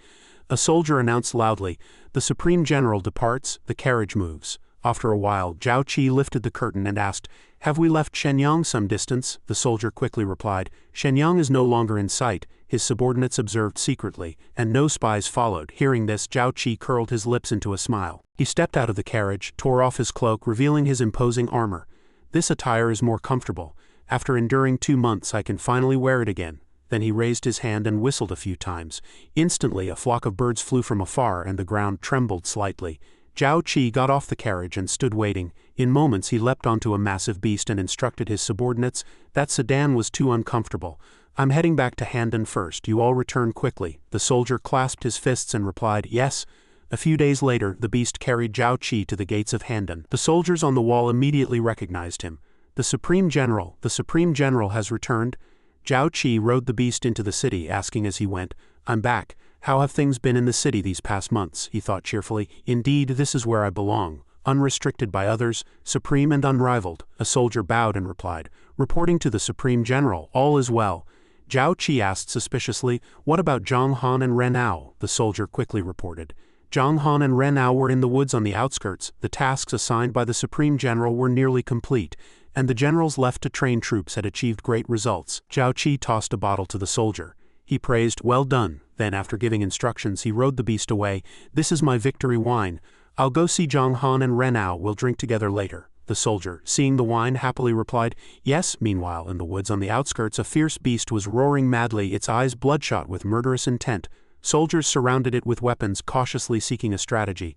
A soldier announced loudly, "The Supreme General departs, the carriage moves." After a while, Zhao Qi lifted the curtain and asked, "Have we left Shenyang some distance?" The soldier quickly replied, "Shenyang is no longer in sight." His subordinates observed secretly, and no spies followed. Hearing this, Zhao Qi curled his lips into a smile. He stepped out of the carriage, tore off his cloak, revealing his imposing armor. "This attire is more comfortable. After enduring 2 months, I can finally wear it again." Then he raised his hand and whistled a few times. Instantly, a flock of birds flew from afar and the ground trembled slightly. Zhao Qi got off the carriage and stood waiting. In moments he leapt onto a massive beast and instructed his subordinates, "That sedan was too uncomfortable. I'm heading back to Handan first. You all return quickly." The soldier clasped his fists and replied, "Yes." A few days later, the beast carried Zhao Qi to the gates of Handan. The soldiers on the wall immediately recognized him. The Supreme General has returned." Zhao Qi rode the beast into the city, asking as he went, "I'm back. How have things been in the city these past months?" He thought cheerfully. "Indeed, this is where I belong. Unrestricted by others, supreme and unrivaled." A soldier bowed and replied, "Reporting to the Supreme General, all is well." Zhao Qi asked suspiciously, "What about Zhang Han and Ren Ao?" The soldier quickly reported. Zhang Han and Ren Ao were in the woods on the outskirts. The tasks assigned by the Supreme General were nearly complete, and the generals left to train troops had achieved great results. Zhao Qi tossed a bottle to the soldier. He praised, "Well done." Then, after giving instructions, he rode the beast away. "This is my victory wine. I'll go see Zhang Han and Ren Ao. We'll drink together later." The soldier, seeing the wine, happily replied, "Yes." Meanwhile, in the woods on the outskirts, a fierce beast was roaring madly, its eyes bloodshot with murderous intent. Soldiers surrounded it with weapons, cautiously seeking a strategy.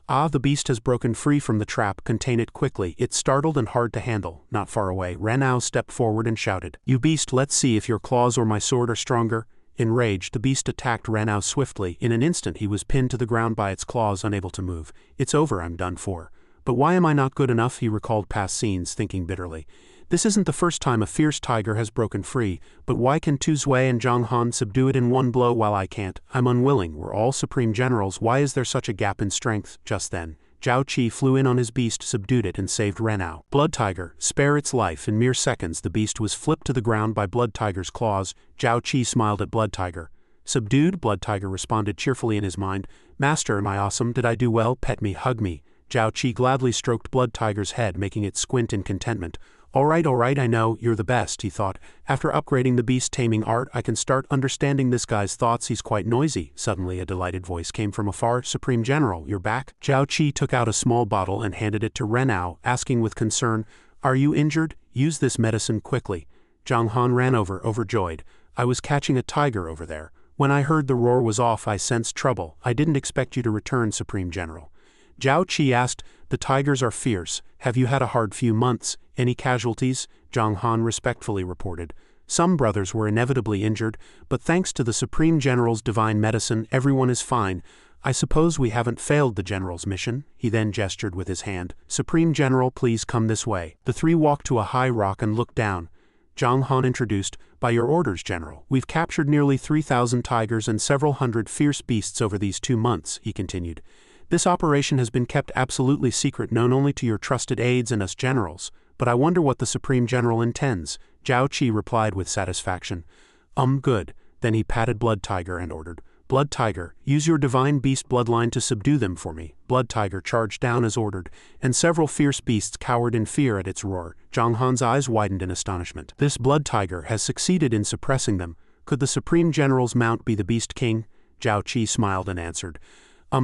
"Ah, the beast has broken free from the trap. Contain it quickly. It's startled and hard to handle." Not far away, Ren Ao stepped forward and shouted, "You beast, let's see if your claws or my sword are stronger." Enraged, the beast attacked Ren Ao swiftly. In an instant he was pinned to the ground by its claws, unable to move. "It's over, I'm done for. But why am I not good enough?" He recalled past scenes, thinking bitterly. "This isn't the first time a fierce tiger has broken free, but why can Tu Zui and Zhang Han subdue it in one blow while I can't? I'm unwilling. We're all supreme generals. Why is there such a gap in strength?" Just then, Zhao Qi flew in on his beast, subdued it, and saved Ren Ao. "Blood Tiger, spare its life." In mere seconds, the beast was flipped to the ground by Blood Tiger's claws. Zhao Qi smiled at Blood Tiger. "Subdued?" Blood Tiger responded cheerfully in his mind. "Master, am I awesome? Did I do well? Pet me, hug me." Zhao Qi gladly stroked Blood Tiger's head, making it squint in contentment. All right, I know, you're the best," he thought. "After upgrading the beast taming art, I can start understanding this guy's thoughts. He's quite noisy." Suddenly, a delighted voice came from afar. "Supreme General, you're back?" Zhao Qi took out a small bottle and handed it to Ren Ao, asking with concern, "Are you injured? Use this medicine quickly." Zhang Han ran over, overjoyed. "I was catching a tiger over there. When I heard the roar was off, I sensed trouble. I didn't expect you to return, Supreme General." Zhao Qi asked, "The tigers are fierce. Have you had a hard few months? Any casualties?" Zhang Han respectfully reported. "Some brothers were inevitably injured, but thanks to the Supreme General's divine medicine, everyone is fine. I suppose we haven't failed the General's mission." He then gestured with his hand. "Supreme General, please come this way." The three walked to a high rock and looked down. Zhang Han introduced, "By your orders, General. We've captured nearly 3,000 tigers and several hundred fierce beasts over these 2 months," he continued. "This operation has been kept absolutely secret, known only to your trusted aides and us generals. But I wonder what the Supreme General intends." Zhao Qi replied with satisfaction, Good." Then he patted Blood Tiger and ordered, Blood Tiger, use your divine beast bloodline to subdue them for me. Blood Tiger charged down as ordered, and several fierce beasts cowered in fear at its roar. Zhang Han's eyes widened in astonishment. This Blood Tiger has succeeded in suppressing them. Could the Supreme General's mount be the Beast King? Zhao Qi smiled and answered.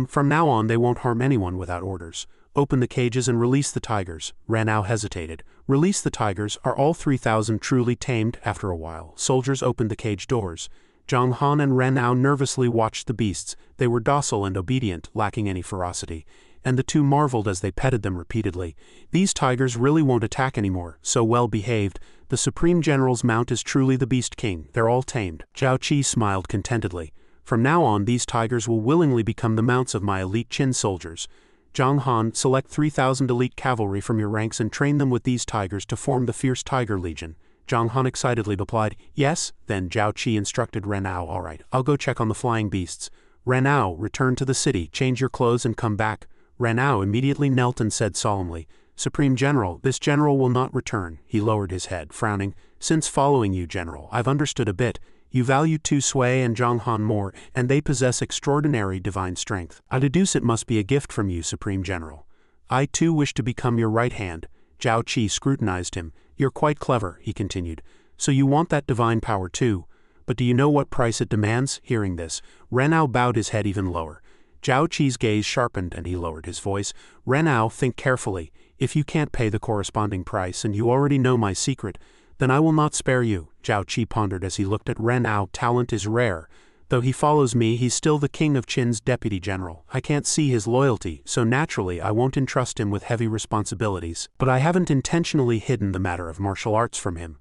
From now on they won't harm anyone without orders. Open the cages and release the tigers. Ren Ao hesitated. Release the tigers. Are all 3,000 truly tamed? After a while, soldiers opened the cage doors. Zhang Han and Ren Ao nervously watched the beasts. They were docile and obedient, lacking any ferocity. And the two marveled as they petted them repeatedly. These tigers really won't attack anymore, so well behaved. The Supreme General's mount is truly the Beast King. They're all tamed. Zhao Qi smiled contentedly. From now on these tigers will willingly become the mounts of my elite Qin soldiers. Zhang Han, select 3,000 elite cavalry from your ranks and train them with these tigers to form the Fierce Tiger Legion. Zhang Han excitedly replied, yes. Then Zhao Qi instructed Ren Ao, all right, I'll go check on the flying beasts. Ren Ao, return to the city, change your clothes and come back. Ren Ao immediately knelt and said solemnly, Supreme General, this general will not return. He lowered his head, frowning. Since following you, General, I've understood a bit. You value Tu Sui and Zhang Han more, and they possess extraordinary divine strength. I deduce it must be a gift from you, Supreme General. I too wish to become your right hand. Zhao Qi scrutinized him. You're quite clever, he continued. So you want that divine power too. But do you know what price it demands? Hearing this, Ren Ao bowed his head even lower. Zhao Qi's gaze sharpened and he lowered his voice. Ren Ao, think carefully. If you can't pay the corresponding price and you already know my secret, then I will not spare you. Zhao Qi pondered as he looked at Ren Ao. Talent is rare. Though he follows me, he's still the king of Qin's deputy general. I can't see his loyalty, so naturally I won't entrust him with heavy responsibilities. But I haven't intentionally hidden the matter of martial arts from him.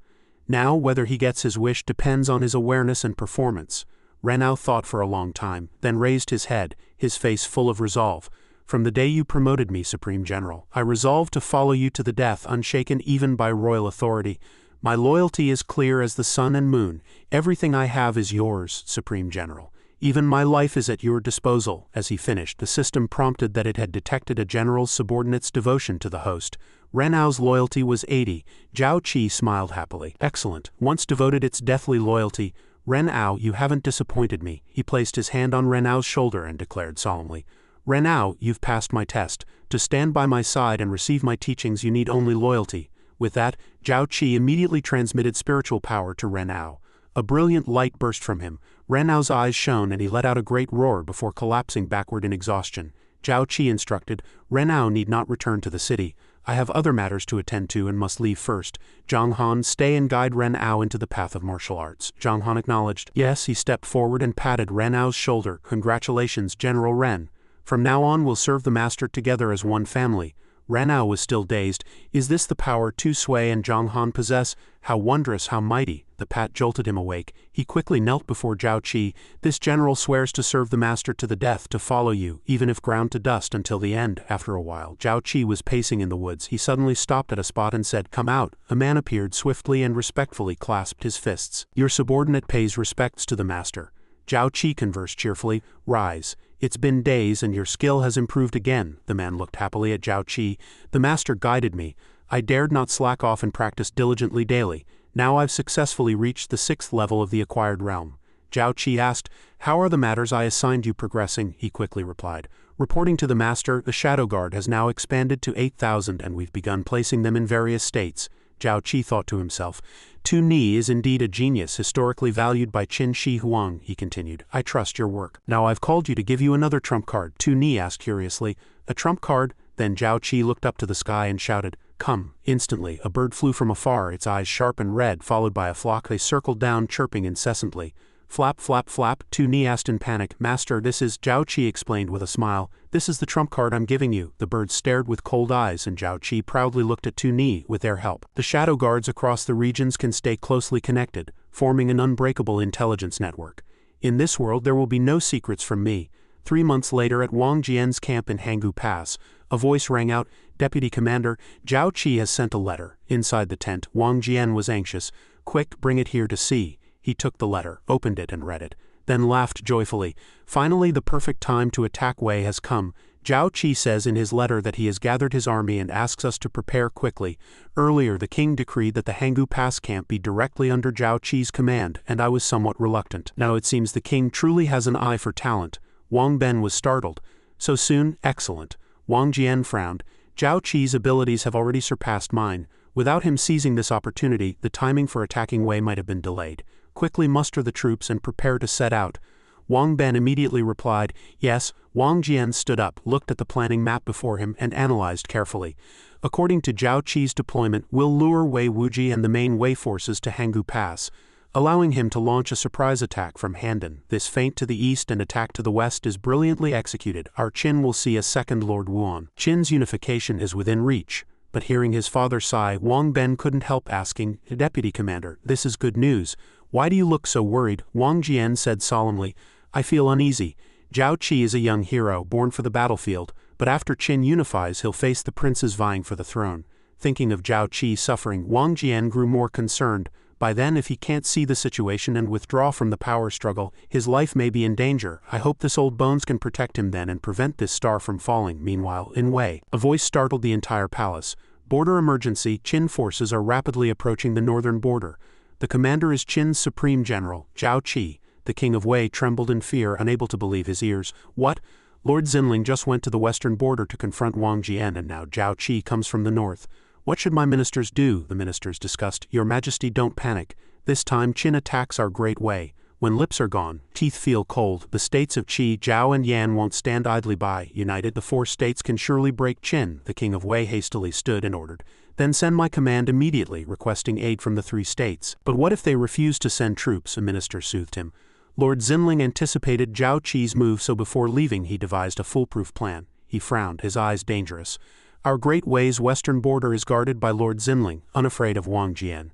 Now, whether he gets his wish depends on his awareness and performance. Ren Ao thought for a long time, then raised his head, his face full of resolve. From the day you promoted me, Supreme General, I resolved to follow you to the death, unshaken even by royal authority. My loyalty is clear as the sun and moon. Everything I have is yours, Supreme General. Even my life is at your disposal. As he finished, the system prompted that it had detected a general's subordinate's devotion to the host. Ren Ao's loyalty was 80. Zhao Qi smiled happily. Excellent. Once devoted its deathly loyalty, Ren Ao, you haven't disappointed me. He placed his hand on Ren Ao's shoulder and declared solemnly, Ren Ao, you've passed my test. To stand by my side and receive my teachings you need only loyalty. With that, Zhao Qi immediately transmitted spiritual power to Ren Ao. A brilliant light burst from him. Ren Ao's eyes shone and he let out a great roar before collapsing backward in exhaustion. Zhao Qi instructed, Ren Ao need not return to the city. I have other matters to attend to and must leave first. Zhang Han, stay and guide Ren Ao into the path of martial arts. Zhang Han acknowledged. Yes, he stepped forward and patted Ren Ao's shoulder. Congratulations, General Ren. From now on we'll serve the master together as one family. Ren Ao was still dazed. Is this the power Tu Sui and Zhang Han possess? How wondrous, how mighty. The pat jolted him awake. He quickly knelt before Zhao Qi. This general swears to serve the master to the death, to follow you, even if ground to dust until the end. After a while, Zhao Qi was pacing in the woods. He suddenly stopped at a spot and said, Come out. A man appeared, swiftly and respectfully clasped his fists. Your subordinate pays respects to the master. Zhao Qi conversed cheerfully. Rise. It's been days and your skill has improved again. The man looked happily at Zhao Qi. The master guided me. I dared not slack off and practice diligently daily. Now I've successfully reached the 6th level of the acquired realm. Zhao Qi asked, How are the matters I assigned you progressing? He quickly replied. Reporting to the master, the Shadow Guard has now expanded to 8,000 and we've begun placing them in various states. Zhao Qi thought to himself. Tu Ni is indeed a genius, historically valued by Qin Shi Huang, he continued. I trust your work. Now I've called you to give you another trump card. Tu Ni asked curiously. A trump card? Then Zhao Qi looked up to the sky and shouted, Come. Instantly, a bird flew from afar, its eyes sharp and red, followed by a flock. They circled down, chirping incessantly. Flap, flap, flap, Tu Ni asked in panic. Master, this is, Zhao Qi explained with a smile. This is the trump card I'm giving you. The birds stared with cold eyes and Zhao Qi proudly looked at Tu Ni. With their help, the shadow guards across the regions can stay closely connected, forming an unbreakable intelligence network. In this world there will be no secrets from me. 3 months later at Wang Jian's camp in Hanggu Pass, a voice rang out, Deputy Commander, Zhao Qi has sent a letter. Inside the tent, Wang Jian was anxious. Quick, bring it here to see. He took the letter, opened it and read it, then laughed joyfully. Finally the perfect time to attack Wei has come. Zhao Qi says in his letter that he has gathered his army and asks us to prepare quickly. Earlier the king decreed that the Hanggu Pass camp be directly under Zhao Qi's command, and I was somewhat reluctant. Now it seems the king truly has an eye for talent. Wang Ben was startled. So soon? Excellent. Wang Jian frowned. Zhao Qi's abilities have already surpassed mine. Without him seizing this opportunity, the timing for attacking Wei might have been delayed. Quickly muster the troops and prepare to set out. Wang Ben immediately replied, yes. Wang Jian stood up, looked at the planning map before him, and analyzed carefully. According to Zhao Qi's deployment, we'll lure Wei Wuji and the main Wei forces to Hanggu Pass, allowing him to launch a surprise attack from Handan. This feint to the east and attack to the west is brilliantly executed. Our Qin will see a second Lord Wuan. Qin's unification is within reach. But hearing his father sigh, Wang Ben couldn't help asking, Deputy Commander, this is good news. Why do you look so worried? Wang Jian said solemnly, I feel uneasy. Zhao Qi is a young hero, born for the battlefield, but after Qin unifies he'll face the princes vying for the throne. Thinking of Zhao Qi's suffering, Wang Jian grew more concerned. By then, if he can't see the situation and withdraw from the power struggle, his life may be in danger. I hope this old bones can protect him then and prevent this star from falling. Meanwhile, in Wei, a voice startled the entire palace. Border emergency, Qin forces are rapidly approaching the northern border. The commander is Qin's supreme general, Zhao Qi. The king of Wei trembled in fear, unable to believe his ears. What? Lord Xinling just went to the western border to confront Wang Jian, and now Zhao Qi comes from the north. What should my ministers do? The ministers discussed. Your Majesty, don't panic. This time Qin attacks our great Wei. When lips are gone, teeth feel cold. The states of Qi, Zhao and Yan won't stand idly by. United, the four states can surely break Qin. The king of Wei hastily stood and ordered. Then send my command immediately, requesting aid from the 3 states. But what if they refuse to send troops? A minister soothed him. Lord Xinling anticipated Zhao Qi's move, so before leaving he devised a foolproof plan. He frowned, his eyes dangerous. Our great Wei's western border is guarded by Lord Xinling, unafraid of Wang Jian.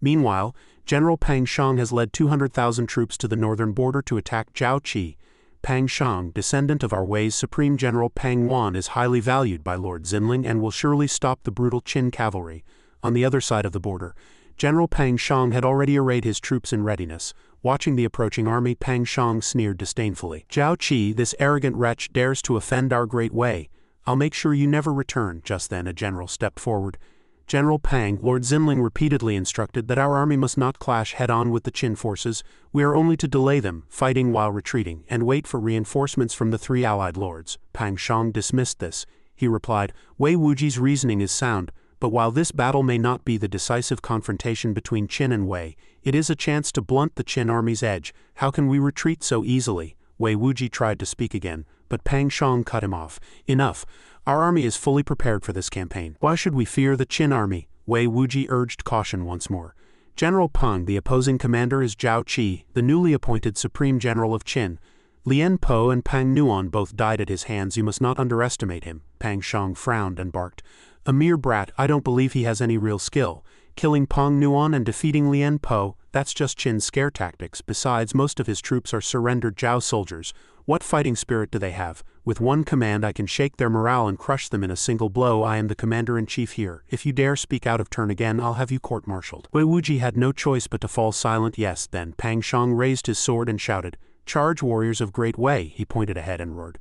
Meanwhile, General Pang Shang has led 200,000 troops to the northern border to attack Zhao Qi. Pang Shang, descendant of our Wei's supreme general Pang Wan, is highly valued by Lord Xinling and will surely stop the brutal Qin cavalry. On the other side of the border, General Pang Shang had already arrayed his troops in readiness. Watching the approaching army, Pang Shang sneered disdainfully. Zhao Qi, this arrogant wretch, dares to offend our great Wei. I'll make sure you never return. Just then a general stepped forward. General Pang, Lord Xinling repeatedly instructed that our army must not clash head-on with the Qin forces. We are only to delay them, fighting while retreating, and wait for reinforcements from the 3 allied lords. Pang Shang dismissed this. He replied, Wei Wuji's reasoning is sound, but while this battle may not be the decisive confrontation between Qin and Wei, it is a chance to blunt the Qin army's edge. How can we retreat so easily? Wei Wuji tried to speak again, but Pang Shang cut him off. Enough. Our army is fully prepared for this campaign. Why should we fear the Qin army? Wei Wuji urged caution once more. General Peng, the opposing commander, is Zhao Qi, the newly appointed supreme general of Qin. Lian Po and Pang Nuan both died at his hands. You must not underestimate him. Pang Shang frowned and barked. A mere brat. I don't believe he has any real skill. Killing Pang Nuan and defeating Lian Po, that's just Qin's scare tactics. Besides, most of his troops are surrendered Zhao soldiers. What fighting spirit do they have? With one command I can shake their morale and crush them in a single blow. I am the commander-in-chief here. If you dare speak out of turn again, I'll have you court-martialed. Wei Wuji had no choice but to fall silent. Yes, then Pang Shang raised his sword and shouted, Charge, warriors of Great Wei. He pointed ahead and roared.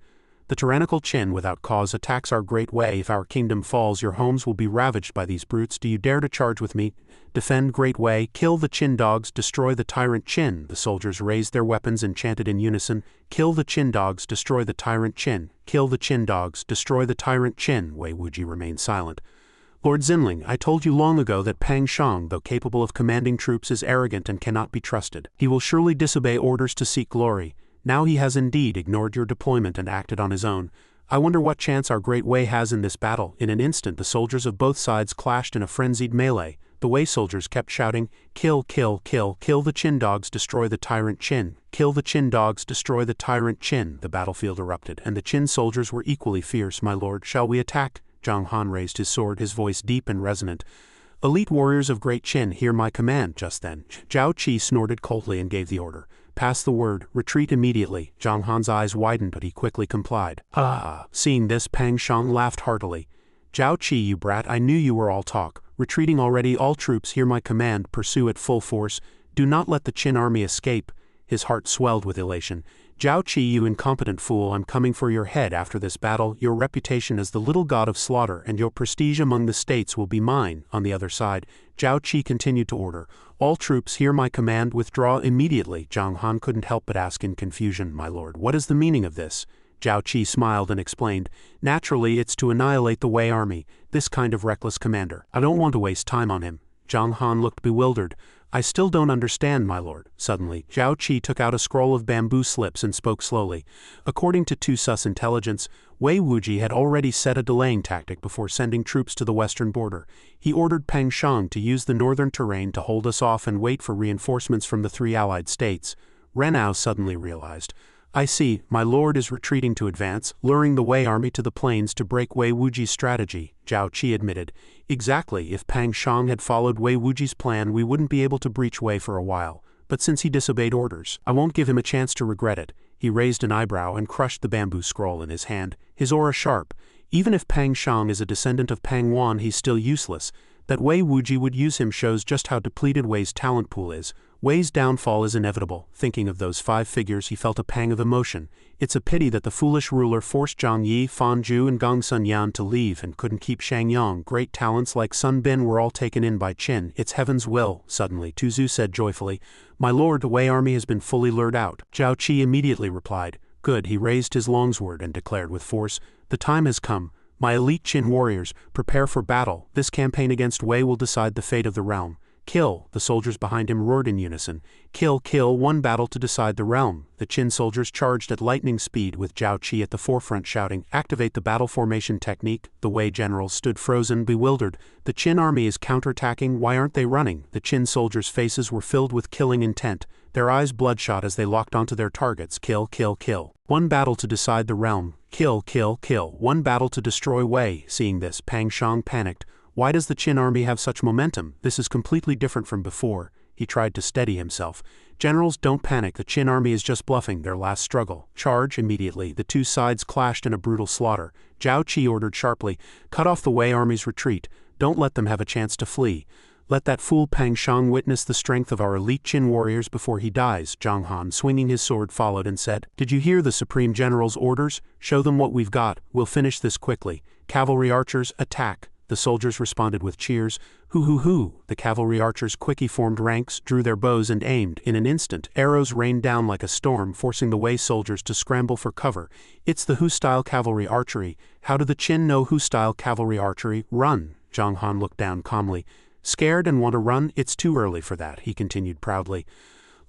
The tyrannical Qin without cause attacks our great Wei. If our kingdom falls, your homes will be ravaged by these brutes. Do you dare to charge with me? Defend Great Wei, kill the Qin dogs, destroy the tyrant Qin. The soldiers raised their weapons and chanted in unison, Kill the Qin dogs, destroy the tyrant Qin. Kill the Qin dogs, destroy the tyrant Qin. Wei Wuji remained silent. Lord Xinling, I told you long ago that Pang Shang, though capable of commanding troops, is arrogant and cannot be trusted. He will surely disobey orders to seek glory. Now he has indeed ignored your deployment and acted on his own. I wonder what chance our great Wei has in this battle. In an instant the soldiers of both sides clashed in a frenzied melee. The Wei soldiers kept shouting, Kill, kill, kill, kill the Qin dogs, destroy the tyrant Qin. Kill the Qin dogs, destroy the tyrant Qin. The battlefield erupted, and the Qin soldiers were equally fierce. My lord, shall we attack? Zhang Han raised his sword, his voice deep and resonant. Elite warriors of Great Qin, hear my command. Just then, Zhao Qi snorted coldly and gave the order. Pass the word, retreat immediately. Zhang Han's eyes widened, but he quickly complied. Ah! Seeing this, Pang Shang laughed heartily. Zhao Qi, you brat, I knew you were all talk. Retreating already, all troops, hear my command, pursue at full force. Do not let the Qin army escape. His heart swelled with elation. Zhao Qi, you incompetent fool, I'm coming for your head after this battle. Your reputation as the little god of slaughter and your prestige among the states will be mine. On the other side, Zhao Qi continued to order, all troops hear my command, withdraw immediately. Zhang Han couldn't help but ask in confusion, my lord, what is the meaning of this? Zhao Qi smiled and explained, naturally it's to annihilate the Wei army, this kind of reckless commander. I don't want to waste time on him. Zhang Han looked bewildered. I still don't understand, my lord. Suddenly, Zhao Qi took out a scroll of bamboo slips and spoke slowly. According to Tusus intelligence, Wei Wuji had already set a delaying tactic before sending troops to the western border. He ordered Pang Shang to use the northern terrain to hold us off and wait for reinforcements from the 3 allied states. Renao suddenly realized. I see, my lord is retreating to advance, luring the Wei army to the plains to break Wei Wuji's strategy, Zhao Qi admitted. Exactly, if Pang Shang had followed Wei Wuji's plan we wouldn't be able to breach Wei for a while, but since he disobeyed orders, I won't give him a chance to regret it. He raised an eyebrow and crushed the bamboo scroll in his hand, his aura sharp. Even if Pang Shang is a descendant of Pang Wan, he's still useless. That Wei Wuji would use him shows just how depleted Wei's talent pool is. Wei's downfall is inevitable. Thinking of those 5 figures, he felt a pang of emotion. It's a pity that the foolish ruler forced Zhang Yi, Fan Zhu and Gong Sun Yan to leave and couldn't keep Shang Yang. Great talents like Sun Bin were all taken in by Qin. It's heaven's will. Suddenly, Tu Zu said joyfully, my lord, the Wei army has been fully lured out. Zhao Qi immediately replied, good. He raised his longsword and declared with force, the time has come. My elite Qin warriors, prepare for battle. This campaign against Wei will decide the fate of the realm. Kill, the soldiers behind him roared in unison. Kill, kill, one battle to decide the realm. The Qin soldiers charged at lightning speed with Zhao Qi at the forefront shouting, activate the battle formation technique. The Wei generals stood frozen, bewildered. The Qin army is counterattacking, why aren't they running? The Qin soldiers' faces were filled with killing intent, their eyes bloodshot as they locked onto their targets. Kill, kill, kill. One battle to decide the realm. Kill, kill, kill. One battle to destroy Wei. Seeing this, Pang Shang panicked. Why does the Qin army have such momentum? This is completely different from before. He tried to steady himself. Generals, don't panic. The Qin army is just bluffing their last struggle. Charge immediately. The 2 sides clashed in a brutal slaughter. Zhao Qi ordered sharply, cut off the Wei army's retreat. Don't let them have a chance to flee. Let that fool Pang Shang witness the strength of our elite Qin warriors before he dies. Zhang Han, swinging his sword, followed and said, did you hear the Supreme General's orders? Show them what we've got. We'll finish this quickly. Cavalry archers, attack. The soldiers responded with cheers. Hoo hoo hoo. The cavalry archers quickly formed ranks, drew their bows and aimed. In an instant, arrows rained down like a storm, forcing the Wei soldiers to scramble for cover. It's the Hu-style cavalry archery. How do the Qin know Hu-style cavalry archery? Run. Zhang Han looked down calmly. Scared and want to run? It's too early for that, he continued proudly.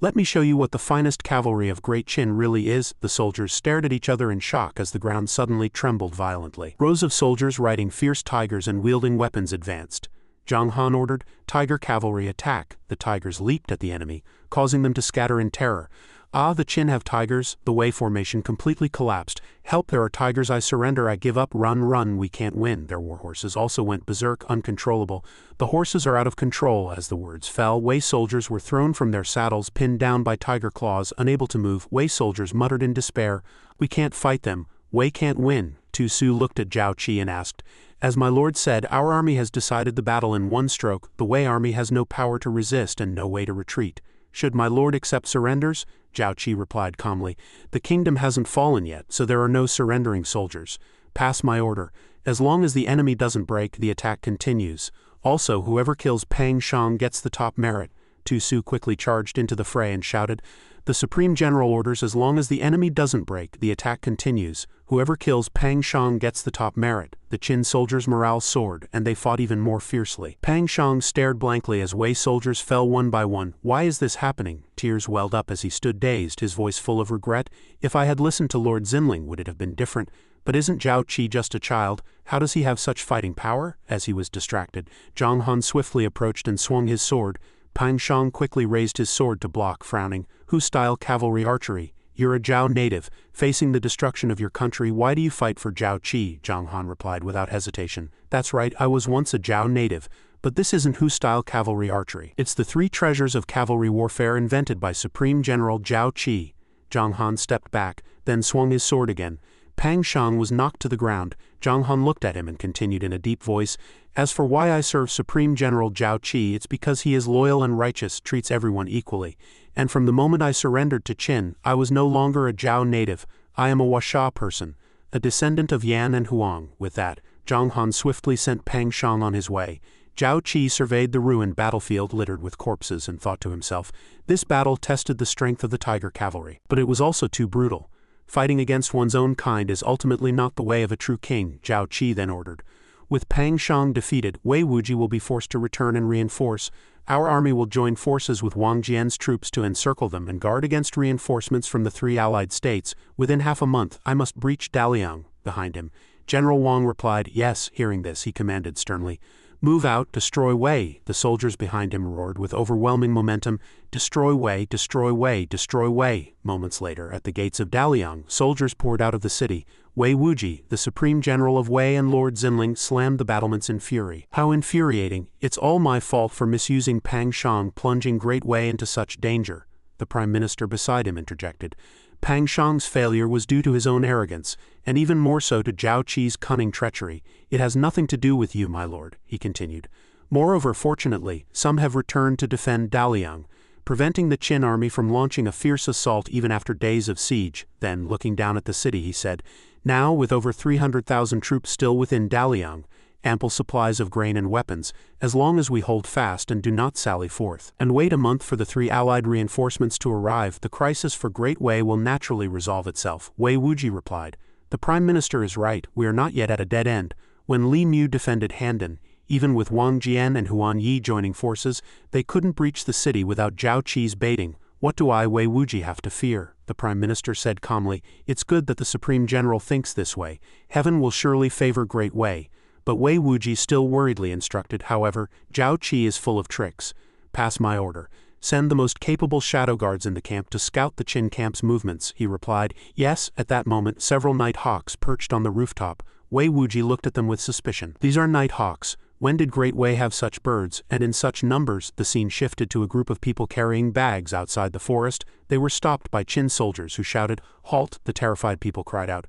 Let me show you what the finest cavalry of Great Qin really is. The soldiers stared at each other in shock as the ground suddenly trembled violently. Rows of soldiers riding fierce tigers and wielding weapons advanced. Zhang Han ordered, tiger cavalry attack. The tigers leaped at the enemy, causing them to scatter in terror. Ah, the Qin have tigers. The Wei formation completely collapsed. Help, there are tigers. I surrender. I give up. Run, run. We can't win. Their war horses also went berserk, uncontrollable. The horses are out of control. As the words fell, Wei soldiers were thrown from their saddles, pinned down by tiger claws, unable to move. Wei soldiers muttered in despair, we can't fight them. Wei can't win. Tu Su looked at Zhao Qi and asked, as my lord said, our army has decided the battle in one stroke. The Wei army has no power to resist and no way to retreat. Should my lord accept surrenders? Zhao Qi replied calmly, the kingdom hasn't fallen yet, so there are no surrendering soldiers. Pass my order. As long as the enemy doesn't break, the attack continues. Also, whoever kills Pang Shang gets the top merit. Tu Su quickly charged into the fray and shouted, the Supreme General orders as long as the enemy doesn't break, the attack continues. Whoever kills Pang Shang gets the top merit. The Qin soldiers' morale soared, and they fought even more fiercely. Pang Shang stared blankly as Wei soldiers fell one by one. Why is this happening? Tears welled up as he stood dazed, his voice full of regret. If I had listened to Lord Xinling, would it have been different? But isn't Zhao Qi just a child? How does he have such fighting power? As he was distracted, Zhang Han swiftly approached and swung his sword. Pang Shang quickly raised his sword to block, frowning. Hu-style cavalry archery. You're a Zhao native, facing the destruction of your country. Why do you fight for Zhao Qi? Zhang Han replied without hesitation. That's right, I was once a Zhao native. But this isn't Hu-style cavalry archery. It's the 3 treasures of cavalry warfare invented by Supreme General Zhao Qi. Zhang Han stepped back, then swung his sword again. Pang Shang was knocked to the ground. Zhang Han looked at him and continued in a deep voice, as for why I serve Supreme General Zhao Qi, it's because he is loyal and righteous, treats everyone equally. and from the moment I surrendered to Qin, I was no longer a Zhao native, I am a Huasha person, a descendant of Yan and Huang. With that, Zhang Han swiftly sent Pang Shang on his way. Zhao Qi surveyed the ruined battlefield littered with corpses and thought to himself, this battle tested the strength of the Tiger cavalry, but it was also too brutal. Fighting against one's own kind is ultimately not the way of a true king, Zhao Qi then ordered. With Pang Shang defeated, Wei Wuji will be forced to return and reinforce. Our army will join forces with Wang Jian's troops to encircle them and guard against reinforcements from the 3 allied states. Within half a month, I must breach Daliang. Behind him, General Wang replied, yes. Hearing this, he commanded sternly, move out, destroy Wei. The soldiers behind him roared with overwhelming momentum, destroy Wei, destroy Wei, destroy Wei. Moments later, at the gates of Daliang, soldiers poured out of the city. Wei Wuji, the supreme general of Wei and Lord Xinling, slammed the battlements in fury. How infuriating! It's all my fault for misusing Pang Shang, plunging Great Wei into such danger. The prime minister beside him interjected. Pang Shang's failure was due to his own arrogance, and even more so to Zhao Qi's cunning treachery. It has nothing to do with you, my lord, he continued. Moreover, fortunately, some have returned to defend Daliang, preventing the Qin army from launching a fierce assault even after days of siege. Then, looking down at the city, he said, now, with over 300,000 troops still within Daliang, ample supplies of grain and weapons, as long as we hold fast and do not sally forth, and wait a month for the 3 allied reinforcements to arrive, the crisis for Great Wei will naturally resolve itself, Wei Wuji replied. The prime minister is right, we are not yet at a dead end. When Li Mu defended Handan, even with Wang Jian and Huan Yi joining forces, they couldn't breach the city without Zhao Qi's baiting. What do I, Wei Wuji, have to fear? The prime minister said calmly. It's good that the supreme general thinks this way. Heaven will surely favor Great Wei. But Wei Wuji still worriedly instructed, however, Zhao Qi is full of tricks. Pass my order. Send the most capable shadow guards in the camp to scout the Qin camp's movements, he replied. Yes, at that moment several night hawks perched on the rooftop. Wei Wuji looked at them with suspicion. These are night hawks. When did Great Wei have such birds, and in such numbers? The scene shifted to a group of people carrying bags outside the forest. They were stopped by Qin soldiers who shouted, halt! The terrified people cried out.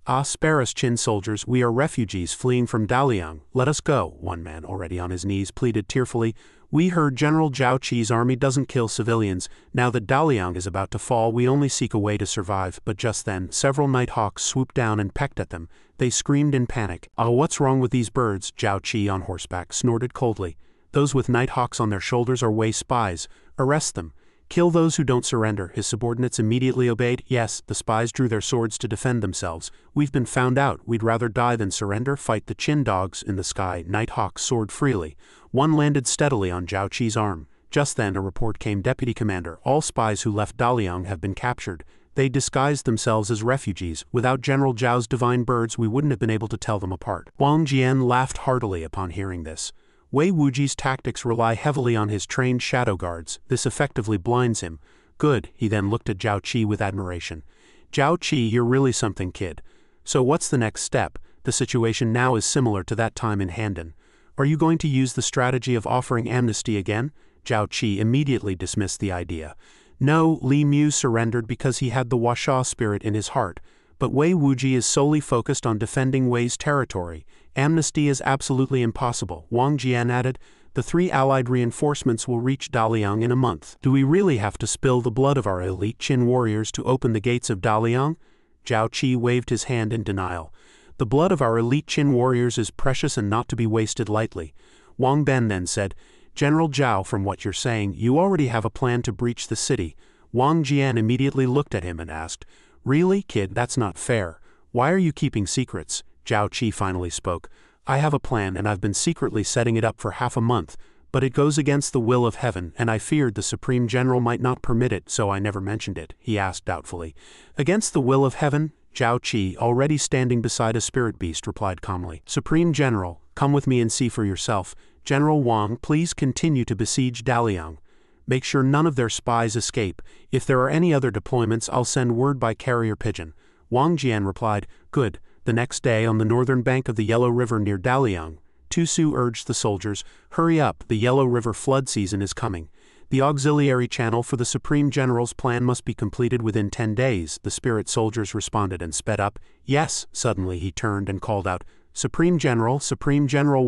Ah, spare us, Qin soldiers, we are refugees fleeing from Daliang. Let us go, one man already on his knees pleaded tearfully. We heard General Zhao Qi's army doesn't kill civilians. Now that Daliang is about to fall, we only seek a way to survive. But just then, several night hawks swooped down and pecked at them. They screamed in panic. Ah, what's wrong with these birds? Zhao Qi on horseback snorted coldly. Those with night hawks on their shoulders are Wei spies. Arrest them. Kill those who don't surrender. His subordinates immediately obeyed. Yes, the spies drew their swords to defend themselves. We've been found out. We'd rather die than surrender. Fight the Qin dogs. In the sky, night hawks soared freely. One landed steadily on Zhao Qi's arm. Just then a report came. Deputy Commander, all spies who left Daliang have been captured. They disguised themselves as refugees. Without General Zhao's divine birds, we wouldn't have been able to tell them apart. Wang Jian laughed heartily upon hearing this. Wei Wuji's tactics rely heavily on his trained shadow guards. This effectively blinds him. Good, he then looked at Zhao Qi with admiration. Zhao Qi, you're really something, kid. So what's the next step? The situation now is similar to that time in Handan. Are you going to use the strategy of offering amnesty again? Zhao Qi immediately dismissed the idea. No, Li Mu surrendered because he had the Huasha spirit in his heart. But Wei Wuji is solely focused on defending Wei's territory. Amnesty is absolutely impossible, Wang Jian added. The 3 allied reinforcements will reach Daliang in a month. Do we really have to spill the blood of our elite Qin warriors to open the gates of Daliang? Zhao Qi waved his hand in denial. The blood of our elite Qin warriors is precious and not to be wasted lightly. Wang Ben then said, General Zhao, from what you're saying, you already have a plan to breach the city. Wang Jian immediately looked at him and asked, Really, kid, that's not fair. Why are you keeping secrets? Zhao Qi finally spoke. I have a plan and I've been secretly setting it up for half a month, but it goes against the will of heaven and I feared the Supreme General might not permit it, so I never mentioned it, he asked doubtfully. Against the will of heaven? Zhao Qi, already standing beside a spirit beast, replied calmly. Supreme General, come with me and see for yourself. General Wang, please continue to besiege Daliang. Make sure none of their spies escape. If there are any other deployments, I'll send word by carrier pigeon. Wang Jian replied, Good. The next day, on the northern bank of the Yellow River near Daliang, Tu Su urged the soldiers, Hurry up, the Yellow River flood season is coming. The auxiliary channel for the Supreme General's plan must be completed within 10 days. The spirit soldiers responded and sped up. Yes, suddenly he turned and called out, Supreme General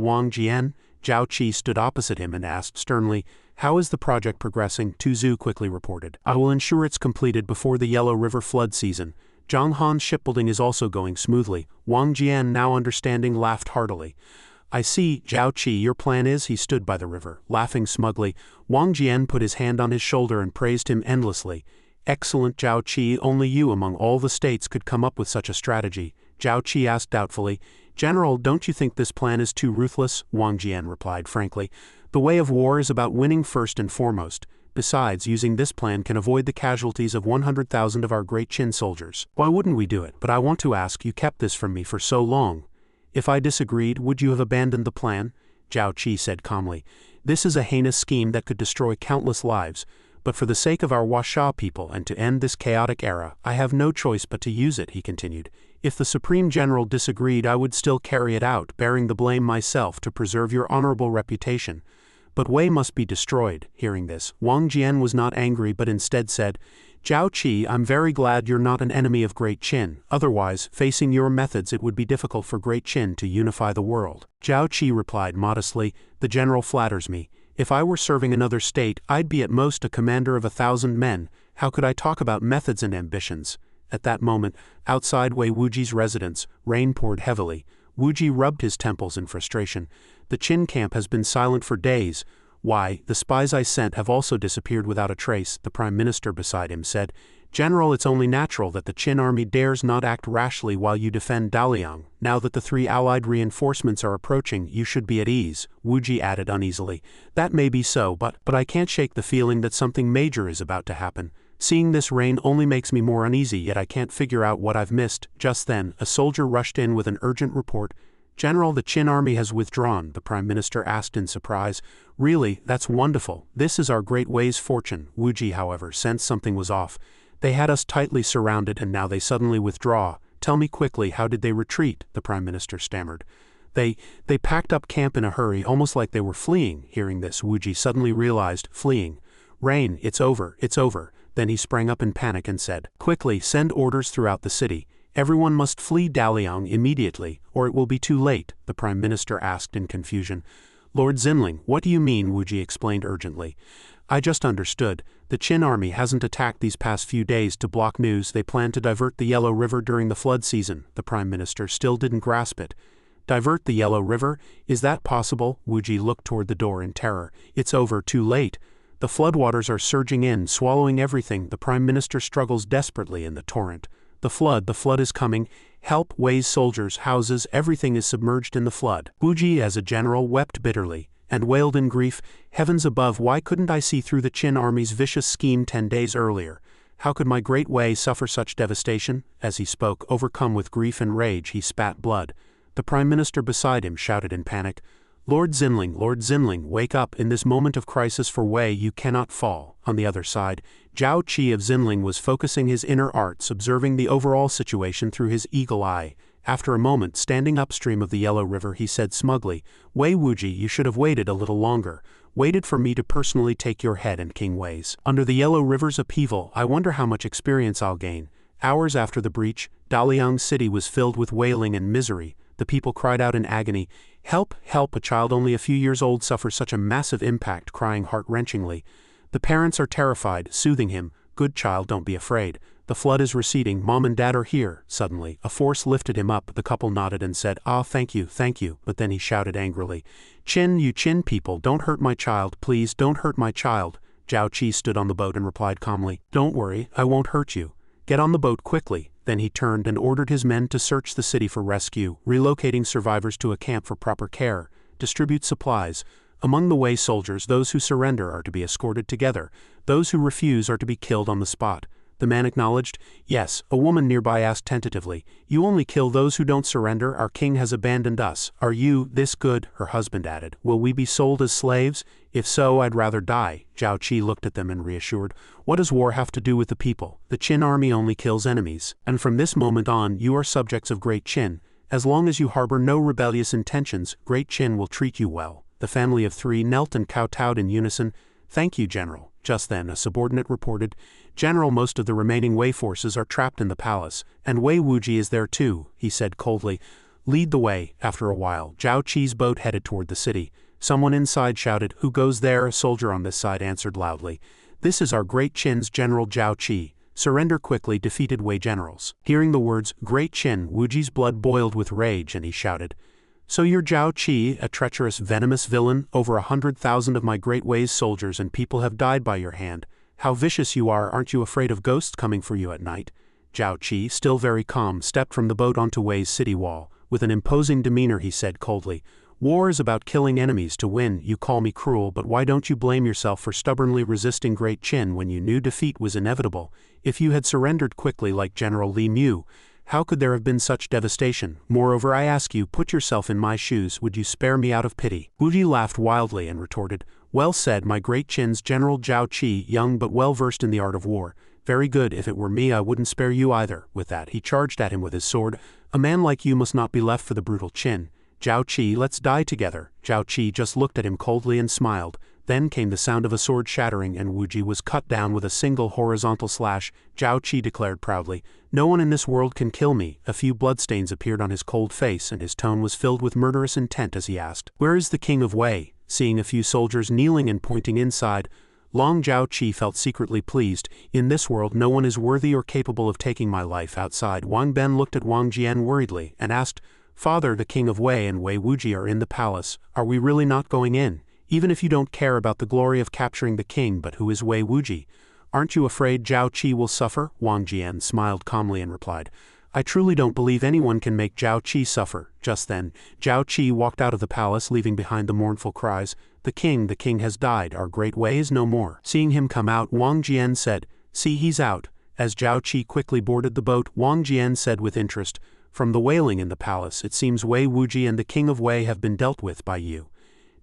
Wang Jian. Zhao Qi stood opposite him and asked sternly, "How is the project progressing?" Tu Zhu quickly reported. "I will ensure it's completed before the Yellow River flood season. Zhang Han's shipbuilding is also going smoothly." Wang Jian, now understanding, laughed heartily. "I see, Zhao Qi, your plan is." He stood by the river, laughing smugly. Wang Jian put his hand on his shoulder and praised him endlessly. "Excellent, Zhao Qi, only you among all the states could come up with such a strategy." Zhao Qi asked doubtfully, "General, don't you think this plan is too ruthless?" Wang Jian replied frankly. "The way of war is about winning first and foremost. Besides, using this plan can avoid the casualties of 100,000 of our great Qin soldiers. Why wouldn't we do it? But I want to ask, you kept this from me for so long. If I disagreed, would you have abandoned the plan?" Zhao Qi said calmly. "This is a heinous scheme that could destroy countless lives. But for the sake of our Washa people and to end this chaotic era, I have no choice but to use it," he continued. "If the Supreme General disagreed, I would still carry it out, bearing the blame myself to preserve your honorable reputation. But Wei must be destroyed." Hearing this, Wang Jian was not angry but instead said, "Zhao Qi, I'm very glad you're not an enemy of Great Qin. Otherwise, facing your methods it would be difficult for Great Qin to unify the world." Zhao Qi replied modestly, "The general flatters me. If I were serving another state, I'd be at most a commander of 1,000 men. How could I talk about methods and ambitions?" At that moment, outside Wei Wuji's residence, rain poured heavily. Wuji rubbed his temples in frustration. "The Qin camp has been silent for days. Why, the spies I sent have also disappeared without a trace," the Prime Minister beside him said. "General, it's only natural that the Qin army dares not act rashly while you defend Daliang. Now that the 3 allied reinforcements are approaching, you should be at ease," Wuji added uneasily. "That may be so, but I can't shake the feeling that something major is about to happen. Seeing this rain only makes me more uneasy, yet I can't figure out what I've missed." Just then, a soldier rushed in with an urgent report. "General, the Qin army has withdrawn," the Prime Minister asked in surprise. "Really, that's wonderful. This is our great Wei's fortune." Wuji, however, sensed something was off. "They had us tightly surrounded and now they suddenly withdraw. Tell me quickly, how did they retreat?" the Prime Minister stammered. They packed up camp in a hurry, almost like they were fleeing." Hearing this, Wuji suddenly realized, fleeing. "Rain, it's over, it's over." Then he sprang up in panic and said, "Quickly, send orders throughout the city. Everyone must flee Daliang immediately, or it will be too late," the Prime Minister asked in confusion. "Lord Xinling, what do you mean?" Wuji explained urgently. "I just understood. The Qin army hasn't attacked these past few days to block news. They plan to divert the Yellow River during the flood season." The Prime Minister still didn't grasp it. "Divert the Yellow River? Is that possible?" Wuji looked toward the door in terror. "It's over, too late. The floodwaters are surging in, swallowing everything." The Prime Minister struggles desperately in the torrent. The flood is coming. Help, Wei's soldiers, houses, everything is submerged in the flood." Wuji, as a general, wept bitterly, and wailed in grief, "Heavens above, why couldn't I see through the Qin army's vicious scheme 10 days earlier? How could my great Wei suffer such devastation?" As he spoke, overcome with grief and rage, he spat blood. The Prime Minister beside him shouted in panic, Lord Xinling, wake up. In this moment of crisis for Wei, you cannot fall." On the other side, Zhao Qi of Xinling was focusing his inner arts, observing the overall situation through his eagle eye. After a moment, standing upstream of the Yellow River, he said smugly, "Wei Wuji, you should have waited a little longer. Waited for me to personally take your head and King Wei's. Under the Yellow River's upheaval, I wonder how much experience I'll gain." Hours after the breach, Daliang City was filled with wailing and misery. The people cried out in agony, "Help, help, a child only a few years old suffers such a massive impact," crying heart-wrenchingly. The parents are terrified, soothing him, "Good child, don't be afraid. The flood is receding, Mom and Dad are here." Suddenly, a force lifted him up. The couple nodded and said, "Ah, thank you, but then he shouted angrily, You Qin people, don't hurt my child, please, don't hurt my child." Zhao Qi stood on the boat and replied calmly, "Don't worry, I won't hurt you. Get on the boat quickly." Then he turned and ordered his men to search the city for rescue, relocating survivors to a camp for proper care, distribute supplies. Among the Wei soldiers, those who surrender are to be escorted together. Those who refuse are to be killed on the spot. The man acknowledged, "Yes." A woman nearby asked tentatively, "You only kill those who don't surrender? Our king has abandoned us. Are you this good?" Her husband added, "Will we be sold as slaves? If so, I'd rather die." Zhao Qi looked at them and reassured, "What does war have to do with the people? The Qin army only kills enemies. And from this moment on, you are subjects of Great Qin. As long as you harbor no rebellious intentions, Great Qin will treat you well." The family of 3 knelt and kowtowed in unison. "Thank you, General." Just then, a subordinate reported, "General, most of the remaining Wei forces are trapped in the palace, and Wei Wuji is there too," he said coldly. "Lead the way." After a while, Zhao Qi's boat headed toward the city. Someone inside shouted, "Who goes there?" A soldier on this side answered loudly, "This is our Great Qin's General Zhao Qi. Surrender quickly, defeated Wei generals." Hearing the words Great Qin, Wu Ji's blood boiled with rage and he shouted, "So you're Zhao Qi, a treacherous, venomous villain? Over 100,000 of my Great Wei's soldiers and people have died by your hand. How vicious you are, aren't you afraid of ghosts coming for you at night?" Zhao Qi, still very calm, stepped from the boat onto Wei's city wall. With an imposing demeanor he said coldly, "War is about killing enemies to win. You call me cruel, but why don't you blame yourself for stubbornly resisting Great Qin when you knew defeat was inevitable? If you had surrendered quickly like General Li Mu, how could there have been such devastation? Moreover, I ask you, put yourself in my shoes, would you spare me out of pity?" Wu Ji laughed wildly and retorted, "Well said, my Great Qin's General Zhao Qi, young but well versed in the art of war. Very good, if it were me I wouldn't spare you either." With that, he charged at him with his sword. "A man like you must not be left for the brutal Qin. Zhao Qi, let's die together." Zhao Qi just looked at him coldly and smiled. Then came the sound of a sword shattering and Wu Ji was cut down with a single horizontal slash. Zhao Qi declared proudly, "No one in this world can kill me." A few bloodstains appeared on his cold face and his tone was filled with murderous intent as he asked, "Where is the king of Wei?" Seeing a few soldiers kneeling and pointing inside, Long Zhao Qi felt secretly pleased. "In this world no one is worthy or capable of taking my life." Outside, Wang Ben looked at Wang Jian worriedly and asked, "Father, the king of Wei and Wei Wuji are in the palace. Are we really not going in? Even if you don't care about the glory of capturing the king, but who is Wei Wuji? Aren't you afraid Zhao Qi will suffer?" Wang Jian smiled calmly and replied, "I truly don't believe anyone can make Zhao Qi suffer." Just then, Zhao Qi walked out of the palace leaving behind the mournful cries, the king has died, our great Wei is no more." Seeing him come out, Wang Jian said, "See, he's out." As Zhao Qi quickly boarded the boat, Wang Jian said with interest, "From the wailing in the palace, it seems Wei Wuji and the king of Wei have been dealt with by you."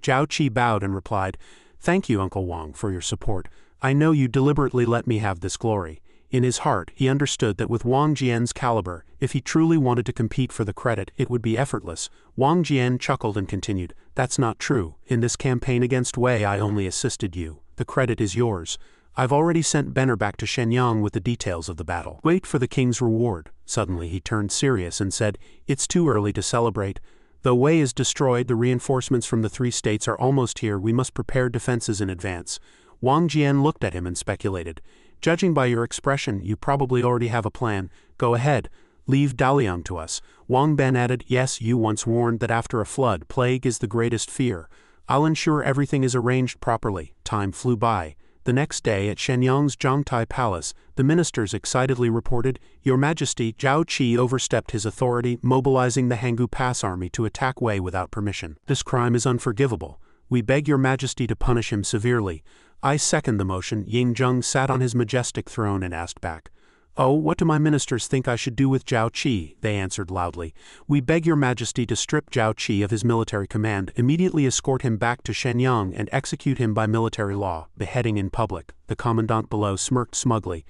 Zhao Qi bowed and replied, "Thank you, Uncle Wang, for your support. I know you deliberately let me have this glory." In his heart, he understood that with Wang Jian's caliber, if he truly wanted to compete for the credit, it would be effortless. Wang Jian chuckled and continued, "That's not true. In this campaign against Wei I only assisted you. The credit is yours. I've already sent Benner back to Shenyang with the details of the battle. Wait for the king's reward." Suddenly he turned serious and said, "It's too early to celebrate. Though Wei is destroyed, the reinforcements from the 3 states are almost here. We must prepare defenses in advance." Wang Jian looked at him and speculated, "Judging by your expression, you probably already have a plan. Go ahead. Leave Daliang to us." Wang Ben added, "Yes, you once warned that after a flood, plague is the greatest fear. I'll ensure everything is arranged properly." Time flew by. The next day at Shenyang's Zhangtai Palace, the ministers excitedly reported, "Your Majesty, Zhao Qi overstepped his authority, mobilizing the Hanggu Pass army to attack Wei without permission. This crime is unforgivable. We beg your Majesty to punish him severely." "I second the motion." Ying Zheng sat on his majestic throne and asked back, "Oh, what do my ministers think I should do with Zhao Qi?" They answered loudly, "We beg your Majesty to strip Zhao Qi of his military command, immediately escort him back to Shenyang and execute him by military law, beheading in public." The commandant below smirked smugly.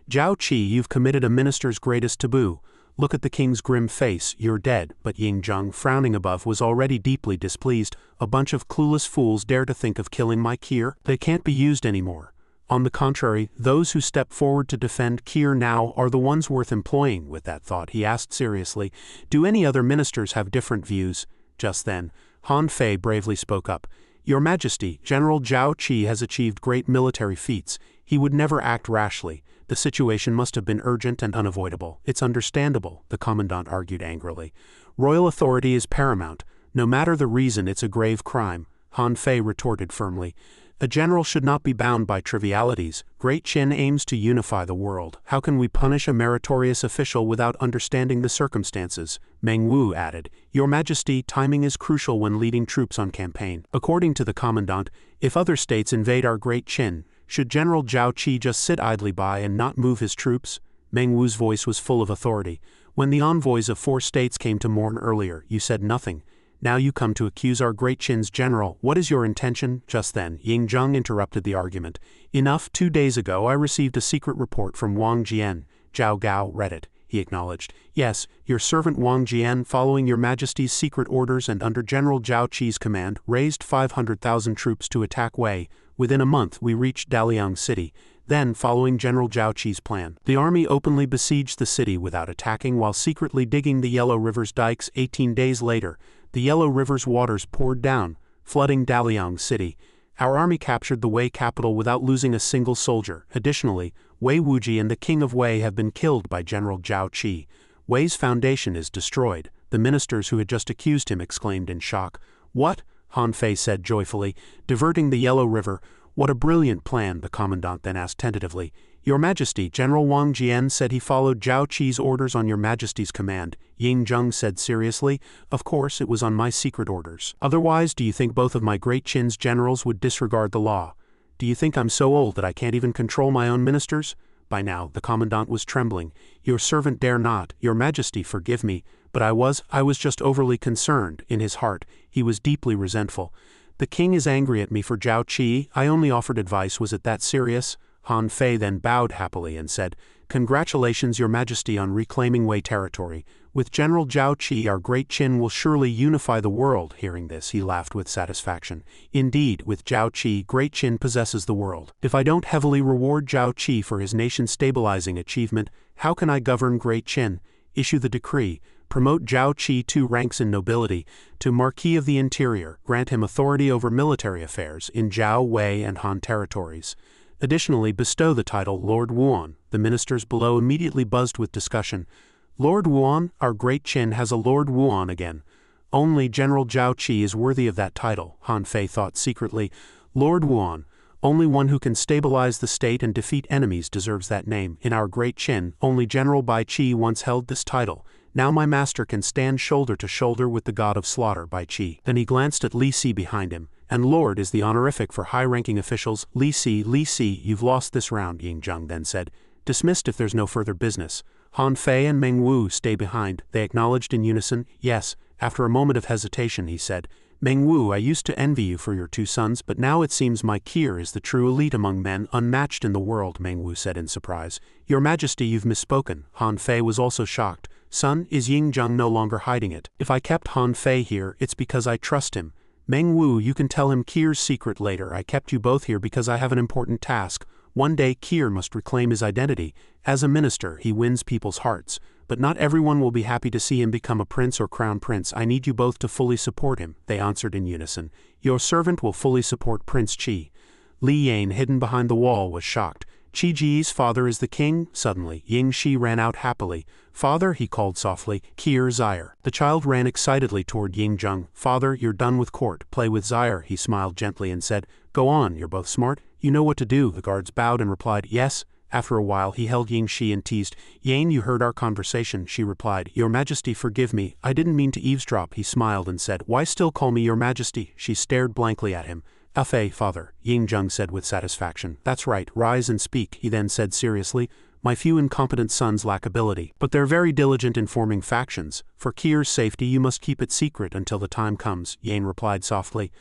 "Zhao Qi, you've committed a minister's greatest taboo. Look at the king's grim face, you're dead." But Ying Zheng, frowning above, was already deeply displeased. "A bunch of clueless fools dare to think of killing my Kir? They can't be used anymore. On the contrary, those who step forward to defend Kir now are the ones worth employing." With that thought, he asked seriously, "Do any other ministers have different views?" Just then, Han Fei bravely spoke up, "Your Majesty, General Zhao Qi has achieved great military feats. He would never act rashly. The situation must have been urgent and unavoidable." "It's understandable," the commandant argued angrily. "Royal authority is paramount. No matter the reason, it's a grave crime." Han Fei retorted firmly, "A general should not be bound by trivialities. Great Qin aims to unify the world. How can we punish a meritorious official without understanding the circumstances?" Meng Wu added, "Your Majesty, timing is crucial when leading troops on campaign. According to the commandant, if other states invade our Great Qin, should General Zhao Qi just sit idly by and not move his troops?" Meng Wu's voice was full of authority. "When the envoys of 4 states came to mourn earlier, you said nothing. Now you come to accuse our Great Qin's general. What is your intention?" Just then, Ying Zheng interrupted the argument. "Enough. 2 days ago I received a secret report from Wang Jian." Zhao Gao read it. He acknowledged, "Yes, your servant Wang Jian, following your Majesty's secret orders and under General Zhao Qi's command, raised 500,000 troops to attack Wei. Within a month we reached Daliang City. Then, following General Zhao Qi's plan, the army openly besieged the city without attacking while secretly digging the Yellow River's dikes. 18 days later, the Yellow River's waters poured down, flooding Daliang City. Our army captured the Wei capital without losing a single soldier. Additionally, Wei Wuji and the king of Wei have been killed by General Zhao Qi. Wei's foundation is destroyed, the ministers who had just accused him exclaimed in shock. What? Han Fei said joyfully. Diverting the Yellow River. What a brilliant plan, the commandant then asked tentatively. Your Majesty, General Wang Jian said he followed Zhao Qi's orders on your Majesty's command, Ying Zheng said seriously. Of course, it was on my secret orders. Otherwise, do you think both of my Great Qin's generals would disregard the law? Do you think I'm so old that I can't even control my own ministers? By now, the commandant was trembling. Your servant dare not, Your Majesty, forgive me, but I was just overly concerned. In his heart, he was deeply resentful. The king is angry at me for Zhao Qi. I only offered advice. Was it that serious? Han Fei then bowed happily and said, Congratulations, Your Majesty, on reclaiming Wei territory. With General Zhao Qi, our Great Qin will surely unify the world. Hearing this, he laughed with satisfaction. Indeed, with Zhao Qi, Great Qin possesses the world. If I don't heavily reward Zhao Qi for his nation-stabilizing achievement, how can I govern Great Qin? Issue the decree. Promote Zhao Qi 2 ranks in nobility to Marquis of the Interior. Grant him authority over military affairs in Zhao, Wei, and Han territories. Additionally, bestow the title Lord Wuan. The ministers below immediately buzzed with discussion. Lord Wuan? Our Great Qin has a Lord Wuan again. Only General Zhao Qi is worthy of that title, Han Fei thought secretly. Lord Wuan. Only one who can stabilize the state and defeat enemies deserves that name. In our Great Qin, only General Bai Qi once held this title. Now my master can stand shoulder to shoulder with the god of slaughter, Bai Qi. Then he glanced at Li Si behind him. And Lord is the honorific for high-ranking officials. Li Si, you've lost this round, Ying Zheng then said. Dismissed if there's no further business. Han Fei and Meng Wu stay behind, they acknowledged in unison. Yes. After a moment of hesitation, he said, Meng Wu, I used to envy you for your 2 sons, but now it seems my Kier is the true elite among men, unmatched in the world, Meng Wu said in surprise. Your Majesty, you've misspoken. Han Fei was also shocked. Son, is Ying Zheng no longer hiding it? If I kept Han Fei here, it's because I trust him. Meng Wu, you can tell him Kier's secret later. I kept you both here because I have an important task. One day Kier must reclaim his identity. As a minister, he wins people's hearts. But not everyone will be happy to see him become a prince or crown prince. I need you both to fully support him, they answered in unison. Your servant will fully support Prince Qi. Li Yan, hidden behind the wall, was shocked. Qi Ji's father is the king? Suddenly, Ying Shi ran out happily. Father, he called softly, Kier Zaire. The child ran excitedly toward Ying Zheng. Father, you're done with court. Play with Zaire, he smiled gently and said. Go on, you're both smart. You know what to do. The guards bowed and replied, yes. After a while, he held Ying Shi and teased. Yan, you heard our conversation, she replied. Your Majesty, forgive me. I didn't mean to eavesdrop, he smiled and said. Why still call me Your Majesty? She stared blankly at him. Afei, father, Ying Zheng said with satisfaction. That's right, rise and speak, he then said seriously. My few incompetent sons lack ability, but they're very diligent in forming factions. For Kier's safety you must keep it secret until the time comes, Yan replied softly.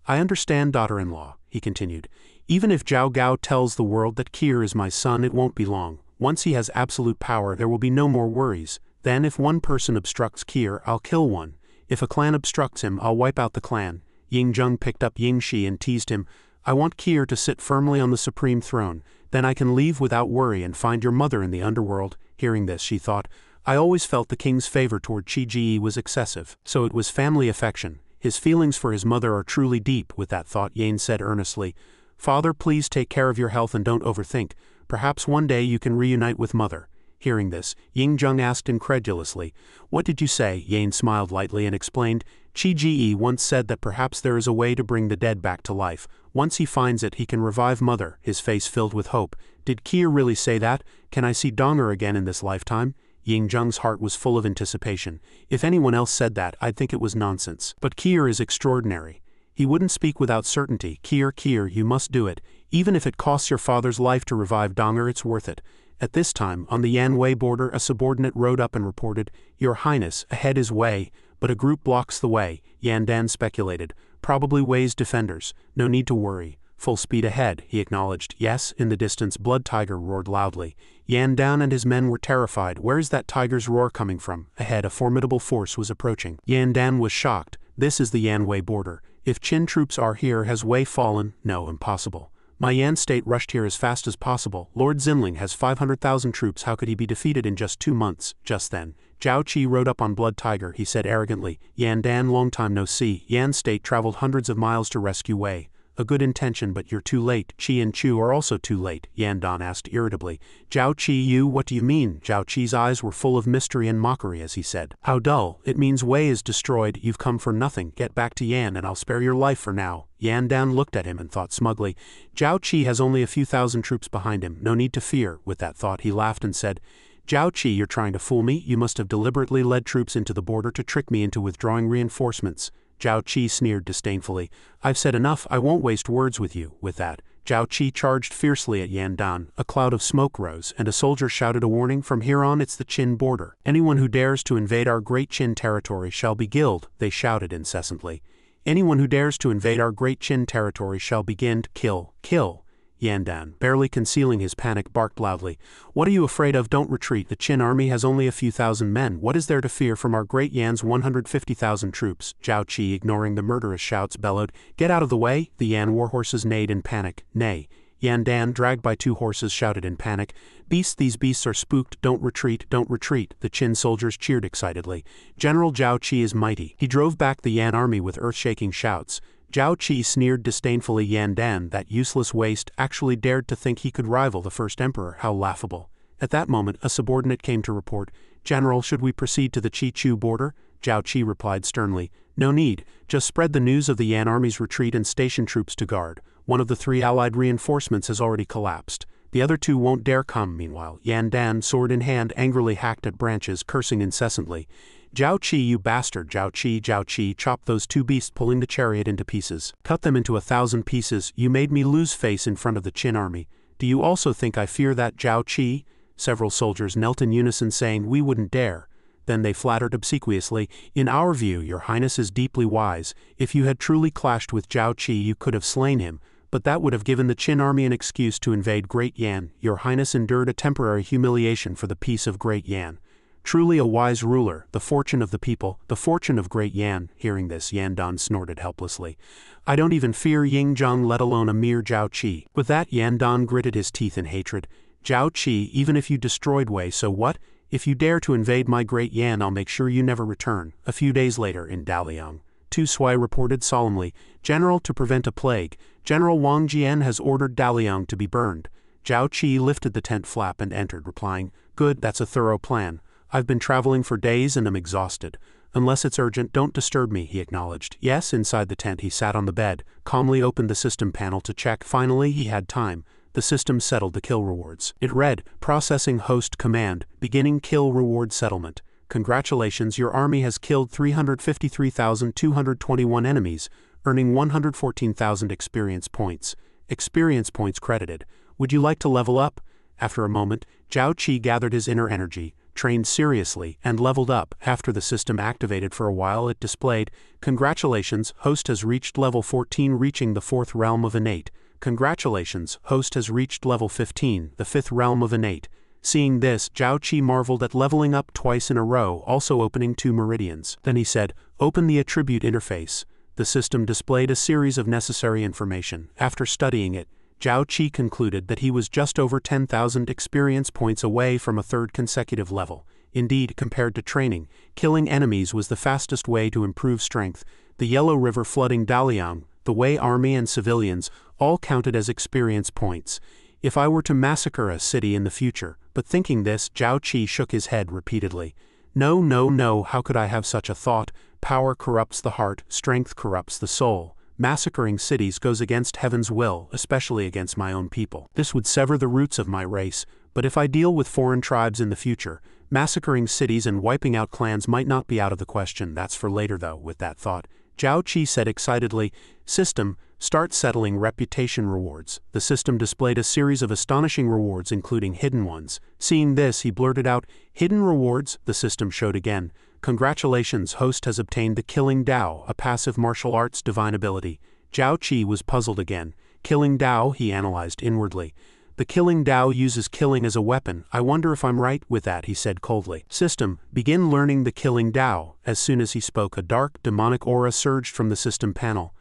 I understand, daughter-in-law, he continued. Even if Zhao Gao tells the world that Kier is my son, it won't be long. Once he has absolute power, there will be no more worries. Then if one person obstructs Kier, I'll kill one. If a clan obstructs him, I'll wipe out the clan. Ying Zheng picked up Ying Shi and teased him. I want Kier to sit firmly on the supreme throne. Then I can leave without worry and find your mother in the underworld. Hearing this, she thought, I always felt the king's favor toward Qi Ji was excessive. So it was family affection. His feelings for his mother are truly deep. With that thought, Yan said earnestly, Father, please take care of your health and don't overthink. Perhaps one day you can reunite with mother. Hearing this, Ying Zheng asked incredulously, What did you say? Yan smiled lightly and explained, Qi Ji once said that perhaps there is a way to bring the dead back to life. Once he finds it, he can revive mother, his face filled with hope. Did Kier really say that? Can I see Donger again in this lifetime? Ying Zheng's heart was full of anticipation. If anyone else said that, I'd think it was nonsense. But Kier is extraordinary. He wouldn't speak without certainty. Kier, you must do it. Even if it costs your father's life to revive Donger, it's worth it. At this time, on the Yanwei border, a subordinate rode up and reported, Your Highness, ahead is Wei, but a group blocks the way, Yan Dan speculated. Probably Wei's defenders. No need to worry. Full speed ahead, he acknowledged. Yes, in the distance, Blood Tiger roared loudly. Yan Dan and his men were terrified. Where's that tiger's roar coming from? Ahead, a formidable force was approaching. Yan Dan was shocked. This is the Yanwei border. If Qin troops are here, has Wei fallen? No, impossible. My Yan state rushed here as fast as possible. Lord Zinling has 500,000 troops. How could he be defeated in just 2 months? Just then, Zhao Qi rode up on Blood Tiger, he said arrogantly. Yan Dan, long time no see. Yan State traveled hundreds of miles to rescue Wei. A good intention, but you're too late. Qi and Chu are also too late, Yan Dan asked irritably. Zhao Qi, you, what do you mean? Zhao Qi's eyes were full of mystery and mockery as he said. How dull. It means Wei is destroyed, you've come for nothing. Get back to Yan and I'll spare your life for now. Yan Dan looked at him and thought smugly. Zhao Qi has only a few thousand troops behind him, no need to fear. With that thought he laughed and said, Zhao Qi, you're trying to fool me? You must have deliberately led troops into the border to trick me into withdrawing reinforcements. Zhao Qi sneered disdainfully. I've said enough, I won't waste words with you. With that, Zhao Qi charged fiercely at Yan Dan. A cloud of smoke rose, and a soldier shouted a warning, from here on it's the Qin border. Anyone who dares to invade our great Qin territory shall be killed, they shouted incessantly. Anyone who dares to invade our great Qin territory shall begin to kill, kill. Yan Dan, barely concealing his panic, barked loudly. What are you afraid of? Don't retreat. The Qin army has only a few thousand men. What is there to fear from our great Yan's 150,000 troops? Zhao Qi, ignoring the murderous shouts, bellowed. Get out of the way! The Yan warhorses neighed in panic. Nay. Yan Dan, dragged by two horses, shouted in panic. Beasts, these beasts are spooked. Don't retreat, don't retreat. The Qin soldiers cheered excitedly. General Zhao Qi is mighty. He drove back the Yan army with earth-shaking shouts. Zhao Qi sneered disdainfully. Yan Dan, that useless waste, actually dared to think he could rival the first emperor. How laughable. At that moment, a subordinate came to report. General, should we proceed to the Qi-Chu border? Zhao Qi replied sternly. No need. Just spread the news of the Yan army's retreat and station troops to guard. One of the 3 allied reinforcements has already collapsed. The other 2 won't dare come. Meanwhile, Yan Dan, sword in hand, angrily hacked at branches, cursing incessantly. Zhao Qi, you bastard! Zhao Qi, chop those 2 beasts, pulling the chariot into pieces. Cut them into 1,000 pieces. You made me lose face in front of the Qin army. Do you also think I fear that, Zhao Qi? Several soldiers knelt in unison, saying, we wouldn't dare. Then they flattered obsequiously, in our view, your highness is deeply wise. If you had truly clashed with Zhao Qi, you could have slain him, but that would have given the Qin army an excuse to invade Great Yan. Your highness endured a temporary humiliation for the peace of Great Yan. Truly a wise ruler, the fortune of the people, the fortune of Great Yan. Hearing this, Yan Dan snorted helplessly. I don't even fear Ying Zhang, let alone a mere Zhao Qi. With that, Yan Dan gritted his teeth in hatred. Zhao Qi, even if you destroyed Wei, so what? If you dare to invade my Great Yan, I'll make sure you never return. A few days later, in Daliang, Tu Sui reported solemnly, General, to prevent a plague, General Wang Jian has ordered Daliang to be burned. Zhao Qi lifted the tent flap and entered, replying, Good, that's a thorough plan. I've been traveling for days and am exhausted. Unless it's urgent, don't disturb me, he acknowledged. Yes, inside the tent he sat on the bed, calmly opened the system panel to check. Finally, he had time. The system settled the kill rewards. It read, Processing host command, beginning kill reward settlement. Congratulations, your army has killed 353,221 enemies, earning 114,000 experience points. Experience points credited. Would you like to level up? After a moment, Zhao Qi gathered his inner energy, trained seriously, and leveled up. After the system activated for a while, it displayed, Congratulations, host has reached level 14, reaching the 4th realm of innate. Congratulations, host has reached level 15, the 5th realm of innate. Seeing this, Zhao Qi marveled at leveling up twice in a row, also opening 2 meridians. Then he said, Open the attribute interface. The system displayed a series of necessary information. After studying it, Zhao Qi concluded that he was just over 10,000 experience points away from a 3rd consecutive level. Indeed, compared to training, killing enemies was the fastest way to improve strength. The Yellow River flooding Daliang, the Wei army and civilians, all counted as experience points. If I were to massacre a city in the future, but thinking this, Zhao Qi shook his head repeatedly. No, no, no, how could I have such a thought? Power corrupts the heart, strength corrupts the soul. Massacring cities goes against heaven's will, especially against my own people. This would sever the roots of my race, but if I deal with foreign tribes in the future, massacring cities and wiping out clans might not be out of the question. That's for later though. With that thought, Zhao Qi said excitedly, System, start settling reputation rewards. The system displayed a series of astonishing rewards, including hidden ones. Seeing this, he blurted out, Hidden rewards? The system showed again. Congratulations, host has obtained the Killing Dao, a passive martial arts divine ability. Zhao Qi was puzzled again. Killing Dao, he analyzed inwardly. The Killing Dao uses killing as a weapon. I wonder if I'm right with that, he said coldly. System, begin learning the Killing Dao. As soon as he spoke, a dark, demonic aura surged from the system panel.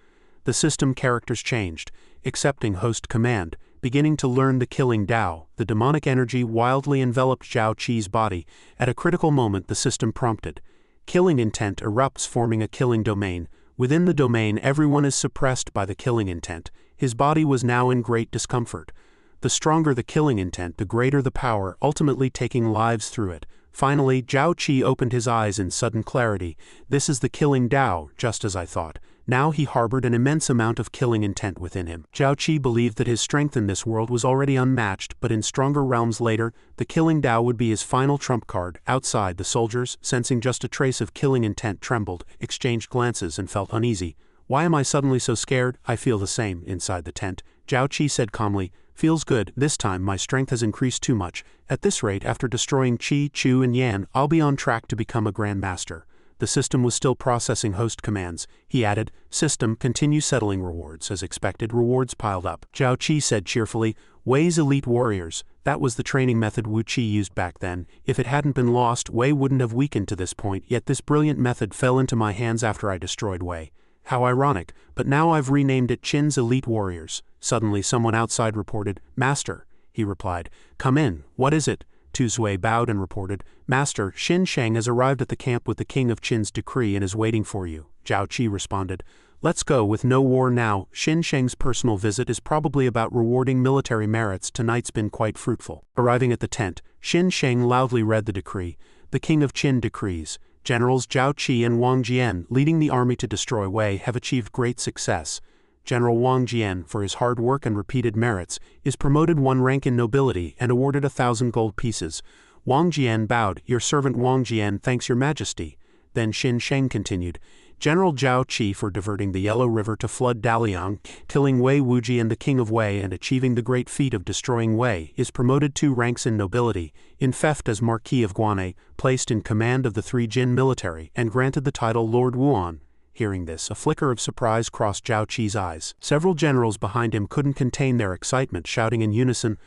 The system characters changed. Accepting host command. beginning to learn the killing Tao. The demonic energy wildly enveloped Zhao Qi's body. At a critical moment the system prompted. Killing intent erupts, forming a killing domain. Within the domain everyone is suppressed by the killing intent. His body was now in great discomfort. The stronger the killing intent, the greater the power, ultimately taking lives through it. Finally, Zhao Qi opened his eyes in sudden clarity. This is the killing Tao, just as I thought. Now he harbored an immense amount of killing intent within him. Zhao Qi believed that his strength in this world was already unmatched, but in stronger realms later, the killing Tao would be his final trump card. Outside, the soldiers, sensing just a trace of killing intent, trembled, exchanged glances, and felt uneasy. Why am I suddenly so scared? I feel the same, inside the tent. Zhao Qi said calmly. Feels good. This time my strength has increased too much. At this rate, after destroying Qi, Chu and Yan, I'll be on track to become a Grand Master. The system was still processing host commands. He added, System, continue settling rewards. As expected, rewards piled up. Zhao Qi said cheerfully, Wei's elite warriors. That was the training method Wu Qi used back then. If it hadn't been lost, Wei wouldn't have weakened to this point, yet this brilliant method fell into my hands after I destroyed Wei. How ironic, but now I've renamed it Qin's Elite Warriors. Suddenly someone outside reported, Master. He replied, Come in, what is it? Tu Zui bowed and reported, Master, Xin Sheng has arrived at the camp with the king of Qin's decree and is waiting for you. Zhao Qi responded, Let's go, with no war now. Xin Sheng's personal visit is probably about rewarding military merits. Tonight's been quite fruitful. Arriving at the tent, Xin Sheng loudly read the decree. The king of Qin decrees. Generals Zhao Qi and Wang Jian, leading the army to destroy Wei, have achieved great success. General Wang Jian, for his hard work and repeated merits, is promoted 1 rank in nobility and awarded 1,000 gold pieces. Wang Jian bowed. Your servant Wang Jian thanks your majesty. Then Xin Sheng continued. General Zhao Qi for diverting the Yellow River to flood Daliang, killing Wei Wuji and the king of Wei and achieving the great feat of destroying Wei, is promoted 2 ranks in nobility, in theft as Marquis of Guanay, placed in command of the 3 Jin military, and granted the title Lord Wuan. Hearing this, a flicker of surprise crossed Zhao Qi's eyes. Several generals behind him couldn't contain their excitement, shouting in unison,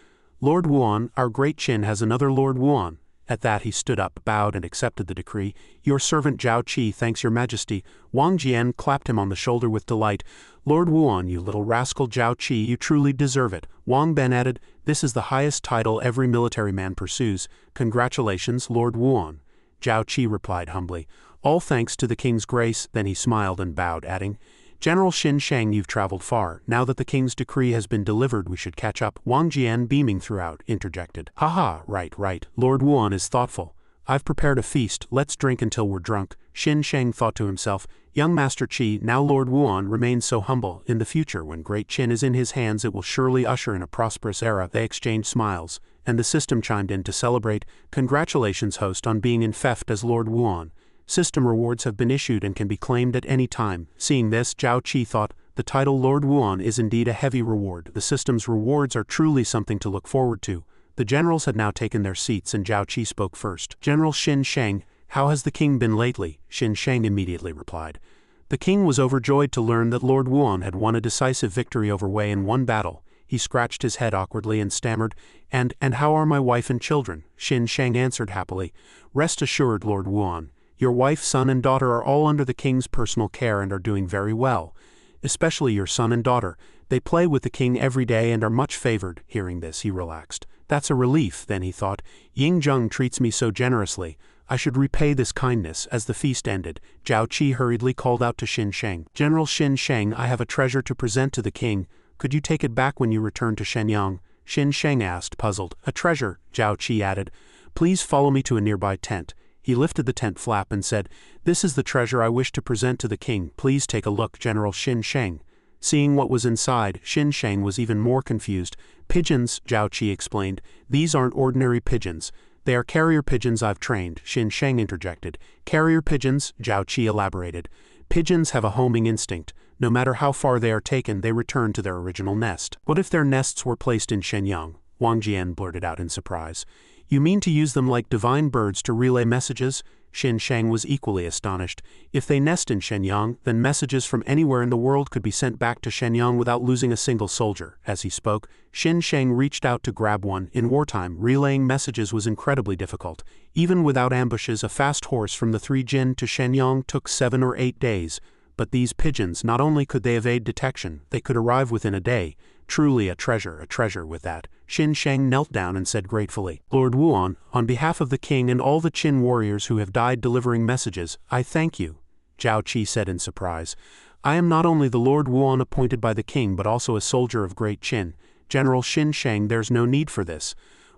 Lord Wuan, our great Qin has another Lord Wuan. At that he stood up, bowed and accepted the decree. Your servant Zhao Qi thanks your majesty. Wang Jian clapped him on the shoulder with delight. Lord Wuan, you little rascal Zhao Qi, you truly deserve it. Wang Ben added, This is the highest title every military man pursues. Congratulations, Lord Wuan. Zhao Qi replied humbly, All thanks to the king's grace. Then he smiled and bowed, adding, General Xin Sheng, you've traveled far. Now that the king's decree has been delivered, we should catch up. Wang Jian, beaming throughout, interjected. Haha, right. Lord Wuan is thoughtful. I've prepared a feast. Let's drink until we're drunk. Xin Sheng thought to himself, Young Master Qi, now Lord Wuan remains so humble. In the future, when great Qin is in his hands, it will surely usher in a prosperous era. They exchanged smiles, and the system chimed in to celebrate. Congratulations, host, on being in theft as Lord Wuan. System rewards have been issued and can be claimed at any time. Seeing this, Zhao Qi thought, the title Lord Wuan is indeed a heavy reward. The system's rewards are truly something to look forward to. The generals had now taken their seats and Zhao Qi spoke first. General Xin Sheng, how has the king been lately? Xin Sheng immediately replied. The king was overjoyed to learn that Lord Wuan had won a decisive victory over Wei in one battle. He scratched his head awkwardly and stammered, And how are my wife and children? Xin Sheng answered happily, Rest assured, Lord Wuan. Your wife, son, and daughter are all under the king's personal care and are doing very well. Especially your son and daughter. They play with the king every day and are much favored. Hearing this, he relaxed. That's a relief, then he thought. Ying Zheng treats me so generously. I should repay this kindness. As the feast ended, Zhao Qi hurriedly called out to Xin Sheng. General Xin Sheng, I have a treasure to present to the king. Could you take it back when you return to Shenyang? Xin Sheng asked, puzzled. A treasure, Zhao Qi added. Please follow me to a nearby tent. He lifted the tent flap and said, This is the treasure I wish to present to the king. Please take a look, General Xin Sheng. Seeing what was inside, Xin Sheng was even more confused. Pigeons, Zhao Qi explained. These aren't ordinary pigeons. They are carrier pigeons I've trained, Xin Sheng interjected. Carrier pigeons, Zhao Qi elaborated. Pigeons have a homing instinct. No matter how far they are taken, they return to their original nest. What if their nests were placed in Shenyang? Wang Jian blurted out in surprise. You mean to use them like divine birds to relay messages? Xin Sheng was equally astonished. If they nest in Shenyang, then messages from anywhere in the world could be sent back to Shenyang without losing a single soldier. As he spoke, Xin Sheng reached out to grab one. In wartime, relaying messages was incredibly difficult. Even without ambushes, a fast horse from the 3 Jin to Shenyang took 7 or 8 days. But these pigeons, not only could they evade detection, they could arrive within a day. Truly a treasure with that. Xin Sheng knelt down and said gratefully, Lord Wuan, on behalf of the king and all the Qin warriors who have died delivering messages, I thank you. Zhao Qi said in surprise. I am not only the Lord Wuan appointed by the king but also a soldier of great Qin. General Xin Sheng, there's no need for this.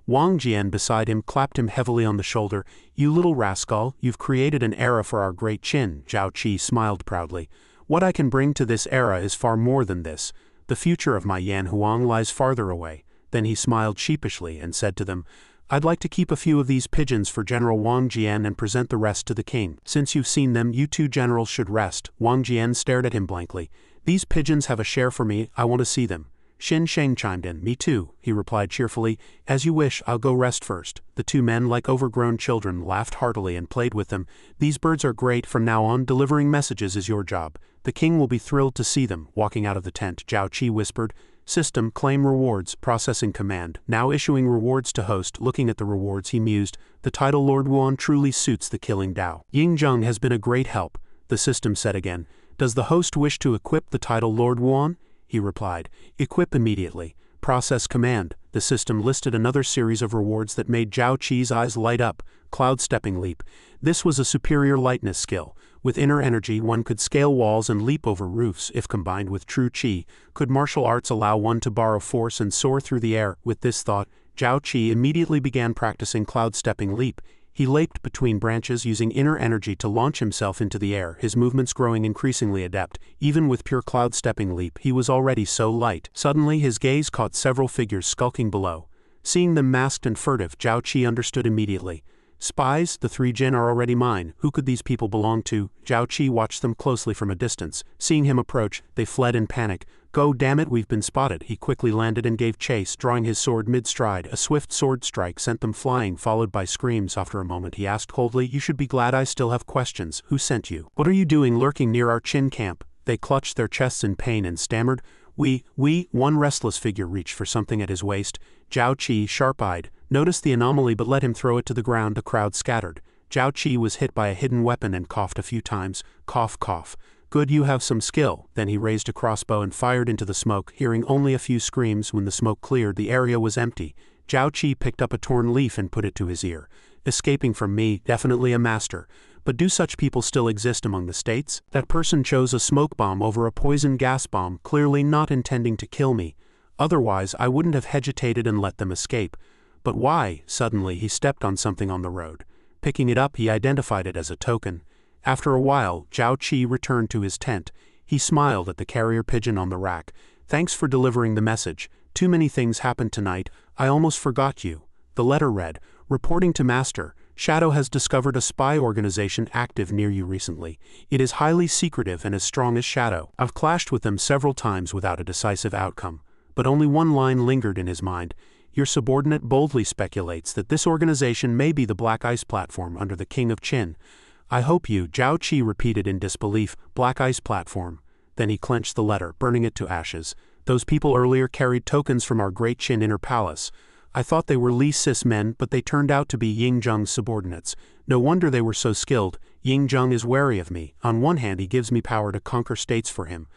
Wang Jian beside him clapped him heavily on the shoulder. You little rascal, you've created an era for our great Qin. Zhao Qi smiled proudly. What I can bring to this era is far more than this. The future of my Yan Huang lies farther away. Then he smiled sheepishly and said to them, I'd like to keep a few of these pigeons for General Wang Jian and present the rest to the king. Since you've seen them, you two generals should rest. Wang Jian stared at him blankly. These pigeons have a share for me, I want to see them. Xin Sheng chimed in. Me too, he replied cheerfully. As you wish, I'll go rest first. The two men, like overgrown children, laughed heartily and played with them. These birds are great. From now on, delivering messages is your job. The king will be thrilled to see them. Walking out of the tent, Zhao Qi whispered, System, claim rewards, processing command, now issuing rewards to host. Looking at the rewards, he mused, the title Lord Wuan truly suits the killing Dao. Ying Zheng has been a great help, the system said again. Does the host wish to equip the title Lord Wuan? He replied, equip immediately. Process command. The system listed another series of rewards that made Zhao Qi's eyes light up. Cloud stepping leap. This was a superior lightness skill. With inner energy, one could scale walls and leap over roofs. If combined with true qi, could martial arts allow one to borrow force and soar through the air? With this thought, Zhao Qi immediately began practicing cloud stepping leap. He leaped between branches using inner energy to launch himself into the air, his movements growing increasingly adept. Even with pure cloud stepping leap, he was already so light. Suddenly his gaze caught several figures skulking below. Seeing them masked and furtive, Zhao Qi understood immediately. Spies, the three jinn are already mine. Who could these people belong to? Zhao Qi watched them closely from a distance. Seeing him approach, they fled in panic. Go, damn it, we've been spotted. He quickly landed and gave chase, drawing his sword mid-stride. A swift sword strike sent them flying, followed by screams. After a moment he asked coldly, you should be glad I still have questions. Who sent you? What are you doing lurking near our Qin camp? They clutched their chests in pain and stammered. One restless figure reached for something at his waist. Zhao Qi, sharp-eyed, noticed the anomaly but let him throw it to the ground. The crowd scattered. Zhao Qi was hit by a hidden weapon and coughed a few times. Cough, cough. Good, you have some skill. Then he raised a crossbow and fired into the smoke, hearing only a few screams. When the smoke cleared, the area was empty. Zhao Qi picked up a torn leaf and put it to his ear. Escaping from me, definitely a master. But do such people still exist among the states? That person chose a smoke bomb over a poison gas bomb, clearly not intending to kill me. Otherwise, I wouldn't have hesitated and let them escape. But why? Suddenly, he stepped on something on the road. Picking it up, he identified it as a token. After a while, Zhao Qi returned to his tent. He smiled at the carrier pigeon on the rack. Thanks for delivering the message. Too many things happened tonight. I almost forgot you. The letter read, reporting to Master, Shadow has discovered a spy organization active near you recently. It is highly secretive and as strong as Shadow. I've clashed with them several times without a decisive outcome. But only one line lingered in his mind. Your subordinate boldly speculates that this organization may be the Black Ice Platform under the King of Qin. I hope you, Zhao Qi repeated in disbelief, Black Ice Platform. Then he clenched the letter, burning it to ashes. Those people earlier carried tokens from our great Qin inner palace. I thought they were Li Sis men, but they turned out to be Ying Zheng's subordinates. No wonder they were so skilled. Ying Zheng is wary of me. On one hand, he gives me power to conquer states for him.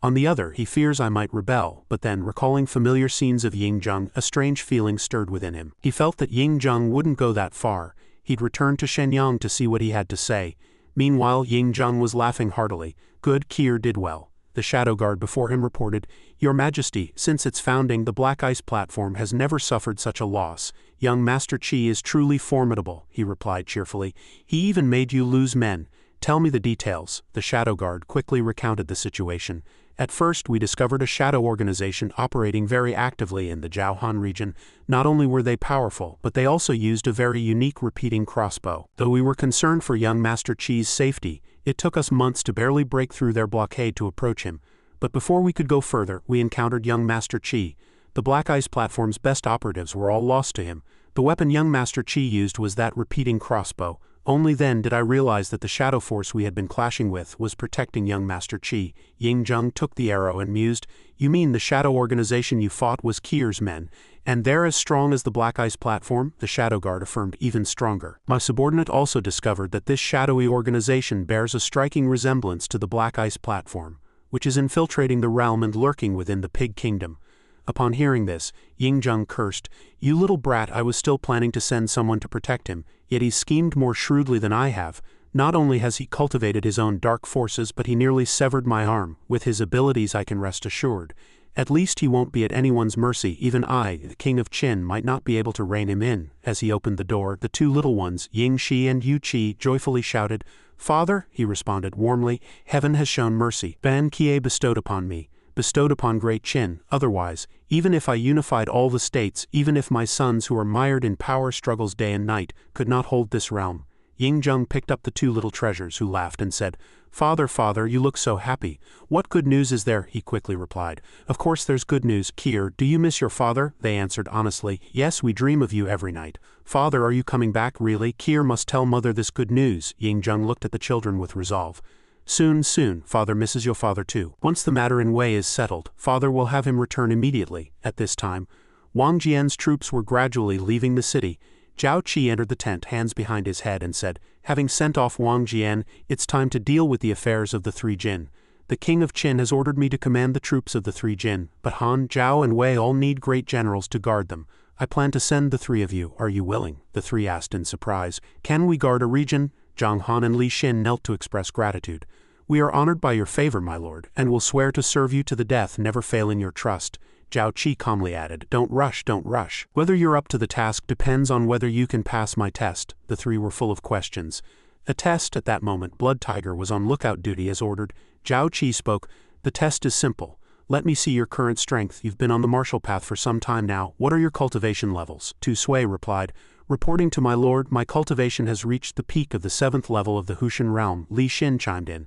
On the other, he fears I might rebel. But then, recalling familiar scenes of Ying Zheng, a strange feeling stirred within him. He felt that Ying Zheng wouldn't go that far. He'd return to Shenyang to see what he had to say. Meanwhile, Ying Zheng was laughing heartily. Good, Kier did well. The shadow guard before him reported, Your Majesty, since its founding, the Black Ice Platform has never suffered such a loss. Young Master Qi is truly formidable, he replied cheerfully. He even made you lose men. Tell me the details. The shadow guard quickly recounted the situation. At first, we discovered a shadow organization operating very actively in the Jiaohan region. Not only were they powerful, but they also used a very unique repeating crossbow. Though we were concerned for young Master Qi's safety, it took us months to barely break through their blockade to approach him. But before we could go further, we encountered young Master Qi. The Black Ice Platform's best operatives were all lost to him. The weapon young Master Qi used was that repeating crossbow. Only then did I realize that the shadow force we had been clashing with was protecting young Master Qi. Ying-jung took the arrow and mused, "You mean the shadow organization you fought was Kier's men, and they're as strong as the Black Ice platform?" The Shadow Guard affirmed, "Even stronger." My subordinate also discovered that this shadowy organization bears a striking resemblance to the Black Ice platform, which is infiltrating the realm and lurking within the Pig Kingdom. Upon hearing this, Ying-jung cursed, "You little brat, I was still planning to send someone to protect him, yet he's schemed more shrewdly than I have. Not only has he cultivated his own dark forces, but he nearly severed my arm. With his abilities I can rest assured. At least he won't be at anyone's mercy. Even I, the King of Qin, might not be able to rein him in." As he opened the door, the two little ones, Ying-shi and Yu-chi, joyfully shouted, "Father," he responded warmly, "heaven has shown mercy. Ban Kie bestowed upon me, bestowed upon Great Qin. Otherwise, even if I unified all the states, even if my sons who are mired in power struggles day and night, could not hold this realm." Ying-jung picked up the two little treasures, who laughed and said, "Father, father, you look so happy. What good news is there?" He quickly replied, "Of course there's good news. Kier, do you miss your father?" They answered honestly, "Yes, we dream of you every night." "Father, are you coming back, really?" "Kier must tell mother this good news." Ying-jung looked at the children with resolve. "Soon, soon, father misses your father too. Once the matter in Wei is settled, father will have him return immediately." At this time, Wang Jian's troops were gradually leaving the city. Zhao Qi entered the tent, hands behind his head, and said, "Having sent off Wang Jian, it's time to deal with the affairs of the three Jin. The King of Qin has ordered me to command the troops of the three Jin, but Han, Zhao, and Wei all need great generals to guard them. I plan to send the three of you. Are you willing?" The three asked in surprise. "Can we guard a region?" Zhang Han and Li Xin knelt to express gratitude. "We are honored by your favor, my lord, and will swear to serve you to the death, never fail in your trust." Zhao Qi calmly added, "Don't rush, don't rush. Whether you're up to the task depends on whether you can pass my test." The three were full of questions. A test. At that moment, Blood Tiger was on lookout duty as ordered. Zhao Qi spoke, "The test is simple. Let me see your current strength. You've been on the martial path for some time now. What are your cultivation levels?" Tu Sui replied, "Reporting to my lord, my cultivation has reached the peak of the 7th level of the Hushan realm." Li Xin chimed in,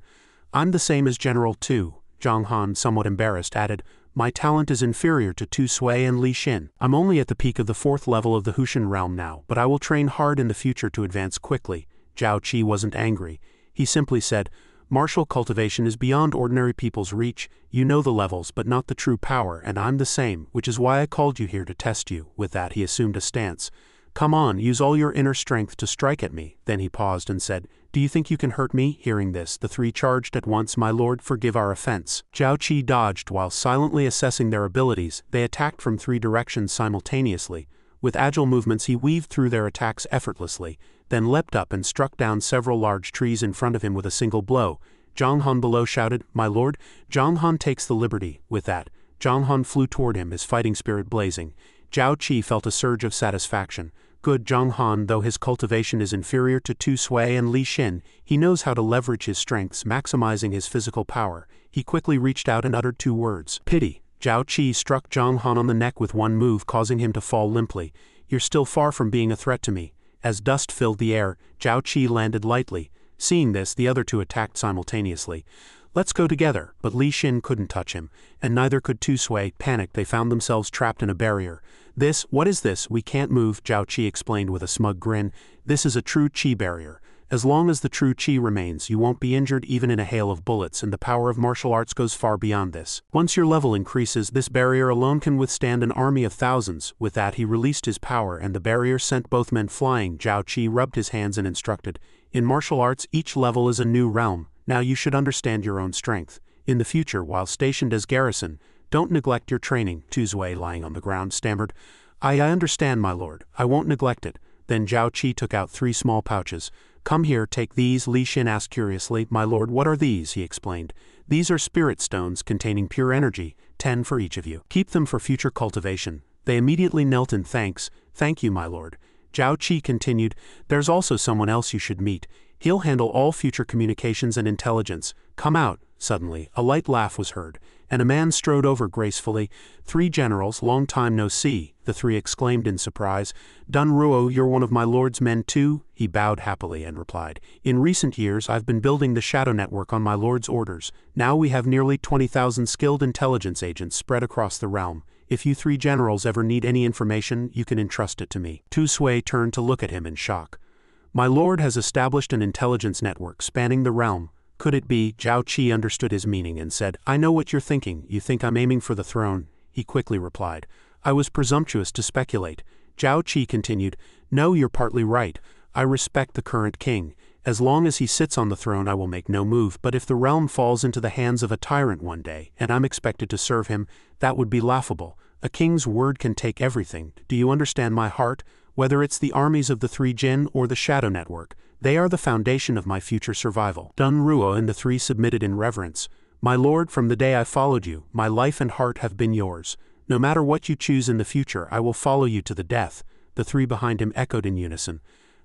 "I'm the same as General Tu." Zhang Han, somewhat embarrassed, added, "My talent is inferior to Tu Sui and Li Xin. I'm only at the peak of the 4th level of the Hushan realm now, but I will train hard in the future to advance quickly." Zhao Qi wasn't angry. He simply said, "Martial cultivation is beyond ordinary people's reach. You know the levels, but not the true power, and I'm the same, which is why I called you here to test you." With that, he assumed a stance. "Come on, use all your inner strength to strike at me." Then he paused and said, "Do you think you can hurt me?" Hearing this, the three charged at once. "My lord, forgive our offense." Zhao Qi dodged while silently assessing their abilities. They attacked from 3 directions simultaneously. With agile movements he weaved through their attacks effortlessly, then leapt up and struck down several large trees in front of him with a single blow. Zhang Han below shouted, "My lord, Zhang Han takes the liberty." With that, Zhang Han flew toward him, his fighting spirit blazing. Zhao Qi felt a surge of satisfaction. Good. Zhang Han, though his cultivation is inferior to Tu Sui and Li Xin, he knows how to leverage his strengths, maximizing his physical power. He quickly reached out and uttered 2 words. "Pity." Zhao Qi struck Zhang Han on the neck with one move, causing him to fall limply. "You're still far from being a threat to me." As dust filled the air, Zhao Qi landed lightly. Seeing this, the other two attacked simultaneously. "Let's go together." But Li Xin couldn't touch him, and neither could Tu Sui. Panicked, they found themselves trapped in a barrier. What is this? We can't move," Zhao Qi explained with a smug grin. "This is a true Qi barrier. As long as the true Qi remains, you won't be injured even in a hail of bullets, and the power of martial arts goes far beyond this. Once your level increases, this barrier alone can withstand an army of thousands." With that, he released his power, and the barrier sent both men flying. Zhao Qi rubbed his hands and instructed, "In martial arts, each level is a new realm. Now you should understand your own strength. In the future, while stationed as garrison, don't neglect your training." Tu Sui, lying on the ground, stammered, I understand, my lord. I won't neglect it." Then Zhao Qi took out 3 small pouches. "Come here, take these." Li Xin asked curiously. "My lord, what are these?" he explained. "These are spirit stones containing pure energy, 10 for each of you. Keep them for future cultivation." They immediately knelt in thanks. "Thank you, my lord." Zhao Qi continued, "There's also someone else you should meet. He'll handle all future communications and intelligence. Come out." Suddenly, a light laugh was heard, and a man strode over gracefully. "3 generals, long time no see," the 3 exclaimed in surprise. "Dun Ruo, you're one of my lord's men too?" He bowed happily and replied, "In recent years I've been building the shadow network on my lord's orders. Now we have nearly 20,000 skilled intelligence agents spread across the realm. If you 3 generals ever need any information, you can entrust it to me." Tu Sui turned to look at him in shock. My lord has established an intelligence network spanning the realm. Could it be? Zhao Qi understood his meaning and said, I know what you're thinking. You think I'm aiming for the throne? He quickly replied. I was presumptuous to speculate. Zhao Qi continued, No, you're partly right. I respect the current king. As long as he sits on the throne I will make no move, but if the realm falls into the hands of a tyrant one day, and I'm expected to serve him, that would be laughable. A king's word can take everything. Do you understand my heart? Whether it's the armies of the three Jin or the Shadow Network, they are the foundation of my future survival. Dun Ruo and the three submitted in reverence. My lord, from the day I followed you, my life and heart have been yours. No matter what you choose in the future, I will follow you to the death. The three behind him echoed in unison.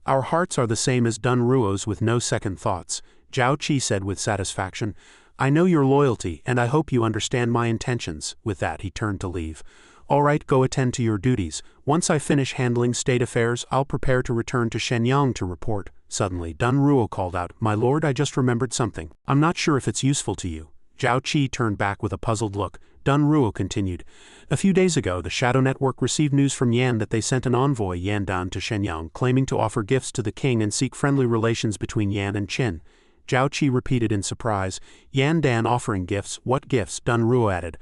Our hearts are the same as Dun Ruo's with no second thoughts, Zhao Qi said with satisfaction. I know your loyalty, and I hope you understand my intentions. With that, he turned to leave. All right, go attend to your duties. Once I finish handling state affairs, I'll prepare to return to Shenyang to report. Suddenly, Dun Ruo called out, My lord, I just remembered something. I'm not sure if it's useful to you. Zhao Qi turned back with a puzzled look. Dun Ruo continued. A few days ago, the Shadow Network received news from Yan that they sent an envoy, Yan Dan, to Shenyang, claiming to offer gifts to the king and seek friendly relations between Yan and Qin. Zhao Qi repeated in surprise. Yan Dan offering gifts? What gifts? Dun Ruo added.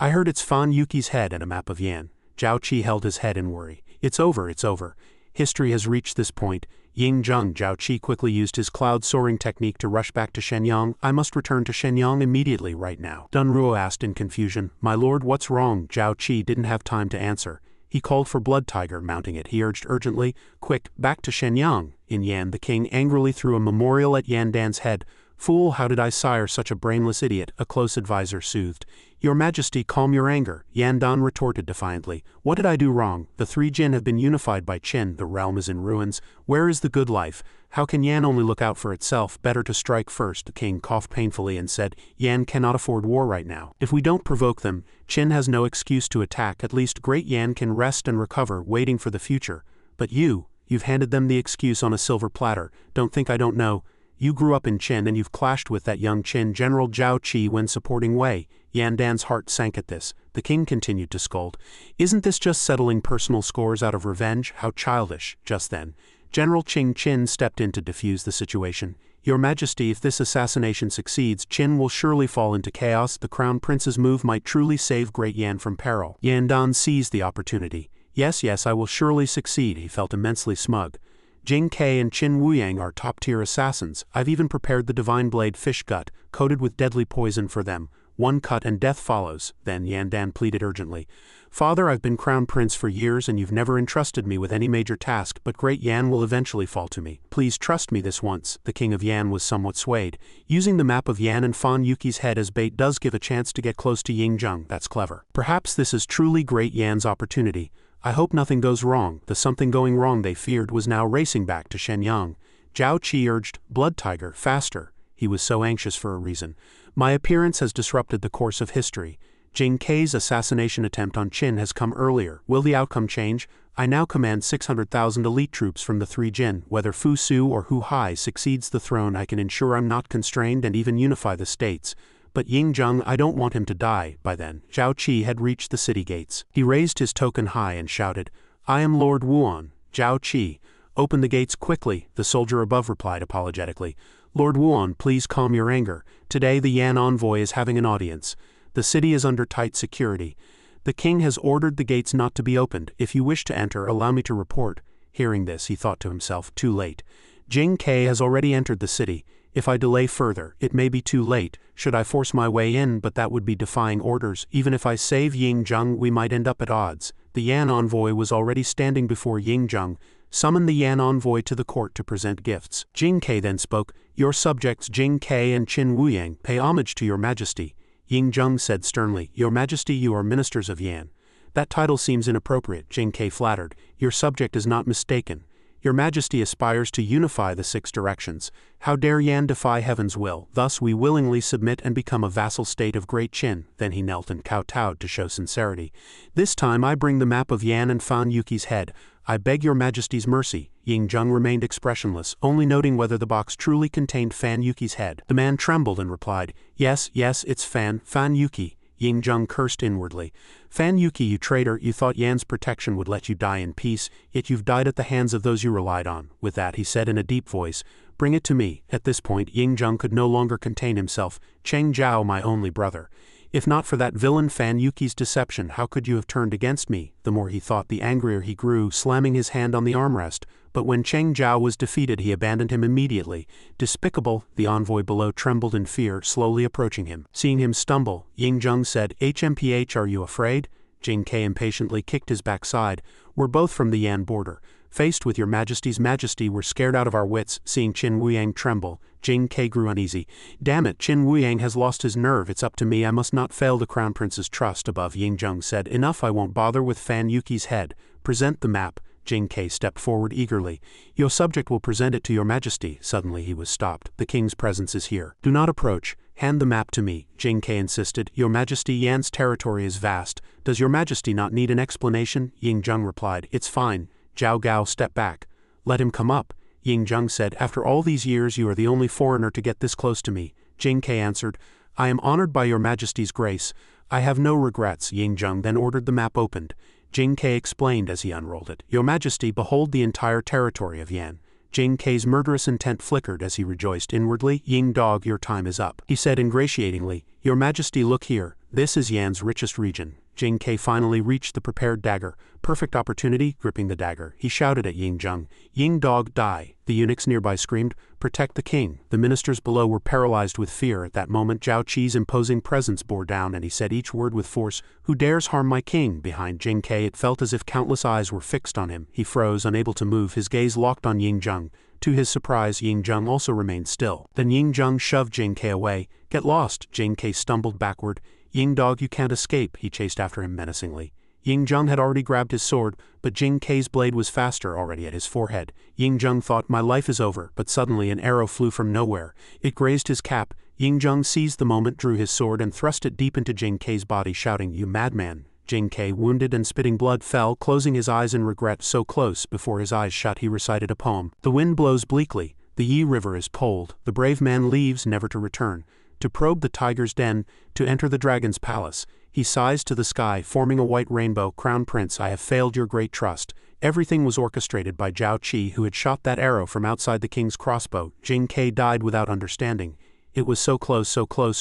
I heard it's Fan Yuki's head and a map of Yan. Zhao Qi held his head in worry. It's over, it's over. History has reached this point. Ying Zheng. Zhao Qi quickly used his cloud soaring technique to rush back to Shenyang. I must return to Shenyang immediately right now. Dun Ruo asked in confusion. My lord, what's wrong? Zhao Qi didn't have time to answer. He called for Blood Tiger, mounting it. He urged urgently, Quick, back to Shenyang. In Yan, the king angrily threw a memorial at Yan Dan's head. Fool, how did I sire such a brainless idiot? A close advisor soothed. Your Majesty, calm your anger, Yan Dan retorted defiantly. What did I do wrong? The three Jin have been unified by Qin. The realm is in ruins. Where is the good life? How can Yan only look out for itself? Better to strike first. The king coughed painfully and said, Yan cannot afford war right now. If we don't provoke them, Qin has no excuse to attack. At least great Yan can rest and recover, waiting for the future. But you've handed them the excuse on a silver platter. Don't think I don't know. You grew up in Qin and you've clashed with that young Qin General Zhao Qi when supporting Wei. Yan Dan's heart sank at this. The king continued to scold. Isn't this just settling personal scores out of revenge? How childish. Just then, General Qing Qin stepped in to defuse the situation. Your Majesty, if this assassination succeeds, Qin will surely fall into chaos. The crown prince's move might truly save Great Yan from peril. Yan Dan seized the opportunity. Yes, I will surely succeed. He felt immensely smug. Jing Ke and Qin Wuyang are top-tier assassins. I've even prepared the divine blade fish gut, coated with deadly poison for them. One cut and death follows. Then Yan Dan pleaded urgently. Father, I've been crown prince for years and you've never entrusted me with any major task, but Great Yan will eventually fall to me. Please trust me this once. The king of Yan was somewhat swayed. Using the map of Yan and Fan Yuki's head as bait does give a chance to get close to Ying Zheng. That's clever. Perhaps this is truly Great Yan's opportunity. I hope nothing goes wrong. The something going wrong they feared was now racing back to Shenyang. Zhao Qi urged, Blood Tiger, faster. He was so anxious for a reason. My appearance has disrupted the course of history. Jing Ke's assassination attempt on Qin has come earlier. Will the outcome change? I now command 600,000 elite troops from the three Jin. Whether Fu Su or Hu Hai succeeds the throne, I can ensure I'm not constrained and even unify the states. But Ying Zheng, I don't want him to die. By then, Zhao Qi had reached the city gates. He raised his token high and shouted, I am Lord Wuan. Zhao Qi, open the gates quickly, the soldier above replied apologetically. Lord Wuan, please calm your anger. Today the Yan envoy is having an audience. The city is under tight security. The king has ordered the gates not to be opened. If you wish to enter, allow me to report. Hearing this, he thought to himself, too late. Jing Ke has already entered the city. If I delay further, it may be too late. Should I force my way in, but that would be defying orders. Even if I save Ying Zheng, we might end up at odds. The Yan envoy was already standing before Ying Zheng. Summon the Yan envoy to the court to present gifts. Jing Ke then spoke, Your subjects Jing Ke and Qin Wuyang pay homage to your majesty. Ying Zheng said sternly, Your Majesty, you are ministers of Yan. That title seems inappropriate. Jing Ke flattered. Your subject is not mistaken. Your Majesty aspires to unify the six directions. How dare Yan defy heaven's will? Thus we willingly submit and become a vassal state of Great Qin. Then he knelt and kowtowed to show sincerity. This time I bring the map of Yan and Fan Yuki's head. I beg your Majesty's mercy. Ying Zheng remained expressionless, only noting whether the box truly contained Fan Yuki's head. The man trembled and replied, Yes, it's Fan Yuki. Ying Zheng cursed inwardly. Fan Yuki, you traitor, you thought Yan's protection would let you die in peace, yet you've died at the hands of those you relied on. With that he said in a deep voice, bring it to me. At this point Ying Zheng could no longer contain himself. Cheng Zhao, my only brother. If not for that villain Fan Yuki's deception, how could you have turned against me? The more he thought, the angrier he grew, slamming his hand on the armrest. But when Cheng Zhao was defeated, he abandoned him immediately. Despicable, the envoy below trembled in fear, slowly approaching him. Seeing him stumble, Ying Zheng said, HMPH, are you afraid? Jing Ke impatiently kicked his backside. We're both from the Yan border. Faced with your majesty's majesty, we're scared out of our wits. Seeing Qin Wuyang tremble, Jing Ke grew uneasy. Damn it, Qin Wuyang has lost his nerve. It's up to me. I must not fail the crown prince's trust. Above, Ying Zheng said, enough, I won't bother with Fan Yuki's head. Present the map. Jing Ke stepped forward eagerly. Your subject will present it to your majesty. Suddenly he was stopped. The king's presence is here. Do not approach. Hand the map to me, Jing Ke insisted. Your majesty, Yan's territory is vast. Does your majesty not need an explanation? Ying Zheng replied, it's fine. Zhao Gao stepped back. Let him come up. Ying Zheng said, after all these years you are the only foreigner to get this close to me. Jing Ke answered, I am honored by your majesty's grace. I have no regrets. Ying Zheng then ordered the map opened. Jing Ke explained as he unrolled it. Your majesty, behold the entire territory of Yan. Jing Ke's murderous intent flickered as he rejoiced inwardly. Ying Dog, your time is up. He said ingratiatingly, your majesty, look here. This is Yan's richest region. Jing Ke finally reached the prepared dagger. Perfect opportunity. Gripping the dagger, he shouted at Ying Zheng, Ying Dog, die. The eunuchs nearby screamed, protect the king. The ministers below were paralyzed with fear. At that moment Zhao Qi's imposing presence bore down and he said each word with force, who dares harm my king? Behind Jing Ke it felt as if countless eyes were fixed on him. He froze, unable to move, his gaze locked on Ying Zheng. To his surprise, Ying Zheng also remained still. Then Ying Zheng shoved Jing Ke away. Get lost. Jing Ke stumbled backward. Ying Dog, you can't escape. He chased after him menacingly. Ying Zheng had already grabbed his sword, but Jing Ke's blade was faster, already at his forehead. Ying Zheng thought, my life is over, but suddenly an arrow flew from nowhere. It grazed his cap. Ying Zheng seized the moment, drew his sword and thrust it deep into Jing Ke's body, shouting, you madman. Jing Ke, wounded and spitting blood, fell, closing his eyes in regret. So close, before his eyes shut he recited a poem. The wind blows bleakly, the Yi River is cold, the brave man leaves, never to return. To probe the tiger's den, to enter the dragon's palace. He sighs to the sky, forming a white rainbow. Crown Prince, I have failed your great trust. Everything was orchestrated by Zhao Qi, who had shot that arrow from outside the king's crossbow. Jing Ke died without understanding. It was so close,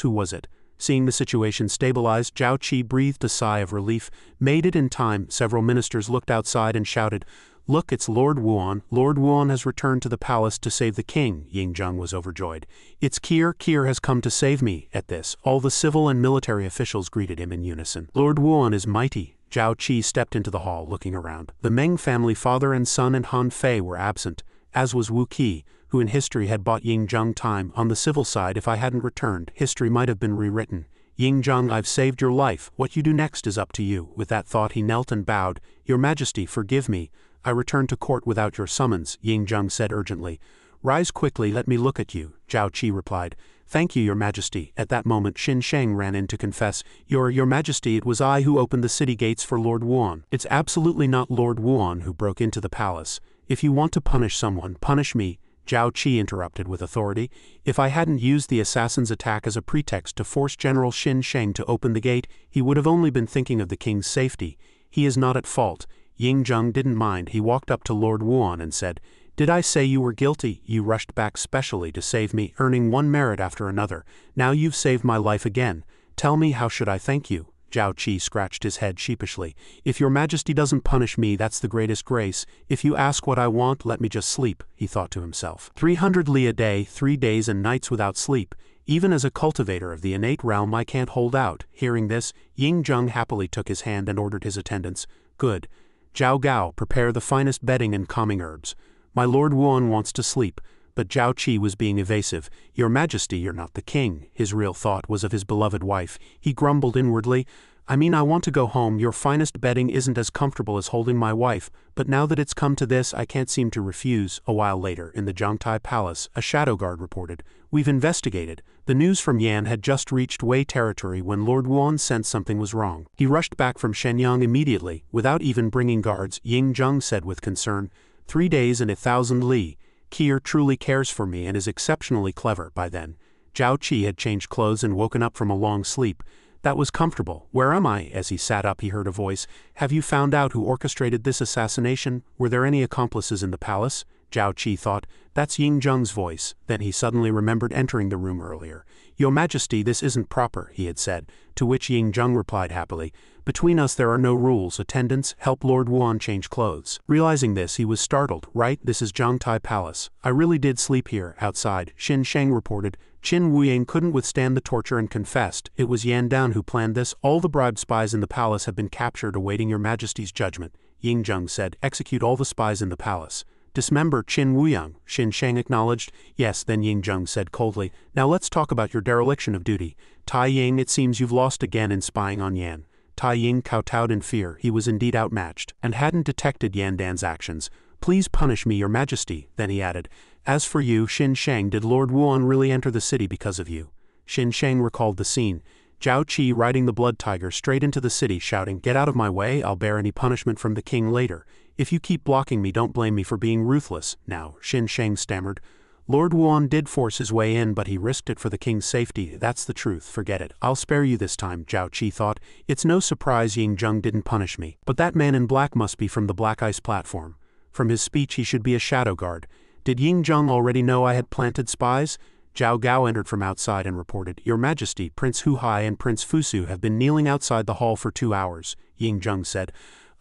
who was it? Seeing the situation stabilized, Zhao Qi breathed a sigh of relief. Made it in time. Several ministers looked outside and shouted, look, it's Lord Wuan. Lord Wuan has returned to the palace to save the king. Ying Zheng was overjoyed. It's Kier. Kier has come to save me. At this, all the civil and military officials greeted him in unison. Lord Wuan is mighty. Zhao Qi stepped into the hall, looking around. The Meng family, father and son, and Han Fei were absent, as was Wu Qi, who in history had bought Ying Zheng time. On the civil side, if I hadn't returned, history might have been rewritten. Ying Zheng, I've saved your life. What you do next is up to you. With that thought he knelt and bowed. Your Majesty, forgive me. I returned to court without your summons, Ying Zheng said urgently. Rise quickly, let me look at you, Zhao Qi replied. Thank you, your Majesty. At that moment Xin Sheng ran in to confess. Your Majesty, it was I who opened the city gates for Lord Wuan. It's absolutely not Lord Wuan who broke into the palace. If you want to punish someone, punish me, Zhao Qi interrupted with authority. If I hadn't used the assassin's attack as a pretext to force General Xin Sheng to open the gate, he would have only been thinking of the king's safety. He is not at fault. Ying Zheng didn't mind. He walked up to Lord Wuan and said, did I say you were guilty? You rushed back specially to save me, earning one merit after another. Now you've saved my life again. Tell me, how should I thank you? Zhao Qi scratched his head sheepishly. If your Majesty doesn't punish me, that's the greatest grace. If you ask what I want, let me just sleep, he thought to himself. 300 li a day, 3 days and nights without sleep. Even as a cultivator of the innate realm I can't hold out. Hearing this, Ying Zheng happily took his hand and ordered his attendants. Good. Zhao Gao, prepare the finest bedding and calming herbs. My Lord Wuan wants to sleep. But Zhao Qi was being evasive. Your Majesty, you're not the king. His real thought was of his beloved wife. He grumbled inwardly. I mean, I want to go home. Your finest bedding isn't as comfortable as holding my wife, but now that it's come to this, I can't seem to refuse. A while later, in the Zhangtai Palace, a shadow guard reported, we've investigated. The news from Yan had just reached Wei territory when Lord Wuan sensed something was wrong. He rushed back from Shenyang immediately, without even bringing guards. Ying Zheng said with concern, 3 days and 1,000 li. Kier truly cares for me and is exceptionally clever. By then, Zhao Qi had changed clothes and woken up from a long sleep. That was comfortable. Where am I? As he sat up he heard a voice. Have you found out who orchestrated this assassination? Were there any accomplices in the palace? Zhao Qi thought, that's Ying Zheng's voice. Then he suddenly remembered entering the room earlier. Your Majesty, this isn't proper, he had said, to which Ying Zheng replied happily, between us there are no rules. Attendants, help Lord Wuan change clothes. Realizing this, he was startled. Right, this is Zhangtai Palace. I really did sleep here, outside, Xin Sheng reported. Qin Wuying couldn't withstand the torture and confessed. It was Yan Dan who planned this. All the bribed spies in the palace have been captured awaiting your Majesty's judgment. Ying Zheng said, execute all the spies in the palace. Dismember Qin Wuyang, Xin Sheng acknowledged. Yes, then Ying Zheng said coldly. Now let's talk about your dereliction of duty. Tai Ying, it seems you've lost again in spying on Yan. Tai Ying kowtowed in fear. He was indeed outmatched, and hadn't detected Yan Dan's actions. Please punish me, your Majesty, then he added. As for you, Xin Sheng, did Lord Wuan really enter the city because of you? Xin Sheng recalled the scene. Zhao Qi riding the blood tiger straight into the city shouting, get out of my way, I'll bear any punishment from the king later. If you keep blocking me, don't blame me for being ruthless. Now, Xin Sheng stammered. Lord Wuan did force his way in, but he risked it for the king's safety. That's the truth, forget it. I'll spare you this time, Zhao Qi thought. It's no surprise Ying Zheng didn't punish me. But that man in black must be from the Black Ice platform. From his speech he should be a shadow guard. Did Ying Zheng already know I had planted spies? Zhao Gao entered from outside and reported, Your Majesty, Prince Hu Hai and Prince Fusu have been kneeling outside the hall for 2 hours, Ying Zheng said.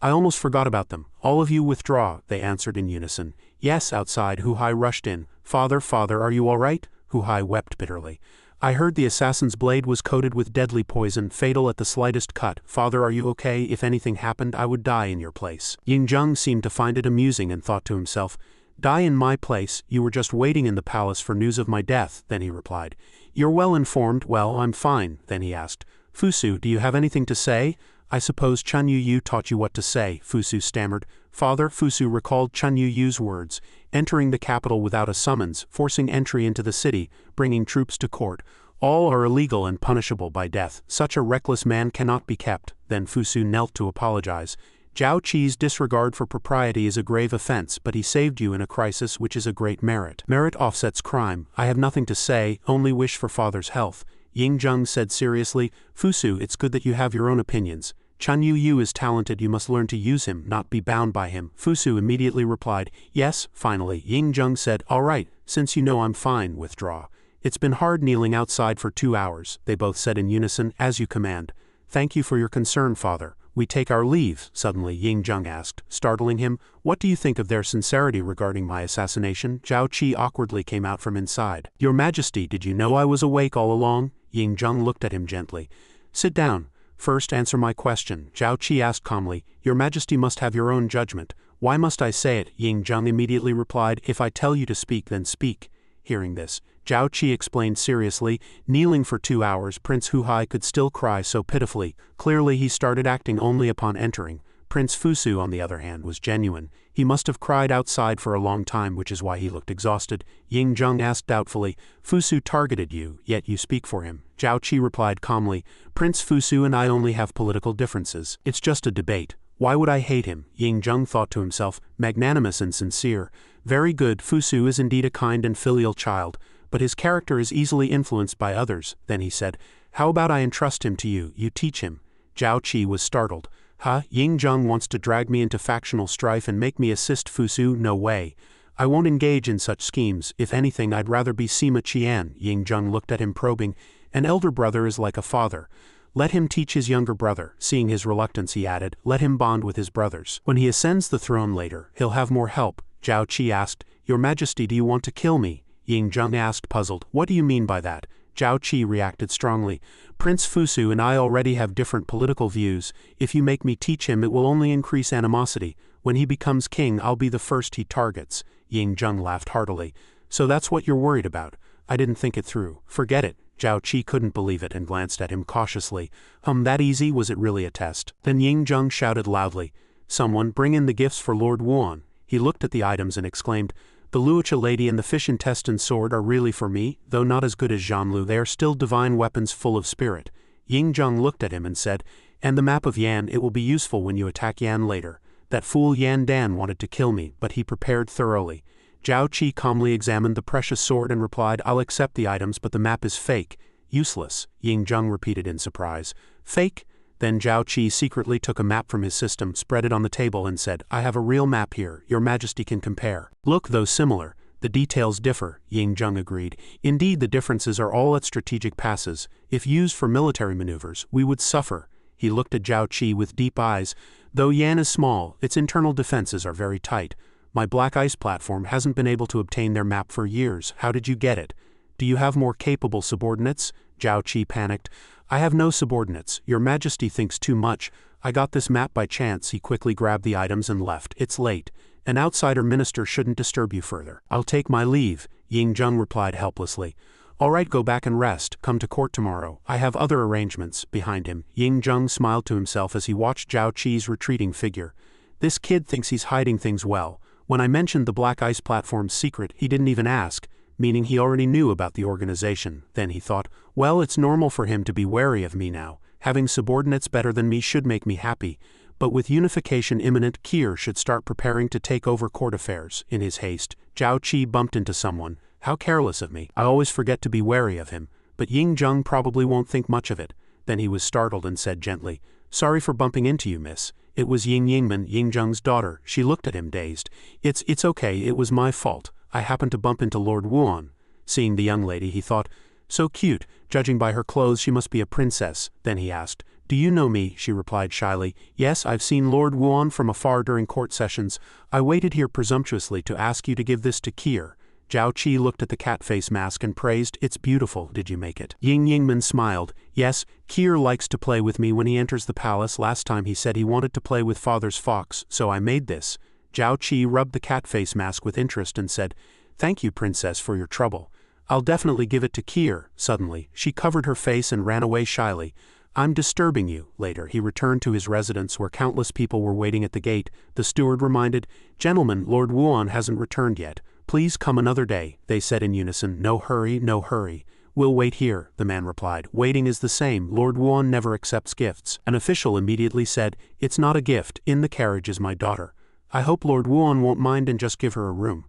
I almost forgot about them. All of you withdraw, they answered in unison. Yes, outside, Hu Hai rushed in. Father, are you all right? Hu Hai wept bitterly. I heard the assassin's blade was coated with deadly poison, fatal at the slightest cut. Father, are you okay? If anything happened, I would die in your place. Ying Zheng seemed to find it amusing and thought to himself, die in my place? You were just waiting in the palace for news of my death, then he replied. You're well informed. Well, I'm fine, then he asked. Fusu, do you have anything to say? I suppose Chun Yu taught you what to say, Fusu stammered. Father, Fusu recalled Chun Yu's words, entering the capital without a summons, forcing entry into the city, bringing troops to court. All are illegal and punishable by death. Such a reckless man cannot be kept. Then Fusu knelt to apologize. Zhao Qi's disregard for propriety is a grave offense, but he saved you in a crisis, which is a great merit. Merit offsets crime. I have nothing to say, only wish for father's health. Ying Zheng said seriously, Fusu, it's good that you have your own opinions. Chun Yu is talented, you must learn to use him, not be bound by him. Fusu immediately replied, yes. Finally, Ying Zheng said, all right, since you know I'm fine, withdraw. It's been hard kneeling outside for 2 hours, they both said in unison, as you command. Thank you for your concern, father. We take our leave, suddenly Ying Zheng asked, startling him. What do you think of their sincerity regarding my assassination? Zhao Qi awkwardly came out from inside. Your Majesty, did you know I was awake all along? Ying Zheng looked at him gently. Sit down. First answer my question, Zhao Qi asked calmly. Your Majesty must have your own judgment. Why must I say it? Ying Zheng immediately replied, if I tell you to speak, then speak. Hearing this, Zhao Qi explained seriously, kneeling for 2 hours, Prince Hu Hai could still cry so pitifully. Clearly he started acting only upon entering. Prince Fusu, on the other hand, was genuine. He must have cried outside for a long time, which is why he looked exhausted. Ying Zheng asked doubtfully, Fusu targeted you, yet you speak for him. Zhao Qi replied calmly, Prince Fusu and I only have political differences. It's just a debate. Why would I hate him? Ying Zheng thought to himself, magnanimous and sincere. Very good, Fusu is indeed a kind and filial child, but his character is easily influenced by others. Then he said, how about I entrust him to you, you teach him? Zhao Qi was startled. Huh? Ying Zheng wants to drag me into factional strife and make me assist Fusu? No way. I won't engage in such schemes. If anything, I'd rather be Sima Qian. Ying Zheng looked at him probing. An elder brother is like a father. Let him teach his younger brother. Seeing his reluctance, he added, let him bond with his brothers. When he ascends the throne later, he'll have more help. Zhao Qi asked, Your Majesty, do you want to kill me? Ying Zheng asked, puzzled. What do you mean by that? Zhao Qi reacted strongly. Prince Fusu and I already have different political views. If you make me teach him, it will only increase animosity. When he becomes king, I'll be the first he targets. Ying Zheng laughed heartily. So that's what you're worried about? I didn't think it through. Forget it. Zhao Qi couldn't believe it and glanced at him cautiously. That easy? Was it really a test? Then Ying Zheng shouted loudly, Someone bring in the gifts for Lord Wuan. He looked at the items and exclaimed, The Luocha lady and the fish intestine sword are really for me, though not as good as Zhanlu. They are still divine weapons full of spirit. Ying Zheng looked at him and said, And the map of Yan, it will be useful when you attack Yan later. That fool Yan Dan wanted to kill me, but he prepared thoroughly. Zhao Qi calmly examined the precious sword and replied, I'll accept the items, but the map is fake. Useless, Ying Zheng repeated in surprise. Fake? Then Zhao Qi secretly took a map from his system, spread it on the table and said, I have a real map here, your majesty can compare. Look, though similar, the details differ, Ying Zheng agreed. Indeed, the differences are all at strategic passes. If used for military maneuvers, we would suffer. He looked at Zhao Qi with deep eyes. Though Yan is small, its internal defenses are very tight. My Black Ice platform hasn't been able to obtain their map for years. How did you get it? Do you have more capable subordinates? Zhao Qi panicked. I have no subordinates. Your Majesty thinks too much. I got this map by chance. He quickly grabbed the items and left. It's late. An outsider minister shouldn't disturb you further. I'll take my leave, Ying Zheng replied helplessly. All right, go back and rest. Come to court tomorrow. I have other arrangements. Behind him, Ying Zheng smiled to himself as he watched Zhao Qi's retreating figure. This kid thinks he's hiding things well. When I mentioned the Black Ice platform's secret, he didn't even ask, meaning he already knew about the organization. Then he thought, well, it's normal for him to be wary of me now. Having subordinates better than me should make me happy. But with unification imminent, Kier should start preparing to take over court affairs. In his haste, Zhao Qi bumped into someone. How careless of me. I always forget to be wary of him. But Ying Zheng probably won't think much of it. Then he was startled and said gently, Sorry for bumping into you, miss. It was Ying Yingman, Ying Zheng's daughter. She looked at him dazed. It's okay, it was my fault. I happened to bump into Lord Wuan. Seeing the young lady, he thought, so cute. Judging by her clothes, she must be a princess. Then he asked, Do you know me? She replied shyly. Yes, I've seen Lord Wuan from afar during court sessions. I waited here presumptuously to ask you to give this to Kier. Zhao Qi looked at the cat face mask and praised, It's beautiful. Did you make it? Ying Yingman smiled. Yes, Kier likes to play with me when he enters the palace. Last time he said he wanted to play with father's fox, so I made this. Zhao Qi rubbed the cat face mask with interest and said, Thank you, princess, for your trouble. I'll definitely give it to Kier. Suddenly, she covered her face and ran away shyly. I'm disturbing you. Later, he returned to his residence where countless people were waiting at the gate. The steward reminded, Gentlemen, Lord Wuan hasn't returned yet. Please come another day, they said in unison. No hurry, no hurry. We'll wait here, the man replied. Waiting is the same. Lord Wuan never accepts gifts. An official immediately said, It's not a gift. In the carriage is my daughter. I hope Lord Wuan won't mind and just give her a room.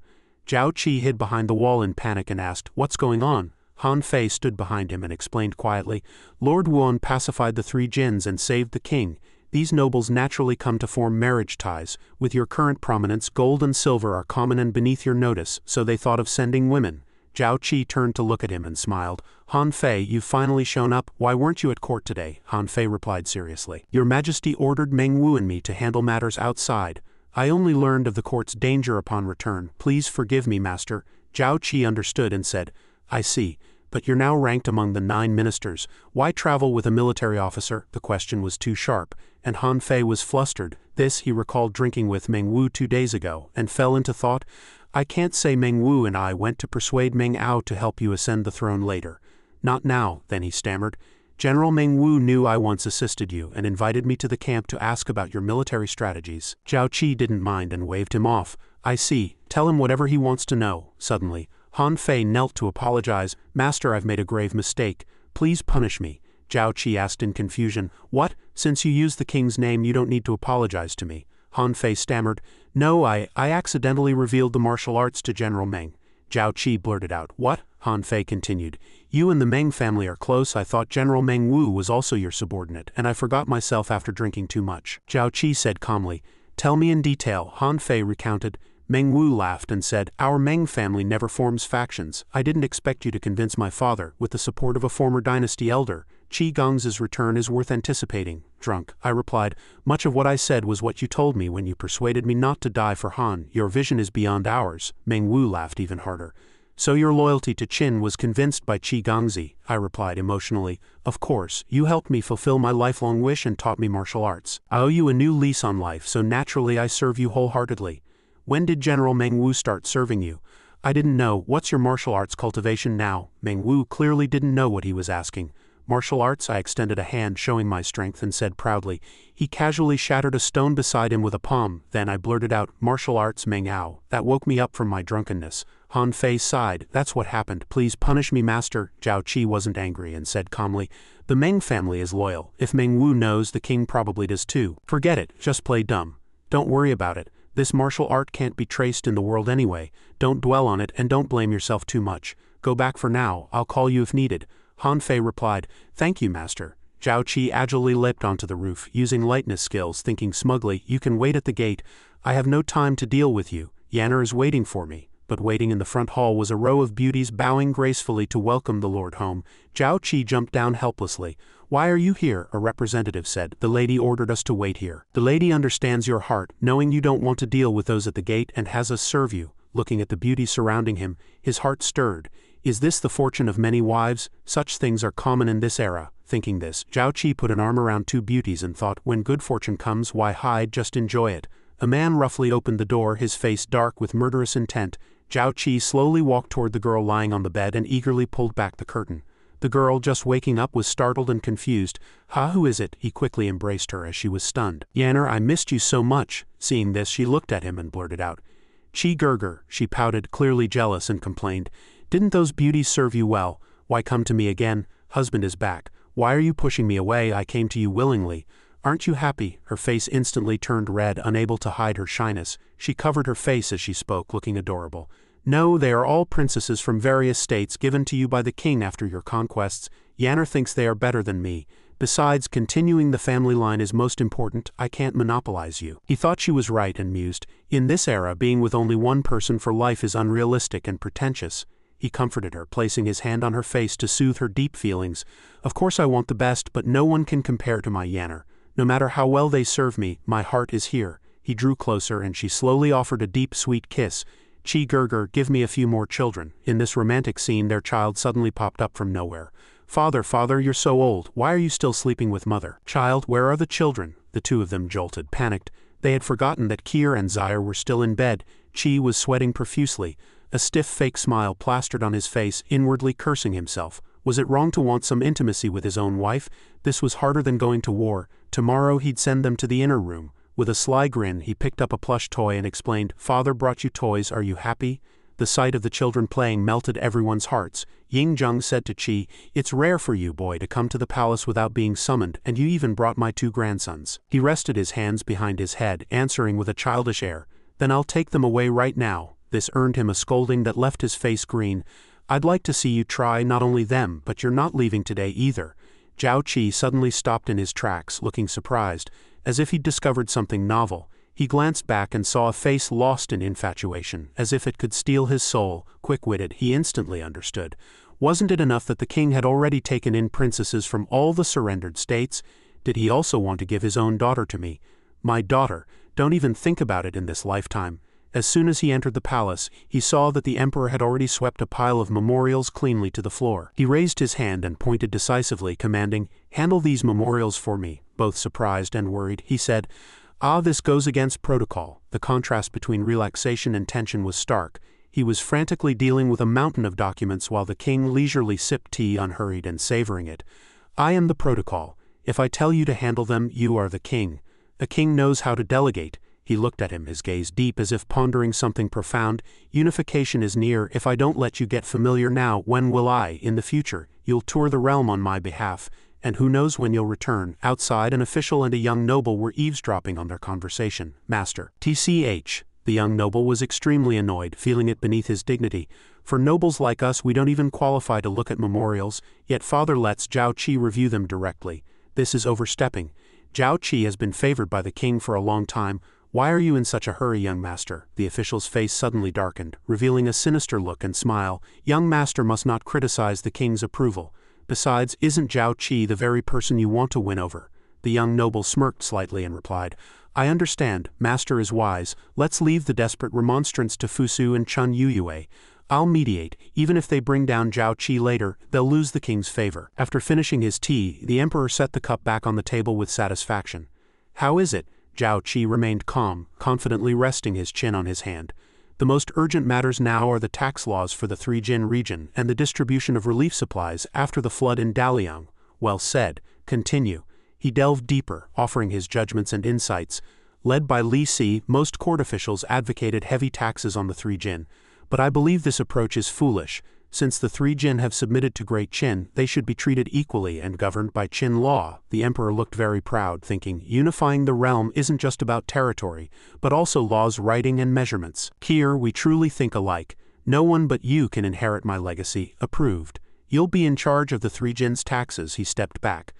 Zhao Qi hid behind the wall in panic and asked, What's going on? Han Fei stood behind him and explained quietly, Lord Wuan pacified the 3 jinns and saved the king. These nobles naturally come to form marriage ties. With your current prominence, gold and silver are common and beneath your notice, so they thought of sending women. Zhao Qi turned to look at him and smiled. Han Fei, you've finally shown up. Why weren't you at court today? Han Fei replied seriously. Your Majesty ordered Meng Wu and me to handle matters outside. I only learned of the court's danger upon return. Please forgive me, master. Zhao Qi understood and said, I see. But you're now ranked among the 9 ministers. Why travel with a military officer? The question was too sharp, and Han Fei was flustered. This he recalled drinking with Meng Wu 2 days ago, and fell into thought, I can't say Meng Wu and I went to persuade Meng Ao to help you ascend the throne later. Not now, then he stammered. General Meng Wu knew I once assisted you and invited me to the camp to ask about your military strategies. Zhao Qi didn't mind and waved him off. I see. Tell him whatever he wants to know. Suddenly, Han Fei knelt to apologize. Master, I've made a grave mistake. Please punish me. Zhao Qi asked in confusion. What? Since you used the king's name, you don't need to apologize to me. Han Fei stammered. No, I accidentally revealed the martial arts to General Meng. Zhao Qi blurted out. What? Han Fei continued. You and the Meng family are close. I thought General Meng Wu was also your subordinate, and I forgot myself after drinking too much. Zhao Qi said calmly. Tell me in detail. Han Fei recounted. Meng Wu laughed and said, Our Meng family never forms factions. I didn't expect you to convince my father, with the support of a former dynasty elder. Qi Gong's return is worth anticipating. Drunk, I replied, Much of what I said was what you told me when you persuaded me not to die for Han. Your vision is beyond ours. Meng Wu laughed even harder. So your loyalty to Qin was convinced by Qi Gongzi, I replied emotionally. Of course, you helped me fulfill my lifelong wish and taught me martial arts. I owe you a new lease on life, so naturally I serve you wholeheartedly. When did General Meng Wu start serving you? I didn't know. What's your martial arts cultivation now? Meng Wu clearly didn't know what he was asking. Martial arts? I extended a hand showing my strength and said proudly. He casually shattered a stone beside him with a palm. Then I blurted out, Martial arts, Meng Ao. That woke me up from my drunkenness. Han Fei sighed. That's what happened. Please punish me, master. Zhao Qi wasn't angry and said calmly, The Meng family is loyal. If Meng Wu knows, the king probably does too. Forget it. Just play dumb. Don't worry about it. This martial art can't be traced in the world anyway. Don't dwell on it and don't blame yourself too much. Go back for now. I'll call you if needed. Han Fei replied, "Thank you, master." Zhao Qi agilely leapt onto the roof, using lightness skills, thinking smugly, "You can wait at the gate. I have no time to deal with you. Yanner is waiting for me." But waiting in the front hall was a row of beauties bowing gracefully to welcome the lord home. Zhao Qi jumped down helplessly. "Why are you here?" a representative said. "The lady ordered us to wait here." "The lady understands your heart, knowing you don't want to deal with those at the gate, and has us serve you." Looking at the beauty surrounding him, his heart stirred. Is this the fortune of many wives? Such things are common in this era. Thinking this, Zhao Qi put an arm around two beauties and thought, when good fortune comes, why hide, just enjoy it. A man roughly opened the door, his face dark with murderous intent. Zhao Qi slowly walked toward the girl lying on the bed and eagerly pulled back the curtain. The girl, just waking up, was startled and confused. Who is it?" He quickly embraced her as she was stunned. "Yanner, I missed you so much." Seeing this, she looked at him and blurted out, "Qi Gerger." She pouted, clearly jealous, and complained, "Didn't those beauties serve you well? Why come to me again? Husband is back. Why are you pushing me away? I came to you willingly. Aren't you happy?" Her face instantly turned red, unable to hide her shyness. She covered her face as she spoke, looking adorable. "No, they are all princesses from various states given to you by the king after your conquests. Yanner thinks they are better than me. Besides, continuing the family line is most important. I can't monopolize you." He thought she was right and mused, in this era being with only one person for life is unrealistic and pretentious. He comforted her, placing his hand on her face to soothe her deep feelings. "Of course I want the best, but no one can compare to my Yanner. No matter how well they serve me, my heart is here." He drew closer and she slowly offered a deep, sweet kiss. "Qi Gerger, give me a few more children." In this romantic scene, their child suddenly popped up from nowhere. Father, you're so old. Why are you still sleeping with mother?" "Child, where are the children?" The two of them jolted, panicked. They had forgotten that Kier and Zaire were still in bed. Qi was sweating profusely. A stiff fake smile plastered on his face, inwardly cursing himself. Was it wrong to want some intimacy with his own wife? This was harder than going to war. Tomorrow he'd send them to the inner room. With a sly grin, he picked up a plush toy and explained, "Father brought you toys, are you happy?" The sight of the children playing melted everyone's hearts. Ying Zheng said to Qi, "It's rare for you, boy, to come to the palace without being summoned, and you even brought my two grandsons." He rested his hands behind his head, answering with a childish air, "Then I'll take them away right now." This earned him a scolding that left his face green. "I'd like to see you try not only them, but you're not leaving today either." Zhao Qi suddenly stopped in his tracks, looking surprised, as if he'd discovered something novel. He glanced back and saw a face lost in infatuation, as if it could steal his soul. Quick-witted, he instantly understood. Wasn't it enough that the king had already taken in princesses from all the surrendered states? Did he also want to give his own daughter to me? My daughter, don't even think about it in this lifetime. As soon as he entered the palace, he saw that the emperor had already swept a pile of memorials cleanly to the floor. He raised his hand and pointed decisively, commanding, "Handle these memorials for me." Both surprised and worried, he said, "This goes against protocol." The contrast between relaxation and tension was stark. He was frantically dealing with a mountain of documents while the king leisurely sipped tea, unhurried and savoring it. "I am the protocol. If I tell you to handle them, you are the king. A king knows how to delegate." He looked at him, his gaze deep as if pondering something profound. "Unification is near. If I don't let you get familiar now, when will I, in the future? You'll tour the realm on my behalf. And who knows when you'll return." Outside, an official and a young noble were eavesdropping on their conversation. "Master, TCH." The young noble was extremely annoyed, feeling it beneath his dignity. "For nobles like us, we don't even qualify to look at memorials, yet father lets Zhao Qi review them directly. This is overstepping. Zhao Qi has been favored by the king for a long time. Why are you in such a hurry, young master?" The official's face suddenly darkened, revealing a sinister look and smile. "Young master must not criticize the king's approval. Besides, isn't Zhao Qi the very person you want to win over?" The young noble smirked slightly and replied, "I understand, master is wise. Let's leave the desperate remonstrance to Fusu and Chun Yuyue. I'll mediate. Even if they bring down Zhao Qi later, they'll lose the king's favor." After finishing his tea, the emperor set the cup back on the table with satisfaction. "How is it?" Zhao Qi remained calm, confidently resting his chin on his hand. "The most urgent matters now are the tax laws for the Three Jin region and the distribution of relief supplies after the flood in Daliang." "Well said. Continue." He delved deeper, offering his judgments and insights. Led by Li Si, most court officials advocated heavy taxes on the Three Jin. "But I believe this approach is foolish. Since the Three Jin have submitted to Great Qin, they should be treated equally and governed by Qin law." The emperor looked very proud, thinking, unifying the realm isn't just about territory, but also laws, writing, and measurements. "Kier, we truly think alike. No one but you can inherit my legacy." Approved. You'll be in charge of the Three Jin's taxes, he stepped back.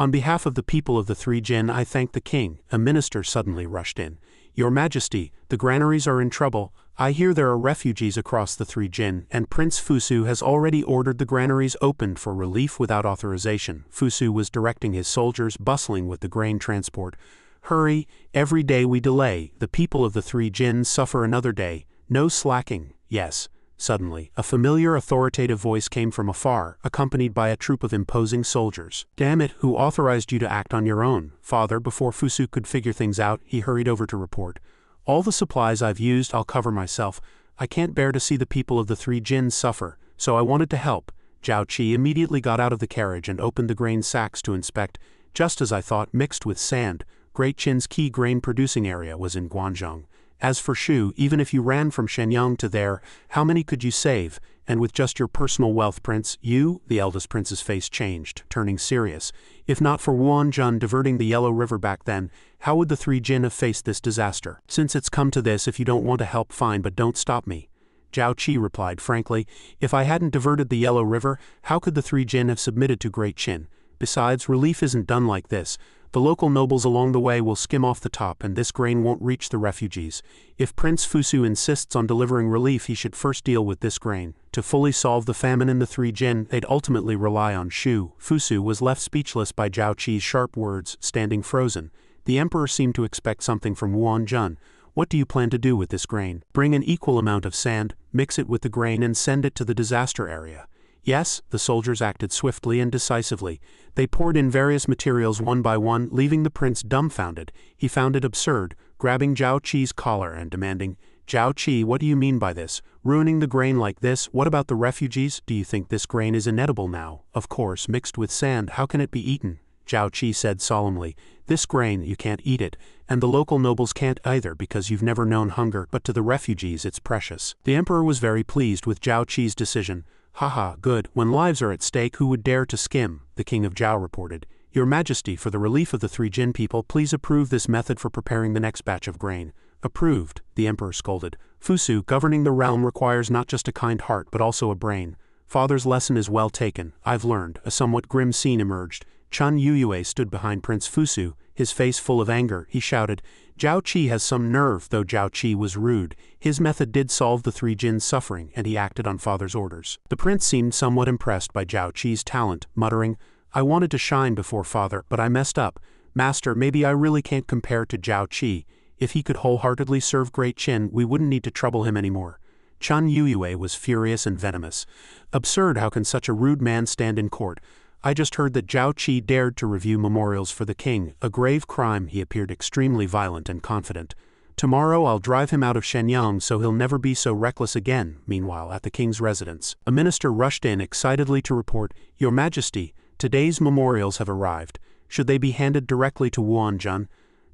On behalf of the people of the Three Jin, I thank the king, a minister suddenly rushed in. Your Majesty, the granaries are in trouble. I hear there are refugees across the Three Jin, and Prince Fusu has already ordered the granaries opened for relief without authorization. Fusu was directing his soldiers, bustling with the grain transport. Hurry, every day we delay, the people of the Three Jin suffer another day. No slacking, yes. Suddenly, a familiar authoritative voice came from afar, accompanied by a troop of imposing soldiers. Damn it, who authorized you to act on your own? Father, before Fusu could figure things out, he hurried over to report. All the supplies I've used, I'll cover myself. I can't bear to see the people of the Three Jin suffer, so I wanted to help. Zhao Qi immediately got out of the carriage and opened the grain sacks to inspect. Just as I thought, mixed with sand. Great Qin's key grain-producing area was in Guangzhou. As for Shu, even if you ran from Shenyang to there, how many could you save? And with just your personal wealth, Prince, you, the eldest prince's face changed, turning serious. If not for Wuanjun diverting the Yellow River back then, how would the Three Jin have faced this disaster? Since it's come to this, if you don't want to help, fine, but don't stop me. Zhao Qi replied frankly, if I hadn't diverted the Yellow River, how could the Three Jin have submitted to Great Qin? Besides, relief isn't done like this. The local nobles along the way will skim off the top and this grain won't reach the refugees. If Prince Fusu insists on delivering relief, he should first deal with this grain. To fully solve the famine in the Three Jin, they'd ultimately rely on Shu. Fusu was left speechless by Zhao Qi's sharp words, standing frozen. The emperor seemed to expect something from Wuanjun. What do you plan to do with this grain? Bring an equal amount of sand, mix it with the grain and send it to the disaster area. Yes, the soldiers acted swiftly and decisively. They poured in various materials one by one, leaving the prince dumbfounded. He found it absurd, grabbing Zhao Qi's collar and demanding, Zhao Qi, what do you mean by this? Ruining the grain like this? What about the refugees? Do you think this grain is inedible now? Of course, mixed with sand, how can it be eaten? Zhao Qi said solemnly, this grain, you can't eat it, and the local nobles can't either because you've never known hunger, but to the refugees it's precious. The emperor was very pleased with Zhao Qi's decision. Haha, good, when lives are at stake, who would dare to skim? The king of Zhao reported. Your Majesty, for the relief of the Three Jin people, please approve this method for preparing the next batch of grain. Approved, the emperor scolded. Fusu, governing the realm requires not just a kind heart but also a brain. Father's lesson is well taken, I've learned. A somewhat grim scene emerged. Chun Yuyue stood behind Prince Fusu, his face full of anger. He shouted, Zhao Qi has some nerve. Though Zhao Qi was rude, his method did solve the Three Jin's suffering, and he acted on father's orders. The prince seemed somewhat impressed by Zhao Qi's talent, muttering, I wanted to shine before father, but I messed up. Master, maybe I really can't compare to Zhao Qi. If he could wholeheartedly serve Great Qin, we wouldn't need to trouble him anymore. Chun Yuyue was furious and venomous. Absurd, how can such a rude man stand in court? I just heard that Zhao Qi dared to review memorials for the king, a grave crime. He appeared extremely violent and confident. Tomorrow I'll drive him out of Shenyang so he'll never be so reckless again. Meanwhile, at the king's residence, a minister rushed in excitedly to report, Your Majesty, today's memorials have arrived. Should they be handed directly to Wuanjun?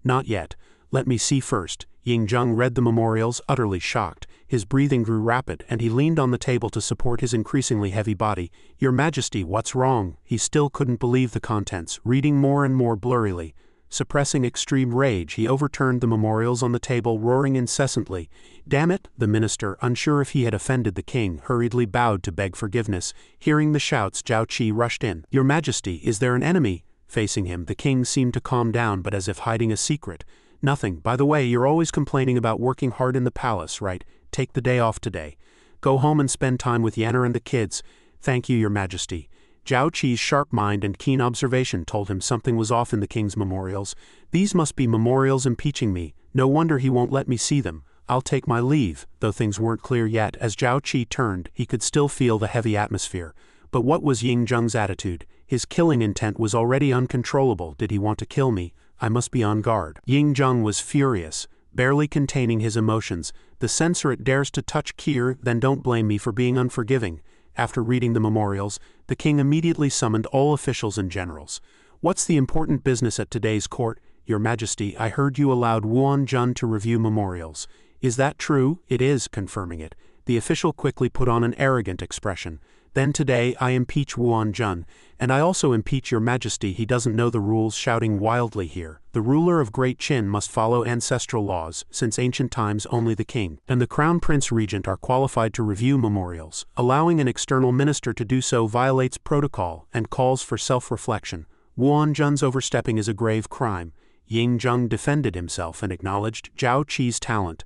Not yet. Let me see first. Yingzheng read the memorials, utterly shocked. His breathing grew rapid, and he leaned on the table to support his increasingly heavy body. Your Majesty, what's wrong? He still couldn't believe the contents, reading more and more blurrily. Suppressing extreme rage, he overturned the memorials on the table, roaring incessantly. Damn it! The minister, unsure if he had offended the king, hurriedly bowed to beg forgiveness. Hearing the shouts, Zhao Qi rushed in. Your Majesty, is there an enemy? Facing him, the king seemed to calm down, but as if hiding a secret. Nothing. By the way, you're always complaining about working hard in the palace, right? Take the day off today. Go home and spend time with Yanner and the kids. Thank you, Your Majesty. Zhao Qi's sharp mind and keen observation told him something was off in the king's memorials. These must be memorials impeaching me. No wonder he won't let me see them. I'll take my leave. Though things weren't clear yet, as Zhao Qi turned, he could still feel the heavy atmosphere. But what was Yingzheng's attitude? His killing intent was already uncontrollable. Did he want to kill me? I must be on guard. Yingzheng was furious, barely containing his emotions. The censorate dares to touch Kier, then don't blame me for being unforgiving. After reading the memorials, the king immediately summoned all officials and generals. What's the important business at today's court? Your Majesty, I heard you allowed Wuanjun to review memorials. Is that true? It is, confirming it. The official quickly put on an arrogant expression. Then today I impeach Wuan-jun, and I also impeach your majesty. He doesn't know the rules, shouting wildly here. The ruler of Great Qin must follow ancestral laws, since ancient times only the king and the crown prince regent are qualified to review memorials. Allowing an external minister to do so violates protocol and calls for self-reflection. Wuan-jun's overstepping is a grave crime. Ying-jung defended himself and acknowledged Zhao Qi's talent.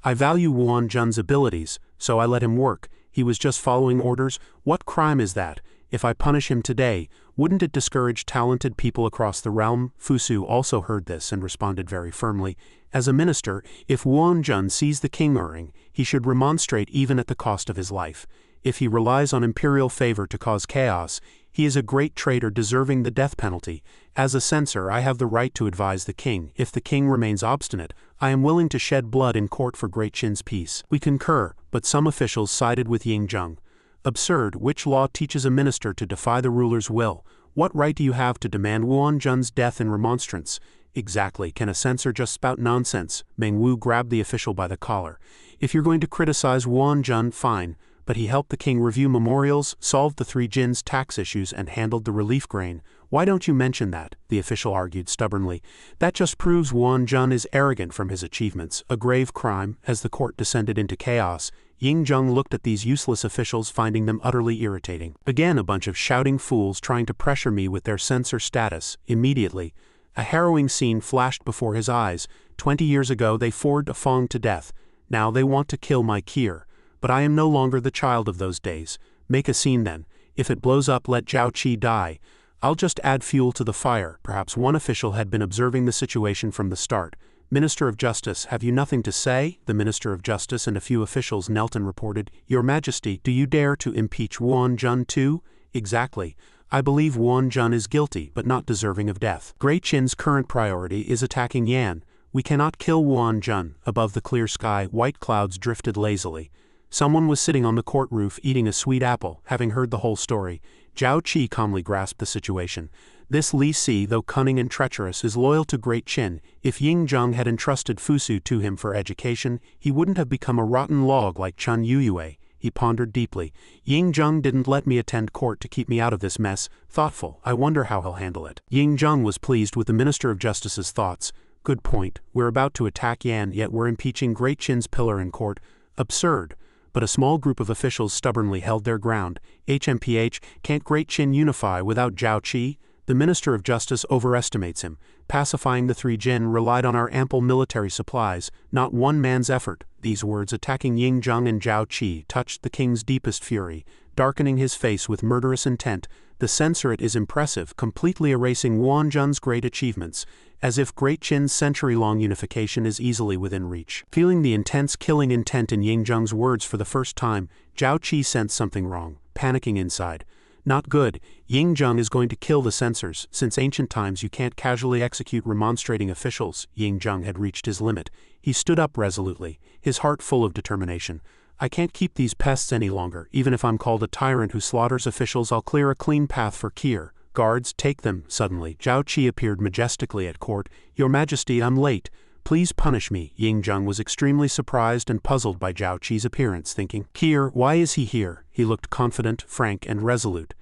I value Wuan-jun's abilities, so I let him work. He was just following orders. What crime is that? If I punish him today, wouldn't it discourage talented people across the realm? Fusu also heard this and responded very firmly. As a minister, if Wuan-jun sees the king erring, he should remonstrate even at the cost of his life. If he relies on imperial favor to cause chaos, he is a great traitor deserving the death penalty. As a censor, I have the right to advise the king. If the king remains obstinate, I am willing to shed blood in court for Great Qin's peace. We concur, but some officials sided with Ying-jung. Absurd. Which law teaches a minister to defy the ruler's will? What right do you have to demand Wuan-jun's death in remonstrance? Exactly. Can a censor just spout nonsense? Meng Wu grabbed the official by the collar. If you're going to criticize Wuan-jun, fine. But he helped the king review memorials, solved the three Jin's tax issues, and handled the relief grain. Why don't you mention that? The official argued stubbornly. That just proves Wuan-jun is arrogant from his achievements, a grave crime. As the court descended into chaos, Ying-jung looked at these useless officials, finding them utterly irritating. Again, a bunch of shouting fools trying to pressure me with their censor status. Immediately, a harrowing scene flashed before his eyes. 20 years ago they forged a Fong to death. Now they want to kill my Kier. But I am no longer the child of those days. Make a scene then. If it blows up, let Zhao Qi die. I'll just add fuel to the fire. Perhaps one official had been observing the situation from the start. Minister of Justice, have you nothing to say? The Minister of Justice and a few officials knelt and reported, Your Majesty, do you dare to impeach Wuan-jun too? Exactly. I believe Wuan-jun is guilty, but not deserving of death. Great Qin's current priority is attacking Yan. We cannot kill Wuan-jun. Above the clear sky, white clouds drifted lazily. Someone was sitting on the court roof eating a sweet apple. Having heard the whole story, Zhao Qi calmly grasped the situation. This Li Si, though cunning and treacherous, is loyal to Great Qin. If Ying-jung had entrusted Fusu to him for education, he wouldn't have become a rotten log like Chun Yuyue. He pondered deeply. Ying-jung didn't let me attend court to keep me out of this mess. Thoughtful. I wonder how he'll handle it. Ying-jung was pleased with the Minister of Justice's thoughts. Good point. We're about to attack Yan, yet we're impeaching Great Qin's pillar in court. Absurd. But a small group of officials stubbornly held their ground. HMPH, can't Great Qin unify without Zhao Qi? The Minister of Justice overestimates him. Pacifying the three Jin relied on our ample military supplies, not one man's effort. These words attacking Ying-jung and Zhao Qi touched the king's deepest fury, darkening his face with murderous intent. The censorate is impressive, completely erasing Wuan-jun's great achievements, as if Great Qin's century-long unification is easily within reach. Feeling the intense killing intent in Ying-jung's words for the first time, Zhao Qi sensed something wrong, panicking inside. Not good. Ying-jung is going to kill the censors. Since ancient times you can't casually execute remonstrating officials. Ying-jung had reached his limit. He stood up resolutely, his heart full of determination. I can't keep these pests any longer. Even if I'm called a tyrant who slaughters officials, I'll clear a clean path for Kier. Guards, take them. Suddenly, Zhao Qi appeared majestically at court. Your Majesty, I'm late. Please punish me. Ying-jung was extremely surprised and puzzled by Zhao Qi's appearance, thinking, Kier, why is he here? He looked confident, frank, and resolute.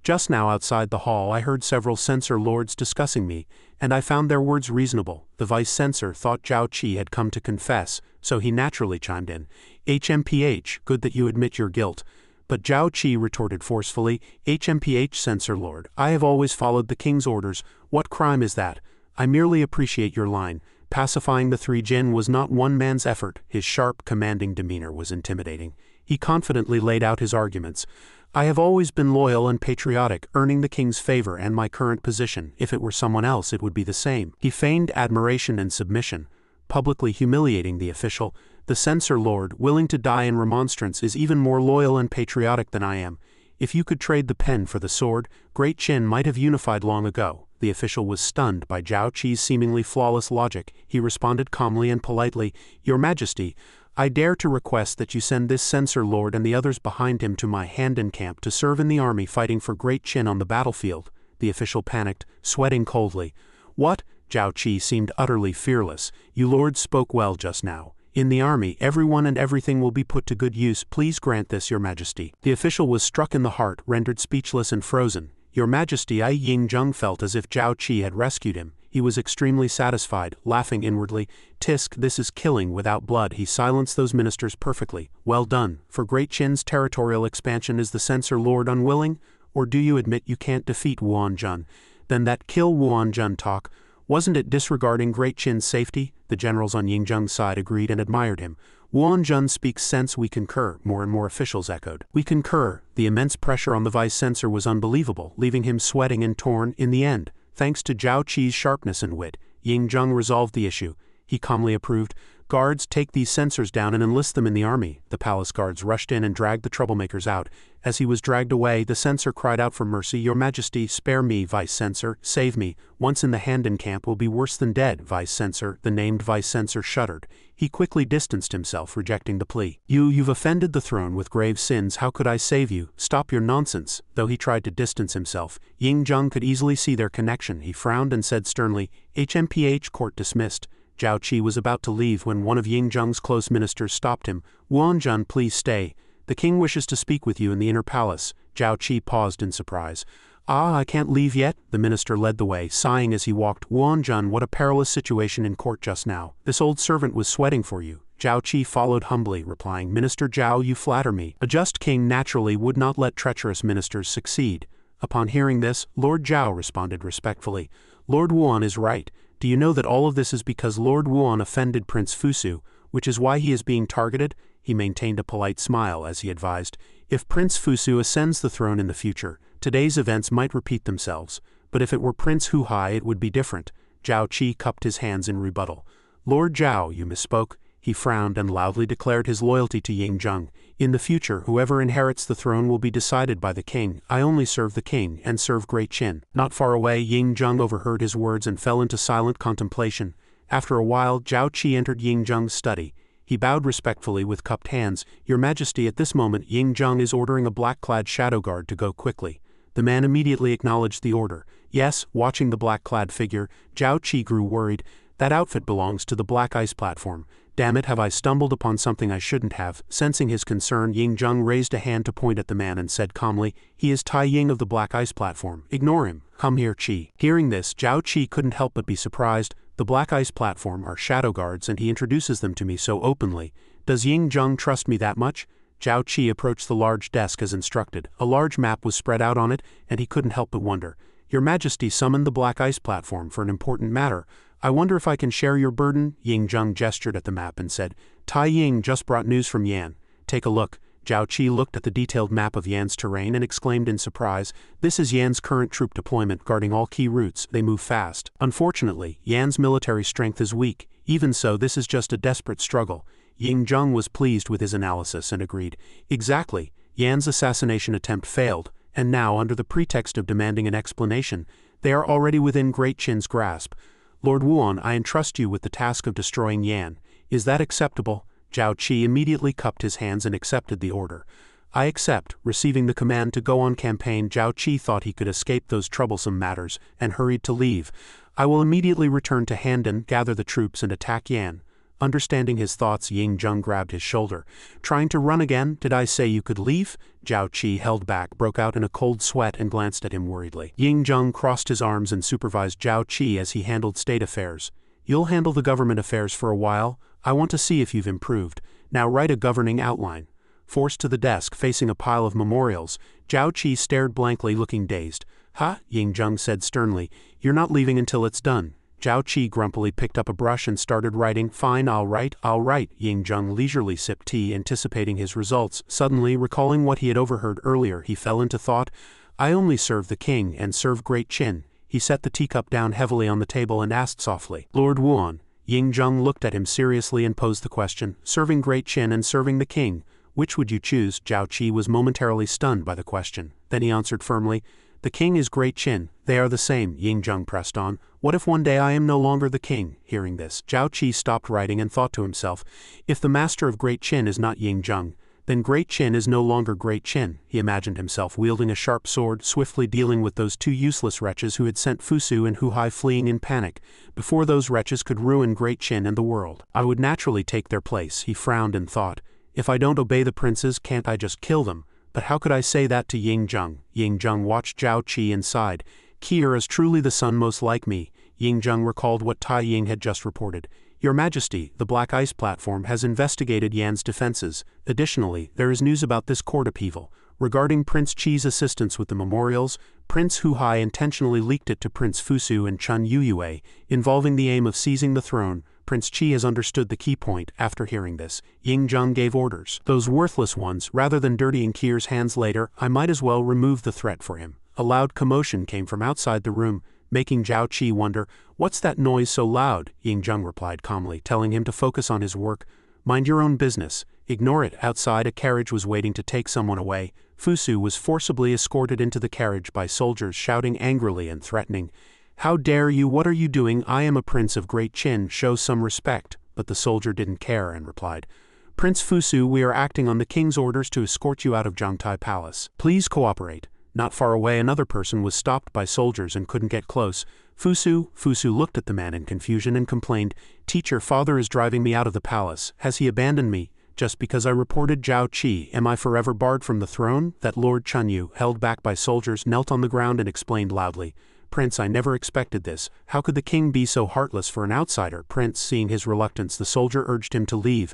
Just now outside the hall I heard several censor lords discussing me, and I found their words reasonable. The vice-censor thought Zhao Qi had come to confess, so he naturally chimed in. HMPH, good that you admit your guilt. But Zhao Qi retorted forcefully, HMPH censor lord, I have always followed the king's orders. What crime is that? I merely appreciate your line. Pacifying the three Jin was not one man's effort. His sharp, commanding demeanor was intimidating. He confidently laid out his arguments. I have always been loyal and patriotic, earning the king's favor and my current position. If it were someone else, it would be the same. He feigned admiration and submission, publicly humiliating the official. The censor lord, willing to die in remonstrance, is even more loyal and patriotic than I am. If you could trade the pen for the sword, Great Qin might have unified long ago. The official was stunned by Zhao Qi's seemingly flawless logic. He responded calmly and politely, Your Majesty, I dare to request that you send this censor lord and the others behind him to my Handan camp to serve in the army fighting for Great Qin on the battlefield. The official panicked, sweating coldly. What? Zhao Qi seemed utterly fearless. You lords spoke well just now. In the army, everyone and everything will be put to good use. Please grant this, Your Majesty. The official was struck in the heart, rendered speechless and frozen. Your Majesty, Ying Zheng felt as if Zhao Qi had rescued him. He was extremely satisfied, laughing inwardly. Tisk, this is killing without blood. He silenced those ministers perfectly. Well done. For Great Qin's territorial expansion, is the censor lord unwilling? Or do you admit you can't defeat Wuanzhen? Then that kill Wuanzhen talk, wasn't it disregarding Great Qin's safety? The generals on Ying Zheng's side agreed and admired him. Wuanzhen speaks sense. We concur, more and more officials echoed. We concur. The immense pressure on the vice censor was unbelievable, leaving him sweating and torn. In the end, thanks to Zhao Qi's sharpness and wit, Ying Zheng resolved the issue. He calmly approved. Guards, take these censors down and enlist them in the army. The palace guards rushed in and dragged the troublemakers out. As he was dragged away, the censor cried out for mercy. Your Majesty, spare me, Vice Censor, save me. Once in the Handan camp will be worse than dead, Vice Censor. The named Vice Censor shuddered. He quickly distanced himself, rejecting the plea. You've offended the throne with grave sins. How could I save you? Stop your nonsense. Though he tried to distance himself, Ying Zheng could easily see their connection. He frowned and said sternly, HMPH, court dismissed. Zhao Qi was about to leave when one of Ying Zheng's close ministers stopped him. Wuanzhen, please stay. The king wishes to speak with you in the inner palace. Zhao Qi paused in surprise. I can't leave yet. The minister led the way, sighing as he walked. Wuanzhen, what a perilous situation in court just now. This old servant was sweating for you. Zhao Qi followed humbly, replying, Minister Zhao, you flatter me. A just king naturally would not let treacherous ministers succeed. Upon hearing this, Lord Zhao responded respectfully. Lord Wuan is right. Do you know that all of this is because Lord Wuan offended Prince Fusu, which is why he is being targeted? He maintained a polite smile as he advised, if Prince Fusu ascends the throne in the future, today's events might repeat themselves, but if it were Prince Huhai it would be different. Zhao Qi cupped his hands in rebuttal. Lord Zhao, you misspoke. He frowned and loudly declared his loyalty to Ying Zheng. In the future, whoever inherits the throne will be decided by the king. I only serve the king and serve Great Qin. Not far away, Ying Zheng overheard his words and fell into silent contemplation. After a while, Zhao Qi entered Ying Zheng's study. He bowed respectfully with cupped hands. Your Majesty, at this moment, Ying Zheng is ordering a black-clad shadow guard to go quickly. The man immediately acknowledged the order. Yes, watching the black-clad figure, Zhao Qi grew worried. That outfit belongs to the Black Ice platform. Damn it, have I stumbled upon something I shouldn't have? Sensing his concern, Ying Zheng raised a hand to point at the man and said calmly, he is Tai Ying of the Black Ice platform. Ignore him. Come here, Qi. Hearing this, Zhao Qi couldn't help but be surprised. The Black Ice platform are shadow guards and he introduces them to me so openly. Does Ying Zheng trust me that much? Zhao Qi approached the large desk as instructed. A large map was spread out on it, and he couldn't help but wonder. Your Majesty summoned the Black Ice platform for an important matter. I wonder if I can share your burden? Ying Zheng gestured at the map and said, Tai Ying just brought news from Yan. Take a look. Zhao Qi looked at the detailed map of Yan's terrain and exclaimed in surprise, this is Yan's current troop deployment guarding all key routes. They move fast. Unfortunately, Yan's military strength is weak. Even so, this is just a desperate struggle. Ying Zheng was pleased with his analysis and agreed. Exactly. Yan's assassination attempt failed, and now, under the pretext of demanding an explanation, they are already within Great Qin's grasp. Lord Wuan, I entrust you with the task of destroying Yan. Is that acceptable? Zhao Qi immediately cupped his hands and accepted the order. I accept. Receiving the command to go on campaign, Zhao Qi thought he could escape those troublesome matters, and hurried to leave. I will immediately return to Handan, gather the troops and attack Yan. Understanding his thoughts, Ying Zheng grabbed his shoulder. Trying to run again? Did I say you could leave? Zhao Qi held back, broke out in a cold sweat and glanced at him worriedly. Ying Zheng crossed his arms and supervised Zhao Qi as he handled state affairs. You'll handle the government affairs for a while. I want to see if you've improved. Now write a governing outline. Forced to the desk, facing a pile of memorials, Zhao Qi stared blankly, looking dazed. Ha, Ying Zheng said sternly. You're not leaving until it's done. Zhao Qi grumpily picked up a brush and started writing. Fine, I'll write. Ying Zheng leisurely sipped tea, anticipating his results. Suddenly, recalling what he had overheard earlier, he fell into thought. I only serve the king and serve Great Qin. He set the teacup down heavily on the table and asked softly, Lord Wuan. Ying Zheng looked at him seriously and posed the question, serving Great Qin and serving the king. Which would you choose? Zhao Qi was momentarily stunned by the question. Then he answered firmly, the king is Great Qin. They are the same, Ying Zheng pressed on. What if one day I am no longer the king? Hearing this, Zhao Qi stopped writing and thought to himself, if the master of Great Qin is not Ying Zheng, Then Great Qin is no longer Great Qin. He imagined himself wielding a sharp sword, swiftly dealing with those two useless wretches who had sent Fusu and Huhai fleeing in panic, before those wretches could ruin Great Qin and the world. I would naturally take their place, he frowned and thought. If I don't obey the princes, can't I just kill them? But how could I say that to Ying Zheng? Ying Zheng watched Zhao Qi and sighed. Kier is truly the son most like me. Ying Zheng recalled what Tai Ying had just reported. Your Majesty, the Black Ice Platform has investigated Yan's defenses. Additionally, there is news about this court upheaval. Regarding Prince Qi's assistance with the memorials, Prince Huhai intentionally leaked it to Prince Fusu and Chun Yuyue, involving the aim of seizing the throne. Prince Qi has understood the key point. After hearing this, Ying Zheng gave orders. Those worthless ones, rather than dirtying Kier's hands later, I might as well remove the threat for him. A loud commotion came from outside the room, making Zhao Qi wonder, "What's that noise so loud?" Ying Zheng replied calmly, telling him to focus on his work. "Mind your own business. Ignore it." Outside, a carriage was waiting to take someone away. Fusu was forcibly escorted into the carriage by soldiers shouting angrily and threatening. "How dare you? What are you doing? I am a prince of Great Qin. Show some respect." But the soldier didn't care and replied, "Prince Fusu, we are acting on the king's orders to escort you out of Zhangtai Palace. Please cooperate." Not far away, another person was stopped by soldiers and couldn't get close. Fusu looked at the man in confusion and complained, "Teacher, father is driving me out of the palace. Has he abandoned me? Just because I reported Zhao Qi, am I forever barred from the throne?" That Lord Chunyu, held back by soldiers, knelt on the ground and explained loudly, "Prince, I never expected this. How could the king be so heartless for an outsider?" Prince, seeing his reluctance, the soldier urged him to leave.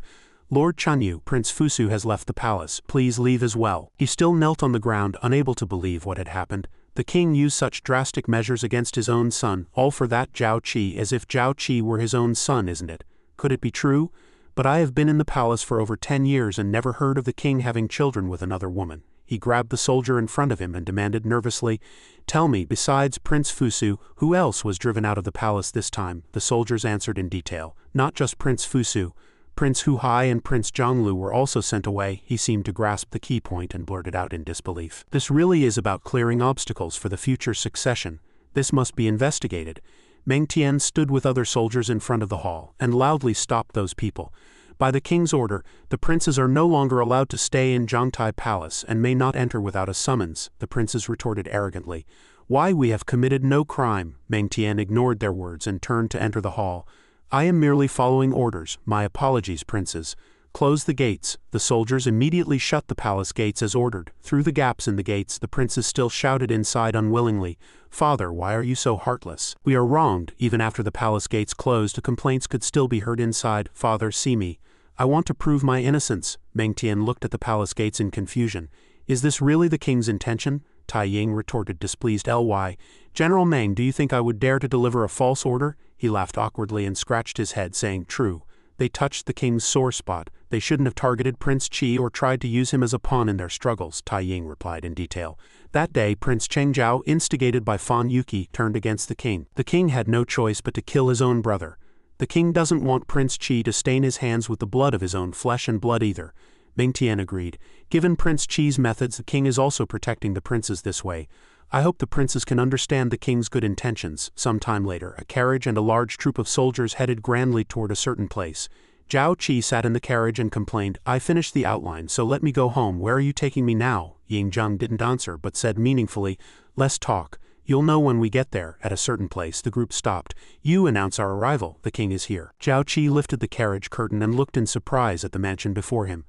"Lord Chunyu, Prince Fusu has left the palace. Please leave as well." He still knelt on the ground, unable to believe what had happened. The king used such drastic measures against his own son, all for that Zhao Qi, as if Zhao Qi were his own son, isn't it? Could it be true? But I have been in the palace for over 10 years and never heard of the king having children with another woman. He grabbed the soldier in front of him and demanded nervously, "Tell me, besides Prince Fusu, who else was driven out of the palace this time?" The soldiers answered in detail. Not just Prince Fusu. Prince Huhai and Prince Zhonglu were also sent away. He seemed to grasp the key point and blurted out in disbelief. "This really is about clearing obstacles for the future succession. This must be investigated." Meng Tian stood with other soldiers in front of the hall and loudly stopped those people. "By the king's order, the princes are no longer allowed to stay in Zhangtai Palace and may not enter without a summons," the princes retorted arrogantly. "Why, we have committed no crime." Meng Tian ignored their words and turned to enter the hall. "I am merely following orders. My apologies, princes. Close the gates." The soldiers immediately shut the palace gates as ordered. Through the gaps in the gates, the princes still shouted inside unwillingly, "Father, why are you so heartless? We are wronged." Even after the palace gates closed, the complaints could still be heard inside. "Father, see me. I want to prove my innocence." Meng Tian looked at the palace gates in confusion. "Is this really the king's intention?" Tai Ying retorted, displeased. "Ly. General Meng, do you think I would dare to deliver a false order?" He laughed awkwardly and scratched his head, saying, "True. They touched the king's sore spot. They shouldn't have targeted Prince Qi or tried to use him as a pawn in their struggles," Tai Ying replied in detail. That day, Prince Chengzhao, instigated by Fan Yuki, turned against the king. The king had no choice but to kill his own brother. The king doesn't want Prince Qi to stain his hands with the blood of his own flesh and blood either. Meng Tian agreed. Given Prince Qi's methods, the king is also protecting the princes this way. I hope the princes can understand the king's good intentions. Some time later, a carriage and a large troop of soldiers headed grandly toward a certain place. Zhao Qi sat in the carriage and complained, "I finished the outline, so let me go home. Where are you taking me now?" Ying Zheng didn't answer, but said meaningfully, "Less talk. You'll know when we get there." At a certain place, the group stopped. "You announce our arrival. The king is here." Zhao Qi lifted the carriage curtain and looked in surprise at the mansion before him.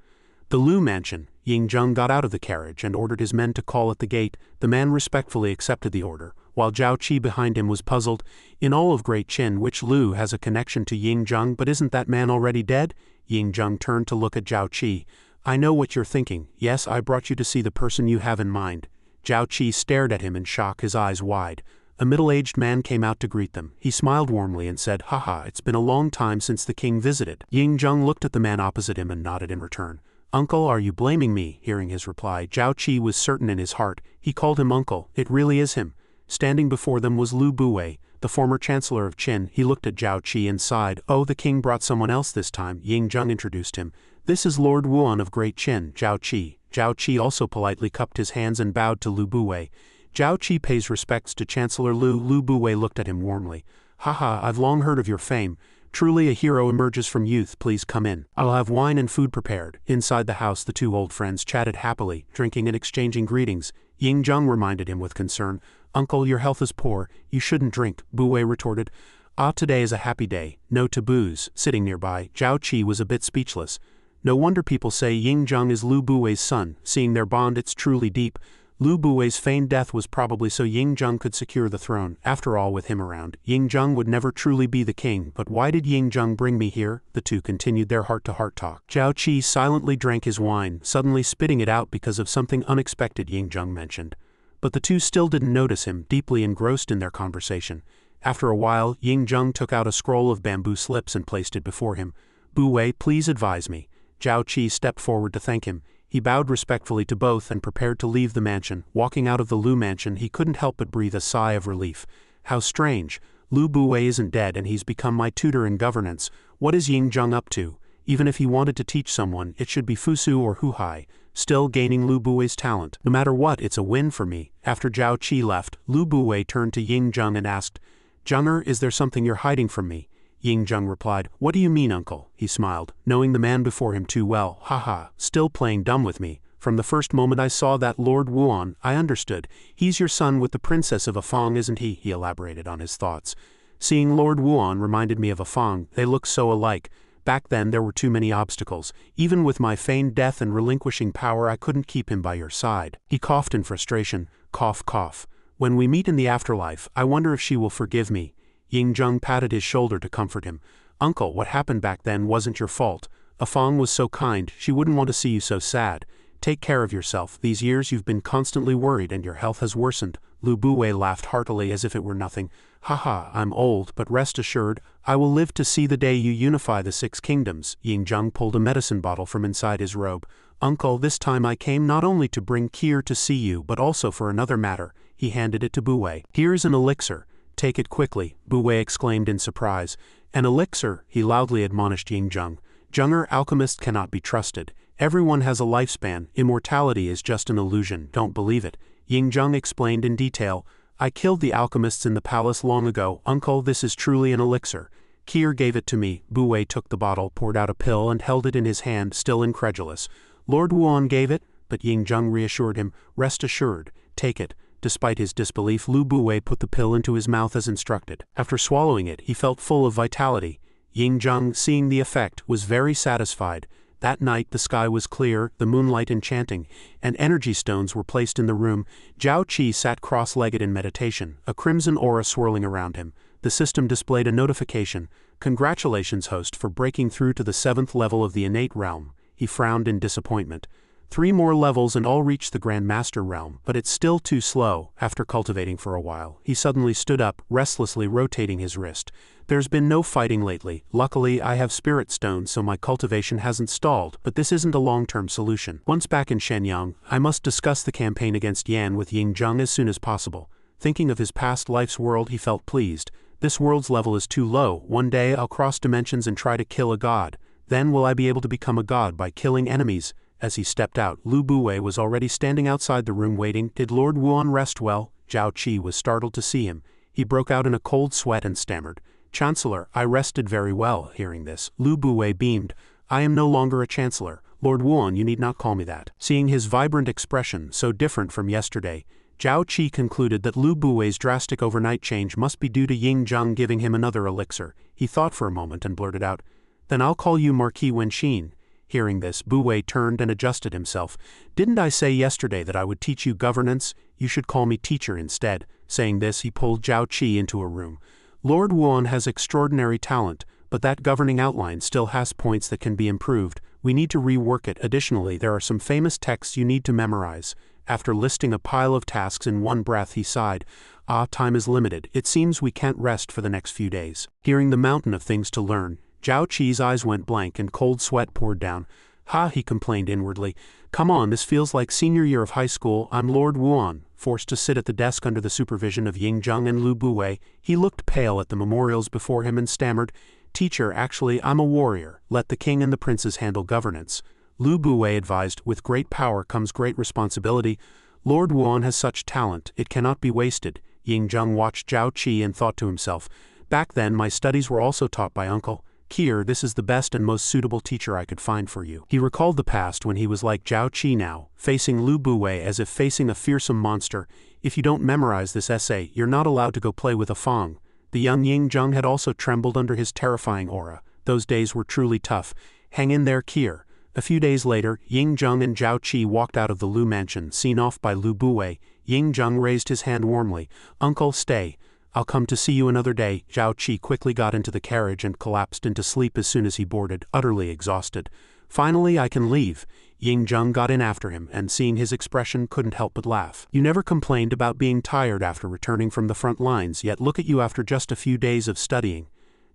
"The Lu mansion." Ying Zheng got out of the carriage and ordered his men to call at the gate. The man respectfully accepted the order, while Zhao Qi behind him was puzzled. In all of Great Qin, which Lu has a connection to Ying Zheng, but isn't that man already dead? Ying Zheng turned to look at Zhao Qi. "I know what you're thinking. Yes, I brought you to see the person you have in mind." Zhao Qi stared at him in shock, his eyes wide. A middle-aged man came out to greet them. He smiled warmly and said, "Haha, it's been a long time since the king visited." Ying Zheng looked at the man opposite him and nodded in return. "Uncle, are you blaming me?" Hearing his reply, Zhao Qi was certain in his heart. He called him uncle. It really is him. Standing before them was Lu Buwei, the former chancellor of Qin. He looked at Zhao Qi and sighed. "Oh, the king brought someone else this time." Ying Zheng introduced him. "This is Lord Wuan of Great Qin, Zhao Qi." Zhao Qi also politely cupped his hands and bowed to Lu Buwei. Zhao Qi pays respects to Chancellor Lu. Lu Buwei looked at him warmly. "Haha, I've long heard of your fame. Truly a hero emerges from youth, please come in. I'll have wine and food prepared. Inside the house the two old friends chatted happily, drinking and exchanging greetings. Ying Zheng reminded him with concern. Uncle, your health is poor, you shouldn't drink, Bu Wei retorted. Ah, today is a happy day, no taboos. Sitting nearby, Zhao Qi was a bit speechless. No wonder people say Ying Zheng is Lu Buwei's son, seeing their bond it's truly deep. Lu Buwei's feigned death was probably so Ying Zheng could secure the throne. After all, with him around, Ying Zheng would never truly be the king. But why did Ying Zheng bring me here? The two continued their heart-to-heart talk. Zhao Qi silently drank his wine, suddenly spitting it out because of something unexpected Ying Zheng mentioned. But the two still didn't notice him, deeply engrossed in their conversation. After a while, Ying Zheng took out a scroll of bamboo slips and placed it before him. Bu Wei, please advise me. Zhao Qi stepped forward to thank him. He bowed respectfully to both and prepared to leave the mansion. Walking out of the Lu mansion, he couldn't help but breathe a sigh of relief. How strange. Lu Buwei isn't dead and he's become my tutor in governance. What is Ying Zheng up to? Even if he wanted to teach someone, it should be Fusu or Huhai. Still gaining Lu Buwei's talent. No matter what, it's a win for me. After Zhao Qi left, Lu Buwei turned to Ying Zheng and asked, Zhenger, is there something you're hiding from me? Ying Zheng replied, What do you mean, uncle? He smiled, knowing the man before him too well. Haha, still playing dumb with me. From the first moment I saw that Lord Wuan, I understood. He's your son with the princess of Afang, isn't he? He elaborated on his thoughts. Seeing Lord Wuan reminded me of Afang. They look so alike. Back then there were too many obstacles. Even with my feigned death and relinquishing power, I couldn't keep him by your side. He coughed in frustration. Cough, cough. When we meet in the afterlife, I wonder if she will forgive me. Ying Zheng patted his shoulder to comfort him. Uncle, what happened back then wasn't your fault. Afang was so kind, she wouldn't want to see you so sad. Take care of yourself. These years you've been constantly worried and your health has worsened. Lu Buwei laughed heartily as if it were nothing. Haha, I'm old, but rest assured, I will live to see the day you unify the 6 kingdoms. Ying Zheng pulled a medicine bottle from inside his robe. Uncle, this time I came not only to bring Kier to see you, but also for another matter. He handed it to Bu Wei. Here's an elixir. Take it quickly, Bu Wei exclaimed in surprise. An elixir, he loudly admonished Ying Zheng. Zhenger, alchemists cannot be trusted. Everyone has a lifespan. Immortality is just an illusion. Don't believe it. Ying Zheng explained in detail. I killed the alchemists in the palace long ago. Uncle, this is truly an elixir. Kier gave it to me. Bu Wei took the bottle, poured out a pill and held it in his hand, still incredulous. Lord Wuan gave it, but Ying Zheng reassured him. Rest assured. Take it. Despite his disbelief, Lu Buwei put the pill into his mouth as instructed. After swallowing it, he felt full of vitality. Ying Zheng, seeing the effect, was very satisfied. That night the sky was clear, the moonlight enchanting, and energy stones were placed in the room. Zhao Qi sat cross-legged in meditation, a crimson aura swirling around him. The system displayed a notification. Congratulations, host, for breaking through to the 7th level of the innate realm. He frowned in disappointment. 3 more levels and I'll reach the Grand Master realm, but it's still too slow. After cultivating for a while, he suddenly stood up, restlessly rotating his wrist. There's been no fighting lately. Luckily, I have spirit stones, so my cultivation hasn't stalled, but this isn't a long-term solution. Once back in Shenyang, I must discuss the campaign against Yan with Ying Zheng as soon as possible. Thinking of his past life's world, he felt pleased. This world's level is too low. One day I'll cross dimensions and try to kill a god. Then will I be able to become a god by killing enemies? As he stepped out, Lu Buwei was already standing outside the room waiting. Did Lord Wuan rest well? Zhao Qi was startled to see him. He broke out in a cold sweat and stammered. Chancellor, I rested very well. Hearing this, Lu Buwei beamed. I am no longer a chancellor. Lord Wuan, you need not call me that. Seeing his vibrant expression, so different from yesterday, Zhao Qi concluded that Lu Buwei's drastic overnight change must be due to Ying Zheng giving him another elixir. He thought for a moment and blurted out, Then I'll call you Marquis Wenxin. Hearing this, Bu Wei turned and adjusted himself. Didn't I say yesterday that I would teach you governance? You should call me teacher instead. Saying this, he pulled Zhao Qi into a room. Lord Wuan has extraordinary talent, but that governing outline still has points that can be improved. We need to rework it. Additionally, there are some famous texts you need to memorize. After listing a pile of tasks in one breath, he sighed. Ah, time is limited. It seems we can't rest for the next few days. Hearing the mountain of things to learn, Zhao Qi's eyes went blank and cold sweat poured down. Ha, he complained inwardly. Come on, this feels like senior year of high school. I'm Lord Wuan. Forced to sit at the desk under the supervision of Ying Zheng and Lu Buwei, he looked pale at the memorials before him and stammered, Teacher, actually, I'm a warrior. Let the king and the princes handle governance. Lu Buwei advised, with great power comes great responsibility. Lord Wuan has such talent, it cannot be wasted. Ying Zheng watched Zhao Qi and thought to himself, Back then my studies were also taught by Uncle. Kier, this is the best and most suitable teacher I could find for you. He recalled the past when he was like Zhao Qi now, facing Lu Buwei as if facing a fearsome monster. If you don't memorize this essay, you're not allowed to go play with a Fong. The young Ying-jung had also trembled under his terrifying aura. Those days were truly tough. Hang in there, Kier. A few days later, Ying-jung and Zhao Qi walked out of the Lu mansion, seen off by Lu Buwei. Ying-jung raised his hand warmly. Uncle, stay. I'll come to see you another day. Zhao Qi quickly got into the carriage and collapsed into sleep as soon as he boarded, utterly exhausted. Finally, I can leave. Ying-jung got in after him, and seeing his expression couldn't help but laugh. You never complained about being tired after returning from the front lines, yet look at you after just a few days of studying.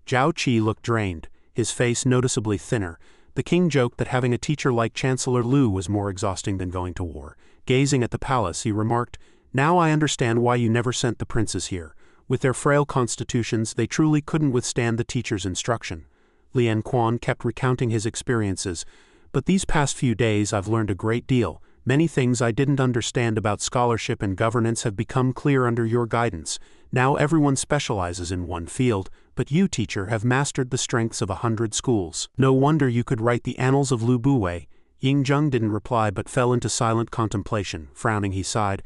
Zhao Qi looked drained, his face noticeably thinner. The king joked that having a teacher like Chancellor Lu was more exhausting than going to war. Gazing at the palace, he remarked, "Now I understand why you never sent the princes here. With their frail constitutions, they truly couldn't withstand the teacher's instruction." Lian Quan kept recounting his experiences. "But these past few days I've learned a great deal. Many things I didn't understand about scholarship and governance have become clear under your guidance. Now everyone specializes in one field, but you, teacher, have mastered the strengths of 100 schools. No wonder you could write the annals of Lu Buwei." Ying-jung didn't reply but fell into silent contemplation. Frowning, he sighed.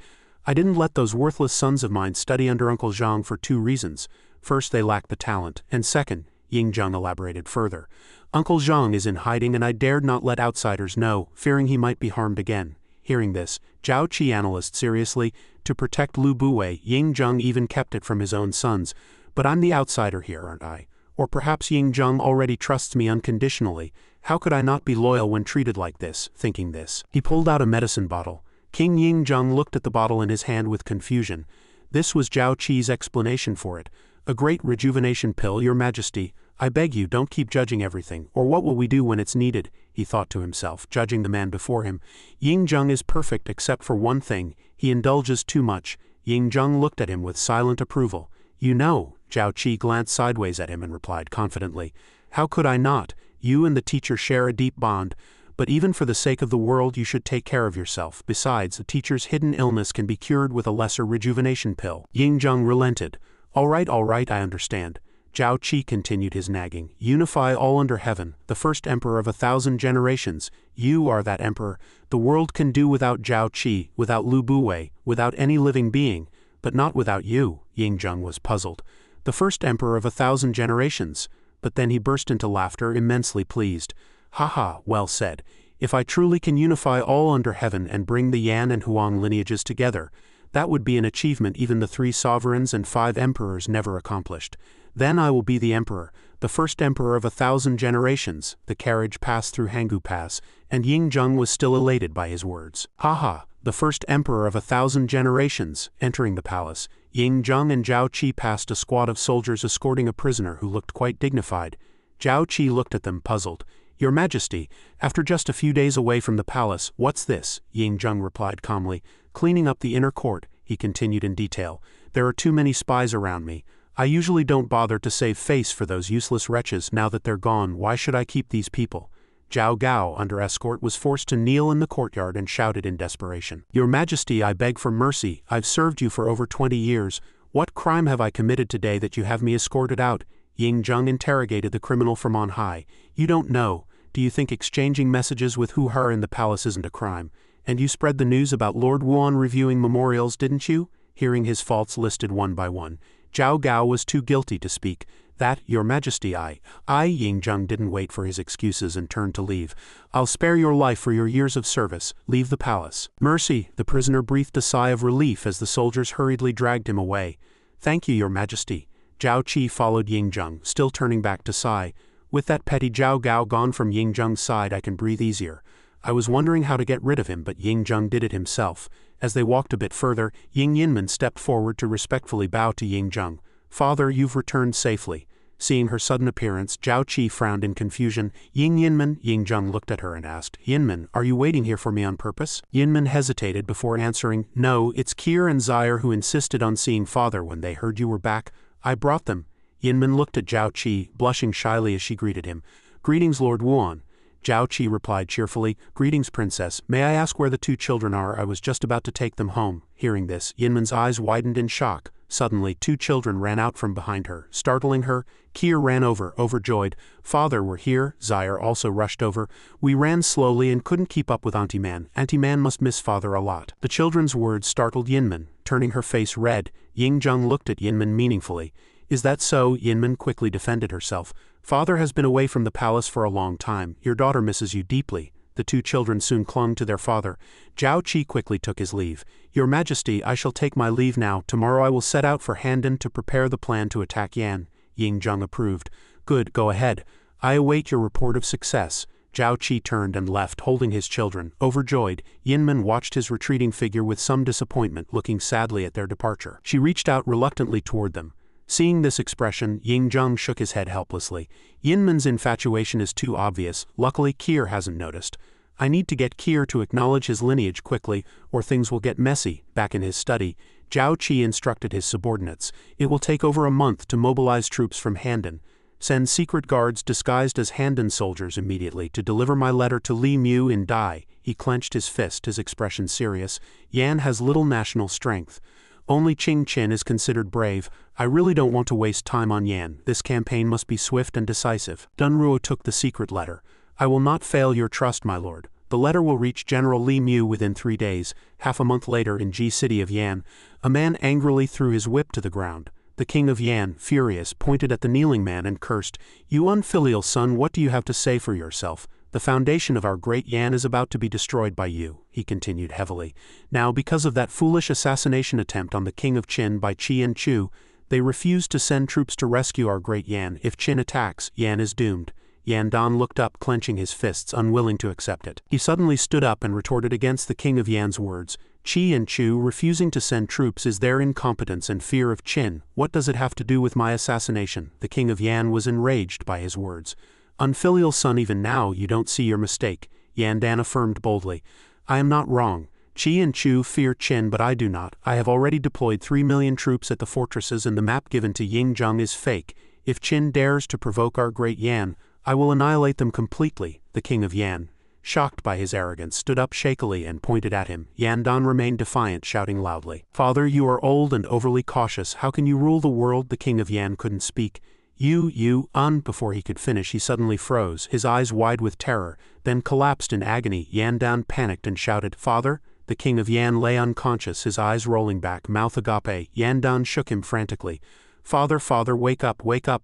"I didn't let those worthless sons of mine study under Uncle Zhang for 2 reasons. First, they lacked the talent, and second," Ying-jung elaborated further, "Uncle Zhang is in hiding and I dared not let outsiders know, fearing he might be harmed again." Hearing this, Zhao Qi analyzed seriously. To protect Lu Buwei, Ying-jung even kept it from his own sons. "But I'm the outsider here, aren't I? Or perhaps Ying-jung already trusts me unconditionally. How could I not be loyal when treated like this?" Thinking this, he pulled out a medicine bottle. King Ying-jung looked at the bottle in his hand with confusion. This was Zhao Qi's explanation for it. "A great rejuvenation pill, your majesty. I beg you, don't keep judging everything, or what will we do when it's needed?" he thought to himself, judging the man before him. "Ying-jung is perfect except for one thing, he indulges too much." Ying-jung looked at him with silent approval. "You know," Zhao Qi glanced sideways at him and replied confidently. "How could I not? You and the teacher share a deep bond. But even for the sake of the world you should take care of yourself. Besides, a teacher's hidden illness can be cured with a lesser rejuvenation pill." Ying-jung relented. All right, I understand." Zhao Qi continued his nagging. "Unify all under heaven, the first emperor of 1,000 generations. You are that emperor. The world can do without Zhao Qi, without Lu Buwei, without any living being, but not without you." Ying-jung was puzzled. "The first emperor of 1,000 generations." But then he burst into laughter, immensely pleased. "Ha, well said. If I truly can unify all under heaven and bring the Yan and Huang lineages together, that would be an achievement even the 3 sovereigns and 5 emperors never accomplished. Then I will be the emperor, the first emperor of 1,000 generations." The carriage passed through Hangu Pass, and Ying-jung was still elated by his words. "Ha, the first emperor of 1,000 generations." Entering the palace, Ying-jung and Zhao Qi passed a squad of soldiers escorting a prisoner who looked quite dignified. Zhao Qi looked at them, puzzled. "Your Majesty, after just a few days away from the palace, what's this?" Ying-jung replied calmly. "Cleaning up the inner court," he continued in detail. "There are too many spies around me. I usually don't bother to save face for those useless wretches. Now that they're gone, why should I keep these people?" Zhao Gao, under escort, was forced to kneel in the courtyard and shouted in desperation. "Your Majesty, I beg for mercy. I've served you for over 20 years. What crime have I committed today that you have me escorted out?" Ying-jung interrogated the criminal from on high. "You don't know. Do you think exchanging messages with Hu-her in the palace isn't a crime? And you spread the news about Lord Wuan reviewing memorials, didn't you?" Hearing his faults listed one by one, Zhao Gao was too guilty to speak. "That, your Majesty, I Ying-jung didn't wait for his excuses and turned to leave. "I'll spare your life for your years of service. Leave the palace." "Mercy," the prisoner breathed a sigh of relief as the soldiers hurriedly dragged him away. "Thank you, your Majesty." Zhao Qi followed Ying-jung, still turning back to sigh. "With that petty Zhao Gao gone from Ying-jung's side, I can breathe easier. I was wondering how to get rid of him, but Ying-jung did it himself." As they walked a bit further, Ying Yinmen stepped forward to respectfully bow to Ying-jung. "Father, you've returned safely." Seeing her sudden appearance, Zhao Qi frowned in confusion. "Ying Yinmen?" Ying-jung looked at her and asked, "Yinmen, are you waiting here for me on purpose?" Yinmen hesitated before answering, "No, it's Kier and Zaire who insisted on seeing father when they heard you were back. I brought them." Yinmen looked at Zhao Qi, blushing shyly as she greeted him. "Greetings, Lord Wuan." Zhao Qi replied cheerfully, "Greetings, Princess. May I ask where the 2 children are? I was just about to take them home." Hearing this, Yinmen's eyes widened in shock. Suddenly 2 children ran out from behind her, startling her. Kier ran over, overjoyed. "Father, we're here." Zaire also rushed over. "We ran slowly and couldn't keep up with Auntie Man. Auntie Man must miss Father a lot." The children's words startled Yinmen, turning her face red. Yingjung looked at Yinmen meaningfully. "Is that so?" Yinmen quickly defended herself. "Father has been away from the palace for a long time. Your daughter misses you deeply." The 2 children soon clung to their father. Zhao Qi quickly took his leave. "Your Majesty, I shall take my leave now. Tomorrow I will set out for Handan to prepare the plan to attack Yan." Yingjung approved. "Good, go ahead. I await your report of success." Zhao Qi turned and left, holding his children. Overjoyed, Yinmen watched his retreating figure with some disappointment, looking sadly at their departure. She reached out reluctantly toward them. Seeing this expression, Yingjung shook his head helplessly. Yinmen's infatuation is too obvious. Luckily, Kier hasn't noticed. "I need to get Kier to acknowledge his lineage quickly, or things will get messy." Back in his study, Zhao Qi instructed his subordinates. "It will take over a month to mobilize troops from Handan. Send secret guards disguised as Handan soldiers immediately to deliver my letter to Li Mu in Dai." He clenched his fist, his expression serious. "Yan has little national strength. Only Qing Qin is considered brave. I really don't want to waste time on Yan. This campaign must be swift and decisive." Dunruo took the secret letter. "I will not fail your trust, my lord. The letter will reach General Li Mu within 3 days." Half a month later in Ji City of Yan, a man angrily threw his whip to the ground. The king of Yan, furious, pointed at the kneeling man and cursed, "You unfilial son, what do you have to say for yourself? The foundation of our great Yan is about to be destroyed by you," he continued heavily. "Now, because of that foolish assassination attempt on the king of Qin by Qi and Chu, they refused to send troops to rescue our great Yan. If Qin attacks, Yan is doomed." Yan Dan looked up, clenching his fists, unwilling to accept it. He suddenly stood up and retorted against the king of Yan's words. "Qi and Chu refusing to send troops is their incompetence and fear of Qin. What does it have to do with my assassination?" The king of Yan was enraged by his words. "Unfilial son, even now you don't see your mistake," Yan Dan affirmed boldly. "I am not wrong. Qi and Chu fear Qin, but I do not. I have already deployed 3 million troops at the fortresses, and the map given to Yingjung is fake. If Qin dares to provoke our great Yan, I will annihilate them completely." The king of Yan, shocked by his arrogance, stood up shakily and pointed at him. Yan Dan remained defiant, shouting loudly, "Father, you are old and overly cautious. How can you rule the world?" The king of Yan couldn't speak. Before he could finish, he suddenly froze, his eyes wide with terror, then collapsed in agony. Yan Dan panicked and shouted, "Father?" The king of Yan lay unconscious, his eyes rolling back, mouth agape. Yan Dan shook him frantically. "Father, father, wake up,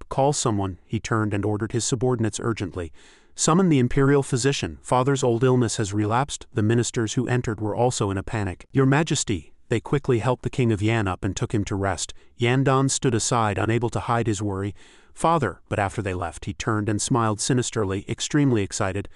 call someone." He turned and ordered his subordinates urgently. "Summon the imperial physician. Father's old illness has relapsed." The ministers who entered were also in a panic. "Your Majesty." They quickly helped the king of Yan up and took him to rest. Yan Dan stood aside, unable to hide his worry. "Father," but after they left, he turned and smiled sinisterly, extremely excited.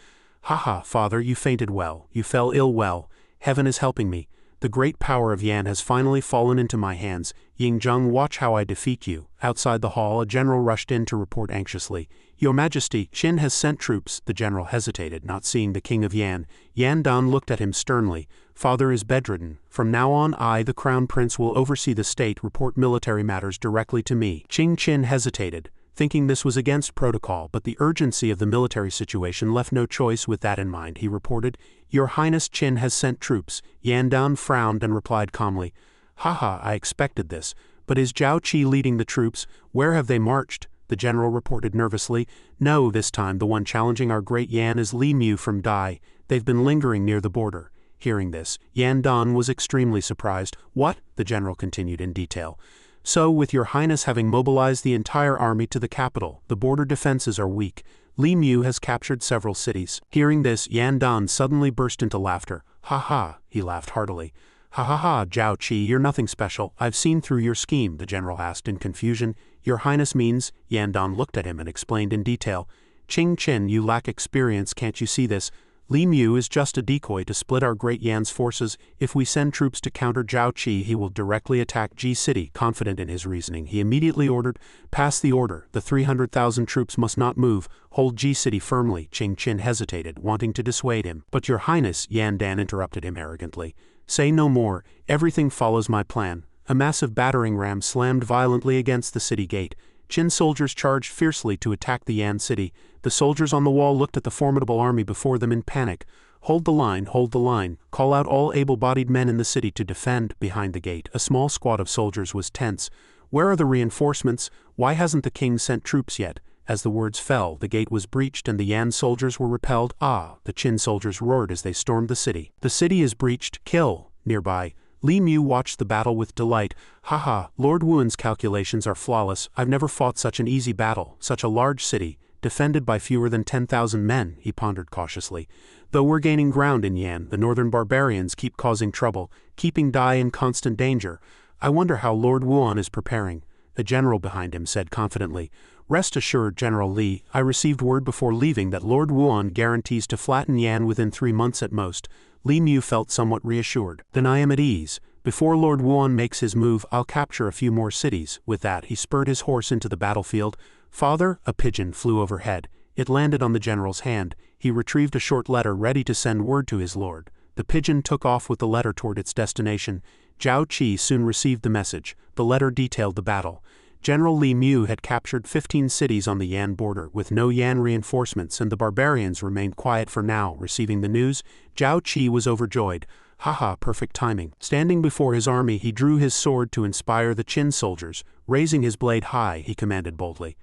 "Ha, father, you fainted well. You fell ill well. Heaven is helping me. The great power of Yan has finally fallen into my hands. Yingjung, watch how I defeat you." Outside the hall, a general rushed in to report anxiously. "Your Majesty, Qin has sent troops." The general hesitated, not seeing the king of Yan. Yan Dan looked at him sternly. "Father is bedridden. From now on, I, the crown prince, will oversee the state. Report military matters directly to me." Qin hesitated, thinking this was against protocol, but the urgency of the military situation left no choice. With that in mind, he reported, "Your Highness, Qin has sent troops." Yan Dan frowned and replied calmly, "Ha, I expected this. But is Zhao Qi leading the troops? Where have they marched?" The general reported nervously. "No, this time the one challenging our great Yan is Li Mu from Dai. They've been lingering near the border." Hearing this, Yan Dan was extremely surprised. "What?" the general continued in detail. "So, with your Highness having mobilized the entire army to the capital, the border defenses are weak. Li Mu has captured several cities." Hearing this, Yan Dan suddenly burst into laughter. "Ha," he laughed heartily. Ha, Zhao Qi, you're nothing special. I've seen through your scheme," the general asked in confusion. "Your Highness means?" Yan Dan looked at him and explained in detail. "Qing Qin, you lack experience, can't you see this? Li Mu is just a decoy to split our great Yan's forces. If we send troops to counter Zhao Qi, he will directly attack Ji City." Confident in his reasoning, he immediately ordered, "Pass the order. The 300,000 troops must not move. Hold Ji City firmly." Qing Qin hesitated, wanting to dissuade him. "But your Highness," Yan Dan interrupted him arrogantly. "Say no more. Everything follows my plan." A massive battering ram slammed violently against the city gate. Qin soldiers charged fiercely to attack the Yan city. The soldiers on the wall looked at the formidable army before them in panic. Hold the line, hold the line. Call out all able-bodied men in the city to defend." Behind the gate, a small squad of soldiers was tense. "Where are the reinforcements? Why hasn't the king sent troops yet?" As the words fell, the gate was breached and the Yan soldiers were repelled. "Ah!" the Qin soldiers roared as they stormed the city. "The city is breached. Kill!" Nearby, Li Mu watched the battle with delight. "Haha, Lord Wuan's calculations are flawless. I've never fought such an easy battle, such a large city, defended by fewer than 10,000 men," he pondered cautiously. "Though we're gaining ground in Yan, the northern barbarians keep causing trouble, keeping Dai in constant danger. I wonder how Lord Wuan is preparing." A general behind him said confidently, "Rest assured, General Li, I received word before leaving that Lord Wuan guarantees to flatten Yan within 3 months at most." Li Mu felt somewhat reassured. "Then I am at ease. Before Lord Wuan makes his move, I'll capture a few more cities." With that, he spurred his horse into the battlefield. "Father," a pigeon flew overhead. It landed on the general's hand. He retrieved a short letter ready to send word to his lord. The pigeon took off with the letter toward its destination. Zhao Qi soon received the message. The letter detailed the battle. General Li Mu had captured 15 cities on the Yan border with no Yan reinforcements, and the barbarians remained quiet for now. Receiving the news, Zhao Qi was overjoyed. "Haha, perfect timing." Standing before his army, he drew his sword to inspire the Qin soldiers. Raising his blade high, he commanded boldly,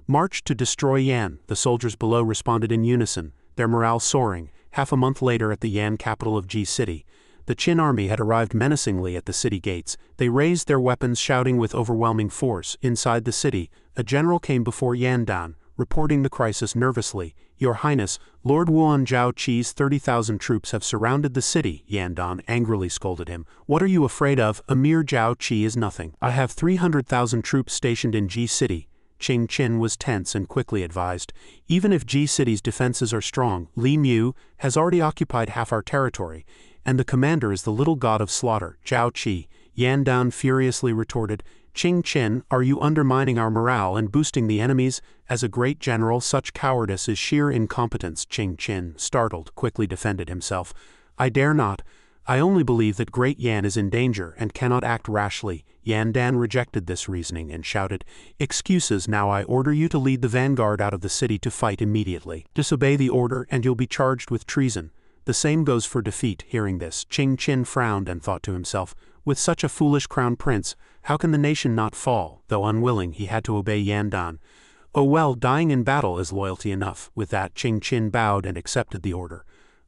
"March to destroy Yan." The soldiers below responded in unison, their morale soaring. Half a month later at the Yan capital of Ji City, the Qin army had arrived menacingly at the city gates. They raised their weapons, shouting with overwhelming force. Inside the city, a general came before Yandan, reporting the crisis nervously. "Your Highness, Lord Wuan Zhao Qi's 30,000 troops have surrounded the city." Yandan angrily scolded him. "What are you afraid of? A mere Zhao Qi is nothing. I have 300,000 troops stationed in Ji City." Qing Qin was tense and quickly advised, "Even if Ji City's defenses are strong, Li Mu has already occupied half our territory, and the commander is the little god of slaughter, Zhao Qi." Yandan furiously retorted, "Qing Qin, are you undermining our morale and boosting the enemy's? As a great general, such cowardice is sheer incompetence." Qing Qin, startled, quickly defended himself. "I dare not. I only believe that Great Yan is in danger and cannot act rashly." Yandan rejected this reasoning and shouted, "Excuses, now I order you to lead the vanguard out of the city to fight immediately. Disobey the order and you'll be charged with treason. The same goes for defeat." Hearing this, Qing Qin frowned and thought to himself, "With such a foolish crown prince, how can the nation not fall?" Though unwilling, he had to obey Yandan. "Oh well, dying in battle is loyalty enough." With that, Qing Qin bowed and accepted the order.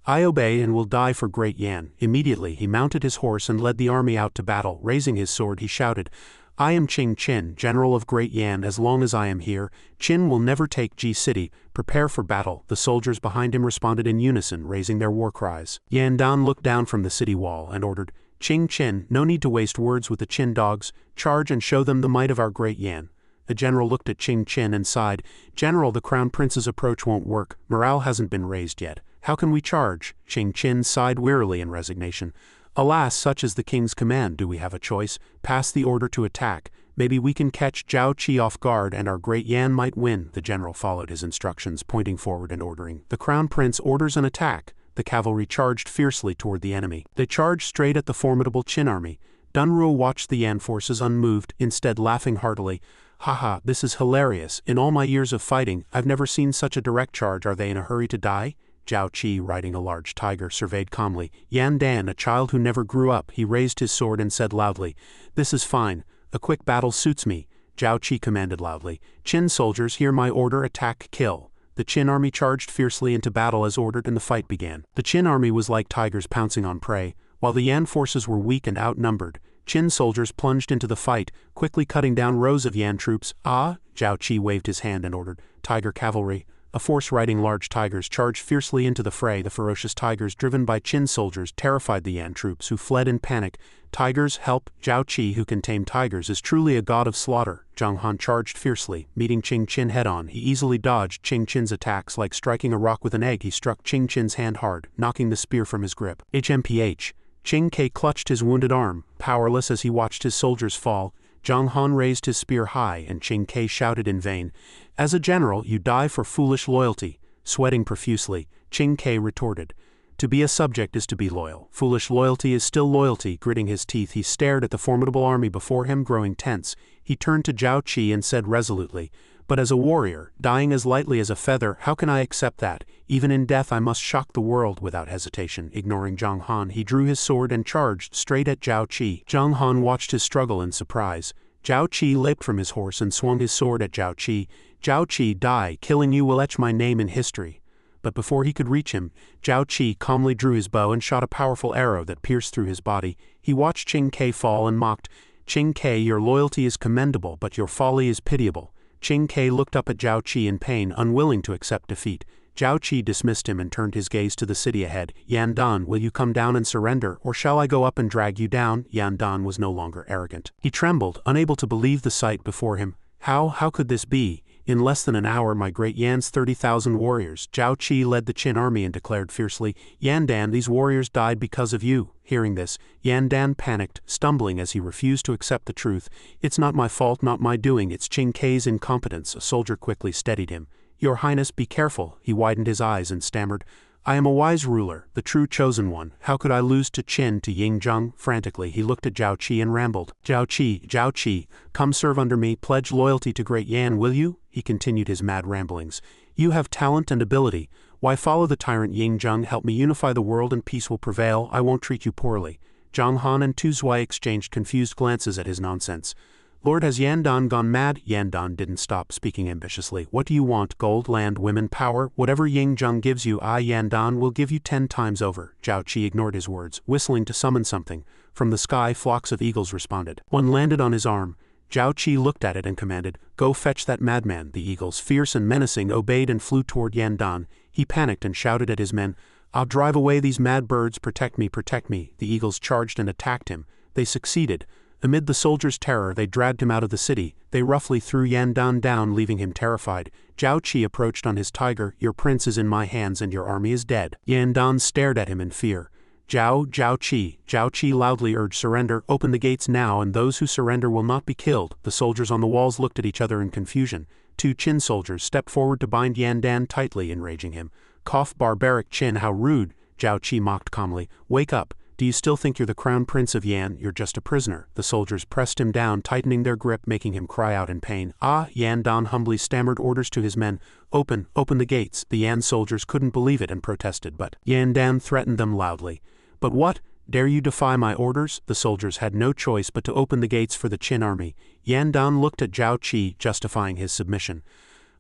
"I obey and will die for Great Yan." Immediately, he mounted his horse and led the army out to battle. Raising his sword, he shouted, "I am Qing Qin, general of Great Yan. As long as I am here, Qin will never take Ji City. Prepare for battle." The soldiers behind him responded in unison, raising their war cries. Yandan looked down from the city wall and ordered, "Qing Qin, no need to waste words with the Qin dogs. Charge and show them the might of our Great Yan." The general looked at Qing Qin and sighed, "General, the crown prince's approach won't work. Morale hasn't been raised yet. How can we charge?" Qing Qin sighed wearily in resignation. "Alas, such is the king's command. Do we have a choice? Pass the order to attack. Maybe we can catch Zhao Qi off guard and our Great Yan might win." The general followed his instructions, pointing forward and ordering, "The crown prince orders an attack." The cavalry charged fiercely toward the enemy. They charged straight at the formidable Qin army. Dunruo watched the Yan forces unmoved, instead laughing heartily. "Haha, this is hilarious. In all my years of fighting, I've never seen such a direct charge. Are they in a hurry to die?" Zhao Qi, riding a large tiger, surveyed calmly. Yandan, a child who never grew up, he raised his sword and said loudly, "This is fine. A quick battle suits me." Zhao Qi commanded loudly, "Qin soldiers, hear my order, attack, kill." The Qin army charged fiercely into battle as ordered and the fight began. The Qin army was like tigers pouncing on prey. While the Yan forces were weak and outnumbered, Qin soldiers plunged into the fight, quickly cutting down rows of Yan troops. "Ah!" Zhao Qi waved his hand and ordered, "Tiger cavalry." A force riding large tigers charged fiercely into the fray. The ferocious tigers, driven by Qin soldiers, terrified the Yan troops, who fled in panic. "Tigers, help! Zhao Qi, who can tame tigers, is truly a god of slaughter." Zhang Han charged fiercely, meeting Qing Qin head-on. He easily dodged Qing Qin's attacks. Like striking a rock with an egg, he struck Qing Qin's hand hard, knocking the spear from his grip. HMPH. Qing Ke clutched his wounded arm, powerless as he watched his soldiers fall. Zhang Han raised his spear high, and Qing Ke shouted in vain, "As a general, you die for foolish loyalty." Sweating profusely, Qing Ke retorted, "To be a subject is to be loyal. Foolish loyalty is still loyalty." Gritting his teeth, he stared at the formidable army before him, growing tense. He turned to Zhao Qi and said resolutely, But as a warrior, dying as lightly as a feather, how can I accept that? Even in death I must shock the world. Without hesitation, ignoring Zhang Han, he drew his sword and charged straight at Zhao Qi. Zhang Han watched his struggle in surprise. Zhao Qi leaped from his horse and swung his sword at Zhao Qi. Zhao Qi, die, killing you will etch my name in history. But before he could reach him, Zhao Qi calmly drew his bow and shot a powerful arrow that pierced through his body. He watched Qing Ke fall and mocked, Qing Ke, your loyalty is commendable, but your folly is pitiable. Qing Ke looked up at Zhao Qi in pain, unwilling to accept defeat. Zhao Qi dismissed him and turned his gaze to the city ahead. Yan Dan, will you come down and surrender, or shall I go up and drag you down? Yan Dan was no longer arrogant. He trembled, unable to believe the sight before him. How could this be? In less than an hour my great Yan's 30,000 warriors. Zhao Qi led the Qin army and declared fiercely, Yan Dan, these warriors died because of you. Hearing this, Yan Dan panicked, stumbling as he refused to accept the truth. It's not my fault, not my doing, it's Qing Ke's incompetence. A soldier quickly steadied him. Your Highness, be careful. He widened his eyes and stammered, I am a wise ruler, the true chosen one. How could I lose to Qin, to Yingzheng? Frantically, he looked at Zhao Qi and rambled. Zhao Qi, come serve under me, pledge loyalty to great Yan, will you? He continued his mad ramblings. You have talent and ability. Why follow the tyrant Yingzheng? Help me unify the world and peace will prevail. I won't treat you poorly. Zhang Han and Tu Zui exchanged confused glances at his nonsense. Lord, has Yan Dan gone mad? Yan Dan didn't stop, speaking ambitiously. What do you want? Gold, land, women, power? Whatever Yingzheng gives you, I, Yan Dan, will give you 10 times over. Zhao Qi ignored his words, whistling to summon something. From the sky, flocks of eagles responded. One landed on his arm. Zhao Qi looked at it and commanded, Go fetch that madman. The eagles, fierce and menacing, obeyed and flew toward Yan Dan. He panicked and shouted at his men, I'll drive away these mad birds, protect me, protect me. The eagles charged and attacked him. They succeeded. Amid the soldiers' terror, they dragged him out of the city. They roughly threw Yan Dan down, leaving him terrified. Zhao Qi approached on his tiger. Your prince is in my hands and your army is dead. Yan Dan stared at him in fear. Zhao Qi loudly urged surrender. Open the gates now, and those who surrender will not be killed. The soldiers on the walls looked at each other in confusion. 2 Qin soldiers stepped forward to bind Yan Dan tightly, enraging him. Cough, barbaric Qin, how rude. Zhao Qi mocked calmly. Wake up. Do you still think you're the crown prince of Yan? You're just a prisoner. The soldiers pressed him down, tightening their grip, making him cry out in pain. Yan Dan humbly stammered orders to his men. Open the gates. The Yan soldiers couldn't believe it and protested, but Yan Dan threatened them loudly. But what? Dare you defy my orders? The soldiers had no choice but to open the gates for the Qin army. Yan Dan looked at Zhao Qi, justifying his submission.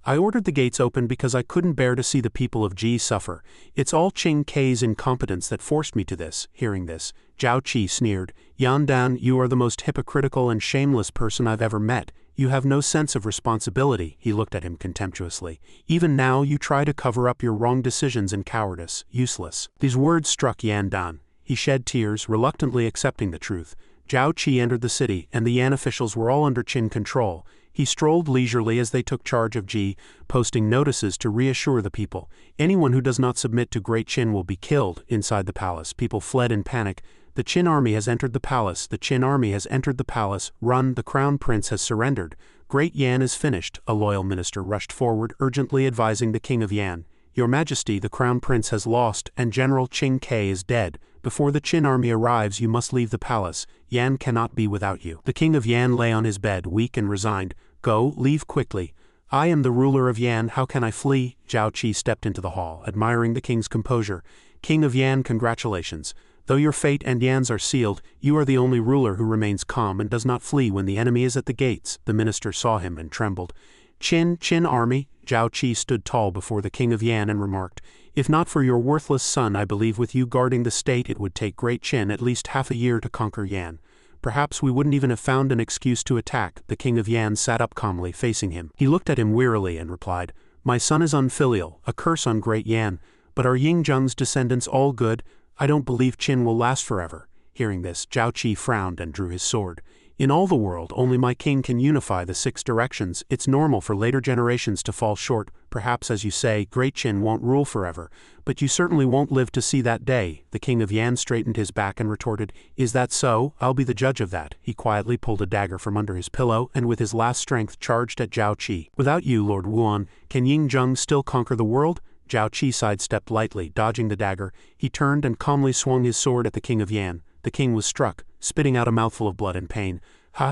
I ordered the gates open because I couldn't bear to see the people of Ji suffer. It's all Qing Ke's incompetence that forced me to this. Hearing this, Zhao Qi sneered. Yan Dan, you are the most hypocritical and shameless person I've ever met. You have no sense of responsibility. He looked at him contemptuously. Even now you try to cover up your wrong decisions and cowardice. Useless. These words struck Yan Dan. He shed tears, reluctantly accepting the truth. Zhao Qi entered the city, and the Yan officials were all under Qin control. He strolled leisurely as they took charge of Ji, posting notices to reassure the people. Anyone who does not submit to Great Qin will be killed. Inside the palace, people fled in panic. The Qin army has entered the palace. The Qin army has entered the palace. Run, the crown prince has surrendered. Great Yan is finished. A loyal minister rushed forward, urgently advising the king of Yan. Your Majesty, the crown prince has lost, and General Qing Ke is dead. Before the Qin army arrives, you must leave the palace. Yan cannot be without you. The king of Yan lay on his bed, weak and resigned. Go, leave quickly. I am the ruler of Yan, how can I flee? Zhao Qi stepped into the hall, admiring the king's composure. King of Yan, congratulations. Though your fate and Yan's are sealed, you are the only ruler who remains calm and does not flee when the enemy is at the gates. The minister saw him and trembled. Qin army? Zhao Qi stood tall before the king of Yan and remarked, If not for your worthless son, I believe with you guarding the state it would take Great Qin at least half a year to conquer Yan. Perhaps we wouldn't even have found an excuse to attack. The king of Yan sat up calmly, facing him. He looked at him wearily and replied, My son is unfilial, a curse on Great Yan. But are Yingzheng's descendants all good? I don't believe Qin will last forever. Hearing this, Zhao Qi frowned and drew his sword. In all the world, only my king can unify the 6 directions. It's normal for later generations to fall short. Perhaps, as you say, Great Qin won't rule forever. But you certainly won't live to see that day. The king of Yan straightened his back and retorted, Is that so? I'll be the judge of that. He quietly pulled a dagger from under his pillow and with his last strength charged at Zhao Qi. Without you, Lord Wuan, can Yingzheng still conquer the world? Zhao Qi sidestepped lightly, dodging the dagger. He turned and calmly swung his sword at the king of Yan. The king was struck, spitting out a mouthful of blood in pain.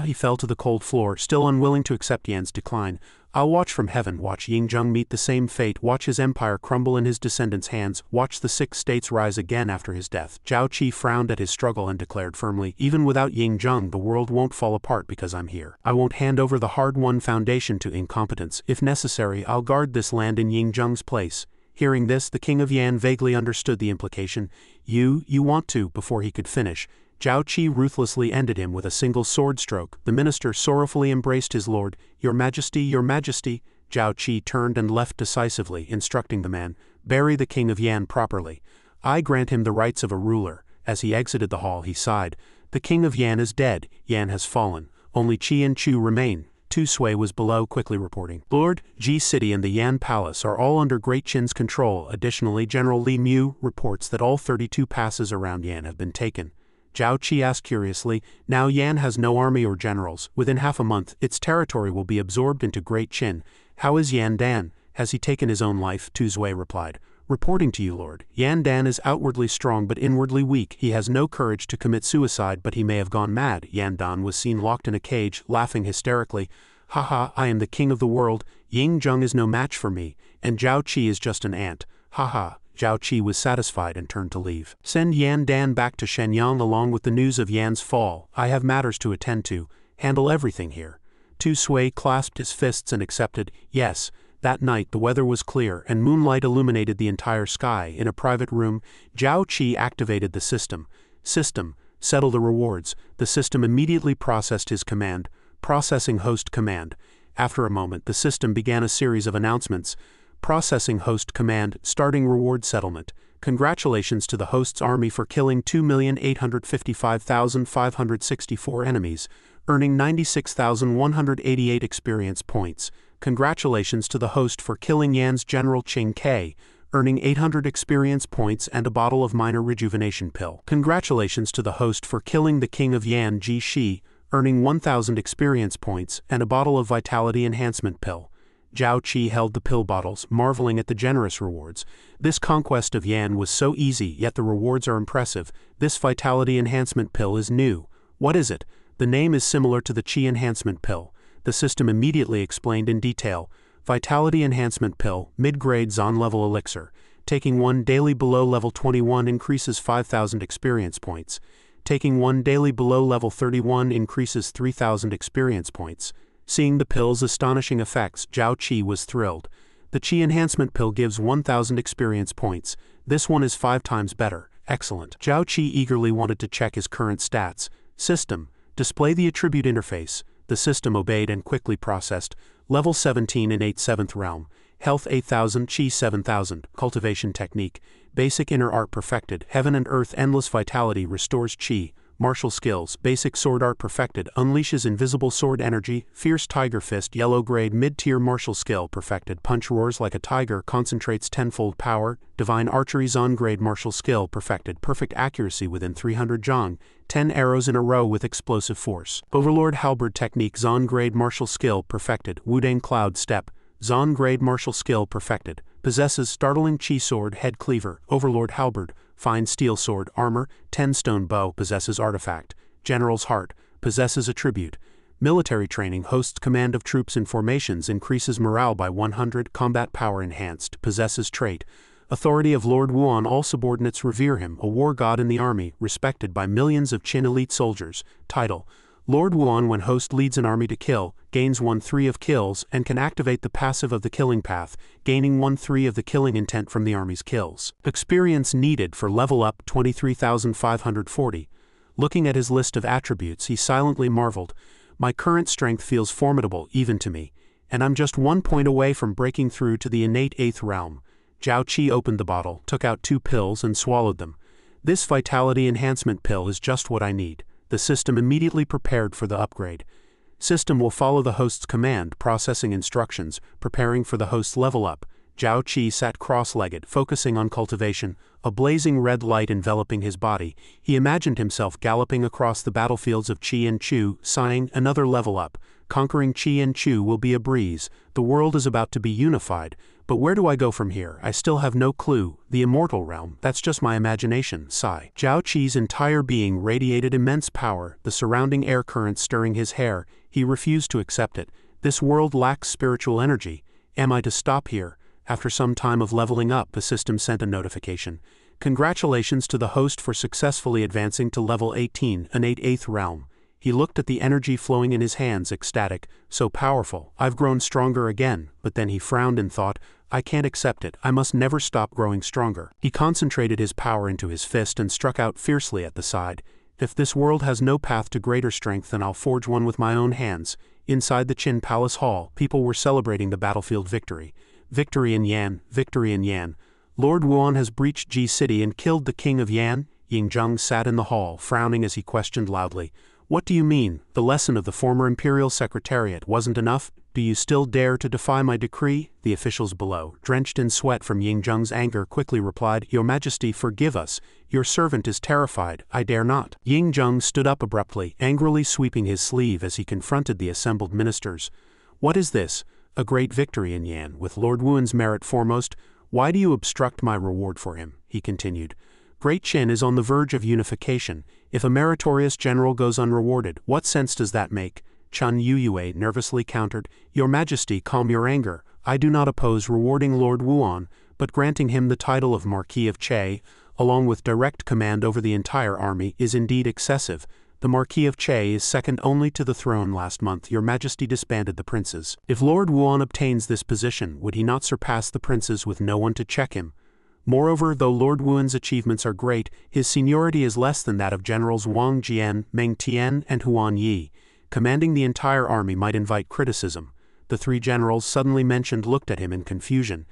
He fell to the cold floor, still unwilling to accept Yan's decline. I'll watch from heaven, watch Yingjung meet the same fate, watch his empire crumble in his descendants' hands, watch the 6 states rise again after his death. Zhao Qi frowned at his struggle and declared firmly, even without Yingjung the world won't fall apart because I'm here. I won't hand over the hard-won foundation to incompetence. If necessary, I'll guard this land in Yingjung's place. Hearing this, the king of Yan vaguely understood the implication. You want to, before he could finish. Zhao Qi ruthlessly ended him with a single sword stroke. The minister sorrowfully embraced his lord. Your Majesty, Your Majesty. Zhao Qi turned and left decisively, instructing the man, bury the king of Yan properly. I grant him the rights of a ruler. As he exited the hall, he sighed. The king of Yan is dead. Yan has fallen. Only Qi and Chu remain. Tu Sui was below, quickly reporting. Lord, Ji City and the Yan Palace are all under Great Qin's control. Additionally, General Li Mu reports that all 32 passes around Yan have been taken. Zhao Qi asked curiously, now Yan has no army or generals. Within half a month, its territory will be absorbed into Great Qin. How is Yan Dan? Has he taken his own life? Tu Sui replied. Reporting to you, Lord. Yan Dan is outwardly strong but inwardly weak. He has no courage to commit suicide, but he may have gone mad. Yan Dan was seen locked in a cage, laughing hysterically. Haha, I am the king of the world. Yingjung is no match for me, and Zhao Qi is just an ant. Haha. Zhao Qi was satisfied and turned to leave. Send Yan Dan back to Shenyang along with the news of Yan's fall. I have matters to attend to. Handle everything here. Tu Sui clasped his fists and accepted. Yes. That night the weather was clear and moonlight illuminated the entire sky. In a private room, Zhao Qi activated the system. System, settle the rewards. The system immediately processed his command. Processing host command. After a moment, the system began a series of announcements. Processing host command, starting reward settlement. Congratulations to the host's army for killing 2,855,564 enemies, earning 96,188 experience points. Congratulations to the host for killing Yan's General Qing Ke, earning 800 experience points and a bottle of minor rejuvenation pill. Congratulations to the host for killing the king of Yan Ji Shi, earning 1,000 experience points and a bottle of vitality enhancement pill. Zhao Qi held the pill bottles, marveling at the generous rewards. This conquest of Yan was so easy, yet the rewards are impressive. This vitality enhancement pill is new. What is it? The name is similar to the Qi enhancement pill. The system immediately explained in detail. Vitality enhancement pill, mid-grade Zon level elixir. Taking one daily below level 21 increases 5,000 experience points. Taking one daily below level 31 increases 3,000 experience points. Seeing the pill's astonishing effects, Zhao Qi was thrilled. The Qi enhancement pill gives 1,000 experience points. This one is 5 times better. Excellent. Zhao Qi eagerly wanted to check his current stats. System, display the attribute interface. The system obeyed and quickly processed. Level 17 in 7th realm. Health 8,000, Qi 7,000. Cultivation technique. Basic inner art perfected. Heaven and earth endless vitality restores Qi. Martial skills, basic sword art perfected, unleashes invisible sword energy, fierce tiger fist, yellow grade mid-tier martial skill perfected, punch roars like a tiger, concentrates tenfold power, divine archery Zon grade martial skill perfected, perfect accuracy within 300 zhang, 10 arrows in a row with explosive force. Overlord halberd technique Zon grade martial skill perfected, Wudang cloud step, Zon grade martial skill perfected, possesses startling Qi sword head cleaver, Overlord halberd, fine steel sword, armor, 10 stone bow, possesses artifact, general's heart, possesses attribute, military training, hosts command of troops in formations, increases morale by 100, combat power enhanced, possesses trait, authority of Lord Wuan, all subordinates revere him, a war god in the army, respected by millions of Qin elite soldiers, title, Lord Wuan when host leads an army to kill, gains 1/3 of kills and can activate the passive of the killing path, gaining 1/3 of the killing intent from the army's kills. Experience needed for level up 23,540. Looking at his list of attributes, he silently marveled. My current strength feels formidable even to me, and I'm just 1 point away from breaking through to the innate 8th realm. Zhao Qi opened the bottle, took out 2 pills and swallowed them. This vitality enhancement pill is just what I need. The system immediately prepared for the upgrade. System will follow the host's command, processing instructions, preparing for the host's level up. Zhao Qi sat cross-legged, focusing on cultivation, a blazing red light enveloping his body. He imagined himself galloping across the battlefields of Qi and Chu, sighing, another level up. Conquering Qi and Chu will be a breeze. The world is about to be unified. But where do I go from here? I still have no clue. The immortal realm, that's just my imagination, sigh. Zhao Qi's entire being radiated immense power, the surrounding air currents stirring his hair. He refused to accept it. This world lacks spiritual energy. Am I to stop here? After some time of leveling up, the system sent a notification. Congratulations to the host for successfully advancing to level 18, an 8th realm. He looked at the energy flowing in his hands, ecstatic. So powerful. I've grown stronger again. But then he frowned and thought, I can't accept it. I must never stop growing stronger. He concentrated his power into his fist and struck out fiercely at the side. If this world has no path to greater strength, then I'll forge one with my own hands. Inside the Qin Palace Hall, people were celebrating the battlefield victory. Victory in Yan, victory in Yan. Lord Wuan has breached Ji City and killed the king of Yan. Yingzheng sat in the hall, frowning as he questioned loudly. What do you mean? The lesson of the former imperial secretariat wasn't enough? Do you still dare to defy my decree? The officials below, drenched in sweat from Yingzheng's anger, quickly replied, Your Majesty, forgive us. Your servant is terrified. I dare not. Yingzheng stood up abruptly, angrily sweeping his sleeve as he confronted the assembled ministers. What is this? A great victory in Yan, with Lord Wuan's merit foremost. Why do you obstruct my reward for him? He continued. Great Qin is on the verge of unification. If a meritorious general goes unrewarded, what sense does that make? Chun Yuyue nervously countered, Your Majesty, calm your anger. I do not oppose rewarding Lord Wuan, but granting him the title of Marquis of Che, along with direct command over the entire army, is indeed excessive. The Marquis of Che is second only to the throne. Last month, Your Majesty disbanded the princes. If Lord Wuan obtains this position, would he not surpass the princes with no one to check him? Moreover, though Lord Wuan's achievements are great, his seniority is less than that of generals Wang Jian, Meng Tian, and Huan Yi. Commanding the entire army might invite criticism. The three generals suddenly mentioned looked at him in confusion.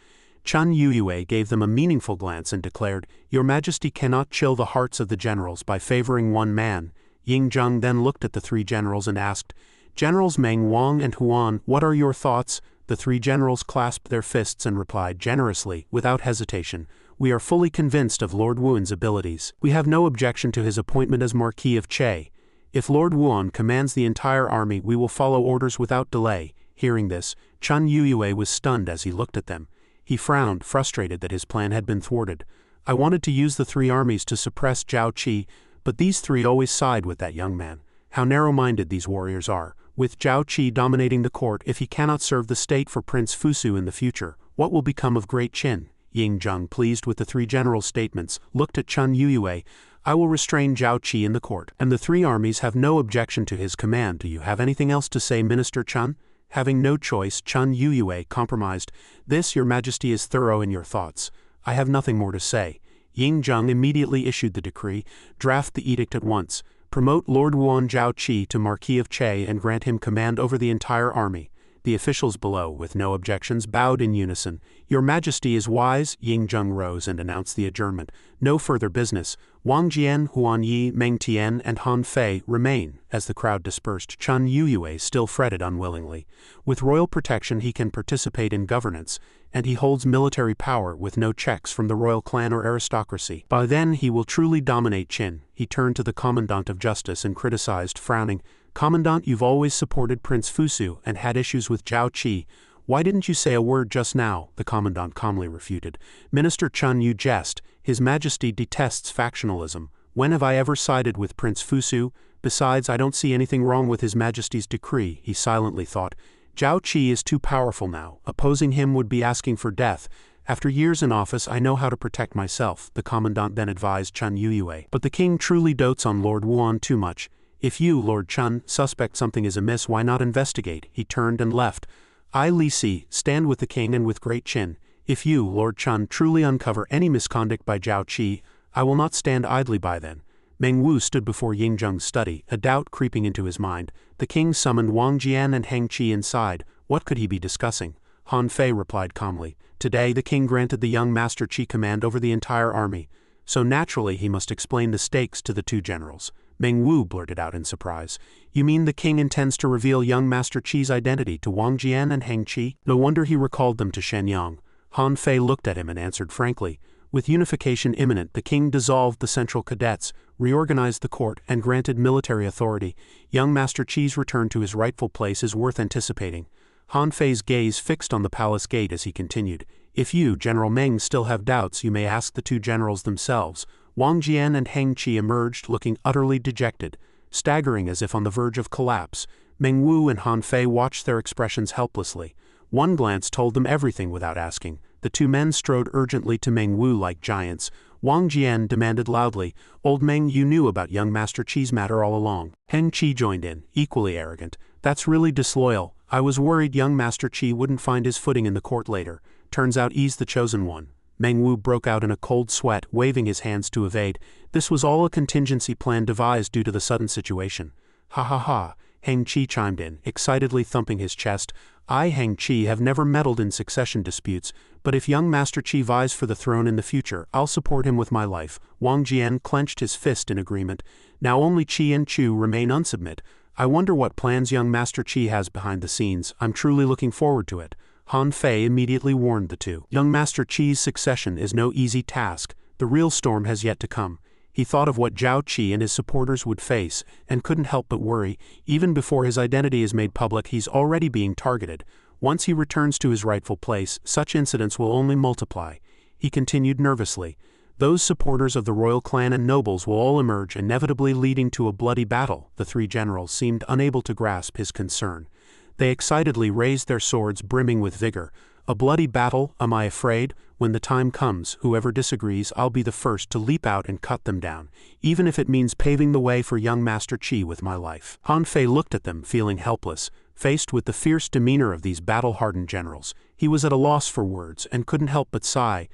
Chun Yuyue gave them a meaningful glance and declared, Your Majesty cannot chill the hearts of the generals by favoring one man. Yingzheng then looked at the three generals and asked, Generals Meng, Wang, and Huan, what are your thoughts? The three generals clasped their fists and replied generously, without hesitation, We are fully convinced of Lord Wuan's abilities. We have no objection to his appointment as Marquis of Che. If Lord Wuan commands the entire army, we will follow orders without delay. Hearing this, Chun Yuyue was stunned as he looked at them. He frowned, frustrated that his plan had been thwarted. I wanted to use the three armies to suppress Zhao Qi, but these three always side with that young man. How narrow-minded these warriors are. With Zhao Qi dominating the court, if he cannot serve the state for Prince Fusu in the future, what will become of Great Qin? Yingzheng, pleased with the three generals' statements, looked at Chun Yuyue. I will restrain Zhao Qi in the court, and the three armies have no objection to his command. Do you have anything else to say, Minister Chun? Having no choice, Chun Yuyue compromised. This, Your Majesty, is thorough in your thoughts. I have nothing more to say. Yingzheng immediately issued the decree. Draft the edict at once. Promote Lord Wuan Zhao Qi to Marquis of Che and grant him command over the entire army. The officials below, with no objections, bowed in unison. Your Majesty is wise. Yingzheng rose and announced the adjournment. No further business. Wang Jian, Huan Yi, Meng Tian, and Han Fei remain. As the crowd dispersed, Chun Yuyue still fretted unwillingly. With royal protection he can participate in governance, and he holds military power with no checks from the royal clan or aristocracy. By then he will truly dominate Qin. He turned to the Commandant of Justice and criticized, frowning, Commandant, you've always supported Prince Fusu and had issues with Zhao Qi. Why didn't you say a word just now? The Commandant calmly refuted. Minister Chun, you jest. His Majesty detests factionalism. When have I ever sided with Prince Fusu? Besides, I don't see anything wrong with His Majesty's decree, he silently thought. Zhao Qi is too powerful now. Opposing him would be asking for death. After years in office, I know how to protect myself, the Commandant then advised Chun Yuyue. But the king truly dotes on Lord Wuan too much. If you, Lord Chun, suspect something is amiss, why not investigate? He turned and left. I, Li Si, stand with the king and with Great Qin. If you, Lord Chun, truly uncover any misconduct by Zhao Qi, I will not stand idly by then. Meng Wu stood before Yingzheng's study, a doubt creeping into his mind. The king summoned Wang Jian and Heng Qi inside. What could he be discussing? Han Fei replied calmly. Today the king granted the young Master Qi command over the entire army. So naturally he must explain the stakes to the two generals. Meng Wu blurted out in surprise. You mean the king intends to reveal young Master Qi's identity to Wang Jian and Heng Qi? No wonder he recalled them to Shenyang. Han Fei looked at him and answered frankly. With unification imminent, the king dissolved the central cadets, reorganized the court, and granted military authority. Young Master Qi's return to his rightful place is worth anticipating. Han Fei's gaze fixed on the palace gate as he continued. If you, General Meng, still have doubts, you may ask the two generals themselves. Wang Jian and Heng Qi emerged looking utterly dejected, staggering as if on the verge of collapse. Mengwu and Han Fei watched their expressions helplessly. One glance told them everything without asking. The two men strode urgently to Mengwu like giants. Wang Jian demanded loudly, "Old Meng, you knew about young Master Qi's matter all along." Heng Qi joined in, equally arrogant. "That's really disloyal. I was worried young Master Qi wouldn't find his footing in the court later. Turns out he's the chosen one." Mengwu broke out in a cold sweat, waving his hands to evade. This was all a contingency plan devised due to the sudden situation. "Ha ha ha," Heng Qi chimed in, excitedly thumping his chest. "I, Heng Qi, have never meddled in succession disputes, but if young Master Qi vies for the throne in the future, I'll support him with my life." Wang Jian clenched his fist in agreement. "Now only Qi and Chu remain unsubmit. I wonder what plans young Master Qi has behind the scenes. I'm truly looking forward to it." Han Fei immediately warned the two. Young Master Qi's succession is no easy task. The real storm has yet to come. He thought of what Zhao Qi and his supporters would face, and couldn't help but worry. Even before his identity is made public, he's already being targeted. Once he returns to his rightful place, such incidents will only multiply. He continued nervously. Those supporters of the royal clan and nobles will all emerge, inevitably leading to a bloody battle. The three generals seemed unable to grasp his concern. They excitedly raised their swords, brimming with vigor. "A bloody battle, am I afraid? When the time comes, whoever disagrees, I'll be the first to leap out and cut them down, even if it means paving the way for young Master Qi with my life." Han Fei looked at them, feeling helpless. Faced with the fierce demeanor of these battle-hardened generals, he was at a loss for words and couldn't help but sigh.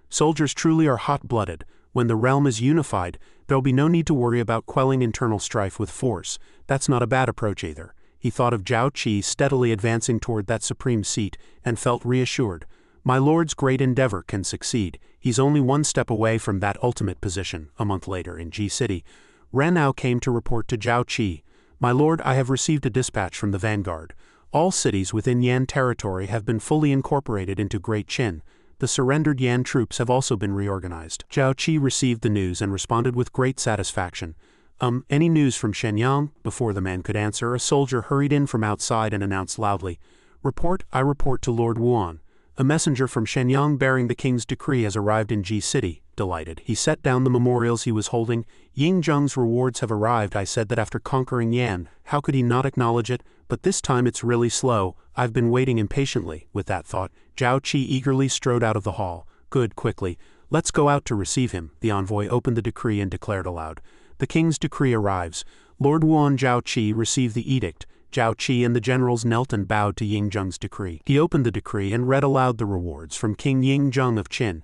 Soldiers truly are hot-blooded. When the realm is unified, there'll be no need to worry about quelling internal strife with force. That's not a bad approach either. He thought of Zhao Qi steadily advancing toward that supreme seat, and felt reassured. My lord's great endeavor can succeed. He's only one step away from that ultimate position. A month later in Ji City, Ren Ao came to report to Zhao Qi. "My lord, I have received a dispatch from the vanguard. All cities within Yan territory have been fully incorporated into Great Qin. The surrendered Yan troops have also been reorganized." Zhao Qi received the news and responded with great satisfaction. Any news from Shenyang?" Before the man could answer, a soldier hurried in from outside and announced loudly, I report to Lord Wuan. A messenger from Shenyang bearing the king's decree has arrived in Ji City." Delighted, he set down the memorials he was holding. "Ying Zheng's rewards have arrived. I said that after conquering Yan, how could he not acknowledge it? But this time it's really slow. I've been waiting impatiently." With that thought, Zhao Qi eagerly strode out of the hall. "Good, quickly. Let's go out to receive him." The envoy opened the decree and declared aloud. "The king's decree arrives. Lord Wuan." Zhao Qi received the edict. Zhao Qi and the generals knelt and bowed to Ying Zheng's decree. He opened the decree and read aloud the rewards from King Ying Zheng of Qin.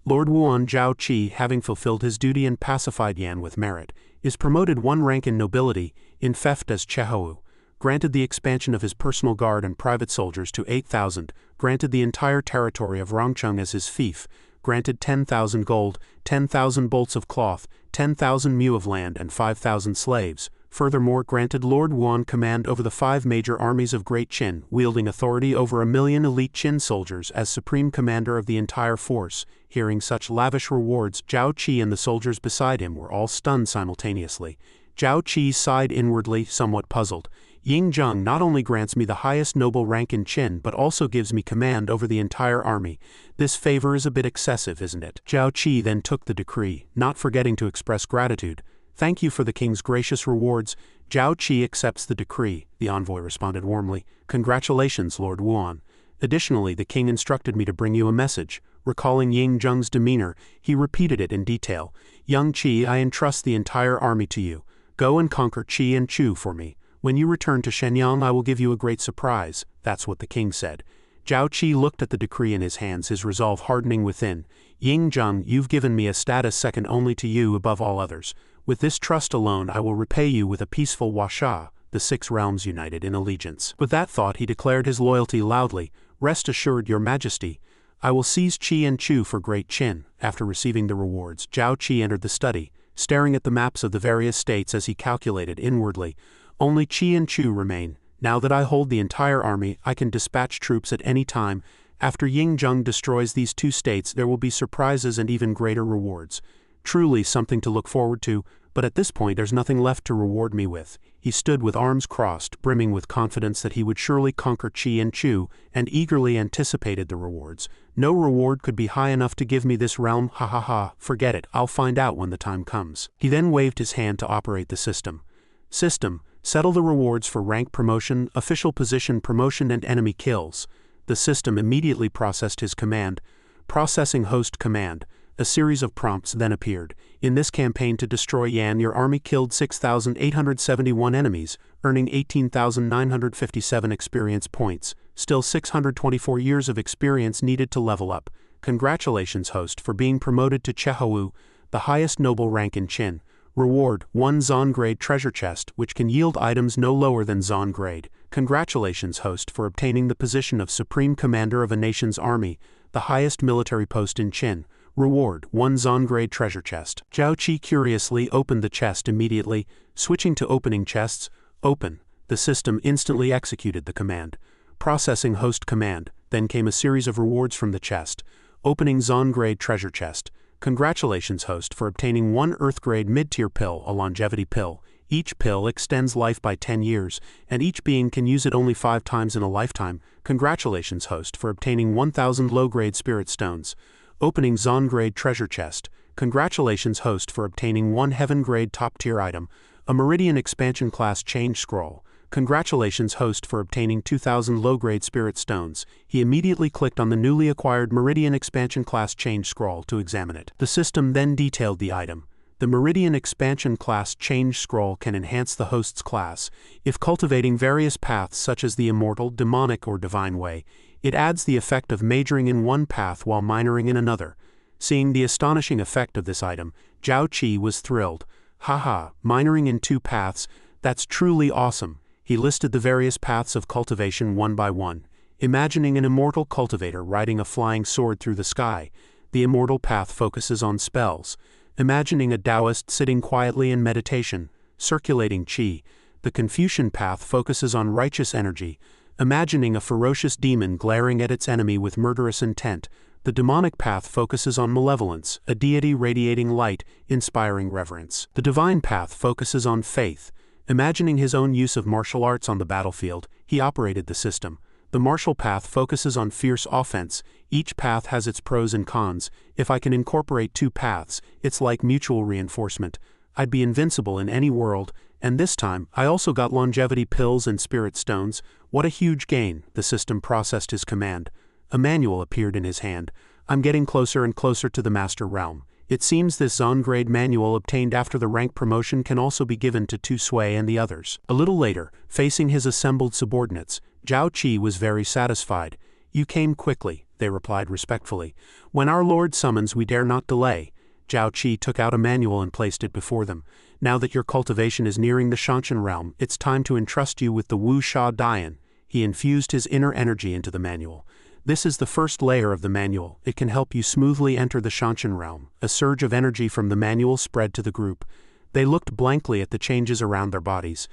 Lord Wuan Zhao Qi, having fulfilled his duty and pacified Yan with merit, is promoted one rank in nobility, in theft as Chehou. Granted the expansion of his personal guard and private soldiers to 8,000, granted the entire territory of Rongcheng as his fief, granted 10,000 gold, 10,000 bolts of cloth, 10,000 mu of land and 5,000 slaves. Furthermore, granted Lord Wuan command over the 5 major armies of Great Qin, wielding authority over 1,000,000 elite Qin soldiers as supreme commander of the entire force. Hearing such lavish rewards, Zhao Qi and the soldiers beside him were all stunned simultaneously. Zhao Qi sighed inwardly, somewhat puzzled. Ying Zheng not only grants me the highest noble rank in Qin but also gives me command over the entire army. This favor is a bit excessive, isn't it? Zhao Qi then took the decree, not forgetting to express gratitude. "Thank you for the king's gracious rewards." Zhao Qi accepts the decree, the envoy responded warmly. "Congratulations, Lord Wuan. Additionally, the king instructed me to bring you a message." Recalling Ying Zheng's demeanor, he repeated it in detail. "Young Qi, I entrust the entire army to you. Go and conquer Qi and Chu for me. When you return to Shenyang, I will give you a great surprise." That's what the king said. Zhao Qi looked at the decree in his hands, his resolve hardening within. "Ying Zheng, you've given me a status second only to you above all others. With this trust alone, I will repay you with a peaceful Washa, the 6 realms united in allegiance." With that thought, he declared his loyalty loudly. "Rest assured, your majesty. I will seize Qi and Chu for Great Qin." After receiving the rewards, Zhao Qi entered the study, staring at the maps of the various states as he calculated inwardly. "Only Qi and Chu remain. Now that I hold the entire army, I can dispatch troops at any time. After Ying Zheng destroys these 2 states, there will be surprises and even greater rewards. Truly something to look forward to, but at this point there's nothing left to reward me with." He stood with arms crossed, brimming with confidence that he would surely conquer Qi and Chu, and eagerly anticipated the rewards. "No reward could be high enough to give me this realm, ha ha ha, forget it, I'll find out when the time comes." He then waved his hand to operate the system. "System, Settle the rewards for rank promotion, official position promotion and enemy kills. The system immediately processed his command. Processing host command. A series of prompts then appeared. In this campaign to destroy Yan, your army killed 6,871 enemies, earning 18,957 experience points. Still 624 years of experience needed to level up. Congratulations, host, for being promoted to Chehawu, the highest noble rank in Qin. Reward, 1 Zon grade treasure chest, which can yield items no lower than Zon grade. Congratulations, host, for obtaining the position of Supreme Commander of a nation's army, the highest military post in Qin. Reward, 1 Zon grade treasure chest. Zhao Qi curiously opened the chest immediately, switching to opening chests. Open. The system instantly executed the command. Processing host command. Then came a series of rewards from the chest. Opening Zon grade treasure chest. Congratulations, host, for obtaining 1 Earth grade mid-tier pill, a longevity pill. Each pill extends life by 10 years, and each being can use it only 5 times in a lifetime. Congratulations, host, for obtaining 1,000 low-grade spirit stones. Opening Zon grade treasure chest. Congratulations, host, for obtaining 1 heaven grade top-tier item, a Meridian expansion class change scroll. Congratulations, host, for obtaining 2,000 low-grade spirit stones. He immediately clicked on the newly acquired Meridian expansion class change scroll to examine it. The system then detailed the item. The Meridian expansion class change scroll can enhance the host's class. If cultivating various paths such as the immortal, demonic, or divine way, it adds the effect of majoring in one path while minoring in another. Seeing the astonishing effect of this item, Zhao Qi was thrilled. Haha, minoring in 2 paths, that's truly awesome. He listed the various paths of cultivation one by one. Imagining an immortal cultivator riding a flying sword through the sky, the immortal path focuses on spells. Imagining a Taoist sitting quietly in meditation, circulating qi, the Confucian path focuses on righteous energy. Imagining a ferocious demon glaring at its enemy with murderous intent, the demonic path focuses on malevolence, a deity radiating light, inspiring reverence. The divine path focuses on faith. Imagining his own use of martial arts on the battlefield, he operated the system. The martial path focuses on fierce offense. Each path has its pros and cons. If I can incorporate 2 paths, it's like mutual reinforcement. I'd be invincible in any world, and this time, I also got longevity pills and spirit stones. What a huge gain. The system processed his command. A manual appeared in his hand. I'm getting closer and closer to the master realm. It seems this Zon grade manual obtained after the rank promotion can also be given to Tu Sui and the others. A little later, facing his assembled subordinates, Zhao Qi was very satisfied. You came quickly, they replied respectfully. When our lord summons, we dare not delay. Zhao Qi took out a manual and placed it before them. Now that your cultivation is nearing the Shanshan realm, it's time to entrust you with the Wu Sha Dian. He infused his inner energy into the manual. This is the first layer of the manual. It can help you smoothly enter the Shanshan realm. A surge of energy from the manual spread to the group. They looked blankly at the changes around their bodies.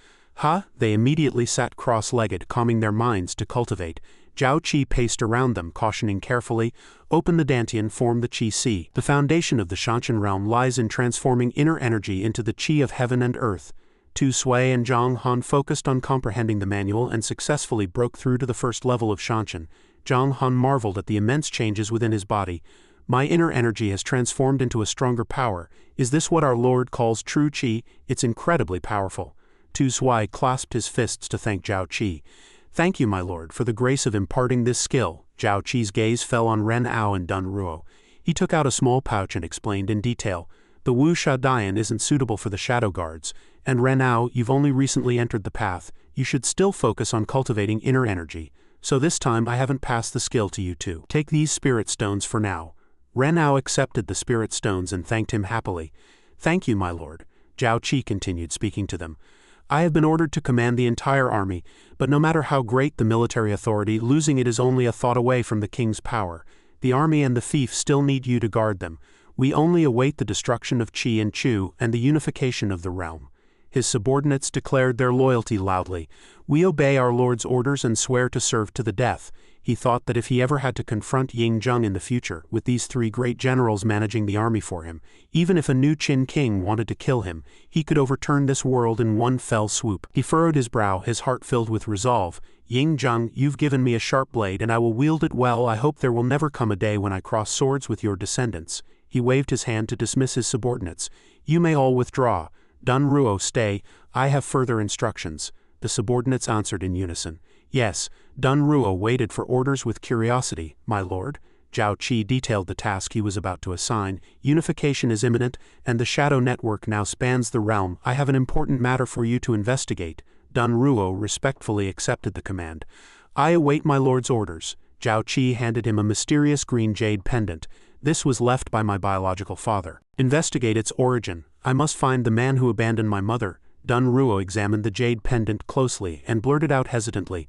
They immediately sat cross-legged, calming their minds to cultivate. Zhao Qi paced around them, cautioning carefully, open the Dantian, form the Qi Si. The foundation of the Shanshan realm lies in transforming inner energy into the Qi of heaven and earth. Tu Sui and Zhang Han focused on comprehending the manual and successfully broke through to the first level of Shanshan. Zhang Han marveled at the immense changes within his body. My inner energy has transformed into a stronger power. Is this what our Lord calls true Qi? It's incredibly powerful. Tu Sui clasped his fists to thank Zhao Qi. Thank you, my lord, for the grace of imparting this skill. Zhao Qi's gaze fell on Ren Ao and Dun Ruo. He took out a small pouch and explained in detail. The Wu Sha Dian isn't suitable for the shadow guards. And Ren Ao, you've only recently entered the path. You should still focus on cultivating inner energy. So this time I haven't passed the skill to you two. Take these spirit stones for now. Ren Ao accepted the spirit stones and thanked him happily. Thank you, my lord. Zhao Qi continued, speaking to them. I have been ordered to command the entire army, but no matter how great the military authority, losing it is only a thought away from the king's power. The army and the fief still need you to guard them. We only await the destruction of Qi and Chu and the unification of the realm. His subordinates declared their loyalty loudly. We obey our lord's orders and swear to serve to the death. He thought that if he ever had to confront Ying Zheng in the future, with these 3 great generals managing the army for him, even if a new Qin king wanted to kill him, he could overturn this world in one fell swoop. He furrowed his brow, his heart filled with resolve. Ying Zheng, you've given me a sharp blade and I will wield it well. I hope there will never come a day when I cross swords with your descendants. He waved his hand to dismiss his subordinates. You may all withdraw. Dun Ruo, stay. I have further instructions, the subordinates answered in unison. Yes, Dun Ruo waited for orders with curiosity, my lord. Zhao Qi detailed the task he was about to assign. Unification is imminent, and the shadow network now spans the realm. I have an important matter for you to investigate. Dun Ruo respectfully accepted the command. I await my lord's orders. Zhao Qi handed him a mysterious green jade pendant. This was left by my biological father. Investigate its origin. I must find the man who abandoned my mother. Dun Ruo examined the jade pendant closely and blurted out hesitantly,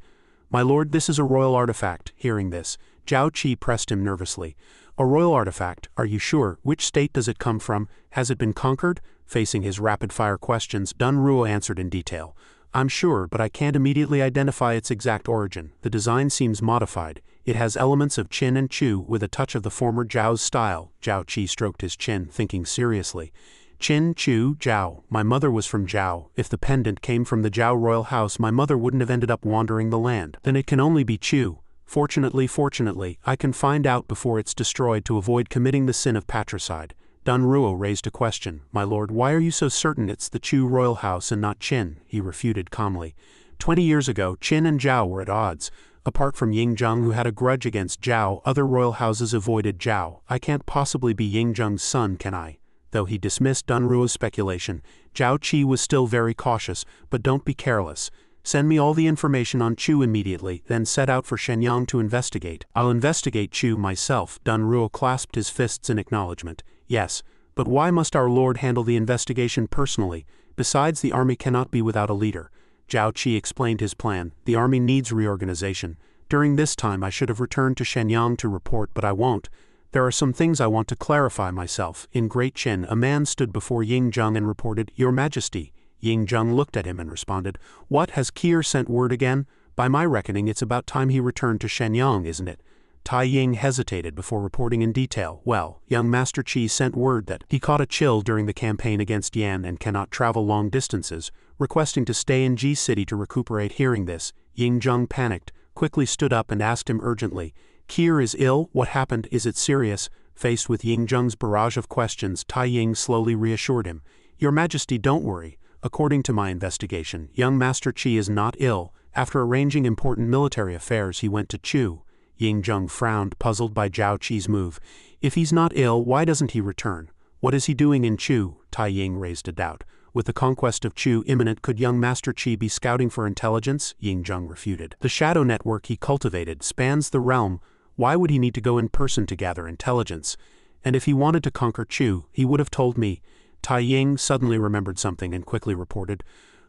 my lord, this is a royal artifact. Hearing this, Zhao Qi pressed him nervously. A royal artifact, are you sure? Which state does it come from? Has it been conquered? Facing his rapid-fire questions, Dun Ruo answered in detail. I'm sure, but I can't immediately identify its exact origin. The design seems modified. It has elements of Qin and Chu with a touch of the former Zhao's style. Zhao Qi stroked his chin, thinking seriously. Qin, Chu, Zhao. My mother was from Zhao. If the pendant came from the Zhao royal house, my mother wouldn't have ended up wandering the land. Then it can only be Chu. Fortunately, I can find out before it's destroyed to avoid committing the sin of patricide. Dun Ruo raised a question. My lord, why are you so certain it's the Chu royal house and not Qin? He refuted calmly. 20 years ago, Qin and Zhao were at odds. Apart from Yingzheng, who had a grudge against Zhao, other royal houses avoided Zhao. I can't possibly be Yingzheng's son, can I? Though he dismissed Dun Ruo's speculation, Zhao Qi was still very cautious. But don't be careless. Send me all the information on Chu immediately, then set out for Shenyang to investigate. I'll investigate Chu myself. Dun Ruo clasped his fists in acknowledgement. Yes, but why must our lord handle the investigation personally? Besides, the army cannot be without a leader. Zhao Qi explained his plan. The army needs reorganization. During this time I should have returned to Shenyang to report, but I won't. There are some things I want to clarify myself. In Great Qin, a man stood before Yingzheng and reported, Your Majesty. Yingzheng looked at him and responded, What, has Kier sent word again? By my reckoning, it's about time he returned to Shenyang, isn't it? Tai Ying hesitated before reporting in detail. Well, young Master Qi sent word that he caught a chill during the campaign against Yan and cannot travel long distances, requesting to stay in Ji City to recuperate. Hearing this, Yingzheng panicked, quickly stood up and asked him urgently, Kier is ill? What happened? Is it serious? Faced with Yingzheng's barrage of questions, Tai Ying slowly reassured him. Your Majesty, don't worry. According to my investigation, young Master Qi is not ill. After arranging important military affairs, he went to Chu. Yingzheng frowned, puzzled by Zhao Qi's move. If he's not ill, why doesn't he return? What is he doing in Chu? Tai Ying raised a doubt. With the conquest of Chu imminent, could young Master Qi be scouting for intelligence? Yingzheng refuted. The shadow network he cultivated spans the realm. Why would he need to go in person to gather intelligence? And if he wanted to conquer Chu, he would have told me. Tai Ying suddenly remembered something and quickly reported.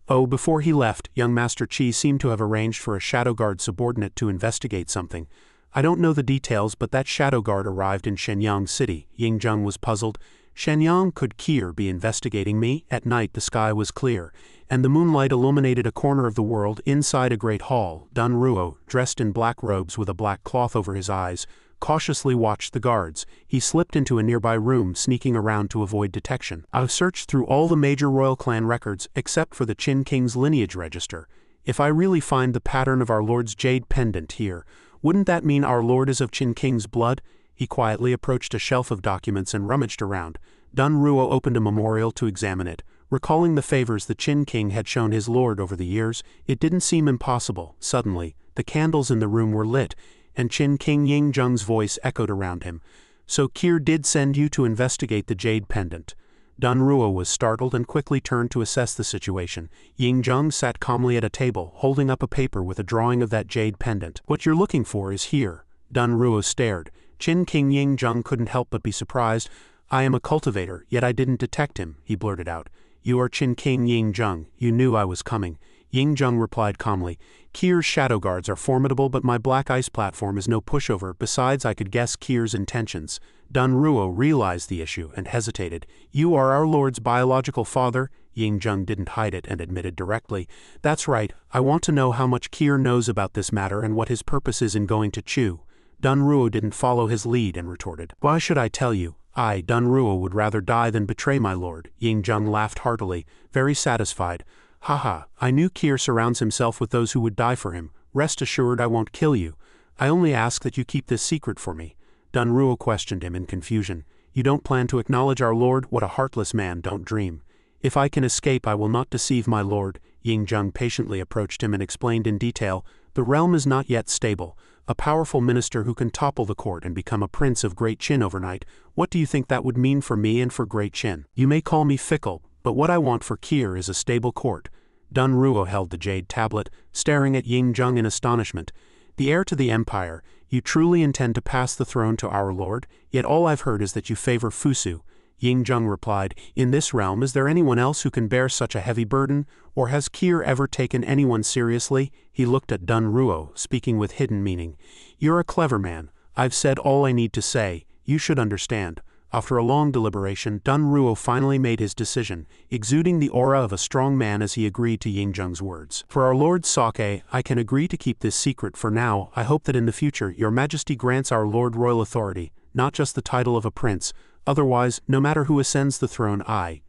Oh, before he left, young Master Qi seemed to have arranged for a shadow guard subordinate to investigate something. I don't know the details, but that shadow guard arrived in Shenyang City. Yingzheng was puzzled. Shenyang, could Kier be investigating me? At night the sky was clear, and the moonlight illuminated a corner of the world inside a great hall. Dun Ruo, dressed in black robes with a black cloth over his eyes, cautiously watched the guards. He slipped into a nearby room, sneaking around to avoid detection. I've searched through all the major royal clan records, except for the Qin King's lineage register. If I really find the pattern of our lord's jade pendant here, wouldn't that mean our lord is of Qin King's blood? He quietly approached a shelf of documents and rummaged around. Dun Ruo opened a memorial to examine it. Recalling the favors the Qin King had shown his lord over the years, it didn't seem impossible. Suddenly, the candles in the room were lit, and Qin King Yingzheng's voice echoed around him. So Kier did send you to investigate the jade pendant. Dun Ruo was startled and quickly turned to assess the situation. Yingzheng sat calmly at a table, holding up a paper with a drawing of that jade pendant. What you're looking for is here. Dun Ruo stared. Qin King Yingzheng couldn't help but be surprised. I am a cultivator, yet I didn't detect him, he blurted out. You are Qin King Yingzheng. You knew I was coming. Yingzheng replied calmly. Kier's shadow guards are formidable, but my black ice platform is no pushover. Besides, I could guess Kier's intentions. Dun Ruo realized the issue and hesitated. You are our lord's biological father? Yingzheng didn't hide it and admitted directly. That's right. I want to know how much Kier knows about this matter and what his purpose is in going to Chu. Dun Ruo didn't follow his lead and retorted. Why should I tell you? I, Dun Ruo, would rather die than betray my lord. Yingzheng laughed heartily, very satisfied. Haha, I knew Kier surrounds himself with those who would die for him. Rest assured I won't kill you. I only ask that you keep this secret for me. Dun Ruo questioned him in confusion. You don't plan to acknowledge our lord? What a heartless man, don't dream. If I can escape, I will not deceive my lord. Ying-jung patiently approached him and explained in detail, the realm is not yet stable. A powerful minister who can topple the court and become a prince of Great Qin overnight, what do you think that would mean for me and for Great Qin? You may call me fickle, but what I want for Kier is a stable court. Dun Ruo held the jade tablet, staring at Ying-jung in astonishment. The heir to the empire, you truly intend to pass the throne to our lord? Yet all I've heard is that you favor Fusu. Ying-jung replied, in this realm is there anyone else who can bear such a heavy burden, or has Kier ever taken anyone seriously? He looked at Dun Ruo, speaking with hidden meaning. You're a clever man. I've said all I need to say. You should understand. After a long deliberation, Dun Ruo finally made his decision, exuding the aura of a strong man as he agreed to Ying-jung's words. For our lord Sake, I can agree to keep this secret for now. I hope that in the future your majesty grants our lord royal authority, not just the title of a prince. Otherwise, no matter who ascends the throne,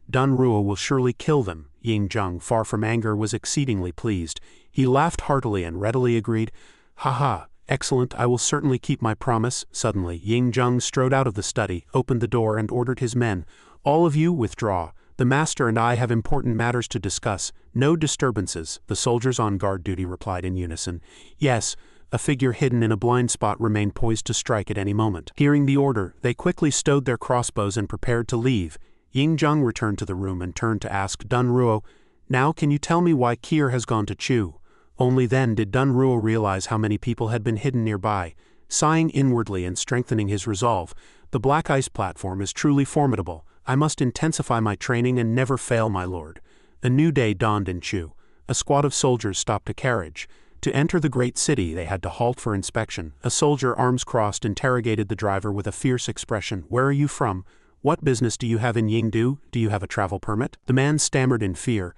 Dun Ruo will surely kill them. Ying-jung, far from anger, was exceedingly pleased. He laughed heartily and readily agreed, haha, excellent, I will certainly keep my promise. Suddenly, Ying-jung strode out of the study, opened the door and ordered his men, all of you withdraw. The master and I have important matters to discuss. No disturbances, the soldiers on guard duty replied in unison. Yes. A figure hidden in a blind spot remained poised to strike at any moment. Hearing the order, they quickly stowed their crossbows and prepared to leave. Ying-jung returned to the room and turned to ask Dun Ruo, now can you tell me why Kier has gone to Chu? Only then did Dun Ruo realize how many people had been hidden nearby. Sighing inwardly and strengthening his resolve, the black ice platform is truly formidable. I must intensify my training and never fail, my lord. A new day dawned in Chu. A squad of soldiers stopped a carriage. To enter the great city, they had to halt for inspection. A soldier, arms crossed, interrogated the driver with a fierce expression. Where are you from? What business do you have in Yingdu? Do you have a travel permit? The man stammered in fear.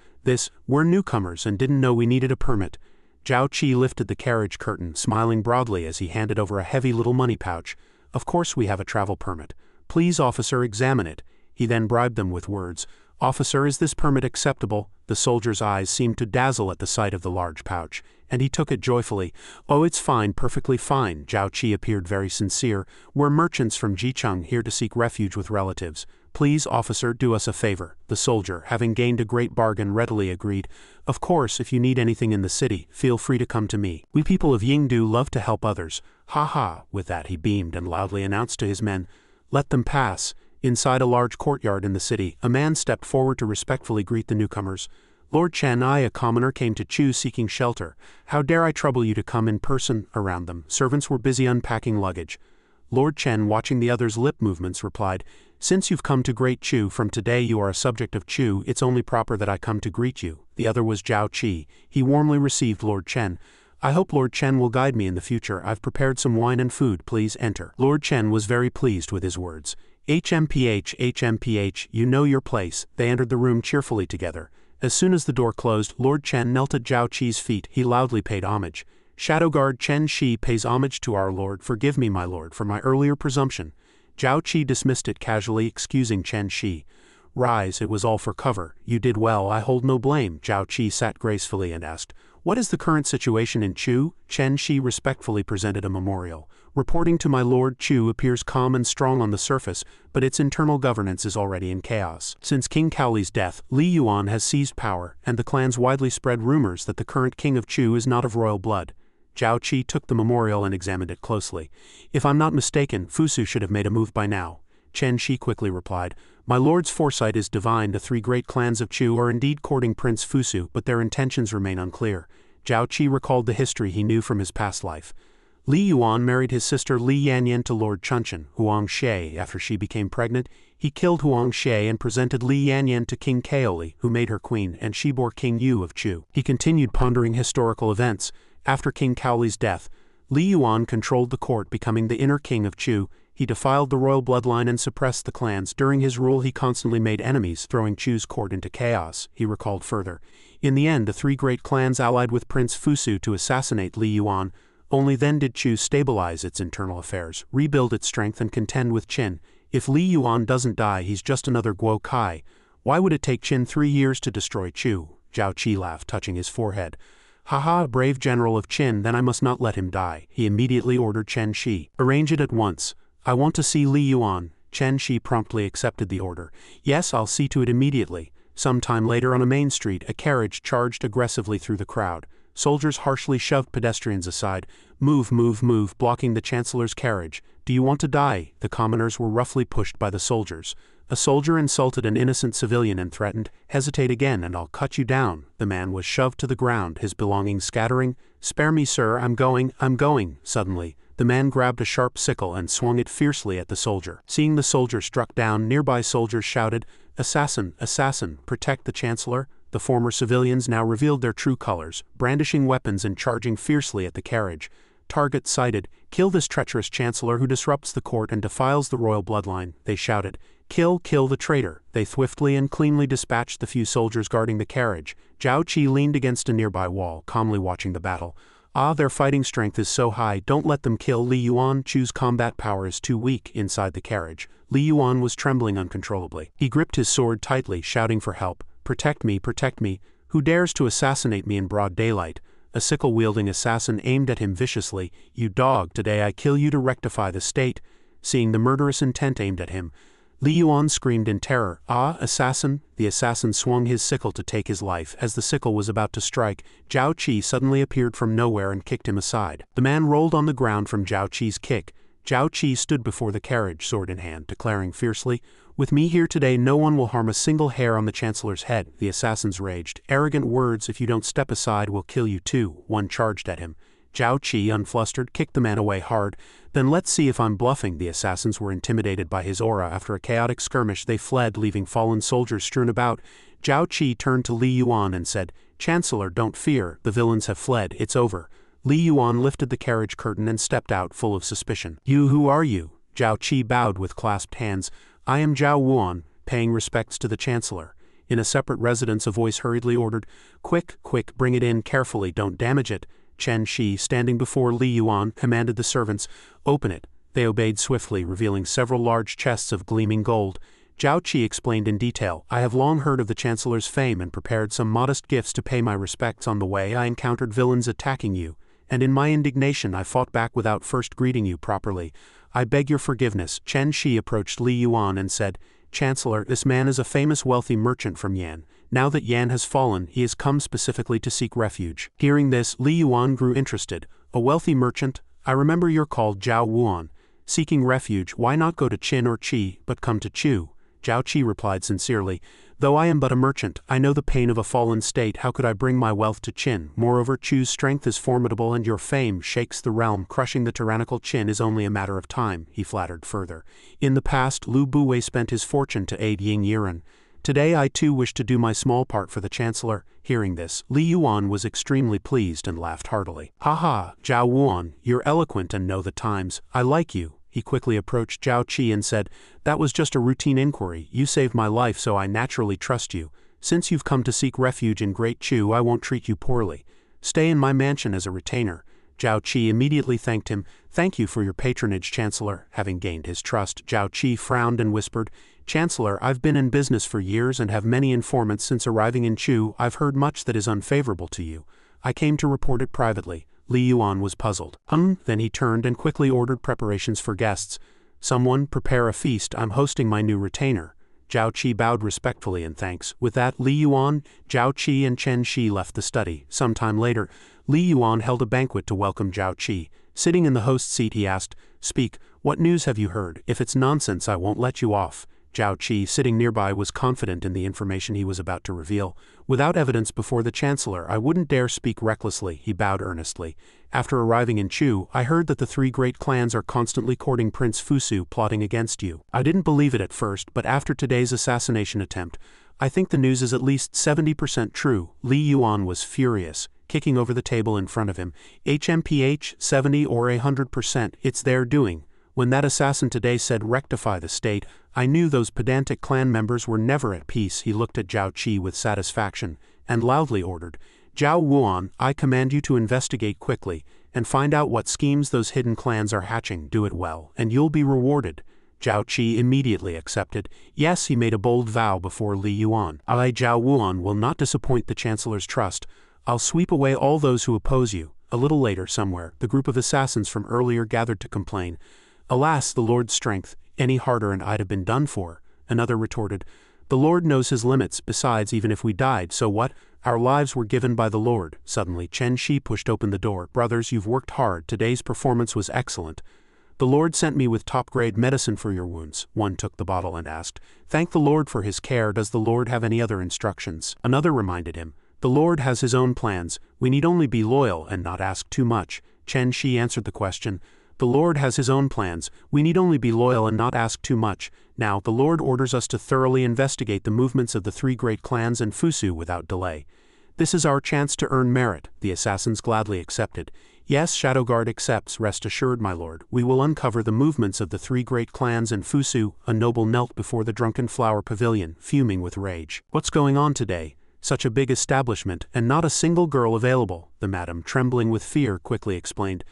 We're newcomers and didn't know we needed a permit. Zhao Qi lifted the carriage curtain, smiling broadly as he handed over a heavy little money pouch. Of course we have a travel permit. Please, officer, examine it. He then bribed them with words. Officer, is this permit acceptable? The soldier's eyes seemed to dazzle at the sight of the large pouch, and he took it joyfully. Oh, it's fine, perfectly fine. Zhao Qi appeared very sincere. We're merchants from Jicheng here to seek refuge with relatives. Please, officer, do us a favor. The soldier, having gained a great bargain, readily agreed. Of course, if you need anything in the city, feel free to come to me. We people of Yingdu love to help others. Ha ha. With that he beamed and loudly announced to his men, let them pass. Inside a large courtyard in the city, a man stepped forward to respectfully greet the newcomers. Lord Chen, I, a commoner, came to Chu seeking shelter. How dare I trouble you to come in person? Around them, servants were busy unpacking luggage. Lord Chen, watching the other's lip movements, replied, since you've come to Great Chu, from today you are a subject of Chu, it's only proper that I come to greet you. The other was Zhao Qi. He warmly received Lord Chen. I hope Lord Chen will guide me in the future. I've prepared some wine and food, please enter. Lord Chen was very pleased with his words. HMPH, you know your place. They entered the room cheerfully together. As soon as the door closed, Lord Chen knelt at Zhao Qi's feet. He loudly paid homage. Shadow Guard Chen Shi pays homage to our lord. Forgive me, my lord, for my earlier presumption. Zhao Qi dismissed it casually, excusing Chen Shi. Rise, it was all for cover. You did well, I hold no blame. Zhao Qi sat gracefully and asked, what is the current situation in Chu? Chen Shi respectfully presented a memorial. Reporting to my lord, Chu appears calm and strong on the surface, but its internal governance is already in chaos. Since King Caoli's death, Li Yuan has seized power, and the clans widely spread rumors that the current king of Chu is not of royal blood. Zhao Qi took the memorial and examined it closely. If I'm not mistaken, Fusu should have made a move by now. Chen Shi quickly replied, my lord's foresight is divine. The three great clans of Chu are indeed courting Prince Fusu, but their intentions remain unclear. Zhao Qi recalled the history he knew from his past life. Li Yuan married his sister Li Yanyan to Lord Chunchen, Huang She. After she became pregnant, he killed Huang She and presented Li Yanyan to King Caoli, who made her queen, and she bore King Yu of Chu. He continued pondering historical events. After King Caoli's death, Li Yuan controlled the court, becoming the inner king of Chu. He defiled the royal bloodline and suppressed the clans. During his rule he constantly made enemies, throwing Chu's court into chaos, he recalled further. In the end, the three great clans allied with Prince Fusu to assassinate Li Yuan. Only then did Chu stabilize its internal affairs, rebuild its strength and contend with Qin. If Li Yuan doesn't die, he's just another Guo Kai. Why would it take Qin 3 years to destroy Chu? Zhao Qi laughed, touching his forehead. Haha, brave general of Qin, then I must not let him die. He immediately ordered Chen Shi. Arrange it at once. I want to see Li Yuan. Chen Shi promptly accepted the order. Yes, I'll see to it immediately. Some time later on a main street, a carriage charged aggressively through the crowd. Soldiers harshly shoved pedestrians aside. Move, move, move, blocking the Chancellor's carriage. Do you want to die? The commoners were roughly pushed by the soldiers. A soldier insulted an innocent civilian and threatened, "Hesitate again and I'll cut you down." The man was shoved to the ground, his belongings scattering. "Spare me, sir, I'm going. Suddenly, the man grabbed a sharp sickle and swung it fiercely at the soldier. Seeing the soldier struck down, nearby soldiers shouted, "Assassin, assassin, protect the Chancellor." The former civilians now revealed their true colors, brandishing weapons and charging fiercely at the carriage. Target sighted. "Kill this treacherous Chancellor who disrupts the court and defiles the royal bloodline," they shouted. "Kill the traitor." They swiftly and cleanly dispatched the few soldiers guarding the carriage. Zhao Qi leaned against a nearby wall, calmly watching the battle. Their fighting strength is so high, don't let them kill Li Yuan. Chu's combat power is too weak. Inside the carriage, Li Yuan was trembling uncontrollably. He gripped his sword tightly, shouting for help. Protect me, protect me. Who dares to assassinate me in broad daylight?" A sickle-wielding assassin aimed at him viciously. "You dog, today I kill you to rectify the state." Seeing the murderous intent aimed at him, Li Yuan screamed in terror. Assassin!" The assassin swung his sickle to take his life. As the sickle was about to strike, Zhao Qi suddenly appeared from nowhere and kicked him aside. The man rolled on the ground from Zhao Qi's kick. Zhao Qi stood before the carriage, sword in hand, declaring fiercely, "With me here today no one will harm a single hair on the Chancellor's head." The assassins raged. "Arrogant words, if you don't step aside we'll kill you too." One charged at him. Zhao Qi, unflustered, kicked the man away hard. "Then let's see if I'm bluffing." The assassins were intimidated by his aura. After a chaotic skirmish they fled, leaving fallen soldiers strewn about. Zhao Qi turned to Li Yuan and said, "Chancellor, don't fear, the villains have fled, it's over." Li Yuan lifted the carriage curtain and stepped out, full of suspicion. Who are you?" Zhao Qi bowed with clasped hands. "I am Zhao Wuan, paying respects to the Chancellor." In a separate residence a voice hurriedly ordered, Quick, bring it in carefully, don't damage it." Chen Shi, standing before Li Yuan, commanded the servants, "Open it." They obeyed swiftly, revealing several large chests of gleaming gold. Zhao Qi explained in detail, "I have long heard of the Chancellor's fame and prepared some modest gifts to pay my respects. On the way I encountered villains attacking you, and in my indignation I fought back without first greeting you properly. I beg your forgiveness." Chen Shi approached Li Yuan and said, "Chancellor, this man is a famous wealthy merchant from Yan. Now that Yan has fallen, he has come specifically to seek refuge." Hearing this, Li Yuan grew interested. "A wealthy merchant? I remember you're called Zhao Wuan. Seeking refuge, why not go to Qin or Qi, but come to Chu?" Zhao Qi replied sincerely, "Though I am but a merchant, I know the pain of a fallen state. How could I bring my wealth to Qin? Moreover, Chu's strength is formidable and your fame shakes the realm. Crushing the tyrannical Qin is only a matter of time," he flattered further. "In the past, Lu Buwei spent his fortune to aid Ying Yiren. Today I too wish to do my small part for the Chancellor." Hearing this, Li Yuan was extremely pleased and laughed heartily. "Ha, Zhao Wuan, you're eloquent and know the times. I like you." He quickly approached Zhao Qi and said, "That was just a routine inquiry. You saved my life, so I naturally trust you. Since you've come to seek refuge in Great Chu, I won't treat you poorly. Stay in my mansion as a retainer." Zhao Qi immediately thanked him. "Thank you for your patronage, Chancellor." Having gained his trust, Zhao Qi frowned and whispered, "Chancellor, I've been in business for years and have many informants since arriving in Chu. I've heard much that is unfavorable to you. I came to report it privately." Li Yuan was puzzled. Then he turned and quickly ordered preparations for guests. "Someone prepare a feast. I'm hosting my new retainer." Zhao Qi bowed respectfully in thanks. With that, Li Yuan, Zhao Qi and Chen Shi left the study. Some time later, Li Yuan held a banquet to welcome Zhao Qi. Sitting in the host's seat he asked, "Speak, what news have you heard? If it's nonsense I won't let you off." Zhao Qi, sitting nearby, was confident in the information he was about to reveal. "Without evidence before the Chancellor, I wouldn't dare speak recklessly." He bowed earnestly. "After arriving in Chu, I heard that the three great clans are constantly courting Prince Fusu, plotting against you. I didn't believe it at first, but after today's assassination attempt, I think the news is at least 70% true." Li Yuan was furious, kicking over the table in front of him. "HMPH, 70 or 100%, it's their doing. When that assassin today said rectify the state, I knew those pedantic clan members were never at peace." He looked at Zhao Qi with satisfaction, and loudly ordered, "Zhao Wuan, I command you to investigate quickly, and find out what schemes those hidden clans are hatching. Do it well, and you'll be rewarded." Zhao Qi immediately accepted. Yes, he made a bold vow before Li Yuan. "I, Zhao Wuan, will not disappoint the Chancellor's trust. I'll sweep away all those who oppose you." A little later, somewhere, the group of assassins from earlier gathered to complain. "Alas, the Lord's strength, any harder and I'd have been done for." Another retorted, The Lord knows his limits. Besides, even if we died, so what? Our lives were given by the Lord. Suddenly, Chen Shi pushed open the door. Brothers, you've worked hard. Today's performance was excellent. The Lord sent me with top-grade medicine for your wounds. One took the bottle and asked, "Thank the Lord for his care. Does the Lord have any other instructions?" Another reminded him, "The Lord has his own plans. We need only be loyal and not ask too much." Chen Shi answered the question, "The Lord has his own plans. We need only be loyal and not ask too much. Now, the Lord orders us to thoroughly investigate the movements of the three great clans and Fusu without delay. This is our chance to earn merit." The assassins gladly accepted. "Yes, Shadowguard accepts. Rest assured, my lord. We will uncover the movements of the three great clans and Fusu." A noble knelt before the drunken flower pavilion, fuming with rage. "What's going on today? Such a big establishment, and not a single girl available," the madam, trembling with fear, quickly explained.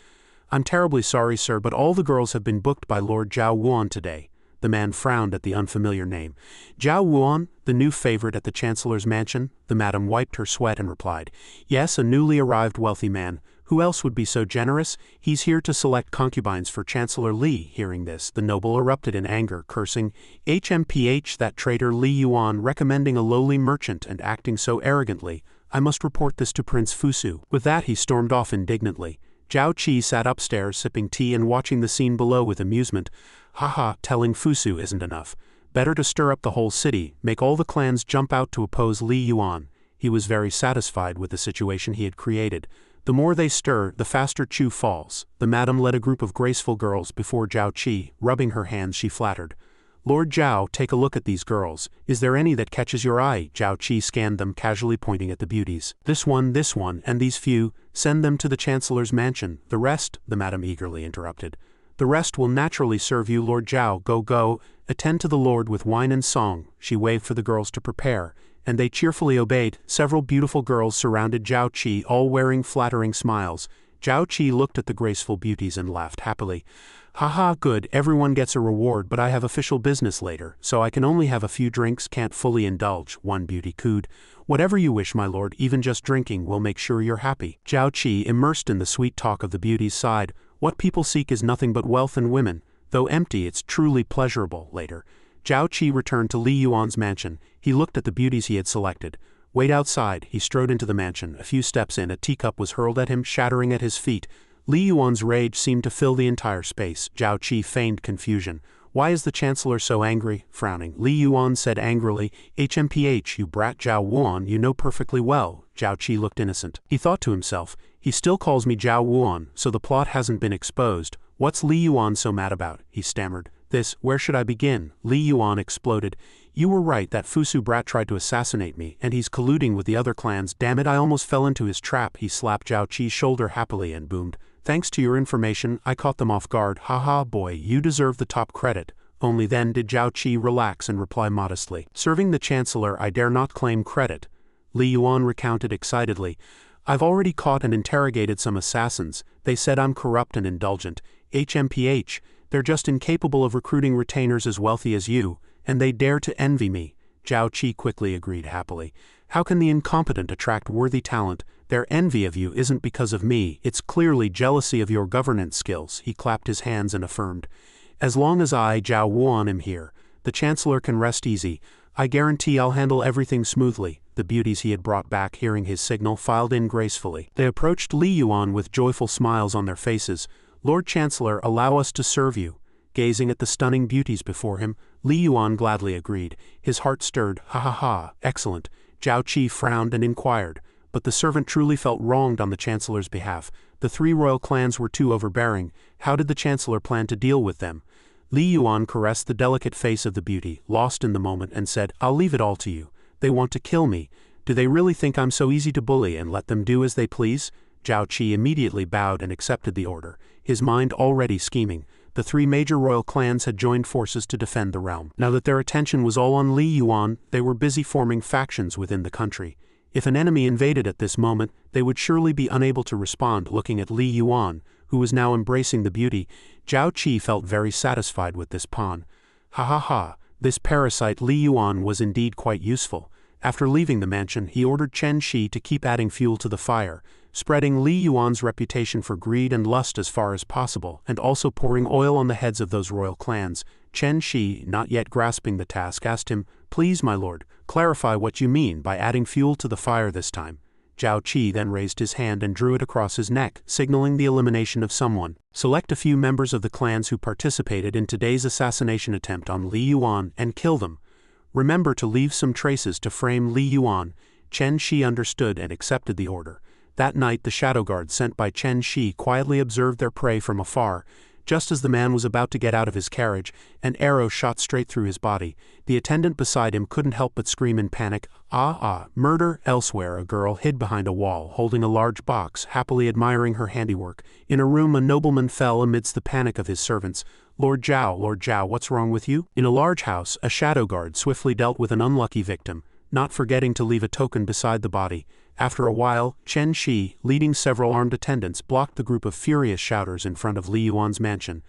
"I'm terribly sorry, sir, but all the girls have been booked by Lord Zhao Wuan today." The man frowned at the unfamiliar name. "Zhao Wuan, the new favorite at the Chancellor's mansion?" The madam wiped her sweat and replied, "Yes, a newly arrived wealthy man. Who else would be so generous? He's here to select concubines for Chancellor Li." Hearing this, the noble erupted in anger, cursing, "HMPH, that traitor Li Yuan, recommending a lowly merchant and acting so arrogantly. I must report this to Prince Fusu." With that, he stormed off indignantly. Zhao Qi sat upstairs sipping tea and watching the scene below with amusement. "Haha, telling Fusu isn't enough. Better to stir up the whole city, make all the clans jump out to oppose Li Yuan." He was very satisfied with the situation he had created. The more they stir, the faster Chu falls. The madam led a group of graceful girls before Zhao Qi. Rubbing her hands, she flattered, "Lord Zhao, take a look at these girls. Is there any that catches your eye?" Zhao Qi scanned them, casually pointing at the beauties. This one, and these few. Send them to the Chancellor's mansion. The rest," the madam eagerly interrupted. "The rest will naturally serve you, Lord Zhao. Go, attend to the Lord with wine and song." She waved for the girls to prepare, and they cheerfully obeyed. Several beautiful girls surrounded Zhao Qi, all wearing flattering smiles. Zhao Qi looked at the graceful beauties and laughed happily. "Haha, good, everyone gets a reward, but I have official business later, so I can only have a few drinks, can't fully indulge," one beauty cooed. "Whatever you wish, my lord, even just drinking will make sure you're happy." Zhao Qi, immersed in the sweet talk of the beauties, sighed. "What people seek is nothing but wealth and women. Though empty, it's truly pleasurable." Later, Zhao Qi returned to Li Yuan's mansion. He looked at the beauties he had selected. "Wait outside." He strode into the mansion. A few steps in, a teacup was hurled at him, shattering at his feet. Li Yuan's rage seemed to fill the entire space. Zhao Qi feigned confusion. "Why is the Chancellor so angry?" Frowning, Li Yuan said angrily, "HMPH, you brat Zhao Wuan, you know perfectly well." Zhao Qi looked innocent. He thought to himself, "He still calls me Zhao Wuan, so the plot hasn't been exposed. What's Li Yuan so mad about?" He stammered. Where should I begin?" Li Yuan exploded. "You were right, that Fusu brat tried to assassinate me, and he's colluding with the other clans. Damn it, I almost fell into his trap." He slapped Zhao Qi's shoulder happily and boomed, "Thanks to your information, I caught them off guard. Haha, boy, you deserve the top credit." Only then did Zhao Qi relax and reply modestly, "Serving the Chancellor, I dare not claim credit." Li Yuan recounted excitedly, "I've already caught and interrogated some assassins. They said I'm corrupt and indulgent. HMPH, they're just incapable of recruiting retainers as wealthy as you, and they dare to envy me." Zhao Qi quickly agreed happily. "How can the incompetent attract worthy talent? Their envy of you isn't because of me, it's clearly jealousy of your governance skills." He clapped his hands and affirmed, "As long as I, Zhao Wuan, am here, the Chancellor can rest easy. I guarantee I'll handle everything smoothly." The beauties he had brought back, hearing his signal, filed in gracefully. They approached Li Yuan with joyful smiles on their faces. "Lord Chancellor, allow us to serve you." Gazing at the stunning beauties before him, Li Yuan gladly agreed. His heart stirred. "Ha, excellent." Zhao Qi frowned and inquired, but the servant truly felt wronged on the Chancellor's behalf. The three royal clans were too overbearing. How did the Chancellor plan to deal with them? Li Yuan caressed the delicate face of the beauty, lost in the moment, and said, "I'll leave it all to you. They want to kill me. Do they really think I'm so easy to bully and let them do as they please?" Zhao Qi immediately bowed and accepted the order, his mind already scheming. The three major royal clans had joined forces to defend the realm. Now that their attention was all on Li Yuan, they were busy forming factions within the country. If an enemy invaded at this moment, they would surely be unable to respond. Looking at Li Yuan, who was now embracing the beauty, Zhao Qi felt very satisfied with this pawn. Ha, this parasite Li Yuan was indeed quite useful. After leaving the mansion, he ordered Chen Shi to keep adding fuel to the fire, spreading Li Yuan's reputation for greed and lust as far as possible, and also pouring oil on the heads of those royal clans. Chen Shi, not yet grasping the task, asked him, "Please, my lord, clarify what you mean by adding fuel to the fire this time." Zhao Qi then raised his hand and drew it across his neck, signaling the elimination of someone. "Select a few members of the clans who participated in today's assassination attempt on Li Yuan and kill them. Remember to leave some traces to frame Li Yuan." Chen Shi understood and accepted the order. That night the shadow guard sent by Chen Shi quietly observed their prey from afar. Just as the man was about to get out of his carriage, an arrow shot straight through his body. The attendant beside him couldn't help but scream in panic, "Ah! Murder!" Elsewhere, a girl hid behind a wall, holding a large box, happily admiring her handiwork. In a room, a nobleman fell amidst the panic of his servants. Lord Zhao, what's wrong with you?" In a large house, a shadow guard swiftly dealt with an unlucky victim, not forgetting to leave a token beside the body. After a while, Chen Shi, leading several armed attendants, blocked the group of furious shouters in front of Li Yuan's mansion.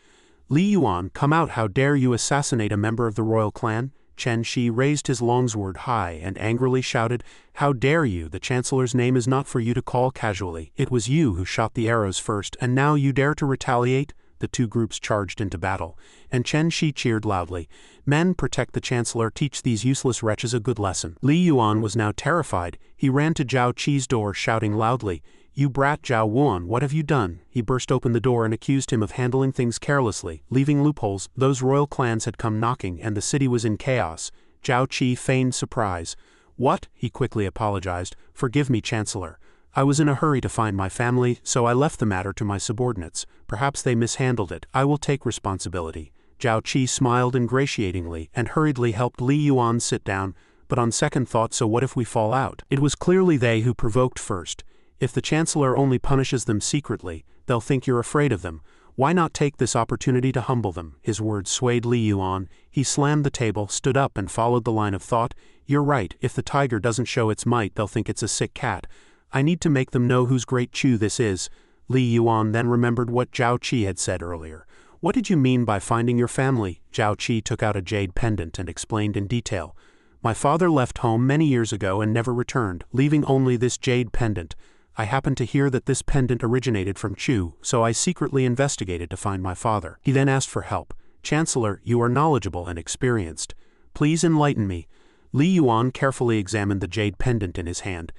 "Li Yuan, come out! How dare you assassinate a member of the royal clan?" Chen Shi raised his long sword high and angrily shouted, "How dare you! The Chancellor's name is not for you to call casually. It was you who shot the arrows first, and now you dare to retaliate?" The two groups charged into battle, and Chen Shi cheered loudly. "Men, protect the Chancellor, teach these useless wretches a good lesson." Li Yuan was now terrified. He ran to Zhao Qi's door, shouting loudly, "You brat Zhao Wuan, what have you done?" He burst open the door and accused him of handling things carelessly, leaving loopholes. Those royal clans had come knocking, and the city was in chaos. Zhao Qi feigned surprise. "What?" he quickly apologized. "Forgive me, Chancellor. I was in a hurry to find my family, so I left the matter to my subordinates. Perhaps they mishandled it. I will take responsibility." Zhao Qi smiled ingratiatingly and hurriedly helped Li Yuan sit down, but on second thought, so what if we fall out? It was clearly they who provoked first. If the Chancellor only punishes them secretly, they'll think you're afraid of them. Why not take this opportunity to humble them? His words swayed Li Yuan. He slammed the table, stood up, and followed the line of thought. "You're right. If the tiger doesn't show its might, they'll think it's a sick cat. I need to make them know whose great Chu this is." Li Yuan then remembered what Zhao Qi had said earlier. "What did you mean by finding your family?" Zhao Qi took out a jade pendant and explained in detail. "My father left home many years ago and never returned, leaving only this jade pendant. I happened to hear that this pendant originated from Chu, so I secretly investigated to find my father." He then asked for help. "Chancellor, you are knowledgeable and experienced. Please enlighten me." Li Yuan carefully examined the jade pendant in his hand.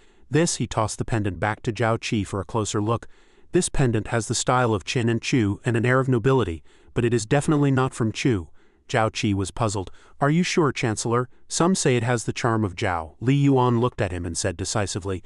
He tossed the pendant back to Zhao Qi for a closer look. "This pendant has the style of Qin and Chu and an air of nobility, but it is definitely not from Chu." Zhao Qi was puzzled. "Are you sure, Chancellor? Some say it has the charm of Zhao." Li Yuan looked at him and said decisively,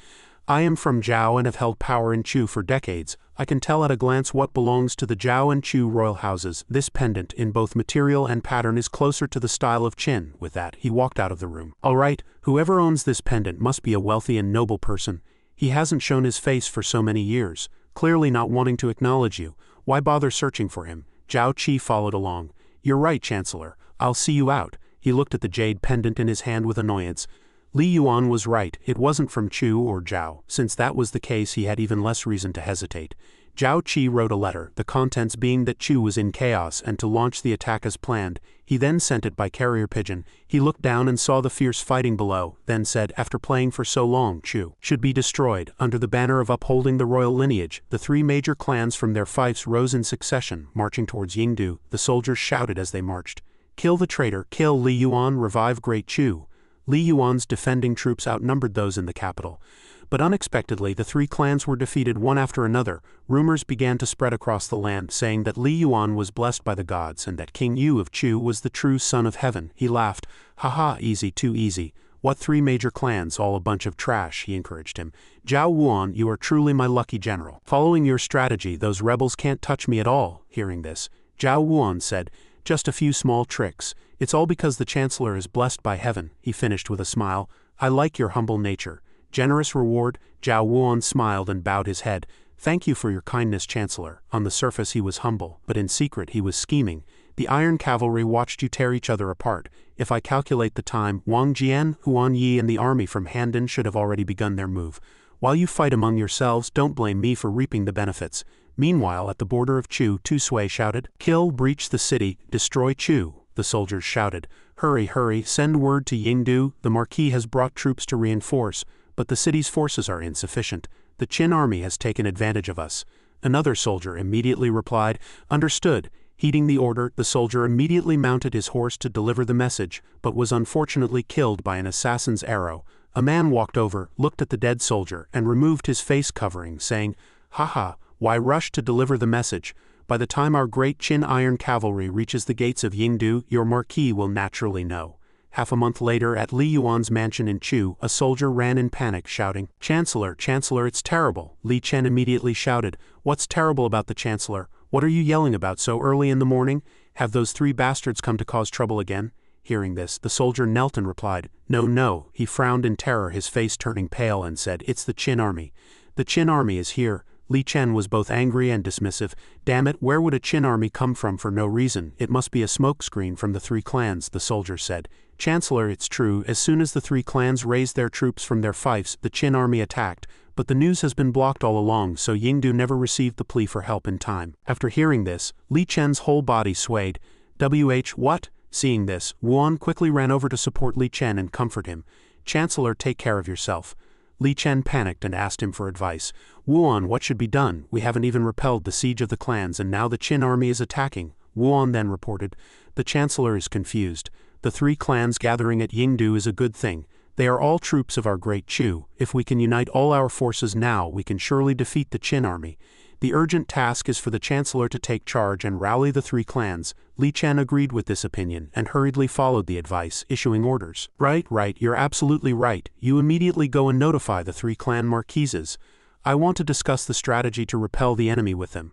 "I am from Zhao and have held power in Chu for decades. I can tell at a glance what belongs to the Zhao and Chu royal houses. This pendant, in both material and pattern, is closer to the style of Qin." With that, he walked out of the room. "All right, whoever owns this pendant must be a wealthy and noble person. He hasn't shown his face for so many years, clearly not wanting to acknowledge you. Why bother searching for him?" Zhao Qi followed along. "You're right, Chancellor. I'll see you out." He looked at the jade pendant in his hand with annoyance. Li Yuan was right. It wasn't from Chu or Zhao. Since that was the case, he had even less reason to hesitate. Zhao Qi wrote a letter, the contents being that Chu was in chaos and to launch the attack as planned. He then sent it by carrier pigeon. He looked down and saw the fierce fighting below, then said, "After playing for so long, Chu should be destroyed." Under the banner of upholding the royal lineage, the three major clans from their fiefs rose in succession, marching towards Yingdu. The soldiers shouted as they marched, "Kill the traitor! Kill Li Yuan! Revive great Chu!" Li Yuan's defending troops outnumbered those in the capital. But unexpectedly, the three clans were defeated one after another. Rumors began to spread across the land, saying that Li Yuan was blessed by the gods and that King Yu of Chu was the true son of heaven. He laughed. "Haha, easy, too easy. What three major clans? All a bunch of trash," he encouraged him. "Zhao Wuan, you are truly my lucky general. Following your strategy, those rebels can't touch me at all." Hearing this, Zhao Wuan said, "Just a few small tricks. It's all because the Chancellor is blessed by heaven." He finished with a smile. "I like your humble nature." "Generous reward?" Zhao Wuan smiled and bowed his head. "Thank you for your kindness, Chancellor." On the surface he was humble, but in secret he was scheming. "The Iron Cavalry watched you tear each other apart. If I calculate the time, Wang Jian, Huan Yi and the army from Handan should have already begun their move. While you fight among yourselves, don't blame me for reaping the benefits." Meanwhile, at the border of Chu, Tu Sui shouted, "Kill, breach the city, destroy Chu." The soldiers shouted, "Hurry, hurry, send word to Yingdu. The Marquis has brought troops to reinforce, but the city's forces are insufficient. The Qin army has taken advantage of us." Another soldier immediately replied, "Understood." Heeding the order, the soldier immediately mounted his horse to deliver the message, but was unfortunately killed by an assassin's arrow. A man walked over, looked at the dead soldier, and removed his face covering, saying, "Haha, why rush to deliver the message? By the time our great Qin iron cavalry reaches the gates of Yingdu, your marquis will naturally know." Half a month later, at Li Yuan's mansion in Chu, a soldier ran in panic, shouting, "Chancellor, Chancellor, it's terrible!" Li Chen immediately shouted, "What's terrible about the Chancellor? What are you yelling about so early in the morning? Have those 3 bastards come to cause trouble again?" Hearing this, the soldier knelt and replied, "No, no." He frowned in terror, his face turning pale, and said, "It's the Qin army. The Qin army is here." Li Chen was both angry and dismissive. "Damn it, where would a Qin army come from for no reason? It must be a smokescreen from the 3 clans," the soldier said. "Chancellor, it's true, as soon as the 3 clans raised their troops from their fiefs, the Qin army attacked, but the news has been blocked all along, so Yingdu never received the plea for help in time." After hearing this, Li Chen's whole body swayed. What? Seeing this, Wuan quickly ran over to support Li Chen and comfort him. "Chancellor, take care of yourself." Li Chen panicked and asked him for advice. "Wuan, what should be done? We haven't even repelled the siege of the clans, and now the Qin army is attacking." Wuan then reported, "The Chancellor is confused. The 3 clans gathering at Yingdu is a good thing. They are all troops of our great Chu. If we can unite all our forces now, we can surely defeat the Qin army. The urgent task is for the Chancellor to take charge and rally the 3 clans." Li Chen agreed with this opinion and hurriedly followed the advice, issuing orders. Right, you're absolutely right. You immediately go and notify the 3 clan marquises. I want to discuss the strategy to repel the enemy with them.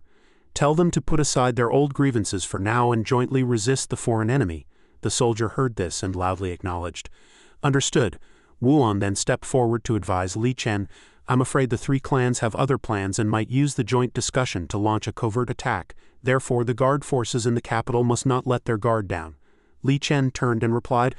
Tell them to put aside their old grievances for now and jointly resist the foreign enemy." The soldier heard this and loudly acknowledged. "Understood." Wuan then stepped forward to advise Li Chen, "I'm afraid the 3 clans have other plans and might use the joint discussion to launch a covert attack. Therefore, the guard forces in the capital must not let their guard down." Li Chen turned and replied,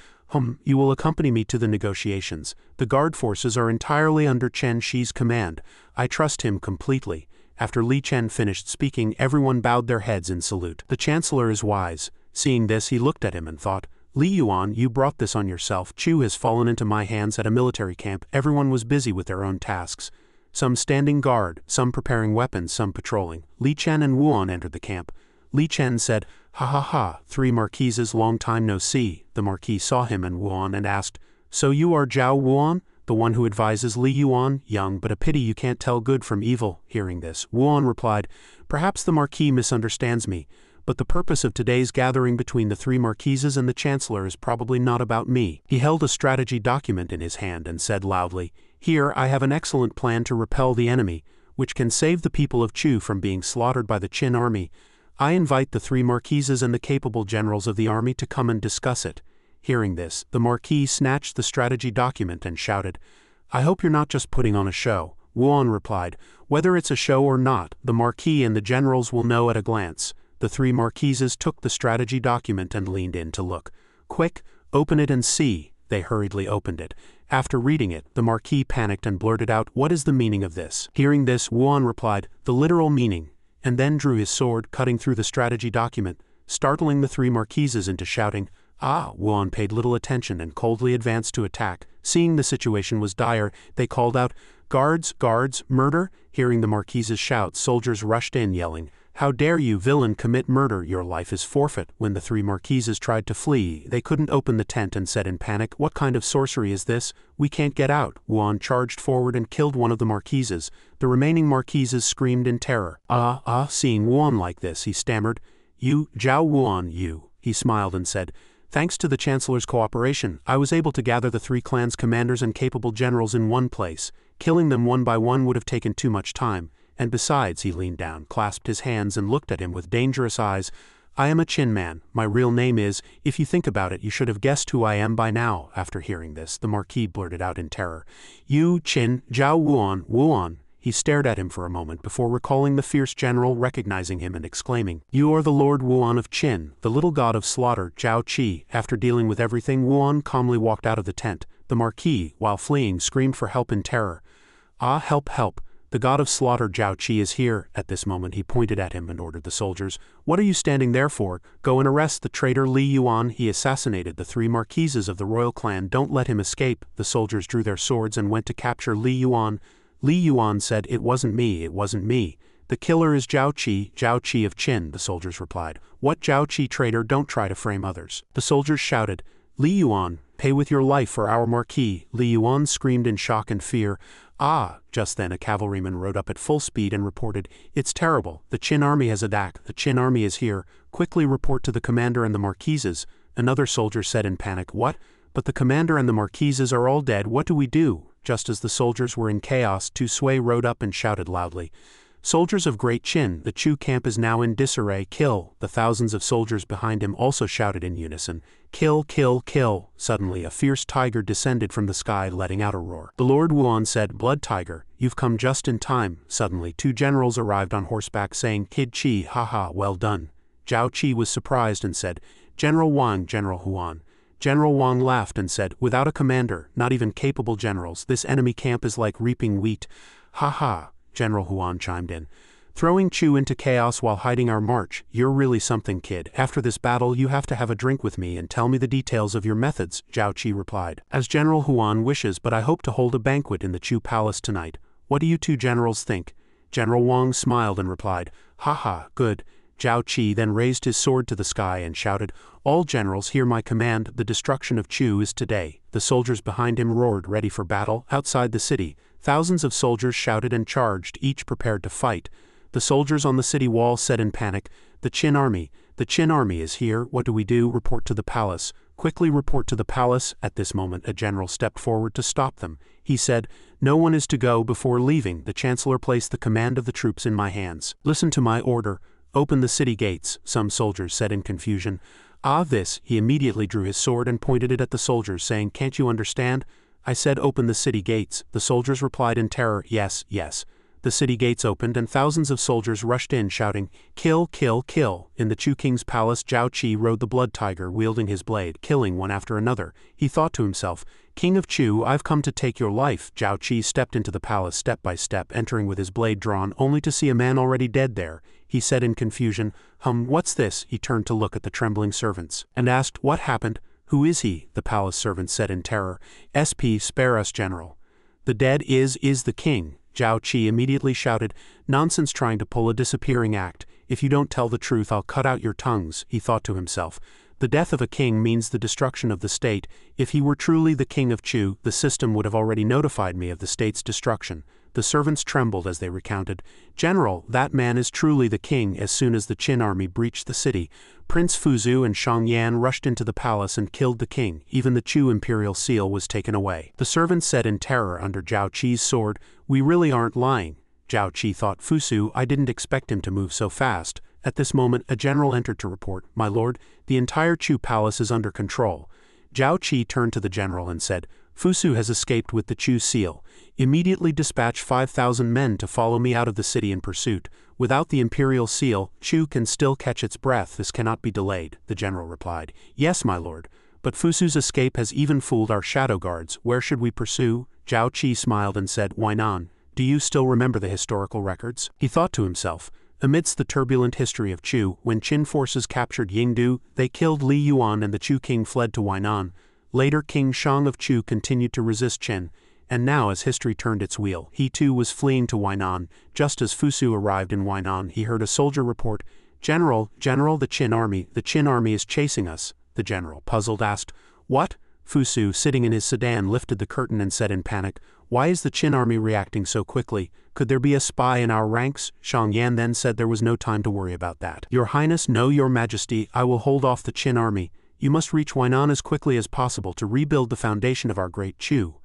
You will accompany me to the negotiations. The guard forces are entirely under Chen Shi's command. I trust him completely." After Li Chen finished speaking, everyone bowed their heads in salute. "The Chancellor is wise." Seeing this, he looked at him and thought, "Li Yuan, you brought this on yourself. Chu has fallen into my hands at a military camp. Everyone was busy with their own tasks. Some standing guard, some preparing weapons, some patrolling." Li Chen and Wuan entered the camp. Li Chen said, "Ha, 3 marquises, long time no see." The marquis saw him and Wuan and asked, "So you are Zhao Wuan, the one who advises Li Yuan? Young, but a pity you can't tell good from evil." Hearing this, Wuan replied, "Perhaps the marquis misunderstands me, but the purpose of today's gathering between the 3 marquises and the Chancellor is probably not about me." He held a strategy document in his hand and said loudly, "Here I have an excellent plan to repel the enemy, which can save the people of Chu from being slaughtered by the Qin army. I invite the 3 marquises and the capable generals of the army to come and discuss it." Hearing this, the marquis snatched the strategy document and shouted, "I hope you're not just putting on a show." Wuan replied, "Whether it's a show or not, the marquis and the generals will know at a glance." The 3 marquises took the strategy document and leaned in to look. "Quick, open it and see." They hurriedly opened it. After reading it, the marquis panicked and blurted out, "What is the meaning of this?" Hearing this, Wuan replied, "The literal meaning," and then drew his sword, cutting through the strategy document, startling the 3 marquises into shouting, "Ah!" Wuan paid little attention and coldly advanced to attack. Seeing the situation was dire, they called out, "Guards, murder!" Hearing the marquises shout, soldiers rushed in yelling, "How dare you, villain, commit murder? Your life is forfeit." When the 3 marquises tried to flee, they couldn't open the tent and said in panic, "What kind of sorcery is this? We can't get out." Wuan charged forward and killed one of the marquises. The remaining marquises screamed in terror. Seeing Wuan like this, he stammered, "You, Zhao Wuan, you." He smiled and said, "Thanks to the Chancellor's cooperation, I was able to gather the 3 clans' commanders and capable generals in one place. Killing them one by one would have taken too much time. And besides," he leaned down, clasped his hands and looked at him with dangerous eyes, "I am a Qin man. My real name is, if you think about it, you should have guessed who I am by now." After hearing this, the marquis blurted out in terror, "You, Qin, Zhao Wuan." He stared at him for a moment before recalling the fierce general, recognizing him and exclaiming, "You are the Lord Wuan of Qin, the little god of slaughter, Zhao Qi." After dealing with everything, Wuan calmly walked out of the tent. The marquis, while fleeing, screamed for help in terror. "Ah, help! The god of slaughter Zhao Qi is here." At this moment he pointed at him and ordered the soldiers, "What are you standing there for? Go and arrest the traitor Li Yuan. He assassinated the 3 marquises of the royal clan. Don't let him escape." The soldiers drew their swords and went to capture Li Yuan. Li Yuan said, "It wasn't me. "The killer is Zhao Qi of Qin," the soldiers replied. "What, Zhao Qi, traitor, don't try to frame others." The soldiers shouted, "Li Yuan, pay with your life for our marquis." Li Yuan screamed in shock and fear. "Ah!" Just then a cavalryman rode up at full speed and reported, "It's terrible, the Qin army has attacked, the Qin army is here, quickly report to the commander and the marquises." Another soldier said in panic, "What? But the commander and the marquises are all dead, what do we do?" Just as the soldiers were in chaos, Tu Sui rode up and shouted loudly, "Soldiers of Great Qin, the Chu camp is now in disarray, kill!" The thousands of soldiers behind him also shouted in unison, "Kill, kill, kill!" Suddenly a fierce tiger descended from the sky, letting out a roar. The Lord Wuan said, "Blood Tiger, you've come just in time." Suddenly 2 generals arrived on horseback saying, "Kid Qi, haha, well done." Zhao Qi was surprised and said, "General Wang, General Huan." General Wang laughed and said, "Without a commander, not even capable generals, this enemy camp is like reaping wheat." "Ha ha," General Huan chimed in. "Throwing Chu into chaos while hiding our march, you're really something, kid. After this battle you have to have a drink with me and tell me the details of your methods," Zhao Qi replied. "As General Huan wishes, but I hope to hold a banquet in the Chu palace tonight. What do you 2 generals think?" General Wang smiled and replied, "Ha ha, good." Zhao Qi then raised his sword to the sky and shouted, "All generals hear my command, the destruction of Chu is today." The soldiers behind him roared, ready for battle. Outside the city, thousands of soldiers shouted and charged, each prepared to fight. The soldiers on the city wall said in panic, the Qin army is here, what do we do? Report to the palace. Quickly report to the palace." At this moment a general stepped forward to stop them. He said, "No one is to go before leaving. The chancellor placed the command of the troops in my hands. Listen to my order. Open the city gates," some soldiers said in confusion. "Ah, this," he immediately drew his sword and pointed it at the soldiers, saying, "Can't you understand? I said open the city gates." The soldiers replied in terror, "Yes, yes." The city gates opened and thousands of soldiers rushed in shouting, "Kill, kill, kill." In the Chu king's palace, Zhao Qi rode the blood tiger, wielding his blade, killing one after another. He thought to himself, "King of Chu, I've come to take your life." Zhao Qi stepped into the palace step by step, entering with his blade drawn, only to see a man already dead there. He said in confusion, What's this?" He turned to look at the trembling servants and asked, "What happened? Who is he?" The palace servants said in terror, "SP, spare us, General. The dead is the king." Zhao Qi immediately shouted, "Nonsense, trying to pull a disappearing act. If you don't tell the truth, I'll cut out your tongues." He thought to himself, "The death of a king means the destruction of the state. If he were truly the king of Chu, the system would have already notified me of the state's destruction." The servants trembled as they recounted, "General, that man is truly the king." As soon as the Qin army breached the city, Prince Fuzu and Shang Yan rushed into the palace and killed the king. Even the Chu imperial seal was taken away. The servants said in terror under Zhao Qi's sword, "We really aren't lying." Zhao Qi thought, "Fuzu, I didn't expect him to move so fast." At this moment a general entered to report, "My lord, the entire Chu palace is under control." Zhao Qi turned to the general and said, "Fusu has escaped with the Chu seal. Immediately dispatch 5,000 men to follow me out of the city in pursuit. Without the imperial seal, Chu can still catch its breath. This cannot be delayed." The general replied, "Yes, my lord. But Fusu's escape has even fooled our shadow guards. Where should we pursue?" Zhao Qi smiled and said, "Weinan, do you still remember the historical records?" He thought to himself, amidst the turbulent history of Chu, when Qin forces captured Yingdu, they killed Li Yuan and the Chu king fled to Weinan. Later King Shang of Chu continued to resist Qin, and now as history turned its wheel, he too was fleeing to Weinan. Just as Fusu arrived in Weinan, he heard a soldier report, General, the Qin army is chasing us." The general, puzzled, asked, "What?" Fusu, sitting in his sedan, lifted the curtain and said in panic, "Why is the Qin army reacting so quickly? Could there be a spy in our ranks?" Shang Yan then said there was no time to worry about that. "Your Highness, no, your Majesty, I will hold off the Qin army. You must reach Weinan as quickly as possible to rebuild the foundation of our great Chu."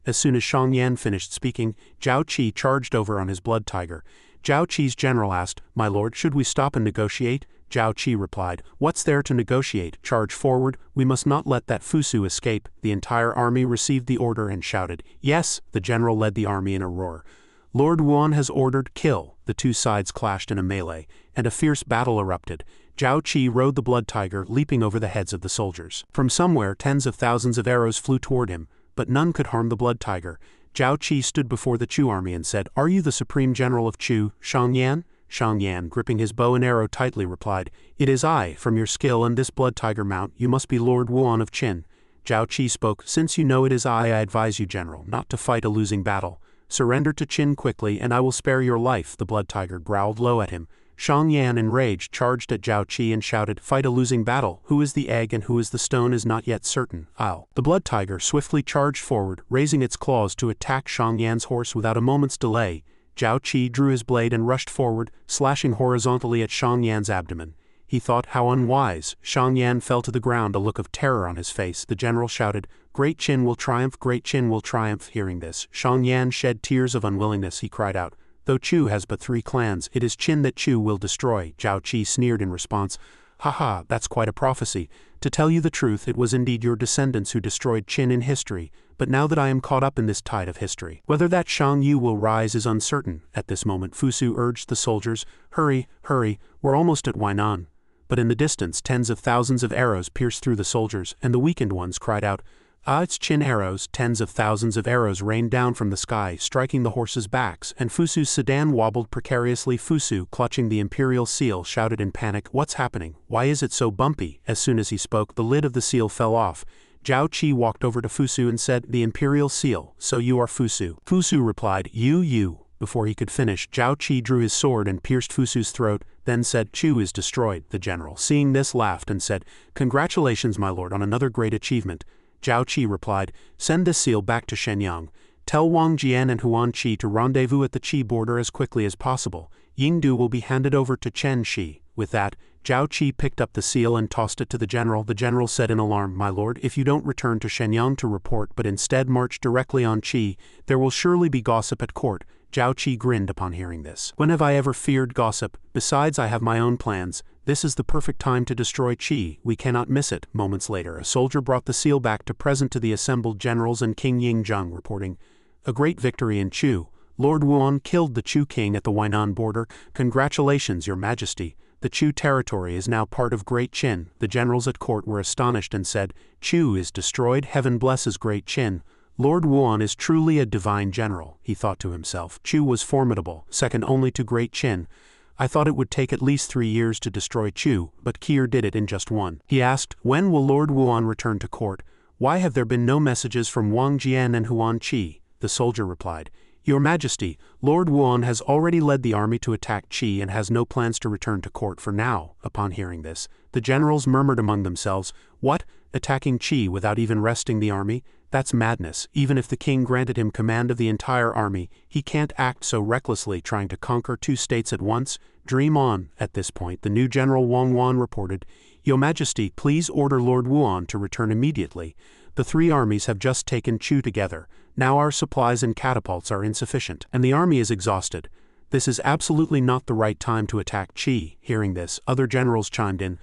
As soon as Shang Yan finished speaking, Zhao Qi charged over on his blood tiger. Zhao Qi's general asked, "My lord, should we stop and negotiate?" Zhao Qi replied, "What's there to negotiate? Charge forward, we must not let that Fusu escape." The entire army received the order and shouted, "Yes!" The general led the army in a roar. Lord Wuan has ordered, kill. The two sides clashed in a melee, and a fierce battle erupted. Zhao Qi rode the blood tiger, leaping over the heads of the soldiers. From somewhere tens of thousands of arrows flew toward him, but none could harm the blood tiger. Zhao Qi stood before the Chu army and said, "Are you the supreme general of Chu, Shang Yan?" Shang Yan, gripping his bow and arrow tightly, replied, "It is I. From your skill and this blood tiger mount, you must be Lord Wuan of Qin." Zhao Qi spoke, "Since you know it is I advise you, general, not to fight a losing battle. Surrender to Qin quickly and I will spare your life, the blood tiger growled low at him. Xiang Yan enraged charged at Zhao Qi and shouted, fight a losing battle, who is the egg and who is the stone is not yet certain, I'll. The blood tiger swiftly charged forward, raising its claws to attack Xiang Yan's horse without a moment's delay. Zhao Qi drew his blade and rushed forward, slashing horizontally at Xiang Yan's abdomen. He thought, how unwise. Xiang Yan fell to the ground, a look of terror on his face. The general shouted, Great Qin will triumph, Great Qin will triumph. Hearing this, Xiang Yan shed tears of unwillingness. He cried out, though Chu has but 3 clans, it is Qin that Chu will destroy. Zhao Qi sneered in response, haha, that's quite a prophecy. To tell you the truth, it was indeed your descendants who destroyed Qin in history, but now that I am caught up in this tide of history, whether that Shang Yu will rise is uncertain. At this moment Fusu urged the soldiers, hurry, hurry, we're almost at Wainan. But in the distance tens of thousands of arrows pierced through the soldiers, and the weakened ones cried out, ah, it's Qin arrows. Tens of thousands of arrows rained down from the sky, striking the horses' backs, and Fusu's sedan wobbled precariously. Fusu, clutching the imperial seal, shouted in panic, what's happening? Why is it so bumpy? As soon as he spoke, the lid of the seal fell off. Zhao Qi walked over to Fusu and said, the imperial seal, so you are Fusu. Fusu replied, you. Before he could finish, Zhao Qi drew his sword and pierced Fusu's throat, then said, Chu is destroyed. The general, seeing this, laughed and said, congratulations, my lord, on another great achievement. Zhao Qi replied, send this seal back to Shenyang. Tell Wang Jian and Huan Qi to rendezvous at the Qi border as quickly as possible. Yingdu will be handed over to Chen Shi. With that, Zhao Qi picked up the seal and tossed it to the general. The general said in alarm, my lord, if you don't return to Shenyang to report but instead march directly on Qi, there will surely be gossip at court. Zhao Qi grinned upon hearing this. When have I ever feared gossip? Besides, I have my own plans. This is the perfect time to destroy Qi. We cannot miss it. Moments later, a soldier brought the seal back to present to the assembled generals and King Yingzheng, reporting, a great victory in Chu. Lord Wuan killed the Chu king at the Wainan border. Congratulations, your majesty. The Chu territory is now part of Great Qin. The generals at court were astonished and said, Chu is destroyed. Heaven blesses Great Qin. Lord Wuan is truly a divine general, he thought to himself. Chu was formidable, second only to Great Qin. I thought it would take at least 3 years to destroy Chu, but Kier did it in just 1. He asked, when will Lord Wuan return to court? Why have there been no messages from Wang Jian and Huan Qi? The soldier replied, Your Majesty, Lord Wuan has already led the army to attack Qi and has no plans to return to court for now. Upon hearing this, the generals murmured among themselves, what? Attacking Qi without even resting the army? That's madness. Even if the king granted him command of the entire army, he can't act so recklessly trying to conquer 2 states at once. Dream on. At this point, the new general Wang Wan reported, Your Majesty, please order Lord Wuan to return immediately. The 3 armies have just taken Chu together. Now our supplies and catapults are insufficient, and the army is exhausted. This is absolutely not the right time to attack Qi. Hearing this, other generals chimed in,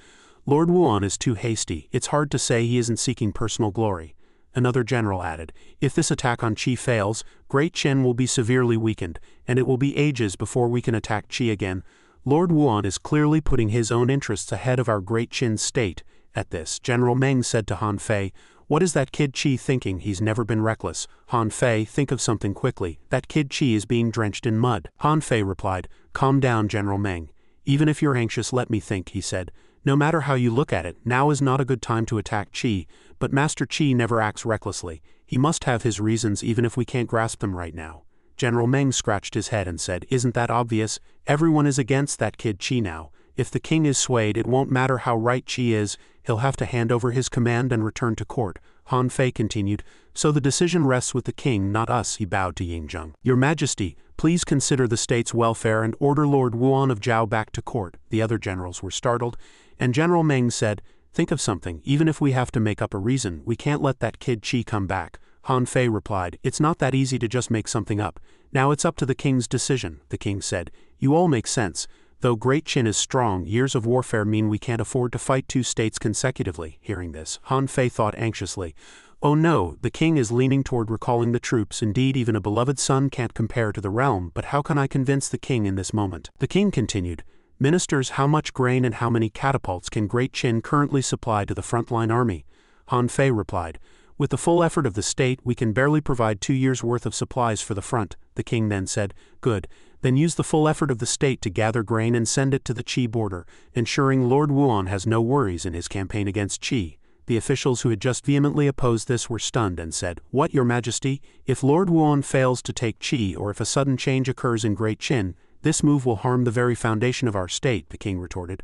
Lord Wuan is too hasty. It's hard to say he isn't seeking personal glory. Another general added, if this attack on Qi fails, Great Qin will be severely weakened, and it will be ages before we can attack Qi again. Lord Wuan is clearly putting his own interests ahead of our Great Qin state. At this, General Meng said to Han Fei, what is that kid Qi thinking? He's never been reckless. Han Fei, think of something quickly. That kid Qi is being drenched in mud. Han Fei replied, calm down, General Meng. Even if you're anxious, let me think, he said. No matter how you look at it, now is not a good time to attack Qi, but Master Qi never acts recklessly. He must have his reasons even if we can't grasp them right now. General Meng scratched his head and said, isn't that obvious? Everyone is against that kid Qi now. If the king is swayed, it won't matter how right Qi is, he'll have to hand over his command and return to court. Han Fei continued, so the decision rests with the king, not us. He bowed to Yingzheng. Your Majesty, please consider the state's welfare and order Lord Wuan of Zhao back to court. The other generals were startled, and General Meng said, think of something, even if we have to make up a reason, we can't let that kid Qi come back. Han Fei replied, it's not that easy to just make something up. Now it's up to the king's decision. The king said, you all make sense. Though Great Qin is strong, years of warfare mean we can't afford to fight 2 states consecutively. Hearing this, Han Fei thought anxiously, oh no, the king is leaning toward recalling the troops. Indeed, even a beloved son can't compare to the realm, but how can I convince the king in this moment? The king continued, ministers, how much grain and how many catapults can Great Qin currently supply to the frontline army? Han Fei replied, with the full effort of the state, we can barely provide 2 years' worth of supplies for the front. The king then said, good, then use the full effort of the state to gather grain and send it to the Qi border, ensuring Lord Wuan has no worries in his campaign against Qi. The officials who had just vehemently opposed this were stunned and said, "What, your majesty? If Lord Wuan fails to take Qi or if a sudden change occurs in Great Qin, this move will harm the very foundation of our state," the king retorted.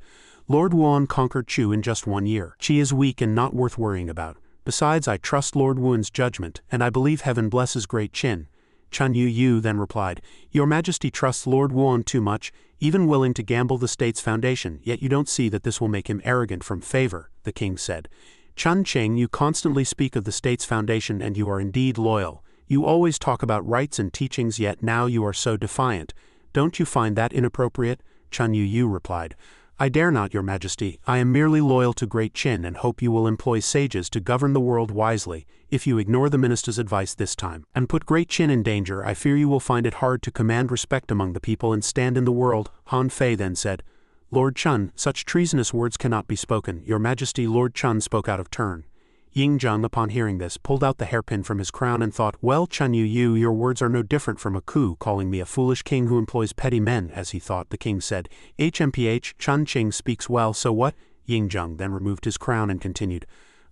"Lord Wuan conquered Chu in just 1 year. Qi is weak and not worth worrying about. Besides, I trust Lord Wuan's judgment, and I believe heaven blesses Great Qin." Chun Yu then replied, "Your majesty trusts Lord Wuan too much, even willing to gamble the state's foundation, yet you don't see that this will make him arrogant from favor," the king said. "Chun Qing, you constantly speak of the state's foundation and you are indeed loyal. You always talk about rights and teachings, yet now you are so defiant. Don't you find that inappropriate?" Chun Yu replied, "I dare not, your majesty. I am merely loyal to Great Qin and hope you will employ sages to govern the world wisely. If you ignore the minister's advice this time and put Great Qin in danger, I fear you will find it hard to command respect among the people and stand in the world." Han Fei then said, "Lord Chun, such treasonous words cannot be spoken. Your majesty." Lord Chun spoke out of turn. Ying Zheng, upon hearing this, pulled out the hairpin from his crown and thought, "Well, Chun Yu, your words are no different from a coup, calling me a foolish king who employs petty men," as he thought. The king said, "HMPH, Chun Qing speaks well, so what?" Ying Zheng then removed his crown and continued,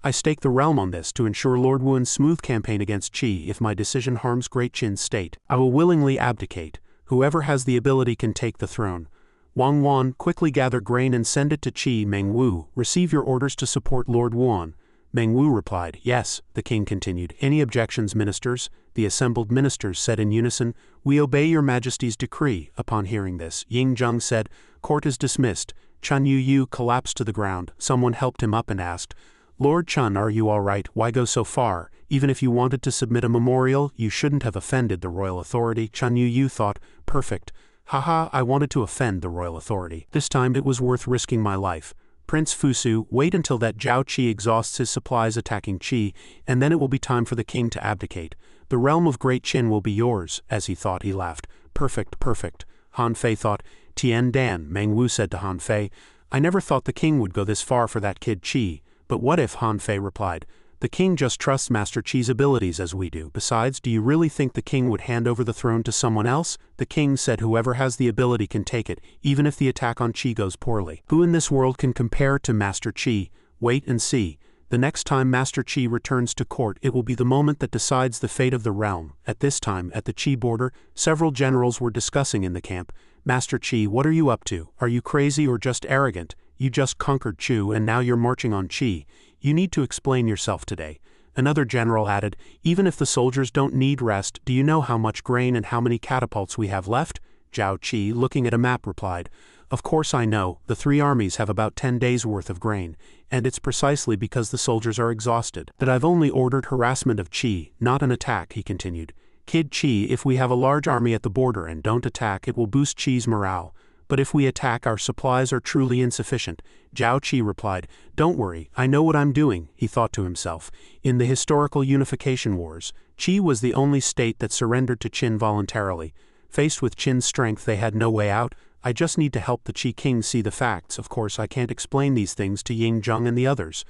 "I stake the realm on this to ensure Lord Wuan's smooth campaign against Qi. If my decision harms Great Qin's state, I will willingly abdicate. Whoever has the ability can take the throne. Wang Wan, quickly gather grain and send it to Qi. Meng Wu, receive your orders to support Lord Wuan." Meng Wu replied, "Yes," the king continued. "Any objections, ministers?" The assembled ministers said in unison, "We obey your majesty's decree." Upon hearing this, Ying Zheng said, "Court is dismissed." Chun Yu collapsed to the ground. Someone helped him up and asked, "Lord Chun, are you all right? Why go so far? Even if you wanted to submit a memorial, you shouldn't have offended the royal authority." Chun Yu thought, "Perfect. Haha, I wanted to offend the royal authority. This time it was worth risking my life. Prince Fusu, wait until that Zhao Qi exhausts his supplies attacking Qi, and then it will be time for the king to abdicate. The realm of Great Qin will be yours." As he thought, he laughed. "Perfect, perfect." Han Fei thought, "Tian Dan," Meng Wu said to Han Fei, "I never thought the king would go this far for that kid Qi." "But what if," Han Fei replied, "the king just trusts Master Qi's abilities as we do. Besides, do you really think the king would hand over the throne to someone else?" The king said, "Whoever has the ability can take it, even if the attack on Qi goes poorly. Who in this world can compare to Master Qi? Wait and see. The next time Master Qi returns to court, it will be the moment that decides the fate of the realm." At this time, at the Qi border, several generals were discussing in the camp. "Master Qi, what are you up to? Are you crazy or just arrogant? You just conquered Chu and now you're marching on Qi. You need to explain yourself today." Another general added, "Even if the soldiers don't need rest, do you know how much grain and how many catapults we have left?" Zhao Qi, looking at a map, replied, "Of course I know. The 3 armies have about 10 days' worth of grain, and it's precisely because the soldiers are exhausted that I've only ordered harassment of Qi, not an attack," he continued. "Kid Qi, if we have a large army at the border and don't attack, it will boost Qi's morale. But if we attack, our supplies are truly insufficient." Zhao Qi replied, "Don't worry, I know what I'm doing," he thought to himself. In the historical unification wars, Qi was the only state that surrendered to Qin voluntarily. Faced with Qin's strength, they had no way out. "I just need to help the Qi king see the facts. Of course, I can't explain these things to Ying Zheng and the others.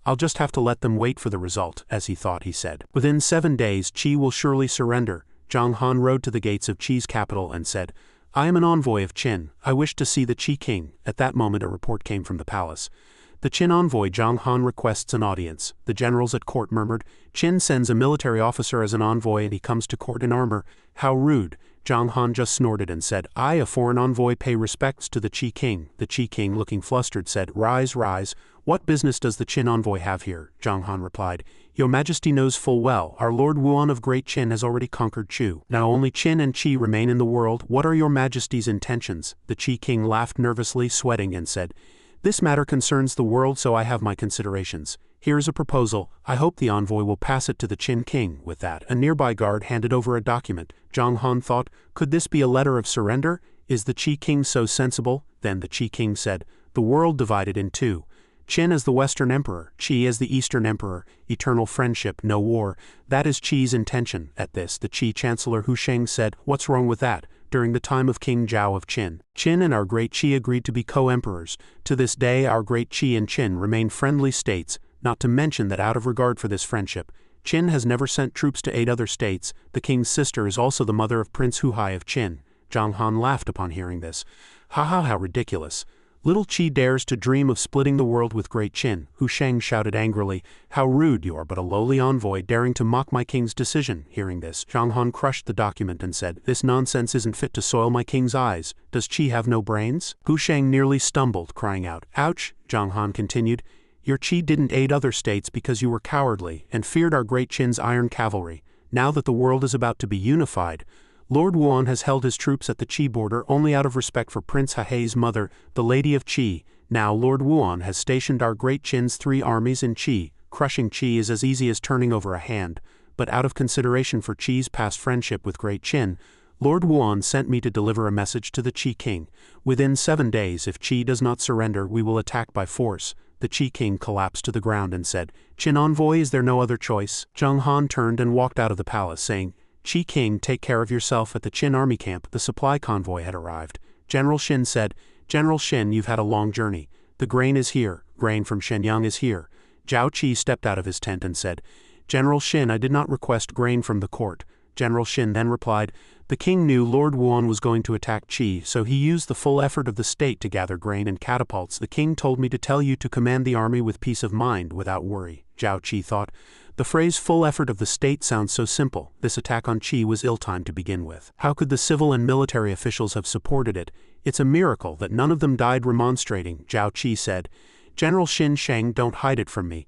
I'll just have to let them wait for the result," as he thought, he said. "Within 7 days, Qi will surely surrender." Zhang Han rode to the gates of Qi's capital and said, "I am an envoy of Qin. I wish to see the Qi king." At that moment a report came from the palace. "The Qin envoy Zhang Han requests an audience." The generals at court murmured, "Qin sends a military officer as an envoy and he comes to court in armor. How rude." Zhang Han just snorted and said, "I, a foreign envoy, pay respects to the Qi king." The Qi king, looking flustered, said, "Rise, rise. What business does the Qin envoy have here?" Zhang Han replied, "Your majesty knows full well, our Lord Wuan of Great Qin has already conquered Chu. Now only Qin and Qi remain in the world. What are your majesty's intentions?" The Qi king laughed nervously, sweating, and said, "This matter concerns the world, so I have my considerations. Here is a proposal. I hope the envoy will pass it to the Qin king." With that, a nearby guard handed over a document. Zhang Han thought, could this be a letter of surrender? Is the Qi king so sensible? Then the Qi king said, "The world divided in 2. Qin as the Western Emperor, Qi as the Eastern Emperor, eternal friendship, no war. That is Qi's intention." At this, the Qi Chancellor Hu Sheng said, "What's wrong with that? During the time of King Zhao of Qin, Qin and our great Qi agreed to be co-emperors. To this day, our great Qi and Qin remain friendly states, not to mention that out of regard for this friendship, Qin has never sent troops to aid other states. The king's sister is also the mother of Prince Huhai of Qin." Zhang Han laughed upon hearing this. "Haha, how ridiculous. Little Qi dares to dream of splitting the world with great Qin, Hu Sheng shouted angrily. How rude you are, but a lowly envoy daring to mock my king's decision. Hearing this, Zhang Han crushed the document and said, this nonsense isn't fit to soil my king's eyes. Does Qi have no brains? Hu Sheng nearly stumbled, crying out, ouch. Zhang Han continued, your Qi didn't aid other states because you were cowardly and feared our great Qin's iron cavalry. Now that the world is about to be unified, Lord Wuan has held his troops at the Qi border only out of respect for Prince Hehei's mother, the Lady of Qi. Now Lord Wuan has stationed our great Qin's 3 armies in Qi. Crushing Qi is as easy as turning over a hand, but out of consideration for Qi's past friendship with great Qin, Lord Wuan sent me to deliver a message to the Qi king. Within 7 days, if Qi does not surrender, we will attack by force. The Qi king collapsed to the ground and said, Qin envoy, is there no other choice? Zhang Han turned and walked out of the palace, saying, Qi king, take care of yourself. At the Qin army camp, the supply convoy had arrived. General Xin said, General Xin, you've had a long journey. The grain is here. Grain from Shenyang is here. Zhao Qi stepped out of his tent and said, General Xin, I did not request grain from the court. General Xin then replied, the king knew Lord Wuan was going to attack Qi, so he used the full effort of the state to gather grain and catapults. The king told me to tell you to command the army with peace of mind, without worry. Zhao Qi thought, the phrase full effort of the state sounds so simple. This attack on Qi was ill-timed to begin with. How could the civil and military officials have supported it? It's a miracle that none of them died remonstrating. Zhao Qi said, General Xin Sheng, don't hide it from me.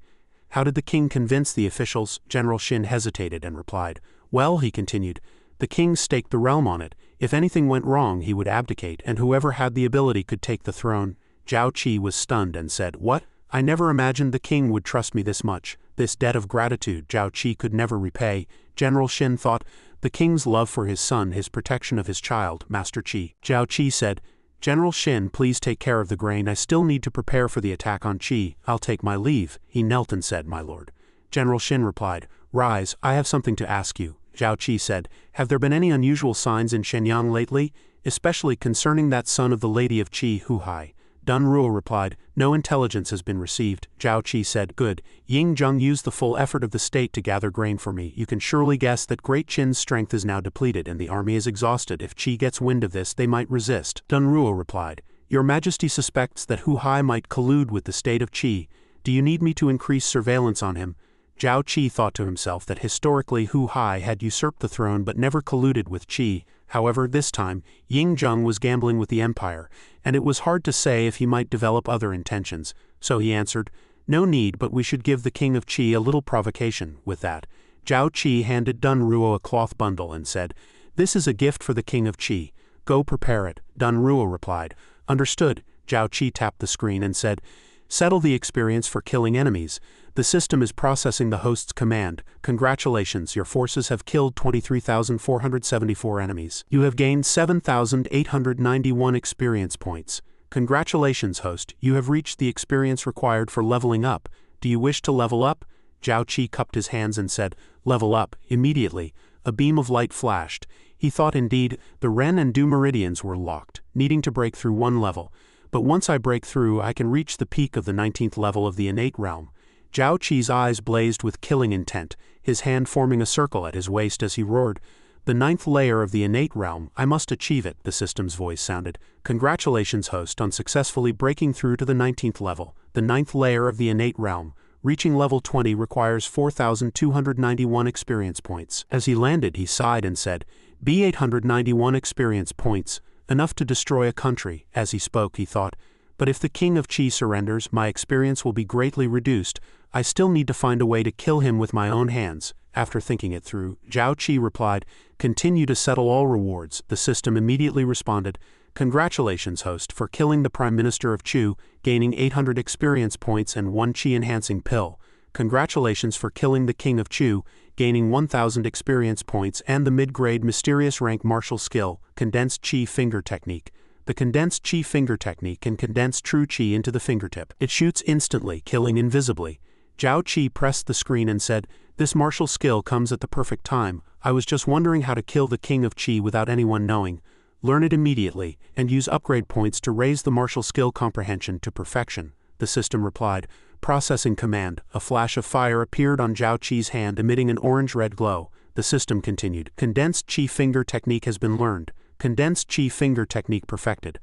How did the king convince the officials? General Xin hesitated and replied, well, he continued, the king staked the realm on it. If anything went wrong, he would abdicate, and whoever had the ability could take the throne. Zhao Qi was stunned and said, what? I never imagined the king would trust me this much. This debt of gratitude Zhao Qi could never repay. General Xin thought, the king's love for his son, his protection of his child, Master Qi. Zhao Qi said, General Xin, please take care of the grain. I still need to prepare for the attack on Qi. I'll take my leave. He knelt and said, my lord. General Xin replied, rise, I have something to ask you. Zhao Qi said, have there been any unusual signs in Shenyang lately, especially concerning that son of the Lady of Qi, Hu Hai? Dun Ruo replied, no intelligence has been received. Zhao Qi said, good. Ying Zheng used the full effort of the state to gather grain for me. You can surely guess that Great Qin's strength is now depleted and the army is exhausted. If Qi gets wind of this, they might resist. Dun Ruo replied, your majesty suspects that Hu Hai might collude with the state of Qi. Do you need me to increase surveillance on him? Zhao Qi thought to himself that historically Hu Hai had usurped the throne but never colluded with Qi. However, this time, Ying Zheng was gambling with the empire, and it was hard to say if he might develop other intentions. So he answered, no need, but we should give the king of Qi a little provocation. With that, Zhao Qi handed Dun Ruo a cloth bundle and said, this is a gift for the king of Qi. Go prepare it. Dun Ruo replied, understood. Zhao Qi tapped the screen and said, settle the experience for killing enemies. The system is processing the host's command. Congratulations, your forces have killed 23,474 enemies. You have gained 7,891 experience points. Congratulations, host, you have reached the experience required for leveling up. Do you wish to level up? Zhao Qi cupped his hands and said, level up. Immediately, a beam of light flashed. He thought indeed, the Ren and Du meridians were locked, needing to break through one level. But once I break through, I can reach the peak of the 19th level of the innate realm. Zhao Qi's eyes blazed with killing intent, his hand forming a circle at his waist as he roared, the 9th layer of the innate realm, I must achieve it, the system's voice sounded. Congratulations, host, on successfully breaking through to the 19th level. The 9th layer of the innate realm, reaching level 20 requires 4,291 experience points. As he landed, he sighed and said, be 891 experience points, enough to destroy a country. As he spoke, he thought, but if the king of Qi surrenders, my experience will be greatly reduced. I still need to find a way to kill him with my own hands. After thinking it through, Zhao Qi replied, continue to settle all rewards. The system immediately responded, congratulations, host, for killing the Prime Minister of Chu, gaining 800 experience points and 1 Qi-enhancing pill. Congratulations for killing the King of Chu, gaining 1,000 experience points and the mid-grade mysterious rank martial skill, Condensed Qi Finger Technique. The Condensed Qi Finger Technique can condense true Qi into the fingertip. It shoots instantly, killing invisibly. Zhao Qi pressed the screen and said, this martial skill comes at the perfect time. I was just wondering how to kill the King of Qi without anyone knowing. Learn it immediately, and use upgrade points to raise the martial skill comprehension to perfection. The system replied, processing command. A flash of fire appeared on Zhao Qi's hand, emitting an orange-red glow. The system continued, Condensed Qi Finger Technique has been learned. Condensed Qi Finger Technique perfected.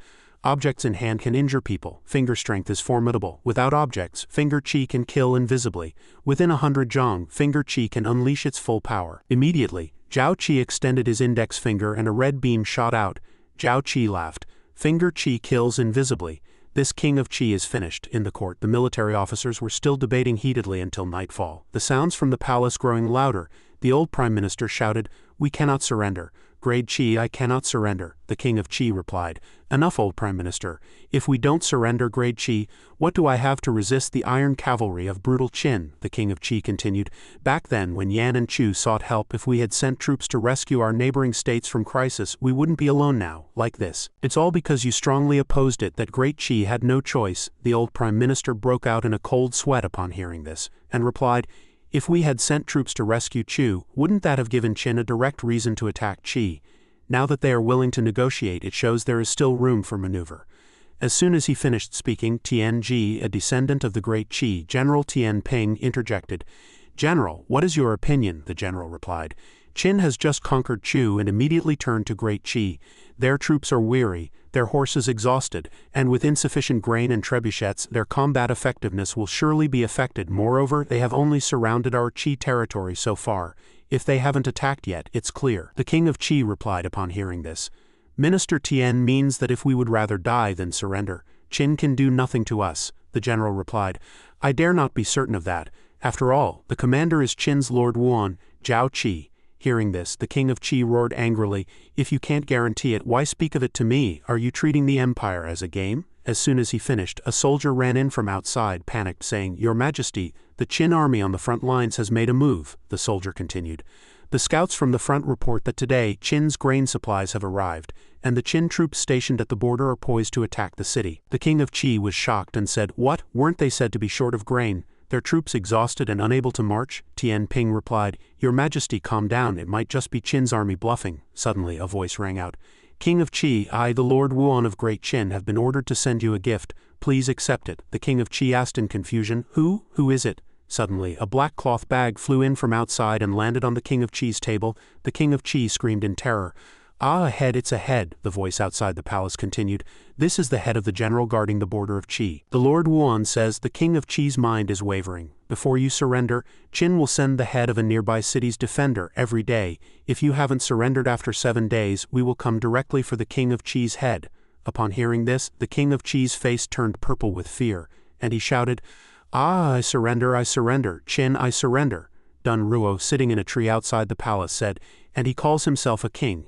Objects in hand can injure people. Finger strength is formidable. Without objects, finger chi can kill invisibly. Within 100 zhong, finger chi can unleash its full power. Immediately, Zhao Qi extended his index finger and a red beam shot out. Zhao Qi laughed. Finger chi kills invisibly. This king of Qi is finished. In the court, the military officers were still debating heatedly until nightfall. The sounds from the palace growing louder, the old prime minister shouted, "We cannot surrender. Grade Qi, I cannot surrender." The king of Qi replied, "Enough, old prime minister. If we don't surrender Grade Qi, what do I have to resist the iron cavalry of brutal Qin?" The king of Qi continued, "Back then when Yan and Chu sought help, if we had sent troops to rescue our neighboring states from crisis, we wouldn't be alone now, like this. It's all because you strongly opposed it that Great Qi had no choice." The old prime minister broke out in a cold sweat upon hearing this, and replied, "If we had sent troops to rescue Chu, wouldn't that have given Qin a direct reason to attack Qi? Now that they are willing to negotiate, it shows there is still room for maneuver." As soon as he finished speaking, Tian Ji, a descendant of the great Qi, General Tian Ping, interjected. "General, what is your opinion?" The general replied. "Qin has just conquered Chu and immediately turned to Great Qi. Their troops are weary, their horses exhausted, and with insufficient grain and trebuchets, their combat effectiveness will surely be affected. Moreover, they have only surrounded our Qi territory so far. If they haven't attacked yet, it's clear." The king of Qi replied upon hearing this. "Minister Tian means that if we would rather die than surrender, Qin can do nothing to us." The general replied, "I dare not be certain of that. After all, the commander is Qin's Lord Wuan, Zhao Qi." Hearing this, the king of Qi roared angrily, "If you can't guarantee it, why speak of it to me? Are you treating the empire as a game?" As soon as he finished, a soldier ran in from outside, panicked, saying, "Your Majesty, the Qin army on the front lines has made a move." The soldier continued, "The scouts from the front report that today Qin's grain supplies have arrived, and the Qin troops stationed at the border are poised to attack the city." The king of Qi was shocked and said, "What? Weren't they said to be short of grain? Their troops exhausted and unable to march?" Tian Ping replied, "Your Majesty, calm down, it might just be Qin's army bluffing." Suddenly a voice rang out, "King of Qi, I, the Lord Wuan of Great Qin, have been ordered to send you a gift. Please accept it." The king of Qi asked in confusion, "Who is it?" Suddenly, a black cloth bag flew in from outside and landed on the king of Qi's table. The king of Qi screamed in terror. "Ah, a head, it's a head," the voice outside the palace continued. "This is the head of the general guarding the border of Qi. The Lord Wuan says the king of Qi's mind is wavering. Before you surrender, Qin will send the head of a nearby city's defender every day. If you haven't surrendered after 7 days, we will come directly for the king of Qi's head." Upon hearing this, the king of Qi's face turned purple with fear, and he shouted, "Ah, I surrender, Qin, I surrender." Dun Ruo, sitting in a tree outside the palace, said, "And he calls himself a king."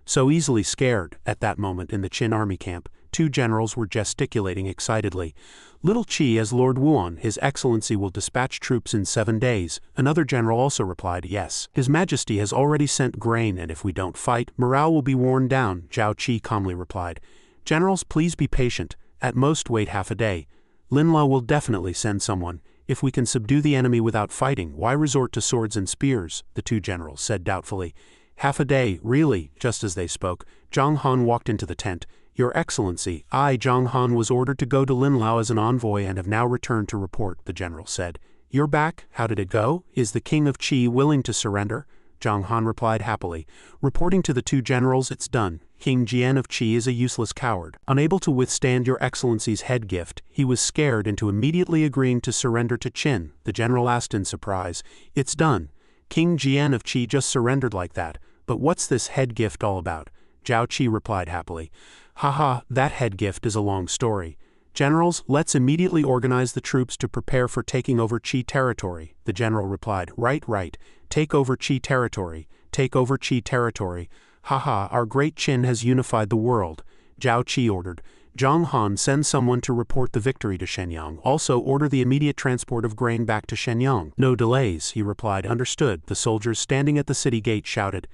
So easily scared. At that moment in the Qin army camp, 2 generals were gesticulating excitedly. "Little Qi as Lord Wuan, His Excellency will dispatch troops in 7 days. Another general also replied, "Yes. His Majesty has already sent grain, and if we don't fight, morale will be worn down." Zhao Qi calmly replied, "Generals, please be patient. At most wait half a day. Linlao will definitely send someone. If we can subdue the enemy without fighting, why resort to swords and spears?" The 2 generals said doubtfully. "Half a day, really?" Just as they spoke, Zhang Han walked into the tent. "Your Excellency, I, Zhang Han, was ordered to go to Linlao as an envoy and have now returned to report," the general said. "You're back? How did it go? Is the king of Qi willing to surrender?" Zhang Han replied happily. Reporting to the 2 generals, "It's done. King Jian of Qi is a useless coward. Unable to withstand your Excellency's head gift, he was scared into immediately agreeing to surrender to Qin." The general asked in surprise, "It's done. King Jian of Qi just surrendered like that. But what's this head gift all about?" Zhao Qi replied happily, "Haha, that head gift is a long story. Generals, let's immediately organize the troops to prepare for taking over Qi territory." The general replied, Right. Take over Qi territory. Take over Qi territory. Haha, our great Qin has unified the world." Zhao Qi ordered, "Zhang Han, send someone to report the victory to Shenyang. Also order the immediate transport of grain back to Shenyang." "No delays," he replied. "Understood." The soldiers standing at the city gate shouted,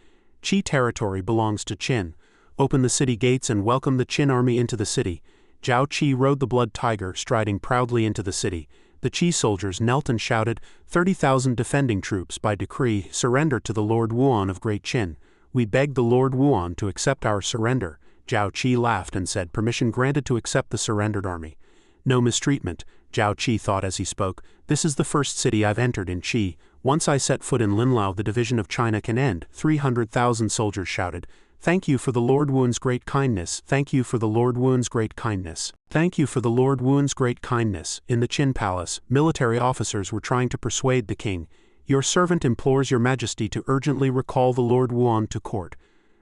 "Qi territory belongs to Qin. Open the city gates and welcome the Qin army into the city." Zhao Qi rode the blood tiger, striding proudly into the city. The Qi soldiers knelt and shouted, 30,000 defending troops, by decree, surrender to the Lord Wuan of Great Qin. We beg the Lord Wuan to accept our surrender." Zhao Qi laughed and said, "Permission granted to accept the surrendered army." "No mistreatment," Zhao Qi thought as he spoke. "This is the first city I've entered in Qi. Once I set foot in Linlao, the division of China can end." 300,000 soldiers shouted. Thank you for the Lord Wu's great kindness. Thank you for the Lord Wu's great kindness. Thank you for the Lord Wu's great kindness. In the Qin Palace, military officers were trying to persuade the king. Your servant implores your majesty to urgently recall the Lord Wuan to court.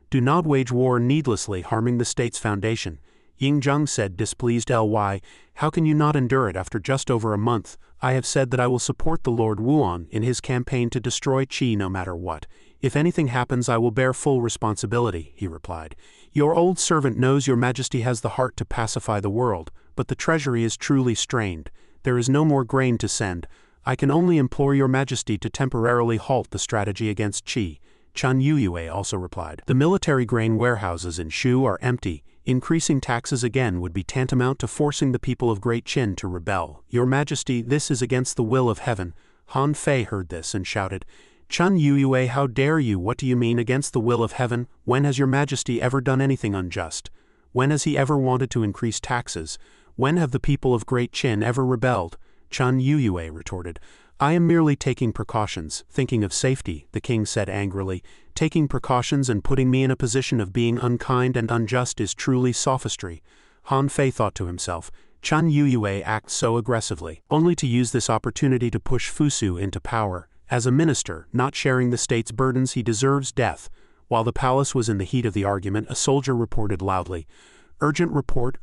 Do not wage war needlessly, harming the state's foundation. Ying Zheng said, displeased. How can you not endure it after just over a month? I have said that I will support the Lord Wuan in his campaign to destroy Qi no matter what. If anything happens, I will bear full responsibility, he replied. Your old servant knows your majesty has the heart to pacify the world, but the treasury is truly strained. There is no more grain to send. I can only implore your majesty to temporarily halt the strategy against Qi. Chen Yuyue also replied. The military grain warehouses in Shu are empty. Increasing taxes again would be tantamount to forcing the people of Great Qin to rebel. Your majesty, this is against the will of heaven. Han Fei heard this and shouted, Chen Yuyue, how dare you? What do you mean against the will of heaven? When has your majesty ever done anything unjust? When has he ever wanted to increase taxes? When have the people of Great Qin ever rebelled? Chen Yuyue retorted, I am merely taking precautions, thinking of safety, the king said angrily. Taking precautions and putting me in a position of being unkind and unjust is truly sophistry. Han Fei thought to himself, Chen Yuyue acts so aggressively, only to use this opportunity to push Fusu into power. As a minister, not sharing the state's burdens, he deserves death. While the palace was in the heat of the argument, a soldier reported loudly, urgent report,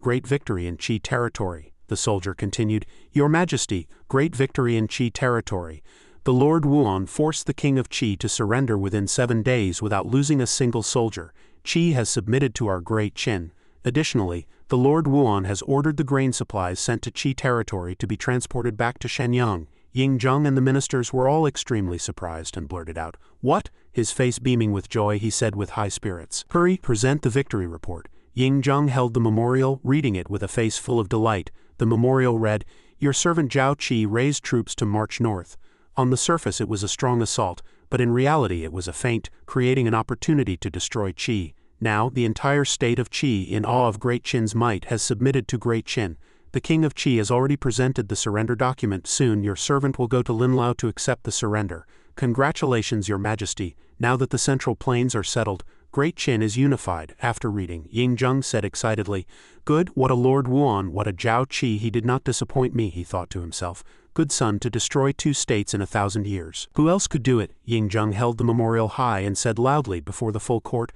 great victory in Qi territory. The soldier continued, Your Majesty, great victory in Qi territory. The Lord Wuan forced the king of Qi to surrender within 7 days without losing a single soldier. Qi has submitted to our Great Qin. Additionally, the Lord Wuan has ordered the grain supplies sent to Qi territory to be transported back to Shenyang. Ying Zheng and the ministers were all extremely surprised and blurted out, What? His face beaming with joy, he said with high spirits, Hurry, present the victory report. Ying Zheng held the memorial, reading it with a face full of delight. The memorial read, Your servant Zhao Qi raised troops to march north. On the surface it was a strong assault, but in reality it was a feint, creating an opportunity to destroy Qi. Now, the entire state of Qi, in awe of Great Qin's might, has submitted to Great Qin. The king of Qi has already presented the surrender document. Soon your servant will go to Linlao to accept the surrender. Congratulations, your majesty. Now that the central plains are settled, Great Qin is unified. After reading, Ying Zheng said excitedly, Good, what a Lord Wuan, what a Zhao Qi, he did not disappoint me, he thought to himself. Good son to destroy 2 states in 1,000 years. Who else could do it? Ying Zheng held the memorial high and said loudly before the full court,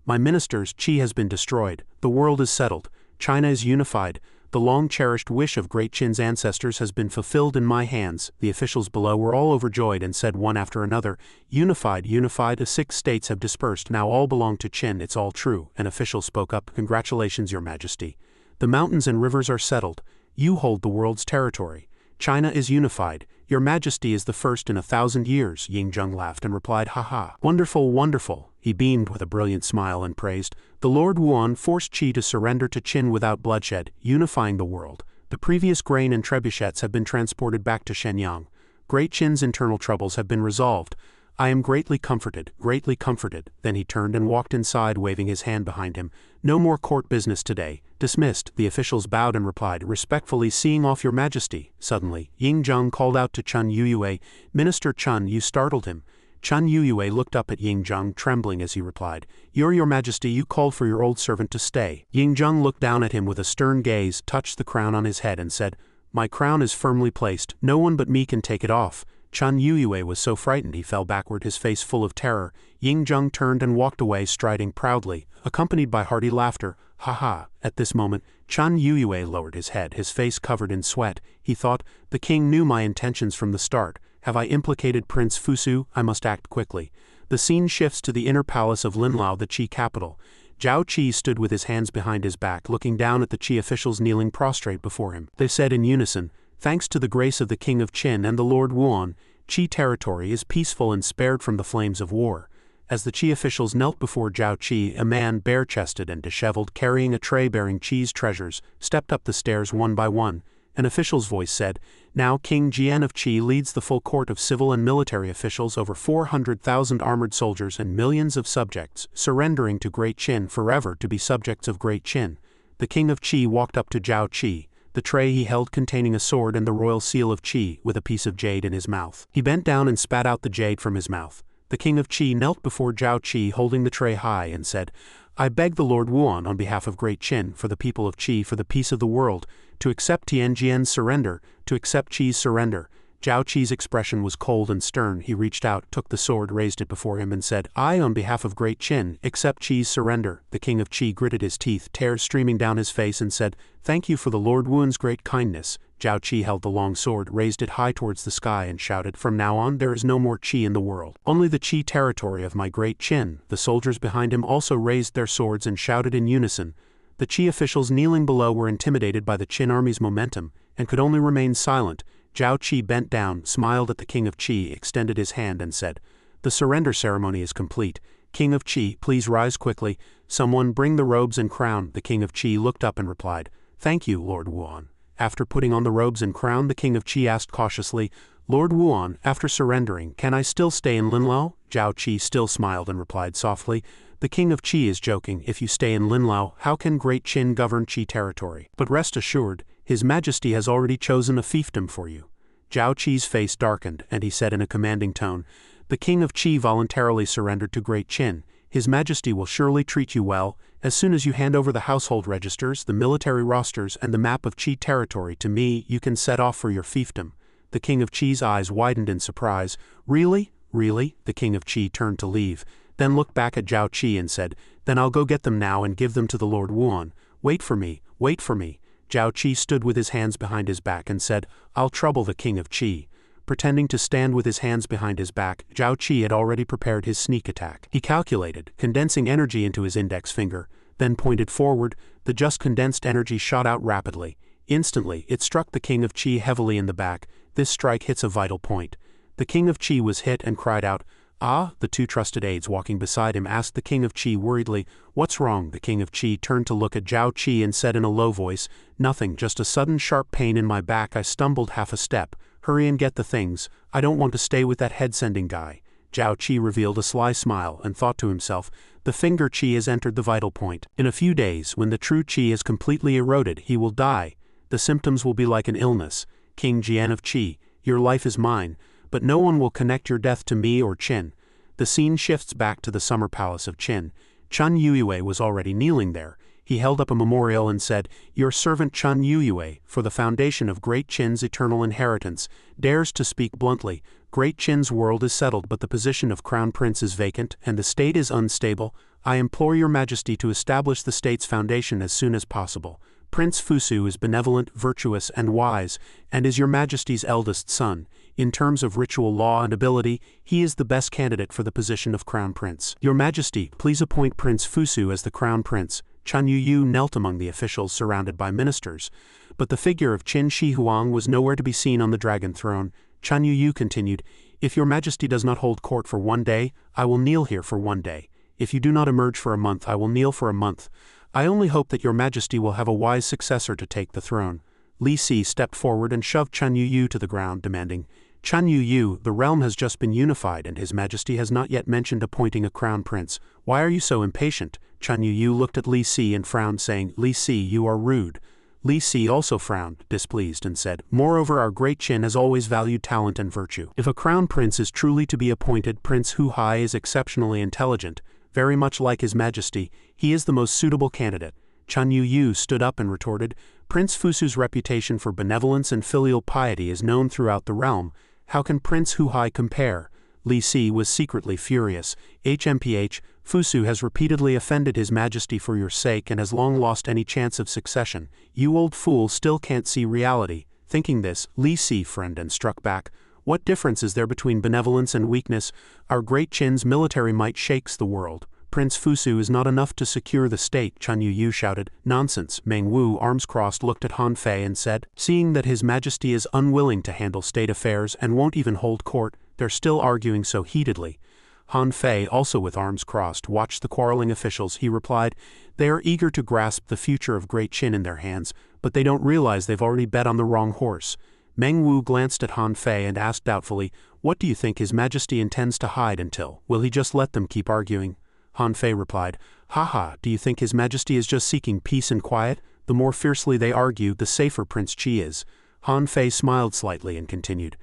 My ministers, Qi has been destroyed. The world is settled. China is unified. The long-cherished wish of Great Qin's ancestors has been fulfilled in my hands. The officials below were all overjoyed and said one after another, Unified, unified, the 6 states have dispersed, now all belong to Qin, it's all true. An official spoke up, Congratulations, your majesty. The mountains and rivers are settled. You hold the world's territory. China is unified. Your majesty is the first in 1,000 years. Ying Zheng laughed and replied, Ha ha. Wonderful, wonderful. He beamed with a brilliant smile and praised, The Lord Wuan forced Qi to surrender to Qin without bloodshed, unifying the world. The previous grain and trebuchets have been transported back to Shenyang. Great Qin's internal troubles have been resolved. I am greatly comforted, greatly comforted. Then he turned and walked inside, waving his hand behind him. No more court business today. Dismissed. The officials bowed and replied, Respectfully, seeing off your majesty. Suddenly, Ying Zheng called out to Chen Yuyue, Minister Chen, you startled him. Chen Yuyue looked up at Ying Zheng, trembling as he replied, Your majesty, you called for your old servant to stay. Ying Zheng looked down at him with a stern gaze, touched the crown on his head and said, My crown is firmly placed. No one but me can take it off. Chen Yuyue was so frightened he fell backward, his face full of terror. Ying Zheng turned and walked away, striding proudly, accompanied by hearty laughter. Ha ha. At this moment, Chen Yuyue lowered his head, his face covered in sweat. He thought, The king knew my intentions from the start. Have I implicated Prince Fusu? I must act quickly. The scene shifts to the inner palace of Linlao, the Qi capital. Zhao Qi stood with his hands behind his back, looking down at the Qi officials kneeling prostrate before him. They said in unison, Thanks to the grace of the king of Qin and the Lord Wuan, Qi territory is peaceful and spared from the flames of war. As the Qi officials knelt before Zhao Qi, a man bare-chested and disheveled, carrying a tray bearing Qi's treasures, stepped up the stairs one by one. An official's voice said, Now King Jian of Qi leads the full court of civil and military officials, over 400,000 armored soldiers and millions of subjects, surrendering to Great Qin forever to be subjects of Great Qin. The king of Qi walked up to Zhao Qi, the tray he held containing a sword and the royal seal of Qi, with a piece of jade in his mouth. He bent down and spat out the jade from his mouth. The king of Qi knelt before Zhao Qi holding the tray high and said, I beg the Lord Wuan on behalf of Great Qin, for the people of Qi, for the peace of the world, to accept Tianjian's surrender, to accept Qi's surrender. Zhao Qi's expression was cold and stern. He reached out, took the sword, raised it before him and said, I, on behalf of Great Qin, accept Qi's surrender. The king of Qi gritted his teeth, tears streaming down his face and said, Thank you for the Lord Wuan's great kindness. Zhao Qi held the long sword, raised it high towards the sky and shouted, From now on there is no more Qi in the world. Only the Qi territory of my Great Qin. The soldiers behind him also raised their swords and shouted in unison. The Qi officials kneeling below were intimidated by the Qin army's momentum, and could only remain silent. Zhao Qi bent down, smiled at the king of Qi, extended his hand and said, The surrender ceremony is complete. King of Qi, please rise quickly. Someone bring the robes and crown. The king of Qi looked up and replied, Thank you, Lord Wuan. After putting on the robes and crown, the king of Qi asked cautiously, Lord Wuan, after surrendering, can I still stay in Linlao? Zhao Qi still smiled and replied softly, The king of Qi is joking. If you stay in Linlao, how can Great Qin govern Qi territory? But rest assured, His Majesty has already chosen a fiefdom for you. Zhao Qi's face darkened, and he said in a commanding tone, The king of Qi voluntarily surrendered to Great Qin. His Majesty will surely treat you well. As soon as you hand over the household registers, the military rosters, and the map of Qi territory to me, you can set off for your fiefdom. The king of Qi's eyes widened in surprise. Really? Really? The king of Qi turned to leave, then looked back at Zhao Qi and said, Then I'll go get them now and give them to the Lord Wuan. Wait for me, wait for me. Zhao Qi stood with his hands behind his back and said, I'll trouble the king of Qi. Pretending to stand with his hands behind his back, Zhao Qi had already prepared his sneak attack. He calculated, condensing energy into his index finger, then pointed forward. The just condensed energy shot out rapidly. Instantly, it struck the king of Qi heavily in the back. This strike hits a vital point. The king of Qi was hit and cried out, Ah! The two trusted aides walking beside him asked the king of Qi worriedly, What's wrong? The king of Qi turned to look at Zhao Qi and said in a low voice, Nothing, just a sudden sharp pain in my back. I stumbled half a step. Hurry and get the things. I don't want to stay with that head-sending guy. Zhao Qi revealed a sly smile and thought to himself, The finger Qi has entered the vital point. In a few days, when the true Qi is completely eroded, he will die. The symptoms will be like an illness. King Jian of Qi, your life is mine, but no one will connect your death to me or Qin. The scene shifts back to the summer palace of Qin. Chun Yuyue was already kneeling there. He held up a memorial and said, Your servant Chun Yuyue, for the foundation of Great Qin's eternal inheritance, dares to speak bluntly. Great Qin's world is settled, but the position of crown prince is vacant, and the state is unstable. I implore your majesty to establish the state's foundation as soon as possible. Prince Fusu is benevolent, virtuous, and wise, and is your majesty's eldest son. In terms of ritual law and ability, he is the best candidate for the position of crown prince. Your majesty, please appoint Prince Fusu as the crown prince. Chun Yuyu knelt among the officials surrounded by ministers, but the figure of Qin Shi Huang was nowhere to be seen on the dragon throne. Chun Yuyu continued, If your majesty does not hold court for 1 day, I will kneel here for 1 day. If you do not emerge for a month, I will kneel for a month. I only hope that your majesty will have a wise successor to take the throne. Li Si stepped forward and shoved Chun Yuyu to the ground, demanding, Chun Yuyu, the realm has just been unified and his majesty has not yet mentioned appointing a crown prince. Why are you so impatient? Chun Yuyu looked at Li Si and frowned, saying, Li Si, you are rude. Li Si also frowned, displeased, and said, Moreover, our Great Qin has always valued talent and virtue. If a crown prince is truly to be appointed, Prince Hu Hai is exceptionally intelligent, very much like his majesty. He is the most suitable candidate. Chun Yuyu stood up and retorted, Prince Fusu's reputation for benevolence and filial piety is known throughout the realm. How can Prince Hu Hai compare? Li Si was secretly furious. HMPH, Fusu has repeatedly offended his majesty for your sake and has long lost any chance of succession. You old fool still can't see reality. Thinking this, Li Si frowned and struck back. What difference is there between benevolence and weakness? Our Great Qin's military might shakes the world. Prince Fusu is not enough to secure the state, Chun Yuyu shouted. Nonsense. Meng Wu, arms crossed, looked at Han Fei and said, Seeing that his majesty is unwilling to handle state affairs and won't even hold court, they're still arguing so heatedly. Han Fei, also with arms crossed, watched the quarreling officials. He replied, They are eager to grasp the future of Great Qin in their hands, but they don't realize they've already bet on the wrong horse. Meng Wu glanced at Han Fei and asked doubtfully, What do you think his majesty intends to hide until? Will he just let them keep arguing? Han Fei replied, Haha, do you think his majesty is just seeking peace and quiet? The more fiercely they argue, the safer Prince Qi is. Han Fei smiled slightly and continued,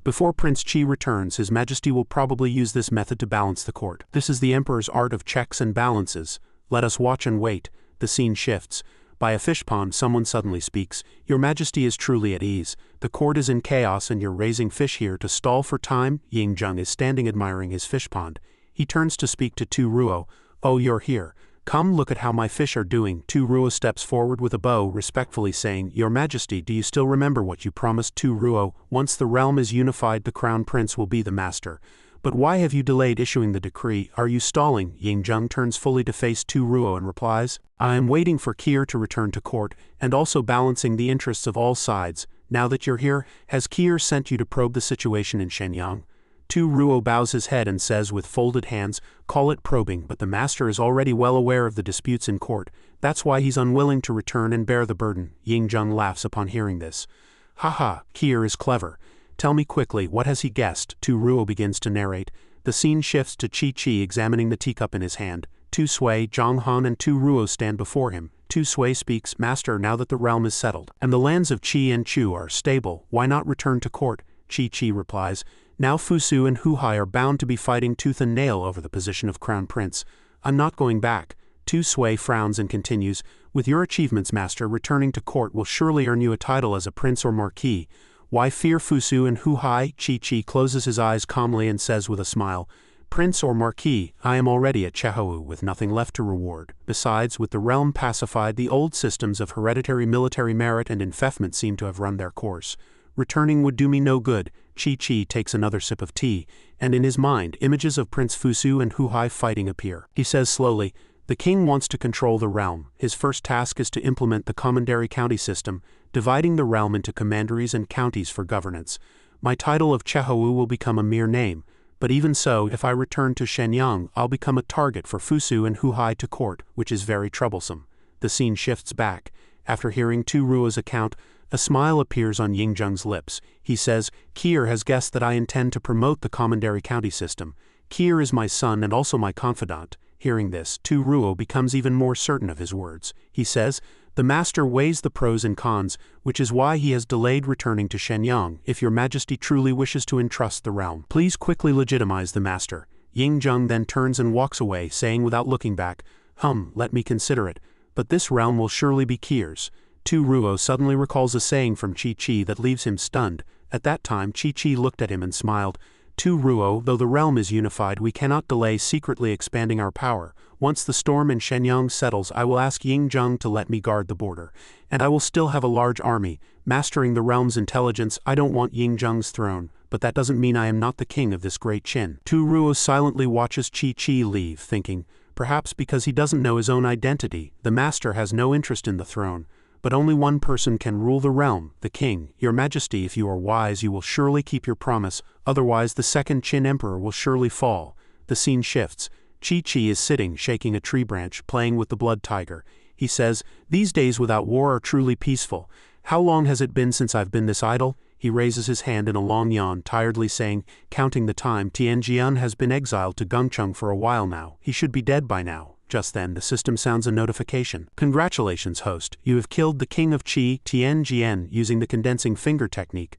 Before Prince Qi returns, His Majesty will probably use this method to balance the court. This is the Emperor's art of checks and balances. Let us watch and wait. The scene shifts. By a fish pond, someone suddenly speaks. Your Majesty is truly at ease. The court is in chaos and you're raising fish here to stall for time. Ying-jung is standing admiring his fish pond. He turns to speak to Tu Ruo. Oh, you're here. Come look at how my fish are doing. Tu Ruo steps forward with a bow, respectfully saying, Your Majesty, do you still remember what you promised Tu Ruo? Once the realm is unified, the crown prince will be the master. But why have you delayed issuing the decree? Are you stalling? Ying-jung turns fully to face Tu Ruo and replies, I am waiting for Kier to return to court, and also balancing the interests of all sides. Now that you're here, has Kier sent you to probe the situation in Shenyang? Tu Ruo bows his head and says with folded hands, Call it probing, but the master is already well aware of the disputes in court. That's why he's unwilling to return and bear the burden. Ying-jung laughs upon hearing this. Haha, Kier is clever. Tell me quickly, what has he guessed? Tu Ruo begins to narrate. The scene shifts to Qi examining the teacup in his hand. Tu Sui, Zhang Han and Tu Ruo stand before him. Tu Sui speaks, Master, now that the realm is settled, and the lands of Qi and Chu are stable, why not return to court? Qi replies, Now Fusu and Hu Hai are bound to be fighting tooth and nail over the position of crown prince. I'm not going back. Tu Sui frowns and continues, With your achievements, Master, returning to court will surely earn you a title as a prince or marquis. Why fear Fusu and Hu Hai? Qi closes his eyes calmly and says with a smile, Prince or Marquis, I am already at Chehou with nothing left to reward. Besides, with the realm pacified, the old systems of hereditary military merit and enfeoffment seem to have run their course. Returning would do me no good. Qi takes another sip of tea, and in his mind, images of Prince Fusu and Hu Hai fighting appear. He says slowly, The king wants to control the realm. His first task is to implement the commandery county system, dividing the realm into commanderies and counties for governance. My title of Chehou will become a mere name. But even so, if I return to Shenyang, I'll become a target for Fusu and Hu Hai to court, which is very troublesome. The scene shifts back. After hearing Tu Ruo's account, a smile appears on Ying-jung's lips. He says, Kier has guessed that I intend to promote the commandery county system. Kier is my son and also my confidant. Hearing this, Tu Ruo becomes even more certain of his words. He says, The master weighs the pros and cons, which is why he has delayed returning to Shenyang. If your Majesty truly wishes to entrust the realm, please quickly legitimize the master. Ying-jung then turns and walks away, saying without looking back, Let me consider it, but this realm will surely be Kier's. Tu Ruo suddenly recalls a saying from Qi that leaves him stunned. At that time, Qi looked at him and smiled. Tu Ruo, though the realm is unified, we cannot delay secretly expanding our power. Once the storm in Shenyang settles, I will ask Ying-jung to let me guard the border. And I will still have a large army. Mastering the realm's intelligence, I don't want Ying-jung's throne, but that doesn't mean I am not the king of this great Qin. Tu Ruo silently watches Qi leave, thinking, perhaps because he doesn't know his own identity, the master has no interest in the throne. But only one person can rule the realm, the king. Your Majesty, if you are wise, you will surely keep your promise, otherwise the second Qin emperor will surely fall. The scene shifts. Qi is sitting, shaking a tree branch, playing with the blood tiger. He says, These days without war are truly peaceful. How long has it been since I've been this idle? He raises his hand in a long yawn, tiredly saying, counting the time, Tianjian has been exiled to Gengcheng for a while now. He should be dead by now. Just then, the system sounds a notification. Congratulations, host. You have killed the king of Qi, Tianjian, using the condensing finger technique.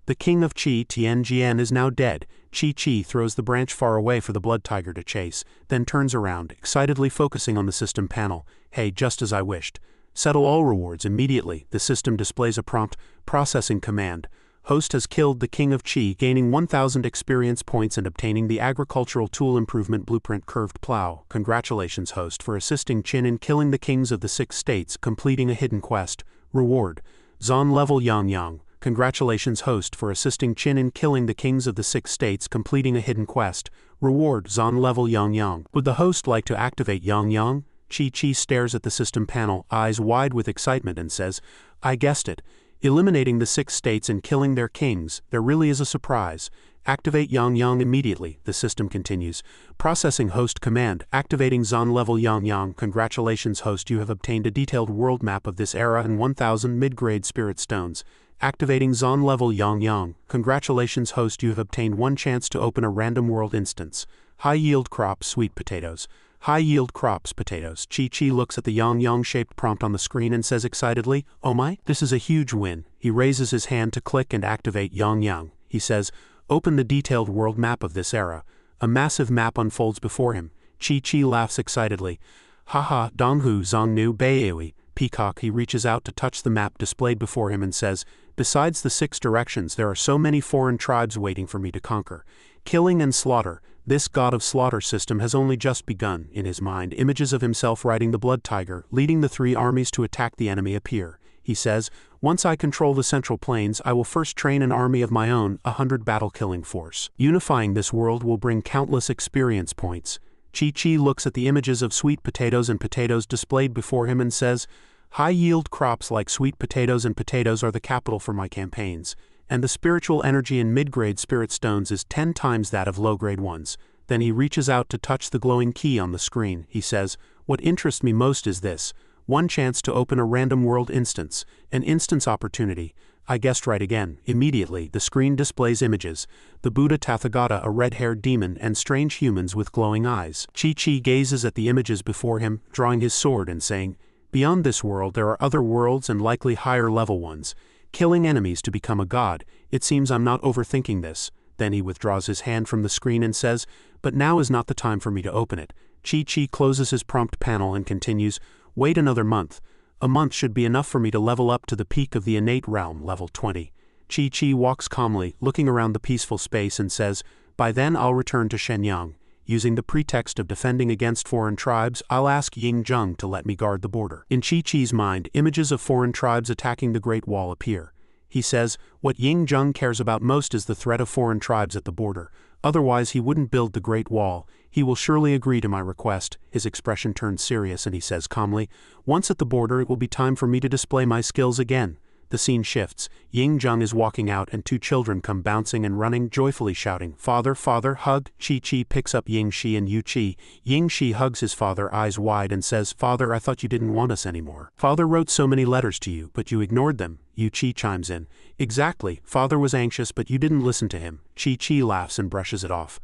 The king of Qi, Tianjian, is now dead. Qi throws the branch far away for the blood tiger to chase, then turns around, excitedly focusing on the system panel. Hey, just as I wished. Settle all rewards immediately. The system displays a prompt, processing command. Host has killed the king of Qi, gaining 1,000 experience points and obtaining the agricultural tool improvement blueprint curved plow. Congratulations, host, for assisting Qin in killing the kings of the 6 states, completing a hidden quest. Reward. Zon level Yang. Congratulations, host, for assisting Qin in killing the kings of the 6 states, completing a hidden quest. Reward. Zon level Yang. Would the host like to activate Yang? Qi stares at the system panel, eyes wide with excitement, and says, I guessed it. Eliminating the 6 states and killing their kings, there really is a surprise. Activate Yang immediately, the system continues. Processing host command, activating Zon level Yang. Congratulations, host, you have obtained a detailed world map of this era and 1,000 mid-grade spirit stones. Activating Zon level Yang. Congratulations, host, you have obtained 1 chance to open a random world instance. High yield crops, sweet potatoes. High yield crops, potatoes. Qi looks at the Yang-shaped prompt on the screen and says excitedly, Oh my, this is a huge win. He raises his hand to click and activate Yang. He says, Open the detailed world map of this era. A massive map unfolds before him. Chi laughs excitedly. Haha, Donghu Zongnu Baiui. Peacock. He reaches out to touch the map displayed before him and says, besides the 6 directions, there are so many foreign tribes waiting for me to conquer. Killing and slaughter. This god of slaughter system has only just begun. In his mind, images of himself riding the blood tiger, leading the 3 armies to attack the enemy appear. He says, once I control the central plains, I will first train an army of my own, 100 battle-killing force. Unifying this world will bring countless experience points. Chi looks at the images of sweet potatoes and potatoes displayed before him and says, high-yield crops like sweet potatoes and potatoes are the capital for my campaigns, and the spiritual energy in mid-grade spirit stones is 10 times that of low-grade ones. Then he reaches out to touch the glowing key on the screen. He says, what interests me most is this. 1 chance to open a random world instance, an instance opportunity. I guessed right again. Immediately, the screen displays images. The Buddha Tathagata, a red-haired demon, and strange humans with glowing eyes. Chi gazes at the images before him, drawing his sword and saying, beyond this world there are other worlds and likely higher-level ones. Killing enemies to become a god. It seems I'm not overthinking this. Then he withdraws his hand from the screen and says, but now is not the time for me to open it. Chi closes his prompt panel and continues, wait another month. A month should be enough for me to level up to the peak of the innate realm, level 20. Chi walks calmly, looking around the peaceful space and says, by then I'll return to Shenyang. Using the pretext of defending against foreign tribes, I'll ask Ying Zheng to let me guard the border. In Chi's mind, images of foreign tribes attacking the Great Wall appear. He says, what Ying Zheng cares about most is the threat of foreign tribes at the border. Otherwise he wouldn't build the Great Wall. He will surely agree to my request. His expression turns serious and he says calmly, once at the border it will be time for me to display my skills again. The scene shifts. Ying Zheng is walking out and 2 children come bouncing and running, joyfully shouting, father, father, hug. Chi picks up Ying Shi and Yu Chi. Ying Shi hugs his father, eyes wide, and says, father, I thought you didn't want us anymore. Father wrote so many letters to you, but you ignored them. Yu Chi chimes in. Exactly, father was anxious but you didn't listen to him. Chi laughs and brushes it off.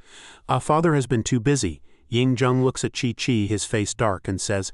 Father has been too busy. Ying Zheng looks at Chi, his face dark, and says,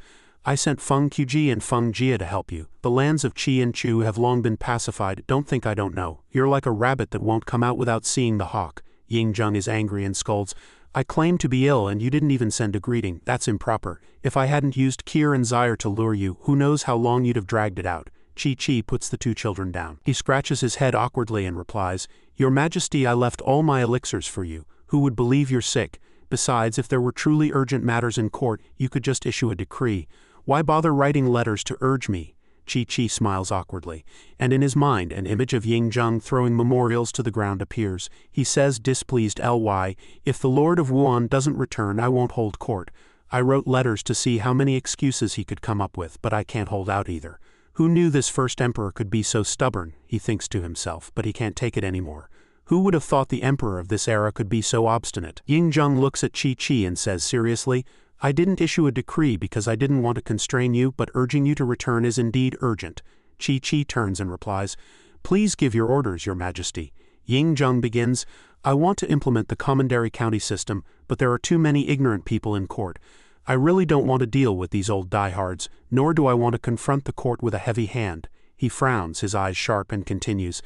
I sent Feng Qiji and Feng Jia to help you. The lands of Qi and Chu have long been pacified. Don't think I don't know. You're like a rabbit that won't come out without seeing the hawk. Ying Zheng is angry and scolds. I claim to be ill and you didn't even send a greeting. That's improper. If I hadn't used Kir and Zaire to lure you, who knows how long you'd have dragged it out. Chi puts the 2 children down. He scratches his head awkwardly and replies, Your Majesty, I left all my elixirs for you. Who would believe you're sick? Besides, if there were truly urgent matters in court, you could just issue a decree. Why bother writing letters to urge me? Chi smiles awkwardly, and in his mind an image of Ying Zheng throwing memorials to the ground appears. He says, displeased, Ly, if the Lord of Wuan doesn't return, I won't hold court. I wrote letters to see how many excuses he could come up with, but I can't hold out either. Who knew this first emperor could be so stubborn, he thinks to himself, but he can't take it anymore. Who would have thought the emperor of this era could be so obstinate? Ying Zheng looks at Chi and says seriously, I didn't issue a decree because I didn't want to constrain you, but urging you to return is indeed urgent. Chi turns and replies, Please give your orders, Your Majesty. Ying Zheng begins, I want to implement the Commandery County system, but there are too many ignorant people in court. I really don't want to deal with these old diehards, nor do I want to confront the court with a heavy hand. He frowns, his eyes sharp, and continues,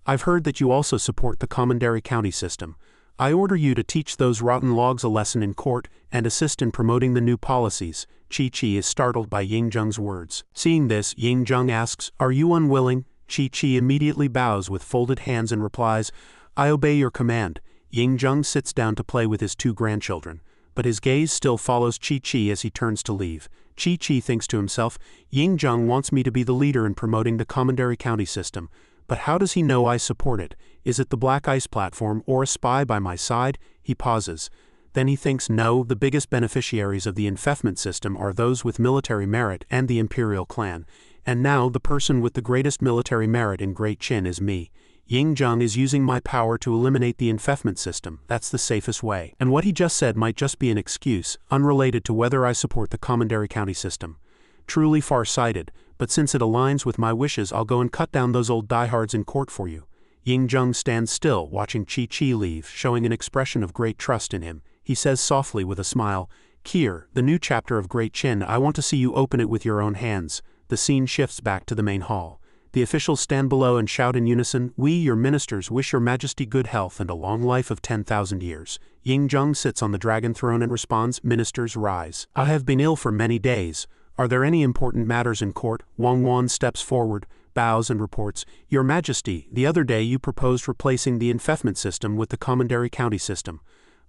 I've heard that you also support the Commandery County system. I order you to teach those rotten logs a lesson in court and assist in promoting the new policies. Chi is startled by Ying Zheng's words. Seeing this, Ying Zheng asks, Are you unwilling? Chi immediately bows with folded hands and replies, I obey your command. Ying Zheng sits down to play with his 2 grandchildren, but his gaze still follows Chi as he turns to leave. Chi thinks to himself, Ying Zheng wants me to be the leader in promoting the Commandery County system. But how does he know I support it? Is it the Black Ice platform or a spy by my side? He pauses. Then he thinks no, the biggest beneficiaries of the enfeoffment system are those with military merit and the imperial clan. And now the person with the greatest military merit in Great Qin is me. Ying Zheng is using my power to eliminate the enfeoffment system. That's the safest way. And what he just said might just be an excuse, unrelated to whether I support the Commandery County system. Truly far-sighted, but since it aligns with my wishes, I'll go and cut down those old diehards in court for you. Ying Zheng stands still, watching Chi leave, showing an expression of great trust in him. He says softly with a smile, Kir, the new chapter of Great Qin, I want to see you open it with your own hands. The scene shifts back to the main hall. The officials stand below and shout in unison, "We, your ministers, wish your majesty good health and a long life of 10,000 years. Ying-jung sits on the dragon throne and responds, "Ministers, rise. I have been ill for many days. Are there any important matters in court?" Wang steps forward, bows and reports, "Your Majesty, the other day you proposed replacing the enfeoffment system with the commandery county system.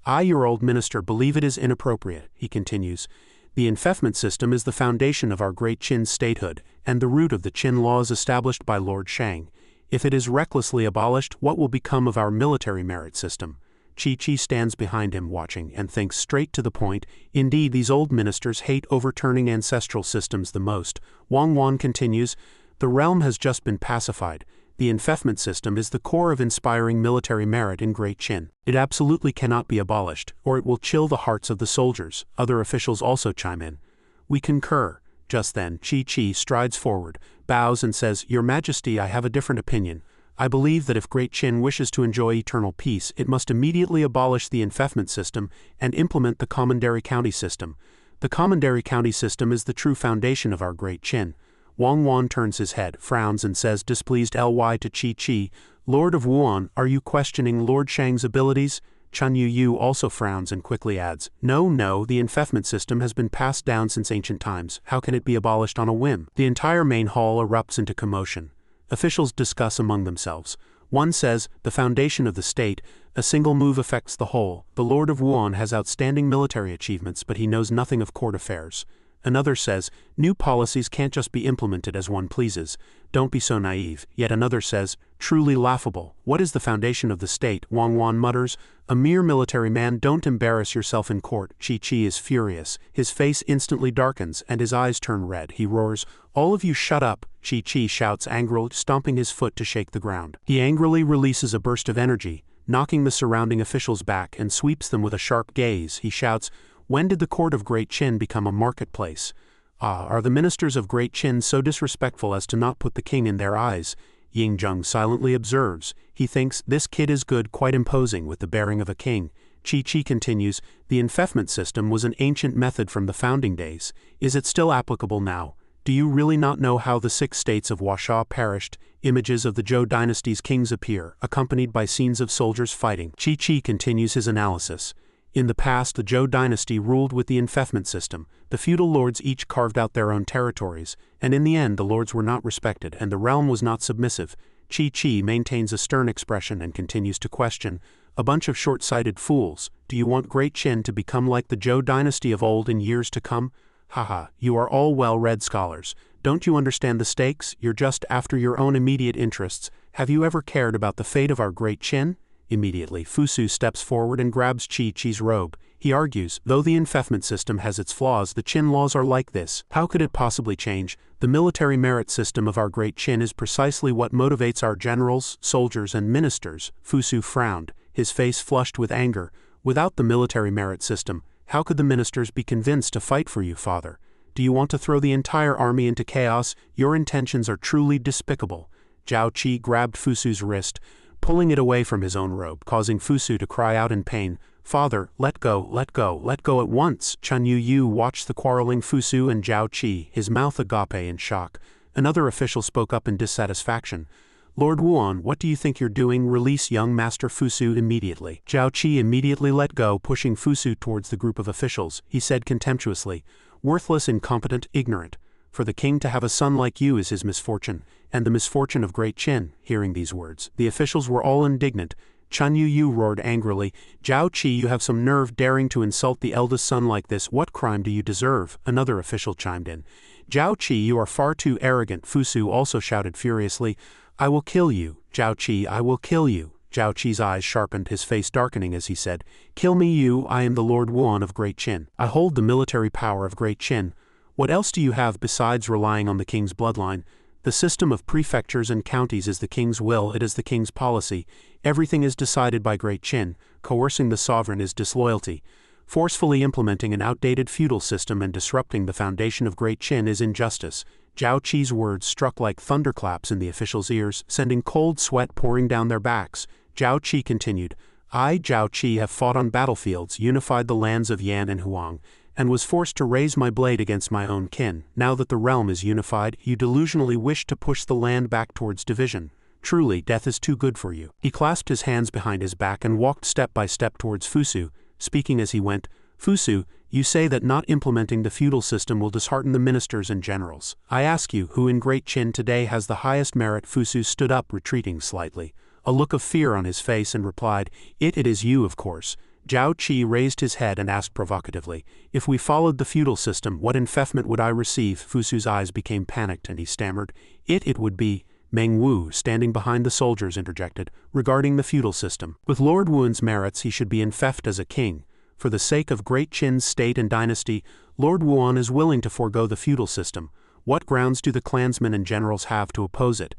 I, your old minister, believe it is inappropriate," he continues. "The enfeoffment system is the foundation of our great Qin statehood, and the root of the Qin laws established by Lord Shang. If it is recklessly abolished, what will become of our military merit system?" Chi stands behind him watching and thinks straight to the point. Indeed, these old ministers hate overturning ancestral systems the most. Wang continues, "The realm has just been pacified. The enfeoffment system is the core of inspiring military merit in Great Qin. It absolutely cannot be abolished, or it will chill the hearts of the soldiers." Other officials also chime in. "We concur." Just then, Chi strides forward, bows and says, "Your Majesty, I have a different opinion. I believe that if Great Qin wishes to enjoy eternal peace, it must immediately abolish the enfeoffment system and implement the commandery county system. The commandery county system is the true foundation of our Great Qin." Wang turns his head, frowns and says displeased to Chi, "Lord of Wuan, are you questioning Lord Shang's abilities?" Chun Yu also frowns and quickly adds, No, the enfeoffment system has been passed down since ancient times. How can it be abolished on a whim?" The entire main hall erupts into commotion. Officials discuss among themselves. One says, "The foundation of the state, a single move affects the whole. The Lord of Wuan has outstanding military achievements, but he knows nothing of court affairs." Another says, "New policies can't just be implemented as one pleases. Don't be so naive." Yet another says, "Truly laughable. What is the foundation of the state?" Wang mutters, "A mere military man. Don't embarrass yourself in court." Chi is furious. His face instantly darkens and his eyes turn red. He roars, "All of you shut up." Chi shouts angrily, stomping his foot to shake the ground. He angrily releases a burst of energy, knocking the surrounding officials back, and sweeps them with a sharp gaze. He shouts, "When did the court of Great Qin become a marketplace? Are the ministers of Great Qin so disrespectful as to not put the king in their eyes?" Ying-jung silently observes. He thinks, "This kid is good, quite imposing with the bearing of a king." Chi continues, "The enfeoffment system was an ancient method from the founding days. Is it still applicable now? Do you really not know how the 6 states of Huasha perished? Images of the Zhou dynasty's kings appear, accompanied by scenes of soldiers fighting." Chi continues his analysis. "In the past, the Zhou dynasty ruled with the enfeoffment system. The feudal lords each carved out their own territories, and in the end the lords were not respected and the realm was not submissive." Chi maintains a stern expression and continues to question, "A bunch of short-sighted fools. Do you want Great Qin to become like the Zhou dynasty of old in years to come? Haha, you are all well-read scholars. Don't you understand the stakes? You're just after your own immediate interests. Have you ever cared about the fate of our Great Qin?" Immediately, Fusu steps forward and grabs Chi's robe. He argues, "Though the enfeoffment system has its flaws, the Qin laws are like this. How could it possibly change? The military merit system of our Great Qin is precisely what motivates our generals, soldiers, and ministers." Fusu frowned, his face flushed with anger. "Without the military merit system, how could the ministers be convinced to fight for you, father? Do you want to throw the entire army into chaos? Your intentions are truly despicable." Zhao Qi grabbed Fusu's wrist, pulling it away from his own robe, causing Fusu to cry out in pain, "Father, let go at once." Chun Yu watched the quarreling Fusu and Zhao Qi, his mouth agape in shock. Another official spoke up in dissatisfaction. "Lord Wuan, what do you think you're doing? Release young Master Fusu immediately." Zhao Qi immediately let go, pushing Fusu towards the group of officials. He said contemptuously, "Worthless, incompetent, ignorant. For the king to have a son like you is his misfortune, and the misfortune of Great Qin." Hearing these words, the officials were all indignant. Chun Yu roared angrily, "Zhao Qi, you have some nerve daring to insult the eldest son like this. What crime do you deserve?" Another official chimed in. "Zhao Qi, you are far too arrogant." Fusu also shouted furiously, "I will kill you, Zhao Qi, I will kill you." Zhao Qi's eyes sharpened, his face darkening as he said, "Kill me you, I am the Lord Wuan of Great Qin. I hold the military power of Great Qin. What else do you have besides relying on the king's bloodline? The system of prefectures and counties is the king's will, it is the king's policy. Everything is decided by Great Qin. Coercing the sovereign is disloyalty. Forcefully implementing an outdated feudal system and disrupting the foundation of Great Qin is injustice." Zhao Qi's words struck like thunderclaps in the officials' ears, sending cold sweat pouring down their backs. Zhao Qi continued, "I, Zhao Qi, have fought on battlefields, unified the lands of Yan and Huang, and was forced to raise my blade against my own kin. Now that the realm is unified, you delusionally wish to push the land back towards division. Truly, death is too good for you." He clasped his hands behind his back and walked step by step towards Fusu, speaking as he went. "Fusu, you say that not implementing the feudal system will dishearten the ministers and generals. I ask you, who in Great Qin today has the highest merit?" Fusu stood up, retreating slightly, a look of fear on his face, and replied, It is you, of course." Zhao Qi raised his head and asked provocatively, "If we followed the feudal system, what enfeoffment would I receive?" Fusu's eyes became panicked and he stammered, It would be." Meng Wu, standing behind the soldiers, interjected, "Regarding the feudal system, with Lord Wuan's merits he should be enfeoffed as a king. For the sake of Great Qin's state and dynasty, Lord Wuan is willing to forego the feudal system. What grounds do the clansmen and generals have to oppose it?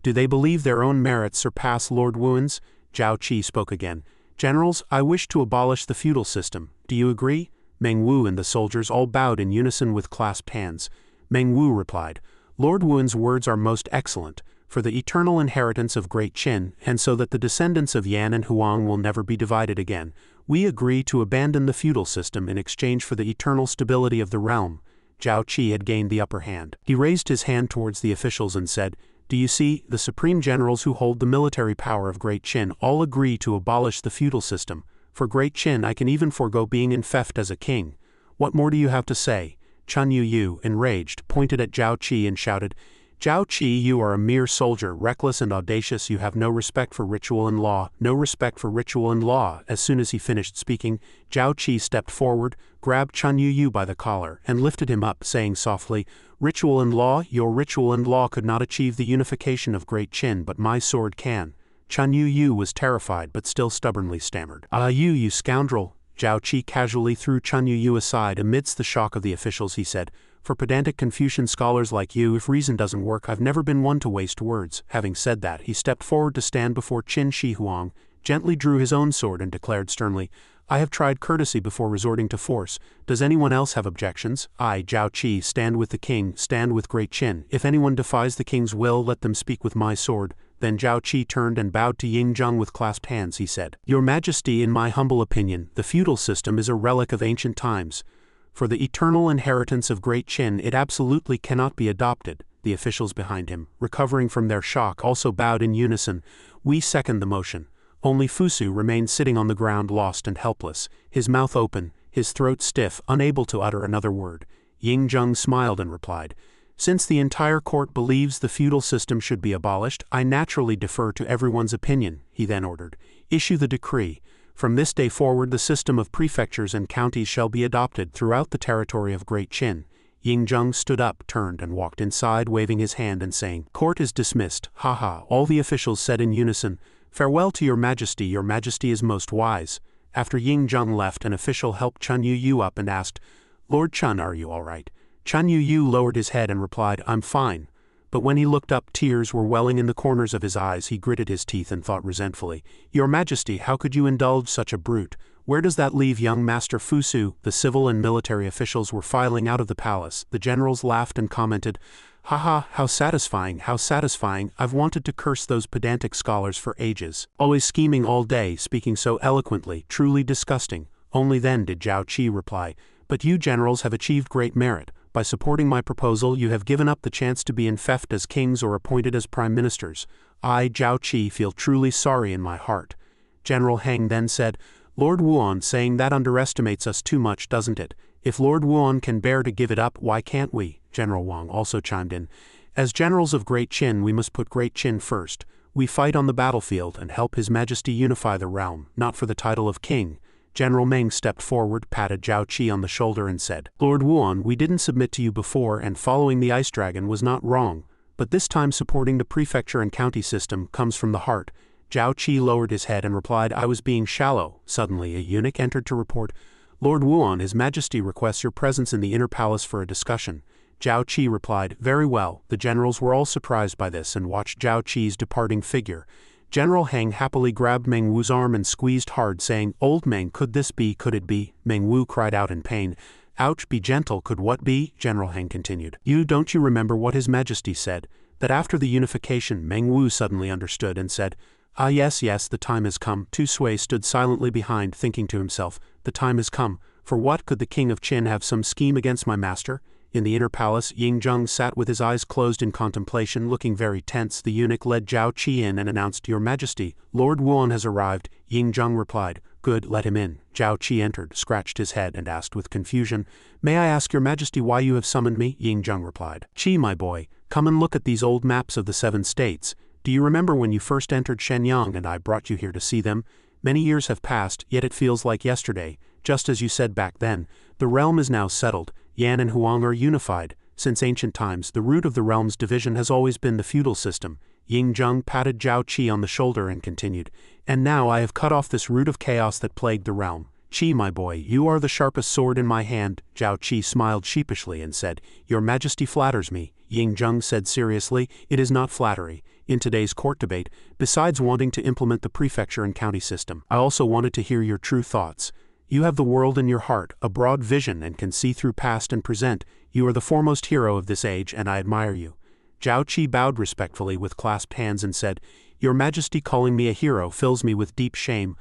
Do they believe their own merits surpass Lord Wuan's?" Zhao Qi spoke again. "Generals, I wish to abolish the feudal system. Do you agree?" Meng Wu and the soldiers all bowed in unison with clasped hands. Meng Wu replied, "Lord Wuan's words are most excellent. For the eternal inheritance of Great Qin, and so that the descendants of Yan and Huang will never be divided again, we agree to abandon the feudal system in exchange for the eternal stability of the realm." Zhao Qi had gained the upper hand. He raised his hand towards the officials and said, "Do you see, the supreme generals who hold the military power of Great Qin all agree to abolish the feudal system. For Great Qin I can even forego being enfeoffed as a king. What more do you have to say?" Chun Yu, enraged, pointed at Zhao Qi and shouted, "Zhao Qi, you are a mere soldier, reckless and audacious. You have no respect for ritual and law, no respect for ritual and law." As soon as he finished speaking, Zhao Qi stepped forward, grabbed Chun Yu by the collar, and lifted him up, saying softly, "Ritual and law, your ritual and law could not achieve the unification of Great Qin, but my sword can." Chun Yu was terrified but still stubbornly stammered, "Ah, you scoundrel." Zhao Qi casually threw Chun Yu aside. Amidst the shock of the officials he said, "For pedantic Confucian scholars like you, if reason doesn't work, I've never been one to waste words." Having said that, he stepped forward to stand before Qin Shi Huang, gently drew his own sword and declared sternly, "I have tried courtesy before resorting to force. Does anyone else have objections? I, Zhao Qi, stand with the king, stand with Great Qin. If anyone defies the king's will, let them speak with my sword." Then Zhao Qi turned and bowed to Ying Zheng with clasped hands. He said, "Your Majesty, in my humble opinion, the feudal system is a relic of ancient times. For the eternal inheritance of Great Qin, it absolutely cannot be adopted." The officials behind him, recovering from their shock, also bowed in unison. "We second the motion." Only Fusu remained sitting on the ground, lost and helpless, his mouth open, his throat stiff, unable to utter another word. Ying Zheng smiled and replied, "Since the entire court believes the feudal system should be abolished, I naturally defer to everyone's opinion." He then ordered, "Issue the decree. From this day forward the system of prefectures and counties shall be adopted throughout the territory of Great Qin." Ying Zheng stood up, turned and walked inside, waving his hand and saying, "Court is dismissed." "Ha ha," all the officials said in unison. "Farewell to your Majesty is most wise." After Ying Zheng left, an official helped Chun Yu up and asked, "Lord Chun, are you all right?" Chun Yu lowered his head and replied, "I'm fine." But when he looked up, tears were welling in the corners of his eyes. He gritted his teeth and thought resentfully, "Your Majesty, how could you indulge such a brute? Where does that leave young Master Fusu?" The civil and military officials were filing out of the palace. The generals laughed and commented, "Ha ha, how satisfying, how satisfying. I've wanted to curse those pedantic scholars for ages. Always scheming all day, speaking so eloquently, truly disgusting." Only then did Zhao Qi reply, "But you generals have achieved great merit. By supporting my proposal, you have given up the chance to be enfeoffed as kings or appointed as prime ministers. I, Zhao Qi, feel truly sorry in my heart." General Heng then said, "Lord Wuan, saying that underestimates us too much, doesn't it? If Lord Wuan can bear to give it up, why can't we?" General Wang also chimed in, "As generals of Great Qin, we must put Great Qin first. We fight on the battlefield and help His Majesty unify the realm, not for the title of king." General Meng stepped forward, patted Zhao Qi on the shoulder and said, "Lord Wuan, we didn't submit to you before, and following the Ice Dragon was not wrong. But this time supporting the prefecture and county system comes from the heart." Zhao Qi lowered his head and replied, "I was being shallow." Suddenly a eunuch entered to report, "Lord Wuan, His Majesty requests your presence in the inner palace for a discussion." Zhao Qi replied, "Very well." The generals were all surprised by this and watched Zhao Qi's departing figure. General Heng happily grabbed Meng Wu's arm and squeezed hard, saying, "Old Meng, could this be, could it be?" Meng Wu cried out in pain. "Ouch, be gentle, could what be?" General Heng continued. Don't you remember what His Majesty said? That after the unification, Meng Wu suddenly understood and said, "Ah yes, the time has come." Tu Sui stood silently behind, thinking to himself, "The time has come. For what, could the king of Qin have some scheme against my master? In the inner palace, Ying-jung sat with his eyes closed in contemplation, looking very tense. The eunuch led Zhao Qi in and announced, "Your Majesty, Lord Wuan has arrived." Ying-jung replied, "Good, let him in." Zhao Qi entered, scratched his head, and asked with confusion, "May I ask your Majesty why you have summoned me?" Ying-jung replied, "Qi, my boy, come and look at these old maps of the 7 states. Do you remember when you first entered Shenyang and I brought you here to see them? Many years have passed, yet it feels like yesterday. Just as you said back then, the realm is now settled. Yan and Huang are unified. Since ancient times, the root of the realm's division has always been the feudal system." Ying-jung patted Zhao Qi on the shoulder and continued, "And now I have cut off this root of chaos that plagued the realm. Qi, my boy, you are the sharpest sword in my hand." Zhao Qi smiled sheepishly and said, "Your Majesty flatters me." Ying-jung said seriously, "It is not flattery. In today's court debate, besides wanting to implement the prefecture and county system, I also wanted to hear your true thoughts. You have the world in your heart, a broad vision, and can see through past and present. You are the foremost hero of this age, and I admire you." Zhao Qi bowed respectfully with clasped hands and said, "Your Majesty calling me a hero fills me with deep shame.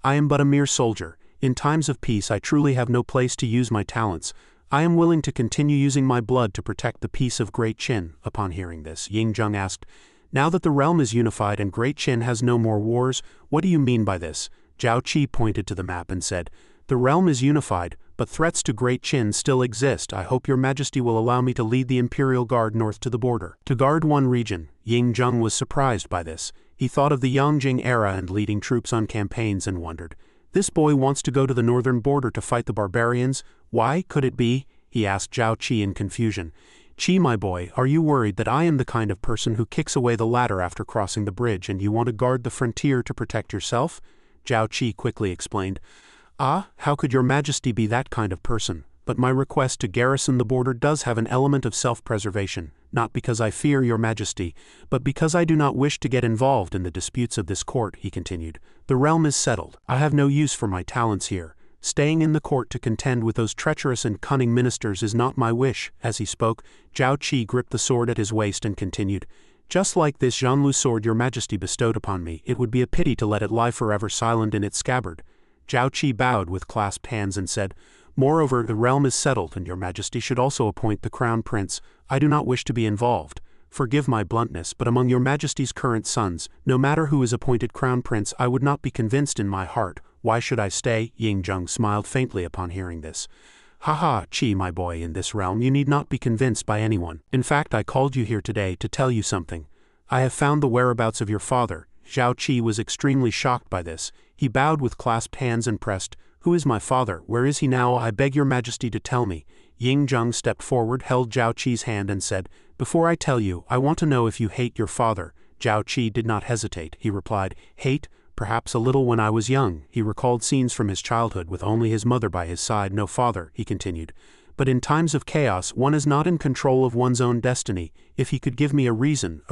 I am but a mere soldier. In times of peace I truly have no place to use my talents. I am willing to continue using my blood to protect the peace of Great Qin." Upon hearing this, Ying-jung asked, "Now that the realm is unified and Great Qin has no more wars, what do you mean by this?" Zhao Qi pointed to the map and said, "The realm is unified, but threats to Great Qin still exist. I hope your Majesty will allow me to lead the Imperial Guard north to the border, to guard one region." Ying-jung was surprised by this. He thought of the Yongjing era and leading troops on campaigns and wondered, "This boy wants to go to the northern border to fight the barbarians? Why could it be?" he asked Zhao Qi in confusion. "Qi, my boy, are you worried that I am the kind of person who kicks away the ladder after crossing the bridge and you want to guard the frontier to protect yourself?" Zhao Qi quickly explained, "Ah, how could your Majesty be that kind of person? But my request to garrison the border does have an element of self-preservation, not because I fear your Majesty, but because I do not wish to get involved in the disputes of this court," he continued. "The realm is settled. I have no use for my talents here. Staying in the court to contend with those treacherous and cunning ministers is not my wish." As he spoke, Zhao Qi gripped the sword at his waist and continued, "Just like this Zhanlu sword your Majesty bestowed upon me, it would be a pity to let it lie forever silent in its scabbard." Zhao Qi bowed with clasped hands and said, "Moreover, the realm is settled and your Majesty should also appoint the crown prince. I do not wish to be involved. Forgive my bluntness, but among your Majesty's current sons, no matter who is appointed crown prince, I would not be convinced in my heart. Why should I stay?" Ying-jung smiled faintly upon hearing this. "Haha, Qi, my boy, in this realm you need not be convinced by anyone. In fact, I called you here today to tell you something. I have found the whereabouts of your father." Zhao Qi was extremely shocked by this. He bowed with clasped hands and pressed, "Who is my father? Where is he now? I beg your Majesty to tell me." Ying-jung stepped forward, held Zhao Qi's hand and said, "Before I tell you, I want to know if you hate your father." Zhao Qi did not hesitate. He replied, "Hate? Perhaps a little when I was young." He recalled scenes from his childhood with only his mother by his side, no father. He continued, "But in times of chaos, one is not in control of one's own destiny. If he could give me a reason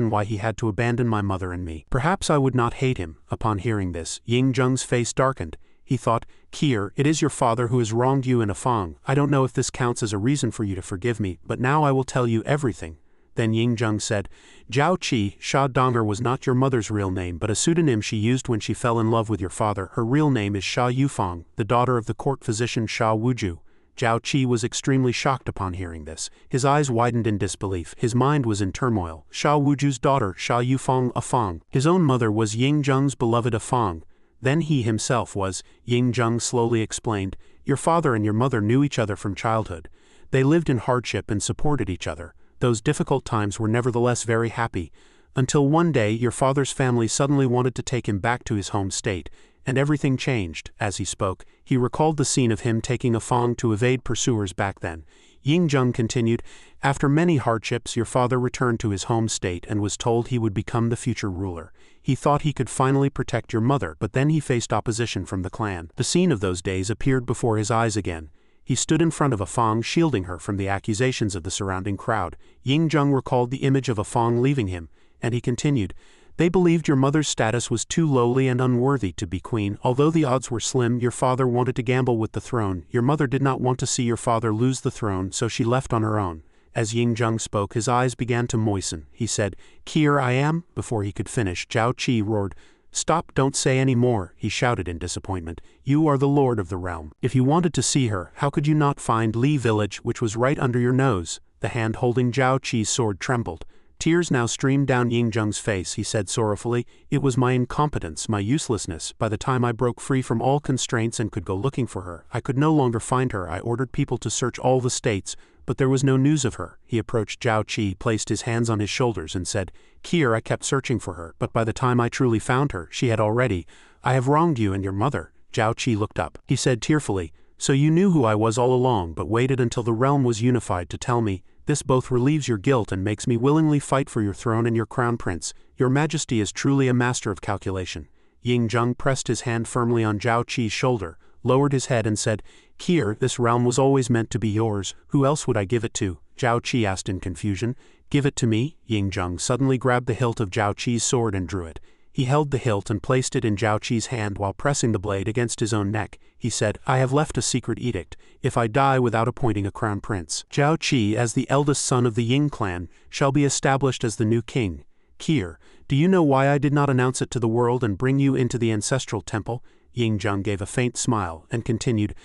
why he had to abandon my mother and me, perhaps I would not hate him." Upon hearing this, Ying-jung's face darkened. He thought, "Kier, it is your father who has wronged you in a Fang. I don't know if this counts as a reason for you to forgive me, but now I will tell you everything." Then Ying-jung said, "Zhao Qi, Sha Donger was not your mother's real name but a pseudonym she used when she fell in love with your father. Her real name is Sha Yufang, the daughter of the court physician Sha Wuju." Zhao Qi was extremely shocked upon hearing this. His eyes widened in disbelief. His mind was in turmoil. Sha Wuju's daughter, Sha Yufang, a Fang. His own mother was Ying-jung's beloved a Fang. Then he himself was, Ying-jung slowly explained, "Your father and your mother knew each other from childhood. They lived in hardship and supported each other. Those difficult times were nevertheless very happy, until one day your father's family suddenly wanted to take him back to his home state, and everything changed." As he spoke, he recalled the scene of him taking a Fang to evade pursuers back then. Ying-jung continued, "After many hardships, your father returned to his home state and was told he would become the future ruler. He thought he could finally protect your mother, but then he faced opposition from the clan." The scene of those days appeared before his eyes again. He stood in front of a Fang, shielding her from the accusations of the surrounding crowd. Ying-jung recalled the image of a Fang leaving him, and he continued, "They believed your mother's status was too lowly and unworthy to be queen. Although the odds were slim, your father wanted to gamble with the throne. Your mother did not want to see your father lose the throne, so she left on her own." As Ying-jung spoke, his eyes began to moisten. He said, "Here I am." Before he could finish, Zhao Qi roared, "Stop, don't say any more," he shouted in disappointment. "You are the lord of the realm. If you wanted to see her, how could you not find Li village, which was right under your nose?" The hand holding Zhao Qi's sword trembled. Tears now streamed down Yingjung's face. He said sorrowfully, "It was my incompetence, my uselessness. By the time I broke free from all constraints and could go looking for her, I could no longer find her. I ordered people to search all the states, but there was no news of her." He approached Zhao Qi, placed his hands on his shoulders and said, "Here I kept searching for her, but by the time I truly found her, she had already. I have wronged you and your mother." Zhao Qi looked up. He said tearfully, "So you knew who I was all along but waited until the realm was unified to tell me. This both relieves your guilt and makes me willingly fight for your throne and your crown prince. Your majesty is truly a master of calculation." Yingjung pressed his hand firmly on Zhao Qi's shoulder, lowered his head and said, "Kier, this realm was always meant to be yours. Who else would I give it to?" Zhao Qi asked in confusion. "Give it to me?" Yingjung suddenly grabbed the hilt of Zhao Qi's sword and drew it. He held the hilt and placed it in Zhao Qi's hand while pressing the blade against his own neck. He said, "I have left a secret edict. If I die without appointing a crown prince, Zhao Qi, as the eldest son of the Ying clan, shall be established as the new king. Kier, do you know why I did not announce it to the world and bring you into the ancestral temple?" Yingjung gave a faint smile and continued,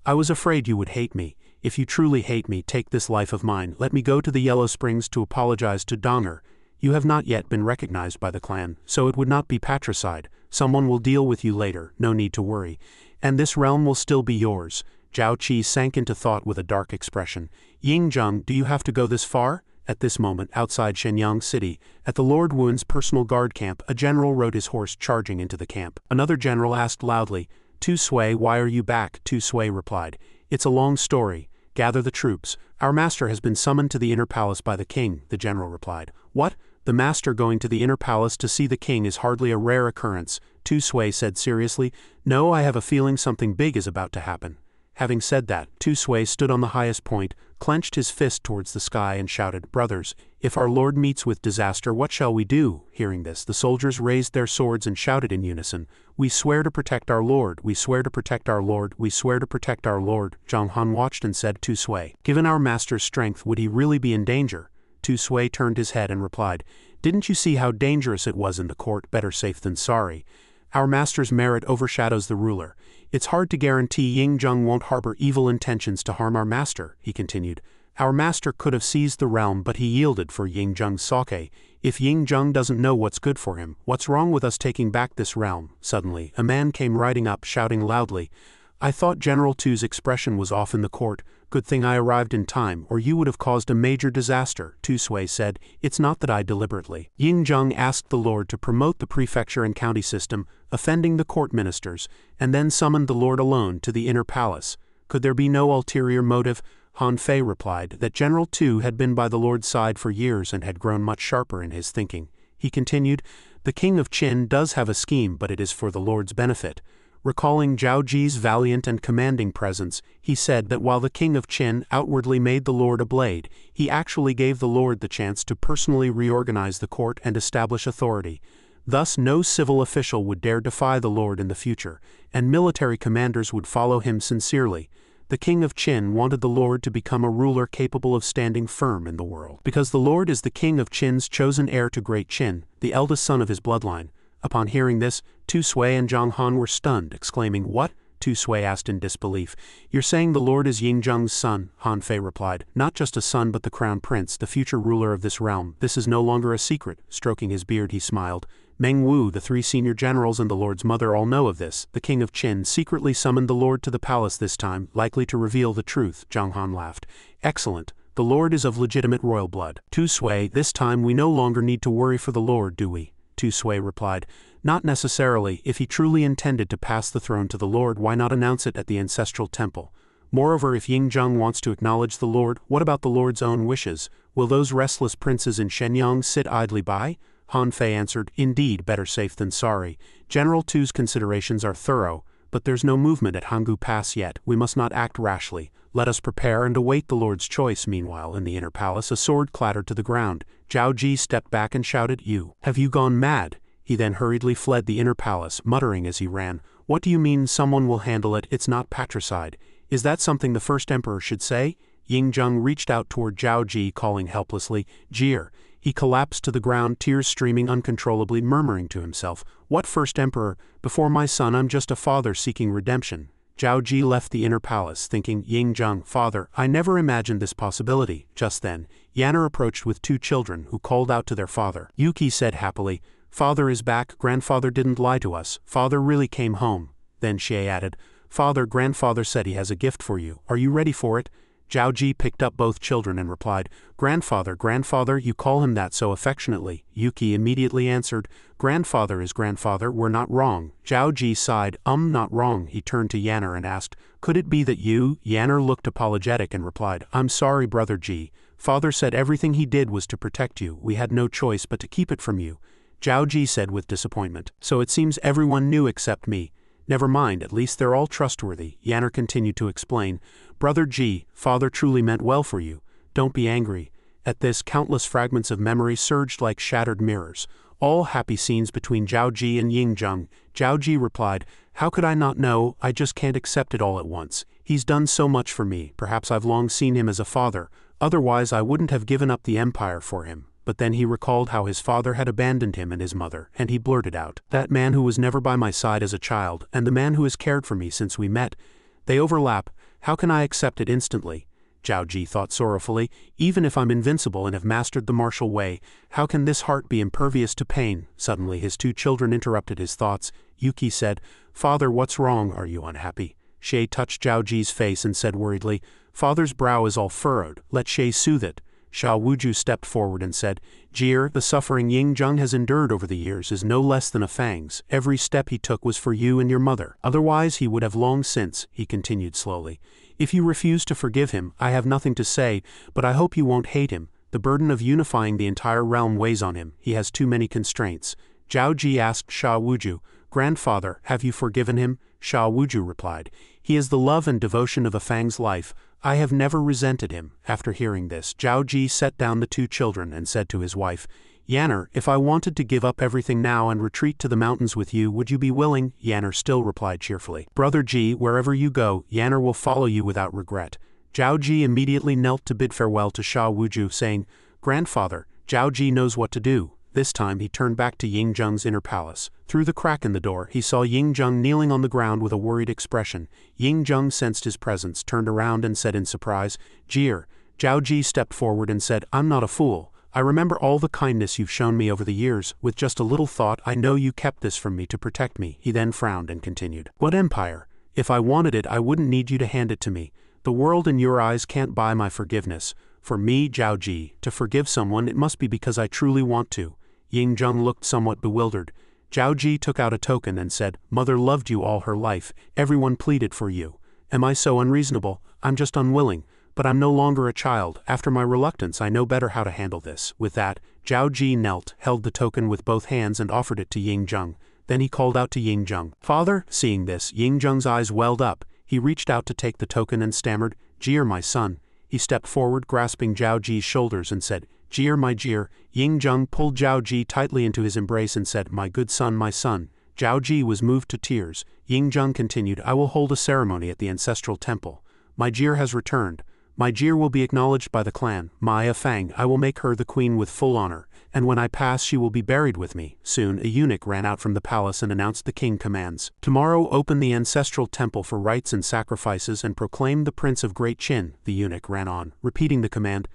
"I was afraid you would hate me. If you truly hate me, take this life of mine. Let me go to the Yellow Springs to apologize to Donger. You have not yet been recognized by the clan, so it would not be patricide. Someone will deal with you later, no need to worry. And this realm will still be yours." Zhao Qi sank into thought with a dark expression. "Yingjung, do you have to go this far?" At this moment, outside Shenyang City, at the Lord Wun's personal guard camp, a general rode his horse charging into the camp. Another general asked loudly, "Tu Sui, why are you back?" Tu Sui replied, "It's a long story. Gather the troops. Our master has been summoned to the inner palace by the king," the general replied. "What? The master going to the inner palace to see the king is hardly a rare occurrence," Tu Sui said seriously. "No, I have a feeling something big is about to happen." Having said that, Tu Sui stood on the highest point, clenched his fist towards the sky and shouted, "Brothers, if our lord meets with disaster, what shall we do?" Hearing this, the soldiers raised their swords and shouted in unison, "We swear to protect our lord, we swear to protect our lord, we swear to protect our lord." Zhang Han watched and said, "Tu Sui, given our master's strength, would he really be in danger?" Tu Sui turned his head and replied, "Didn't you see how dangerous it was in the court? Better safe than sorry. Our master's merit overshadows the ruler. It's hard to guarantee Yingjung won't harbor evil intentions to harm our master," he continued. "Our master could have seized the realm, but he yielded for Yingjung's sake. If Yingjung doesn't know what's good for him, what's wrong with us taking back this realm?" Suddenly, a man came riding up, shouting loudly, "I thought General Tu's expression was off in the court. Good thing I arrived in time, or you would have caused a major disaster." Tu Sui said, "It's not that I deliberately." Yingjung asked the lord to promote the prefecture and county system, offending the court ministers, and then summoned the lord alone to the inner palace. Could there be no ulterior motive? Han Fei replied that General Tu had been by the lord's side for years and had grown much sharper in his thinking. He continued, "The king of Qin does have a scheme, but it is for the lord's benefit." Recalling Zhao Ji's valiant and commanding presence, he said that while the king of Qin outwardly made the lord a blade, he actually gave the lord the chance to personally reorganize the court and establish authority. Thus no civil official would dare defy the lord in the future, and military commanders would follow him sincerely. The king of Qin wanted the lord to become a ruler capable of standing firm in the world. Because the lord is the king of Qin's chosen heir to Great Qin, the eldest son of his bloodline. Upon hearing this, Tu Sui and Zhang Han were stunned, exclaiming, "What?" Tu Sui asked in disbelief. "You're saying the lord is Yingjung's son?" Han Fei replied. "Not just a son but the crown prince, the future ruler of this realm. This is no longer a secret." Stroking his beard he smiled. "Meng Wu, the 3 senior generals and the lord's mother all know of this. The king of Qin secretly summoned the lord to the palace this time, likely to reveal the truth." Zhang Han laughed. "Excellent. The lord is of legitimate royal blood." Tu Sui, "This time we no longer need to worry for the lord, do we?" Tu Sui replied, "Not necessarily. If he truly intended to pass the throne to the lord, why not announce it at the ancestral temple? Moreover, if Yingjung wants to acknowledge the lord, what about the lord's own wishes? Will those restless princes in Shenyang sit idly by?" Han Fei answered, "Indeed, better safe than sorry. General Tu's considerations are thorough, but there's no movement at Hanggu Pass yet. We must not act rashly. Let us prepare and await the lord's choice." Meanwhile, in the inner palace, a sword clattered to the ground. Zhao Ji stepped back and shouted, Have you gone mad?" He then hurriedly fled the inner palace, muttering as he ran, "What do you mean someone will handle it? It's not patricide. Is that something the first emperor should say?" Yingjung reached out toward Zhao Ji, calling helplessly, "Jir." He collapsed to the ground, tears streaming uncontrollably, murmuring to himself, "What first emperor? Before my son I'm just a father seeking redemption." Zhao Ji left the inner palace, thinking, Ying-jung, father, I never imagined this possibility. Just then, Yanner approached with 2 children, who called out to their father. Yuki said happily, "Father is back, grandfather didn't lie to us, father really came home." Then Xie added, "Father, grandfather said he has a gift for you, are you ready for it?" Zhao Ji picked up both children and replied, "Grandfather, grandfather, you call him that so affectionately." Yuki immediately answered, "Grandfather is grandfather, we're not wrong." Zhao Ji sighed, not wrong." He turned to Yanner and asked, "Could it be that you?" Yanner looked apologetic and replied, "I'm sorry, brother Ji. Father said everything he did was to protect you, we had no choice but to keep it from you." Zhao Ji said with disappointment, "So it seems everyone knew except me." "Never mind, at least they're all trustworthy," Yanner continued to explain. "Brother Ji, father truly meant well for you. Don't be angry." At this, countless fragments of memory surged like shattered mirrors, all happy scenes between Zhao Ji and Ying-jung. Zhao Ji replied, "How could I not know? I just can't accept it all at once. He's done so much for me, perhaps I've long seen him as a father, otherwise I wouldn't have given up the empire for him." But then he recalled how his father had abandoned him and his mother, and he blurted out, "That man who was never by my side as a child, and the man who has cared for me since we met, they overlap, how can I accept it instantly?" Zhao Ji thought sorrowfully, "Even if I'm invincible and have mastered the martial way, how can this heart be impervious to pain?" Suddenly his 2 children interrupted his thoughts. Yuki said, "Father, what's wrong? Are you unhappy?" Xie touched Zhao Ji's face and said worriedly, "Father's brow is all furrowed, let Xie soothe it." Sha Wuju stepped forward and said, "Jir, the suffering Ying-jung has endured over the years is no less than a Fang's. Every step he took was for you and your mother. Otherwise he would have long since," he continued slowly. "If you refuse to forgive him, I have nothing to say, but I hope you won't hate him. The burden of unifying the entire realm weighs on him, he has too many constraints." Zhao Ji asked Sha Wuju, "Grandfather, have you forgiven him?" Sha Wuju replied, "He is the love and devotion of a Fang's life. I have never resented him." After hearing this, Zhao Ji set down the 2 children and said to his wife, "Yanner, if I wanted to give up everything now and retreat to the mountains with you, would you be willing?" Yanner still replied cheerfully, "Brother Ji, wherever you go, Yanner will follow you without regret." Zhao Ji immediately knelt to bid farewell to Sha Wuju, saying, "Grandfather, Zhao Ji knows what to do." This time he turned back to Ying-jung's inner palace. Through the crack in the door, he saw Ying-jung kneeling on the ground with a worried expression. Ying-jung sensed his presence, turned around and said in surprise, "Jir." Zhao Ji stepped forward and said, "I'm not a fool. I remember all the kindness you've shown me over the years. With just a little thought, I know you kept this from me to protect me." He then frowned and continued, "What empire? If I wanted it, I wouldn't need you to hand it to me. The world in your eyes can't buy my forgiveness. For me, Zhao Ji, to forgive someone, it must be because I truly want to." Ying-jung looked somewhat bewildered. Zhao Ji took out a token and said, "Mother loved you all her life, everyone pleaded for you. Am I so unreasonable? I'm just unwilling. But I'm no longer a child, after my reluctance I know better how to handle this." With that, Zhao Ji knelt, held the token with both hands and offered it to Ying-jung. Then he called out to Ying-jung, "Father?" Seeing this, Ying-jung's eyes welled up. He reached out to take the token and stammered, "Jir, my son." He stepped forward, grasping Zhao Ji's shoulders and said, "Jir, my Jir." Ying-jung pulled Zhao Ji tightly into his embrace and said, "My good son, my son." Zhao Ji was moved to tears. Ying-jung continued, "I will hold a ceremony at the ancestral temple. My Jir has returned. My Jir will be acknowledged by the clan. Maya Fang, I will make her the queen with full honor, and when I pass she will be buried with me." Soon a eunuch ran out from the palace and announced the king commands. "Tomorrow open the ancestral temple for rites and sacrifices and proclaim the Prince of Great Qin." The eunuch ran on, repeating the command.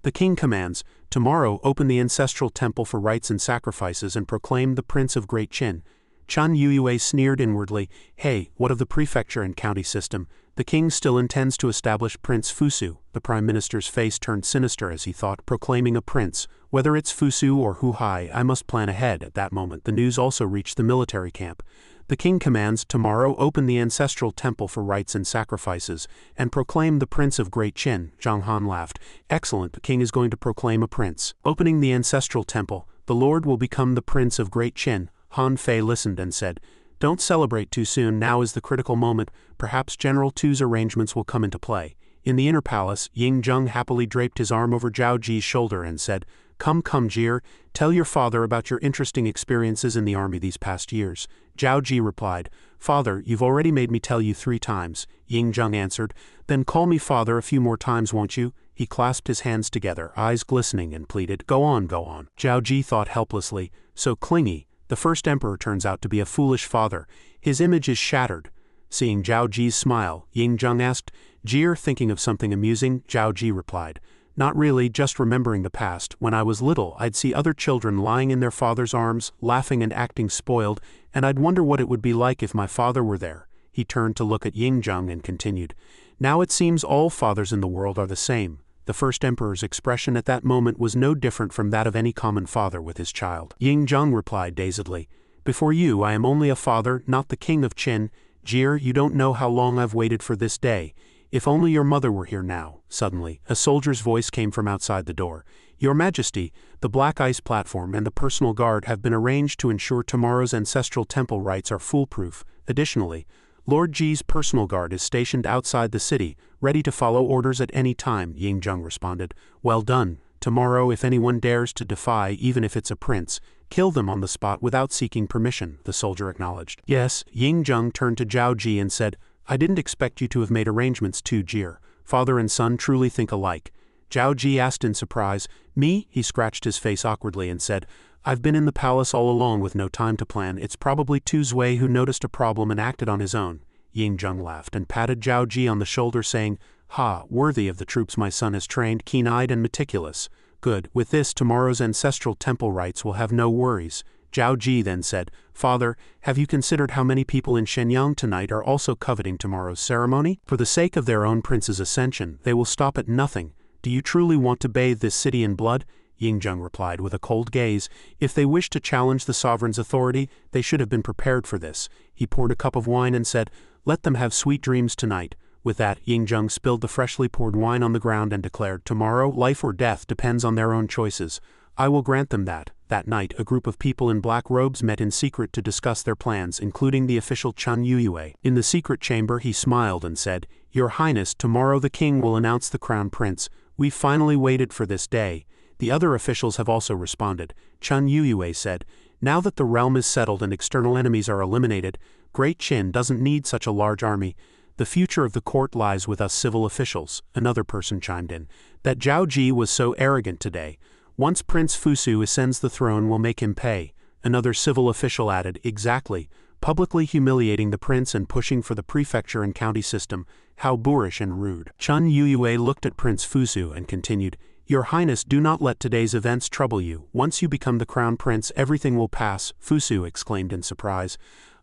"The king commands, tomorrow open the ancestral temple for rites and sacrifices and proclaim the Prince of Great Qin." Chan Yuyue sneered inwardly, "Hey, what of the prefecture and county system? The king still intends to establish Prince Fusu." The prime minister's face turned sinister as he thought, proclaiming a prince. Whether it's Fusu or Huhai, I must plan ahead. At that moment, the news also reached the military camp. "The king commands, tomorrow open the ancestral temple for rites and sacrifices, and proclaim the Prince of Great Qin." Zhang Han laughed. "Excellent, the king is going to proclaim a prince. Opening the ancestral temple, the lord will become the Prince of Great Qin." Han Fei listened and said, "Don't celebrate too soon, now is the critical moment. Perhaps General Tu's arrangements will come into play." In the inner palace, Ying-jung happily draped his arm over Zhao Ji's shoulder and said, Come, Jir, tell your father about your interesting experiences in the army these past years." Zhao Ji replied, "Father, you've already made me tell you 3 times." Ying-jung answered, "Then call me father a few more times, won't you?" He clasped his hands together, eyes glistening, and pleaded, "Go on, go on." Zhao Ji thought helplessly, "So clingy. The first emperor turns out to be a foolish father. His image is shattered." Seeing Zhao Ji's smile, Ying Zheng asked, "Jir, thinking of something amusing?" Zhao Ji replied, "Not really, just remembering the past. When I was little, I'd see other children lying in their father's arms, laughing and acting spoiled, and I'd wonder what it would be like if my father were there." He turned to look at Ying Zheng and continued, "Now it seems all fathers in the world are the same." The first emperor's expression at that moment was no different from that of any common father with his child. Ying Zheng replied dazedly, "Before you, I am only a father, not the king of Qin. Jir, you don't know how long I've waited for this day. If only your mother were here now." Suddenly, a soldier's voice came from outside the door. "Your Majesty, the Black Ice Platform and the personal guard have been arranged to ensure tomorrow's ancestral temple rites are foolproof. Additionally, Lord Ji's personal guard is stationed outside the city, ready to follow orders at any time," Ying Zheng responded. "Well done. Tomorrow, if anyone dares to defy, even if it's a prince, kill them on the spot without seeking permission," the soldier acknowledged. "Yes." Ying Zheng turned to Zhao Ji and said, "I didn't expect you to have made arrangements too, Jir. Father and son truly think alike." Zhao Ji asked in surprise, "Me?" He scratched his face awkwardly and said, "I've been in the palace all along with no time to plan. It's probably Tu Zui who noticed a problem and acted on his own." Ying Zheng laughed and patted Zhao Ji on the shoulder, saying, "Ha, worthy of the troops my son has trained, keen-eyed and meticulous. Good, with this tomorrow's ancestral temple rites will have no worries." Zhao Ji then said, "Father, have you considered how many people in Shenyang tonight are also coveting tomorrow's ceremony? For the sake of their own prince's ascension, they will stop at nothing. Do you truly want to bathe this city in blood?" Ying Zheng replied with a cold gaze, "If they wish to challenge the sovereign's authority, they should have been prepared for this." He poured a cup of wine and said, "Let them have sweet dreams tonight." With that, Ying Zheng spilled the freshly poured wine on the ground and declared, "Tomorrow, life or death depends on their own choices. I will grant them that." That night, a group of people in black robes met in secret to discuss their plans, including the official Chen Yuyue. In the secret chamber, he smiled and said, "Your Highness, tomorrow the king will announce the crown prince. We finally waited for this day." The other officials have also responded. Chen Yuyue said, "Now that the realm is settled and external enemies are eliminated, Great Qin doesn't need such a large army. The future of the court lies with us civil officials." Another person chimed in, "That Zhao Ji was so arrogant today. Once Prince Fusu ascends the throne, will make him pay." Another civil official added, "Exactly. Publicly humiliating the prince and pushing for the prefecture and county system. How boorish and rude." Chen Yuyue looked at Prince Fusu and continued, "Your Highness, do not let today's events trouble you. Once you become the crown prince, everything will pass." Fusu exclaimed in surprise.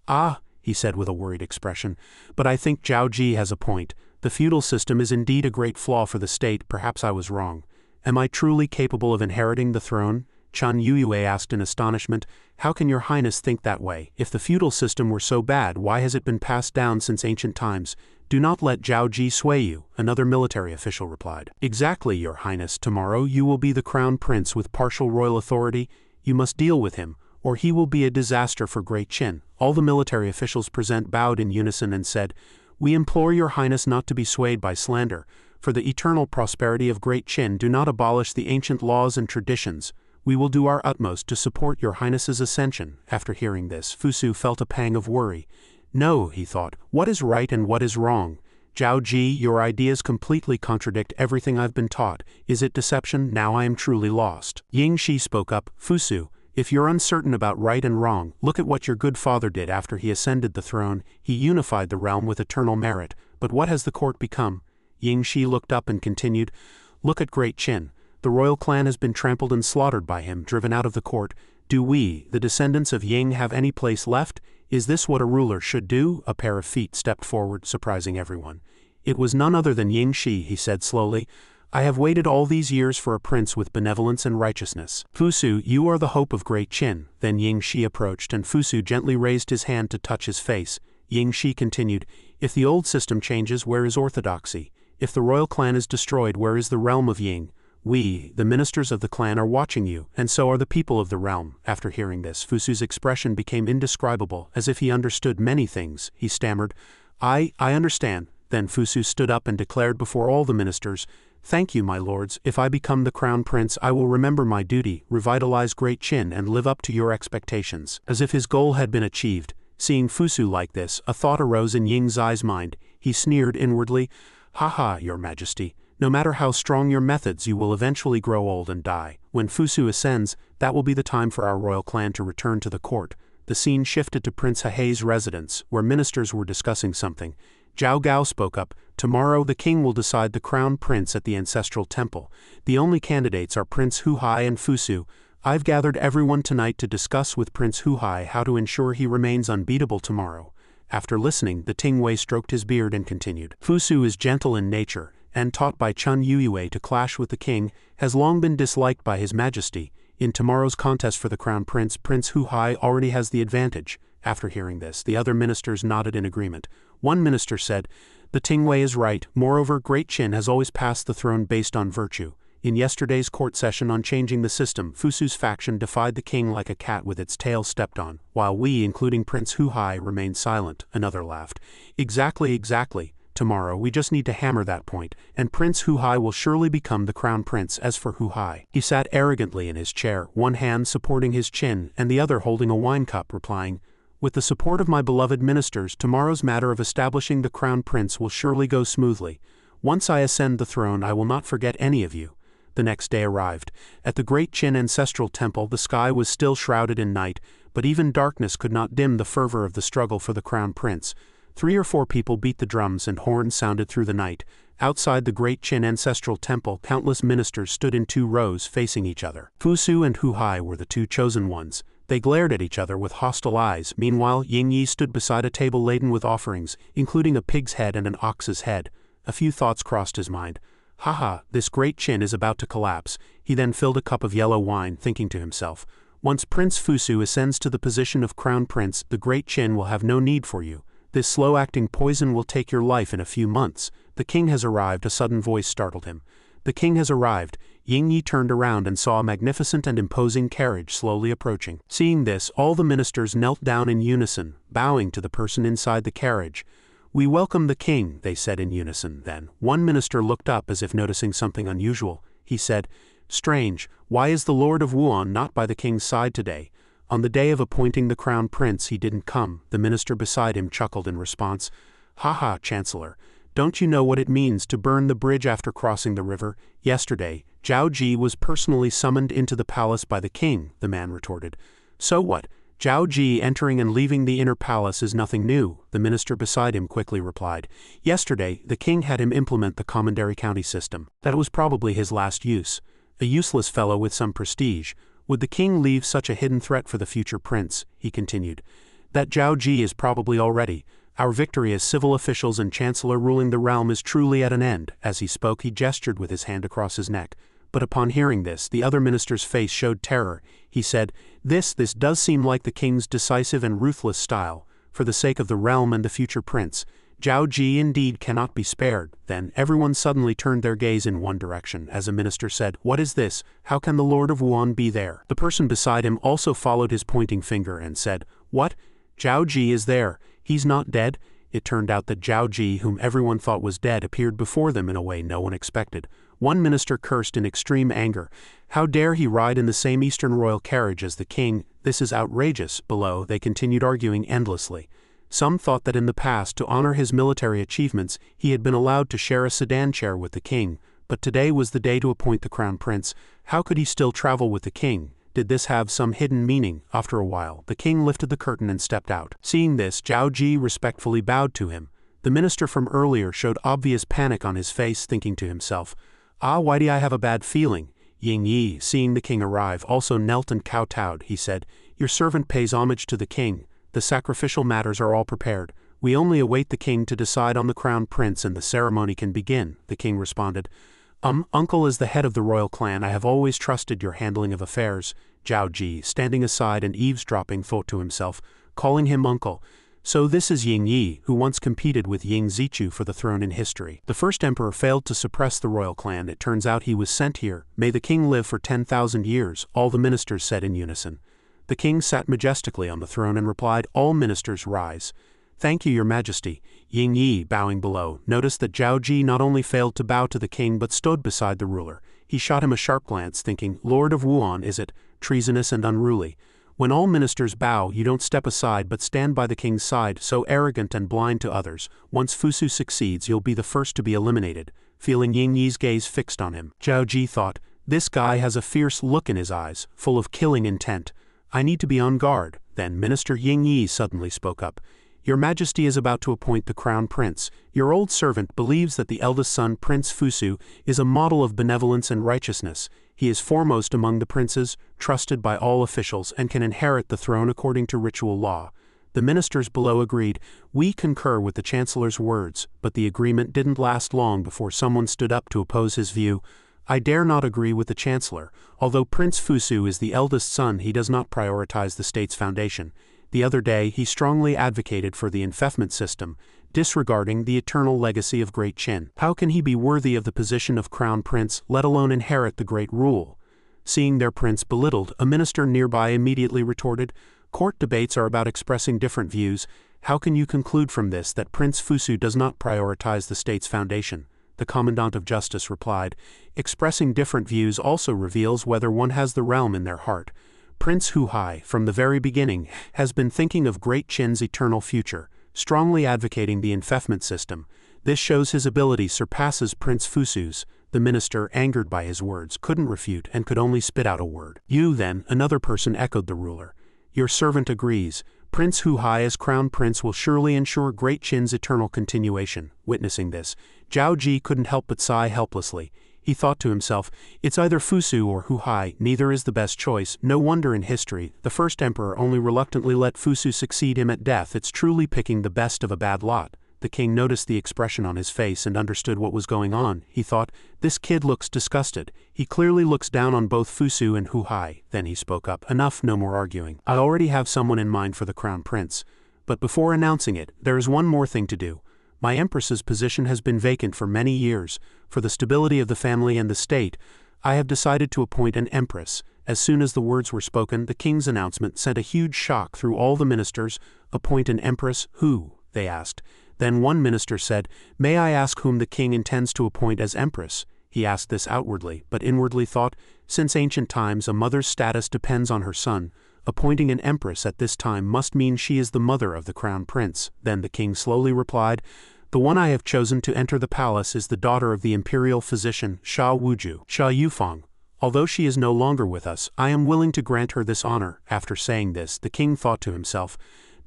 "Ah," he said with a worried expression, "but I think Zhao Ji has a point. The feudal system is indeed a great flaw for the state. Perhaps I was wrong. Am I truly capable of inheriting the throne?" Chen Yuyue asked in astonishment. "How can your Highness think that way? If the feudal system were so bad, why has it been passed down since ancient times?" "Do not let Zhao Ji sway you," another military official replied. "Exactly, your Highness. Tomorrow you will be the crown prince with partial royal authority. You must deal with him, or he will be a disaster for Great Qin." All the military officials present bowed in unison and said, "We implore your Highness not to be swayed by slander. For the eternal prosperity of Great Qin, do not abolish the ancient laws and traditions. We will do our utmost to support your Highness's ascension." After hearing this, Fusu felt a pang of worry. "No," he thought, "what is right and what is wrong? Zhao Ji, your ideas completely contradict everything I've been taught. Is it deception? Now I am truly lost." Ying Shi spoke up, "Fusu, if you're uncertain about right and wrong, look at what your good father did after he ascended the throne. He unified the realm with eternal merit. But what has the court become?" Ying Shi looked up and continued, "Look at Great Qin. The royal clan has been trampled and slaughtered by him, driven out of the court. Do we, the descendants of Ying, have any place left? Is this what a ruler should do?" A pair of feet stepped forward, surprising everyone. It was none other than Ying Shi. He said slowly, "I have waited all these years for a prince with benevolence and righteousness. Fusu, you are the hope of Great Qin." Then Ying Shi approached and Fusu gently raised his hand to touch his face. Ying Shi continued, "If the old system changes, where is orthodoxy? If the royal clan is destroyed, where is the realm of Ying? We, the ministers of the clan, are watching you, and so are the people of the realm." After hearing this, Fusu's expression became indescribable, as if he understood many things. He stammered, I understand." Then Fusu stood up and declared before all the ministers, "Thank you, my lords. If I become the crown prince, I will remember my duty, revitalize Great Qin, and live up to your expectations." As if his goal had been achieved, seeing Fusu like this, a thought arose in Ying Zai's mind. He sneered inwardly, "Ha ha, your Majesty. No matter how strong your methods, you will eventually grow old and die. When Fusu ascends, that will be the time for our royal clan to return to the court. The scene shifted to Prince Hehei's residence, where ministers were discussing something. Zhao Gao spoke up. Tomorrow the king will decide the crown prince at the ancestral temple. The only candidates are Prince Huhai and Fusu. I've gathered everyone tonight to discuss with Prince Huhai how to ensure he remains unbeatable tomorrow. After listening, the Tingwei stroked his beard and continued. Fusu is gentle in nature, and taught by Chun Yuiwei to clash with the king, has long been disliked by his majesty. In tomorrow's contest for the crown prince, Prince Huhai already has the advantage. After hearing this, the other ministers nodded in agreement. One minister said, "The Tingwei is right. Moreover, Great Qin has always passed the throne based on virtue. In yesterday's court session on changing the system, Fusu's faction defied the king like a cat with its tail stepped on, while we, including Prince Huhai, remained silent." Another laughed. Exactly. Tomorrow we just need to hammer that point, and Prince Huhai will surely become the crown prince. As for Huhai, he sat arrogantly in his chair, one hand supporting his chin and the other holding a wine cup, replying, "With the support of my beloved ministers, tomorrow's matter of establishing the crown prince will surely go smoothly. Once I ascend the throne, I will not forget any of you." The next day arrived. At the Great Qin Ancestral Temple, the sky was still shrouded in night, but even darkness could not dim the fervor of the struggle for the crown prince. 3 or 4 people beat the drums and horns sounded through the night. Outside the Great Qin Ancestral Temple, countless ministers stood in 2 rows facing each other. Fusu and Huhai were the 2 chosen ones. They glared at each other with hostile eyes. Meanwhile, Ying Yi stood beside a table laden with offerings, including a pig's head and an ox's head. A few thoughts crossed his mind. Haha, this Great Qin is about to collapse. He then filled a cup of yellow wine, thinking to himself, "Once Prince Fusu ascends to the position of crown prince, the Great Qin will have no need for you. This slow-acting poison will take your life in a few months. The king has arrived." A sudden voice startled him. "The king has arrived." Ying Yi turned around and saw a magnificent and imposing carriage slowly approaching. Seeing this, all the ministers knelt down in unison, bowing to the person inside the carriage. "We welcome the king," they said in unison. Then, one minister looked up as if noticing something unusual. He said, "Strange, why is the Lord of Wuan not by the king's side today? On the day of appointing the crown prince, he didn't come." The minister beside him chuckled in response. "Haha, Chancellor, don't you know what it means to burn the bridge after crossing the river? Yesterday, Zhao Ji was personally summoned into the palace by the king," the man retorted. "So what? Zhao Ji entering and leaving the inner palace is nothing new," the minister beside him quickly replied. "Yesterday, the king had him implement the commandery county system. That was probably his last use. A useless fellow with some prestige. Would the king leave such a hidden threat for the future prince?" he continued. "That Zhao Ji is probably already. Our victory as civil officials and chancellor ruling the realm is truly at an end." As he spoke, he gestured with his hand across his neck. But upon hearing this, the other minister's face showed terror. He said, This does seem like the king's decisive and ruthless style. For the sake of the realm and the future prince, Zhao Ji indeed cannot be spared." Then everyone suddenly turned their gaze in one direction, as a minister said, "What is this? How can the Lord of Wuan be there?" The person beside him also followed his pointing finger and said, "What? Zhao Ji is there. He's not dead?" It turned out that Zhao Ji, whom everyone thought was dead, appeared before them in a way no one expected. One minister cursed in extreme anger. "How dare he ride in the same Eastern royal carriage as the king? This is outrageous." Below, they continued arguing endlessly. Some thought that in the past, to honor his military achievements, he had been allowed to share a sedan chair with the king, but today was the day to appoint the crown prince. How could he still travel with the king? Did this have some hidden meaning? After a while, the king lifted the curtain and stepped out. Seeing this, Zhao Ji respectfully bowed to him. The minister from earlier showed obvious panic on his face, thinking to himself, "Why do I have a bad feeling?" Ying Yi, seeing the king arrive, also knelt and kowtowed. He said, "Your servant pays homage to the king. The sacrificial matters are all prepared. We only await the king to decide on the crown prince and the ceremony can begin." The king responded, Uncle, as the head of the royal clan, I have always trusted your handling of affairs." Zhao Ji, standing aside and eavesdropping, thought to himself, calling him uncle. So this is Ying Yi, who once competed with Ying Zichu for the throne in history. The first emperor failed to suppress the royal clan. It turns out he was sent here. "May the king live for 10,000 years, all the ministers said in unison. The king sat majestically on the throne and replied, "All ministers rise." "Thank you, your majesty." Ying Yi, bowing below, noticed that Zhao Ji not only failed to bow to the king but stood beside the ruler. He shot him a sharp glance, thinking, "Lord of Wuan, is it? Treasonous and unruly. When all ministers bow, you don't step aside but stand by the king's side, so arrogant and blind to others. Once Fusu succeeds, you'll be the first to be eliminated." feeling Ying Yi's gaze fixed on him. Zhao Ji thought, "This guy has a fierce look in his eyes, full of killing intent. I need to be on guard." Then Minister Ying Yi suddenly spoke up. "Your Majesty is about to appoint the Crown Prince. Your old servant believes that the eldest son, Prince Fusu, is a model of benevolence and righteousness. He is foremost among the princes, trusted by all officials, and can inherit the throne according to ritual law." The ministers below agreed. "We concur with the Chancellor's words," but the agreement didn't last long before someone stood up to oppose his view. "I dare not agree with the Chancellor. Although Prince Fusu is the eldest son, he does not prioritize the state's foundation. The other day, he strongly advocated for the enfeoffment system, disregarding the eternal legacy of Great Qin. How can he be worthy of the position of Crown Prince, let alone inherit the great rule?" Seeing their prince belittled, a minister nearby immediately retorted, "Court debates are about expressing different views. How can you conclude from this that Prince Fusu does not prioritize the state's foundation?" The Commandant of Justice replied, "Expressing different views also reveals whether one has the realm in their heart. Prince Huhai, from the very beginning, has been thinking of Great Qin's eternal future, strongly advocating the enfeoffment system. This shows his ability surpasses Prince Fusu's." The minister, angered by his words, couldn't refute and could only spit out a word. "You then," another person echoed the ruler. "Your servant agrees. Prince Huhai as Crown Prince will surely ensure Great Qin's eternal continuation." Witnessing this, Zhao Ji couldn't help but sigh helplessly. He thought to himself, "It's either Fusu or Huhai, neither is the best choice. No wonder in history, the first emperor only reluctantly let Fusu succeed him at death. It's truly picking the best of a bad lot." The king noticed the expression on his face and understood what was going on. He thought, "This kid looks disgusted. He clearly looks down on both Fusu and Huhai." Then he spoke up, "Enough, no more arguing. I already have someone in mind for the Crown Prince. But before announcing it, there is one more thing to do. My empress's position has been vacant for many years. For the stability of the family and the state, I have decided to appoint an empress." As soon as the words were spoken, the king's announcement sent a huge shock through all the ministers. "Appoint an empress? Who?" they asked. Then one minister said, "May I ask whom the king intends to appoint as empress?" He asked this outwardly, but inwardly thought, since ancient times a mother's status depends on her son, appointing an empress at this time must mean she is the mother of the crown prince. Then the king slowly replied, "The one I have chosen to enter the palace is the daughter of the imperial physician Sha Wuju, Sha Yufeng. Although she is no longer with us, I am willing to grant her this honor." After saying this, the king thought to himself,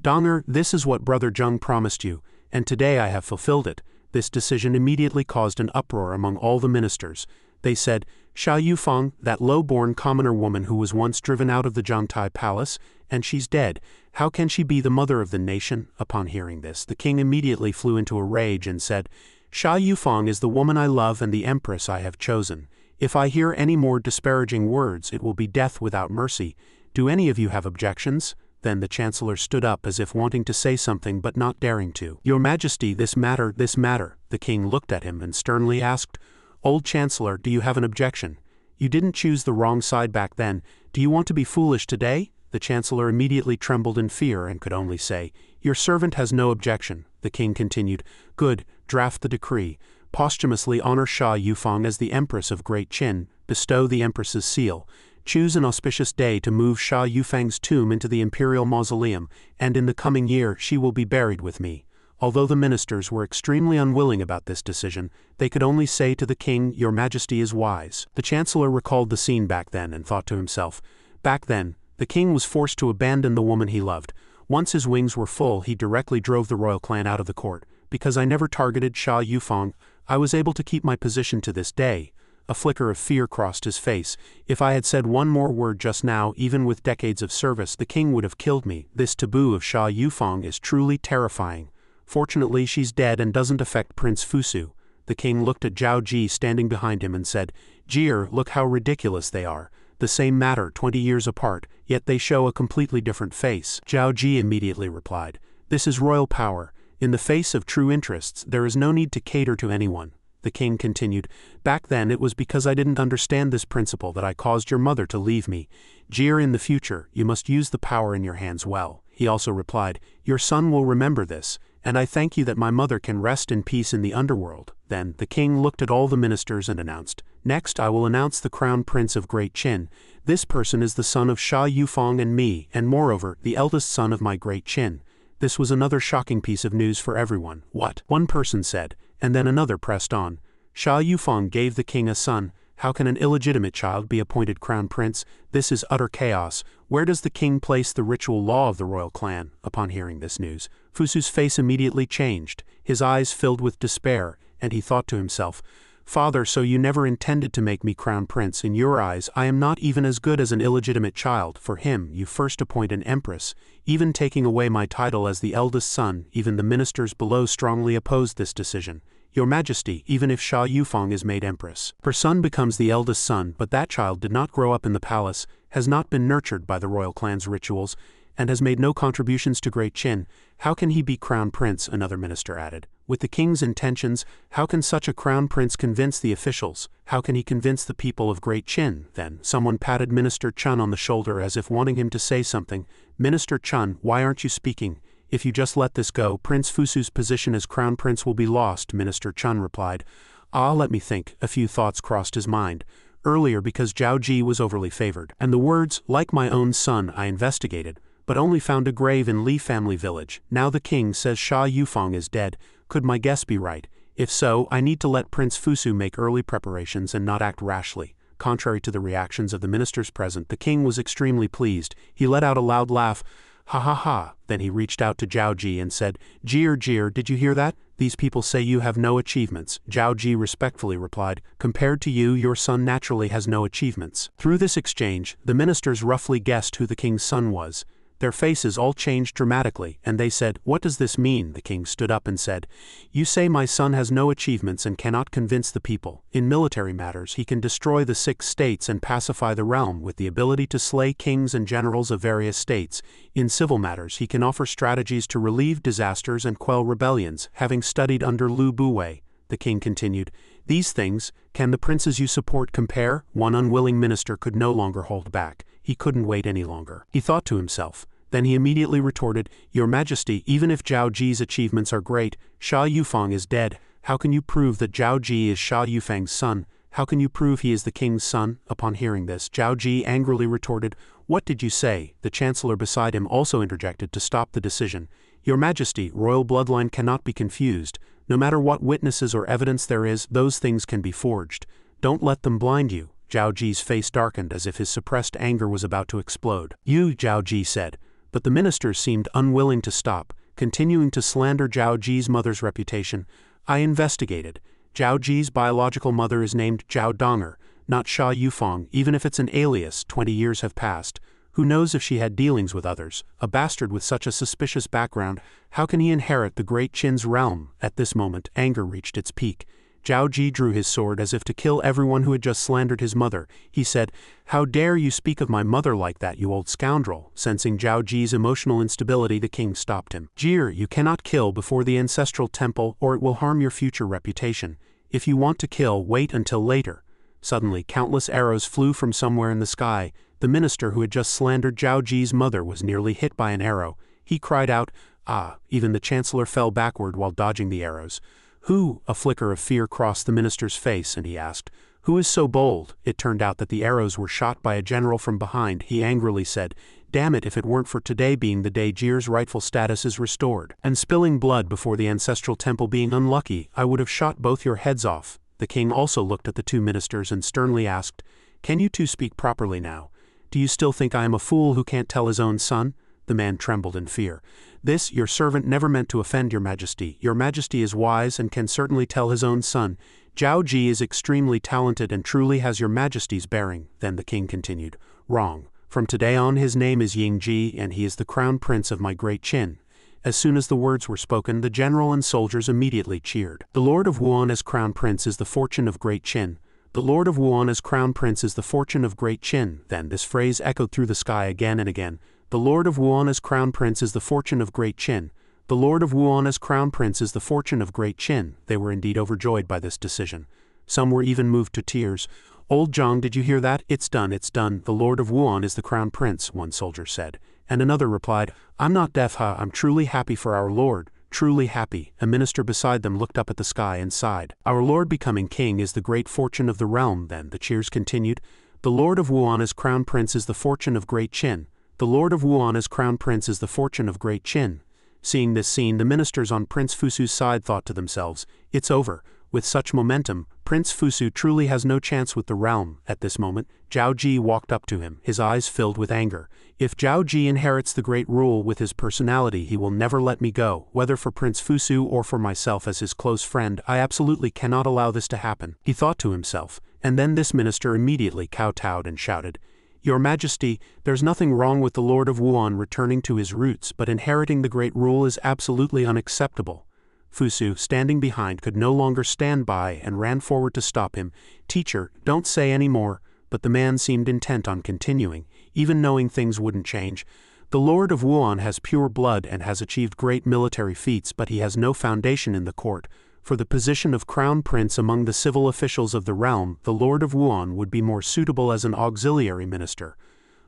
"Donger, this is what Brother Zheng promised you, and today I have fulfilled it." This decision immediately caused an uproar among all the ministers. They said, "Sha Yufeng, that low-born commoner woman who was once driven out of the Zhangtai palace, and she's dead. How can she be the mother of the nation?" Upon hearing this, the king immediately flew into a rage and said, "Sha Yufeng is the woman I love and the empress I have chosen. If I hear any more disparaging words, it will be death without mercy. Do any of you have objections?" Then the chancellor stood up as if wanting to say something but not daring to. "Your Majesty, this matter. The king looked at him and sternly asked, "Old chancellor, do you have an objection? You didn't choose the wrong side back then. Do you want to be foolish today?" The chancellor immediately trembled in fear and could only say, "Your servant has no objection." The king continued, "Good, draft the decree. Posthumously honor Sha Yufeng as the empress of Great Qin, bestow the empress's seal. Choose an auspicious day to move Sha Yufeng's tomb into the imperial mausoleum, and in the coming year she will be buried with me." Although the ministers were extremely unwilling about this decision, they could only say to the king, "Your Majesty is wise." The chancellor recalled the scene back then and thought to himself, back then, the king was forced to abandon the woman he loved. Once his wings were full, he directly drove the royal clan out of the court. "Because I never targeted Sha Yufeng, I was able to keep my position to this day." A flicker of fear crossed his face. "If I had said one more word just now, even with decades of service, the king would have killed me. This taboo of Sha Yufeng is truly terrifying. Fortunately, she's dead and doesn't affect Prince Fusu." The king looked at Zhao Ji standing behind him and said, "Jir, look how ridiculous they are. The same matter 20 years apart, yet they show a completely different face." Zhao Ji immediately replied, "This is royal power. In the face of true interests, there is no need to cater to anyone." The king continued, "Back then it was because I didn't understand this principle that I caused your mother to leave me. Jir, in the future, you must use the power in your hands well." He also replied, "Your son will remember this, and I thank you that my mother can rest in peace in the underworld." Then the king looked at all the ministers and announced, "Next I will announce the crown prince of Great Qin. This person is the son of Sha Yufeng and me, and moreover, the eldest son of my Great Qin." This was another shocking piece of news for everyone. "What?" one person said, and then another pressed on. Sha Yufeng gave the king a son. How can an illegitimate child be appointed crown prince? This is utter chaos. Where does the king place the ritual law of the royal clan? Upon hearing this news, Fusu's face immediately changed. His eyes filled with despair, and he thought to himself, "Father, so you never intended to make me crown prince. In your eyes, I am not even as good as an illegitimate child. For him, you first appoint an empress, even taking away my title as the eldest son." Even the ministers below strongly opposed this decision. "Your Majesty, even if Sha Yufeng is made empress, her son becomes the eldest son, but that child did not grow up in the palace, has not been nurtured by the royal clan's rituals, and has made no contributions to Great Qin. How can he be crown prince?" another minister added. "With the king's intentions, how can such a crown prince convince the officials? How can he convince the people of Great Qin?" Then someone patted Minister Chun on the shoulder as if wanting him to say something. "Minister Chun, why aren't you speaking? If you just let this go, Prince Fusu's position as crown prince will be lost," Minister Chun replied. Let me think." A few thoughts crossed his mind. Earlier, because Zhao Ji was overly favored, and the words, "like my own son," I investigated, but only found a grave in Li family village. Now the king says Sha Yufeng is dead. Could my guess be right? If so, I need to let Prince Fusu make early preparations and not act rashly. Contrary to the reactions of the ministers present, the king was extremely pleased. He let out a loud laugh. "Ha ha ha." Then he reached out to Zhao Ji and said, "Jir, did you hear that? These people say you have no achievements." Zhao Ji respectfully replied, "Compared to you, your son naturally has no achievements." Through this exchange, the ministers roughly guessed who the king's son was. Their faces all changed dramatically, and they said, "What does this mean?" The king stood up and said, "You say my son has no achievements and cannot convince the people. In military matters, he can destroy the 6 states and pacify the realm with the ability to slay kings and generals of various states. In civil matters, he can offer strategies to relieve disasters and quell rebellions, having studied under Lu Buwei." The king continued, "These things, can the princes you support compare?" One unwilling minister could no longer hold back. He couldn't wait any longer. He thought to himself. Then he immediately retorted, "Your Majesty, even if Zhao Ji's achievements are great, Sha Yufeng is dead. How can you prove that Zhao Ji is Sha Yufeng's son? How can you prove he is the king's son?" Upon hearing this, Zhao Ji angrily retorted, "What did you say?" The chancellor beside him also interjected to stop the decision. "Your Majesty, royal bloodline cannot be confused. No matter what witnesses or evidence there is, those things can be forged. Don't let them blind you." Zhao Ji's face darkened as if his suppressed anger was about to explode. "You," Zhao Ji said. But the ministers seemed unwilling to stop, continuing to slander Zhao Ji's mother's reputation. "I investigated. Zhao Ji's biological mother is named Zhao Donger, not Sha Yufeng, even if it's an alias. 20 years have passed. Who knows if she had dealings with others? A bastard with such a suspicious background, how can he inherit the Great Qin's realm?" At this moment, anger reached its peak. Zhao Ji drew his sword as if to kill everyone who had just slandered his mother. He said, "How dare you speak of my mother like that, you old scoundrel?" Sensing Zhao Ji's emotional instability, the king stopped him. "Jir, you cannot kill before the ancestral temple, or it will harm your future reputation. If you want to kill, wait until later." Suddenly, countless arrows flew from somewhere in the sky. The minister who had just slandered Zhao Ji's mother was nearly hit by an arrow. He cried out, "Ah!" Even the chancellor fell backward while dodging the arrows. "Who?" A flicker of fear crossed the minister's face, and he asked, "Who is so bold?" It turned out that the arrows were shot by a general from behind. He angrily said, "Damn it, if it weren't for today being the day Jir's rightful status is restored, and spilling blood before the ancestral temple being unlucky, I would have shot both your heads off." The king also looked at the 2 ministers and sternly asked, "Can you 2 speak properly now? Do you still think I am a fool who can't tell his own son?" The man trembled in fear. "This, your servant never meant to offend your Majesty. Your Majesty is wise and can certainly tell his own son. Zhao Ji is extremely talented and truly has your Majesty's bearing." Then the king continued, "Wrong. From today on his name is Ying Ji, and he is the crown prince of my Great Qin." As soon as the words were spoken, the general and soldiers immediately cheered. "The Lord of Wuan as crown prince is the fortune of Great Qin. The Lord of Wuan as crown prince is the fortune of Great Qin." Then this phrase echoed through the sky again and again. "The Lord of Wuan as crown prince is the fortune of Great Qin. The Lord of Wuan as crown prince is the fortune of Great Qin." They were indeed overjoyed by this decision. Some were even moved to tears. "Old Zhang, did you hear that? It's done, it's done. The Lord of Wuan is the crown prince," one soldier said. And another replied, "I'm not deaf, huh? I'm truly happy for our Lord. Truly happy." A minister beside them looked up at the sky and sighed. "Our Lord becoming king is the great fortune of the realm." Then the cheers continued. "The Lord of Wuan as crown prince is the fortune of Great Qin. The Lord of Wuan as crown prince is the fortune of Great Qin." Seeing this scene, the ministers on Prince Fusu's side thought to themselves, "It's over. With such momentum, Prince Fusu truly has no chance with the realm. At this moment, Zhao Ji walked up to him, his eyes filled with anger. If Zhao Ji inherits the great rule with his personality, he will never let me go, whether for Prince Fusu or for myself as his close friend. I absolutely cannot allow this to happen, he thought to himself, and then this minister immediately kowtowed and shouted, Your Majesty, there's nothing wrong with the Lord of Wuan returning to his roots, but inheriting the great rule is absolutely unacceptable. Fusu, standing behind, could no longer stand by and ran forward to stop him. Teacher, don't say any more, but the man seemed intent on continuing, even knowing things wouldn't change. The Lord of Wuan has pure blood and has achieved great military feats, but he has no foundation in the court. For the position of crown prince among the civil officials of the realm, the Lord of Wuan would be more suitable as an auxiliary minister.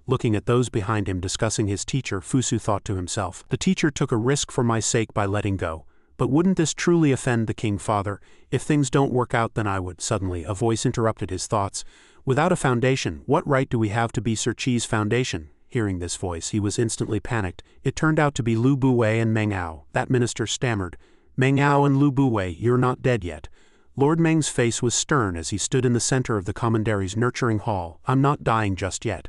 Looking at those behind him discussing his teacher, Fusu thought to himself, the teacher took a risk for my sake by letting go. But wouldn't this truly offend the king father? If things don't work out, then I would. Suddenly, a voice interrupted his thoughts. Without a foundation, what right do we have to be Sir Chi's foundation? Hearing this voice, he was instantly panicked. It turned out to be Lu Buwei and Meng Ao. That minister stammered, Meng Ao and Lu Buwei, you're not dead yet. Lord Meng's face was stern as he stood in the center of the commandery's nurturing hall. I'm not dying just yet.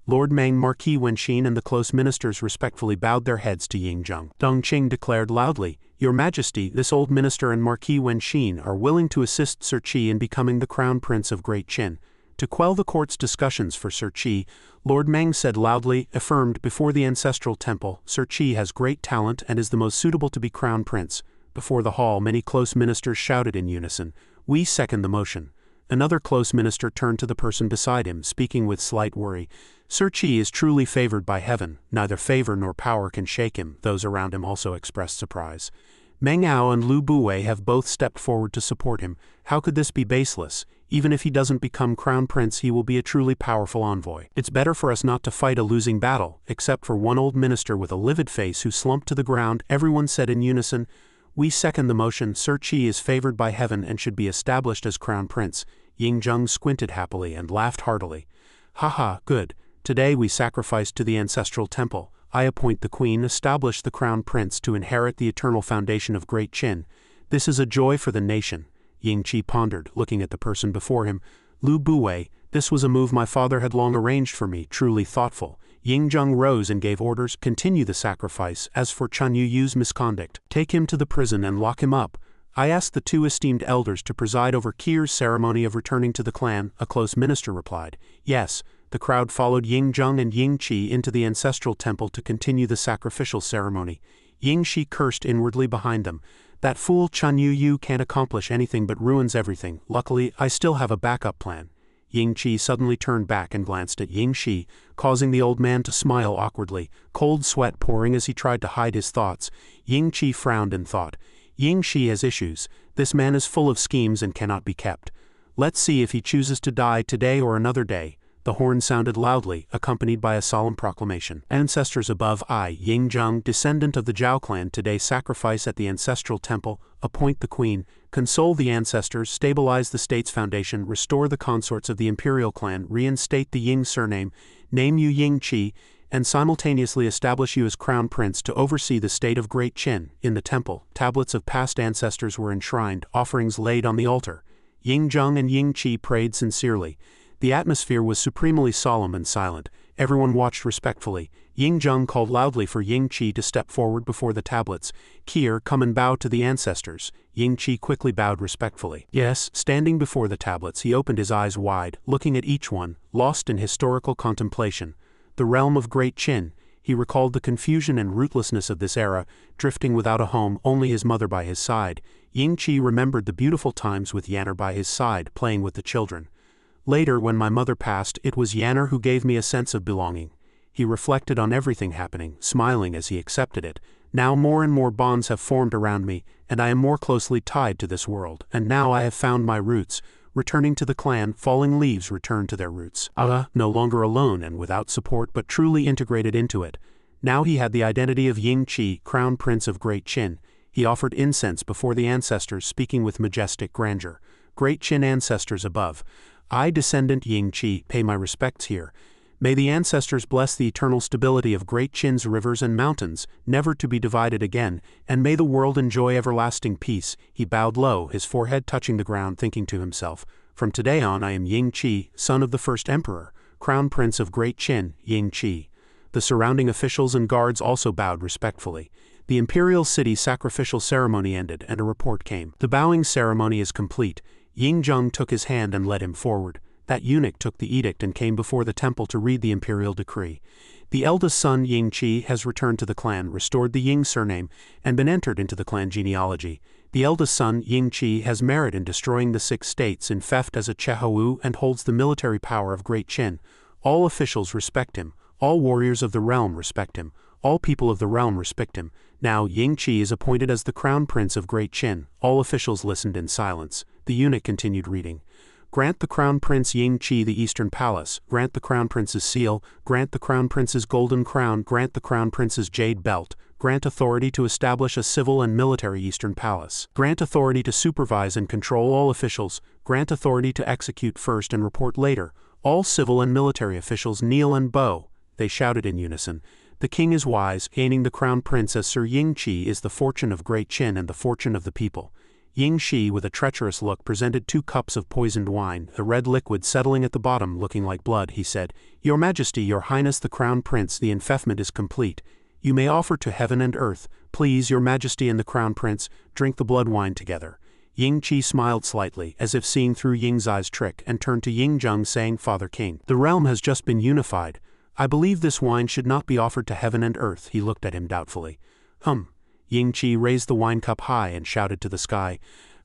Lord Meng, Marquis Wenxin and the close ministers respectfully bowed their heads to Yingzheng. Deng Qing declared loudly, Your Majesty, this old minister and Marquis Wenxin are willing to assist Sir Chi in becoming the crown prince of Great Qin. To quell the court's discussions for Sir Chi, Lord Meng said loudly, affirmed before the ancestral temple, Sir Chi has great talent and is the most suitable to be crown prince. Before the hall, many close ministers shouted in unison, We second the motion. Another close minister turned to the person beside him, speaking with slight worry. Sir Chi is truly favored by heaven. Neither favor nor power can shake him. Those around him also expressed surprise. Meng Ao and Lu Buwei have both stepped forward to support him. How could this be baseless? Even if he doesn't become crown prince, he will be a truly powerful envoy. It's better for us not to fight a losing battle, except for one old minister with a livid face who slumped to the ground. Everyone said in unison, We second the motion. Sir Chi is favored by heaven and should be established as crown prince. Yingzheng squinted happily and laughed heartily. Haha, good. Today we sacrifice to the ancestral temple. I appoint the queen, establish the crown prince to inherit the eternal foundation of Great Qin. This is a joy for the nation. Ying Qi pondered, looking at the person before him. Lu Buwei, this was a move my father had long arranged for me, truly thoughtful. Yingzheng rose and gave orders, continue the sacrifice. As for Chen Yu's misconduct, take him to the prison and lock him up. I asked the two esteemed elders to preside over Kier's ceremony of returning to the clan, a close minister replied. Yes. The crowd followed Yingzheng and Ying Qi into the ancestral temple to continue the sacrificial ceremony. Ying Qi cursed inwardly behind them. That fool Chen Yu can't accomplish anything but ruins everything. Luckily, I still have a backup plan. Ying Qi suddenly turned back and glanced at Ying Qi, causing the old man to smile awkwardly, cold sweat pouring as he tried to hide his thoughts. Ying Qi frowned and thought, Ying Qi has issues. This man is full of schemes and cannot be kept. Let's see if he chooses to die today or another day. The horn sounded loudly, accompanied by a solemn proclamation. Ancestors above, I, Yingzheng, descendant of the Zhao clan, today sacrifice at the ancestral temple, appoint the queen, console the ancestors, stabilize the state's foundation, restore the consorts of the imperial clan, reinstate the Ying surname, name you Ying Qi, and simultaneously establish you as crown prince to oversee the state of Great Qin. In the temple, tablets of past ancestors were enshrined, offerings laid on the altar. Yingzheng and Ying Qi prayed sincerely. The atmosphere was supremely solemn and silent. Everyone watched respectfully. Yingzheng called loudly for Ying Qi to step forward before the tablets. Kier, come and bow to the ancestors. Ying Qi quickly bowed respectfully. Yes, standing before the tablets, he opened his eyes wide, looking at each one, lost in historical contemplation. The realm of Great Qin. He recalled the confusion and rootlessness of this era, drifting without a home, only his mother by his side. Ying Qi remembered the beautiful times with Yanner by his side, playing with the children. Later, when my mother passed, it was Yanner who gave me a sense of belonging. He reflected on everything happening, smiling as he accepted it. Now more and more bonds have formed around me, and I am more closely tied to this world. And now I have found my roots. Returning to the clan, falling leaves return to their roots. No longer alone and without support, but truly integrated into it. Now he had the identity of Ying Qi, crown prince of Great Qin. He offered incense before the ancestors, speaking with majestic grandeur. Great Qin ancestors above. I, descendant Ying Qi, pay my respects here. May the ancestors bless the eternal stability of Great Qin's rivers and mountains, never to be divided again, and may the world enjoy everlasting peace. He bowed low, his forehead touching the ground, thinking to himself, from today on I am Ying Qi, son of the first emperor, crown prince of Great Qin, Ying Qi. The surrounding officials and guards also bowed respectfully. The imperial city sacrificial ceremony ended, and a report came. The bowing ceremony is complete. Ying Zheng took his hand and led him forward. That eunuch took the edict and came before the temple to read the imperial decree. The eldest son, Ying Qi, has returned to the clan, restored the Ying surname, and been entered into the clan genealogy. The eldest son, Ying Qi, has merit in destroying the 6 states in theft as a Chehou and holds the military power of Great Qin. All officials respect him. All warriors of the realm respect him. All people of the realm respect him. Now Ying Qi is appointed as the crown prince of Great Qin. All officials listened in silence. The eunuch continued reading. Grant the crown prince Ying Qi the eastern palace. Grant the crown prince's seal. Grant the crown prince's golden crown. Grant the crown prince's jade belt. Grant authority to establish a civil and military eastern palace. Grant authority to supervise and control all officials. Grant authority to execute first and report later. All civil and military officials kneel and bow. They shouted in unison. The king is wise. Gaining the crown prince as Sir Ying Qi is the fortune of Great Qin and the fortune of the people. Ying Qi, with a treacherous look, presented 2 cups of poisoned wine, the red liquid settling at the bottom looking like blood. He said, Your Majesty, Your Highness the Crown Prince, the enfeoffment is complete. You may offer to heaven and earth. Please, Your Majesty and the Crown Prince, drink the blood wine together. Ying Qi smiled slightly, as if seeing through Ying's eyes trick, and turned to Ying Zheng saying, Father King, the realm has just been unified. I believe this wine should not be offered to heaven and earth. He looked at him doubtfully. Ying Qi raised the wine cup high and shouted to the sky,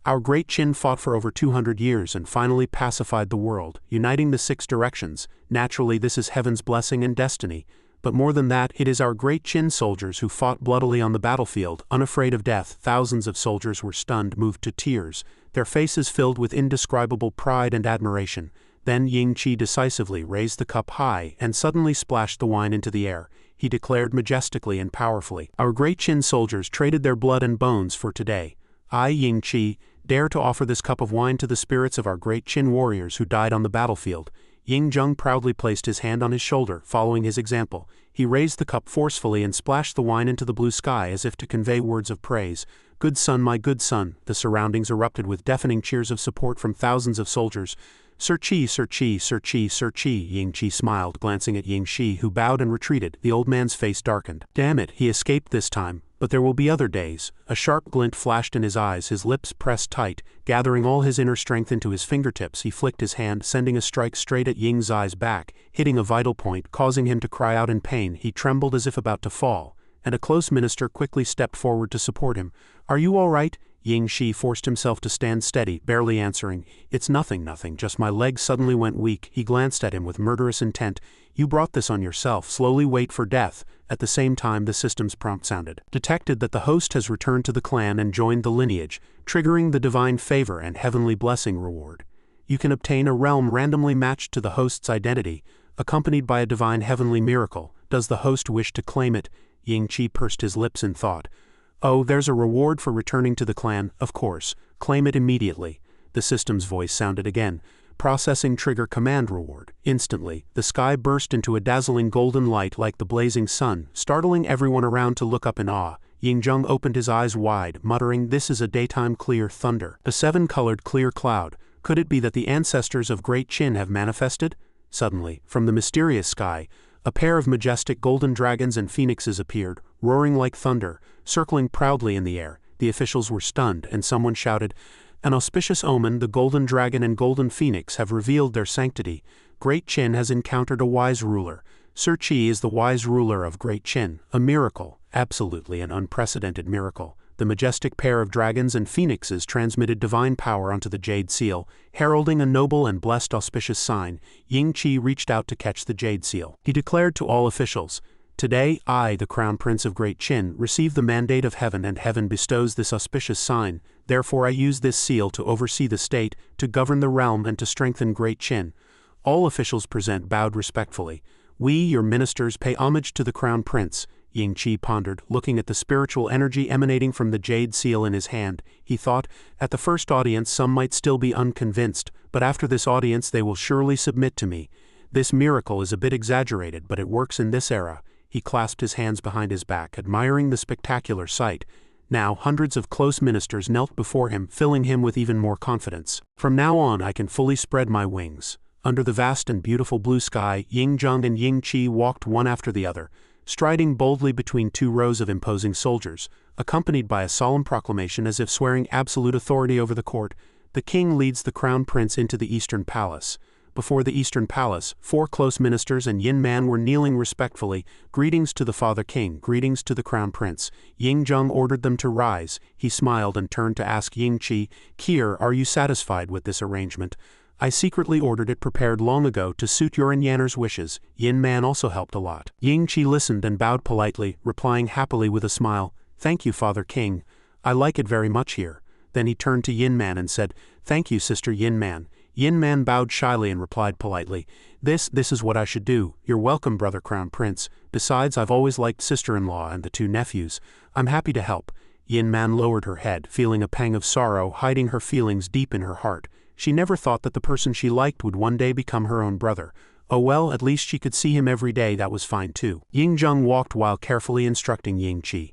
Our Great Qin fought for over 200 years and finally pacified the world, uniting the 6 directions. Naturally, this is heaven's blessing and destiny. But more than that, it is our Great Qin soldiers who fought bloodily on the battlefield, unafraid of death. Thousands of soldiers were stunned, moved to tears, their faces filled with indescribable pride and admiration. Then Ying Qi decisively raised the cup high and suddenly splashed the wine into the air. He declared majestically and powerfully, Our Great Qin soldiers traded their blood and bones for today. I, Ying Qi, dare to offer this cup of wine to the spirits of our Great Qin warriors who died on the battlefield. Ying Zheng proudly placed his hand on his shoulder, following his example. He raised the cup forcefully and splashed the wine into the blue sky as if to convey words of praise. Good son, my good son. The surroundings erupted with deafening cheers of support from thousands of soldiers. Sir Qi, Sir Qi, Sir Qi, Sir Qi. Ying Qi smiled, glancing at Ying Qi, who bowed and retreated. The old man's face darkened. Damn it, he escaped this time. But there will be other days. A sharp glint flashed in his eyes, his lips pressed tight. Gathering all his inner strength into his fingertips, he flicked his hand, sending a strike straight at Ying's eyes back, hitting a vital point, causing him to cry out in pain. He trembled as if about to fall, and a close minister quickly stepped forward to support him. Are you all right? Ying Qi forced himself to stand steady, barely answering. It's nothing, just my legs suddenly went weak. He glanced at him with murderous intent. You brought this on yourself. Slowly wait for death. At the same time, the system's prompt sounded. Detected that the host has returned to the clan and joined the lineage, triggering the divine favor and heavenly blessing reward. You can obtain a realm randomly matched to the host's identity, accompanied by a divine heavenly miracle. Does the host wish to claim it? Ying Qi pursed his lips in thought. Oh, there's a reward for returning to the clan, of course. Claim it immediately. The system's voice sounded again. Processing trigger command reward. Instantly, the sky burst into a dazzling golden light like the blazing sun, startling everyone around to look up in awe. Ying Zheng opened his eyes wide, muttering, This is a daytime clear thunder. A 7-colored clear cloud. Could it be that the ancestors of Great Qin have manifested? Suddenly, from the mysterious sky, a pair of majestic golden dragons and phoenixes appeared, roaring like thunder, circling proudly in the air. The officials were stunned, and someone shouted, An auspicious omen, the golden dragon and golden phoenix have revealed their sanctity. Great Qin has encountered a wise ruler. Sir Qi is the wise ruler of Great Qin. A miracle, absolutely an unprecedented miracle. The majestic pair of dragons and phoenixes transmitted divine power onto the jade seal, heralding a noble and blessed auspicious sign. Ying Qi reached out to catch the jade seal. He declared to all officials, Today, I, the Crown Prince of Great Qin, receive the mandate of heaven, and heaven bestows this auspicious sign. Therefore I use this seal to oversee the state, to govern the realm, and to strengthen Great Qin. All officials present bowed respectfully. We, your ministers, pay homage to the Crown Prince. Ying Qi pondered, looking at the spiritual energy emanating from the jade seal in his hand. He thought, at the first audience some might still be unconvinced, but after this audience they will surely submit to me. This miracle is a bit exaggerated, but it works in this era. He clasped his hands behind his back, admiring the spectacular sight. Now hundreds of close ministers knelt before him, filling him with even more confidence. From now on I can fully spread my wings. Under the vast and beautiful blue sky, Ying-jung and Ying-chi walked one after the other, striding boldly between two rows of imposing soldiers, accompanied by a solemn proclamation as if swearing absolute authority over the court. The king leads the crown prince into the eastern palace. Before the eastern palace, 4 close ministers and Yin Man were kneeling respectfully. Greetings to the father king, greetings to the crown prince. Ying-jung ordered them to rise. He smiled and turned to ask Ying-chi, Kier, are you satisfied with this arrangement? I secretly ordered it prepared long ago to suit your and Yanner's wishes. Yin Man also helped a lot. Ying-chi listened and bowed politely, replying happily with a smile, Thank you, Father King. I like it very much here. Then he turned to Yin Man and said, Thank you, Sister Yin Man. Yin Man bowed shyly and replied politely, This is what I should do. You're welcome, brother crown prince. Besides, I've always liked sister-in-law and the 2 nephews. I'm happy to help. Yin Man lowered her head, feeling a pang of sorrow, hiding her feelings deep in her heart. She never thought that the person she liked would one day become her own brother. Oh well, at least she could see him every day, that was fine too. Ying-jung walked while carefully instructing Ying-chi.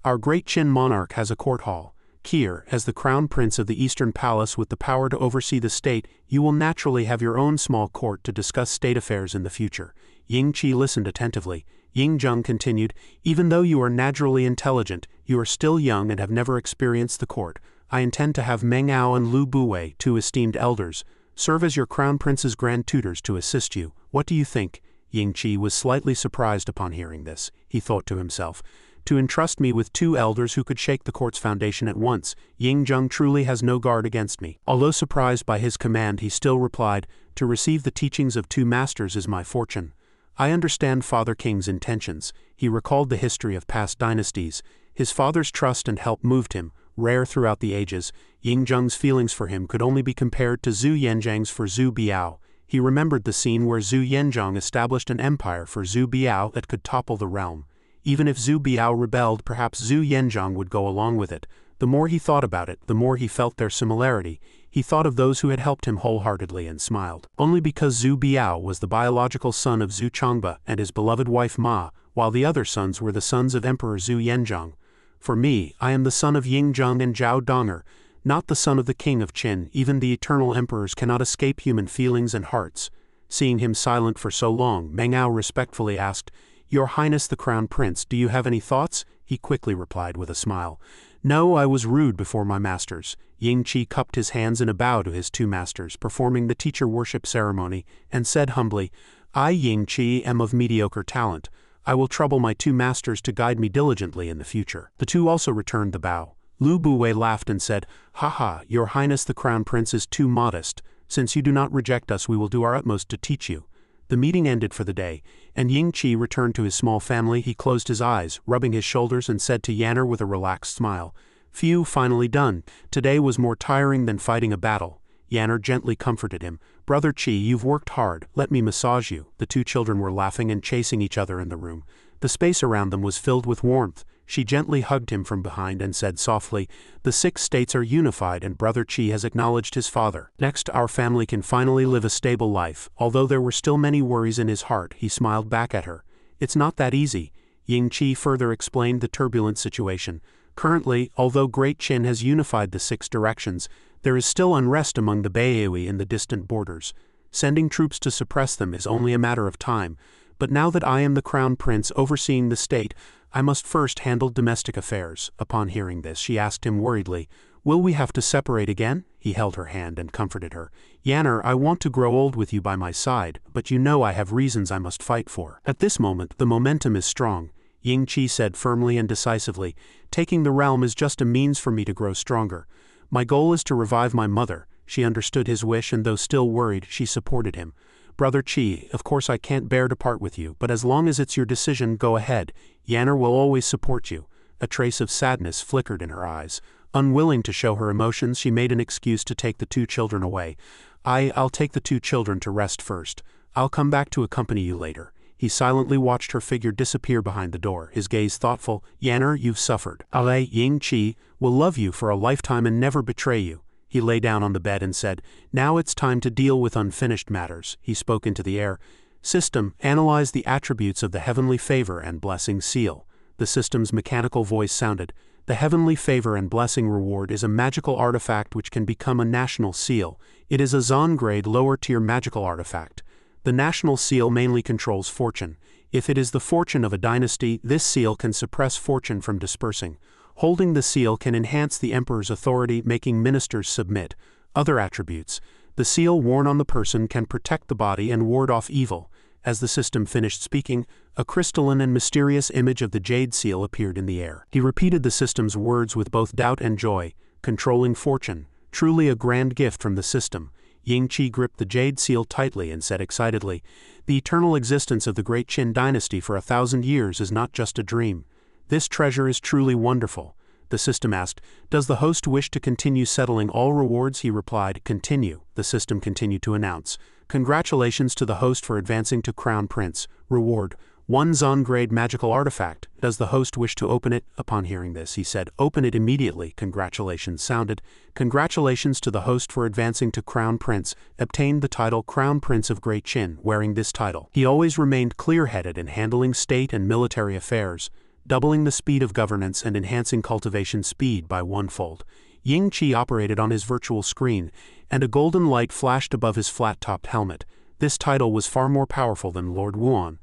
Our great Qin monarch has a court hall. Kier, as the crown prince of the Eastern Palace with the power to oversee the state, you will naturally have your own small court to discuss state affairs in the future. Ying-chi listened attentively. Ying-jung continued, Even though you are naturally intelligent, you are still young and have never experienced the court. I intend to have Meng Ao and Lu Buwei, 2 esteemed elders, serve as your crown prince's grand tutors to assist you. What do you think? Ying-chi was slightly surprised upon hearing this. He thought to himself, To entrust me with 2 elders who could shake the court's foundation at once, Ying-jung truly has no guard against me. Although surprised by his command, he still replied, To receive the teachings of 2 masters is my fortune. I understand Father King's intentions. He recalled the history of past dynasties. His father's trust and help moved him, rare throughout the ages. Ying-jung's feelings for him could only be compared to Zhu Yanzhang's for Zhu Biao. He remembered the scene where Zhu Yanzhang established an empire for Zhu Biao that could topple the realm. Even if Zhu Biao rebelled, perhaps Zhu Yanzhang would go along with it. The more he thought about it, the more he felt their similarity. He thought of those who had helped him wholeheartedly and smiled. Only because Zhu Biao was the biological son of Zhu Changba and his beloved wife Ma, while the other sons were the sons of Emperor Zhu Yanzhang. For me, I am the son of Ying-jung and Zhao Donger, not the son of the king of Qin. Even the eternal emperors cannot escape human feelings and hearts. Seeing him silent for so long, Meng Ao respectfully asked, Your Highness the Crown Prince, do you have any thoughts? He quickly replied with a smile. No, I was rude before my masters. Ying-chi cupped his hands in a bow to his 2 masters, performing the teacher worship ceremony, and said humbly, I, Ying-chi, am of mediocre talent. I will trouble my 2 masters to guide me diligently in the future. The 2 also returned the bow. Lu Buwei laughed and said, Haha, Your Highness the Crown Prince is too modest. Since you do not reject us, we will do our utmost to teach you. The meeting ended for the day, and Ying-chi returned to his small family. He closed his eyes, rubbing his shoulders, and said to Yanner with a relaxed smile, Phew, finally done. Today was more tiring than fighting a battle. Yanner gently comforted him. Brother Chi, you've worked hard. Let me massage you. The 2 children were laughing and chasing each other in the room. The space around them was filled with warmth. She gently hugged him from behind and said softly, The 6 states are unified and Brother Chi has acknowledged his father. Next, our family can finally live a stable life. Although there were still many worries in his heart, he smiled back at her. It's not that easy. Ying-chi further explained the turbulent situation. Currently, although Great Qin has unified the 6 directions, there is still unrest among the Baihui in the distant borders. Sending troops to suppress them is only a matter of time. But now that I am the crown prince overseeing the state, I must first handle domestic affairs. Upon hearing this, she asked him worriedly, Will we have to separate again? He held her hand and comforted her. Yanner, I want to grow old with you by my side, but you know I have reasons I must fight for. At this moment, the momentum is strong. Ying-chi said firmly and decisively, Taking the realm is just a means for me to grow stronger. My goal is to revive my mother. She understood his wish and though still worried, she supported him. Brother Chi, of course I can't bear to part with you, but as long as it's your decision, go ahead. Yanner will always support you. A trace of sadness flickered in her eyes. Unwilling to show her emotions, she made an excuse to take the 2 children away. I'll take the 2 children to rest first. I'll come back to accompany you later. He silently watched her figure disappear behind the door, his gaze thoughtful. Yanner, you've suffered. Ying-chi will love you for a lifetime and never betray you. He lay down on the bed and said, Now it's time to deal with unfinished matters. He spoke into the air. System, analyze the attributes of the heavenly favor and blessing seal. The system's mechanical voice sounded. The heavenly favor and blessing reward is a magical artifact which can become a national seal. It is a Zon-grade lower-tier magical artifact. The national seal mainly controls fortune. If it is the fortune of a dynasty, this seal can suppress fortune from dispersing. Holding the seal can enhance the emperor's authority, making ministers submit. Other attributes. The seal worn on the person can protect the body and ward off evil. As the system finished speaking, a crystalline and mysterious image of the jade seal appeared in the air. He repeated the system's words with both doubt and joy. Controlling fortune. Truly a grand gift from the system. Ying-Chi gripped the jade seal tightly and said excitedly, "The eternal existence of the great Qin dynasty for 1,000 years is not just a dream. This treasure is truly wonderful." The system asked, "Does the host wish to continue settling all rewards?" He replied, "Continue." The system continued to announce, "Congratulations to the host for advancing to Crown Prince. Reward, 1 Zon-grade magical artifact. Does the host wish to open it?" Upon hearing this, he said, "Open it immediately." Congratulations sounded. "Congratulations to the host for advancing to Crown Prince. Obtained the title Crown Prince of Great Qin." Wearing this title, he always remained clear-headed in handling state and military affairs, doubling the speed of governance and enhancing cultivation speed by 1-fold. Ying-Chi operated on his virtual screen, and a golden light flashed above his flat-topped helmet. This title was far more powerful than Lord Wuan.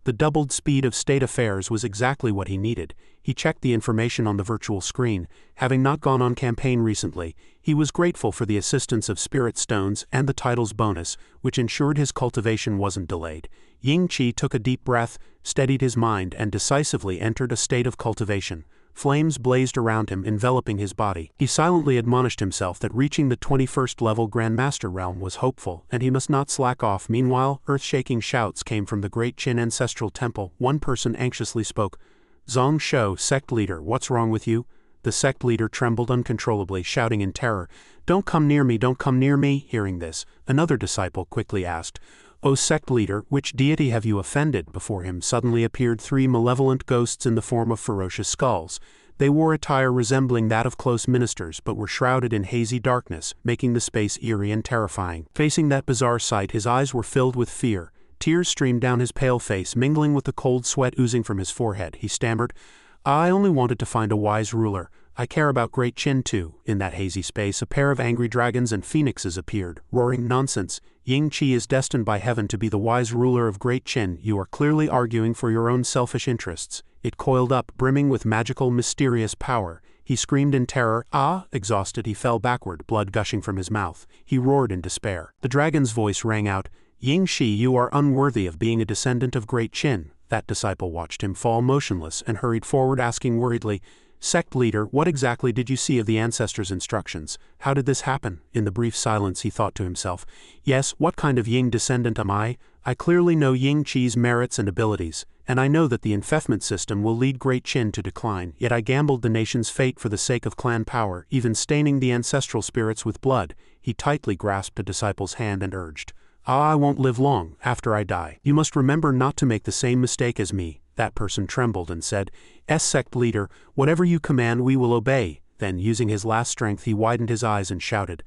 The doubled speed of state affairs was exactly what he needed. He checked the information on the virtual screen. Having not gone on campaign recently, he was grateful for the assistance of spirit stones and the title's bonus, which ensured his cultivation wasn't delayed. Ying-Chi took a deep breath, steadied his mind, and decisively entered a state of cultivation. Flames blazed around him, enveloping his body. He silently admonished himself that reaching the 21st level Grandmaster realm was hopeful, and he must not slack off. Meanwhile, earth-shaking shouts came from the Great Qin Ancestral Temple. One person anxiously spoke. "Zong Shou, Sect leader, what's wrong with you?" The Sect leader trembled uncontrollably, shouting in terror, "Don't come near me, don't come near me." Hearing this, another disciple quickly asked, "O Sect leader, which deity have you offended?" Before him suddenly appeared 3 malevolent ghosts in the form of ferocious skulls. They wore attire resembling that of close ministers, but were shrouded in hazy darkness, making the space eerie and terrifying. Facing that bizarre sight, his eyes were filled with fear. Tears streamed down his pale face, mingling with the cold sweat oozing from his forehead. He stammered, "I only wanted to find a wise ruler. I care about Great Qin too." In that hazy space, a pair of angry dragons and phoenixes appeared, roaring, "Nonsense! Ying-Chi is destined by heaven to be the wise ruler of Great Qin. You are clearly arguing for your own selfish interests." It coiled up, brimming with magical, mysterious power. He screamed in terror. "Ah!" Exhausted, he fell backward, blood gushing from his mouth. He roared in despair. The dragon's voice rang out, "Ying-Chi, you are unworthy of being a descendant of Great Qin." That disciple watched him fall motionless and hurried forward, asking worriedly, "Sect leader, what exactly did you see of the ancestors' instructions? How did this happen?" In the brief silence, he thought to himself, "Yes, what kind of Ying descendant am I? I clearly know Ying-Chi's merits and abilities, and I know that the enfeoffment system will lead Great Qin to decline, yet I gambled the nation's fate for the sake of clan power, even staining the ancestral spirits with blood." He tightly grasped a disciple's hand and urged, "I won't live long after I die. You must remember not to make the same mistake as me." That person trembled and said, "Sect leader, whatever you command we will obey." Then, using his last strength, he widened his eyes and shouted,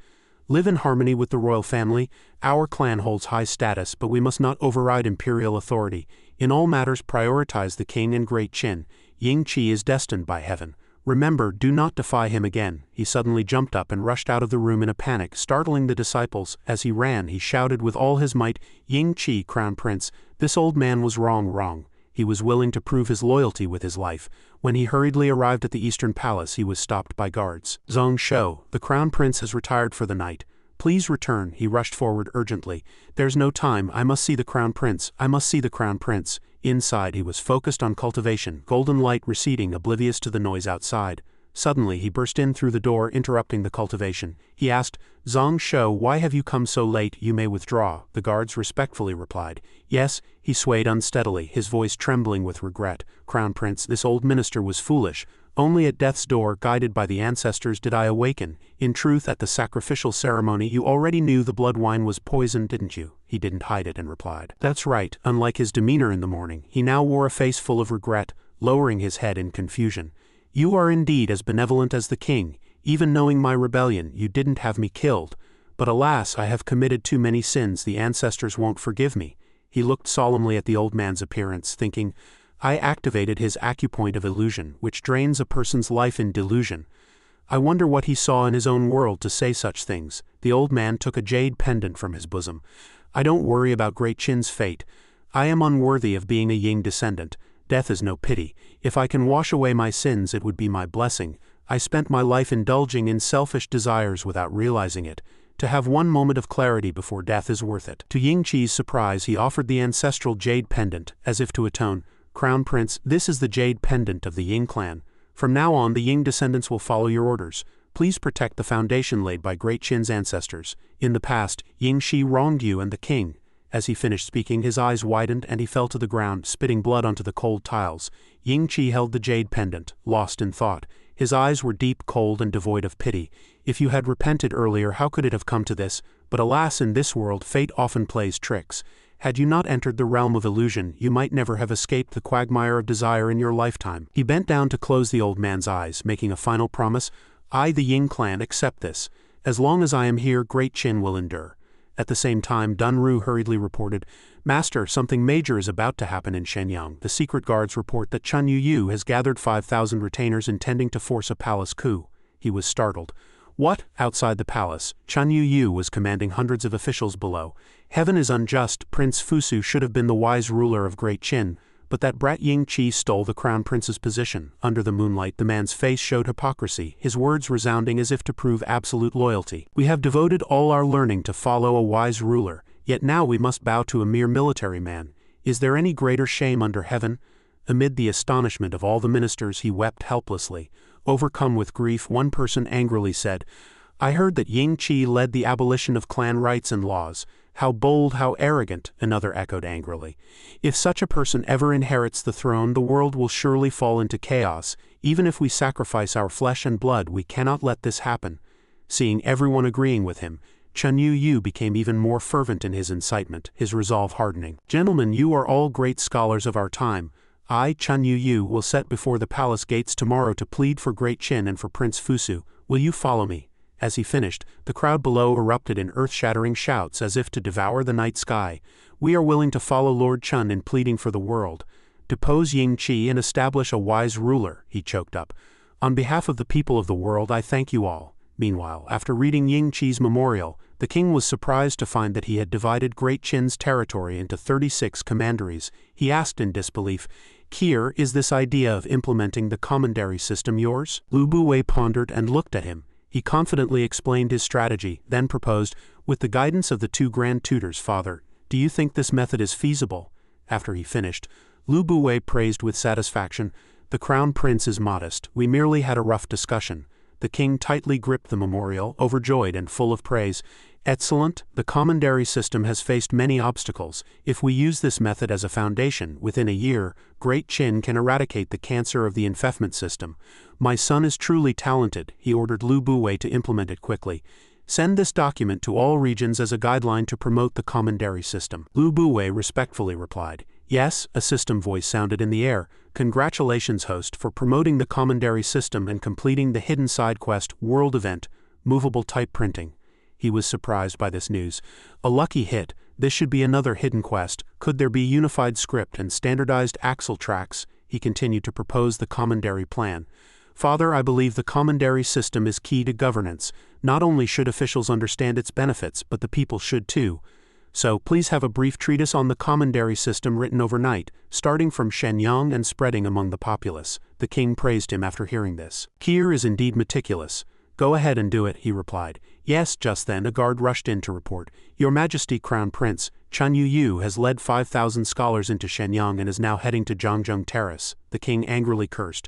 "Live in harmony with the royal family. Our clan holds high status, but we must not override imperial authority. In all matters prioritize the king and Great Qin. Ying-Chi is destined by heaven. Remember, do not defy him again." He suddenly jumped up and rushed out of the room in a panic, startling the disciples. As he ran, he shouted with all his might, "Ying-Chi, Crown Prince, this old man was wrong. He was willing to prove his loyalty with his life. When he hurriedly arrived at the Eastern Palace, he was stopped by guards. "Zong Shou, the Crown Prince has retired for the night. Please return." He rushed forward urgently. "There's no time. I must see the Crown Prince. I must see the Crown Prince." Inside, he was focused on cultivation, golden light receding, oblivious to the noise outside. Suddenly, he burst in through the door, interrupting the cultivation. He asked, "Zong Shou, why have you come so late? You may withdraw." The guards respectfully replied, "Yes." He swayed unsteadily, his voice trembling with regret. "Crown Prince, this old minister was foolish. Only at death's door, guided by the ancestors, did I awaken. In truth, at the sacrificial ceremony, you already knew the blood wine was poison, didn't you?" He didn't hide it and replied, "That's right." Unlike his demeanor in the morning, he now wore a face full of regret, lowering his head in confusion. "You are indeed as benevolent as the king. Even knowing my rebellion, you didn't have me killed. But alas, I have committed too many sins. The ancestors won't forgive me." He looked solemnly at the old man's appearance, thinking, I activated his acupoint of illusion, which drains a person's life in delusion. I wonder what he saw in his own world to say such things. The old man took a jade pendant from his bosom. I don't worry about Great Chin's fate. I am unworthy of being a Ying descendant. Death is no pity. If I can wash away my sins, it would be my blessing. I spent my life indulging in selfish desires without realizing it. To have one moment of clarity before death is worth it. To Ying Qi's surprise, he offered the ancestral jade pendant, as if to atone. Crown Prince, this is the jade pendant of the Ying clan. From now on, the Ying descendants will follow your orders. Please protect the foundation laid by Great Chin's ancestors. In the past, Ying Qi wronged you and the king. As he finished speaking, his eyes widened and he fell to the ground, spitting blood onto the cold tiles. Ying Qi held the jade pendant, lost in thought. His eyes were deep, cold, and devoid of pity. If you had repented earlier, how could it have come to this? But alas, in this world, fate often plays tricks. Had you not entered the realm of illusion, you might never have escaped the quagmire of desire in your lifetime. He bent down to close the old man's eyes, making a final promise. I, the Ying clan, accept this. As long as I am here, Great Chin will endure. At the same time, Dunru hurriedly reported, Master, something major is about to happen in Shenyang. The secret guards report that Chun Yu has gathered 5,000 retainers intending to force a palace coup. He was startled. What? Outside the palace, Chun Yu was commanding hundreds of officials below. Heaven is unjust. Prince Fusu should have been the wise ruler of Great Chin, but that brat Ying Qi stole the crown prince's position. Under the moonlight, the man's face showed hypocrisy, his words resounding as if to prove absolute loyalty. We have devoted all our learning to follow a wise ruler, yet now we must bow to a mere military man. Is there any greater shame under heaven? Amid the astonishment of all the ministers, he wept helplessly. Overcome with grief, one person angrily said, I heard that Ying Qi led the abolition of clan rights and laws. How bold, how arrogant, another echoed angrily. If such a person ever inherits the throne, the world will surely fall into chaos. Even if we sacrifice our flesh and blood, we cannot let this happen. Seeing everyone agreeing with him, Chun Yu became even more fervent in his incitement, his resolve hardening. Gentlemen, you are all great scholars of our time. I, Chun Yu, will set before the palace gates tomorrow to plead for Great Chin and for Prince Fusu. Will you follow me? As he finished, the crowd below erupted in earth-shattering shouts as if to devour the night sky. We are willing to follow Lord Chun in pleading for the world. Depose Ying Qi and establish a wise ruler, he choked up. On behalf of the people of the world, I thank you all. Meanwhile, after reading Ying Qi's memorial, the king was surprised to find that he had divided Great Chin's territory into 36 commanderies. He asked in disbelief, Kier, is this idea of implementing the commandery system yours? Lu Buwei pondered and looked at him. He confidently explained his strategy, then proposed, with the guidance of the two grand tutors, Father, do you think this method is feasible? After he finished, Lu Buwei praised with satisfaction, the crown prince is modest, we merely had a rough discussion. The king tightly gripped the memorial, overjoyed and full of praise. Excellent, the commandery system has faced many obstacles. If we use this method as a foundation, within a year, Great Chin can eradicate the cancer of the enfeoffment system. My son is truly talented, he ordered Lu Buwei to implement it quickly. Send this document to all regions as a guideline to promote the commandery system. Lu Buwei respectfully replied. Yes, a system voice sounded in the air. Congratulations, host, for promoting the commandery system and completing the hidden side quest, world event, movable type printing. He was surprised by this news. A lucky hit. This should be another hidden quest. Could there be unified script and standardized axle tracks? He continued to propose the commandery plan. Father, I believe the commandery system is key to governance. Not only should officials understand its benefits, but the people should too. So, please have a brief treatise on the commandery system written overnight, starting from Shenyang and spreading among the populace. The king praised him after hearing this. Kier is indeed meticulous. Go ahead and do it, he replied. Yes, just then a guard rushed in to report. Your Majesty, Crown Prince, Chun Yu has led 5,000 scholars into Shenyang and is now heading to Zhangzheng Terrace. The king angrily cursed.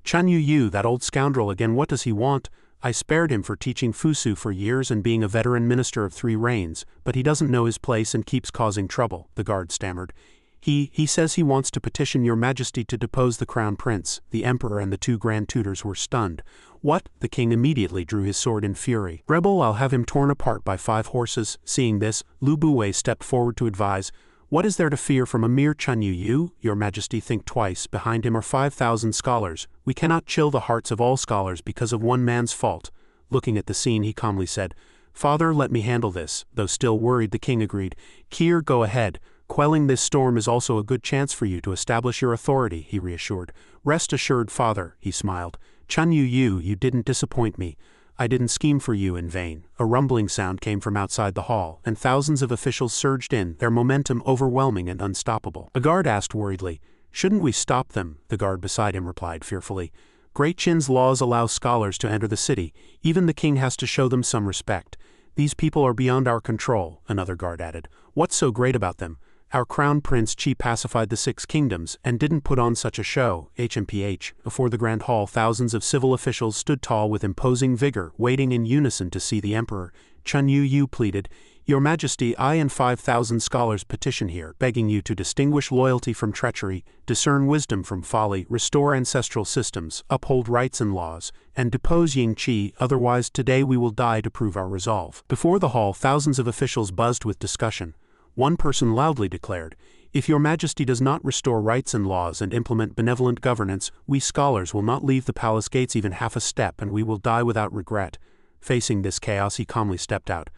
Chun Yu, that old scoundrel again, what does he want? I spared him for teaching Fusu for years and being a veteran minister of 3 reigns, but he doesn't know his place and keeps causing trouble, the guard stammered. He says he wants to petition your Majesty to depose the crown prince. The emperor and the 2 grand tutors were stunned. What? The king immediately drew his sword in fury. Rebel, I'll have him torn apart by 5 horses. Seeing this, Lu Buwei stepped forward to advise. What is there to fear from a mere Chun Yu? Your Majesty, think twice. Behind him are 5,000 scholars. We cannot chill the hearts of all scholars because of one man's fault. Looking at the scene, he calmly said, Father, let me handle this. Though still worried, the king agreed. Kier, go ahead. Quelling this storm is also a good chance for you to establish your authority, he reassured. Rest assured, father, he smiled. Chun Yu, you didn't disappoint me. I didn't scheme for you in vain. A rumbling sound came from outside the hall, and thousands of officials surged in, their momentum overwhelming and unstoppable. A guard asked worriedly, "Shouldn't we stop them?" The guard beside him replied fearfully. "Great Qin's laws allow scholars to enter the city. Even the king has to show them some respect. These people are beyond our control," another guard added. "What's so great about them? Our crown prince Qi pacified the 6 kingdoms and didn't put on such a show." HMPH. Before the grand hall, thousands of civil officials stood tall with imposing vigor, waiting in unison to see the emperor. Chun Yu pleaded, "Your Majesty, I and 5,000 scholars petition here, begging you to distinguish loyalty from treachery, discern wisdom from folly, restore ancestral systems, uphold rights and laws, and depose Ying Qi, otherwise today we will die to prove our resolve." Before the hall, thousands of officials buzzed with discussion. One person loudly declared, "If your Majesty does not restore rights and laws and implement benevolent governance, we scholars will not leave the palace gates even half a step, and we will die without regret." Facing this chaos, he calmly stepped out.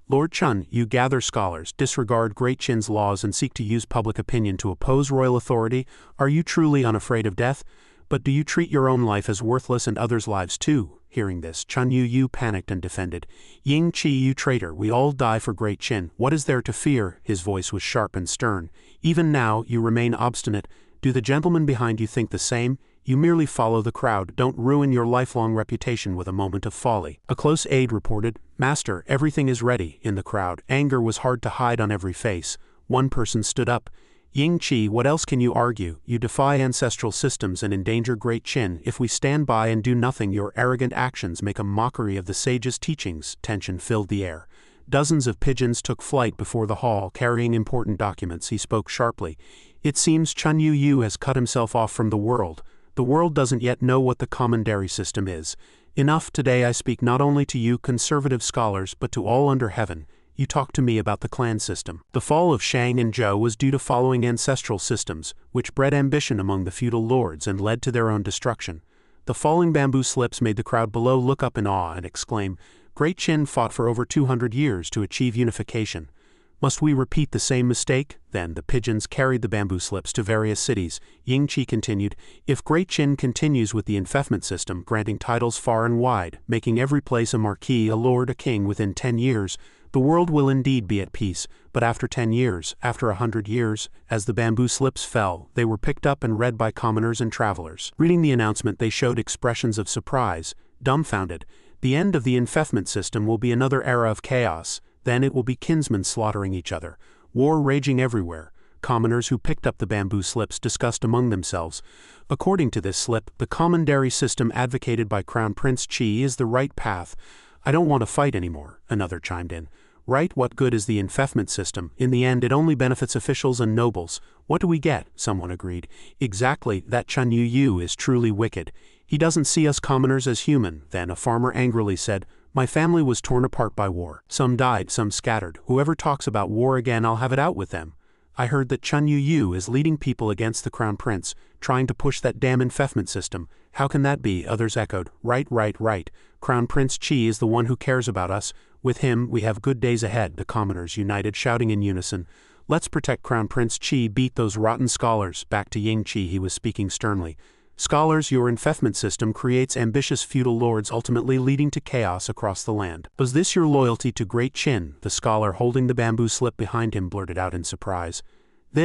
"Lord Chun, you gather scholars, disregard Great Qin's laws and seek to use public opinion to oppose royal authority. Are you truly unafraid of death? But do you treat your own life as worthless and others' lives too?" Hearing this, Chun Yu panicked and defended. "Ying Qi, you traitor, we all die for Great Qin. What is there to fear?" His voice was sharp and stern. "Even now, you remain obstinate. Do the gentlemen behind you think the same? You merely follow the crowd. Don't ruin your lifelong reputation with a moment of folly." A close aide reported, "Master, everything is ready." In the crowd, anger was hard to hide on every face. One person stood up. "Ying Qi, what else can you argue? You defy ancestral systems and endanger Great Qin. If we stand by and do nothing, your arrogant actions make a mockery of the sage's teachings." Tension filled the air. Dozens of pigeons took flight before the hall, carrying important documents. He spoke sharply. "It seems Chun Yu has cut himself off from the world. The world doesn't yet know what the commentary system is. Enough, today I speak not only to you conservative scholars, but to all under heaven. You talk to me about the clan system." The fall of Shang and Zhou was due to following ancestral systems, which bred ambition among the feudal lords and led to their own destruction. The falling bamboo slips made the crowd below look up in awe and exclaim, "Great Qin fought for over 200 years to achieve unification. Must we repeat the same mistake?" Then the pigeons carried the bamboo slips to various cities. Ying Qi continued, "If Great Qin continues with the enfeoffment system, granting titles far and wide, making every place a marquis, a lord, a king within 10 years, the world will indeed be at peace. But after 10 years, after 100 years," as the bamboo slips fell, they were picked up and read by commoners and travelers. Reading the announcement, they showed expressions of surprise, dumbfounded. "The end of the enfeoffment system will be another era of chaos. Then it will be kinsmen slaughtering each other, war raging everywhere." Commoners who picked up the bamboo slips discussed among themselves. "According to this slip, the commentary system advocated by Crown Prince Qi is the right path. I don't want to fight anymore," another chimed in. "Right, what good is the enfeoffment system? In the end it only benefits officials and nobles. What do we get?" someone agreed. "Exactly, that Chun Yu is truly wicked. He doesn't see us commoners as human." Then a farmer angrily said, "My family was torn apart by war. Some died, some scattered. Whoever talks about war again, I'll have it out with them. I heard that Chun Yu is leading people against the crown prince, trying to push that damn enfeoffment system. How can that be?" Others echoed, Right. Crown Prince Qi is the one who cares about us. With him, we have good days ahead." The commoners united, shouting in unison, "Let's protect Crown Prince Qi, beat those rotten scholars." Back to Ying Qi, he was speaking sternly. "Scholars, your enfeoffment system creates ambitious feudal lords, ultimately leading to chaos across the land. Was this your loyalty to Great Qin?" The scholar holding the bamboo slip behind him blurted out in surprise.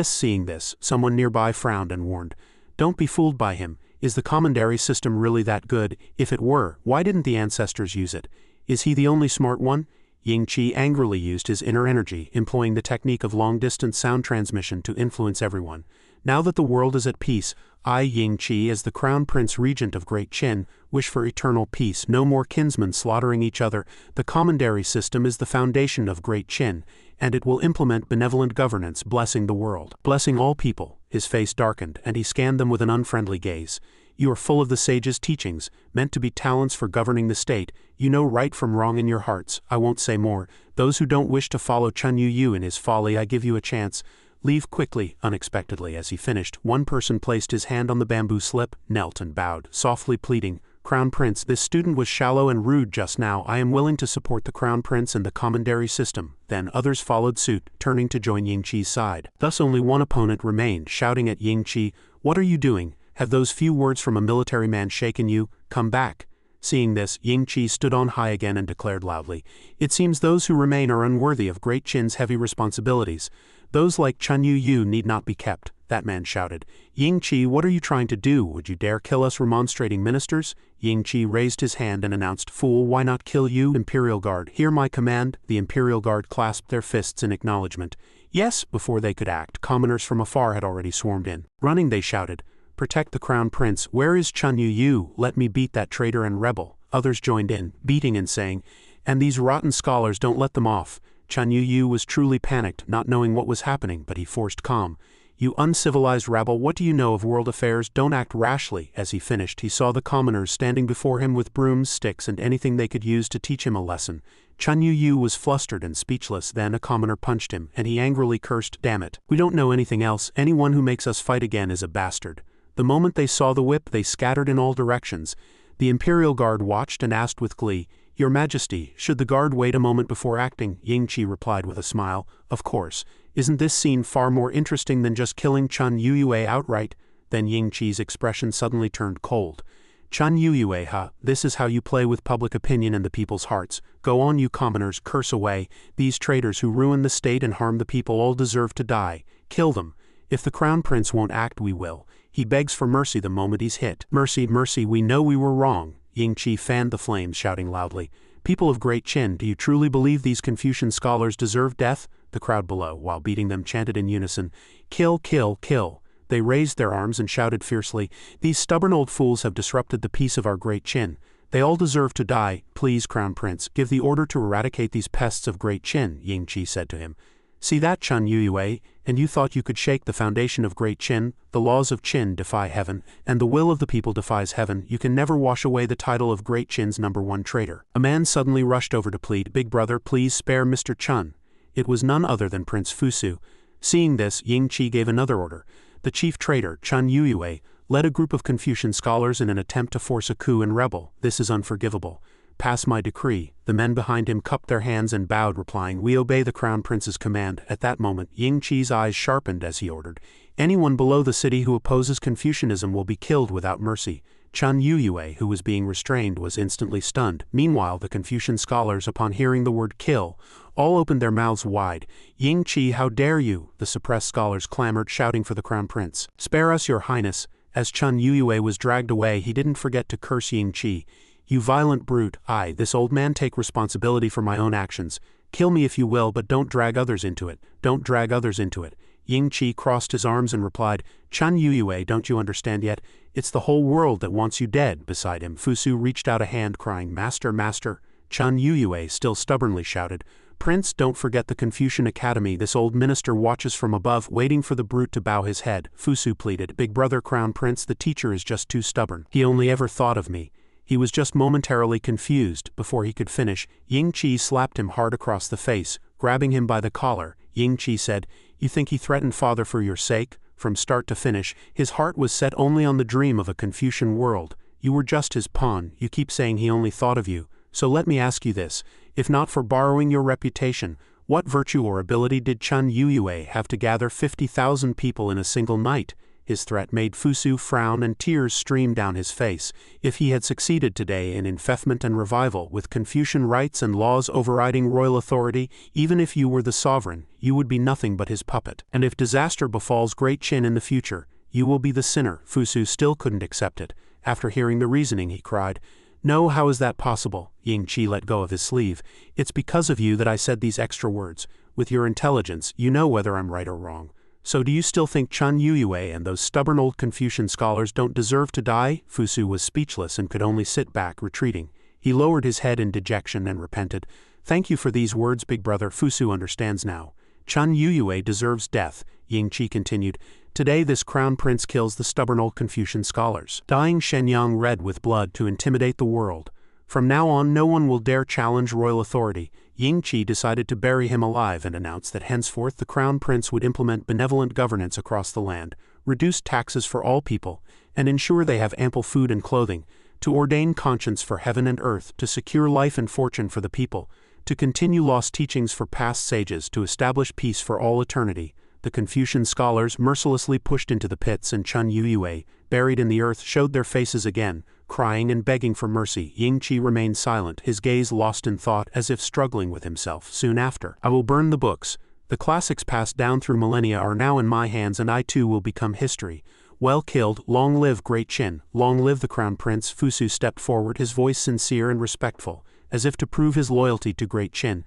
Seeing this, someone nearby frowned and warned, "Don't be fooled by him. Is the commentary system really that good? If it were, why didn't the ancestors use it? Is he the only smart one?" Ying Qi angrily used his inner energy, employing the technique of long-distance sound transmission to influence everyone. "Now that the world is at peace, I, Ying Qi, as the Crown Prince Regent of Great Qin, wish for eternal peace, no more kinsmen slaughtering each other. The commentary system is the foundation of Great Qin, and it will implement benevolent governance, blessing the world, blessing all people." His face darkened, and he scanned them with an unfriendly gaze. "You are full of the sage's teachings, meant to be talents for governing the state. You know right from wrong in your hearts. I won't say more. Those who don't wish to follow Chun Yu in his folly, I give you a chance. Leave quickly." Unexpectedly, as he finished, one person placed his hand on the bamboo slip, knelt and bowed, softly pleading, Crown Prince, this student was shallow and rude just now. I am willing to support the Crown Prince and the commandery system. Then others followed suit, turning to join Yingqi's side. Thus only one opponent remained, shouting at Yingqi, "What are you doing? Have those few words from a military man shaken you? Come back." Seeing this, Yingqi stood on high again and declared loudly, "It seems those who remain are unworthy of Great Qin's heavy responsibilities. Those like Chun Yu need not be kept." That man shouted, "Yingqi, what are you trying to do? Would you dare kill us remonstrating ministers?" Yingqi raised his hand and announced, "Fool, why not kill you, Imperial Guard? Hear my command." The Imperial Guard clasped their fists in acknowledgement. Yes, before they could act, commoners from afar had already swarmed in. Running, they shouted, "Protect the Crown Prince. Where is Chun Yu? Let me beat that traitor and rebel." Others joined in, beating and saying, "And these rotten scholars, don't let them off." Chun Yu was truly panicked, not knowing what was happening, but he forced calm. "You uncivilized rabble, what do you know of world affairs? Don't act rashly." As he finished, he saw the commoners standing before him with brooms, sticks, and anything they could use to teach him a lesson. Chun Yu was flustered and speechless. Then a commoner punched him, and he angrily cursed, "Damn it. We don't know anything else. Anyone who makes us fight again is a bastard." The moment they saw the whip, they scattered in all directions. The Imperial Guard watched and asked with glee, "Your Majesty, should the guard wait a moment before acting?" Yingqi replied with a smile, "Of course. Isn't this scene far more interesting than just killing Chun Yu outright?" Then Yingqi's expression suddenly turned cold. "Chun Yu, huh? This is how you play with public opinion and the people's hearts. Go on, you commoners, curse away. These traitors who ruin the state and harm the people all deserve to die. Kill them. If the Crown Prince won't act, we will. He begs for mercy the moment he's hit. Mercy, mercy, we know we were wrong." Yingqi fanned the flames, shouting loudly, "People of Great Qin, do you truly believe these Confucian scholars deserve death?" The crowd below, while beating them, chanted in unison, "Kill, kill, kill." They raised their arms and shouted fiercely, "These stubborn old fools have disrupted the peace of our Great Qin. They all deserve to die. Please, Crown Prince, give the order to eradicate these pests of Great Qin," Yingqi said to him. "See that, Chun Yu, and you thought you could shake the foundation of Great Qin? The laws of Qin defy heaven, and the will of the people defies heaven. You can never wash away the title of Great Qin's #1 traitor." A man suddenly rushed over to plead, "Big brother, please spare Mr. Chun." It was none other than Prince Fusu. Seeing this, Yingqi gave another order. The chief traitor, Chun Yu, led a group of Confucian scholars in an attempt to force a coup and rebel. This is unforgivable. Pass my decree. The men behind him cupped their hands and bowed, replying, "We obey the Crown Prince's command." At that moment, Yingqi's eyes sharpened as he ordered, "Anyone below the city who opposes Confucianism will be killed without mercy." Chun Yu, who was being restrained, was instantly stunned. Meanwhile, the Confucian scholars, upon hearing the word kill, all opened their mouths wide. "Yingqi, how dare you?" The suppressed scholars clamored, shouting for the Crown Prince. "Spare us, your highness." As Chun Yu was dragged away, he didn't forget to curse Yingqi. "You violent brute, this old man, take responsibility for my own actions. Kill me if you will, but don't drag others into it. Don't drag others into it." Yingqi crossed his arms and replied, "Chun Yu, don't you understand yet? It's the whole world that wants you dead." Beside him, Fusu reached out a hand, crying, "Master, master." Chun Yu still stubbornly shouted, "Prince, don't forget the Confucian Academy. This old minister watches from above, waiting for the brute to bow his head." Fusu pleaded, "Big brother Crown Prince, the teacher is just too stubborn. He only ever thought of me. He was just momentarily confused." Before he could finish, Yingqi slapped him hard across the face. Grabbing him by the collar, Yingqi said, "You think he threatened father for your sake?" From start to finish, his heart was set only on the dream of a Confucian world. You were just his pawn. You keep saying he only thought of you. So let me ask you this. If not for borrowing your reputation, what virtue or ability did Chun Yu have to gather 50,000 people in a single night? His threat made Fusu frown and tears streamed down his face. If he had succeeded today in enfeoffment and revival, with Confucian rites and laws overriding royal authority, even if you were the sovereign, you would be nothing but his puppet. And if disaster befalls Great Qin in the future, you will be the sinner. Fusu still couldn't accept it. After hearing the reasoning, he cried, "No, how is that possible?" Yingqi let go of his sleeve. "It's because of you that I said these extra words. With your intelligence, you know whether I'm right or wrong. So do you still think Chun Yu and those stubborn old Confucian scholars don't deserve to die?" Fusu was speechless and could only sit back, retreating. He lowered his head in dejection and repented. "Thank you for these words, big brother. Fusu understands now. Chun Yu deserves death," Yingqi continued. "Today this Crown Prince kills the stubborn old Confucian scholars, dyeing Shenyang red with blood to intimidate the world. From now on, no one will dare challenge royal authority." Yingqi decided to bury him alive and announced that henceforth the Crown Prince would implement benevolent governance across the land, reduce taxes for all people, and ensure they have ample food and clothing. to ordain conscience for heaven and earth, to secure life and fortune for the people, to continue lost teachings for past sages, to establish peace for all eternity. The Confucian scholars, mercilessly pushed into the pits, and Chun Yuyue, buried in the earth, showed their faces again, crying and begging for mercy. Ying Qi remained silent, his gaze lost in thought, as if struggling with himself. Soon after, I will burn the books. The classics passed down through millennia are now in my hands, and I too will become history. Well killed, long live Great Qin, long live the Crown Prince. Fusu stepped forward, his voice sincere and respectful, as if to prove his loyalty to Great Qin.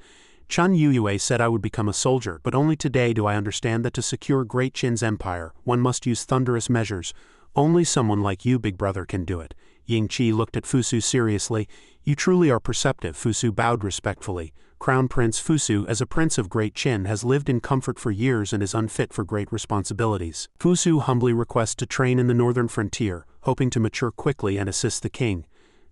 Chun Yuyue said I would become a soldier, but only today do I understand that to secure Great Qin's empire, one must use thunderous measures. Only someone like you, big brother, can do it. Ying Qi looked at Fusu seriously. You truly are perceptive. Fusu bowed respectfully. Crown Prince Fusu, as a prince of Great Qin, has lived in comfort for years and is unfit for great responsibilities. Fusu humbly requests to train in the northern frontier, hoping to mature quickly and assist the king.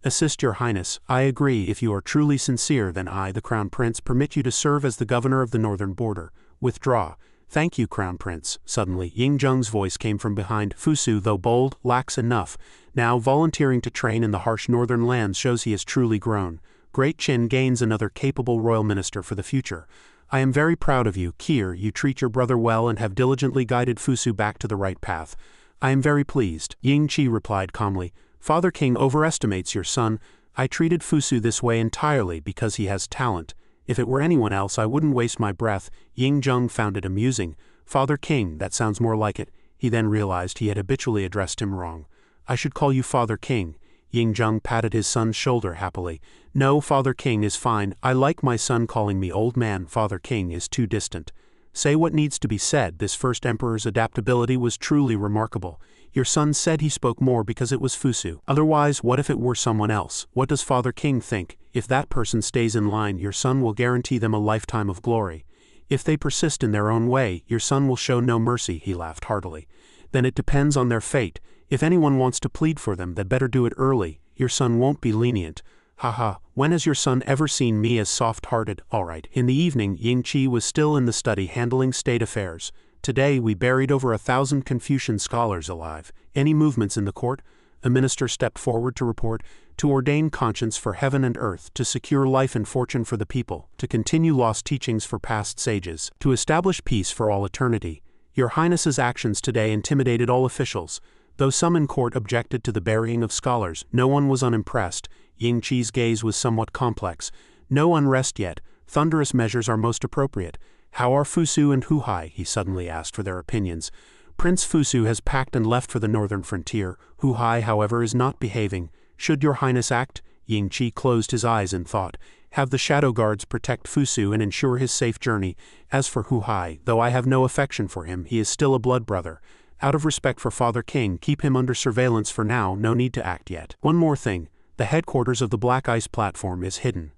Assist your highness. I agree. If you are truly sincere, then I, the Crown Prince, permit you to serve as the governor of the northern border. Withdraw. Thank you, Crown Prince. Suddenly, Ying Zheng's voice came from behind. Fusu, though bold, lacks enough. Now, volunteering to train in the harsh northern lands shows he has truly grown. Great Qin gains another capable royal minister for the future. I am very proud of you, Kier. You treat your brother well and have diligently guided Fusu back to the right path. I am very pleased. Ying Qi replied calmly. Father King overestimates your son. I treated Fusu this way entirely because he has talent. If it were anyone else, I wouldn't waste my breath. Ying Zheng found it amusing. Father King, that sounds more like it. He then realized he had habitually addressed him wrong. I should call you Father King. Ying Zheng patted his son's shoulder happily. No, Father King is fine. I like my son calling me old man. Father King is too distant. Say what needs to be said. This first emperor's adaptability was truly remarkable. Your son said he spoke more because it was Fusu. Otherwise, what if it were someone else? What does Father King think? If that person stays in line, your son will guarantee them a lifetime of glory. If they persist in their own way, your son will show no mercy. He laughed heartily. Then it depends on their fate. If anyone wants to plead for them, they'd better do it early. Your son won't be lenient. Haha, when has your son ever seen me as soft-hearted? Alright. In the evening, Ying Qi was still in the study handling state affairs. Today we buried over 1,000 Confucian scholars alive. Any movements in the court? A minister stepped forward to report, to ordain conscience for heaven and earth, to secure life and fortune for the people, to continue lost teachings for past sages, to establish peace for all eternity. Your Highness's actions today intimidated all officials. Though some in court objected to the burying of scholars, no one was unimpressed. Ying Qi's gaze was somewhat complex. No unrest yet. Thunderous measures are most appropriate. How are Fusu and Huhai? He suddenly asked for their opinions. Prince Fusu has packed and left for the northern frontier. Huhai, however, is not behaving. Should your Highness act? Ying Qi closed his eyes in thought. Have the shadow guards protect Fusu and ensure his safe journey. As for Huhai, though I have no affection for him, he is still a blood brother. Out of respect for Father King, keep him under surveillance for now. No need to act yet. One more thing. The headquarters of the Black Ice platform is hidden.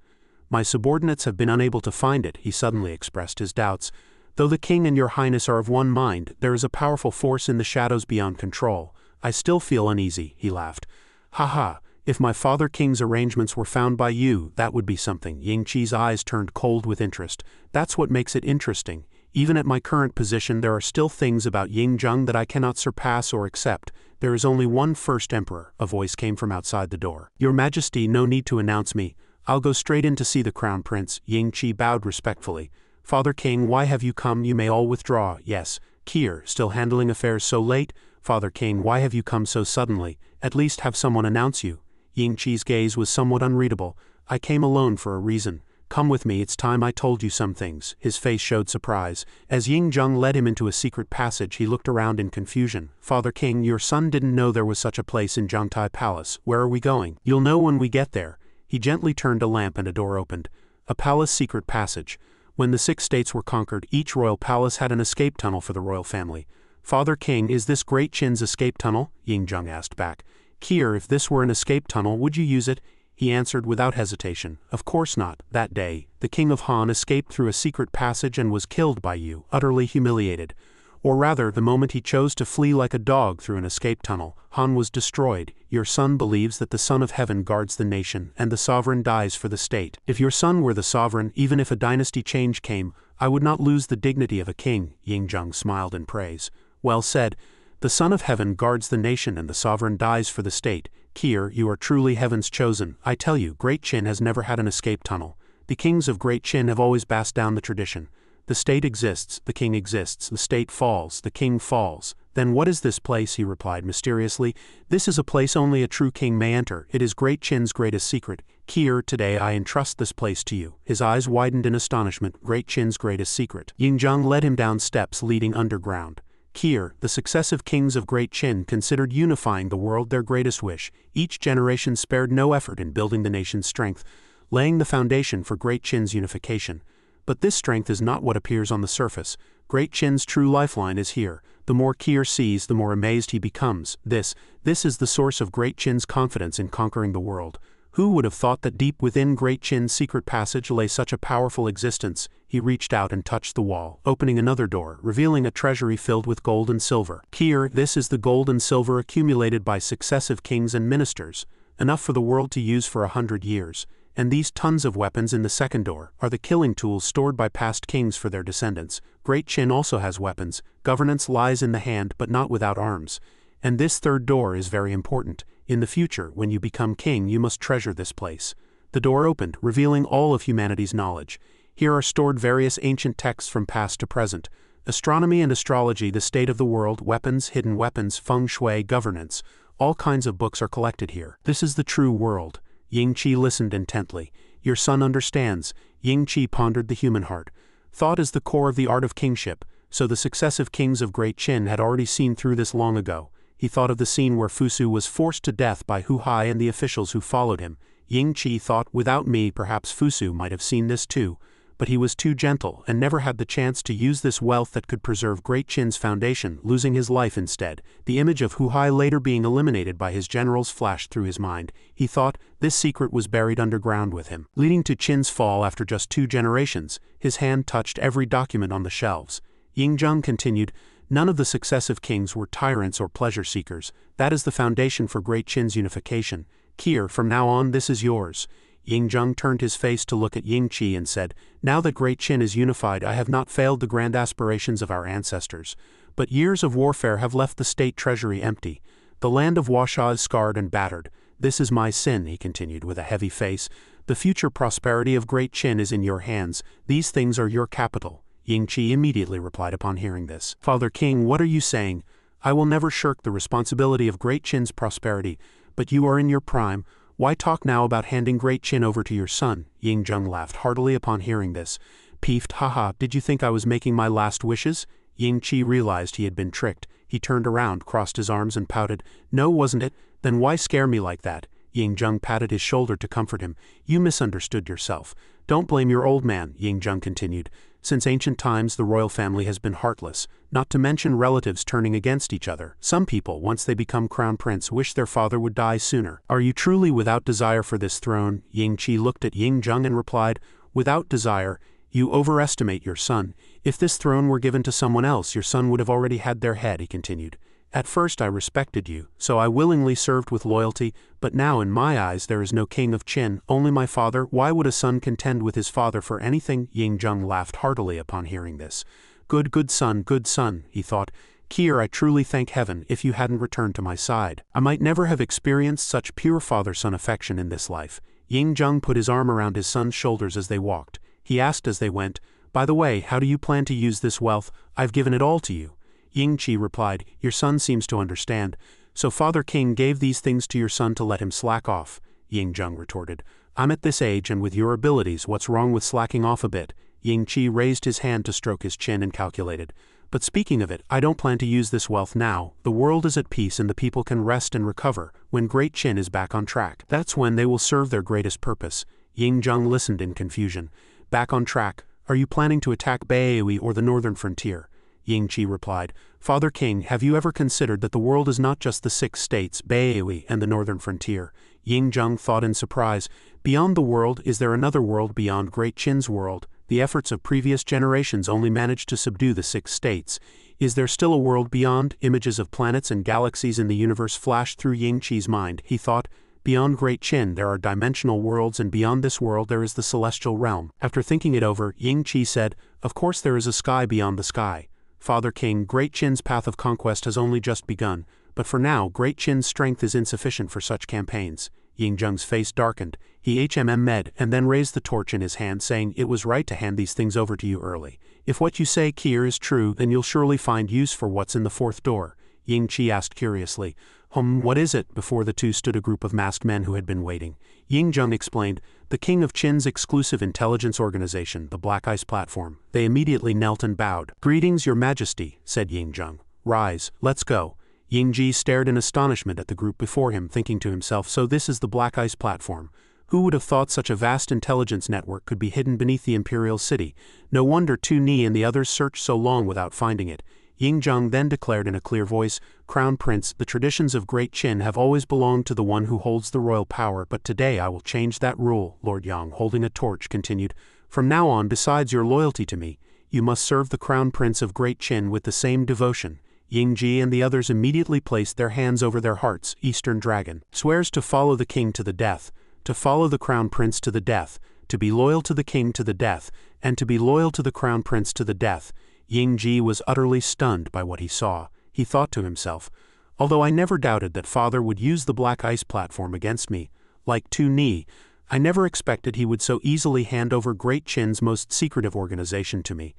My subordinates have been unable to find it. He suddenly expressed his doubts. Though the king and your highness are of one mind, there is a powerful force in the shadows beyond control. I still feel uneasy. He laughed. Haha, if my father king's arrangements were found by you, that would be something. Ying Qi's eyes turned cold with interest. That's what makes it interesting. Even at my current position, there are still things about Ying Zheng that I cannot surpass or accept. There is only one first emperor. A voice came from outside the door. Your Majesty, no need to announce me. I'll go straight in to see the Crown Prince. Ying Qi bowed respectfully. Father King, why have you come? You may all withdraw. Yes. Kier, still handling affairs so late? Father King, why have you come so suddenly? At least have someone announce you. Ying Qi's gaze was somewhat unreadable. I came alone for a reason. Come with me, it's time I told you some things. His face showed surprise. As Ying Zheng led him into a secret passage, he looked around in confusion. Father King, your son didn't know there was such a place in Zhangtai Palace. Where are we going? You'll know when we get there. He gently turned a lamp and a door opened. A palace secret passage. When the 6 states were conquered, each royal palace had an escape tunnel for the royal family. Father King, is this Great Qin's escape tunnel? Ying Zheng asked back. Kier, if this were an escape tunnel, would you use it? He answered without hesitation. Of course not. That day, the king of Han escaped through a secret passage and was killed by you, utterly humiliated. Or rather, the moment he chose to flee like a dog through an escape tunnel, Han was destroyed. Your son believes that the Son of Heaven guards the nation, and the sovereign dies for the state. If your son were the sovereign, even if a dynasty change came, I would not lose the dignity of a king. Ying Zheng smiled in praise. Well said. The Son of Heaven guards the nation and the sovereign dies for the state. Kier, you are truly heaven's chosen. I tell you, Great Qin has never had an escape tunnel. The kings of Great Qin have always passed down the tradition. The state exists, the king exists, the state falls, the king falls. Then what is this place? He replied mysteriously. This is a place only a true king may enter. It is Great Qin's greatest secret. Kier, today I entrust this place to you. His eyes widened in astonishment. Great Qin's greatest secret. Yingzheng led him down steps leading underground. Kier, the successive kings of Great Qin considered unifying the world their greatest wish. Each generation spared no effort in building the nation's strength, laying the foundation for Great Qin's unification. But this strength is not what appears on the surface. Great Qin's true lifeline is here. The more Kier sees, the more amazed he becomes. This is the source of Great Qin's confidence in conquering the world. Who would have thought that deep within Great Qin's secret passage lay such a powerful existence? He reached out and touched the wall, opening another door, revealing a treasury filled with gold and silver. Kier, this is the gold and silver accumulated by successive kings and ministers, enough for the world to use for 100 years. And these tons of weapons in the second door are the killing tools stored by past kings for their descendants. Great Qin also has weapons. Governance lies in the hand but not without arms. And this third door is very important. In the future, when you become king, you must treasure this place. The door opened, revealing all of humanity's knowledge. Here are stored various ancient texts from past to present. Astronomy and astrology, the state of the world, weapons, hidden weapons, feng shui, governance. All kinds of books are collected here. This is the true world. Ying Qi listened intently. Your son understands. Ying Qi pondered the human heart. Thought is the core of the art of kingship, so the successive kings of Great Qin had already seen through this long ago. He thought of the scene where Fusu was forced to death by Hu Hai and the officials who followed him. Ying Qi thought, without me perhaps Fusu might have seen this too. But he was too gentle and never had the chance to use this wealth that could preserve Great Qin's foundation, losing his life instead. The image of Hu Hai later being eliminated by his generals flashed through his mind. He thought this secret was buried underground with him, leading to Qin's fall after just 2 generations. His hand touched every document on the shelves. Yingzheng continued, none of the successive kings were tyrants or pleasure seekers. That is the foundation for Great Qin's unification. Kier, from now on this is yours. Yingzheng turned his face to look at Ying Qi and said, now that Great Qin is unified, I have not failed the grand aspirations of our ancestors. But years of warfare have left the state treasury empty. The land of Washa is scarred and battered. This is my sin, he continued with a heavy face. The future prosperity of Great Qin is in your hands. These things are your capital. Ying Qi immediately replied upon hearing this. Father King, what are you saying? I will never shirk the responsibility of Great Qin's prosperity, but you are in your prime. Why talk now about handing Great Qin over to your son? Yingzheng laughed heartily upon hearing this. Peeved, haha, did you think I was making my last wishes? Ying Qi realized he had been tricked. He turned around, crossed his arms and pouted. No, wasn't it? Then why scare me like that? Yingzheng patted his shoulder to comfort him. You misunderstood yourself. Don't blame your old man, Yingzheng continued. Since ancient times the royal family has been heartless, not to mention relatives turning against each other. Some people, once they become crown prince, wish their father would die sooner. Are you truly without desire for this throne? Ying Qi looked at Yingzheng and replied, without desire. You overestimate your son. If this throne were given to someone else, your son would have already had their head, he continued. At first I respected you, so I willingly served with loyalty, but now in my eyes there is no king of Qin, only my father. Why would a son contend with his father for anything? Yingzheng laughed heartily upon hearing this. Good son, he thought. Kier, I truly thank heaven. If you hadn't returned to my side, I might never have experienced such pure father-son affection in this life. Yingzheng put his arm around his son's shoulders as they walked. He asked as they went, by the way, how do you plan to use this wealth? I've given it all to you. Ying Qi replied, your son seems to understand. So Father King gave these things to your son to let him slack off. Yingzheng retorted, I'm at this age and with your abilities, what's wrong with slacking off a bit? Ying Qi raised his hand to stroke his chin and calculated. But speaking of it, I don't plan to use this wealth now. The world is at peace and the people can rest and recover. When Great Qin is back on track, that's when they will serve their greatest purpose. Yingzheng listened in confusion. Back on track? Are you planning to attack Baawi or the northern frontier? Ying Qi replied, Father King, have you ever considered that the world is not just the 6 states, Baawi and the northern frontier? Yingzheng thought in surprise, beyond the world, is there another world beyond Great Qin's world? The efforts of previous generations only managed to subdue the 6 states. Is there still a world beyond? Images of planets and galaxies in the universe flashed through Ying Qi's mind. He thought, beyond Great Qin there are dimensional worlds and beyond this world there is the celestial realm. After thinking it over, Ying Qi said, of course there is a sky beyond the sky. Father King, Great Qin's path of conquest has only just begun, but for now Great Qin's strength is insufficient for such campaigns. Yingzheng's face darkened. He med and then raised the torch in his hand, saying, "It was right to hand these things over to you early. If what you say, Kier, is true, then you'll surely find use for what's in the fourth door." Ying Qi asked curiously. What is it?" Before the two stood a group of masked men who had been waiting. Yingzheng explained, "The king of Qin's exclusive intelligence organization, the Black Ice Platform." They immediately knelt and bowed. "Greetings, your majesty," said Yingzheng. "Rise, let's go." Yingji stared in astonishment at the group before him, thinking to himself, so this is the Black Ice Platform. Who would have thought such a vast intelligence network could be hidden beneath the imperial city? No wonder Tu Ni and the others searched so long without finding it. Yingzheng then declared in a clear voice, "Crown Prince, the traditions of Great Qin have always belonged to the one who holds the royal power, but today I will change that rule." Lord Yang, holding a torch, continued, "From now on, besides your loyalty to me, you must serve the Crown Prince of Great Qin with the same devotion." Yingji and the others immediately placed their hands over their hearts. Eastern Dragon swears to follow the king to the death, to follow the Crown Prince to the death, to be loyal to the king to the death, and to be loyal to the Crown Prince to the death. Yingji was utterly stunned by what he saw. He thought to himself, "Although I never doubted that father would use the Black Ice Platform against me, like Tu Ni, I never expected he would so easily hand over Great Qin's most secretive organization to me.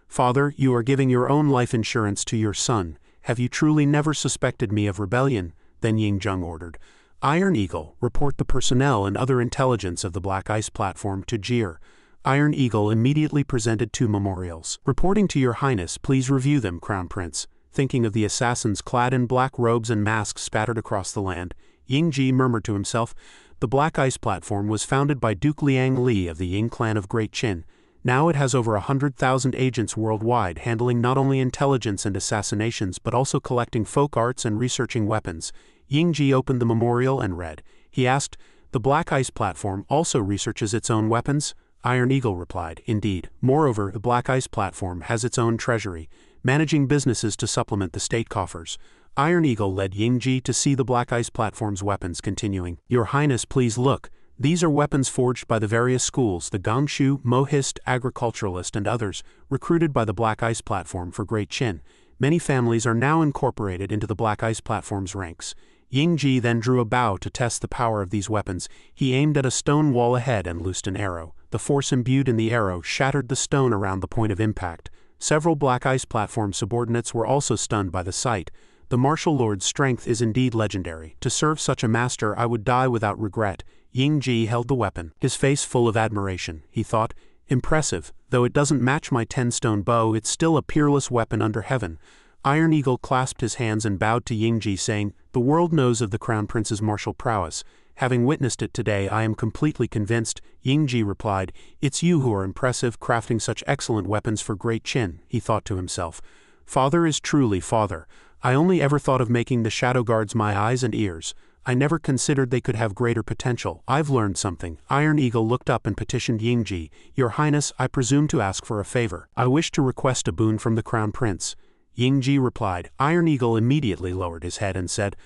Father, you are giving your own life insurance to your son. Have you truly never suspected me of rebellion?" Then Yingzheng ordered, "Iron Eagle, report the personnel and other intelligence of the Black Ice Platform to Jir." Iron Eagle immediately presented two memorials. "Reporting to your highness, please review them, Crown Prince." Thinking of the assassins clad in black robes and masks spattered across the land, Yingji murmured to himself, "The Black Ice Platform was founded by Duke Liang Li of the Ying clan of Great Qin. Now it has over 100,000 agents worldwide, handling not only intelligence and assassinations but also collecting folk arts and researching weapons." Yingji opened the memorial and read. He asked, "The Black Ice Platform also researches its own weapons?" Iron Eagle replied, "Indeed. Moreover, the Black Ice Platform has its own treasury, managing businesses to supplement the state coffers." Iron Eagle led Yingji to see the Black Ice Platform's weapons, continuing, "Your Highness, please look. These are weapons forged by the various schools, the Gangshu, Mohist, Agriculturalist, and others, recruited by the Black Ice Platform for Great Qin. Many families are now incorporated into the Black Ice Platform's ranks." Yingji then drew a bow to test the power of these weapons. He aimed at a stone wall ahead and loosed an arrow. The force imbued in the arrow shattered the stone around the point of impact. Several Black Ice Platform subordinates were also stunned by the sight. "The martial lord's strength is indeed legendary. To serve such a master I would die without regret." Yingji held the weapon, his face full of admiration. He thought, "Impressive. Though it doesn't match my 10-stone bow, it's still a peerless weapon under heaven." Iron Eagle clasped his hands and bowed to Yingji, saying, "The world knows of the Crown Prince's martial prowess. Having witnessed it today, I am completely convinced." Yingji replied, "It's you who are impressive, crafting such excellent weapons for Great Qin." He thought to himself, "Father is truly father. I only ever thought of making the shadow guards my eyes and ears. I never considered they could have greater potential. I've learned something." Iron Eagle looked up and petitioned Yingji, "Your Highness, I presume to ask for a favor. I wish to request a boon from the Crown Prince." Yingji replied. Iron Eagle immediately lowered his head and said,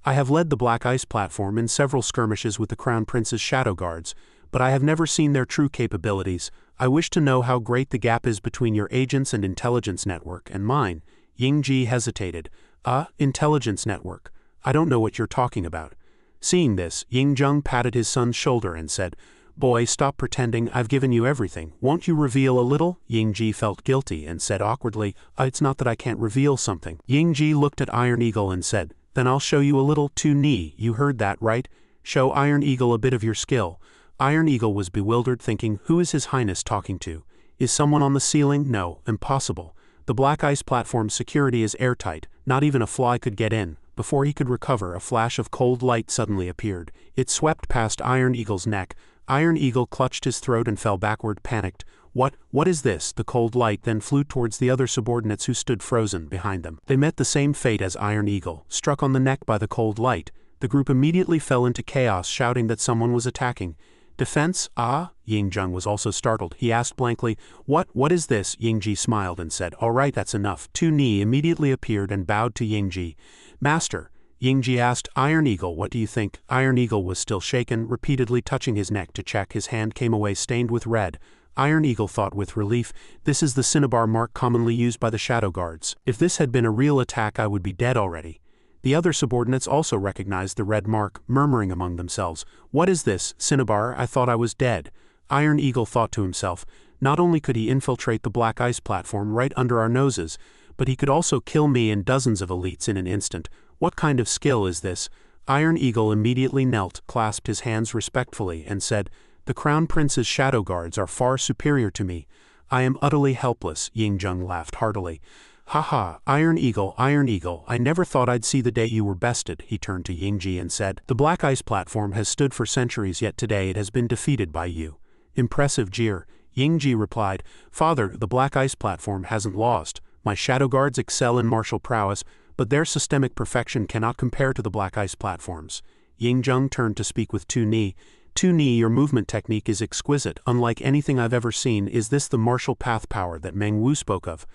"I have led the Black Ice Platform in several skirmishes with the Crown Prince's shadow guards, but I have never seen their true capabilities. I wish to know how great the gap is between your agents and intelligence network and mine." Yingji hesitated. Intelligence network. I don't know what you're talking about." Seeing this, Yingzheng patted his son's shoulder and said, "Boy, stop pretending. I've given you everything. Won't you reveal a little?" Yingji felt guilty and said awkwardly, "It's not that I can't reveal something." Yingji looked at Iron Eagle and said, "Then I'll show you a little." Tu Ni, you heard that right? Show Iron Eagle a bit of your skill." Iron Eagle was bewildered, thinking, who is His Highness talking to? Is someone on the ceiling? No, impossible. The Black Ice Platform's security is airtight. Not even a fly could get in. Before he could recover, a flash of cold light suddenly appeared. It swept past Iron Eagle's neck. Iron Eagle clutched his throat and fell backward, panicked. What is this?" The cold light then flew towards the other subordinates who stood frozen behind them. They met the same fate as Iron Eagle, struck on the neck by the cold light. The group immediately fell into chaos, shouting that someone was attacking. "Defense? Yingzheng was also startled. He asked blankly, What is this?" Yingji smiled and said, "All right, that's enough." Tu Ni immediately appeared and bowed to Yingji. "Master." Yingji asked, "Iron Eagle, what do you think?" Iron Eagle was still shaken, repeatedly touching his neck to check. His hand came away stained with red. Iron Eagle thought with relief, this is the cinnabar mark commonly used by the Shadow Guards. If this had been a real attack I would be dead already. The other subordinates also recognized the red mark, murmuring among themselves, "What is this, cinnabar? I thought I was dead." Iron Eagle thought to himself, not only could he infiltrate the black ice platform right under our noses, but he could also kill me and dozens of elites in an instant. What kind of skill is this? Iron Eagle immediately knelt, clasped his hands respectfully, and said, "The Crown Prince's Shadow Guards are far superior to me. I am utterly helpless." Ying-jung laughed heartily. "Ha ha, Iron Eagle, I never thought I'd see the day you were bested." He turned to Ying-ji and said, "The black ice platform has stood for centuries, yet today it has been defeated by you." "Impressive jeer." Ying-ji replied, "Father, the black ice platform hasn't lost. My Shadow Guards excel in martial prowess, but their systemic perfection cannot compare to the black ice platforms." Ying-jung turned to speak with Tu-ni. "Tu-ni, your movement technique is exquisite, unlike anything I've ever seen. Is this the martial path power that Meng Wu spoke of?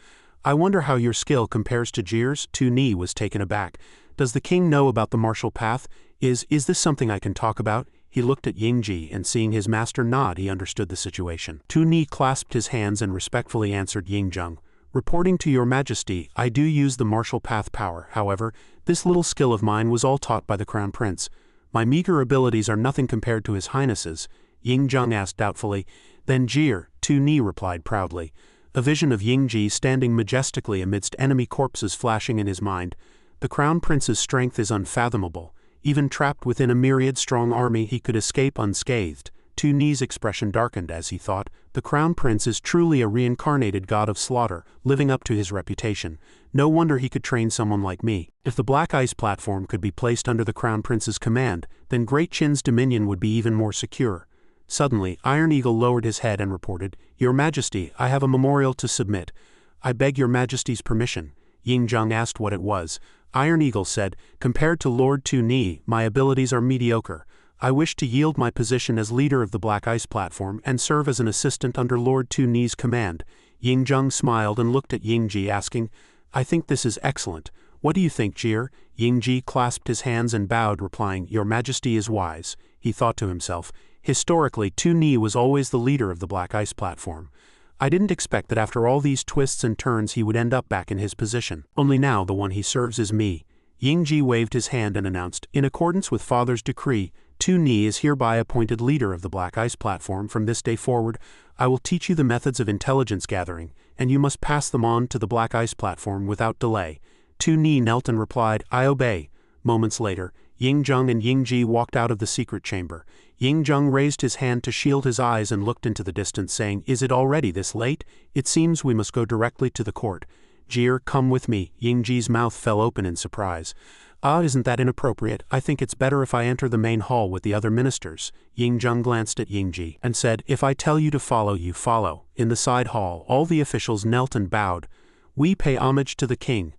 I wonder how your skill compares to Jier's." Tu-ni was taken aback. "Does the king know about the martial path? Is this something I can talk about?" He looked at Ying-ji, and seeing his master nod, he understood the situation. Tu-ni clasped his hands and respectfully answered Ying-jung. "Reporting to your majesty, I do use the martial path power. However, this little skill of mine was all taught by the Crown Prince. My meager abilities are nothing compared to his highness's." Ying-jung asked doubtfully. "Then Jier," Tu-ni replied proudly. A vision of Ying-ji standing majestically amidst enemy corpses flashing in his mind. The Crown Prince's strength is unfathomable. Even trapped within a myriad-strong army he could escape unscathed. Tu-ni's expression darkened as he thought, the Crown Prince is truly a reincarnated god of slaughter, living up to his reputation. No wonder he could train someone like me. If the Black Ice platform could be placed under the Crown Prince's command, then Great Qin's dominion would be even more secure. Suddenly, Iron Eagle lowered his head and reported, "Your Majesty, I have a memorial to submit." "I beg your Majesty's permission." Ying-jung asked what it was. Iron Eagle said, "Compared to Lord Tu-ni, my abilities are mediocre. I wish to yield my position as leader of the Black Ice platform and serve as an assistant under Lord Tu-ni's command." Ying-jung smiled and looked at Ying-ji asking, "I think this is excellent. What do you think, Jier?" Ying-ji clasped his hands and bowed, replying, "Your Majesty is wise." He thought to himself, historically, Tu-ni was always the leader of the Black Ice platform. I didn't expect that after all these twists and turns he would end up back in his position. Only now the one he serves is me. Ying-ji waved his hand and announced, "In accordance with Father's decree, Tu-ni is hereby appointed leader of the Black Ice platform. From this day forward, I will teach you the methods of intelligence gathering, and you must pass them on to the Black Ice platform without delay." Tu-ni knelt and replied, "I obey." Moments later, Ying-jung and Ying-ji walked out of the secret chamber. Ying-jung raised his hand to shield his eyes and looked into the distance, saying, "Is it already this late? It seems we must go directly to the court." "Jier, come with me." Ying-ji's mouth fell open in surprise. Isn't that inappropriate? I think it's better if I enter the main hall with the other ministers." Ying-jung glanced at Ying-ji and said, "If I tell you to follow, you follow." In the side hall, all the officials knelt and bowed. "We pay homage to the king.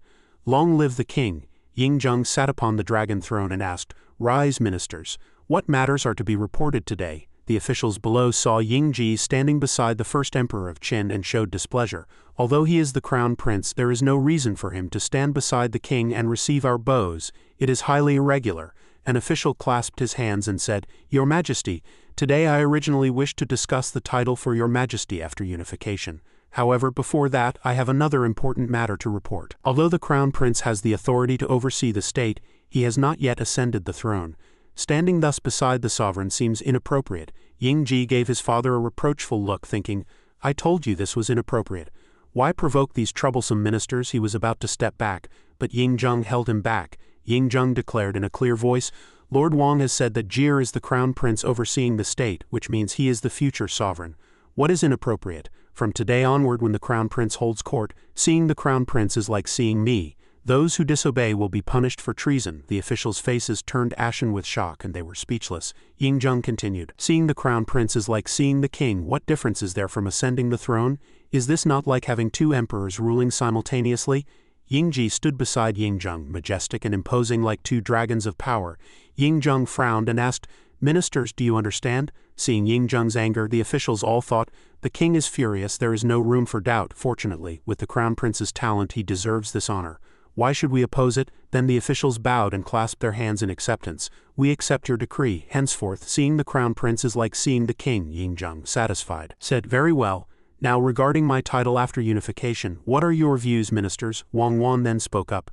Long live the king." Ying-jung sat upon the dragon throne and asked, "Rise, ministers. What matters are to be reported today?" The officials below saw Ying-ji standing beside the first emperor of Qin and showed displeasure. "Although he is the crown prince, there is no reason for him to stand beside the king and receive our bows. It is highly irregular." An official clasped his hands and said, "Your Majesty, today I originally wished to discuss the title for Your Majesty after unification. However, before that, I have another important matter to report. Although the crown prince has the authority to oversee the state, he has not yet ascended the throne. Standing thus beside the sovereign seems inappropriate." Ying-ji gave his father a reproachful look, thinking, "I told you this was inappropriate. Why provoke these troublesome ministers?" He was about to step back, but Ying-jung held him back. Ying-jung declared in a clear voice, "Lord Wang has said that Jier is the crown prince overseeing the state, which means he is the future sovereign. What is inappropriate? From today onward, when the crown prince holds court, seeing the crown prince is like seeing me. Those who disobey will be punished for treason." The officials' faces turned ashen with shock and they were speechless. Ying-jung continued, "Seeing the crown prince is like seeing the king. What difference is there from ascending the throne? Is this not like having two emperors ruling simultaneously?" Ying-ji stood beside Ying-jung, majestic and imposing like two dragons of power. Ying-jung frowned and asked, "Ministers, do you understand?" Seeing Ying-jung's anger, the officials all thought, "The king is furious. There is no room for doubt. Fortunately, with the crown prince's talent, he deserves this honor. Why should we oppose it? Then the officials bowed and clasped their hands in acceptance. We accept your decree. Henceforth, seeing the crown prince is like seeing the king, Yingjung, satisfied, said. Very well. Now regarding my title after unification, what are your views, ministers? Wang Wan then spoke up.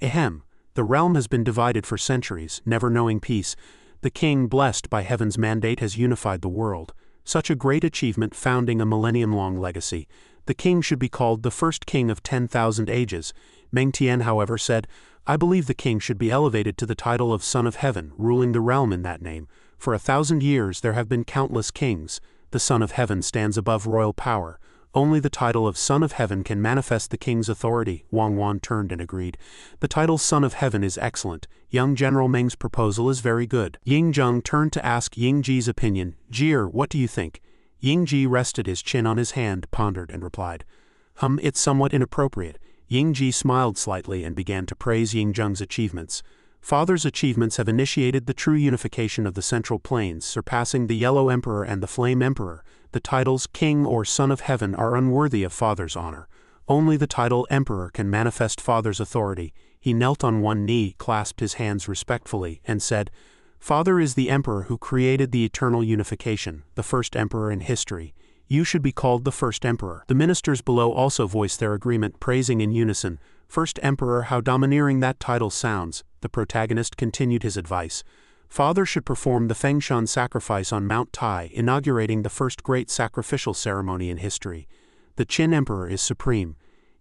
Ahem. The realm has been divided for centuries, never knowing peace. The king, blessed by heaven's mandate, has unified the world. Such a great achievement, founding a millennium-long legacy. The king should be called the first king of 10,000 ages. Meng Tian, however, said, I believe the king should be elevated to the title of Son of Heaven, ruling the realm in that name. For 1,000 years there have been countless kings. The Son of Heaven stands above royal power. Only the title of Son of Heaven can manifest the king's authority. Wang Wan turned and agreed. The title Son of Heaven is excellent. Young General Meng's proposal is very good. Yingjung turned to ask Yingji's opinion. Jir, what do you think? Yingji rested his chin on his hand, pondered, and replied, It's somewhat inappropriate. Yingji smiled slightly and began to praise Yingjung's achievements. Father's achievements have initiated the true unification of the Central Plains, surpassing the Yellow Emperor and the Flame Emperor. The titles King or Son of Heaven are unworthy of Father's honor. Only the title Emperor can manifest Father's authority. He knelt on one knee, clasped his hands respectfully, and said, Father is the Emperor who created the eternal unification, the first Emperor in history. You should be called the first Emperor. The ministers below also voiced their agreement, praising in unison, First Emperor, how domineering that title sounds. The protagonist continued his advice. Father should perform the Fengshan sacrifice on Mount Tai, inaugurating the first great sacrificial ceremony in history. The Qin Emperor is supreme.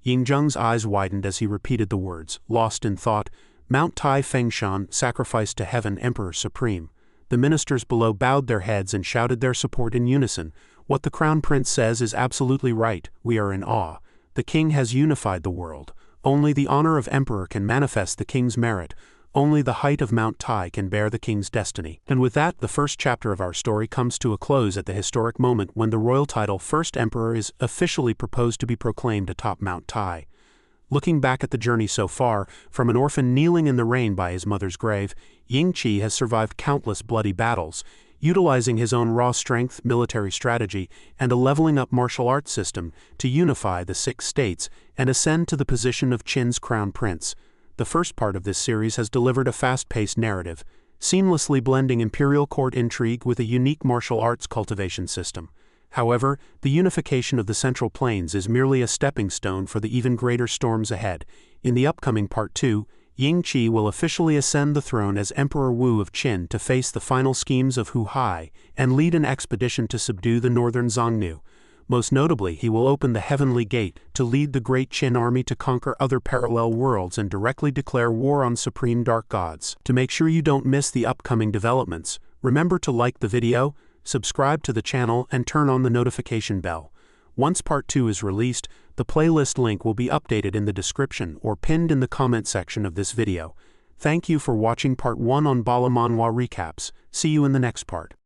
Yingjung's eyes widened as he repeated the words, lost in thought. Mount Tai Fengshan, sacrifice to heaven, Emperor supreme. The ministers below bowed their heads and shouted their support in unison. What the Crown Prince says is absolutely right. We are in awe. The king has unified the world. Only the honor of Emperor can manifest the king's merit. Only the height of Mount Tai can bear the king's destiny. And with that, the first chapter of our story comes to a close at the historic moment when the royal title First Emperor is officially proposed to be proclaimed atop Mount Tai. Looking back at the journey so far, from an orphan kneeling in the rain by his mother's grave, Yingqi has survived countless bloody battles, utilizing his own raw strength, military strategy, and a leveling-up martial arts system to unify the 6 states and ascend to the position of Qin's crown prince. The first part of this series has delivered a fast-paced narrative, seamlessly blending imperial court intrigue with a unique martial arts cultivation system. However, the unification of the Central Plains is merely a stepping stone for the even greater storms ahead. In the upcoming Part 2, Yingqi will officially ascend the throne as Emperor Wu of Qin to face the final schemes of Hu Hai and lead an expedition to subdue the northern Xiongnu. Most notably, he will open the Heavenly Gate to lead the great Qin army to conquer other parallel worlds and directly declare war on supreme dark gods. To make sure you don't miss the upcoming developments, remember to like the video, subscribe to the channel, and turn on the notification bell. Once Part 2 is released, the playlist link will be updated in the description or pinned in the comment section of this video. Thank you for watching Part 1 on BALA Manhua Recaps. See you in the next part.